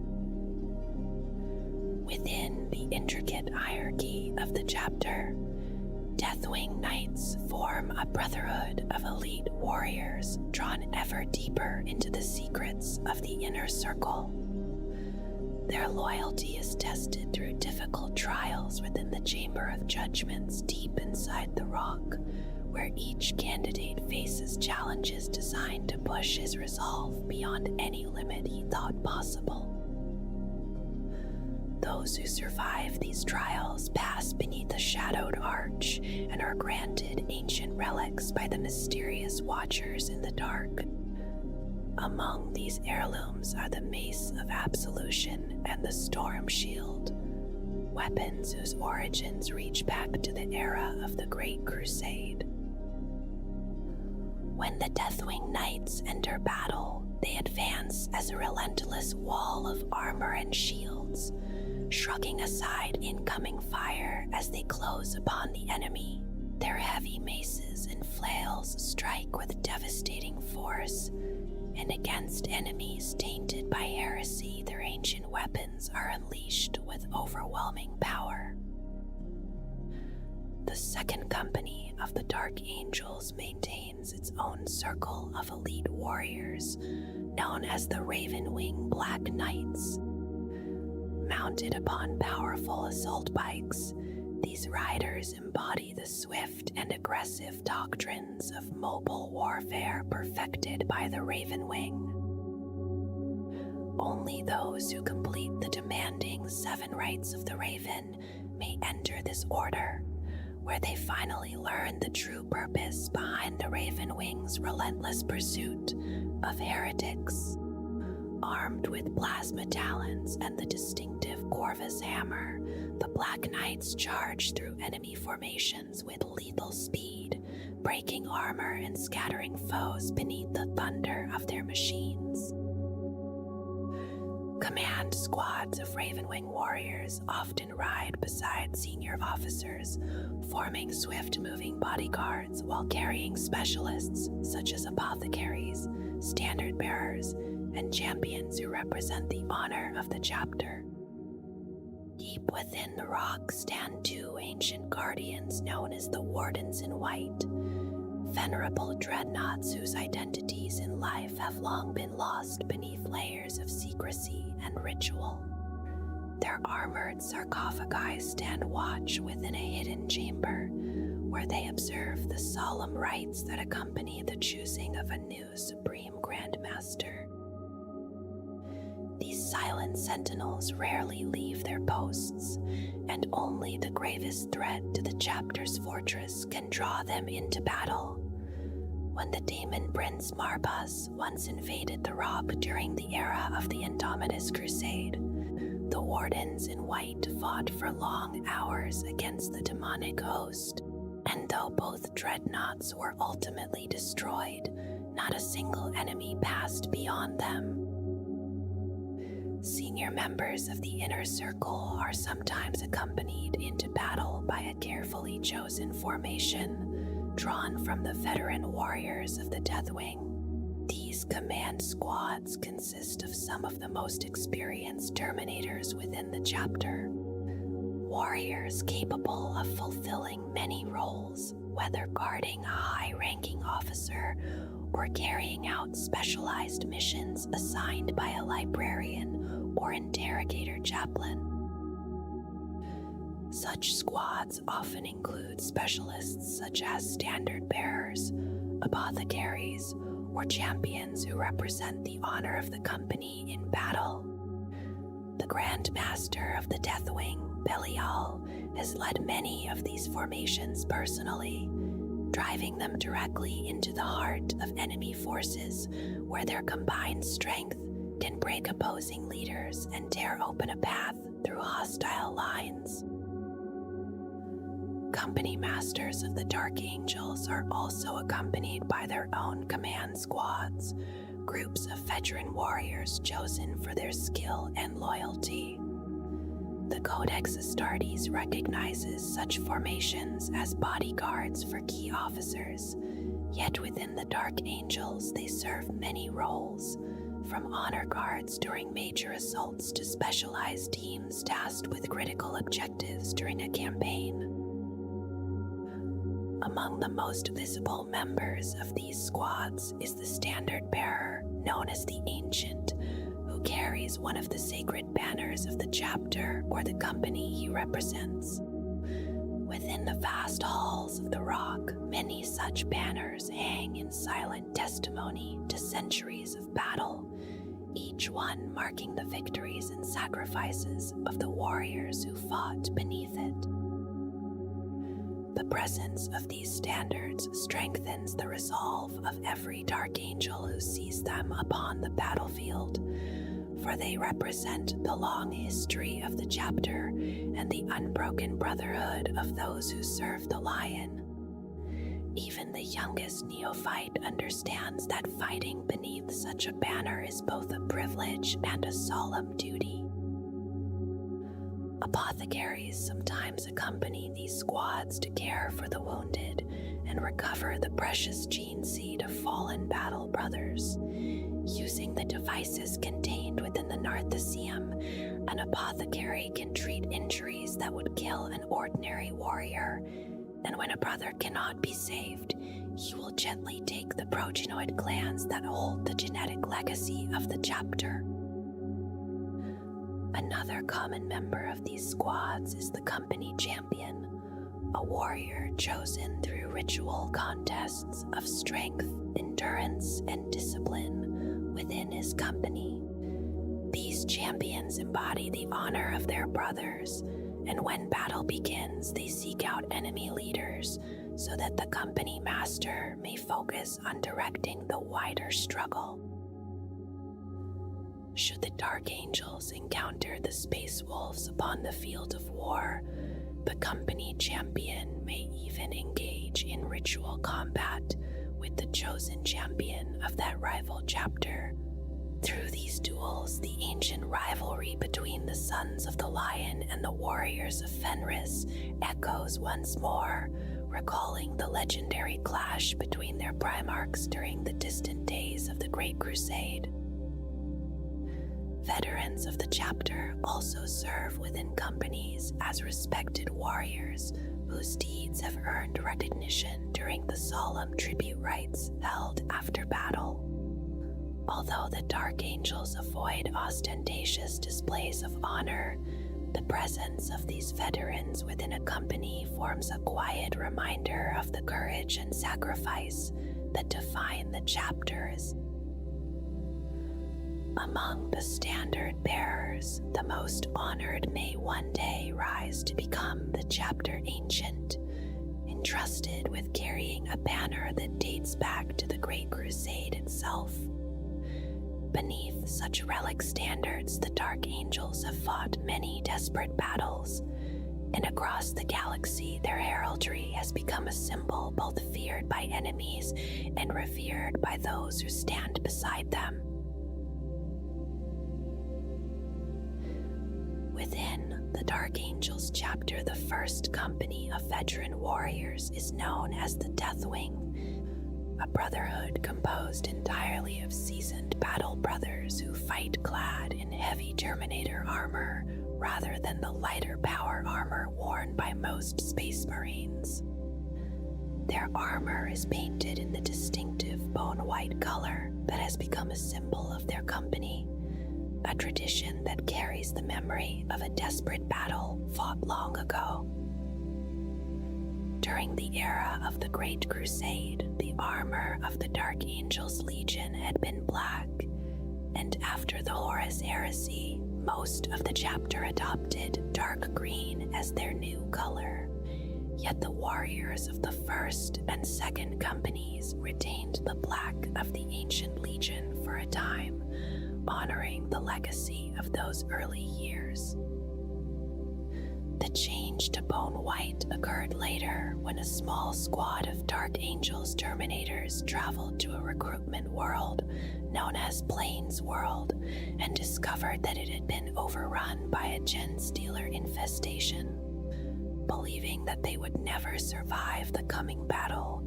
Within the intricate hierarchy of the chapter, Deathwing Knights form a brotherhood of elite warriors drawn ever deeper into the secrets of the inner circle. Their loyalty is tested through difficult trials within the Chamber of Judgments deep inside the rock, where each candidate faces challenges designed to push his resolve beyond any limit he thought possible. Those who survive these trials pass beneath the shadowed arch and are granted ancient relics by the mysterious watchers in the dark. Among these heirlooms are the Mace of Absolution and the Storm Shield, weapons whose origins reach back to the era of the Great Crusade. When the Deathwing Knights enter battle, they advance as a relentless wall of armor and shields, shrugging aside incoming fire as they close upon the enemy. Their heavy maces and flails strike with devastating force, and against enemies tainted by heresy, their ancient weapons are unleashed with overwhelming power. The Second Company of the Dark Angels maintains its own circle of elite warriors, known as the Ravenwing Black Knights. Mounted upon powerful assault bikes, these riders embody the swift and aggressive doctrines of mobile warfare perfected by the Ravenwing. Only those who complete the demanding 7 rites of the Raven may enter this order, where they finally learn the true purpose behind the Raven Wing's relentless pursuit of heretics. Armed with plasma talons and the distinctive Corvus hammer, the Black Knights charge through enemy formations with lethal speed, breaking armor and scattering foes beneath the thunder of their machines. Command squads of Ravenwing warriors often ride beside senior officers, forming swift-moving bodyguards while carrying specialists such as apothecaries, standard bearers, and champions who represent the honor of the chapter. Deep within the rock stand two ancient guardians known as the Wardens in White, venerable dreadnoughts whose identities in life have long been lost beneath layers of secrecy and ritual. Their armored sarcophagi stand watch within a hidden chamber, where they observe the solemn rites that accompany the choosing of a new Supreme Grand Master. These silent sentinels rarely leave their posts, and only the gravest threat to the chapter's fortress can draw them into battle. When the Daemon Prince Marbas once invaded the Rob during the era of the Indomitus Crusade, the Wardens in White fought for long hours against the demonic host, and though both dreadnoughts were ultimately destroyed, not a single enemy passed beyond them. Senior members of the Inner Circle are sometimes accompanied into battle by a carefully chosen formation, drawn from the veteran warriors of the Deathwing. These command squads consist of some of the most experienced Terminators within the chapter. Warriors capable of fulfilling many roles, whether guarding a high-ranking officer or carrying out specialized missions assigned by a librarian or interrogator chaplain. Such squads often include specialists such as standard bearers, apothecaries, or champions who represent the honor of the company in battle. The Grand Master of the Deathwing, Belial, has led many of these formations personally, driving them directly into the heart of enemy forces, where their combined strength can break opposing leaders and tear open a path through hostile lines. Company Masters of the Dark Angels are also accompanied by their own command squads, groups of veteran warriors chosen for their skill and loyalty. The Codex Astartes recognizes such formations as bodyguards for key officers, yet within the Dark Angels they serve many roles, from honor guards during major assaults to specialized teams tasked with critical objectives during a campaign. Among the most visible members of these squads is the standard bearer, known as the Ancient, who carries one of the sacred banners of the chapter or the company he represents. Within the vast halls of the Rock, many such banners hang in silent testimony to centuries of battle, each one marking the victories and sacrifices of the warriors who fought beneath it. The presence of these standards strengthens the resolve of every Dark Angel who sees them upon the battlefield, for they represent the long history of the chapter and the unbroken brotherhood of those who serve the Lion. Even the youngest neophyte understands that fighting beneath such a banner is both a privilege and a solemn duty. Apothecaries sometimes accompany these squads to care for the wounded and recover the precious gene seed of fallen battle brothers. Using the devices contained within the Narthecium, an apothecary can treat injuries that would kill an ordinary warrior, and when a brother cannot be saved, he will gently take the progenoid glands that hold the genetic legacy of the chapter. Another common member of these squads is the company champion, a warrior chosen through ritual contests of strength, endurance, and discipline within his company. These champions embody the honor of their brothers and when battle begins, they seek out enemy leaders so that the company master may focus on directing the wider struggle. Should the Dark Angels encounter the Space Wolves upon the field of war, the company champion may even engage in ritual combat with the chosen champion of that rival chapter. Through these duels, the ancient rivalry between the Sons of the Lion and the Warriors of Fenris echoes once more, recalling the legendary clash between their Primarchs during the distant days of the Great Crusade. Veterans of the chapter also serve within companies as respected warriors whose deeds have earned recognition during the solemn tribute rites held after battle. Although the Dark Angels avoid ostentatious displays of honor, the presence of these veterans within a company forms a quiet reminder of the courage and sacrifice that define the chapters. Among the standard bearers, the most honored may one day rise to become the chapter ancient, entrusted with carrying a banner that dates back to the Great Crusade itself. Beneath such relic standards, the Dark Angels have fought many desperate battles, and across the galaxy their heraldry has become a symbol both feared by enemies and revered by those who stand beside them. Within the Dark Angels chapter, the first company of veteran warriors is known as the Deathwing, a brotherhood composed entirely of seasoned battle brothers who fight clad in heavy Terminator armor rather than the lighter power armor worn by most Space Marines. Their armor is painted in the distinctive bone white color that has become a symbol of their company, a tradition that carries the memory of a desperate battle fought long ago. During the era of the Great Crusade, the armor of the Dark Angels Legion had been black, and after the Horus Heresy, most of the chapter adopted dark green as their new color. Yet the warriors of the first and second companies retained the black of the ancient legion for a time, honoring the legacy of those early years. The change to bone white occurred later when a small squad of Dark Angels Terminators traveled to a recruitment world known as Plains World and discovered that it had been overrun by a Gen Stealer infestation. Believing that they would never survive the coming battle,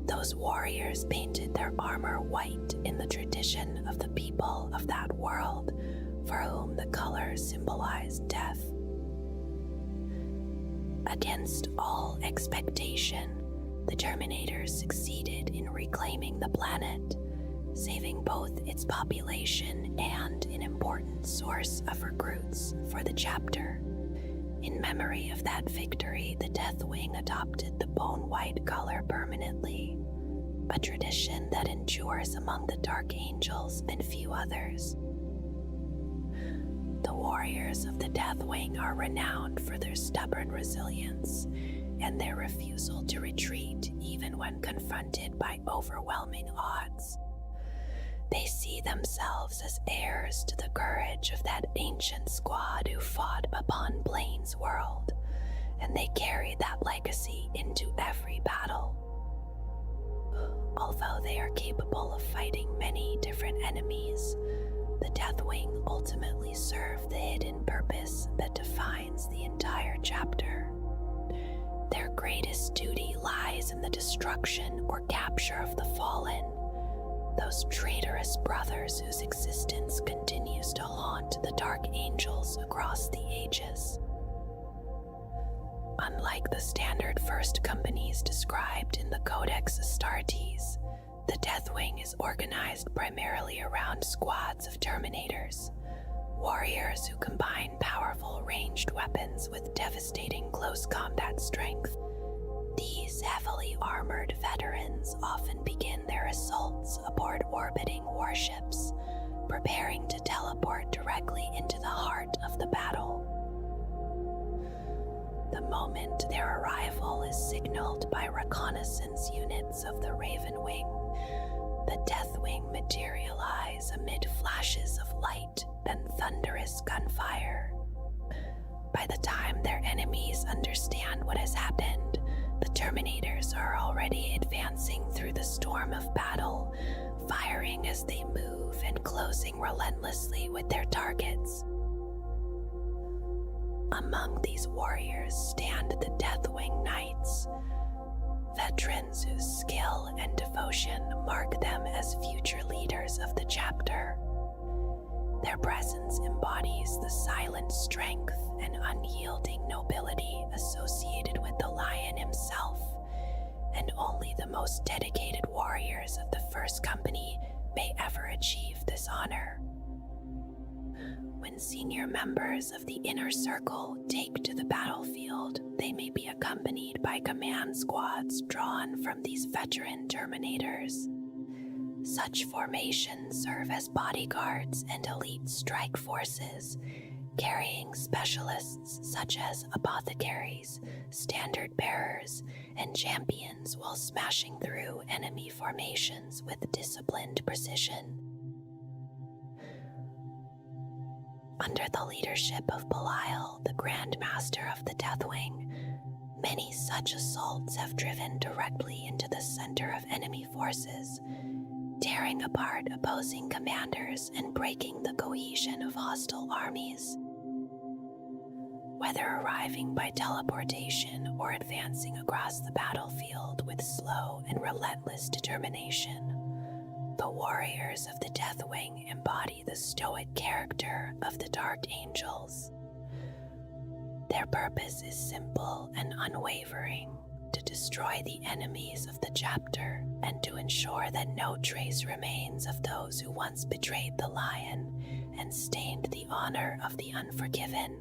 those warriors painted their armor white in the tradition of the people of that world, for whom the color symbolized death. Against all expectation, the Terminators succeeded in reclaiming the planet, saving both its population and an important source of recruits for the chapter. In memory of that victory, the Deathwing adopted the bone white color permanently, a tradition that endures among the Dark Angels and few others. The warriors of the Deathwing are renowned for their stubborn resilience and their refusal to retreat even when confronted by overwhelming odds. They see themselves as heirs to the courage of that ancient squad who fought upon Plains World, and they carry that legacy into every battle. Although they are capable of fighting many different enemies, the Deathwing ultimately serve the hidden purpose that defines the entire chapter. Their greatest duty lies in the destruction or capture of the fallen, those traitorous brothers whose existence continues to haunt the Dark Angels across the ages. Unlike the standard first companies described in the Codex Astartes, the Deathwing is organized primarily around squads of Terminators, warriors who combine powerful ranged weapons with devastating close combat strength. These heavily armored veterans often begin their assaults aboard orbiting warships, preparing to teleport directly into the heart of the battle. the moment their arrival is signaled by reconnaissance units of the Raven Wing, the Deathwing materialize amid flashes of light and thunderous gunfire. By the time their enemies understand what has happened, the Terminators are already advancing through the storm of battle, firing as they move and closing relentlessly with their targets. Among these warriors stand the Deathwing Knights, veterans whose skill and devotion mark them as future leaders of the chapter. Their presence embodies the silent strength and unyielding nobility associated with the Lion himself, and only the most dedicated warriors of the First Company may ever achieve this honor. When senior members of the Inner Circle take to the battlefield, they may be accompanied by command squads drawn from these veteran Terminators. Such formations serve as bodyguards and elite strike forces, carrying specialists such as apothecaries, standard bearers, and champions while smashing through enemy formations with disciplined precision. Under the leadership of Belial, the Grand Master of the Deathwing, many such assaults have driven directly into the center of enemy forces, tearing apart opposing commanders and breaking the cohesion of hostile armies. Whether arriving by teleportation or advancing across the battlefield with slow and relentless determination, the warriors of the Deathwing embody the stoic character of the Dark Angels. Their purpose is simple and unwavering: to destroy the enemies of the chapter and to ensure that no trace remains of those who once betrayed the Lion and stained the honor of the unforgiven.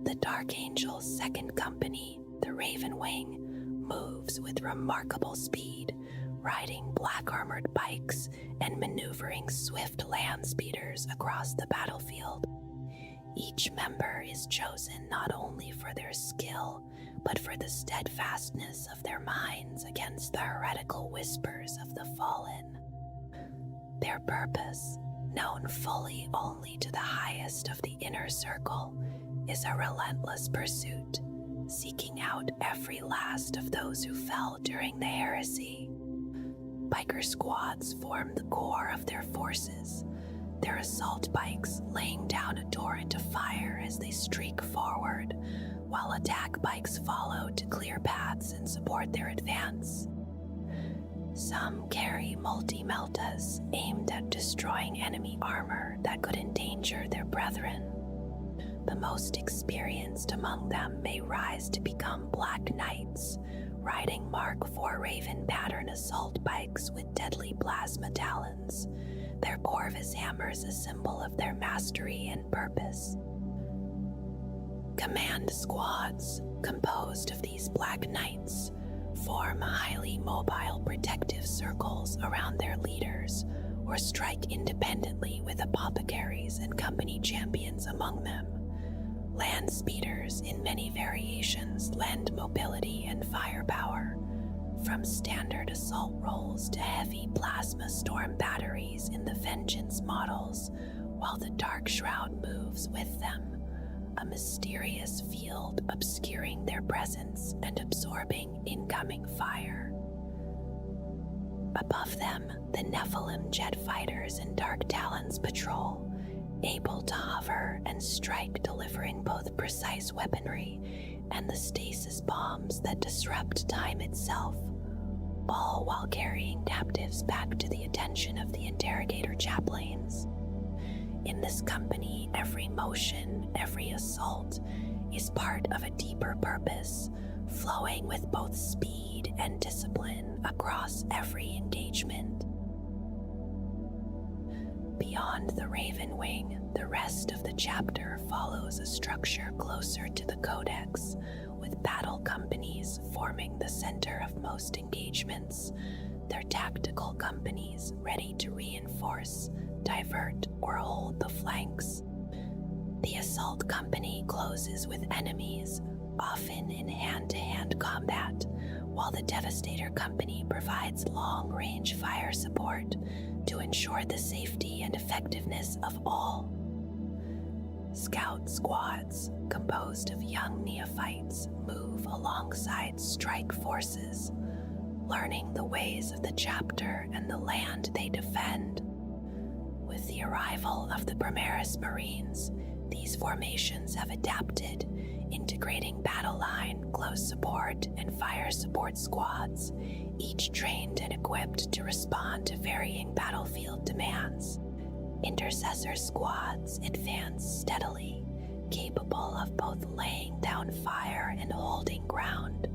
The Dark Angel's second company, the Raven Wing, moves with remarkable speed, riding black-armored bikes and maneuvering swift land speeders across the battlefield. Each member is chosen not only for their skill, but for the steadfastness of their minds against the heretical whispers of the fallen. Their purpose, known fully only to the highest of the Inner Circle, is a relentless pursuit, seeking out every last of those who fell during the heresy. Biker squads form the core of their forces, their assault bikes laying down a torrent of fire as they streak forward, while attack bikes follow to clear paths and support their advance. Some carry multi-meltas aimed at destroying enemy armor that could endanger their brethren. The most experienced among them may rise to become Black Knights, riding Mark IV Raven pattern assault bikes with deadly plasma talons, their Corvus hammers a symbol of their mastery and purpose. Command squads, composed of these Black Knights, form highly mobile protective circles around their leaders, or strike independently with apothecaries and company champions among them. Land speeders in many variations lend mobility and firepower, from standard assault rolls to heavy plasma storm batteries in the Vengeance models, while the Dark Shroud moves with them, a mysterious field obscuring their presence and absorbing incoming fire. Above them, the Nephilim jet fighters and Dark Talons patrol, able to hover and strike, delivering both precise weaponry and the stasis bombs that disrupt time itself, all while carrying captives back to the attention of the interrogator chaplains. In this company, every motion, every assault, is part of a deeper purpose, flowing with both speed and discipline across every engagement. Beyond the Raven Wing, the rest of the chapter follows a structure closer to the Codex, with battle companies forming the center of most engagements, their tactical companies ready to reinforce, divert, or hold the flanks. The assault company closes with enemies, often in hand-to-hand combat, while the Devastator company provides long-range fire support to ensure the safety and effectiveness of all. Scout squads, composed of young neophytes, move alongside strike forces, learning the ways of the chapter and the land they defend. With the arrival of the Primarchs Marines, these formations have adapted, integrating battle line, close support, and fire support squads, each trained and equipped to respond to varying battlefield demands. Intercessor squads advance steadily, capable of both laying down fire and holding ground,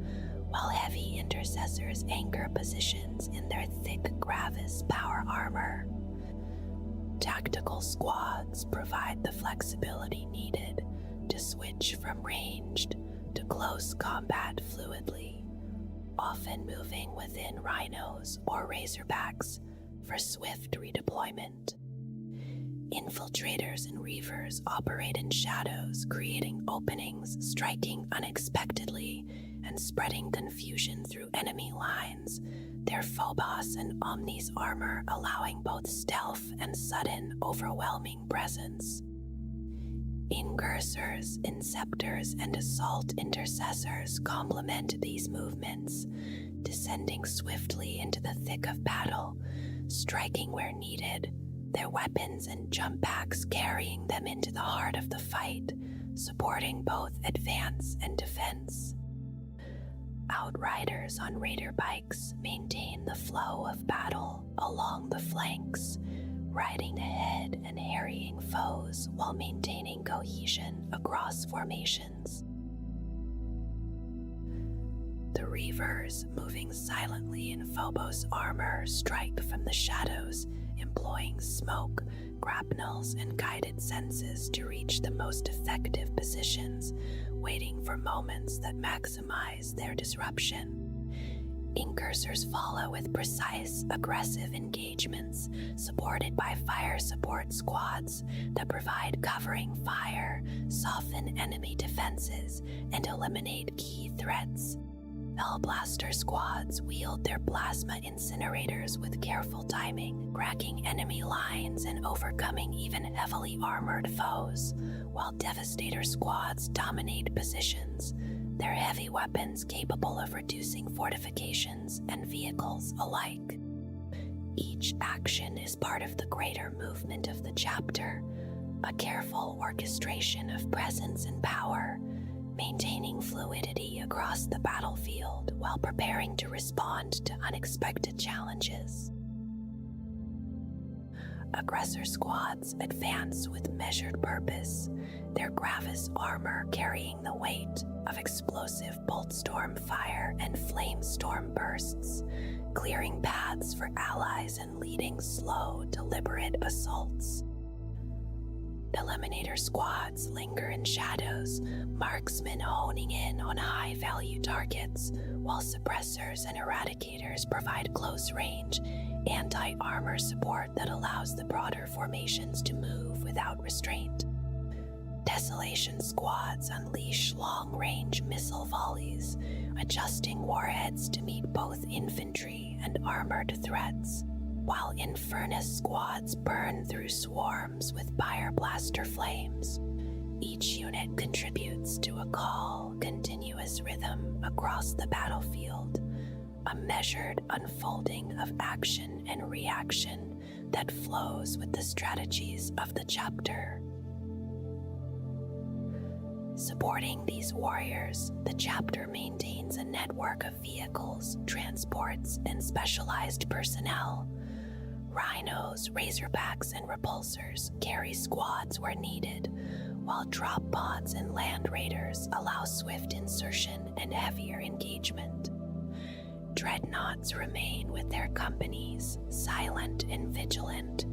while heavy intercessors anchor positions in their thick Gravis power armor. Tactical squads provide the flexibility needed to switch from ranged to close combat fluidly, often moving within rhinos or razorbacks for swift redeployment. Infiltrators and reavers operate in shadows, creating openings, striking unexpectedly, and spreading confusion through enemy lines, their Phobos and Omni's armor allowing both stealth and sudden, overwhelming presence. Incursors, Inceptors, and Assault Intercessors complement these movements, descending swiftly into the thick of battle, striking where needed, their weapons and jump packs carrying them into the heart of the fight, supporting both advance and defense. Outriders on raider bikes maintain the flow of battle along the flanks, riding ahead and harrying foes while maintaining cohesion across formations. The Reavers, moving silently in Phobos armor, strike from the shadows, employing smoke, grapnels, and guided senses to reach the most effective positions, waiting for moments that maximize their disruption. Incursors follow with precise, aggressive engagements, supported by fire support squads that provide covering fire, soften enemy defenses, and eliminate key threats. Hellblaster squads wield their plasma incinerators with careful timing, cracking enemy lines and overcoming even heavily armored foes, while Devastator squads dominate positions, their heavy weapons capable of reducing fortifications and vehicles alike. Each action is part of the greater movement of the chapter, a careful orchestration of presence and power, maintaining fluidity across the battlefield while preparing to respond to unexpected challenges. Aggressor squads advance with measured purpose, their Gravis armor carrying the weight of explosive boltstorm fire and flamestorm bursts, clearing paths for allies and leading slow, deliberate assaults. Eliminator squads linger in shadows, marksmen honing in on high-value targets, while suppressors and eradicators provide close-range, anti-armor support that allows the broader formations to move without restraint. Desolation squads unleash long-range missile volleys, adjusting warheads to meet both infantry and armored threats, while Infernus squads burn through swarms with fire blaster flames. Each unit contributes to a call, continuous rhythm across the battlefield, a measured unfolding of action and reaction that flows with the strategies of the chapter. Supporting these warriors, the chapter maintains a network of vehicles, transports, and specialized personnel. Rhinos, Razorbacks, and Repulsors carry squads where needed, while drop pods and land raiders allow swift insertion and heavier engagement. Dreadnoughts remain with their companies, silent and vigilant,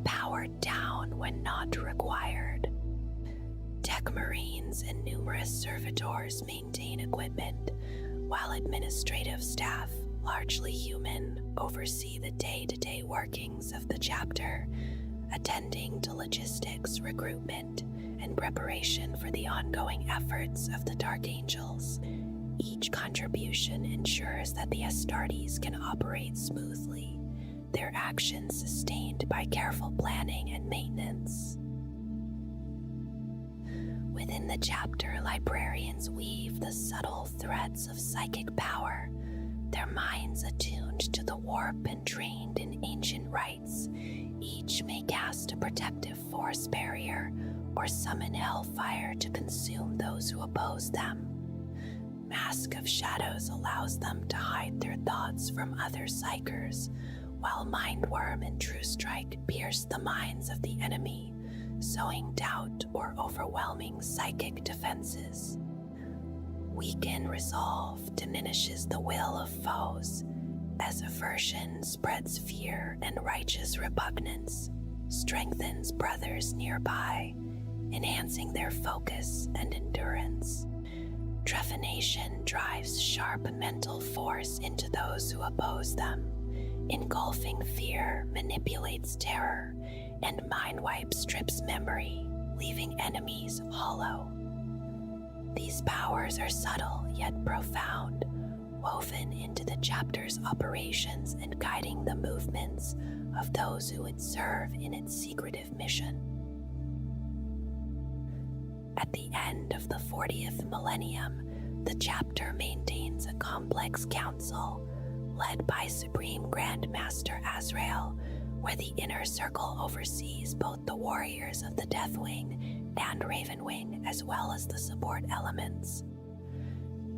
powered down when not required. Tech Marines and numerous servitors maintain equipment, while administrative staff, largely human, oversee the day-to-day workings of the chapter, attending to logistics, recruitment, in preparation for the ongoing efforts of the Dark Angels. Each contribution ensures that the Astartes can operate smoothly, their actions sustained by careful planning and maintenance. Within the chapter, librarians weave the subtle threads of psychic power, their minds attuned to the warp and trained in ancient rites. Each may cast a protective force barrier or summon hellfire to consume those who oppose them. Mask of Shadows allows them to hide their thoughts from other psychers, while Mindworm and True Strike pierce the minds of the enemy, sowing doubt or overwhelming psychic defenses. Weaken Resolve diminishes the will of foes, as aversion spreads fear and righteous repugnance, strengthens brothers nearby, enhancing their focus and endurance. Trephination drives sharp mental force into those who oppose them. Engulfing fear manipulates terror, and Mind Wipe strips memory, leaving enemies hollow. These powers are subtle yet profound, woven into the chapter's operations and guiding the movements of those who would serve in its secretive mission. At the end of the 40th millennium, the chapter maintains a complex council led by Supreme Grand Master Azrael, where the inner circle oversees both the warriors of the Deathwing and Ravenwing, as well as the support elements.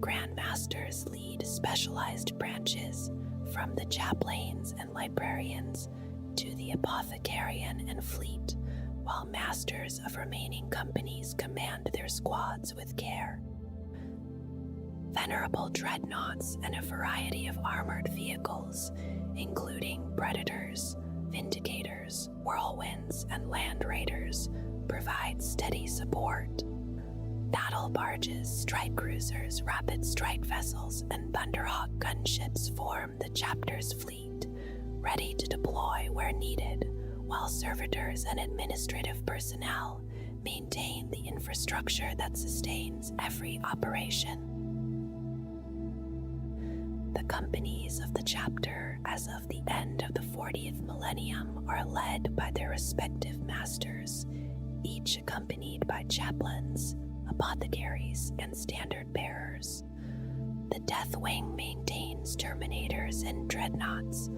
Grandmasters lead specialized branches, from the chaplains and librarians to the apothecarian and fleet, while masters of remaining companies command their squads with care. Venerable dreadnoughts and a variety of armored vehicles, including predators, vindicators, whirlwinds, and land raiders, provide steady support. Battle barges, strike cruisers, rapid strike vessels, and Thunderhawk gunships form the chapter's fleet, ready to deploy where needed, while servitors and administrative personnel maintain the infrastructure that sustains every operation. The companies of the chapter, as of the end of the 40th millennium, are led by their respective masters, each accompanied by chaplains, apothecaries, and standard bearers. The Deathwing maintains Terminators and Dreadnoughts,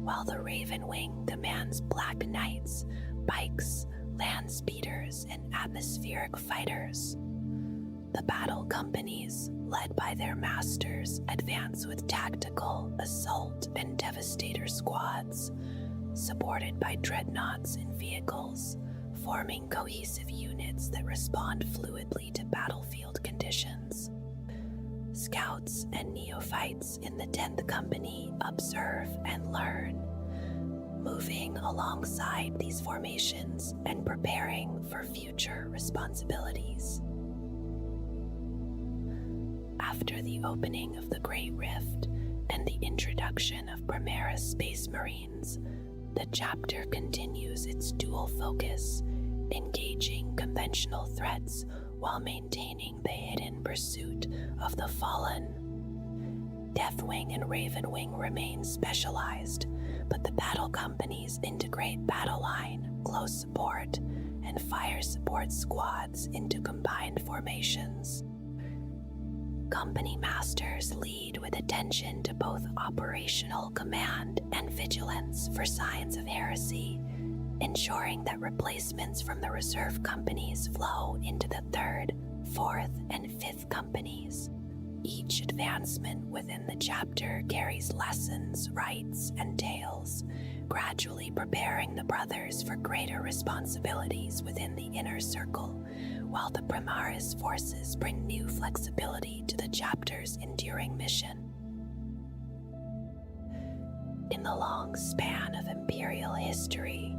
while the Ravenwing commands Black Knights, Bikes, Land Speeders, and Atmospheric Fighters. The battle companies, led by their masters, advance with tactical, assault, and devastator squads, supported by dreadnoughts and vehicles, forming cohesive units that respond fluidly to battlefield conditions. Scouts and neophytes in the 10th Company observe and learn, moving alongside these formations and preparing for future responsibilities. After the opening of the Great Rift and the introduction of Primaris Space Marines, the chapter continues its dual focus, engaging conventional threats while maintaining the hidden pursuit of the fallen. Deathwing and Ravenwing remain specialized, but the battle companies integrate battle line, close support, and fire support squads into combined formations. Company masters lead with attention to both operational command and vigilance for signs of heresy, ensuring that replacements from the reserve companies flow into the 3rd, 4th, and 5th companies. Each advancement within the chapter carries lessons, rites, and tales, gradually preparing the brothers for greater responsibilities within the inner circle, while the Primaris forces bring new flexibility to the chapter's enduring mission. In the long span of Imperial history,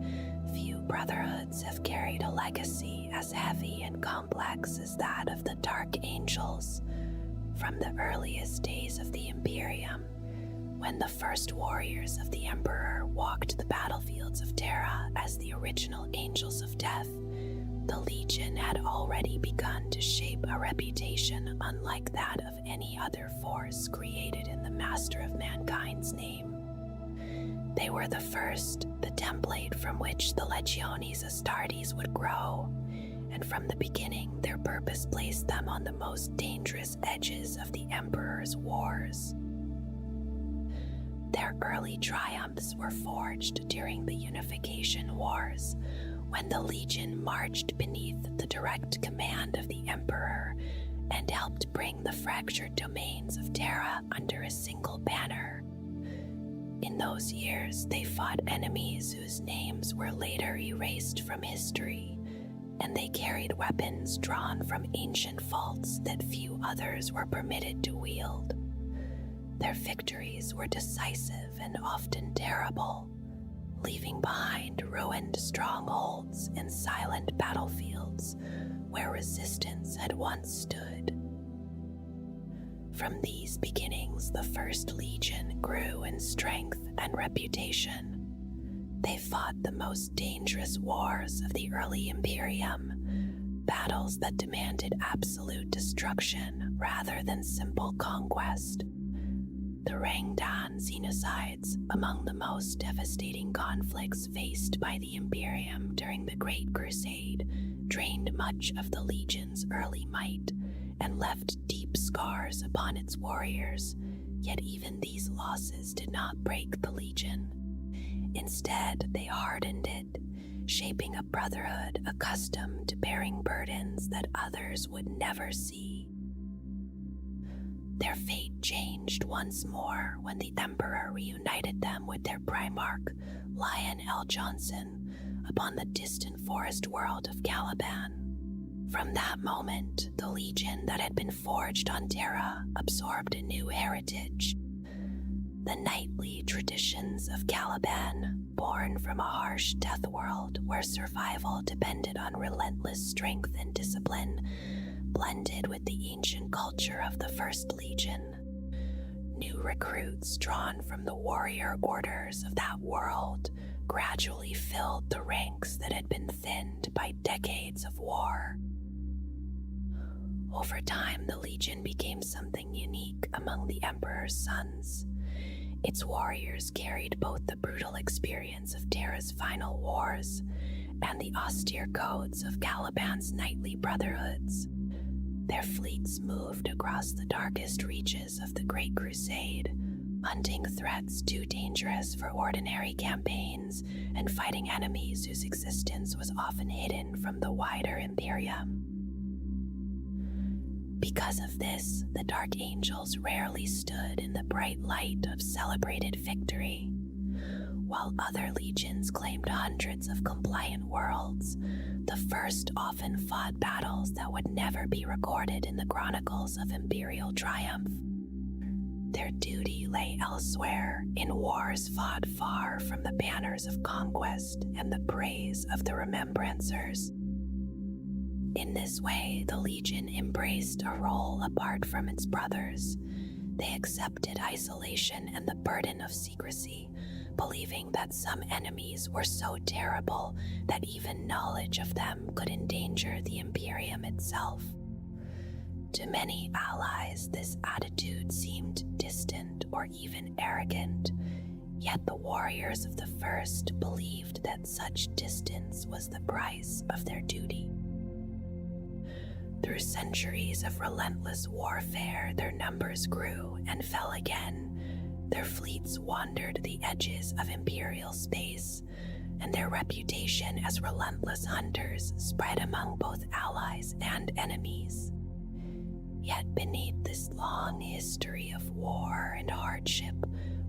few brotherhoods have carried a legacy as heavy and complex as that of the Dark Angels. From the earliest days of the Imperium, when the first warriors of the Emperor walked the battlefields of Terra as the original Angels of Death, the Legion had already begun to shape a reputation unlike that of any other force created in the Master of Mankind's name. They were the first, the template from which the Legiones Astartes would grow, and from the beginning their purpose placed them on the most dangerous edges of the Emperor's wars. Their early triumphs were forged during the Unification Wars, when the Legion marched beneath the direct command of the Emperor and helped bring the fractured domains of Terra under a single banner. In those years, they fought enemies whose names were later erased from history, and they carried weapons drawn from ancient vaults that few others were permitted to wield. Their victories were decisive and often terrible, leaving behind ruined strongholds and silent battlefields where resistance had once stood. From these beginnings, the First Legion grew in strength and reputation. They fought the most dangerous wars of the early Imperium, battles that demanded absolute destruction rather than simple conquest. The Rangdan Xenocides, among the most devastating conflicts faced by the Imperium during the Great Crusade, drained much of the Legion's early might and left deep scars upon its warriors, yet even these losses did not break the Legion. Instead, they hardened it, shaping a brotherhood accustomed to bearing burdens that others would never see. Their fate changed once more when the Emperor reunited them with their Primarch, Lion L. Johnson, upon the distant forest world of Caliban. From that moment, the Legion that had been forged on Terra absorbed a new heritage. The knightly traditions of Caliban, born from a harsh death world where survival depended on relentless strength and discipline, blended with the ancient culture of the First Legion. New recruits drawn from the warrior orders of that world gradually filled the ranks that had been thinned by decades of war. Over time, the Legion became something unique among the Emperor's sons. Its warriors carried both the brutal experience of Terra's final wars and the austere codes of Caliban's knightly brotherhoods. Their fleets moved across the darkest reaches of the Great Crusade, hunting threats too dangerous for ordinary campaigns and fighting enemies whose existence was often hidden from the wider Imperium. Because of this, the Dark Angels rarely stood in the bright light of celebrated victory. While other legions claimed hundreds of compliant worlds, the First often fought battles that would never be recorded in the chronicles of Imperial triumph. Their duty lay elsewhere, in wars fought far from the banners of conquest and the praise of the remembrancers. In this way, the Legion embraced a role apart from its brothers. They accepted isolation and the burden of secrecy, believing that some enemies were so terrible that even knowledge of them could endanger the Imperium itself. To many allies, this attitude seemed distant or even arrogant, yet the warriors of the First believed that such distance was the price of their duty. Through centuries of relentless warfare, their numbers grew and fell again. Their fleets wandered the edges of Imperial space, and their reputation as relentless hunters spread among both allies and enemies. Yet beneath this long history of war and hardship,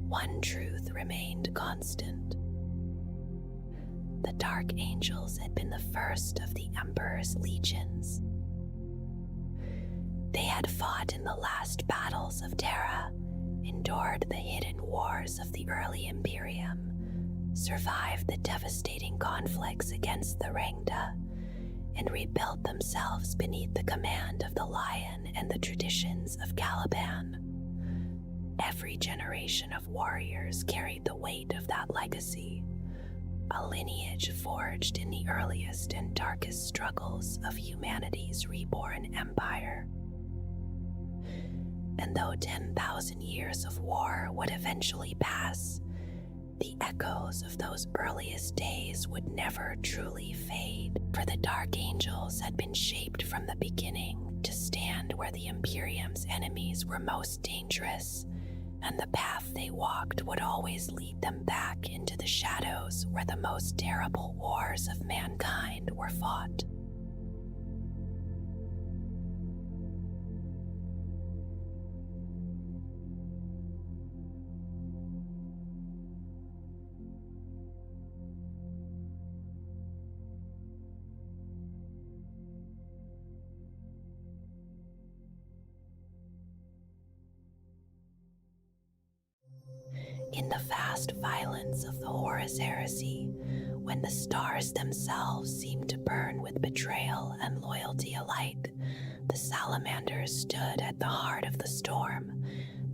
one truth remained constant. The Dark Angels had been the first of the Emperor's legions. They had fought in the last battles of Terra, endured the hidden wars of the early Imperium, survived the devastating conflicts against the Rangda, and rebuilt themselves beneath the command of the Lion and the traditions of Caliban. Every generation of warriors carried the weight of that legacy, a lineage forged in the earliest and darkest struggles of humanity's reborn empire. And though 10,000 years of war would eventually pass, the echoes of those earliest days would never truly fade, for the Dark Angels had been shaped from the beginning to stand where the Imperium's enemies were most dangerous, and the path they walked would always lead them back into the shadows where the most terrible wars of mankind were fought. In the vast violence of the Horus Heresy, when the stars themselves seemed to burn with betrayal and loyalty alike, the salamanders stood at the heart of the storm.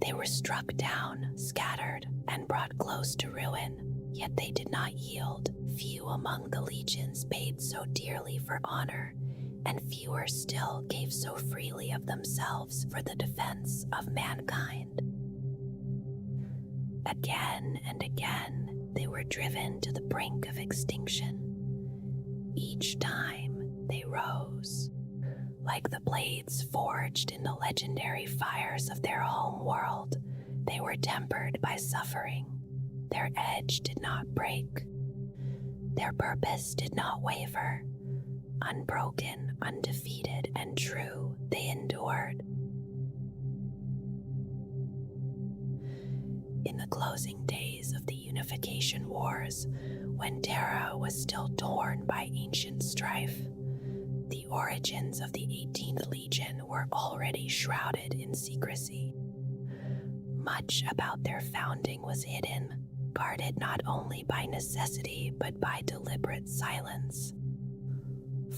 They were struck down, scattered, and brought close to ruin, yet they did not yield. Few among the legions paid so dearly for honor, and fewer still gave so freely of themselves for the defense of mankind. Again and again, they were driven to the brink of extinction. Each time, they rose. Like the blades forged in the legendary fires of their home world, they were tempered by suffering. Their edge did not break. Their purpose did not waver. Unbroken, undefeated, and true, they endured. In the closing days of the Unification Wars, when Terra was still torn by ancient strife, the origins of the 18th Legion were already shrouded in secrecy. Much about their founding was hidden, guarded not only by necessity but by deliberate silence.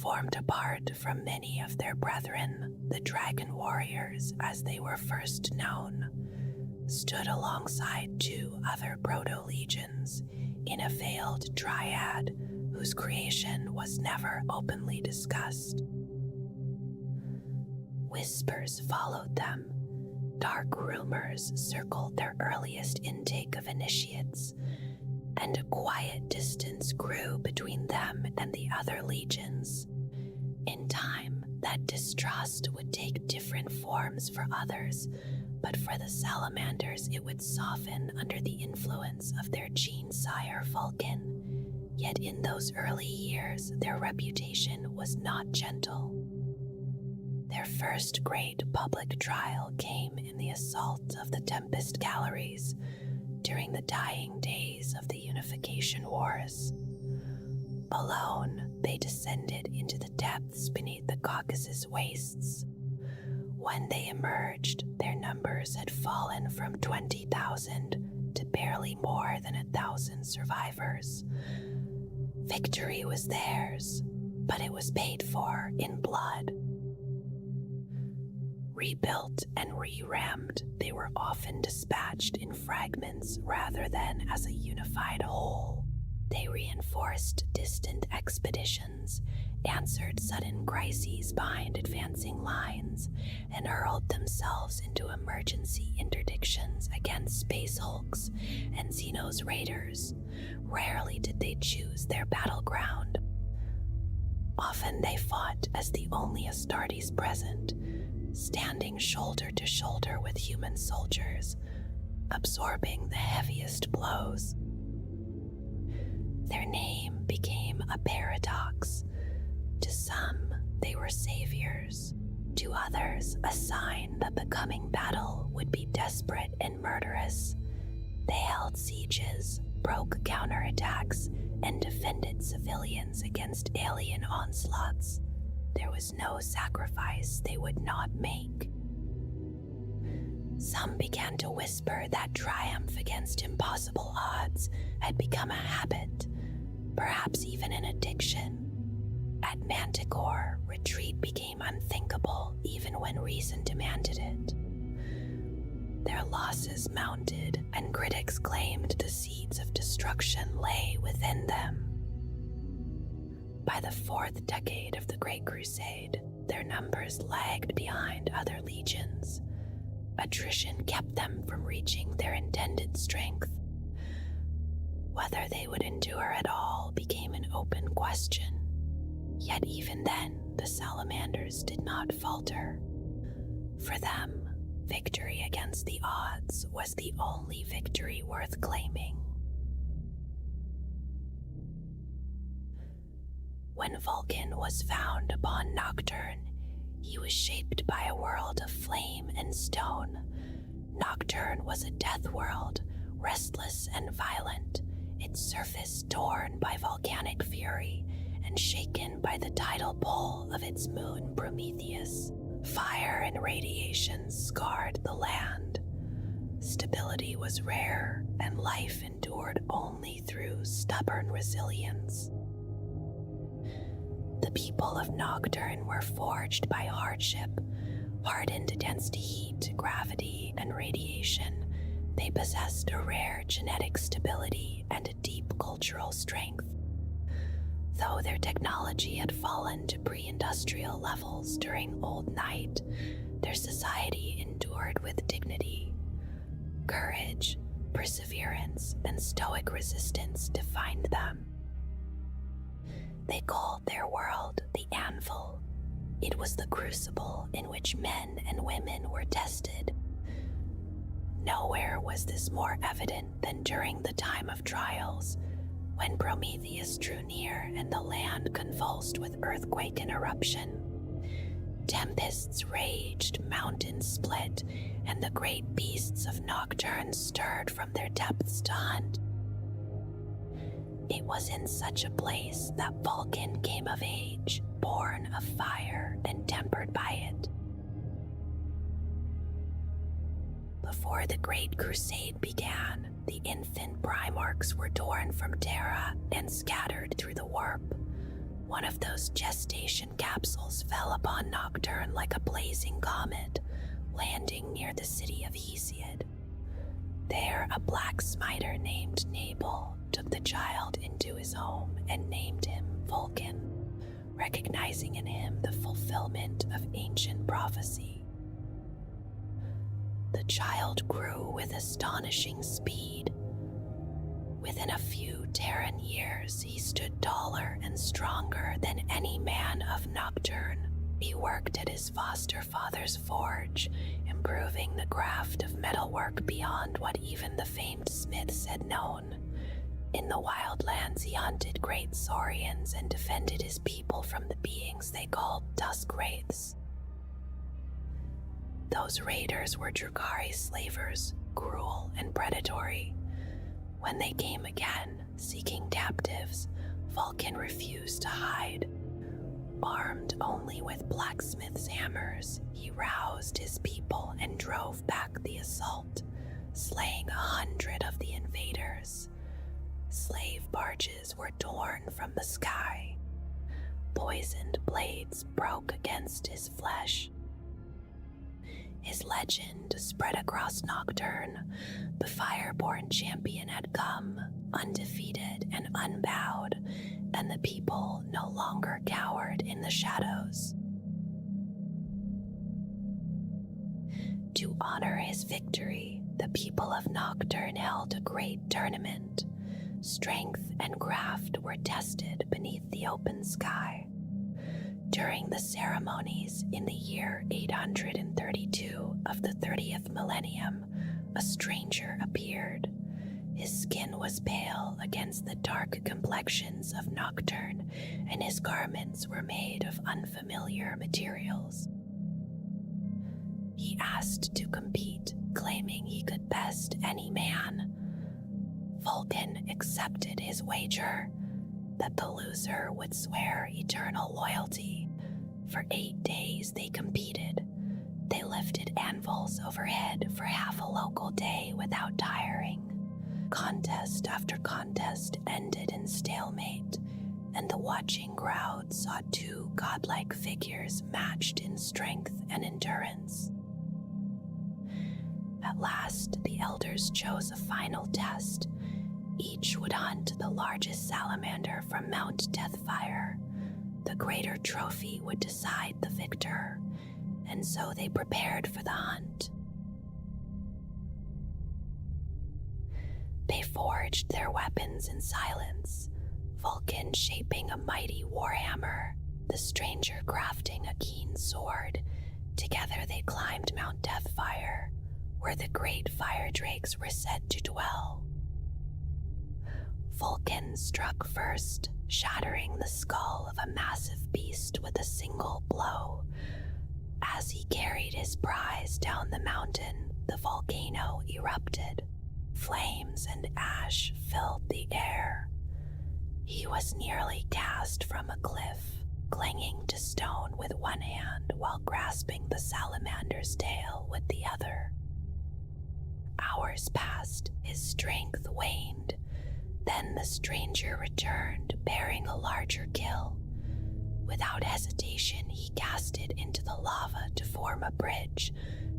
Formed apart from many of their brethren, the Dragon Warriors, as they were first known, stood alongside two other proto-legions in a veiled triad whose creation was never openly discussed. Whispers followed them. Dark rumors circled their earliest intake of initiates, and a quiet distance grew between them and the other legions. In time, that distrust would take different forms for others, but for the salamanders it would soften under the influence of their gene sire Vulcan. Yet in those early years, their reputation was not gentle. Their first great public trial came in the assault of the Tempest Galleries during the dying days of the Unification Wars. Alone, they descended into the depths beneath the Caucasus wastes. When they emerged, their numbers had fallen from 20,000 to barely more than 1,000 survivors. Victory was theirs, but it was paid for in blood. Rebuilt and re-rammed, they were often dispatched in fragments rather than as a unified whole. They reinforced distant expeditions, answered sudden crises behind advancing lines, and hurled themselves into emergency interdictions against space hulks and Xenos raiders. Rarely did they choose their battleground. Often they fought as the only Astartes present, standing shoulder to shoulder with human soldiers, absorbing the heaviest blows. Their name became a paradox. To some, they were saviors. To others, a sign that the coming battle would be desperate and murderous. They held sieges, broke counterattacks, and defended civilians against alien onslaughts. There was no sacrifice they would not make. Some began to whisper that triumph against impossible odds had become a habit, perhaps even an addiction. At Manticore, retreat became unthinkable even when reason demanded it. Their losses mounted, and critics claimed the seeds of destruction lay within them. By the 4th decade of the Great Crusade, their numbers lagged behind other legions. Attrition kept them from reaching their intended strength. Whether they would endure at all became an open question. Yet even then, the Salamanders did not falter. For them, victory against the odds was the only victory worth claiming. When Vulcan was found upon Nocturne, he was shaped by a world of flame and stone. Nocturne was a death world, restless and violent, its surface torn by volcanic fury and shaken by the tidal pull of its moon Prometheus. Fire and radiation scarred the land. Stability was rare, and life endured only through stubborn resilience. The people of Nocturne were forged by hardship, hardened against heat, gravity, and radiation. They possessed a rare genetic stability and a deep cultural strength. Though their technology had fallen to pre-industrial levels during Old Night, their society endured with dignity. Courage, perseverance, and stoic resistance defined them. They called their world the Anvil. It was the crucible in which men and women were tested. Nowhere was this more evident than during the time of trials, when Prometheus drew near and the land convulsed with earthquake and eruption. Tempests raged, mountains split, and the great beasts of Nocturne stirred from their depths to hunt. It was in such a place that Vulcan came of age, born of fire and tempered by it. Before the Great Crusade began, the infant Primarchs were torn from Terra and scattered through the warp. One of those gestation capsules fell upon Nocturne like a blazing comet, landing near the city of Hesiod. There, a black smiter named Nabal took the child into his home and named him Vulcan, recognizing in him the fulfillment of ancient prophecy. The child grew with astonishing speed. Within a few Terran years, he stood taller and stronger than any man of Nocturne. He worked at his foster father's forge, improving the craft of metalwork beyond what even the famed smiths had known. In the wildlands, he hunted great saurians and defended his people from the beings they called Dusk Wraiths. Those raiders were Drukari slavers, cruel and predatory. When they came again, seeking captives, Vulcan refused to hide. Armed only with blacksmith's hammers, he roused his people and drove back the assault, slaying 100 of the invaders. Slave barges were torn from the sky. Poisoned blades broke against his flesh. His legend spread across Nocturne. The Fireborn champion had come, undefeated and unbowed, and the people no longer cowered in the shadows. To honor his victory, the people of Nocturne held a great tournament. Strength and craft were tested beneath the open sky. During the ceremonies in the year 832 of the 30th millennium, a stranger appeared. His skin was pale against the dark complexions of Nocturne, and his garments were made of unfamiliar materials. He asked to compete, claiming he could best any man. Vulcan accepted his wager that the loser would swear eternal loyalty. For 8 days they competed. They lifted anvils overhead for half a local day without tiring. Contest after contest ended in stalemate, and the watching crowd saw 2 godlike figures matched in strength and endurance. At last, the elders chose a final test. Each would hunt the largest salamander from Mount Deathfire. the greater trophy would decide the victor, and so they prepared for the hunt. They forged their weapons in silence, Vulcan shaping a mighty warhammer, the stranger crafting a keen sword. Together they climbed Mount Deathfire, where the great fire drakes were said to dwell. Vulcan struck first, shattering the skull of a massive beast with a single blow. As he carried his prize down the mountain, the volcano erupted. Flames and ash filled the air. He was nearly cast from a cliff, clinging to stone with one hand while grasping the salamander's tail with the other. Hours passed, his strength waned. Then the stranger returned, bearing a larger kill. Without hesitation, he cast it into the lava to form a bridge,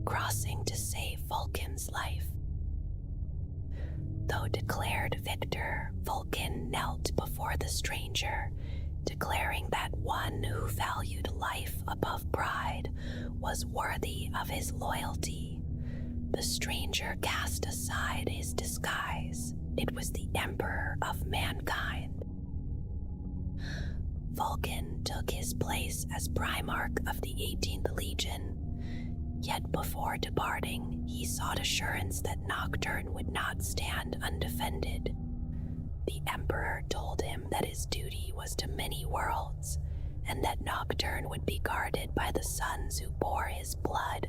crossing to save Vulcan's life. Though declared victor, Vulcan knelt before the stranger, declaring that one who valued life above pride was worthy of his loyalty. The stranger cast aside his disguise. It was the Emperor of Mankind. Vulcan took his place as Primarch of the 18th Legion. Yet before departing, he sought assurance that Nocturne would not stand undefended. The Emperor told him that his duty was to many worlds, and that Nocturne would be guarded by the sons who bore his blood.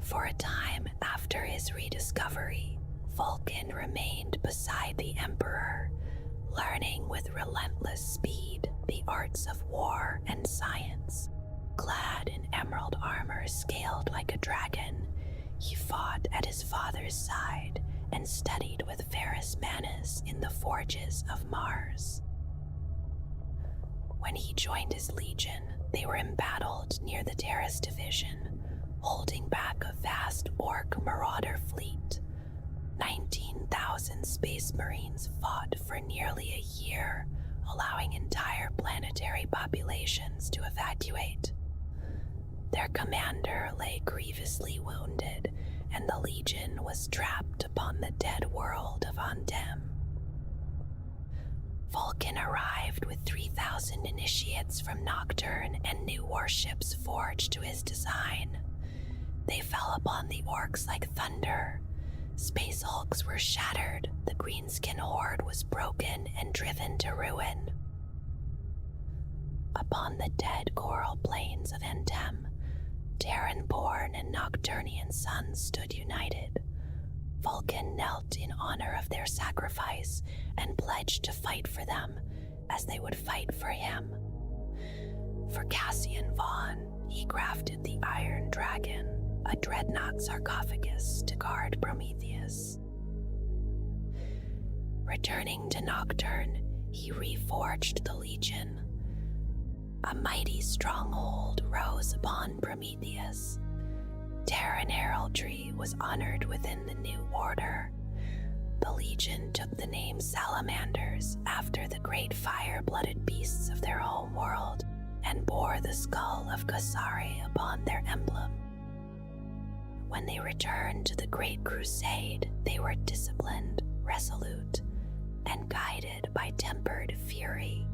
For a time after his rediscovery, Vulcan remained beside the Emperor, learning with relentless speed the arts of war and science. Clad in emerald armor scaled like a dragon, he fought at his father's side and studied with Ferrus Manus in the forges of Mars. When he joined his legion, they were embattled near the Terrace Division, holding back a vast orc marauder fleet. 19,000 space marines fought for nearly a year, allowing entire planetary populations to evacuate. Their commander lay grievously wounded, and the Legion was trapped upon the dead world of Andem. Vulcan arrived with 3,000 initiates from Nocturne and new warships forged to his design. They fell upon the orcs like thunder. Space hulks were shattered, the greenskin horde was broken and driven to ruin. Upon the dead coral plains of Andem, Terran-born and Nocturnian sons stood united. Vulcan knelt in honor of their sacrifice and pledged to fight for them as they would fight for him. For Cassian Vaughn, he crafted the Iron Dragon, a dreadnought sarcophagus to guard Prometheus. Returning to Nocturne, he reforged the Legion. A mighty stronghold rose upon Prometheus. Terran heraldry was honored within the new order. The Legion took the name Salamanders after the great fire-blooded beasts of their home world and bore the skull of Kasari upon their emblem. When they returned to the Great Crusade, they were disciplined, resolute, and guided by tempered fury.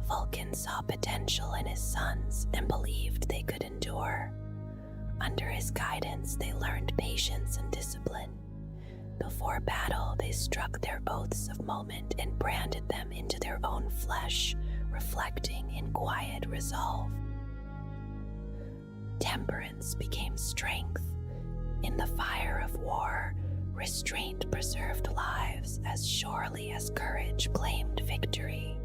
Vulcan saw potential in his sons and believed they could endure. Under his guidance, they learned patience and discipline. Before battle, they struck their oaths of moment and branded them into their own flesh, reflecting in quiet resolve. Temperance became strength. In the fire of war, restraint preserved lives as surely as courage claimed victory.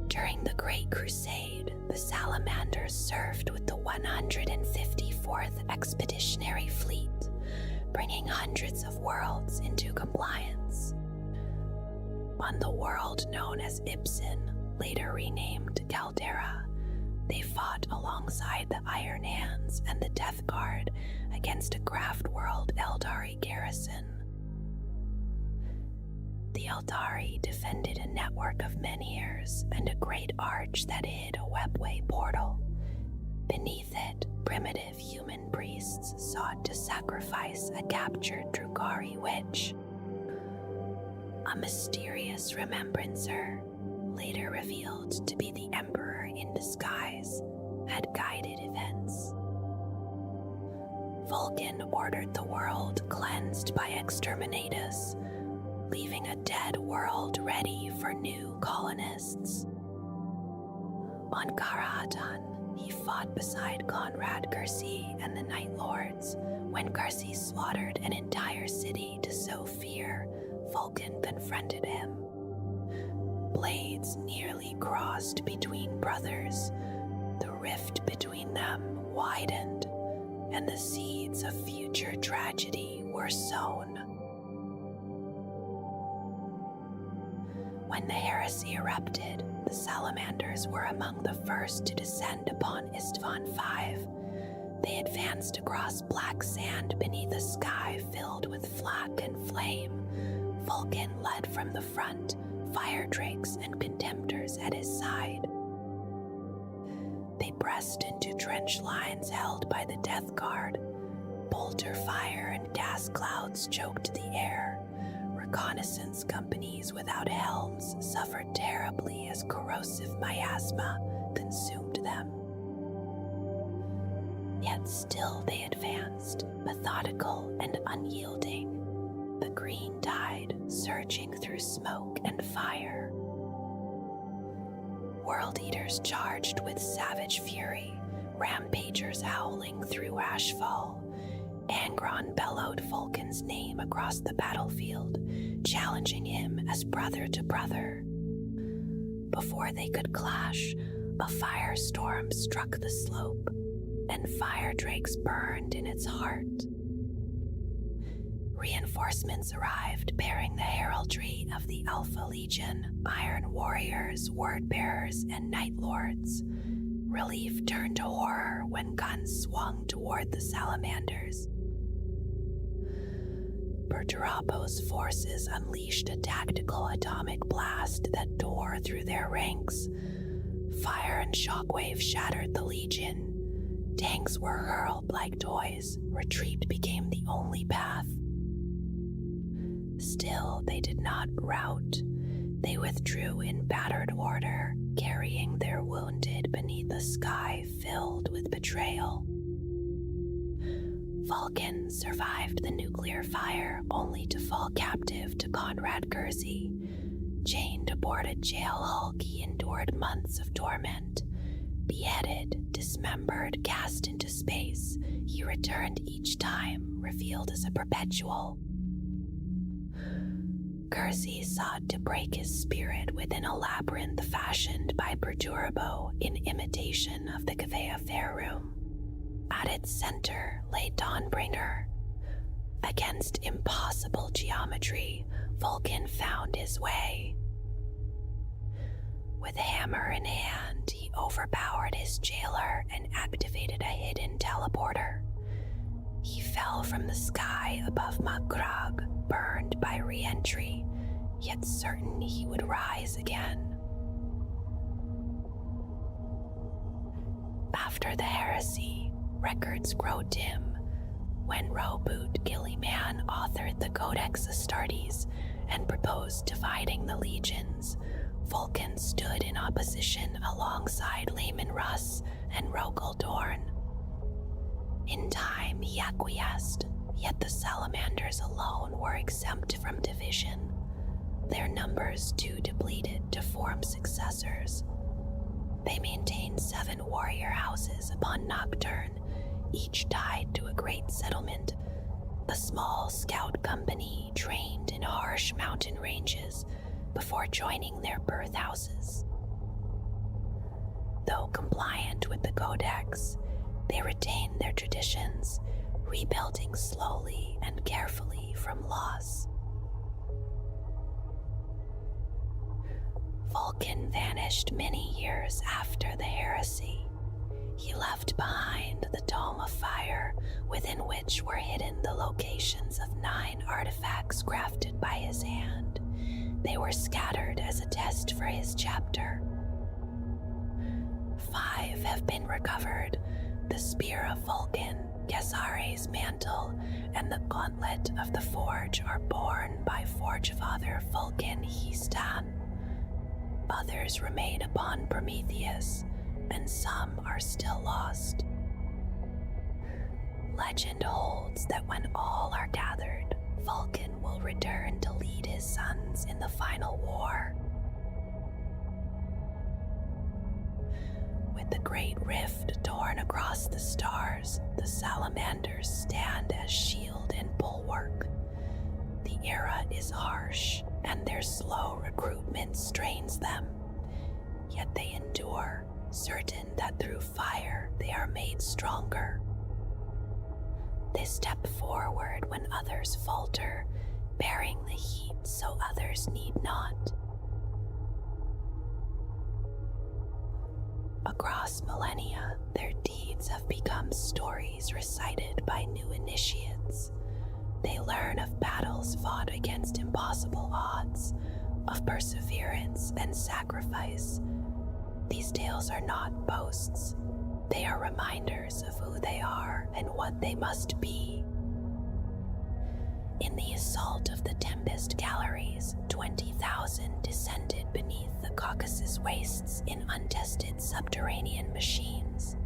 During the Great Crusade, the Salamanders served with the 154th Expeditionary Fleet, bringing hundreds of worlds into compliance. On the world known as Ibsen, later renamed Caldera, they fought alongside the Iron Hands and the Death Guard against a Craftworld Eldari garrison. The Eldari defended a network of menhirs and a great arch that hid a webway portal. Beneath it, primitive human priests sought to sacrifice a captured Drukari witch. A mysterious remembrancer, later revealed to be the Emperor in disguise, had guided events. Vulcan ordered the world cleansed by exterminatus, leaving a dead world ready for new colonists. On Karatan, he fought beside Conrad Kersey and the Night Lords when Kersey slaughtered an entire city to sow fear. Vulcan confronted him. Blades nearly crossed between brothers. The rift between them widened, and the seeds of future tragedy were sown. When the heresy erupted, the Salamanders were among the first to descend upon Istvan V. They advanced across black sand beneath a sky filled with flak and flame. Vulcan led from the front, fire drakes and contemptors at his side. They pressed into trench lines held by the Death Guard. Bolter fire and gas clouds choked the air. Reconnaissance companies without helms suffered terribly as corrosive miasma consumed them. Yet still they advanced, methodical and unyielding, the green tide surging through smoke and fire. World Eaters charged with savage fury, rampagers howling through Ashfall. Angron bellowed Vulcan's name across the battlefield, challenging him as brother to brother. Before they could clash, a firestorm struck the slope, and fire drakes burned in its heart. Reinforcements arrived bearing the heraldry of the Alpha Legion, Iron Warriors, Wordbearers, and Night Lords. Relief turned to horror when guns swung toward the Salamanders. Perturapo's forces unleashed a tactical atomic blast that tore through their ranks. Fire and shockwave shattered the Legion. Tanks were hurled like toys. Retreat became the only path. Still, they did not rout. They withdrew in battered order, carrying their wounded beneath a sky filled with betrayal. Vulcan survived the nuclear fire only to fall captive to Conrad Kersey. Chained aboard a jail hulk, he endured months of torment. Beheaded, dismembered, cast into space, he returned each time, revealed as a perpetual. Kersey sought to break his spirit within a labyrinth fashioned by Perturabo in imitation of the Kavea Fair Room. At its center lay Dawnbringer. Against impossible geometry, Vulcan found his way. With hammer in hand, he overpowered his jailer and activated a hidden teleporter. He fell from the sky above Magrag, burned by re-entry, yet certain he would rise again. After the heresy, records grow dim. When Roboot Gilliman authored the Codex Astartes and proposed dividing the legions, Vulcan stood in opposition alongside Lehman Russ and Rogel Dorn. In time, he acquiesced, yet the Salamanders alone were exempt from division, their numbers too depleted to form successors. They maintained 7 warrior houses upon Nocturne, each tied to a great settlement, a small scout company trained in harsh mountain ranges before joining their birth houses. Though compliant with the Codex, they retained their traditions, rebuilding slowly and carefully from loss. Vulcan vanished many years after the heresy. He left behind the Dome of Fire, within which were hidden the locations of 9 artifacts crafted by his hand. They were scattered as a test for his chapter. 5 have been recovered: the Spear of Vulcan, Kesare's mantle, and the Gauntlet of the Forge are borne by Forge Father Vulcan Histan. Others remain upon Prometheus, and some are still lost. Legend holds that when all are gathered, Vulcan will return to lead his sons in the final war. With the great rift torn across the stars, the salamanders stand as shield and bulwark. The era is harsh, and their slow recruitment strains them. Yet they endure, certain that through fire they are made stronger. They step forward when others falter, bearing the heat so others need not. Across millennia, their deeds have become stories recited by new initiates. They learn of battles fought against impossible odds, of perseverance and sacrifice. These tales are not boasts. They are reminders of who they are and what they must be. In the assault of the Tempest Galleries, 20,000 descended beneath the Caucasus wastes in untested subterranean machines.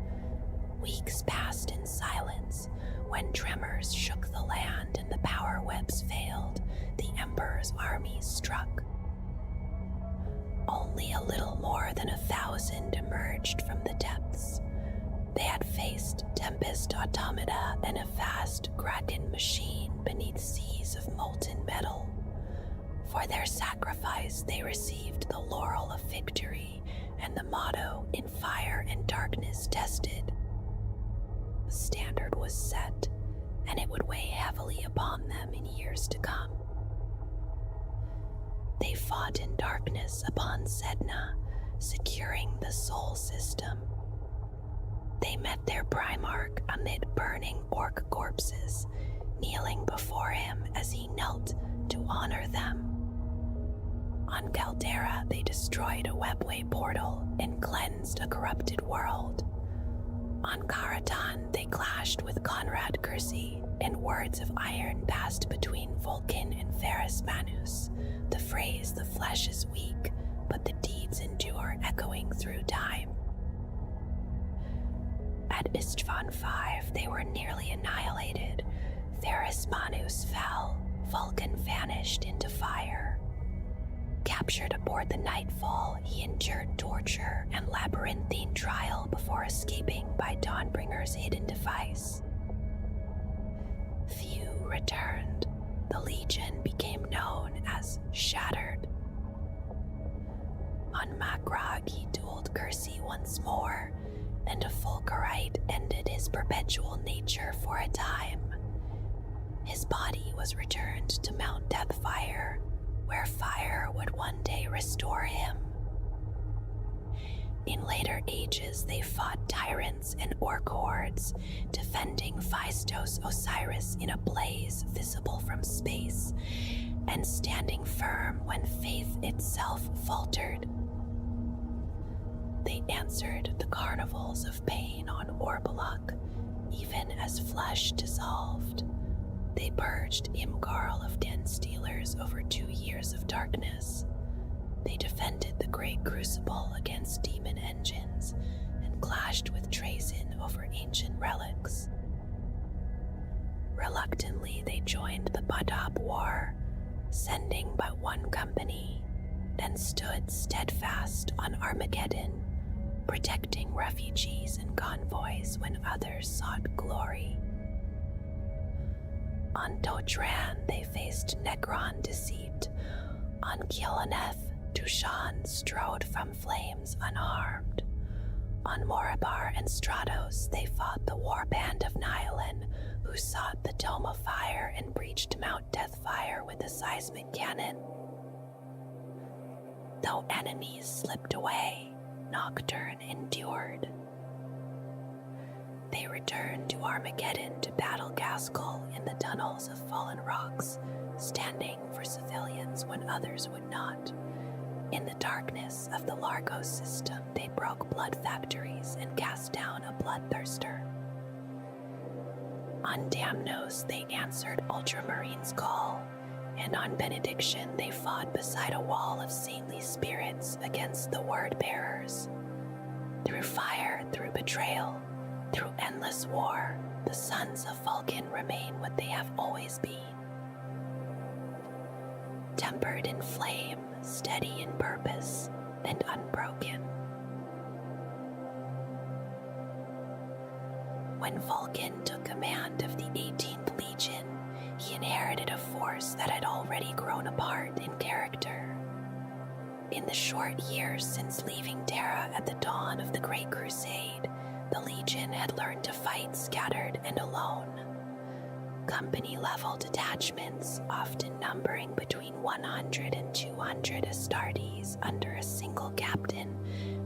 Weeks passed in silence. When tremors shook the land and the power webs failed, the Emperor's army struck. Only a little more than 1,000 emerged from the depths. They had faced Tempest automata and a vast Kraken machine beneath seas of molten metal. For their sacrifice, they received the laurel of victory and the motto, "In fire and darkness tested." The standard was set, and it would weigh heavily upon them in years to come. They fought in darkness upon Sedna, securing the Sol system. They met their Primarch amid burning orc corpses, kneeling before him as he knelt to honor them. On Caldera, they destroyed a webway portal and cleansed a corrupted world. On Karadan, they clashed with Conrad Kersey, and words of iron passed between Vulcan and Ferrus Manus. The phrase, "the flesh is weak, but the deeds endure," echoing through time. At Istvan V, they were nearly annihilated. Ferrus Manus fell, Vulcan vanished into fire. Captured aboard the Nightfall, he endured torture and labyrinthine trial before escaping by Dawnbringer's hidden device. Few returned. The Legion became known as Shattered. On Magrog, he dueled Kersey once more, and a Fulgurite ended his perpetual nature for a time. His body was returned to Mount Deathfire, where fire would one day restore him. In later ages, they fought tyrants and orc hordes, defending Phaistos Osiris in a blaze visible from space, and standing firm when faith itself faltered. They answered the carnivals of pain on Orbaluk, even as flesh dissolved. They purged Imgarl of Den Stealers over 2 years of darkness. They defended the Great Crucible against demon engines and clashed with Trazen over ancient relics. Reluctantly, they joined the Badab War, sending but one company, then stood steadfast on Armageddon, protecting refugees and convoys when others sought glory. On Dotran, they faced Necron deceit. On Kielaneth, Tushan strode from flames unharmed. On Morabar and Stratos, they fought the warband of Nihilin, who sought the Dome of Fire and breached Mount Deathfire with a seismic cannon. Though enemies slipped away, Nocturne endured. they returned to Armageddon to battle Gaskell in the tunnels of fallen rocks, standing for civilians when others would not. In the darkness of the Largos system, they broke blood factories and cast down a bloodthirster. On Damnos, they answered Ultramarine's call, and on Benediction, they fought beside a wall of saintly spirits against the word-bearers. Through fire, through betrayal, through endless war, the sons of Vulcan remain what they have always been. Tempered in flame, steady in purpose, and unbroken. When Vulcan took command of the 18th Legion, he inherited a force that had already grown apart in character. In the short years since leaving Terra at the dawn of the Great Crusade, the Legion had learned to fight scattered and alone. Company-level detachments, often numbering between 100 and 200 Astartes under a single captain,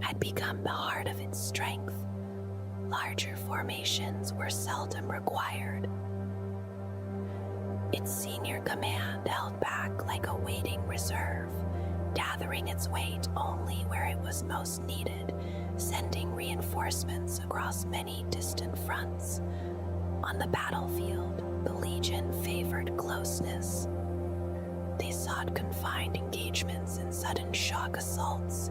had become the heart of its strength. Larger formations were seldom required. Its senior command held back like a waiting reserve, gathering its weight only where it was most needed, sending reinforcements across many distant fronts. On the battlefield, the Legion favored closeness. They sought confined engagements and sudden shock assaults,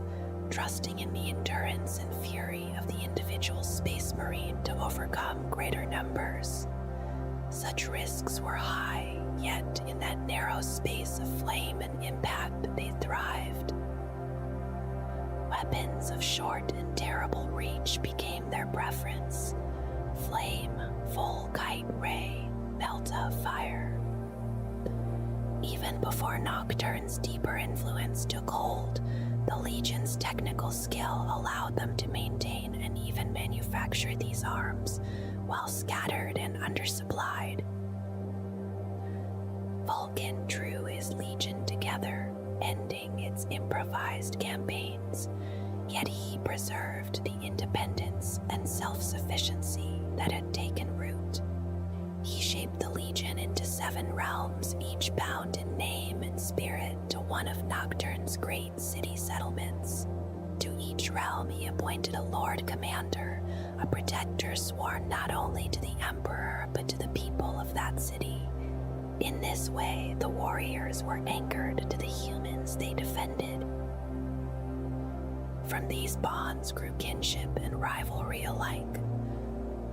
trusting in the endurance and fury of the individual Space Marine to overcome greater numbers. Such risks were high, yet in that narrow space of flame and impact they thrived. Weapons of short and terrible reach became their preference. Flame, full kite ray, melta fire. Even before Nocturne's deeper influence took hold, the Legion's technical skill allowed them to maintain and even manufacture these arms, while scattered and undersupplied. Vulcan drew his Legion together, ending its improvised campaigns, yet he preserved the independence and self-sufficiency that had taken root. He shaped the Legion into 7 realms, each bound in name and spirit to one of Nocturne's great city settlements. To each realm he appointed a Lord Commander, a protector sworn not only to the Emperor but to the people of that city. In this way, the warriors were anchored to the humans they defended. From these bonds grew kinship and rivalry alike.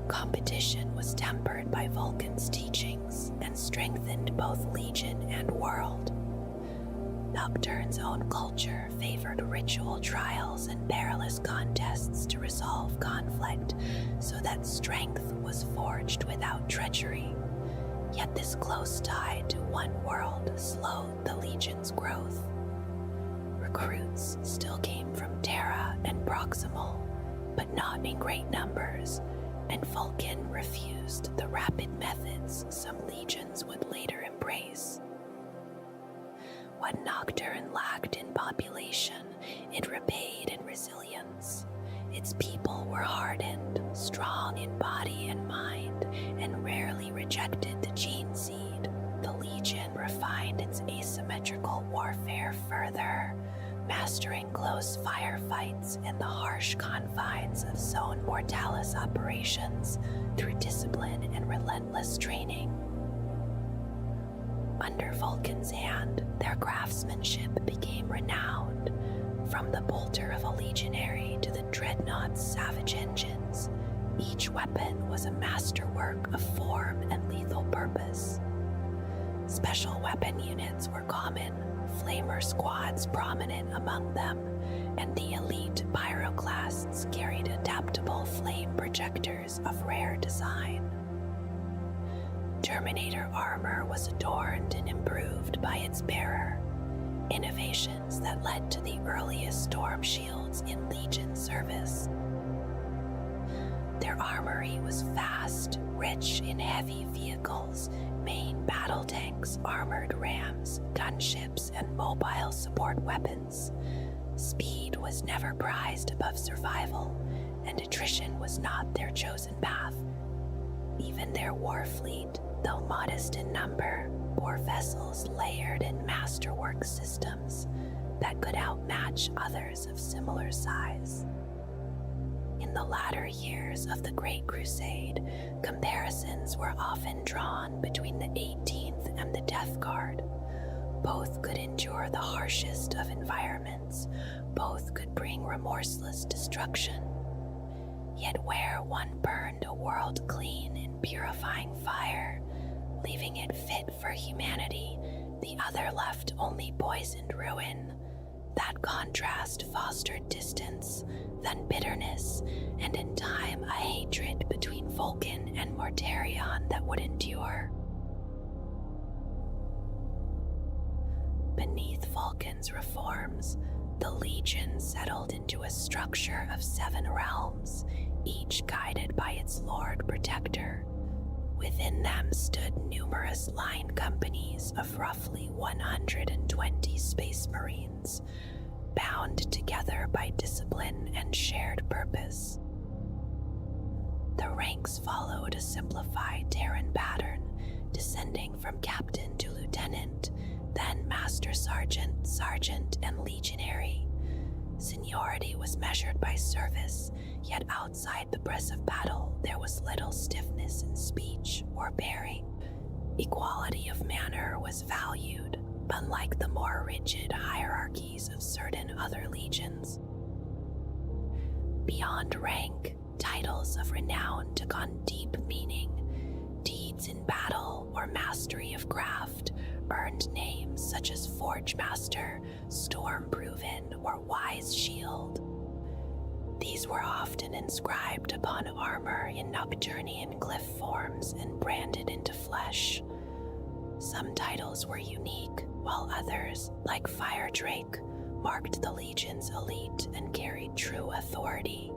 Competition was tempered by Vulcan's teachings and strengthened both Legion and world. Nocturne's own culture favored ritual trials and perilous contests to resolve conflict, so that strength was forged without treachery. Yet this close tie to one world slowed the Legion's growth. Recruits still came from Terra and Proximal, but not in great numbers, and Vulcan refused the rapid methods some legions would later embrace. What Nocturne lacked in population, it repaid in resilience. Its people were hardened, strong in body and mind, and rarely rejected the gene seed. The Legion refined its asymmetrical warfare further, mastering close firefights and the harsh confines of Zone Mortalis operations through discipline and relentless training. Under Vulcan's hand, their craftsmanship became renowned, from the bolter of a legionary to the dreadnought's savage engines. Each weapon was a masterwork of form and lethal purpose. Special weapon units were common, flamer squads prominent among them, and the elite pyroclasts carried adaptable flame projectors of rare design. Terminator armor was adorned and improved by its bearer, innovations that led to the earliest storm shields in Legion service. Their armory was vast, rich in heavy vehicles, main battle tanks, armored rams, gunships, and mobile support weapons. Speed was never prized above survival, and attrition was not their chosen path, Even their war fleet, though modest in number, bore vessels layered in masterwork systems that could outmatch others of similar size. In the latter years of the Great Crusade, comparisons were often drawn between the 18th and the Death Guard. Both could endure the harshest of environments. Both could bring remorseless destruction. Yet where one burned a world clean in purifying fire, leaving it fit for humanity, the other left only poisoned ruin. That contrast fostered distance, then bitterness, and in time a hatred between Vulcan and Mortarion that would endure. Beneath Vulcan's reforms, the Legion settled into a structure of 7 realms, each guided by its Lord Protector. Within them stood numerous line companies of roughly 120 Space Marines, bound together by discipline and shared purpose. The ranks followed a simplified Terran pattern, descending from captain to lieutenant, then master sergeant, sergeant, and legionary. Seniority was measured by service, yet outside the press of battle, there was little stiffness in speech or bearing. Equality of manner was valued, unlike the more rigid hierarchies of certain other legions. Beyond rank, titles of renown took on deep meaning. Deeds in battle or mastery of craft earned names such as Forge Master, Storm Proven, or Wise Shield. These were often inscribed upon armor in Nocturnian glyph forms and branded into flesh. Some titles were unique, while others, like Fire Drake, marked the Legion's elite and carried true authority.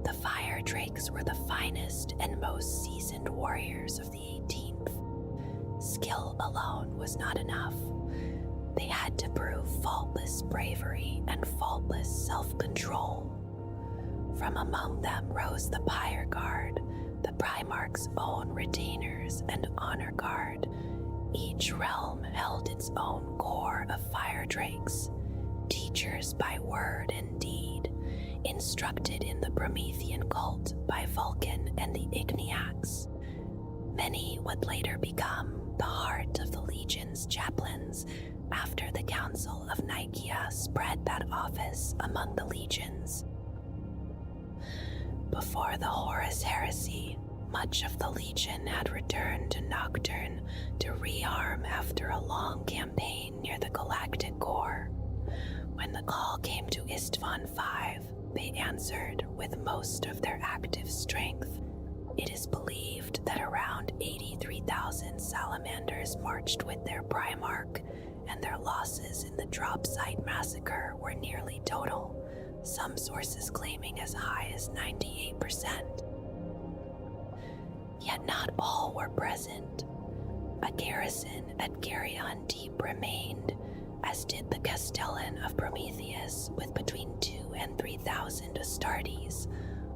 The Fire Drakes were the finest and most seasoned warriors of the 18th. Skill alone was not enough. They had to prove faultless bravery and faultless self-control. From among them rose the Pyre Guard, the Primarchs' own retainers and honor guard. Each realm held its own corps of Fire Drakes, teachers by word and deed, instructed in the Promethean cult by Vulcan and the Igniacs. Many would later become the heart of the Legion's chaplains after the Council of Nicaea spread that office among the legions. Before the Horus Heresy, much of the Legion had returned to Nocturne to rearm after a long campaign near the Galactic Core. When the call came to Istvan V, they answered with most of their active strength. It is believed that around 83,000 salamanders marched with their Primarch, and their losses in the drop site massacre were nearly total, some sources claiming as high as 98%. Yet not all were present. A garrison at Geryon Deep remained, as did the Castellan of Prometheus, with between 2,000 and 3,000 Astartes,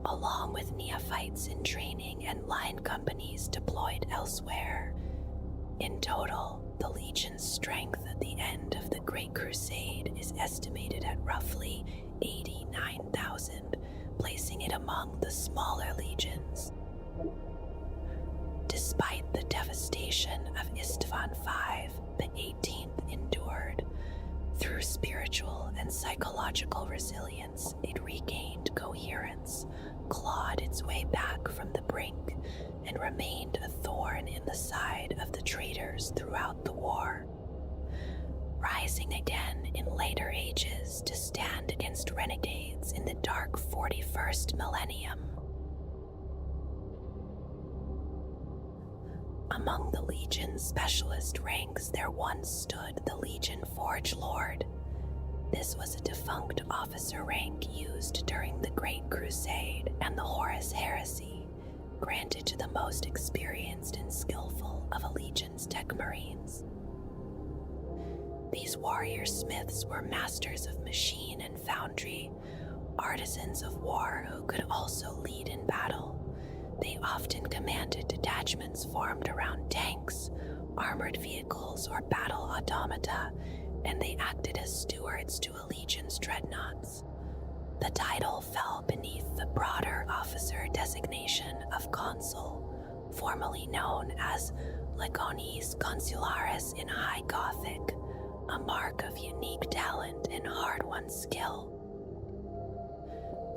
along with neophytes in training and line companies deployed elsewhere. In total, the Legion's strength at the end of the Great Crusade is estimated at roughly 89,000, placing it among the smaller legions. Despite the devastation of Istvan V, the 18th endured. Through spiritual and psychological resilience, it regained coherence, clawed its way back from the brink, and remained a thorn in the side of the traitors throughout the war. Rising again in later ages to stand against renegades in the dark 41st millennium. Among the Legion's specialist ranks there once stood the Legion Forge Lord. This was a defunct officer rank used during the Great Crusade and the Horus Heresy, granted to the most experienced and skillful of a Legion's tech marines. These warrior smiths were masters of machine and foundry, artisans of war who could also lead in battle. They often commanded detachments formed around tanks, armored vehicles, or battle automata, and they acted as stewards to a legion's dreadnoughts. The title fell beneath the broader officer designation of consul, formerly known as Legionis Consularis in High Gothic, a mark of unique talent and hard-won skill.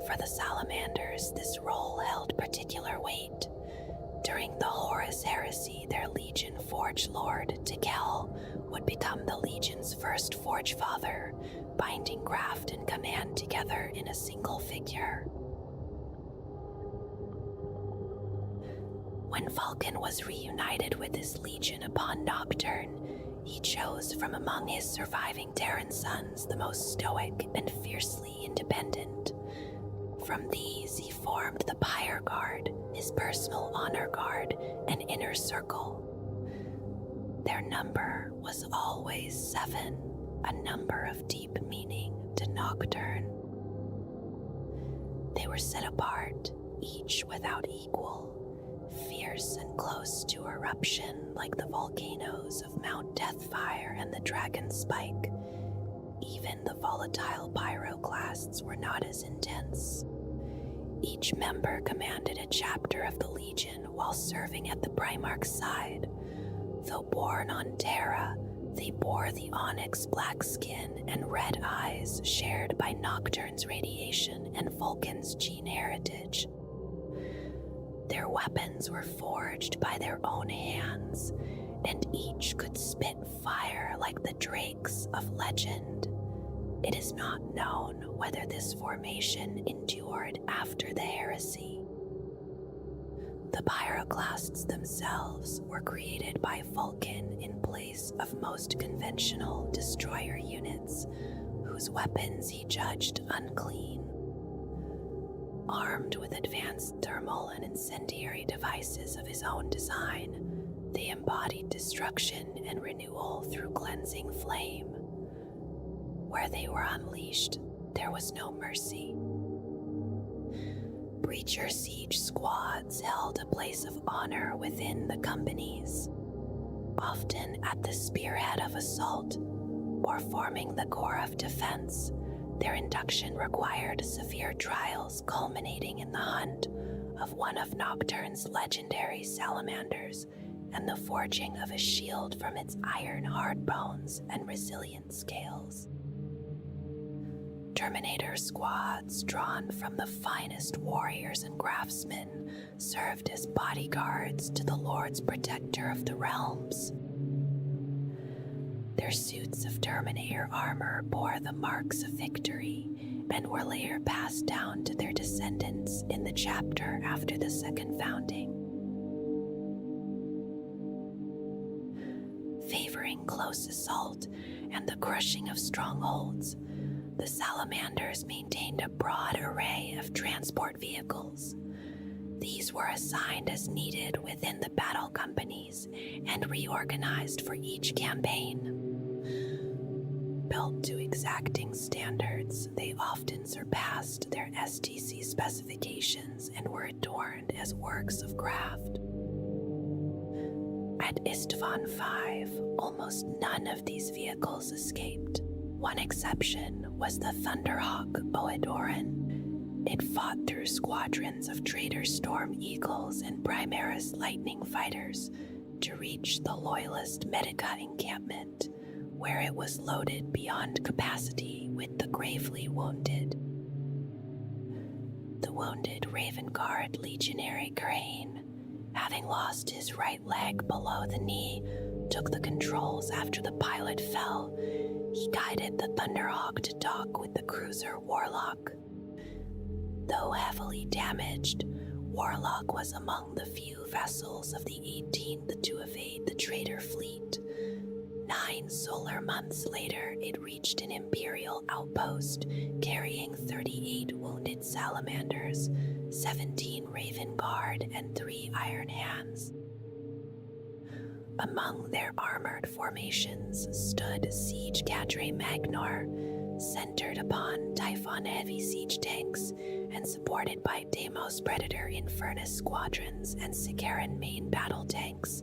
For the Salamanders, this role held particular weight. During the Horus Heresy, their legion forge lord, Tekel, would become the legion's first forge father, binding craft and command together in a single figure. When Vulcan was reunited with his legion upon Nocturne, he chose from among his surviving Terran sons the most stoic and fiercely independent. From these, he formed the Pyre Guard, his personal honor guard, and inner circle. Their number was always 7, a number of deep meaning to Nocturne. They were set apart, each without equal, fierce and close to eruption like the volcanoes of Mount Deathfire and the Dragon Spike. Even the volatile pyroclasts were not as intense. Each member commanded a chapter of the Legion while serving at the Primarch's side. Though born on Terra, they bore the onyx black skin and red eyes shared by Nocturne's radiation and Vulcan's gene heritage. Their weapons were forged by their own hands, and each could spit fire like the drakes of legend. It is not known whether this formation endured after the heresy. The pyroclasts themselves were created by Vulcan in place of most conventional destroyer units, whose weapons he judged unclean. Armed with advanced thermal and incendiary devices of his own design, they embodied destruction and renewal through cleansing flame. Where they were unleashed, there was no mercy. Breacher siege squads held a place of honor within the companies, often at the spearhead of assault or forming the core of defense. Their induction required severe trials culminating in the hunt of one of Nocturne's legendary salamanders and the forging of a shield from its iron hard bones and resilient scales. Terminator squads drawn from the finest warriors and craftsmen served as bodyguards to the Lord's Protector of the Realms. Their suits of Terminator armor bore the marks of victory and were later passed down to their descendants in the chapter after the Second Founding. Favoring close assault and the crushing of strongholds, the Salamanders maintained a broad array of transport vehicles. These were assigned as needed within the battle companies and reorganized for each campaign. Built to exacting standards, they often surpassed their STC specifications and were adorned as works of craft. At Istvan V, almost none of these vehicles escaped. One exception was the Thunderhawk Oedoran. It fought through squadrons of Traitor Storm Eagles and Primarchs Lightning Fighters to reach the Loyalist Medica encampment, where it was loaded beyond capacity with the gravely wounded. The wounded Raven Guard Legionary Crane, having lost his right leg below the knee, took the controls after the pilot fell. He guided the Thunderhawk to dock with the cruiser Warlock. Though heavily damaged, Warlock was among the few vessels of the 18th to evade the traitor fleet. 9 solar months later, it reached an Imperial outpost carrying 38 wounded salamanders, 17 Raven Guard, and 3 Iron Hands. Among their armored formations stood Siege Cadre Magnar, centered upon Typhon heavy siege tanks and supported by Deimos Predator Infernus squadrons and Sicaran main battle tanks.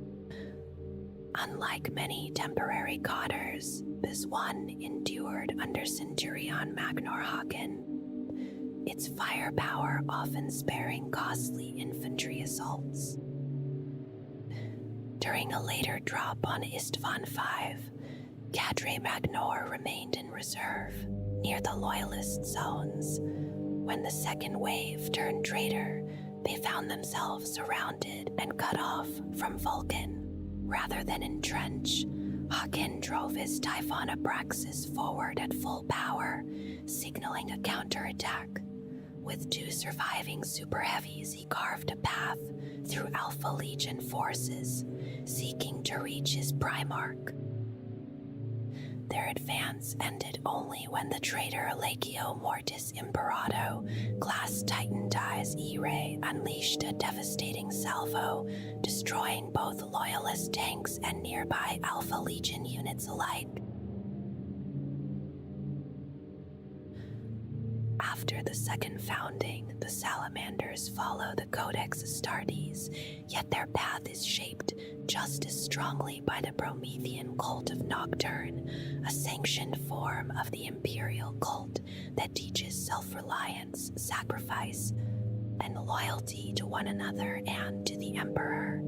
Unlike many temporary cotters, this one endured under Centurion Magnor Haakon, its firepower often sparing costly infantry assaults. During a later drop on Istvan V, Cadre Magnor remained in reserve near the Loyalist zones. When the second wave turned traitor, they found themselves surrounded and cut off from Vulcan. Rather than entrench, Haakon drove his Typhon Abraxas forward at full power, signaling a counterattack. With 2 surviving super heavies, he carved a path through Alpha Legion forces, seeking to reach his Primarch. Their advance ended only when the traitor Legio Mortis Imperato class Titan Dies E-Ray unleashed a devastating salvo, destroying both Loyalist tanks and nearby Alpha Legion units alike. After the second founding, the Salamanders follow the Codex Astartes, yet their path is shaped just as strongly by the Promethean cult of Nocturne, a sanctioned form of the Imperial cult that teaches self-reliance, sacrifice, and loyalty to one another and to the Emperor.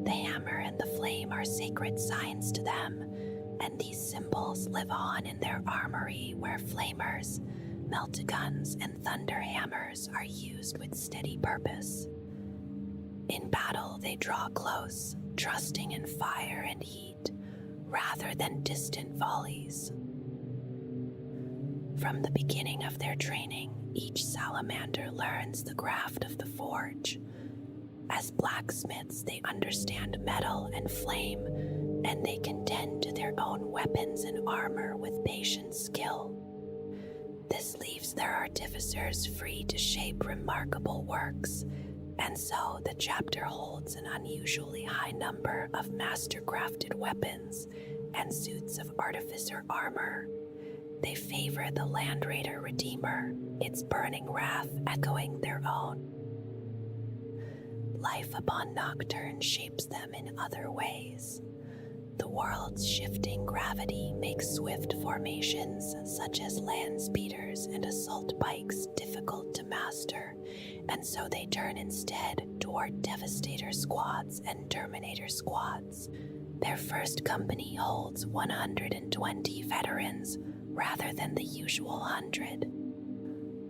The hammer and the flame are sacred signs to them, and these symbols live on in their armory where flamers, meltaguns, and thunder hammers are used with steady purpose. In battle, they draw close, trusting in fire and heat, rather than distant volleys. From the beginning of their training, each salamander learns the craft of the forge. As blacksmiths, they understand metal and flame, and they can tend to their own weapons and armor with patient skill. This leaves their artificers free to shape remarkable works, and so the chapter holds an unusually high number of master-crafted weapons and suits of artificer armor. They favor the Land Raider Redeemer, its burning wrath echoing their own. Life upon Nocturne shapes them in other ways. The world's shifting gravity makes swift formations such as land speeders and assault bikes difficult to master, and so they turn instead toward Devastator squads and Terminator squads. Their first company holds 120 veterans rather than the usual 100.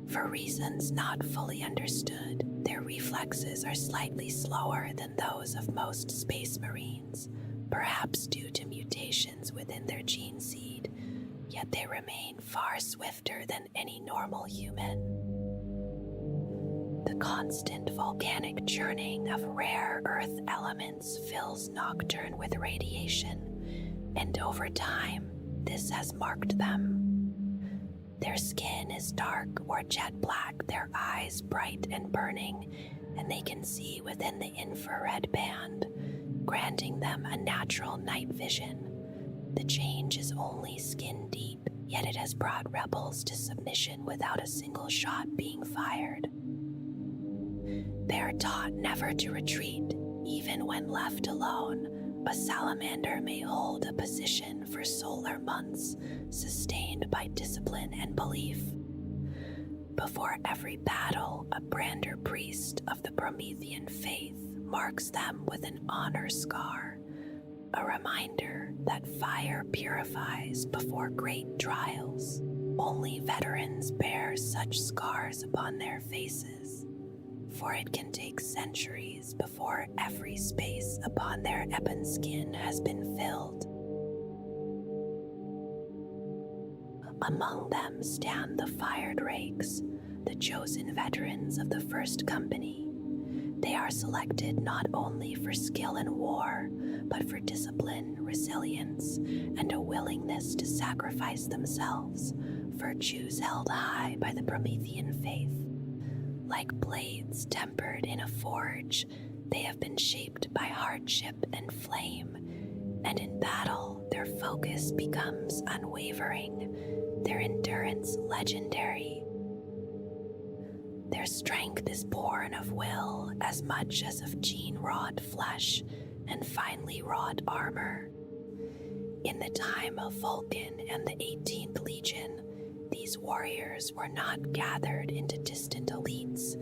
For reasons not fully understood, their reflexes are slightly slower than those of most Space Marines, perhaps due to mutations within their gene seed, yet they remain far swifter than any normal human. The constant volcanic churning of rare earth elements fills Nocturne with radiation, and over time, this has marked them. Their skin is dark or jet black, their eyes bright and burning, and they can see within the infrared band, granting them a natural night vision. The change is only skin deep, yet it has brought rebels to submission without a single shot being fired. They are taught never to retreat, even when left alone. A salamander may hold a position for solar months, sustained by discipline and belief. Before every battle, a brander priest of the Promethean faith marks them with an honor scar, a reminder that fire purifies before great trials. Only veterans bear such scars upon their faces, for it can take centuries before every space upon their ebon skin has been filled. Among them stand the Fire Drakes, the chosen veterans of the First Company. They are selected not only for skill in war, but for discipline, resilience, and a willingness to sacrifice themselves, virtues held high by the Promethean faith. Like blades tempered in a forge, they have been shaped by hardship and flame, and in battle their focus becomes unwavering, their endurance legendary. Their strength is born of will as much as of gene-wrought flesh and finely wrought armor. In the time of Vulcan and the 18th Legion, these warriors were not gathered into distant elites,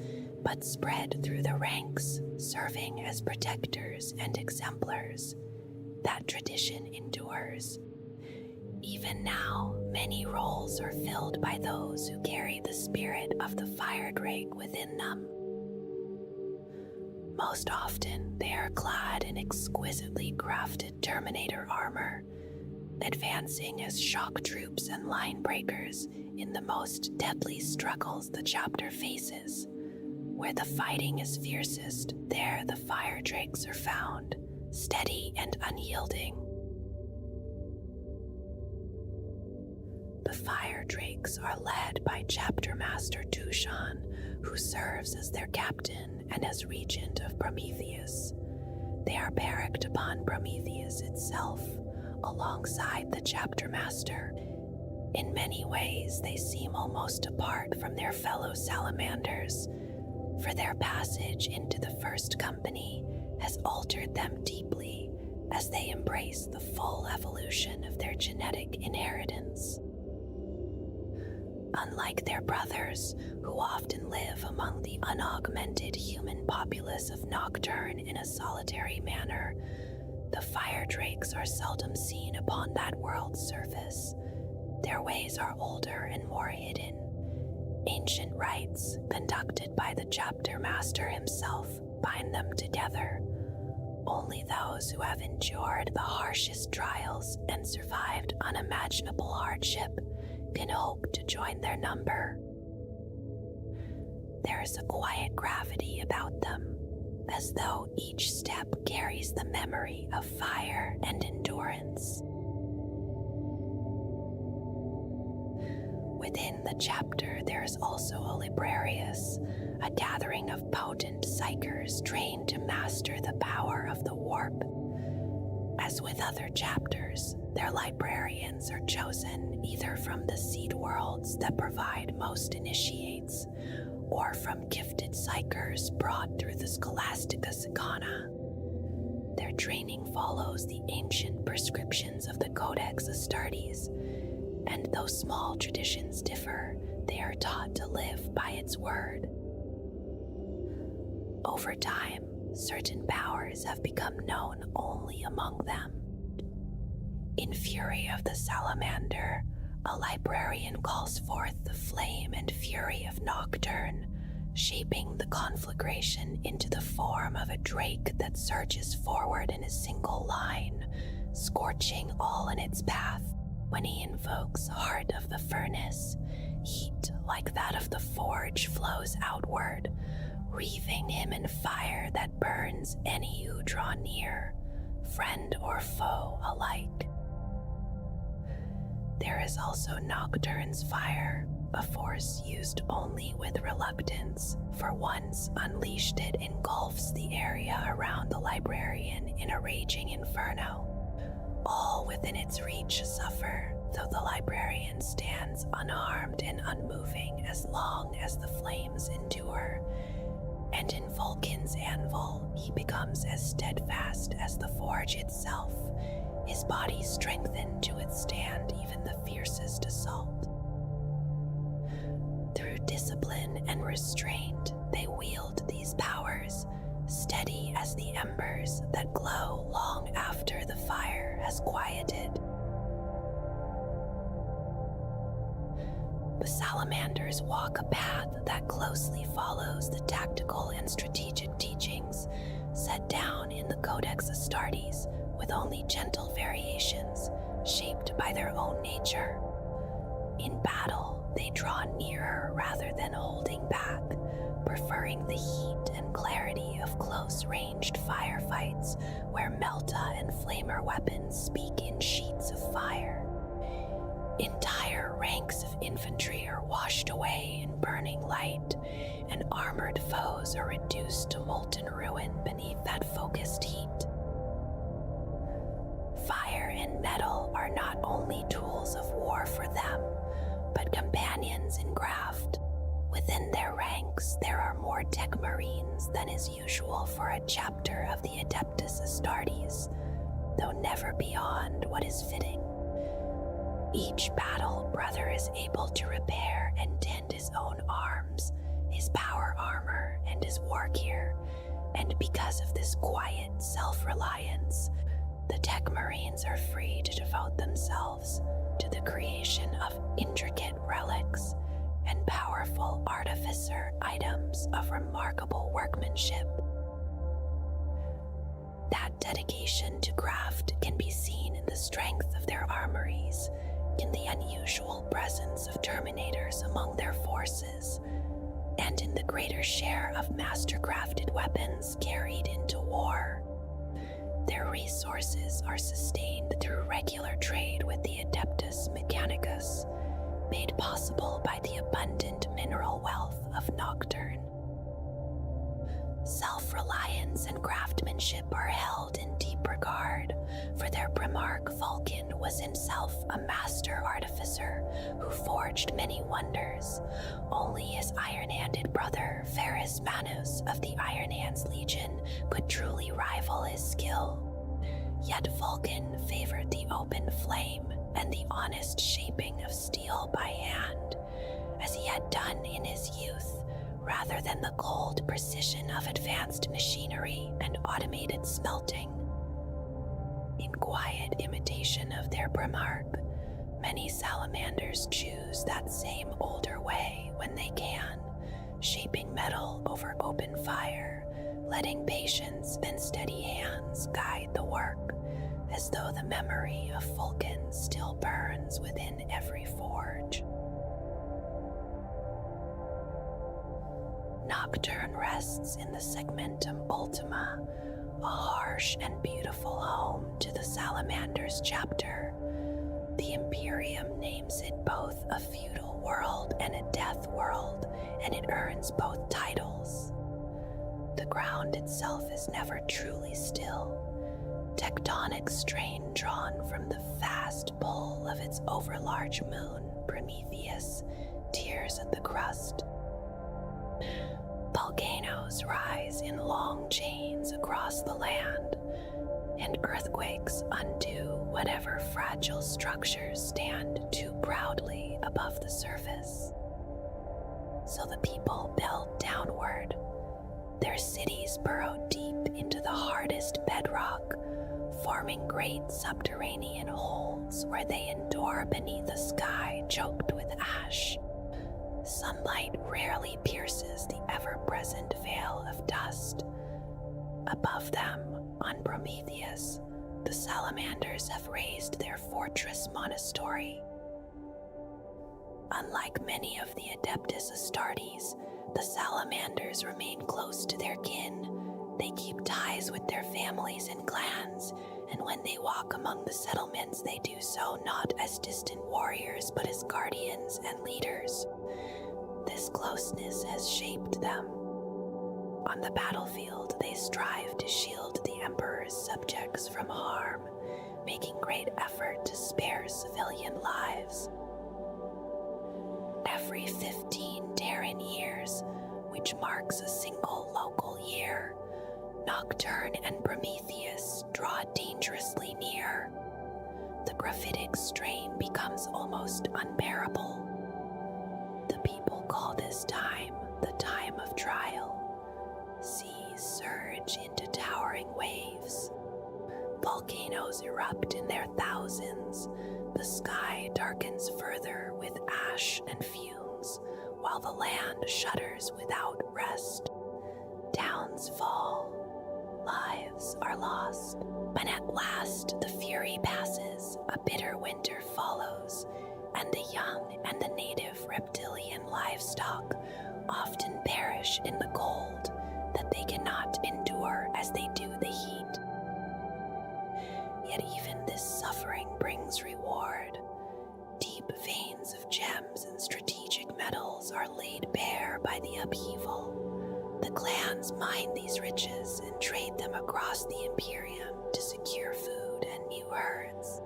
but spread through the ranks, serving as protectors and exemplars. That tradition endures. Even now, many roles are filled by those who carry the spirit of the fire drake within them. Most often, they are clad in exquisitely crafted Terminator armor, advancing as shock troops and line breakers in the most deadly struggles the chapter faces. Where the fighting is fiercest, there the fire drakes are found, steady and unyielding. The fire drakes are led by Chapter Master Tushan, who serves as their captain and as regent of Prometheus. They are barracked upon Prometheus itself, alongside the Chapter Master. In many ways, they seem almost apart from their fellow salamanders, for their passage into the First Company has altered them deeply as they embrace the full evolution of their genetic inheritance. Unlike their brothers, who often live among the unaugmented human populace of Nocturne in a solitary manner, the fire drakes are seldom seen upon that world's surface. Their ways are older and more hidden. Ancient rites, conducted by the chapter master himself, bind them together. Only those who have endured the harshest trials and survived unimaginable hardship can hope to join their number. There is a quiet gravity about them, as though each step carries the memory of fire and endurance. Within the chapter, there is also a librarius, a gathering of potent psychers trained to master the power of the warp. As with other chapters, their librarians are chosen either from the seed worlds that provide most initiates, or from gifted psychers brought through the Scholastica Sicana. Their training follows the ancient prescriptions of the Codex Astartes, and though small traditions differ, they are taught to live by its word. Over time, certain powers have become known only among them. In Fury of the Salamander, a librarian calls forth the flame and fury of Nocturne, shaping the conflagration into the form of a drake that surges forward in a single line, scorching all in its path. When he invokes Heart of the Furnace, heat like that of the forge flows outward, wreathing him in fire that burns any who draw near, friend or foe alike. There is also Nocturne's fire, a force used only with reluctance, for once unleashed it engulfs the area around the librarian in a raging inferno. All within its reach suffer, though the librarian stands unharmed and unmoving as long as the flames endure. And in Vulcan's anvil, he becomes as steadfast as the forge itself, his body strengthened to withstand even the fiercest assault. Through discipline and restraint, they wield these powers, steady as the embers that glow long after the fire has quieted. The salamanders walk a path that closely follows the tactical and strategic teachings set down in the Codex Astartes, with only gentle variations shaped by their own nature. In battle, they draw nearer rather than holding back, preferring the heat and clarity of close-ranged firefights where melta and flamer weapons speak in sheets of fire. Entire ranks of infantry are washed away in burning light, and armored foes are reduced to molten ruin beneath that focused heat. Fire and metal are not only tools of war for them, but companions in craft. Within their ranks, there are more tech marines than is usual for a chapter of the Adeptus Astartes, though never beyond what is fitting. Each battle brother is able to repair and tend his own arms, his power armor, and his war gear, and because of this quiet self-reliance, the tech marines are free to devote themselves to the creation of intricate relics and powerful artificer items of remarkable workmanship. That dedication to craft can be seen in the strength of their armories, in the unusual presence of Terminators among their forces, and in the greater share of master-crafted weapons carried into war. Their resources are sustained through regular trade with the Adeptus Mechanicus, made possible by the abundant mineral wealth of Nocturne. Self-reliance and craftsmanship are held in deep regard, for their Primarch Vulcan was himself a master artificer who forged many wonders. Only his iron-handed brother, Ferrus Manus of the Iron Hands Legion, could truly rival his skill. Yet Vulcan favored the open flame and the honest shaping of steel by hand, as he had done in his youth, rather than the cold precision of advanced machinery and automated smelting. In quiet imitation of their Primarch, many salamanders choose that same older way when they can, shaping metal over open fire, letting patience and steady hands guide the work, as though the memory of Vulcan still burns within every forge. Nocturne rests in the Segmentum Ultima, a harsh and beautiful home to the Salamander's chapter. The Imperium names it both a feudal world and a death world, and it earns both titles. The ground itself is never truly still. Tectonic strain drawn from the vast pull of its overlarge moon, Prometheus, tears at the crust. Volcanoes rise in long chains across the land, and earthquakes undo whatever fragile structures stand too proudly above the surface. So the people build downward. Their cities burrow deep into the hardest bedrock, forming great subterranean holes where they endure beneath a sky choked with ash. Sunlight rarely pierces the ever-present veil of dust. Above them, on Prometheus, the salamanders have raised their fortress monastery. Unlike many of the Adeptus Astartes, the salamanders remain close to their kin. They keep ties with their families and clans, and when they walk among the settlements, they do so not as distant warriors, but as guardians and leaders. This closeness has shaped them. On the battlefield, they strive to shield the Emperor's subjects from harm, making great effort to spare civilian lives. Every 15 Terran years, which marks a single local year, Nocturne and Prometheus draw dangerously near. The graphitic strain becomes almost unbearable. The people call this time the time of trial. Seas surge into towering waves. Volcanoes erupt in their thousands. The sky darkens further with ash and fumes, while the land shudders without rest. Towns fall. Lives are lost. When at last the fury passes, a bitter winter follows, and the young and the native reptilian livestock often perish in the cold that they cannot endure as they do the heat. Yet even this suffering brings reward. Deep veins of gems and strategic metals are laid bare by the upheaval. The clans mine these riches and trade them across the Imperium to secure food and new herds.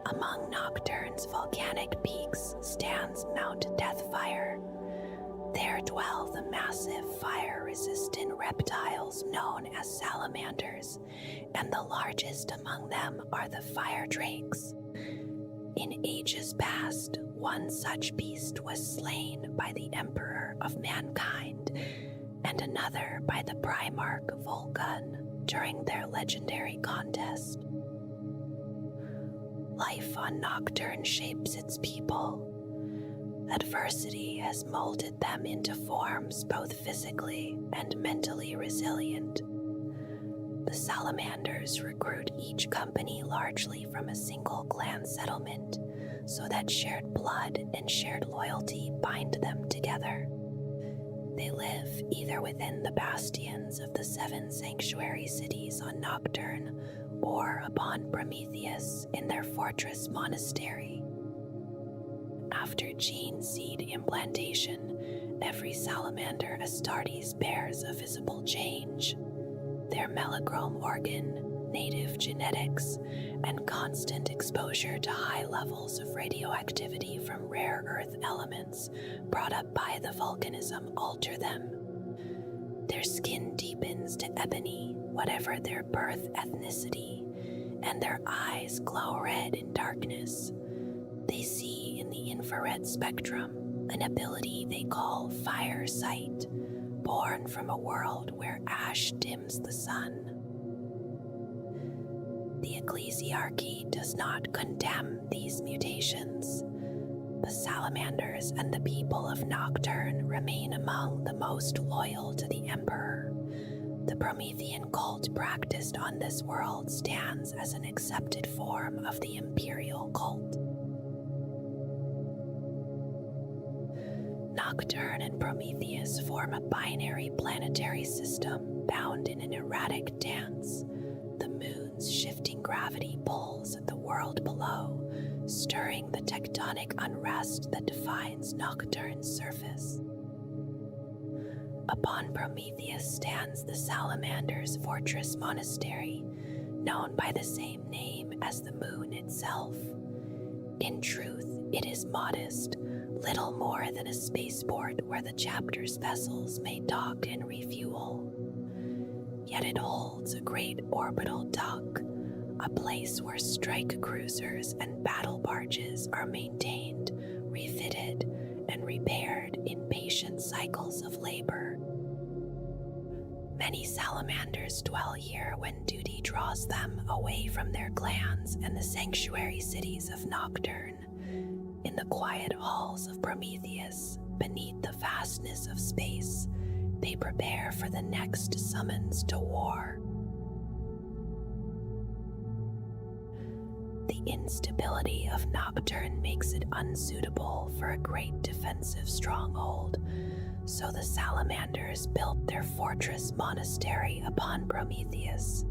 Among Nocturne's volcanic peaks stands Mount Deathfire. There dwell the massive fire-resistant reptiles known as salamanders, and the largest among them are the fire drakes. In ages past, one such beast was slain by the Emperor of Mankind, and another by the Primarch Vulcan during their legendary contest. Life on Nocturne shapes its people. Adversity has molded them into forms both physically and mentally resilient. The salamanders recruit each company largely from a single clan settlement, so that shared blood and shared loyalty bind them together. They live either within the bastions of the 7 sanctuary cities on Nocturne, or upon Prometheus in their fortress monastery. After gene seed implantation, every salamander Astartes bears a visible change. Their melochrome organ, native genetics, and constant exposure to high levels of radioactivity from rare earth elements brought up by the volcanism alter them. Their skin deepens to ebony, whatever their birth ethnicity, and their eyes glow red in darkness. They see in the infrared spectrum, an ability they call fire sight, born from a world where ash dims the sun. The ecclesiarchy does not condemn these mutations. The salamanders and the people of Nocturne remain among the most loyal to the Emperor. The Promethean cult practiced on this world stands as an accepted form of the Imperial cult. Nocturne and Prometheus form a binary planetary system bound in an erratic dance. The moon's shifting gravity pulls at the world below, stirring the tectonic unrest that defines Nocturne's surface. Upon Prometheus stands the Salamander's fortress monastery, known by the same name as the moon itself. In truth, it is modest, little more than a spaceport where the chapter's vessels may dock and refuel. Yet it holds a great orbital dock, a place where strike cruisers and battle barges are maintained, refitted, and repaired in patient cycles of labor. Many salamanders dwell here when duty draws them away from their clans and the sanctuary cities of Nocturne. In the quiet halls of Prometheus, beneath the vastness of space, they prepare for the next summons to war. The instability of Nocturne makes it unsuitable for a great defensive stronghold, so the salamanders built their fortress monastery upon Prometheus.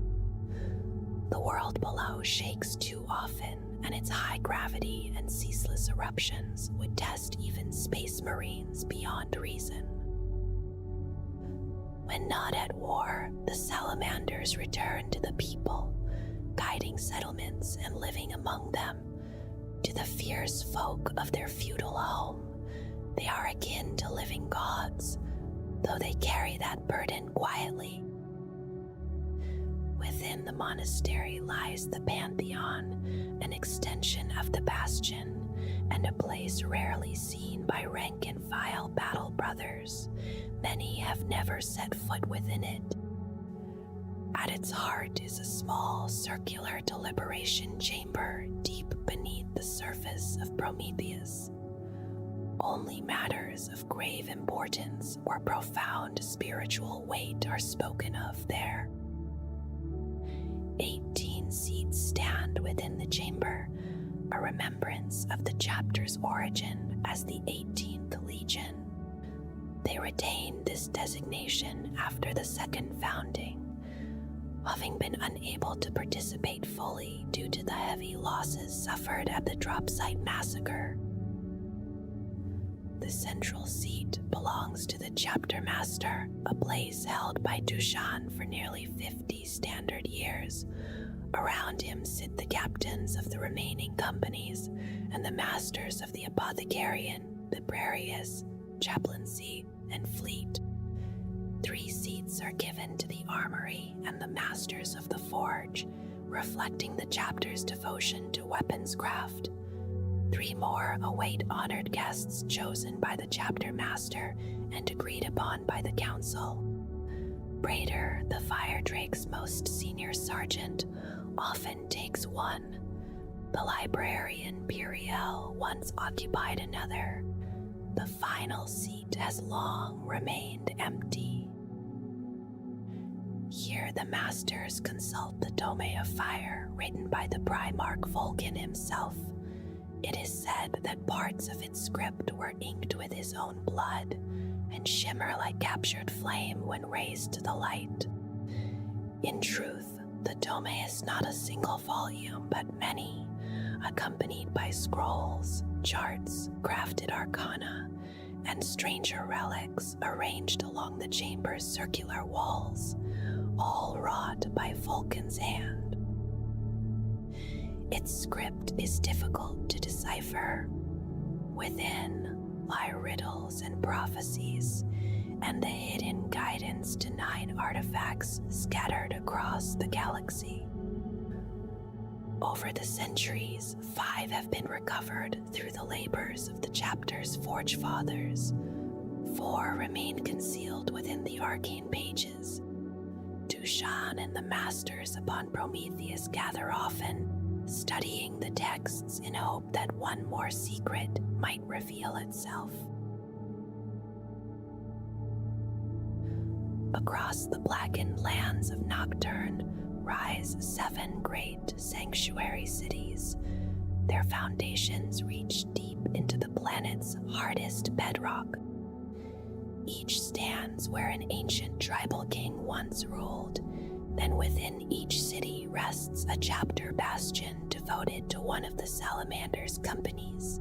The world below shakes too often, and its high gravity and ceaseless eruptions would test even space marines beyond reason. When not at war, the salamanders return to the people, guiding settlements and living among them. To the fierce folk of their feudal home, they are akin to living gods, though they carry that burden quietly. Within the monastery lies the Pantheon, an extension of the Bastion, and a place rarely seen by rank-and-file battle brothers. Many have never set foot within it. At its heart is a small, circular deliberation chamber deep beneath the surface of Prometheus. Only matters of grave importance or profound spiritual weight are spoken of there. 18 seats stand within the chamber, a remembrance of the chapter's origin as the 18th Legion. They retain this designation after the second founding, having been unable to participate fully due to the heavy losses suffered at the drop site massacre. The central seat belongs to the chapter master, a place held by Dushan for nearly 50 standard years, Around him sit the captains of the remaining companies and the masters of the apothecarian, librarius, chaplaincy, and fleet. 3 seats are given to the armory and the masters of the forge, reflecting the chapter's devotion to weaponscraft. 3 more await honored guests chosen by the chapter master and agreed upon by the council. Praetor, the Fire Drake's most senior sergeant, often takes one. The librarian Piriel once occupied another. The final seat has long remained empty. Here the masters consult the Tome of Fire written by the Primarch Vulcan himself. It is said that parts of its script were inked with his own blood and shimmer like captured flame when raised to the light. In truth, the Tome is not a single volume, but many, accompanied by scrolls, charts, crafted arcana, and stranger relics arranged along the chamber's circular walls, all wrought by Vulcan's hand. Its script is difficult to decipher. Within lie riddles and prophecies, and the hidden guidance to 9 artifacts scattered across the galaxy. Over the centuries, 5 have been recovered through the labors of the chapter's Forge Fathers. 4 remain concealed within the arcane pages. Dushan and the Masters upon Prometheus gather often, studying the texts in hope that one more secret might reveal itself. Across the blackened lands of Nocturne rise 7 great sanctuary cities. Their foundations reach deep into the planet's hardest bedrock. Each stands where an ancient tribal king once ruled. Then within each city rests a chapter bastion devoted to one of the Salamander's companies.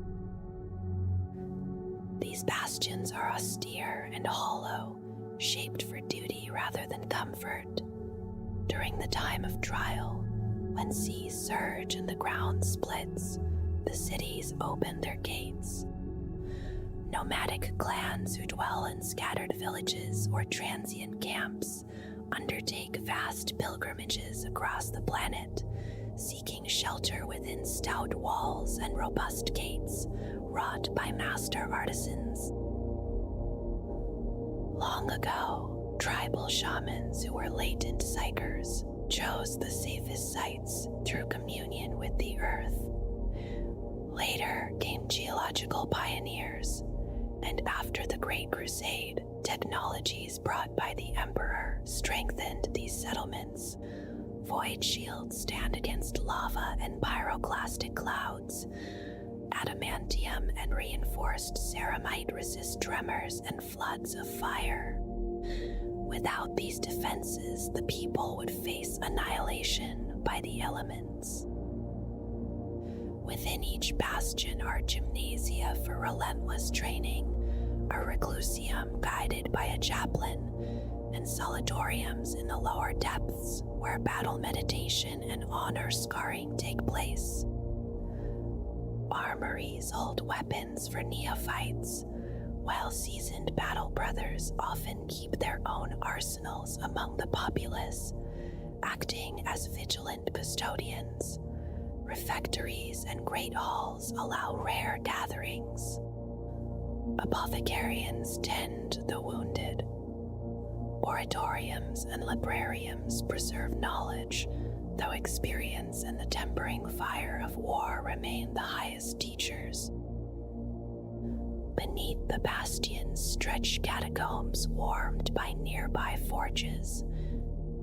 These bastions are austere and hollow, shaped for duty rather than comfort. During the time of trial, when seas surge and the ground splits, the cities open their gates. Nomadic clans who dwell in scattered villages or transient camps undertake vast pilgrimages across the planet, seeking shelter within stout walls and robust gates wrought by master artisans. Long ago, tribal shamans who were latent psychers chose the safest sites through communion with the earth. Later came geological pioneers, and after the Great Crusade, technologies brought by the Emperor strengthened these settlements. Void shields stand against lava and pyroclastic clouds. Adamantium and reinforced ceramite resist tremors and floods of fire. Without these defenses, the people would face annihilation by the elements. Within each bastion are gymnasia for relentless training, a reclusium guided by a chaplain, and solitoriums in the lower depths where battle meditation and honor scarring take place. Armories hold weapons for neophytes, while seasoned battle brothers often keep their own arsenals among the populace, acting as vigilant custodians. Refectories and great halls allow rare gatherings. Apothecarians tend the wounded. Oratoriums and librariums preserve knowledge, though experience and the tempering fire of war remain the highest teachers. Beneath the bastions stretch catacombs warmed by nearby forges.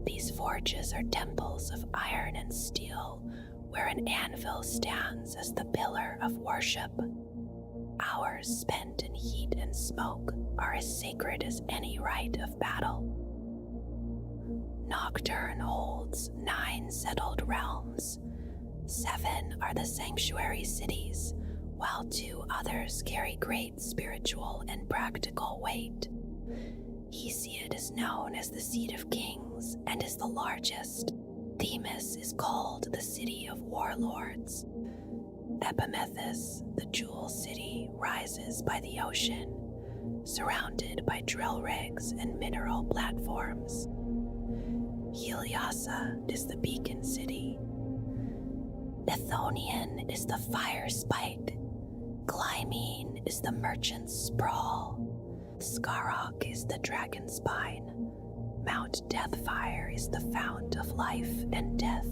These forges are temples of iron and steel, where an anvil stands as the pillar of worship. Hours spent in heat and smoke are as sacred as any rite of battle. Nocturne holds 9 settled realms. 7 are the sanctuary cities, while 2 others carry great spiritual and practical weight. Hesiod is known as the seat of kings and is the largest. Themis is called the city of warlords. Epimethus, the jewel city, rises by the ocean, surrounded by drill rigs and mineral platforms. Heliasa is the beacon city. Ethonian is the fire spike. Clymene is the merchant's sprawl. Skarok is the dragon spine. Mount Deathfire is the fount of life and death.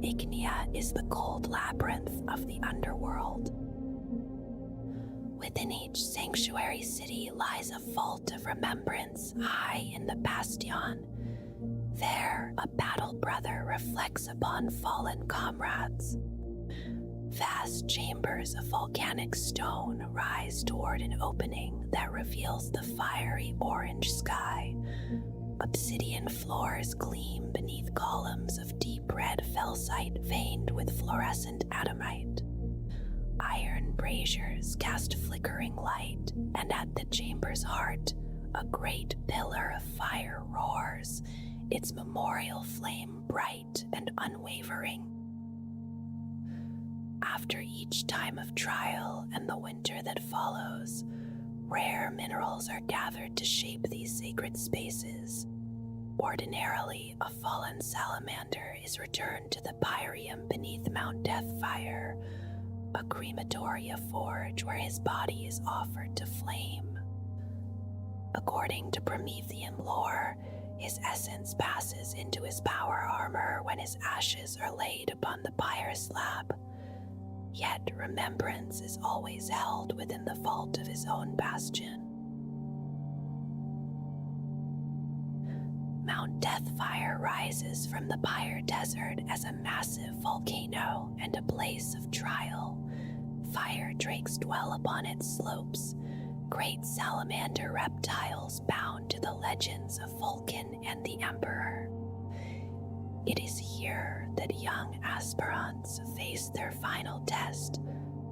Ignia is the cold labyrinth of the underworld. Within each sanctuary city lies a vault of remembrance high in the bastion. There, a battle brother reflects upon fallen comrades. Vast chambers of volcanic stone rise toward an opening that reveals the fiery orange sky. Obsidian floors gleam beneath columns of deep red felsite veined with fluorescent adamite. Iron braziers cast flickering light, and at the chamber's heart, a great pillar of fire roars, its memorial flame bright and unwavering. After each time of trial and the winter that follows, rare minerals are gathered to shape these sacred spaces. Ordinarily, a fallen salamander is returned to the Pyrium beneath Mount Deathfire, a crematoria forge where his body is offered to flame. According to Promethean lore, his essence passes into his power armor when his ashes are laid upon the pyre slab. Yet remembrance is always held within the vault of his own bastion. Mount Deathfire rises from the Pyre Desert as a massive volcano and a place of trial. Fire drakes dwell upon its slopes, great salamander reptiles bound to the legends of Vulcan and the Emperor. It is here that young aspirants face their final test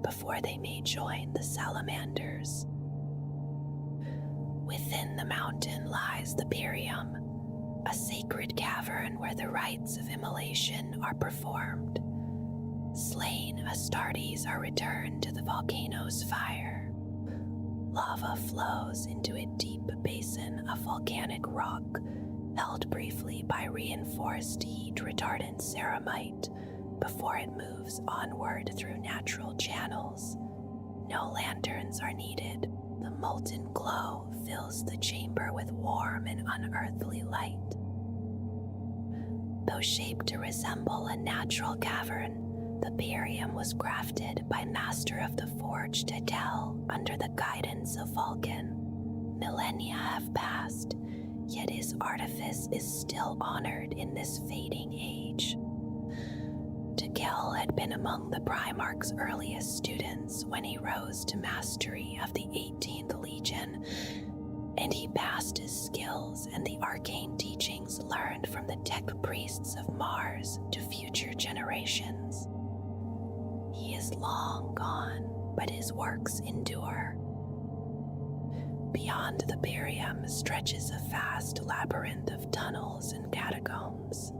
before they may join the salamanders. Within the mountain lies the Imperium, a sacred cavern where the rites of immolation are performed. Slain Astartes are returned to the volcano's fire. Lava flows into a deep basin of volcanic rock, held briefly by reinforced heat-retardant ceramite before it moves onward through natural channels. No lanterns are needed. The molten glow fills the chamber with warm and unearthly light. Though shaped to resemble a natural cavern, the Imperium was crafted by Master of the Forge Tedel under the guidance of Vulcan. Millennia have passed, yet his artifice is still honored in this fading age. Tedel had been among the Primarchs' earliest students when he rose to mastery of the 18th Legion, and he passed his skills and the arcane teachings learned from the tech priests of Mars to future generations. He is long gone, but his works endure. Beyond the Imperium stretches a vast labyrinth of tunnels and catacombs.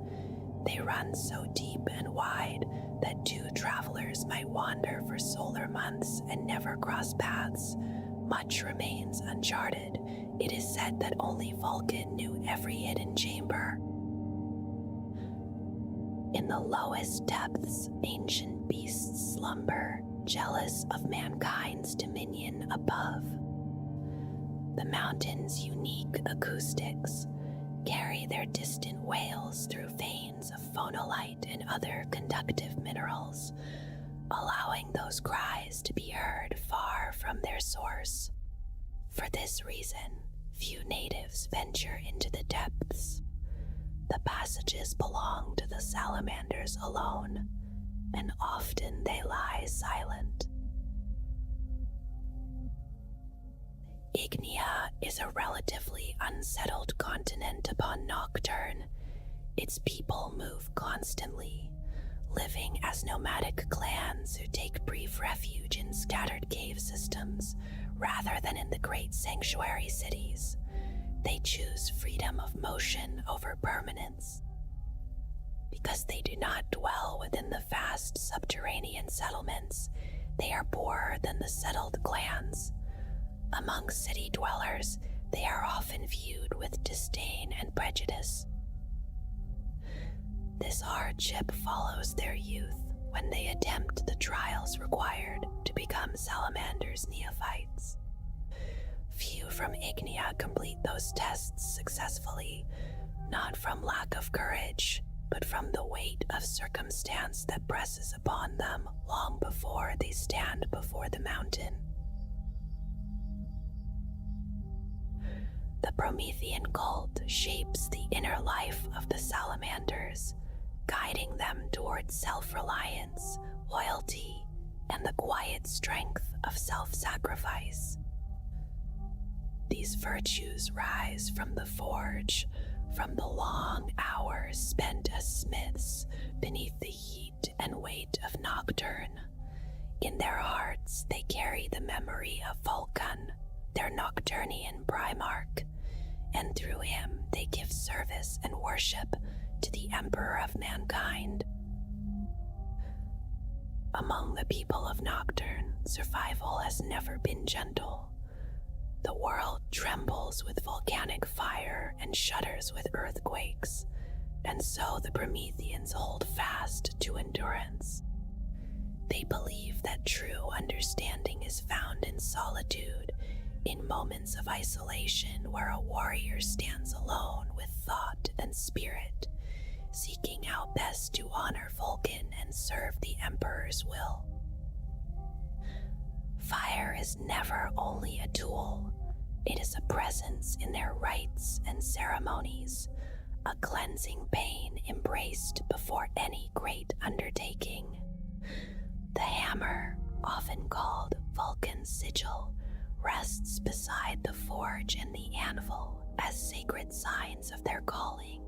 They run so deep and wide that two travelers might wander for solar months and never cross paths. Much remains uncharted. It is said that only Vulcan knew every hidden chamber. In the lowest depths, ancient beasts slumber, jealous of mankind's dominion above. The mountain's unique acoustics carry their distant wails through veins of phonolite and other conductive minerals, allowing those cries to be heard far from their source. For this reason, few natives venture into the depths. The passages belong to the salamanders alone, and often they lie silent. Ignia is a relatively unsettled continent upon Nocturne. Its people move constantly, living as nomadic clans who take brief refuge in scattered cave systems rather than in the great sanctuary cities. They choose freedom of motion over permanence. Because they do not dwell within the vast subterranean settlements, they are poorer than the settled clans. Among city dwellers, they are often viewed with disdain and prejudice. This hardship follows their youth when they attempt the trials required to become Salamander's neophytes. Few from Ignia complete those tests successfully, not from lack of courage, but from the weight of circumstance that presses upon them long before they stand before the mountain. The Promethean cult shapes the inner life of the Salamanders, guiding them towards self-reliance, loyalty, and the quiet strength of self-sacrifice. These virtues rise from the forge, from the long hours spent as smiths beneath the heat and weight of Nocturne. In their hearts, they carry the memory of Vulcan, their Nocturnian Primarch, and through him they give service and worship to the Emperor of mankind. Among the people of Nocturne, survival has never been gentle. The world trembles with volcanic fire and shudders with earthquakes, and so the Prometheans hold fast to endurance. They believe that true understanding is found in solitude, in moments of isolation where a warrior stands alone with thought and spirit, seeking how best to honor Vulcan and serve the Emperor's will. Fire is never only a tool, it is a presence in their rites and ceremonies, a cleansing pain embraced before any great undertaking. The hammer, often called Vulcan's sigil, rests beside the forge and the anvil as sacred signs of their calling.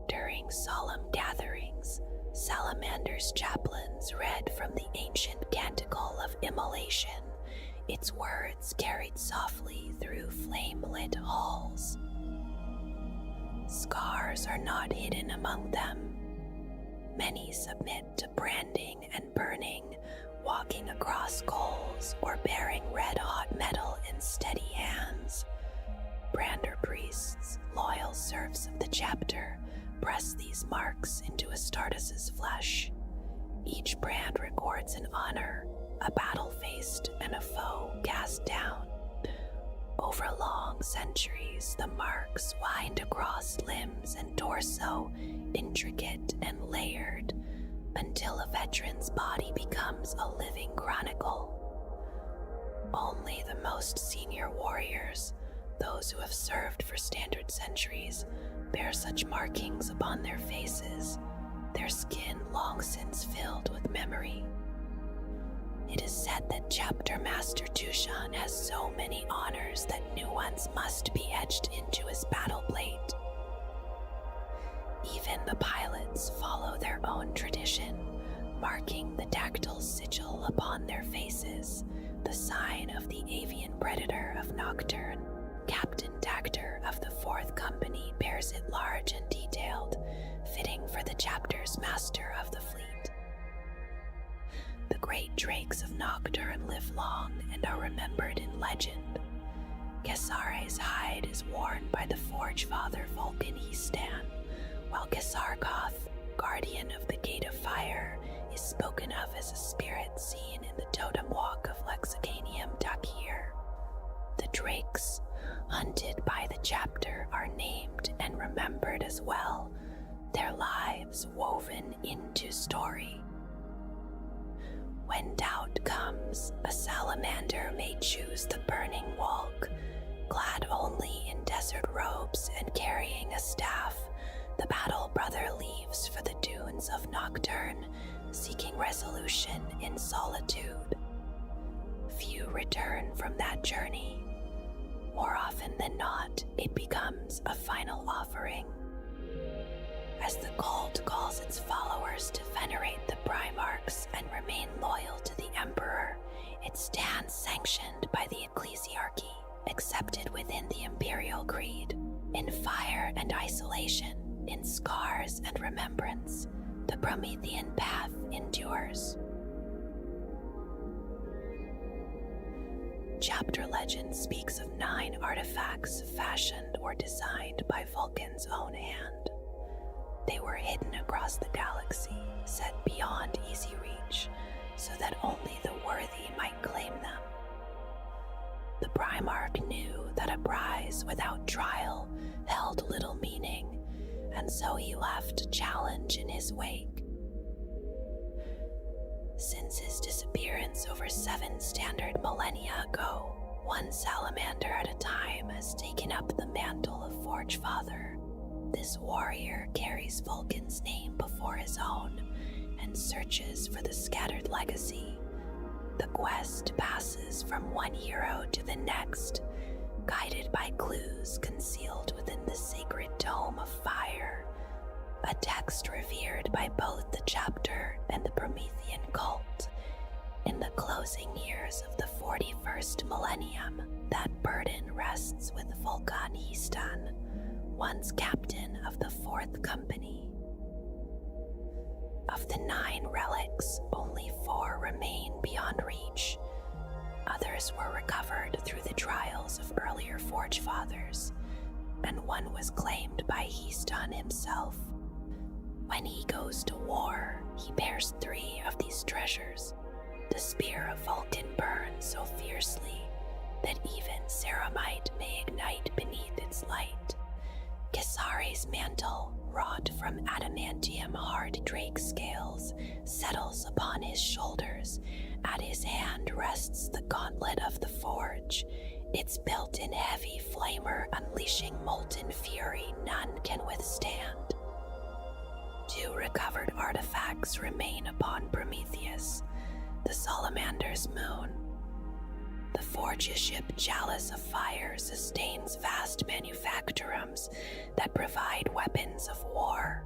During solemn gatherings, Salamander's chaplains read from the ancient canticle of immolation, its words carried softly through flame-lit halls. Scars are not hidden among them. Many submit to branding and burning, walking across coals or bearing red-hot metal in steady hands. Brander priests, loyal serfs of the chapter, press these marks into Astartes' flesh. Each brand records an honor, a battle faced and a foe cast down. Over long centuries, the marks wind across limbs and torso, intricate and layered, until a veteran's body becomes a living chronicle. Only the most senior warriors, those who have served for standard centuries, bear such markings upon their faces, their skin long since filled with memory. It is said that Chapter Master Tushan has so many honors that new ones must be etched into his battle plate. Even the pilots follow their own tradition, marking the dactyl sigil upon their faces, the sign of the avian predator of Nocturne. Captain Dactyr of the 4th Company bears it large and detailed, fitting for the chapter's master of the fleet. The great drakes of Nocturne live long and are remembered in legend. Kesare's hide is worn by the Forge Father Vulcan Histan, while Kesargoth, guardian of the Gate of Fire, is spoken of as a spirit seen in the totem walk of Lexicanium Dakir. The drakes, hunted by the chapter, are named and remembered as well, their lives woven into story. When doubt comes, a salamander may choose the burning walk, clad only in desert robes and carrying a staff. The battle brother leaves for the dunes of Nocturne, seeking resolution in solitude. Few return from that journey. More often than not, it becomes a final offering. As the cult calls its followers to venerate the Primarchs and remain loyal to the Emperor, it stands sanctioned by the Ecclesiarchy, accepted within the Imperial Creed. In fire and isolation, In scars and remembrance, the Promethean path endures. Chapter legend speaks of 9 artifacts fashioned or designed by Vulcan's own hand. They were hidden across the galaxy, set beyond easy reach, so that only the worthy might claim them. The Primarch knew that a prize without trial held little meaning, and so he left a challenge in his wake. Since his disappearance over 7 standard millennia ago, one salamander at a time has taken up the mantle of Forge Father. This warrior carries Vulcan's name before his own and searches for the scattered legacy. The quest passes from one hero to the next, guided by clues concealed within the sacred dome of fire, a text revered by both the chapter and the Promethean cult. In the closing years of the 41st millennium, that burden rests with Vulcan Histan, once captain of the 4th Company. Of the 9 relics, only 4 remain beyond reach. Others were recovered through the trials of earlier Forge Fathers, and one was claimed by Histan himself. When he goes to war, he bears 3 of these treasures. The spear of Vulcan burns so fiercely that even ceramite may ignite beneath its light. Kisari's mantle, wrought from adamantium hard drake scales, settles upon his shoulders. At his hand rests the gauntlet of the forge, its built-in heavy flamer unleashing molten fury none can withstand. 2 recovered artifacts remain upon Prometheus, the Salamander's moon. The forge's ship Chalice of Fire sustains vast manufactorums that provide weapons of war.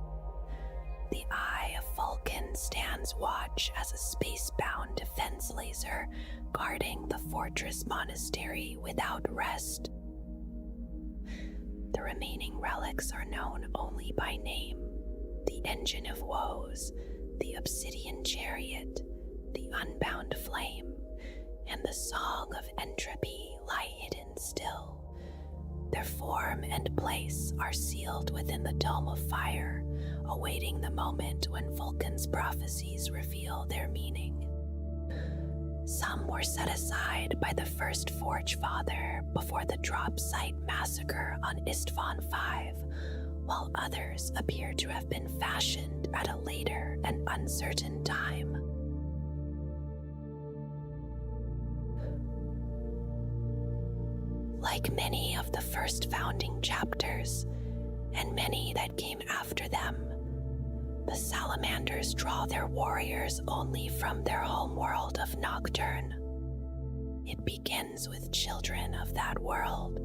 The Eye of Vulcan stands watch as a space-bound defense laser guarding the fortress monastery without rest. The remaining relics are known only by name: the Engine of Woes, the Obsidian Chariot, the Unbound Flame, and the Song of Entropy lie hidden still. Their form and place are sealed within the Dome of Fire, awaiting the moment when Vulcan's prophecies reveal their meaning. Some were set aside by the first Forge Father before the drop site massacre on Istvan V, while others appear to have been fashioned at a later and uncertain time. Like many of the first founding chapters, and many that came after them, the Salamanders draw their warriors only from their homeworld of Nocturne. It begins with children of that world,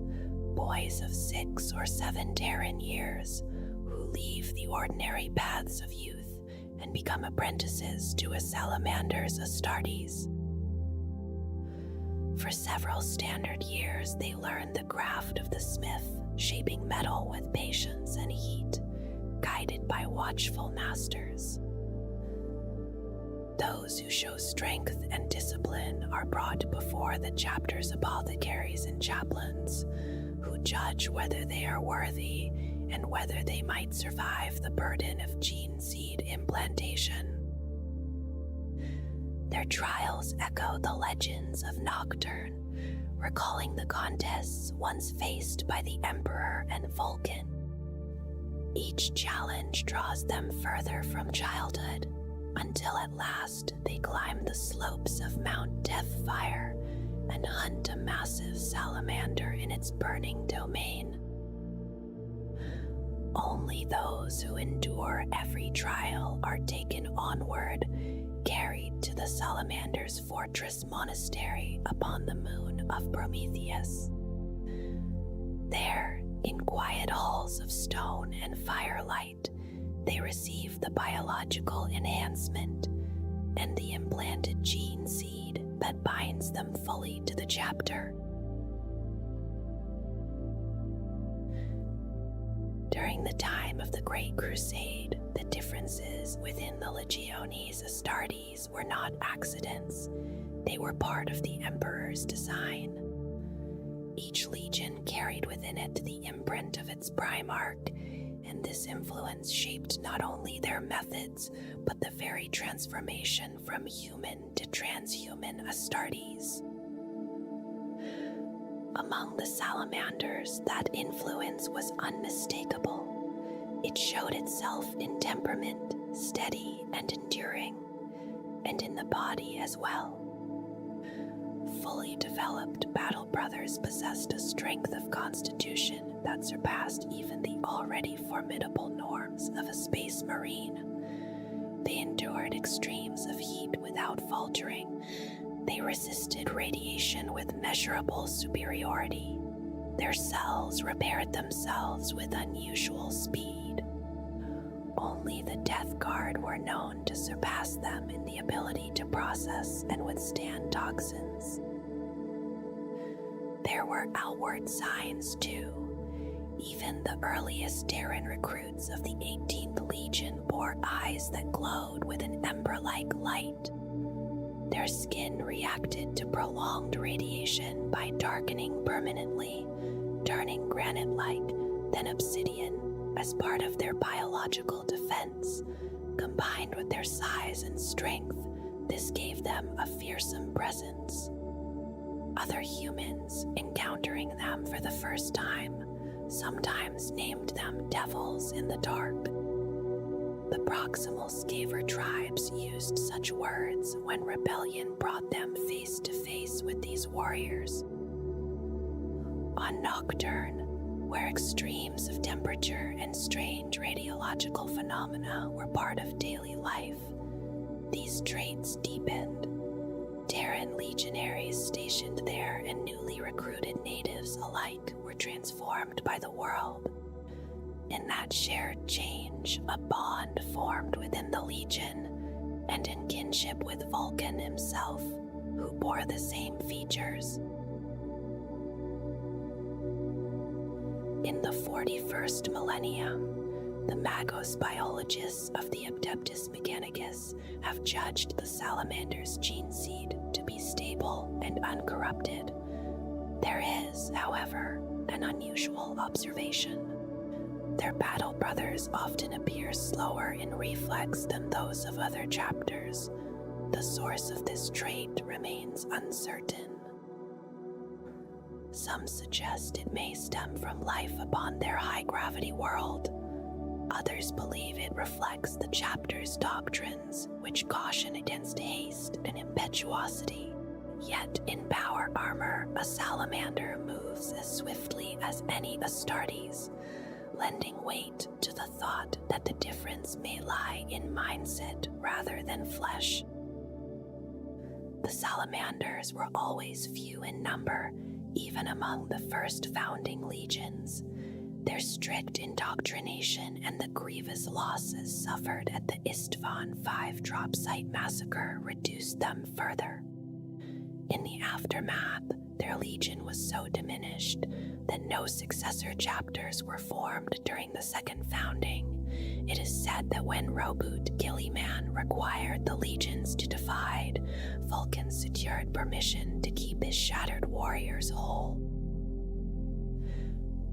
boys of 6 or 7 Terran years, who leave the ordinary paths of youth and become apprentices to a Salamander's Astartes. For several standard years, they learn the craft of the smith, shaping metal with patience and heat, guided by watchful masters. Those who show strength and discipline are brought before the chapter's apothecaries and chaplains, who judge whether they are worthy and whether they might survive the burden of gene seed implantation. Their trials echo the legends of Nocturne, recalling the contests once faced by the Emperor and Vulcan. Each challenge draws them further from childhood, until at last they climb the slopes of Mount Deathfire and hunt a massive salamander in its burning domain. Only those who endure every trial are taken onward, carried to the Salamander's fortress monastery upon the moon of Prometheus. There, in quiet halls of stone and firelight, they receive the biological enhancement and the implanted gene seed that binds them fully to the chapter. During the time of the Great Crusade, the differences within the Legiones Astartes were not accidents. They were part of the Emperor's design. Each legion carried within it the imprint of its Primarch, and this influence shaped not only their methods, but the very transformation from human to transhuman Astartes. Among the salamanders, that influence was unmistakable. It showed itself in temperament, steady and enduring, and in the body as well. Fully developed battle brothers possessed a strength of constitution that surpassed even the already formidable norms of a space marine. They endured extremes of heat without faltering. They resisted radiation with measurable superiority. Their cells repaired themselves with unusual speed. Only the Death Guard were known to surpass them in the ability to process and withstand toxins. There were outward signs, too. Even the earliest Terran recruits of the 18th Legion bore eyes that glowed with an ember-like light. Their skin reacted to prolonged radiation by darkening permanently, turning granite-like, then obsidian, as part of their biological defense. Combined with their size and strength, this gave them a fearsome presence. Other humans, encountering them for the first time, sometimes named them devils in the dark. The proximal Skaver tribes used such words when rebellion brought them face to face with these warriors. On Nocturne, where extremes of temperature and strange radiological phenomena were part of daily life, these traits deepened. Terran legionaries stationed there and newly recruited natives alike were transformed by the world. In that shared change, a bond formed within the Legion, and in kinship with Vulcan himself, who bore the same features. In the 41st millennium, the Magos biologists of the Adeptus Mechanicus have judged the salamander's gene seed to be stable and uncorrupted. There is, however, an unusual observation. Their battle brothers often appear slower in reflex than those of other chapters. The source of this trait remains uncertain. Some suggest it may stem from life upon their high-gravity world. Others believe it reflects the chapter's doctrines, which caution against haste and impetuosity. Yet in power armor, a salamander moves as swiftly as any Astartes, lending weight to the thought that the difference may lie in mindset rather than flesh. The salamanders were always few in number, even among the first founding legions. Their strict indoctrination and the grievous losses suffered at the Istvan 5 drop site massacre reduced them further. In the aftermath, their legion was so diminished that no successor chapters were formed during the second founding. It is said that when Robut Gilliman required the legions to divide, Vulcan secured permission to keep his shattered warriors whole.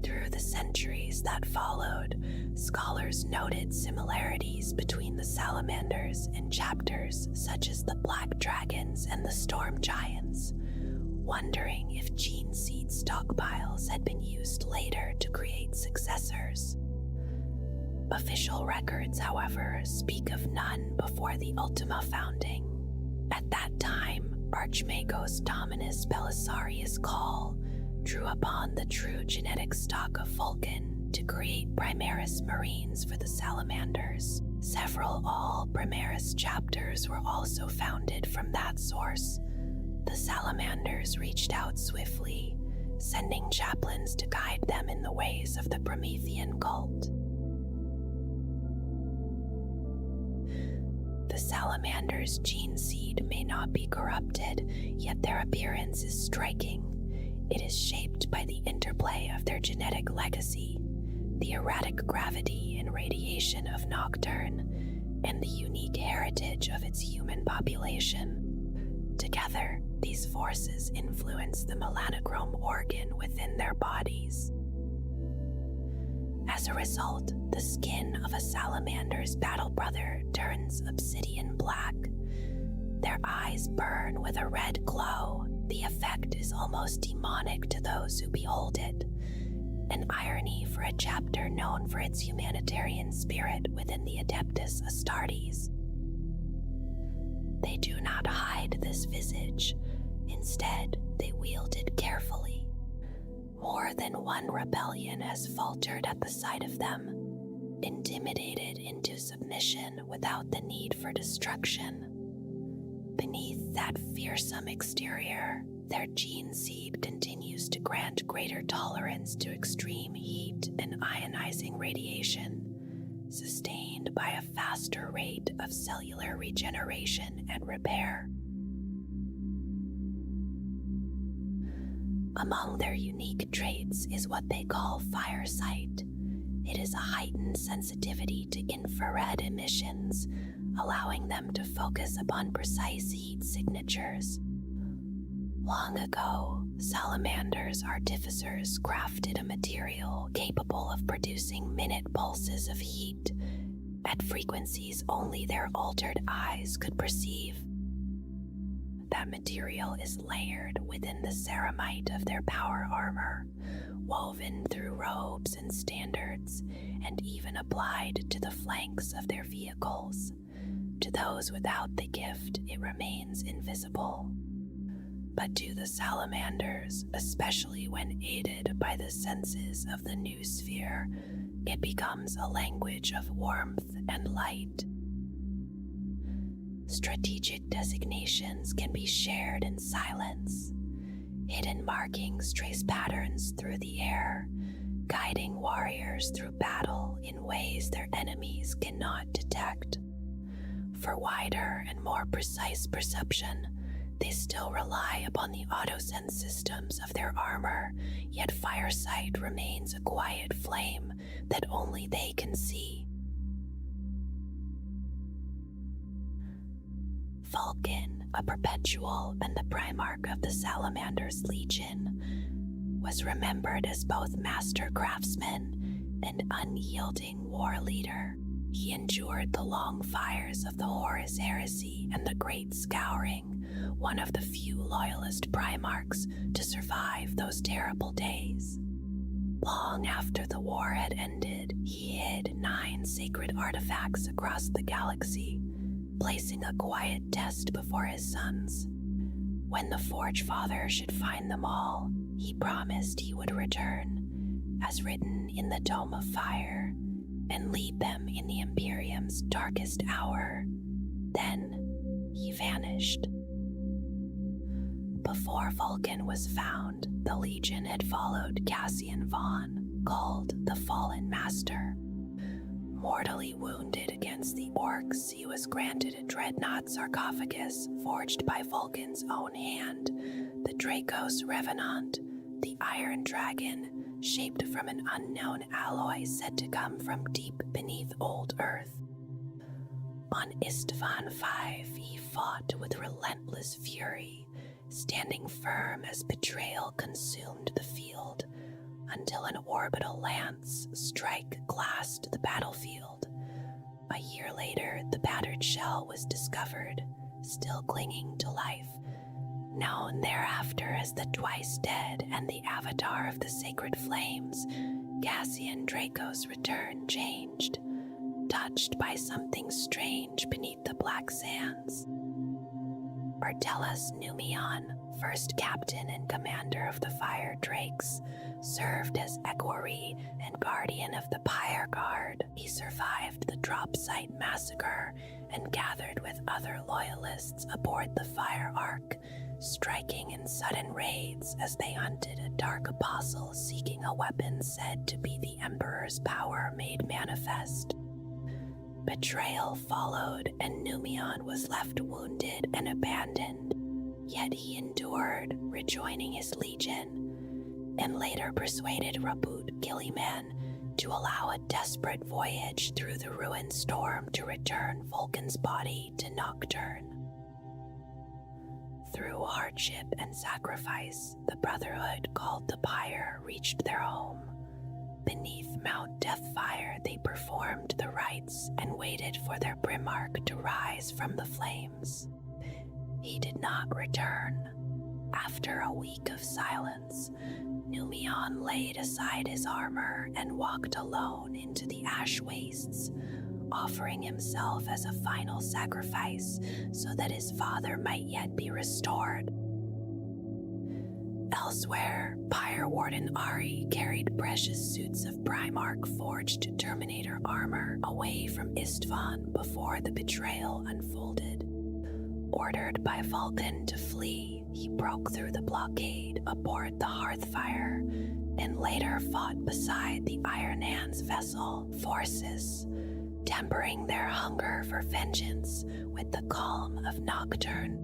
Through the centuries that followed, scholars noted similarities between the salamanders and chapters such as the Black Dragons and the Storm Giants, wondering if gene seed stockpiles had been used later to create successors. Official records, however, speak of none before the Ultima founding. At that time, Archmagos Dominus Belisarius Call drew upon the true genetic stock of Vulcan to create Primaris Marines for the Salamanders. Several all Primaris chapters were also founded from that source. The Salamanders reached out swiftly, sending chaplains to guide them in the ways of the Promethean cult. The Salamander's gene seed may not be corrupted, yet their appearance is striking. It is shaped by the interplay of their genetic legacy. the erratic gravity and radiation of Nocturne, and the unique heritage of its human population. Together, these forces influence the melanochrome organ within their bodies. As a result, the skin of a salamander's battle brother turns obsidian black. Their eyes burn with a red glow. The effect is almost demonic to those who behold it, an irony for a chapter known for its humanitarian spirit within the Adeptus Astartes. They do not hide this visage. Instead, they wield it carefully. More than one rebellion has faltered at the sight of them, intimidated into submission without the need for destruction. Beneath that fearsome exterior, their gene seed continues to grant greater tolerance to extreme heat and ionizing radiation, sustained by a faster rate of cellular regeneration and repair. Among their unique traits is what they call firesight. It is a heightened sensitivity to infrared emissions, allowing them to focus upon precise heat signatures. Long ago, Salamander's artificers crafted a material capable of producing minute pulses of heat at frequencies only their altered eyes could perceive. That material is layered within the ceramite of their power armor, woven through robes and standards, and even applied to the flanks of their vehicles. To those without the gift, it remains invisible. But to the salamanders, especially when aided by the senses of the new sphere, it becomes a language of warmth and light. Strategic designations can be shared in silence. Hidden markings trace patterns through the air, guiding warriors through battle in ways their enemies cannot detect. For wider and more precise perception, they still rely upon the autosense systems of their armor, yet firesight remains a quiet flame that only they can see. Vulcan, a perpetual and the Primarch of the Salamander's Legion, was remembered as both master craftsman and unyielding war leader. He endured the long fires of the Horus Heresy and the Great Scouring, one of the few Loyalist Primarchs to survive those terrible days. Long after the war had ended, he hid 9 sacred artifacts across the galaxy, placing a quiet test before his sons. When the Forge Father should find them all, he promised he would return, as written in the Dome of Fire, and lead them in the Imperium's darkest hour. Then he vanished. Before Vulcan was found, the Legion had followed Cassian Vaughn, called the Fallen Master. Mortally wounded against the orcs, he was granted a dreadnought sarcophagus forged by Vulcan's own hand, the Dracos Revenant, the Iron Dragon, shaped from an unknown alloy said to come from deep beneath old Earth. On Istvan V, he fought with relentless fury, standing firm as betrayal consumed the field, until an orbital lance strike glassed the battlefield. A year later, the battered shell was discovered, still clinging to life, known thereafter as the Twice Dead and the Avatar of the Sacred Flames. Cassian Draco's return changed, touched by something strange beneath the black sands. Bartellus Numion, first captain and commander of the Fire Drakes, served as equerry and guardian of the Pyre Guard. He survived the drop site massacre and gathered with other loyalists aboard the Fire Ark, striking in sudden raids as they hunted a dark apostle seeking a weapon said to be the Emperor's power made manifest. Betrayal followed, and Numion was left wounded and abandoned. Yet he endured, rejoining his legion, and later persuaded Rabut Gilliman to allow a desperate voyage through the ruined storm to return Vulcan's body to Nocturne. Through hardship and sacrifice, the Brotherhood called the Pyre reached their home. Beneath Mount Deathfire, they performed the rites and waited for their Primarch to rise from the flames. He did not return. After a week of silence, Numion laid aside his armor and walked alone into the ash wastes, offering himself as a final sacrifice so that his father might yet be restored. Elsewhere, Pyre Warden Ari carried precious suits of Primarch forged Terminator armor away from Istvan before the betrayal unfolded. Ordered by Vulcan to flee, he broke through the blockade aboard the Hearthfire and later fought beside the Iron Hand's vessel, Forces, tempering their hunger for vengeance with the calm of Nocturne.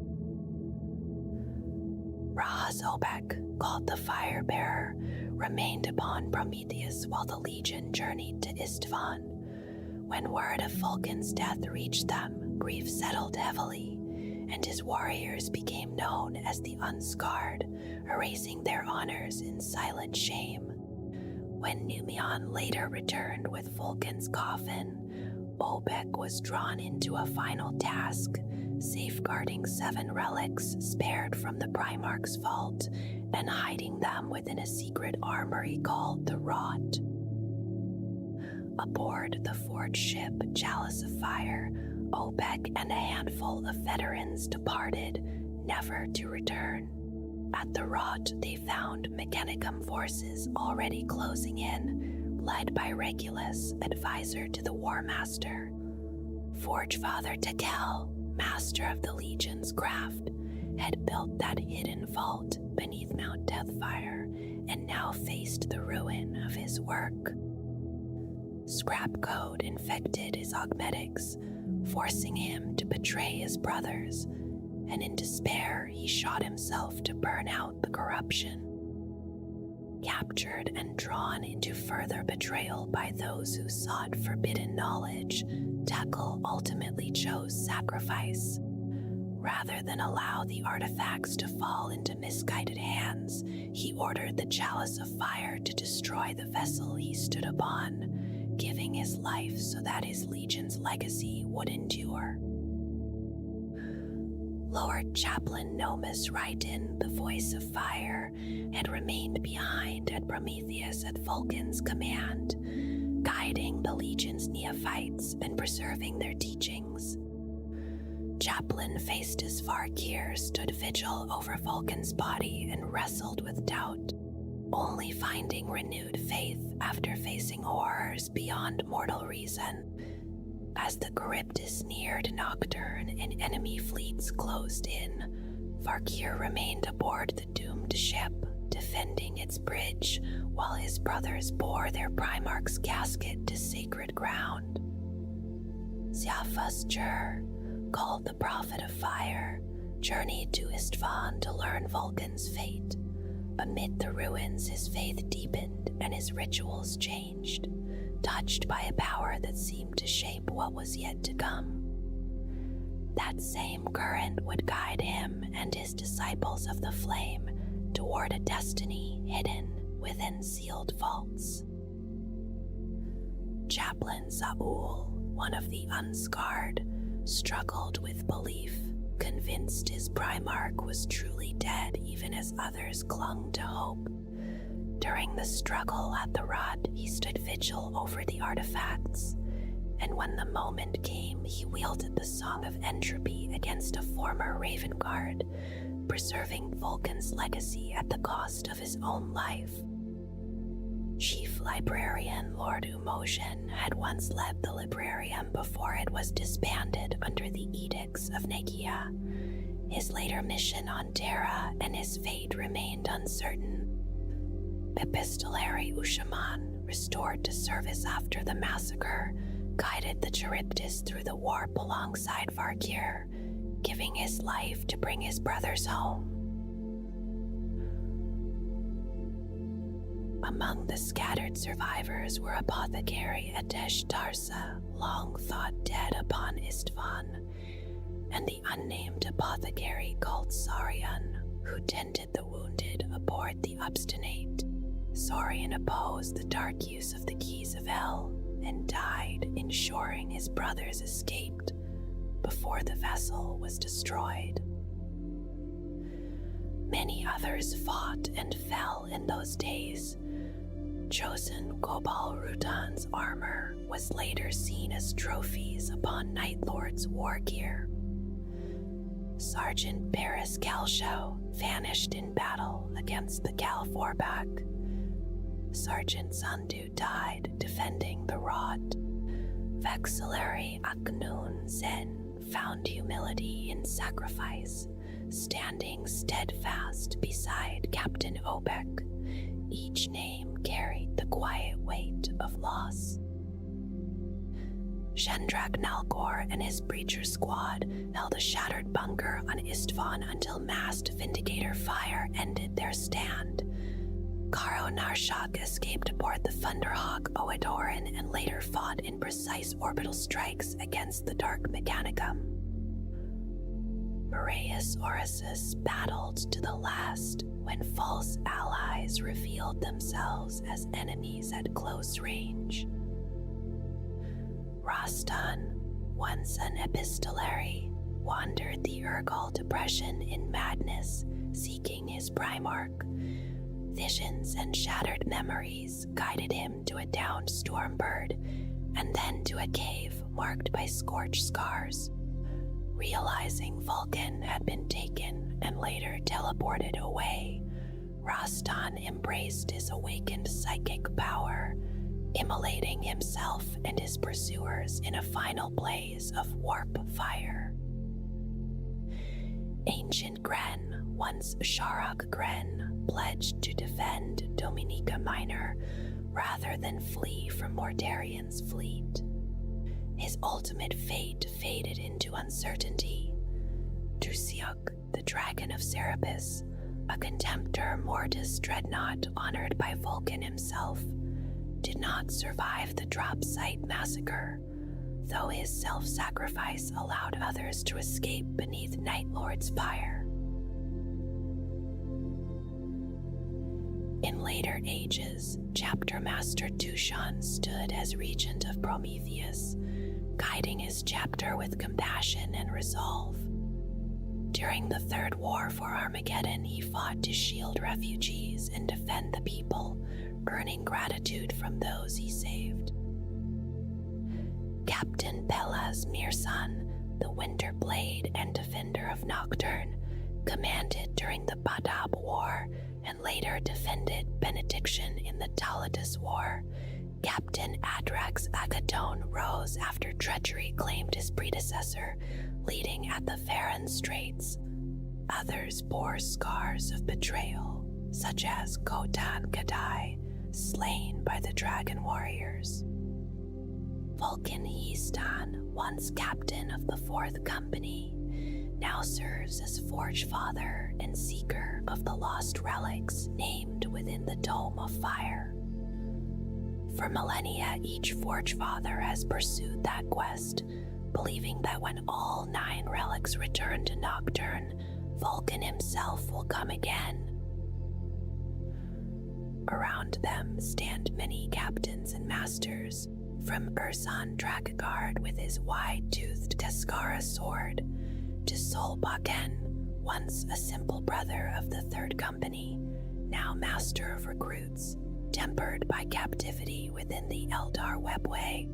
Rahazobek, called the Firebearer, remained upon Prometheus while the Legion journeyed to Istvan. When word of Vulcan's death reached them, grief settled heavily, and his warriors became known as the Unscarred, erasing their honors in silent shame. When Numion later returned with Vulcan's coffin, Obek was drawn into a final task, safeguarding 7 relics spared from the Primarch's vault and hiding them within a secret armory called the Rot. Aboard the forged ship Chalice of Fire, Obek and a handful of veterans departed, never to return. At the Rot, they found Mechanicum forces already closing in, led by Regulus, advisor to the War Master. Forge Father Tekel, master of the Legion's craft, had built that hidden vault beneath Mount Deathfire and now faced the ruin of his work. Scrap code infected his augmetics, forcing him to betray his brothers, and in despair he shot himself to burn out the corruption. Captured and drawn into further betrayal by those who sought forbidden knowledge, Tekel ultimately chose sacrifice. Rather than allow the artifacts to fall into misguided hands, he ordered the Chalice of Fire to destroy the vessel he stood upon, giving his life so that his legion's legacy would endure. Lord Chaplain Nomus Ryton, the Voice of Fire, had remained behind at Prometheus at Vulcan's command, guiding the Legion's neophytes and preserving their teachings. Chaplain faced as Varkir stood vigil over Vulcan's body and wrestled with doubt, only finding renewed faith after facing horrors beyond mortal reason. As the Charybdis neared Nocturne and enemy fleets closed in, Varkir remained aboard the doomed ship, defending its bridge, while his brothers bore their Primarch's casket to sacred ground. Siaphus Jur, called the Prophet of Fire, journeyed to Istvan to learn Vulcan's fate. Amid the ruins, his faith deepened and his rituals changed, touched by a power that seemed to shape what was yet to come. That same current would guide him and his disciples of the flame toward a destiny hidden within sealed vaults. Chaplain Zaul, one of the Unscarred, struggled with belief, convinced his Primarch was truly dead even as others clung to hope. During the struggle at the Rot, he stood vigil over the artifacts, and when the moment came, he wielded the Song of Entropy against a former Raven Guard, preserving Vulcan's legacy at the cost of his own life. Chief Librarian Lord Umoshin had once led the Librarium before it was disbanded under the edicts of Negia. His later mission on Terra and his fate remained uncertain. Epistolary Ushaman, restored to service after the massacre, guided the Charybdis through the warp alongside Varkir, giving his life to bring his brothers home. Among the scattered survivors were apothecary Adesh Tarsa, long thought dead upon Istvan, and the unnamed apothecary called Saurian, who tended the wounded aboard the Obstinate. Saurian opposed the dark use of the Keys of Hell and died ensuring his brothers escaped before the vessel was destroyed. Many others fought and fell in those days. Chosen Gobal Rutan's armor was later seen as trophies upon Night Lord's war gear. Sergeant Paris Calshow vanished in battle against the Calforback. Sergeant Sandu died defending the Rod. Vexillary Aknun Zen found humility in sacrifice, standing steadfast beside Captain Obek. Each name carried the quiet weight of loss. Shendrak Nalgor and his breacher squad held a shattered bunker on Istvan until massed Vindicator fire ended their stand. Karo Narshak escaped aboard the Thunderhawk Oedoran and later fought in precise orbital strikes against the Dark Mechanicum. Moraeus Orisus battled to the last when false allies revealed themselves as enemies at close range. Rastan, once an epistolary, wandered the Urgal Depression in madness, seeking his Primarch. Visions and shattered memories guided him to a downed Stormbird, and then to a cave marked by scorched scars. Realizing Vulcan had been taken and later teleported away, Rastan embraced his awakened psychic power, immolating himself and his pursuers in a final blaze of warp fire. Ancient Gren, once Sharok Gren, pledged to defend Dominica Minor rather than flee from Mordarian's fleet. His ultimate fate faded into uncertainty. Drusiok, the Dragon of Serapis, a Contemptor Mortis dreadnought honored by Vulcan himself, did not survive the drop site massacre, though his self-sacrifice allowed others to escape beneath Night Lord's fire. In later ages, Chapter Master Tushan stood as regent of Prometheus, guiding his chapter with compassion and resolve. During the Third War for Armageddon, he fought to shield refugees and defend the people, earning gratitude from those he saved. Captain Pelas Mirsan, the Winter Blade and defender of Nocturne, commanded during the Badab War and later defended Benediction in the Taladus War. Captain Adrax Agaton rose after treachery claimed his predecessor, leading at the Farron Straits. Others bore scars of betrayal, such as Khotan Kadai, slain by the Dragon Warriors. Vulcan Histan, once captain of the 4th Company, now serves as Forge Father and Seeker of the lost relics named within the Dome of Fire. For millennia, each Forge Father has pursued that quest, believing that when all 9 relics return to Nocturne, Vulcan himself will come again. Around them stand many captains and masters, from Ursan Dragagard with his wide-toothed Teskara sword, to Solbaken, once a simple brother of the 3rd Company, now master of recruits, tempered by captivity within the Eldar webway.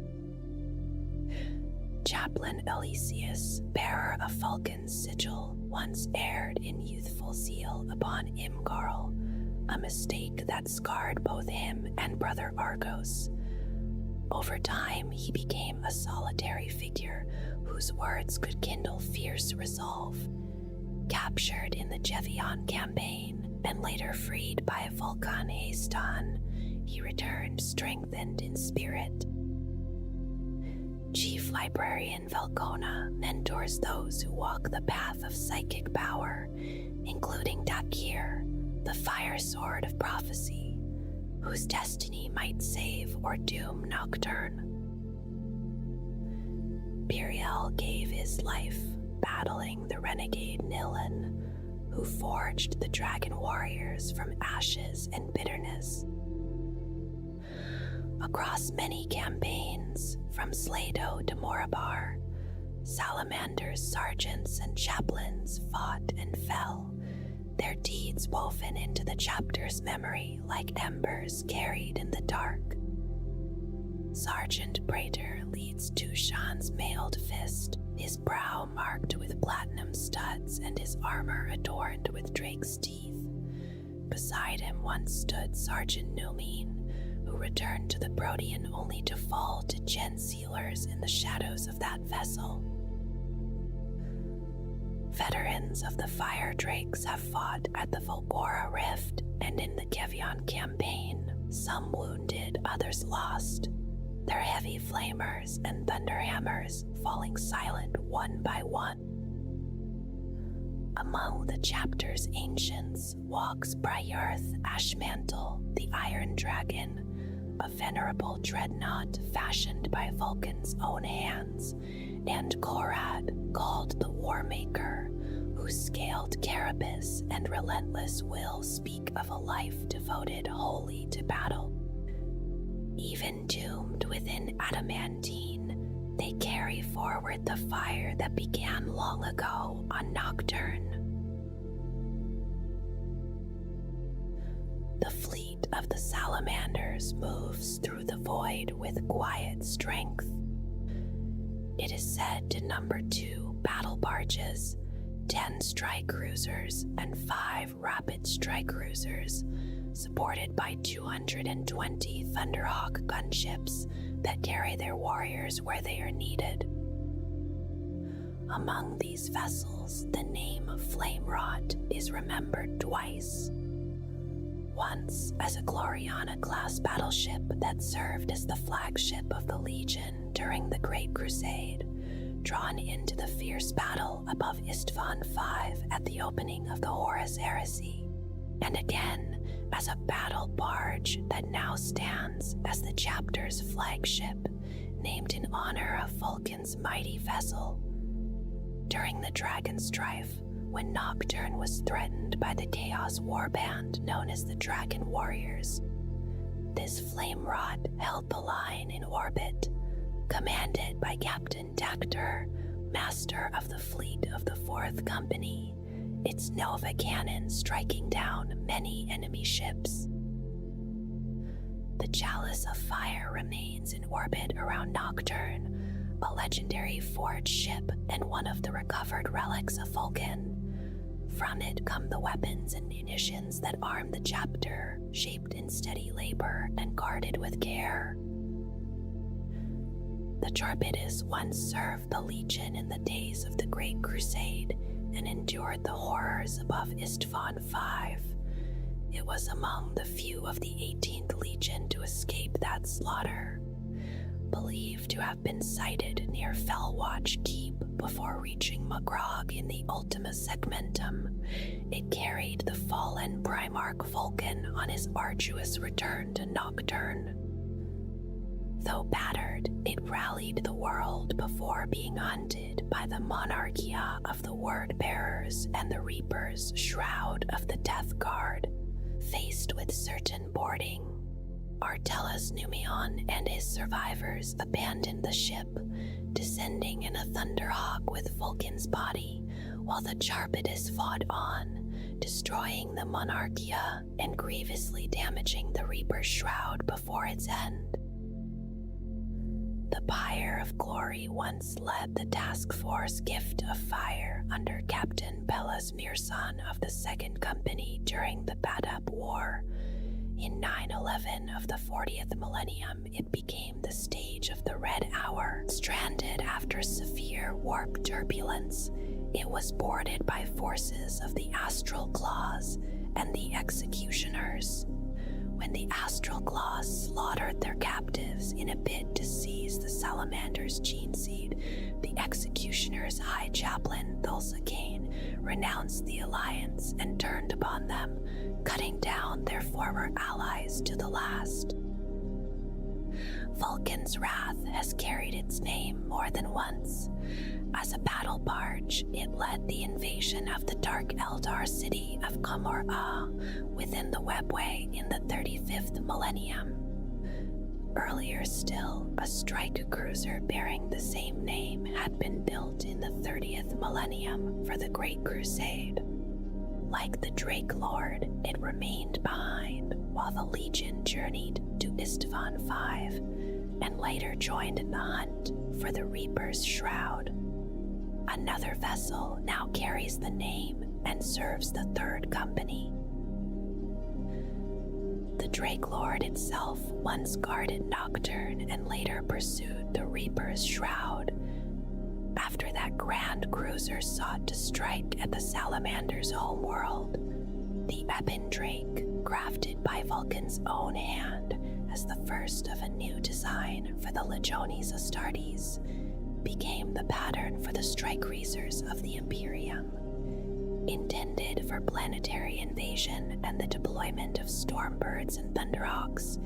Chaplain Elysius, bearer of Vulcan's sigil, once erred in youthful zeal upon Imgarl, a mistake that scarred both him and Brother Argos. Over time, he became a solitary figure whose words could kindle fierce resolve. Captured in the Jevion campaign and later freed by Vulcan Hastan, he returned strengthened in spirit. Chief Librarian Velkona mentors those who walk the path of psychic power, including Dakir, the Fire Sword of Prophecy, whose destiny might save or doom Nocturne. Burial gave his life battling the renegade Nilin, who forged the dragon warriors from ashes and bitterness. Across many campaigns, from Slato to Morabar, Salamander's sergeants and chaplains fought and fell, their deeds woven into the chapter's memory like embers carried in the dark. Sergeant Praetor leads Tushan's mailed fist, his brow marked with platinum studs and his armor adorned with drake's teeth. Beside him once stood Sergeant Numine, who returned to the Protean only to fall to Gen Sealers in the shadows of that vessel. Veterans of the Fire Drakes have fought at the Volgora Rift and in the Kevion campaign, some wounded, others lost, their heavy flamers and thunderhammers falling silent one by one. Among the chapter's ancients walks Bryurth Ashmantle, the Iron Dragon, a venerable dreadnought fashioned by Vulcan's own hands, and Korad, called the Warmaker, whose scaled carapace and relentless will speak of a life devoted wholly to battle. Even doomed within adamantine, they carry forward the fire that began long ago on Nocturne. The fleet of the Salamanders moves through the void with quiet strength. It is said to number 2 battle barges, 10 strike cruisers, and 5 rapid strike cruisers, supported by 220 Thunderhawk gunships that carry their warriors where they are needed. Among these vessels, the name of Flamerot is remembered twice. Once as a Gloriana-class battleship that served as the flagship of the Legion during the Great Crusade, drawn into the fierce battle above Istvan V at the opening of the Horus Heresy, and again as a battle barge that now stands as the chapter's flagship, named in honor of Vulcan's mighty vessel. During the Dragon Strife, when Nocturne was threatened by the Chaos Warband known as the Dragon Warriors, this Flamerot held the line in orbit, commanded by Captain Dactor, master of the fleet of the 4th Company, its Nova cannon striking down many enemy ships. The Chalice of Fire remains in orbit around Nocturne, a legendary forged ship and one of the recovered relics of Vulcan. From it come the weapons and munitions that arm the chapter, shaped in steady labor and guarded with care. The Torpidus once served the Legion in the days of the Great Crusade and endured the horrors above Istvan V. It was among the few of the 18th Legion to escape that slaughter. Believed to have been sighted near Fellwatch Keep before reaching Magrog in the Ultima Segmentum, it carried the fallen Primarch Vulcan on his arduous return to Nocturne. Though battered, it rallied the world before being hunted by the Monarchia of the Word-Bearers and the Reaper's Shroud of the Death Guard. Faced with certain boarding, Artellus Numion and his survivors abandoned the ship, descending in a Thunderhawk with Vulcan's body, while the Charpidus fought on, destroying the Monarchia and grievously damaging the Reaper's Shroud before its end. The Pyre of Glory once led the Task Force Gift of Fire under Captain Bellas Mirsan of the 2nd Company during the Badab War. In 911 of the 40th millennium, it became the stage of the Red Hour. Stranded after severe warp turbulence, it was boarded by forces of the Astral Claws and the Executioners. When the Astral Claws slaughtered their captives in a bid to seize the Salamander's gene seed, the Executioner's High Chaplain, Thulsa Kane, renounced the alliance and turned upon them, cutting down their former allies to the last. Vulcan's wrath has carried its name more than once. As a battle barge, it led the invasion of the Dark Eldar city of Kamor-A within the Webway in the 35th millennium. Earlier still, a strike cruiser bearing the same name had been built in the 30th millennium for the Great Crusade. Like the Drake Lord, it remained behind while the Legion journeyed to Istvan V and later joined in the hunt for the Reaper's Shroud. Another vessel now carries the name and serves the Third Company. The Drake Lord itself once guarded Nocturne and later pursued the Reaper's Shroud. After that grand cruiser sought to strike at the Salamander's homeworld, the Ebon Drake, crafted by Vulcan's own hand as the first of a new design for the Legiones Astartes, became the pattern for the strike cruisers of the Imperium. Intended for planetary invasion and the deployment of Stormbirds and Thunderhawks,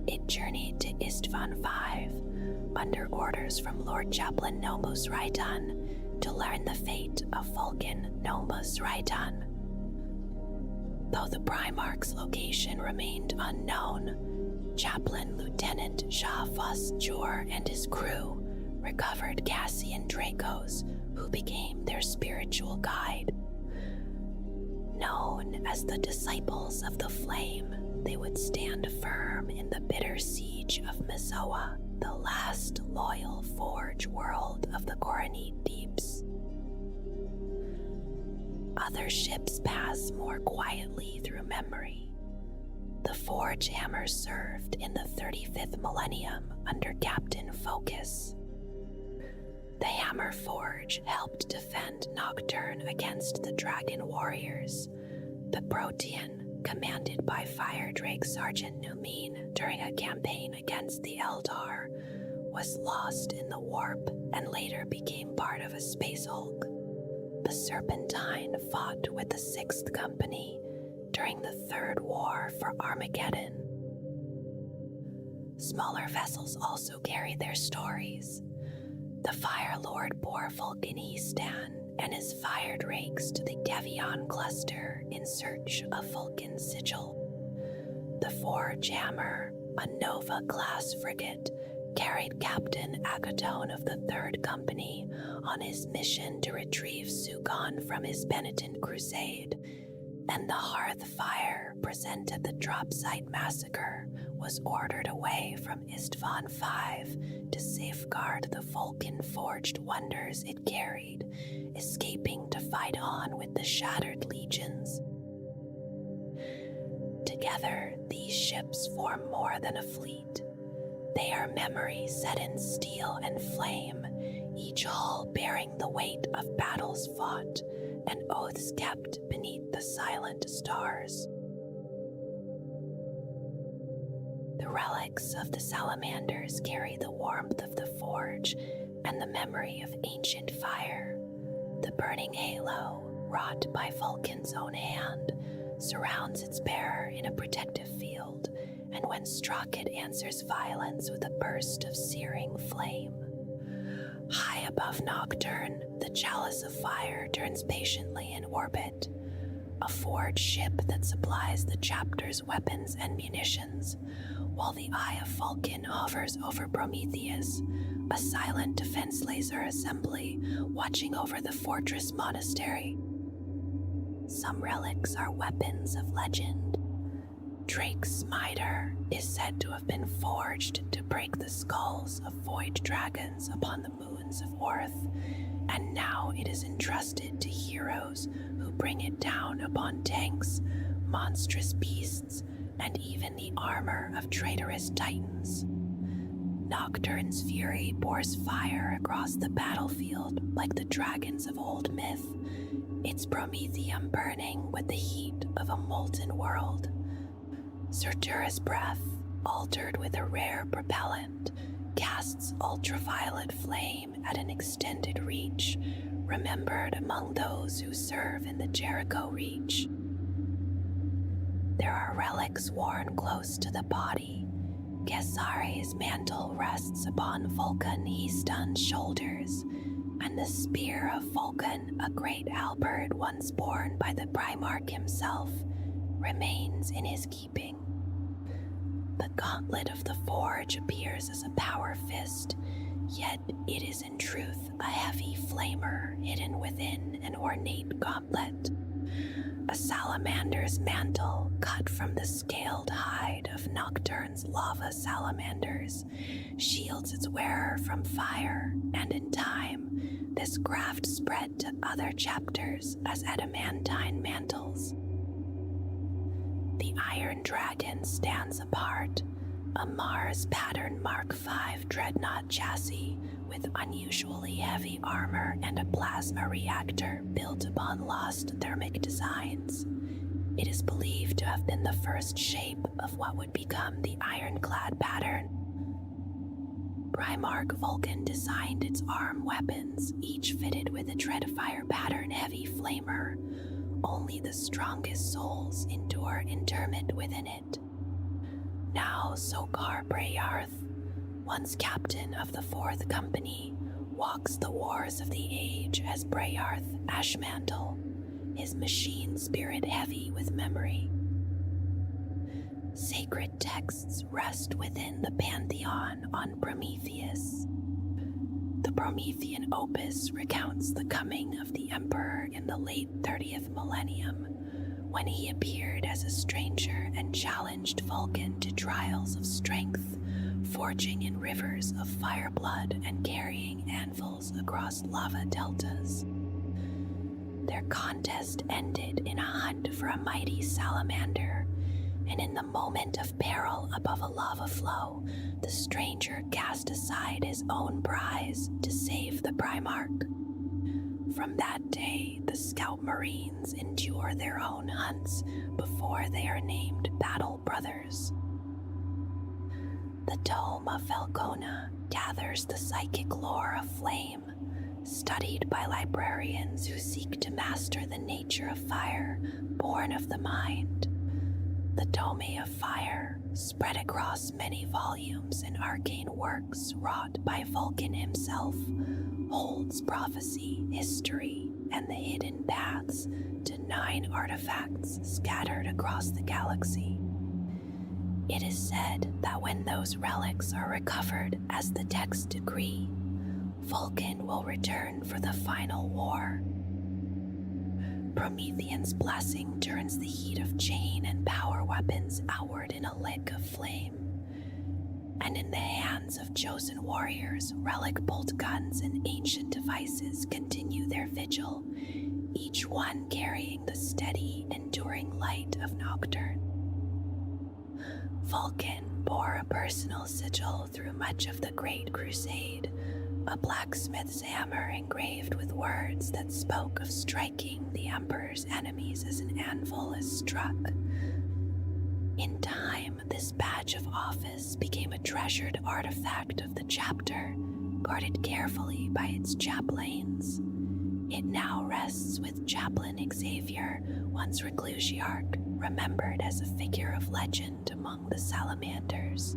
it journeyed to Istvan V under orders from Lord Chaplain Nomus Raitan to learn the fate of Vulcan Nomus Raitan. Though the Primarch's location remained unknown, Chaplain Lieutenant Shahfus Jor and his crew recovered Cassian Dracos, who became their spiritual guide. Known as the Disciples of the Flame, they would stand firm in the bitter siege of Mizoa, the last loyal Forge world of the Coronite Deeps. Other ships pass more quietly through memory. The Forge Hammer served in the 35th millennium under Captain Focus. The Hammer Forge helped defend Nocturne against the Dragon Warriors. The Protean, commanded by Fire Drake Sergeant Numin during a campaign against the Eldar, was lost in the warp and later became part of a Space Hulk. The Serpentine fought with the 6th Company during the Third War for Armageddon. Smaller vessels also carry their stories. The Fire Lord bore Vulcan Eastan and his fire drakes to the Devion cluster in search of Vulcan's sigil. The Forge Hammer, a Nova-class frigate, carried Captain Agatone of the Third Company on his mission to retrieve Sukan from his penitent crusade, and the Hearth Fire present at the drop site massacre was ordered away from Istvan V to safeguard the Vulcan-forged wonders it carried, escaping to fight on with the shattered legions. Together, these ships form more than a fleet. They are memories set in steel and flame, each hull bearing the weight of battles fought and oaths kept beneath the silent stars. The relics of the Salamanders carry the warmth of the forge and the memory of ancient fire. The burning halo, wrought by Vulcan's own hand, surrounds its bearer in a protective field, and when struck it answers violence with a burst of searing flame. High above Nocturne, the Chalice of Fire turns patiently in orbit, a forged ship that supplies the chapter's weapons and munitions, while the Eye of Vulcan hovers over Prometheus, a silent defense laser assembly watching over the fortress monastery. Some relics are weapons of legend. Drake's Smiter is said to have been forged to break the skulls of void dragons upon the moons of Orth, and now it is entrusted to heroes who bring it down upon tanks, monstrous beasts, and even the armor of traitorous titans. Nocturne's fury pours fire across the battlefield like the dragons of old myth, its promethium burning with the heat of a molten world. Surtura's breath, altered with a rare propellant, casts ultraviolet flame at an extended reach, remembered among those who serve in the Jericho Reach. There are relics worn close to the body. Gesari's mantle rests upon Vulcan Heaston's shoulders, and the spear of Vulcan, a great halberd once borne by the Primarch himself, remains in his keeping. The gauntlet of the forge appears as a power fist, yet it is in truth a heavy flamer hidden within an ornate gauntlet. A salamander's mantle, cut from the scaled hide of Nocturne's lava salamanders, shields its wearer from fire, and in time, this craft spread to other chapters as adamantine mantles. The Iron Dragon stands apart, a Mars pattern Mark V dreadnought chassis with unusually heavy armor and a plasma reactor built upon lost thermic designs. It is believed to have been the first shape of what would become the ironclad pattern. Primarch Vulcan designed its arm weapons, each fitted with a Dreadfire pattern heavy flamer. Only the strongest souls endure interment within it. Now Sokar Brayarth, once captain of the 4th Company, walks the wars of the age as Brayarth Ashmantle, his machine spirit heavy with memory. Sacred texts rest within the pantheon on Prometheus. The Promethean opus recounts the coming of the Emperor in the late 30th millennium, when he appeared as a stranger and challenged Vulcan to trials of strength, forging in rivers of fireblood and carrying anvils across lava deltas. Their contest ended in a hunt for a mighty salamander, and in the moment of peril above a lava flow, the stranger cast aside his own prize to save the Primarch. From that day, the Scout Marines endure their own hunts before they are named Battle Brothers. The Tome of Velcona gathers the psychic lore of flame, studied by librarians who seek to master the nature of fire, born of the mind. The Tome of Fire, spread across many volumes and arcane works wrought by Vulcan himself, holds prophecy, history, and the hidden paths to 9 artifacts scattered across the galaxy. It is said that when those relics are recovered as the texts decree, Vulcan will return for the final war. Promethean's blessing turns the heat of chain and power weapons outward in a lick of flame. And in the hands of chosen warriors, relic bolt guns and ancient devices continue their vigil, each one carrying the steady, enduring light of Nocturne. Vulcan bore a personal sigil through much of the Great Crusade, a blacksmith's hammer engraved with words that spoke of striking the Emperor's enemies as an anvil is struck. In time, this badge of office became a treasured artifact of the chapter, guarded carefully by its chaplains. It now rests with Chaplain Xavier, once Reclusiarch, remembered as a figure of legend among the salamanders.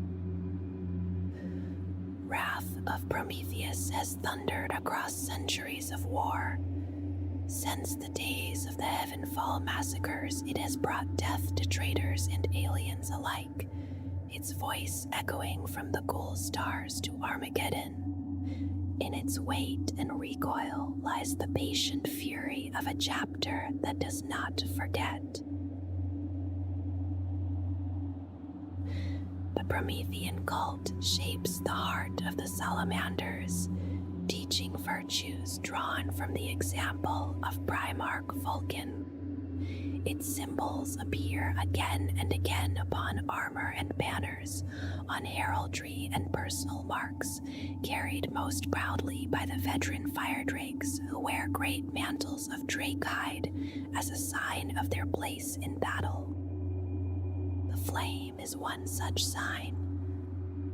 Wrath of Prometheus has thundered across centuries of war. Since the days of the Heavenfall massacres, it has brought death to traitors and aliens alike, its voice echoing from the Ghoul Stars to Armageddon. In its weight and recoil lies the patient fury of a chapter that does not forget. The Promethean cult shapes the heart of the salamanders, teaching virtues drawn from the example of Primarch Vulcan. Its symbols appear again and again upon armor and banners, on heraldry and personal marks, carried most proudly by the veteran fire drakes who wear great mantles of drake hide as a sign of their place in battle. The flame is one such sign.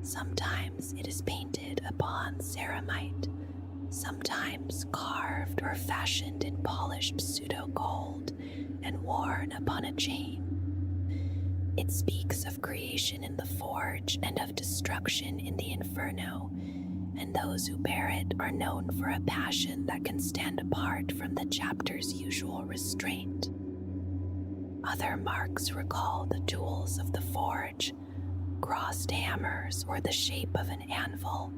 Sometimes it is painted a upon ceramite, sometimes carved or fashioned in polished pseudo-gold and worn upon a chain. It speaks of creation in the forge and of destruction in the inferno, and those who bear it are known for a passion that can stand apart from the chapter's usual restraint. Other marks recall the tools of the forge, crossed hammers or the shape of an anvil,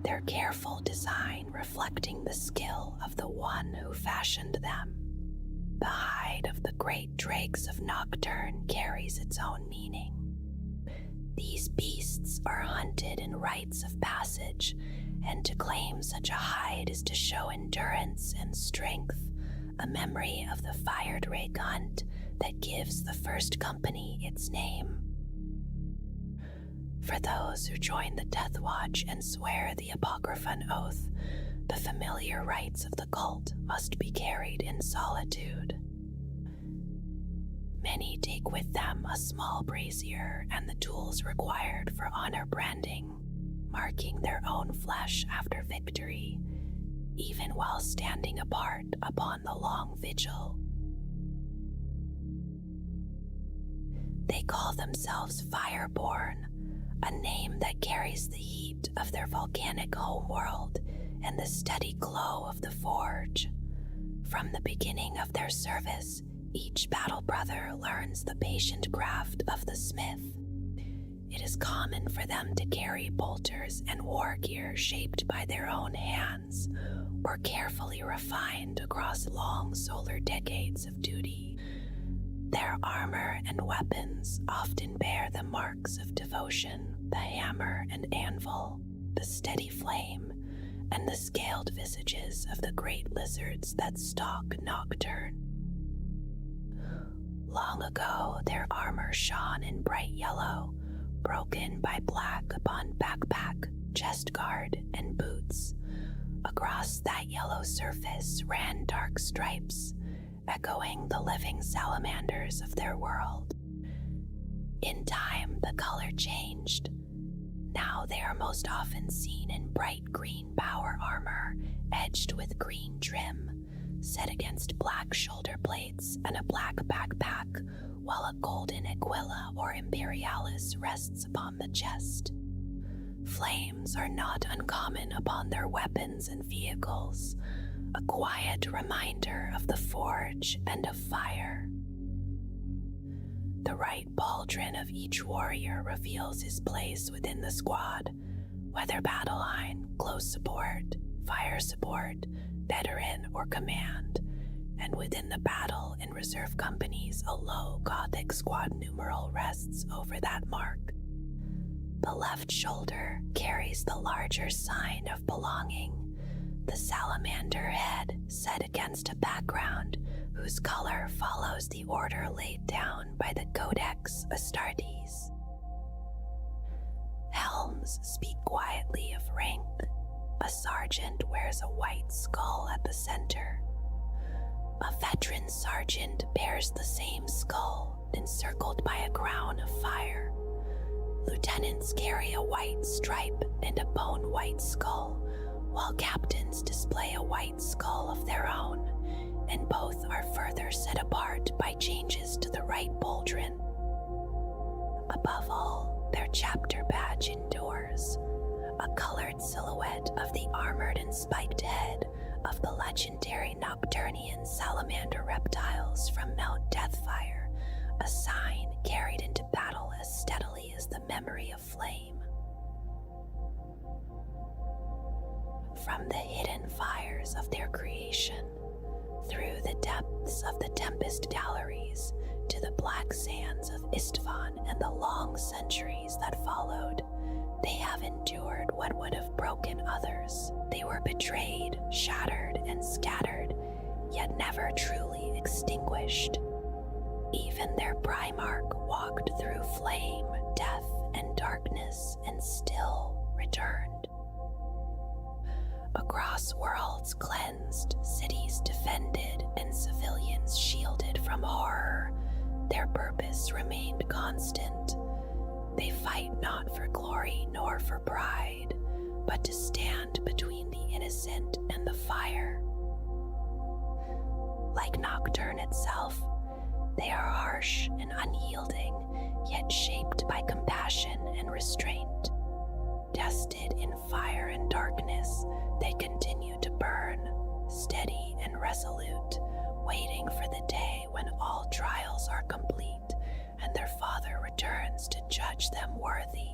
their careful design reflecting the skill of the one who fashioned them. The hide of the great dregs of Nocturne carries its own meaning. These beasts are hunted in rites of passage, and to claim such a hide is to show endurance and strength, a memory of the fire drake hunt that gives the first company its name. For those who join the Death Watch and swear the Apocryphon oath, the familiar rites of the cult must be carried in solitude. Many take with them a small brazier and the tools required for honor branding, marking their own flesh after victory, even while standing apart upon the long vigil. They call themselves Fireborn, a name that carries the heat of their volcanic homeworld and the steady glow of the forge. From the beginning of their service, each battle brother learns the patient craft of the smith. It is common for them to carry bolters and war gear shaped by their own hands, or carefully refined across long solar decades of duty. Their armor and weapons often bear the marks of devotion, the hammer and anvil, the steady flame, and the scaled visages of the great lizards that stalk Nocturne. Long ago, their armor shone in bright yellow, broken by black upon backpack, chest guard, and boots. Across that yellow surface ran dark stripes, echoing the living salamanders of their world. In time, the color changed. Now they are most often seen in bright green power armor, edged with green trim, set against black shoulder plates and a black backpack, while a golden Aquila or Imperialis rests upon the chest. Flames are not uncommon upon their weapons and vehicles, a quiet reminder of the forge and of fire. The right pauldron of each warrior reveals his place within the squad, whether battle line, close support, fire support, veteran, or command, and within the battle and reserve companies a low Gothic squad numeral rests over that mark. The left shoulder carries the larger sign of belonging, the salamander head set against a background whose color follows the order laid down by the Codex Astartes. Helms speak quietly of rank. A sergeant wears a white skull at the center. A veteran sergeant bears the same skull, encircled by a crown of fire. Lieutenants carry a white stripe and a bone-white skull, while captains display a white skull of their own, and both are further set apart by changes to the right pauldron. Above all, their chapter badge endures, a colored silhouette of the armored and spiked head of the legendary Nocturnian salamander reptiles from Mount Deathfire, a sign carried into battle as steadily as the memory of flame. From the hidden fires of their creation, through the depths of the Tempest Galleries, to the black sands of Istvan and the long centuries that followed, they have endured what would have broken others. They were betrayed, shattered, and scattered, yet never truly extinguished. Even their Primarch walked through flame, death, and darkness, and still returned. Across worlds cleansed, cities defended, and civilians shielded from horror, their purpose remained constant. They fight not for glory nor for pride, but but to stand between the innocent and the fire. Like Nocturne itself, they are harsh and unyielding, yet shaped by compassion and restraint. Tested in fire and darkness, they continue to burn, steady and resolute, waiting for the day when all trials are complete and their Father returns to judge them worthy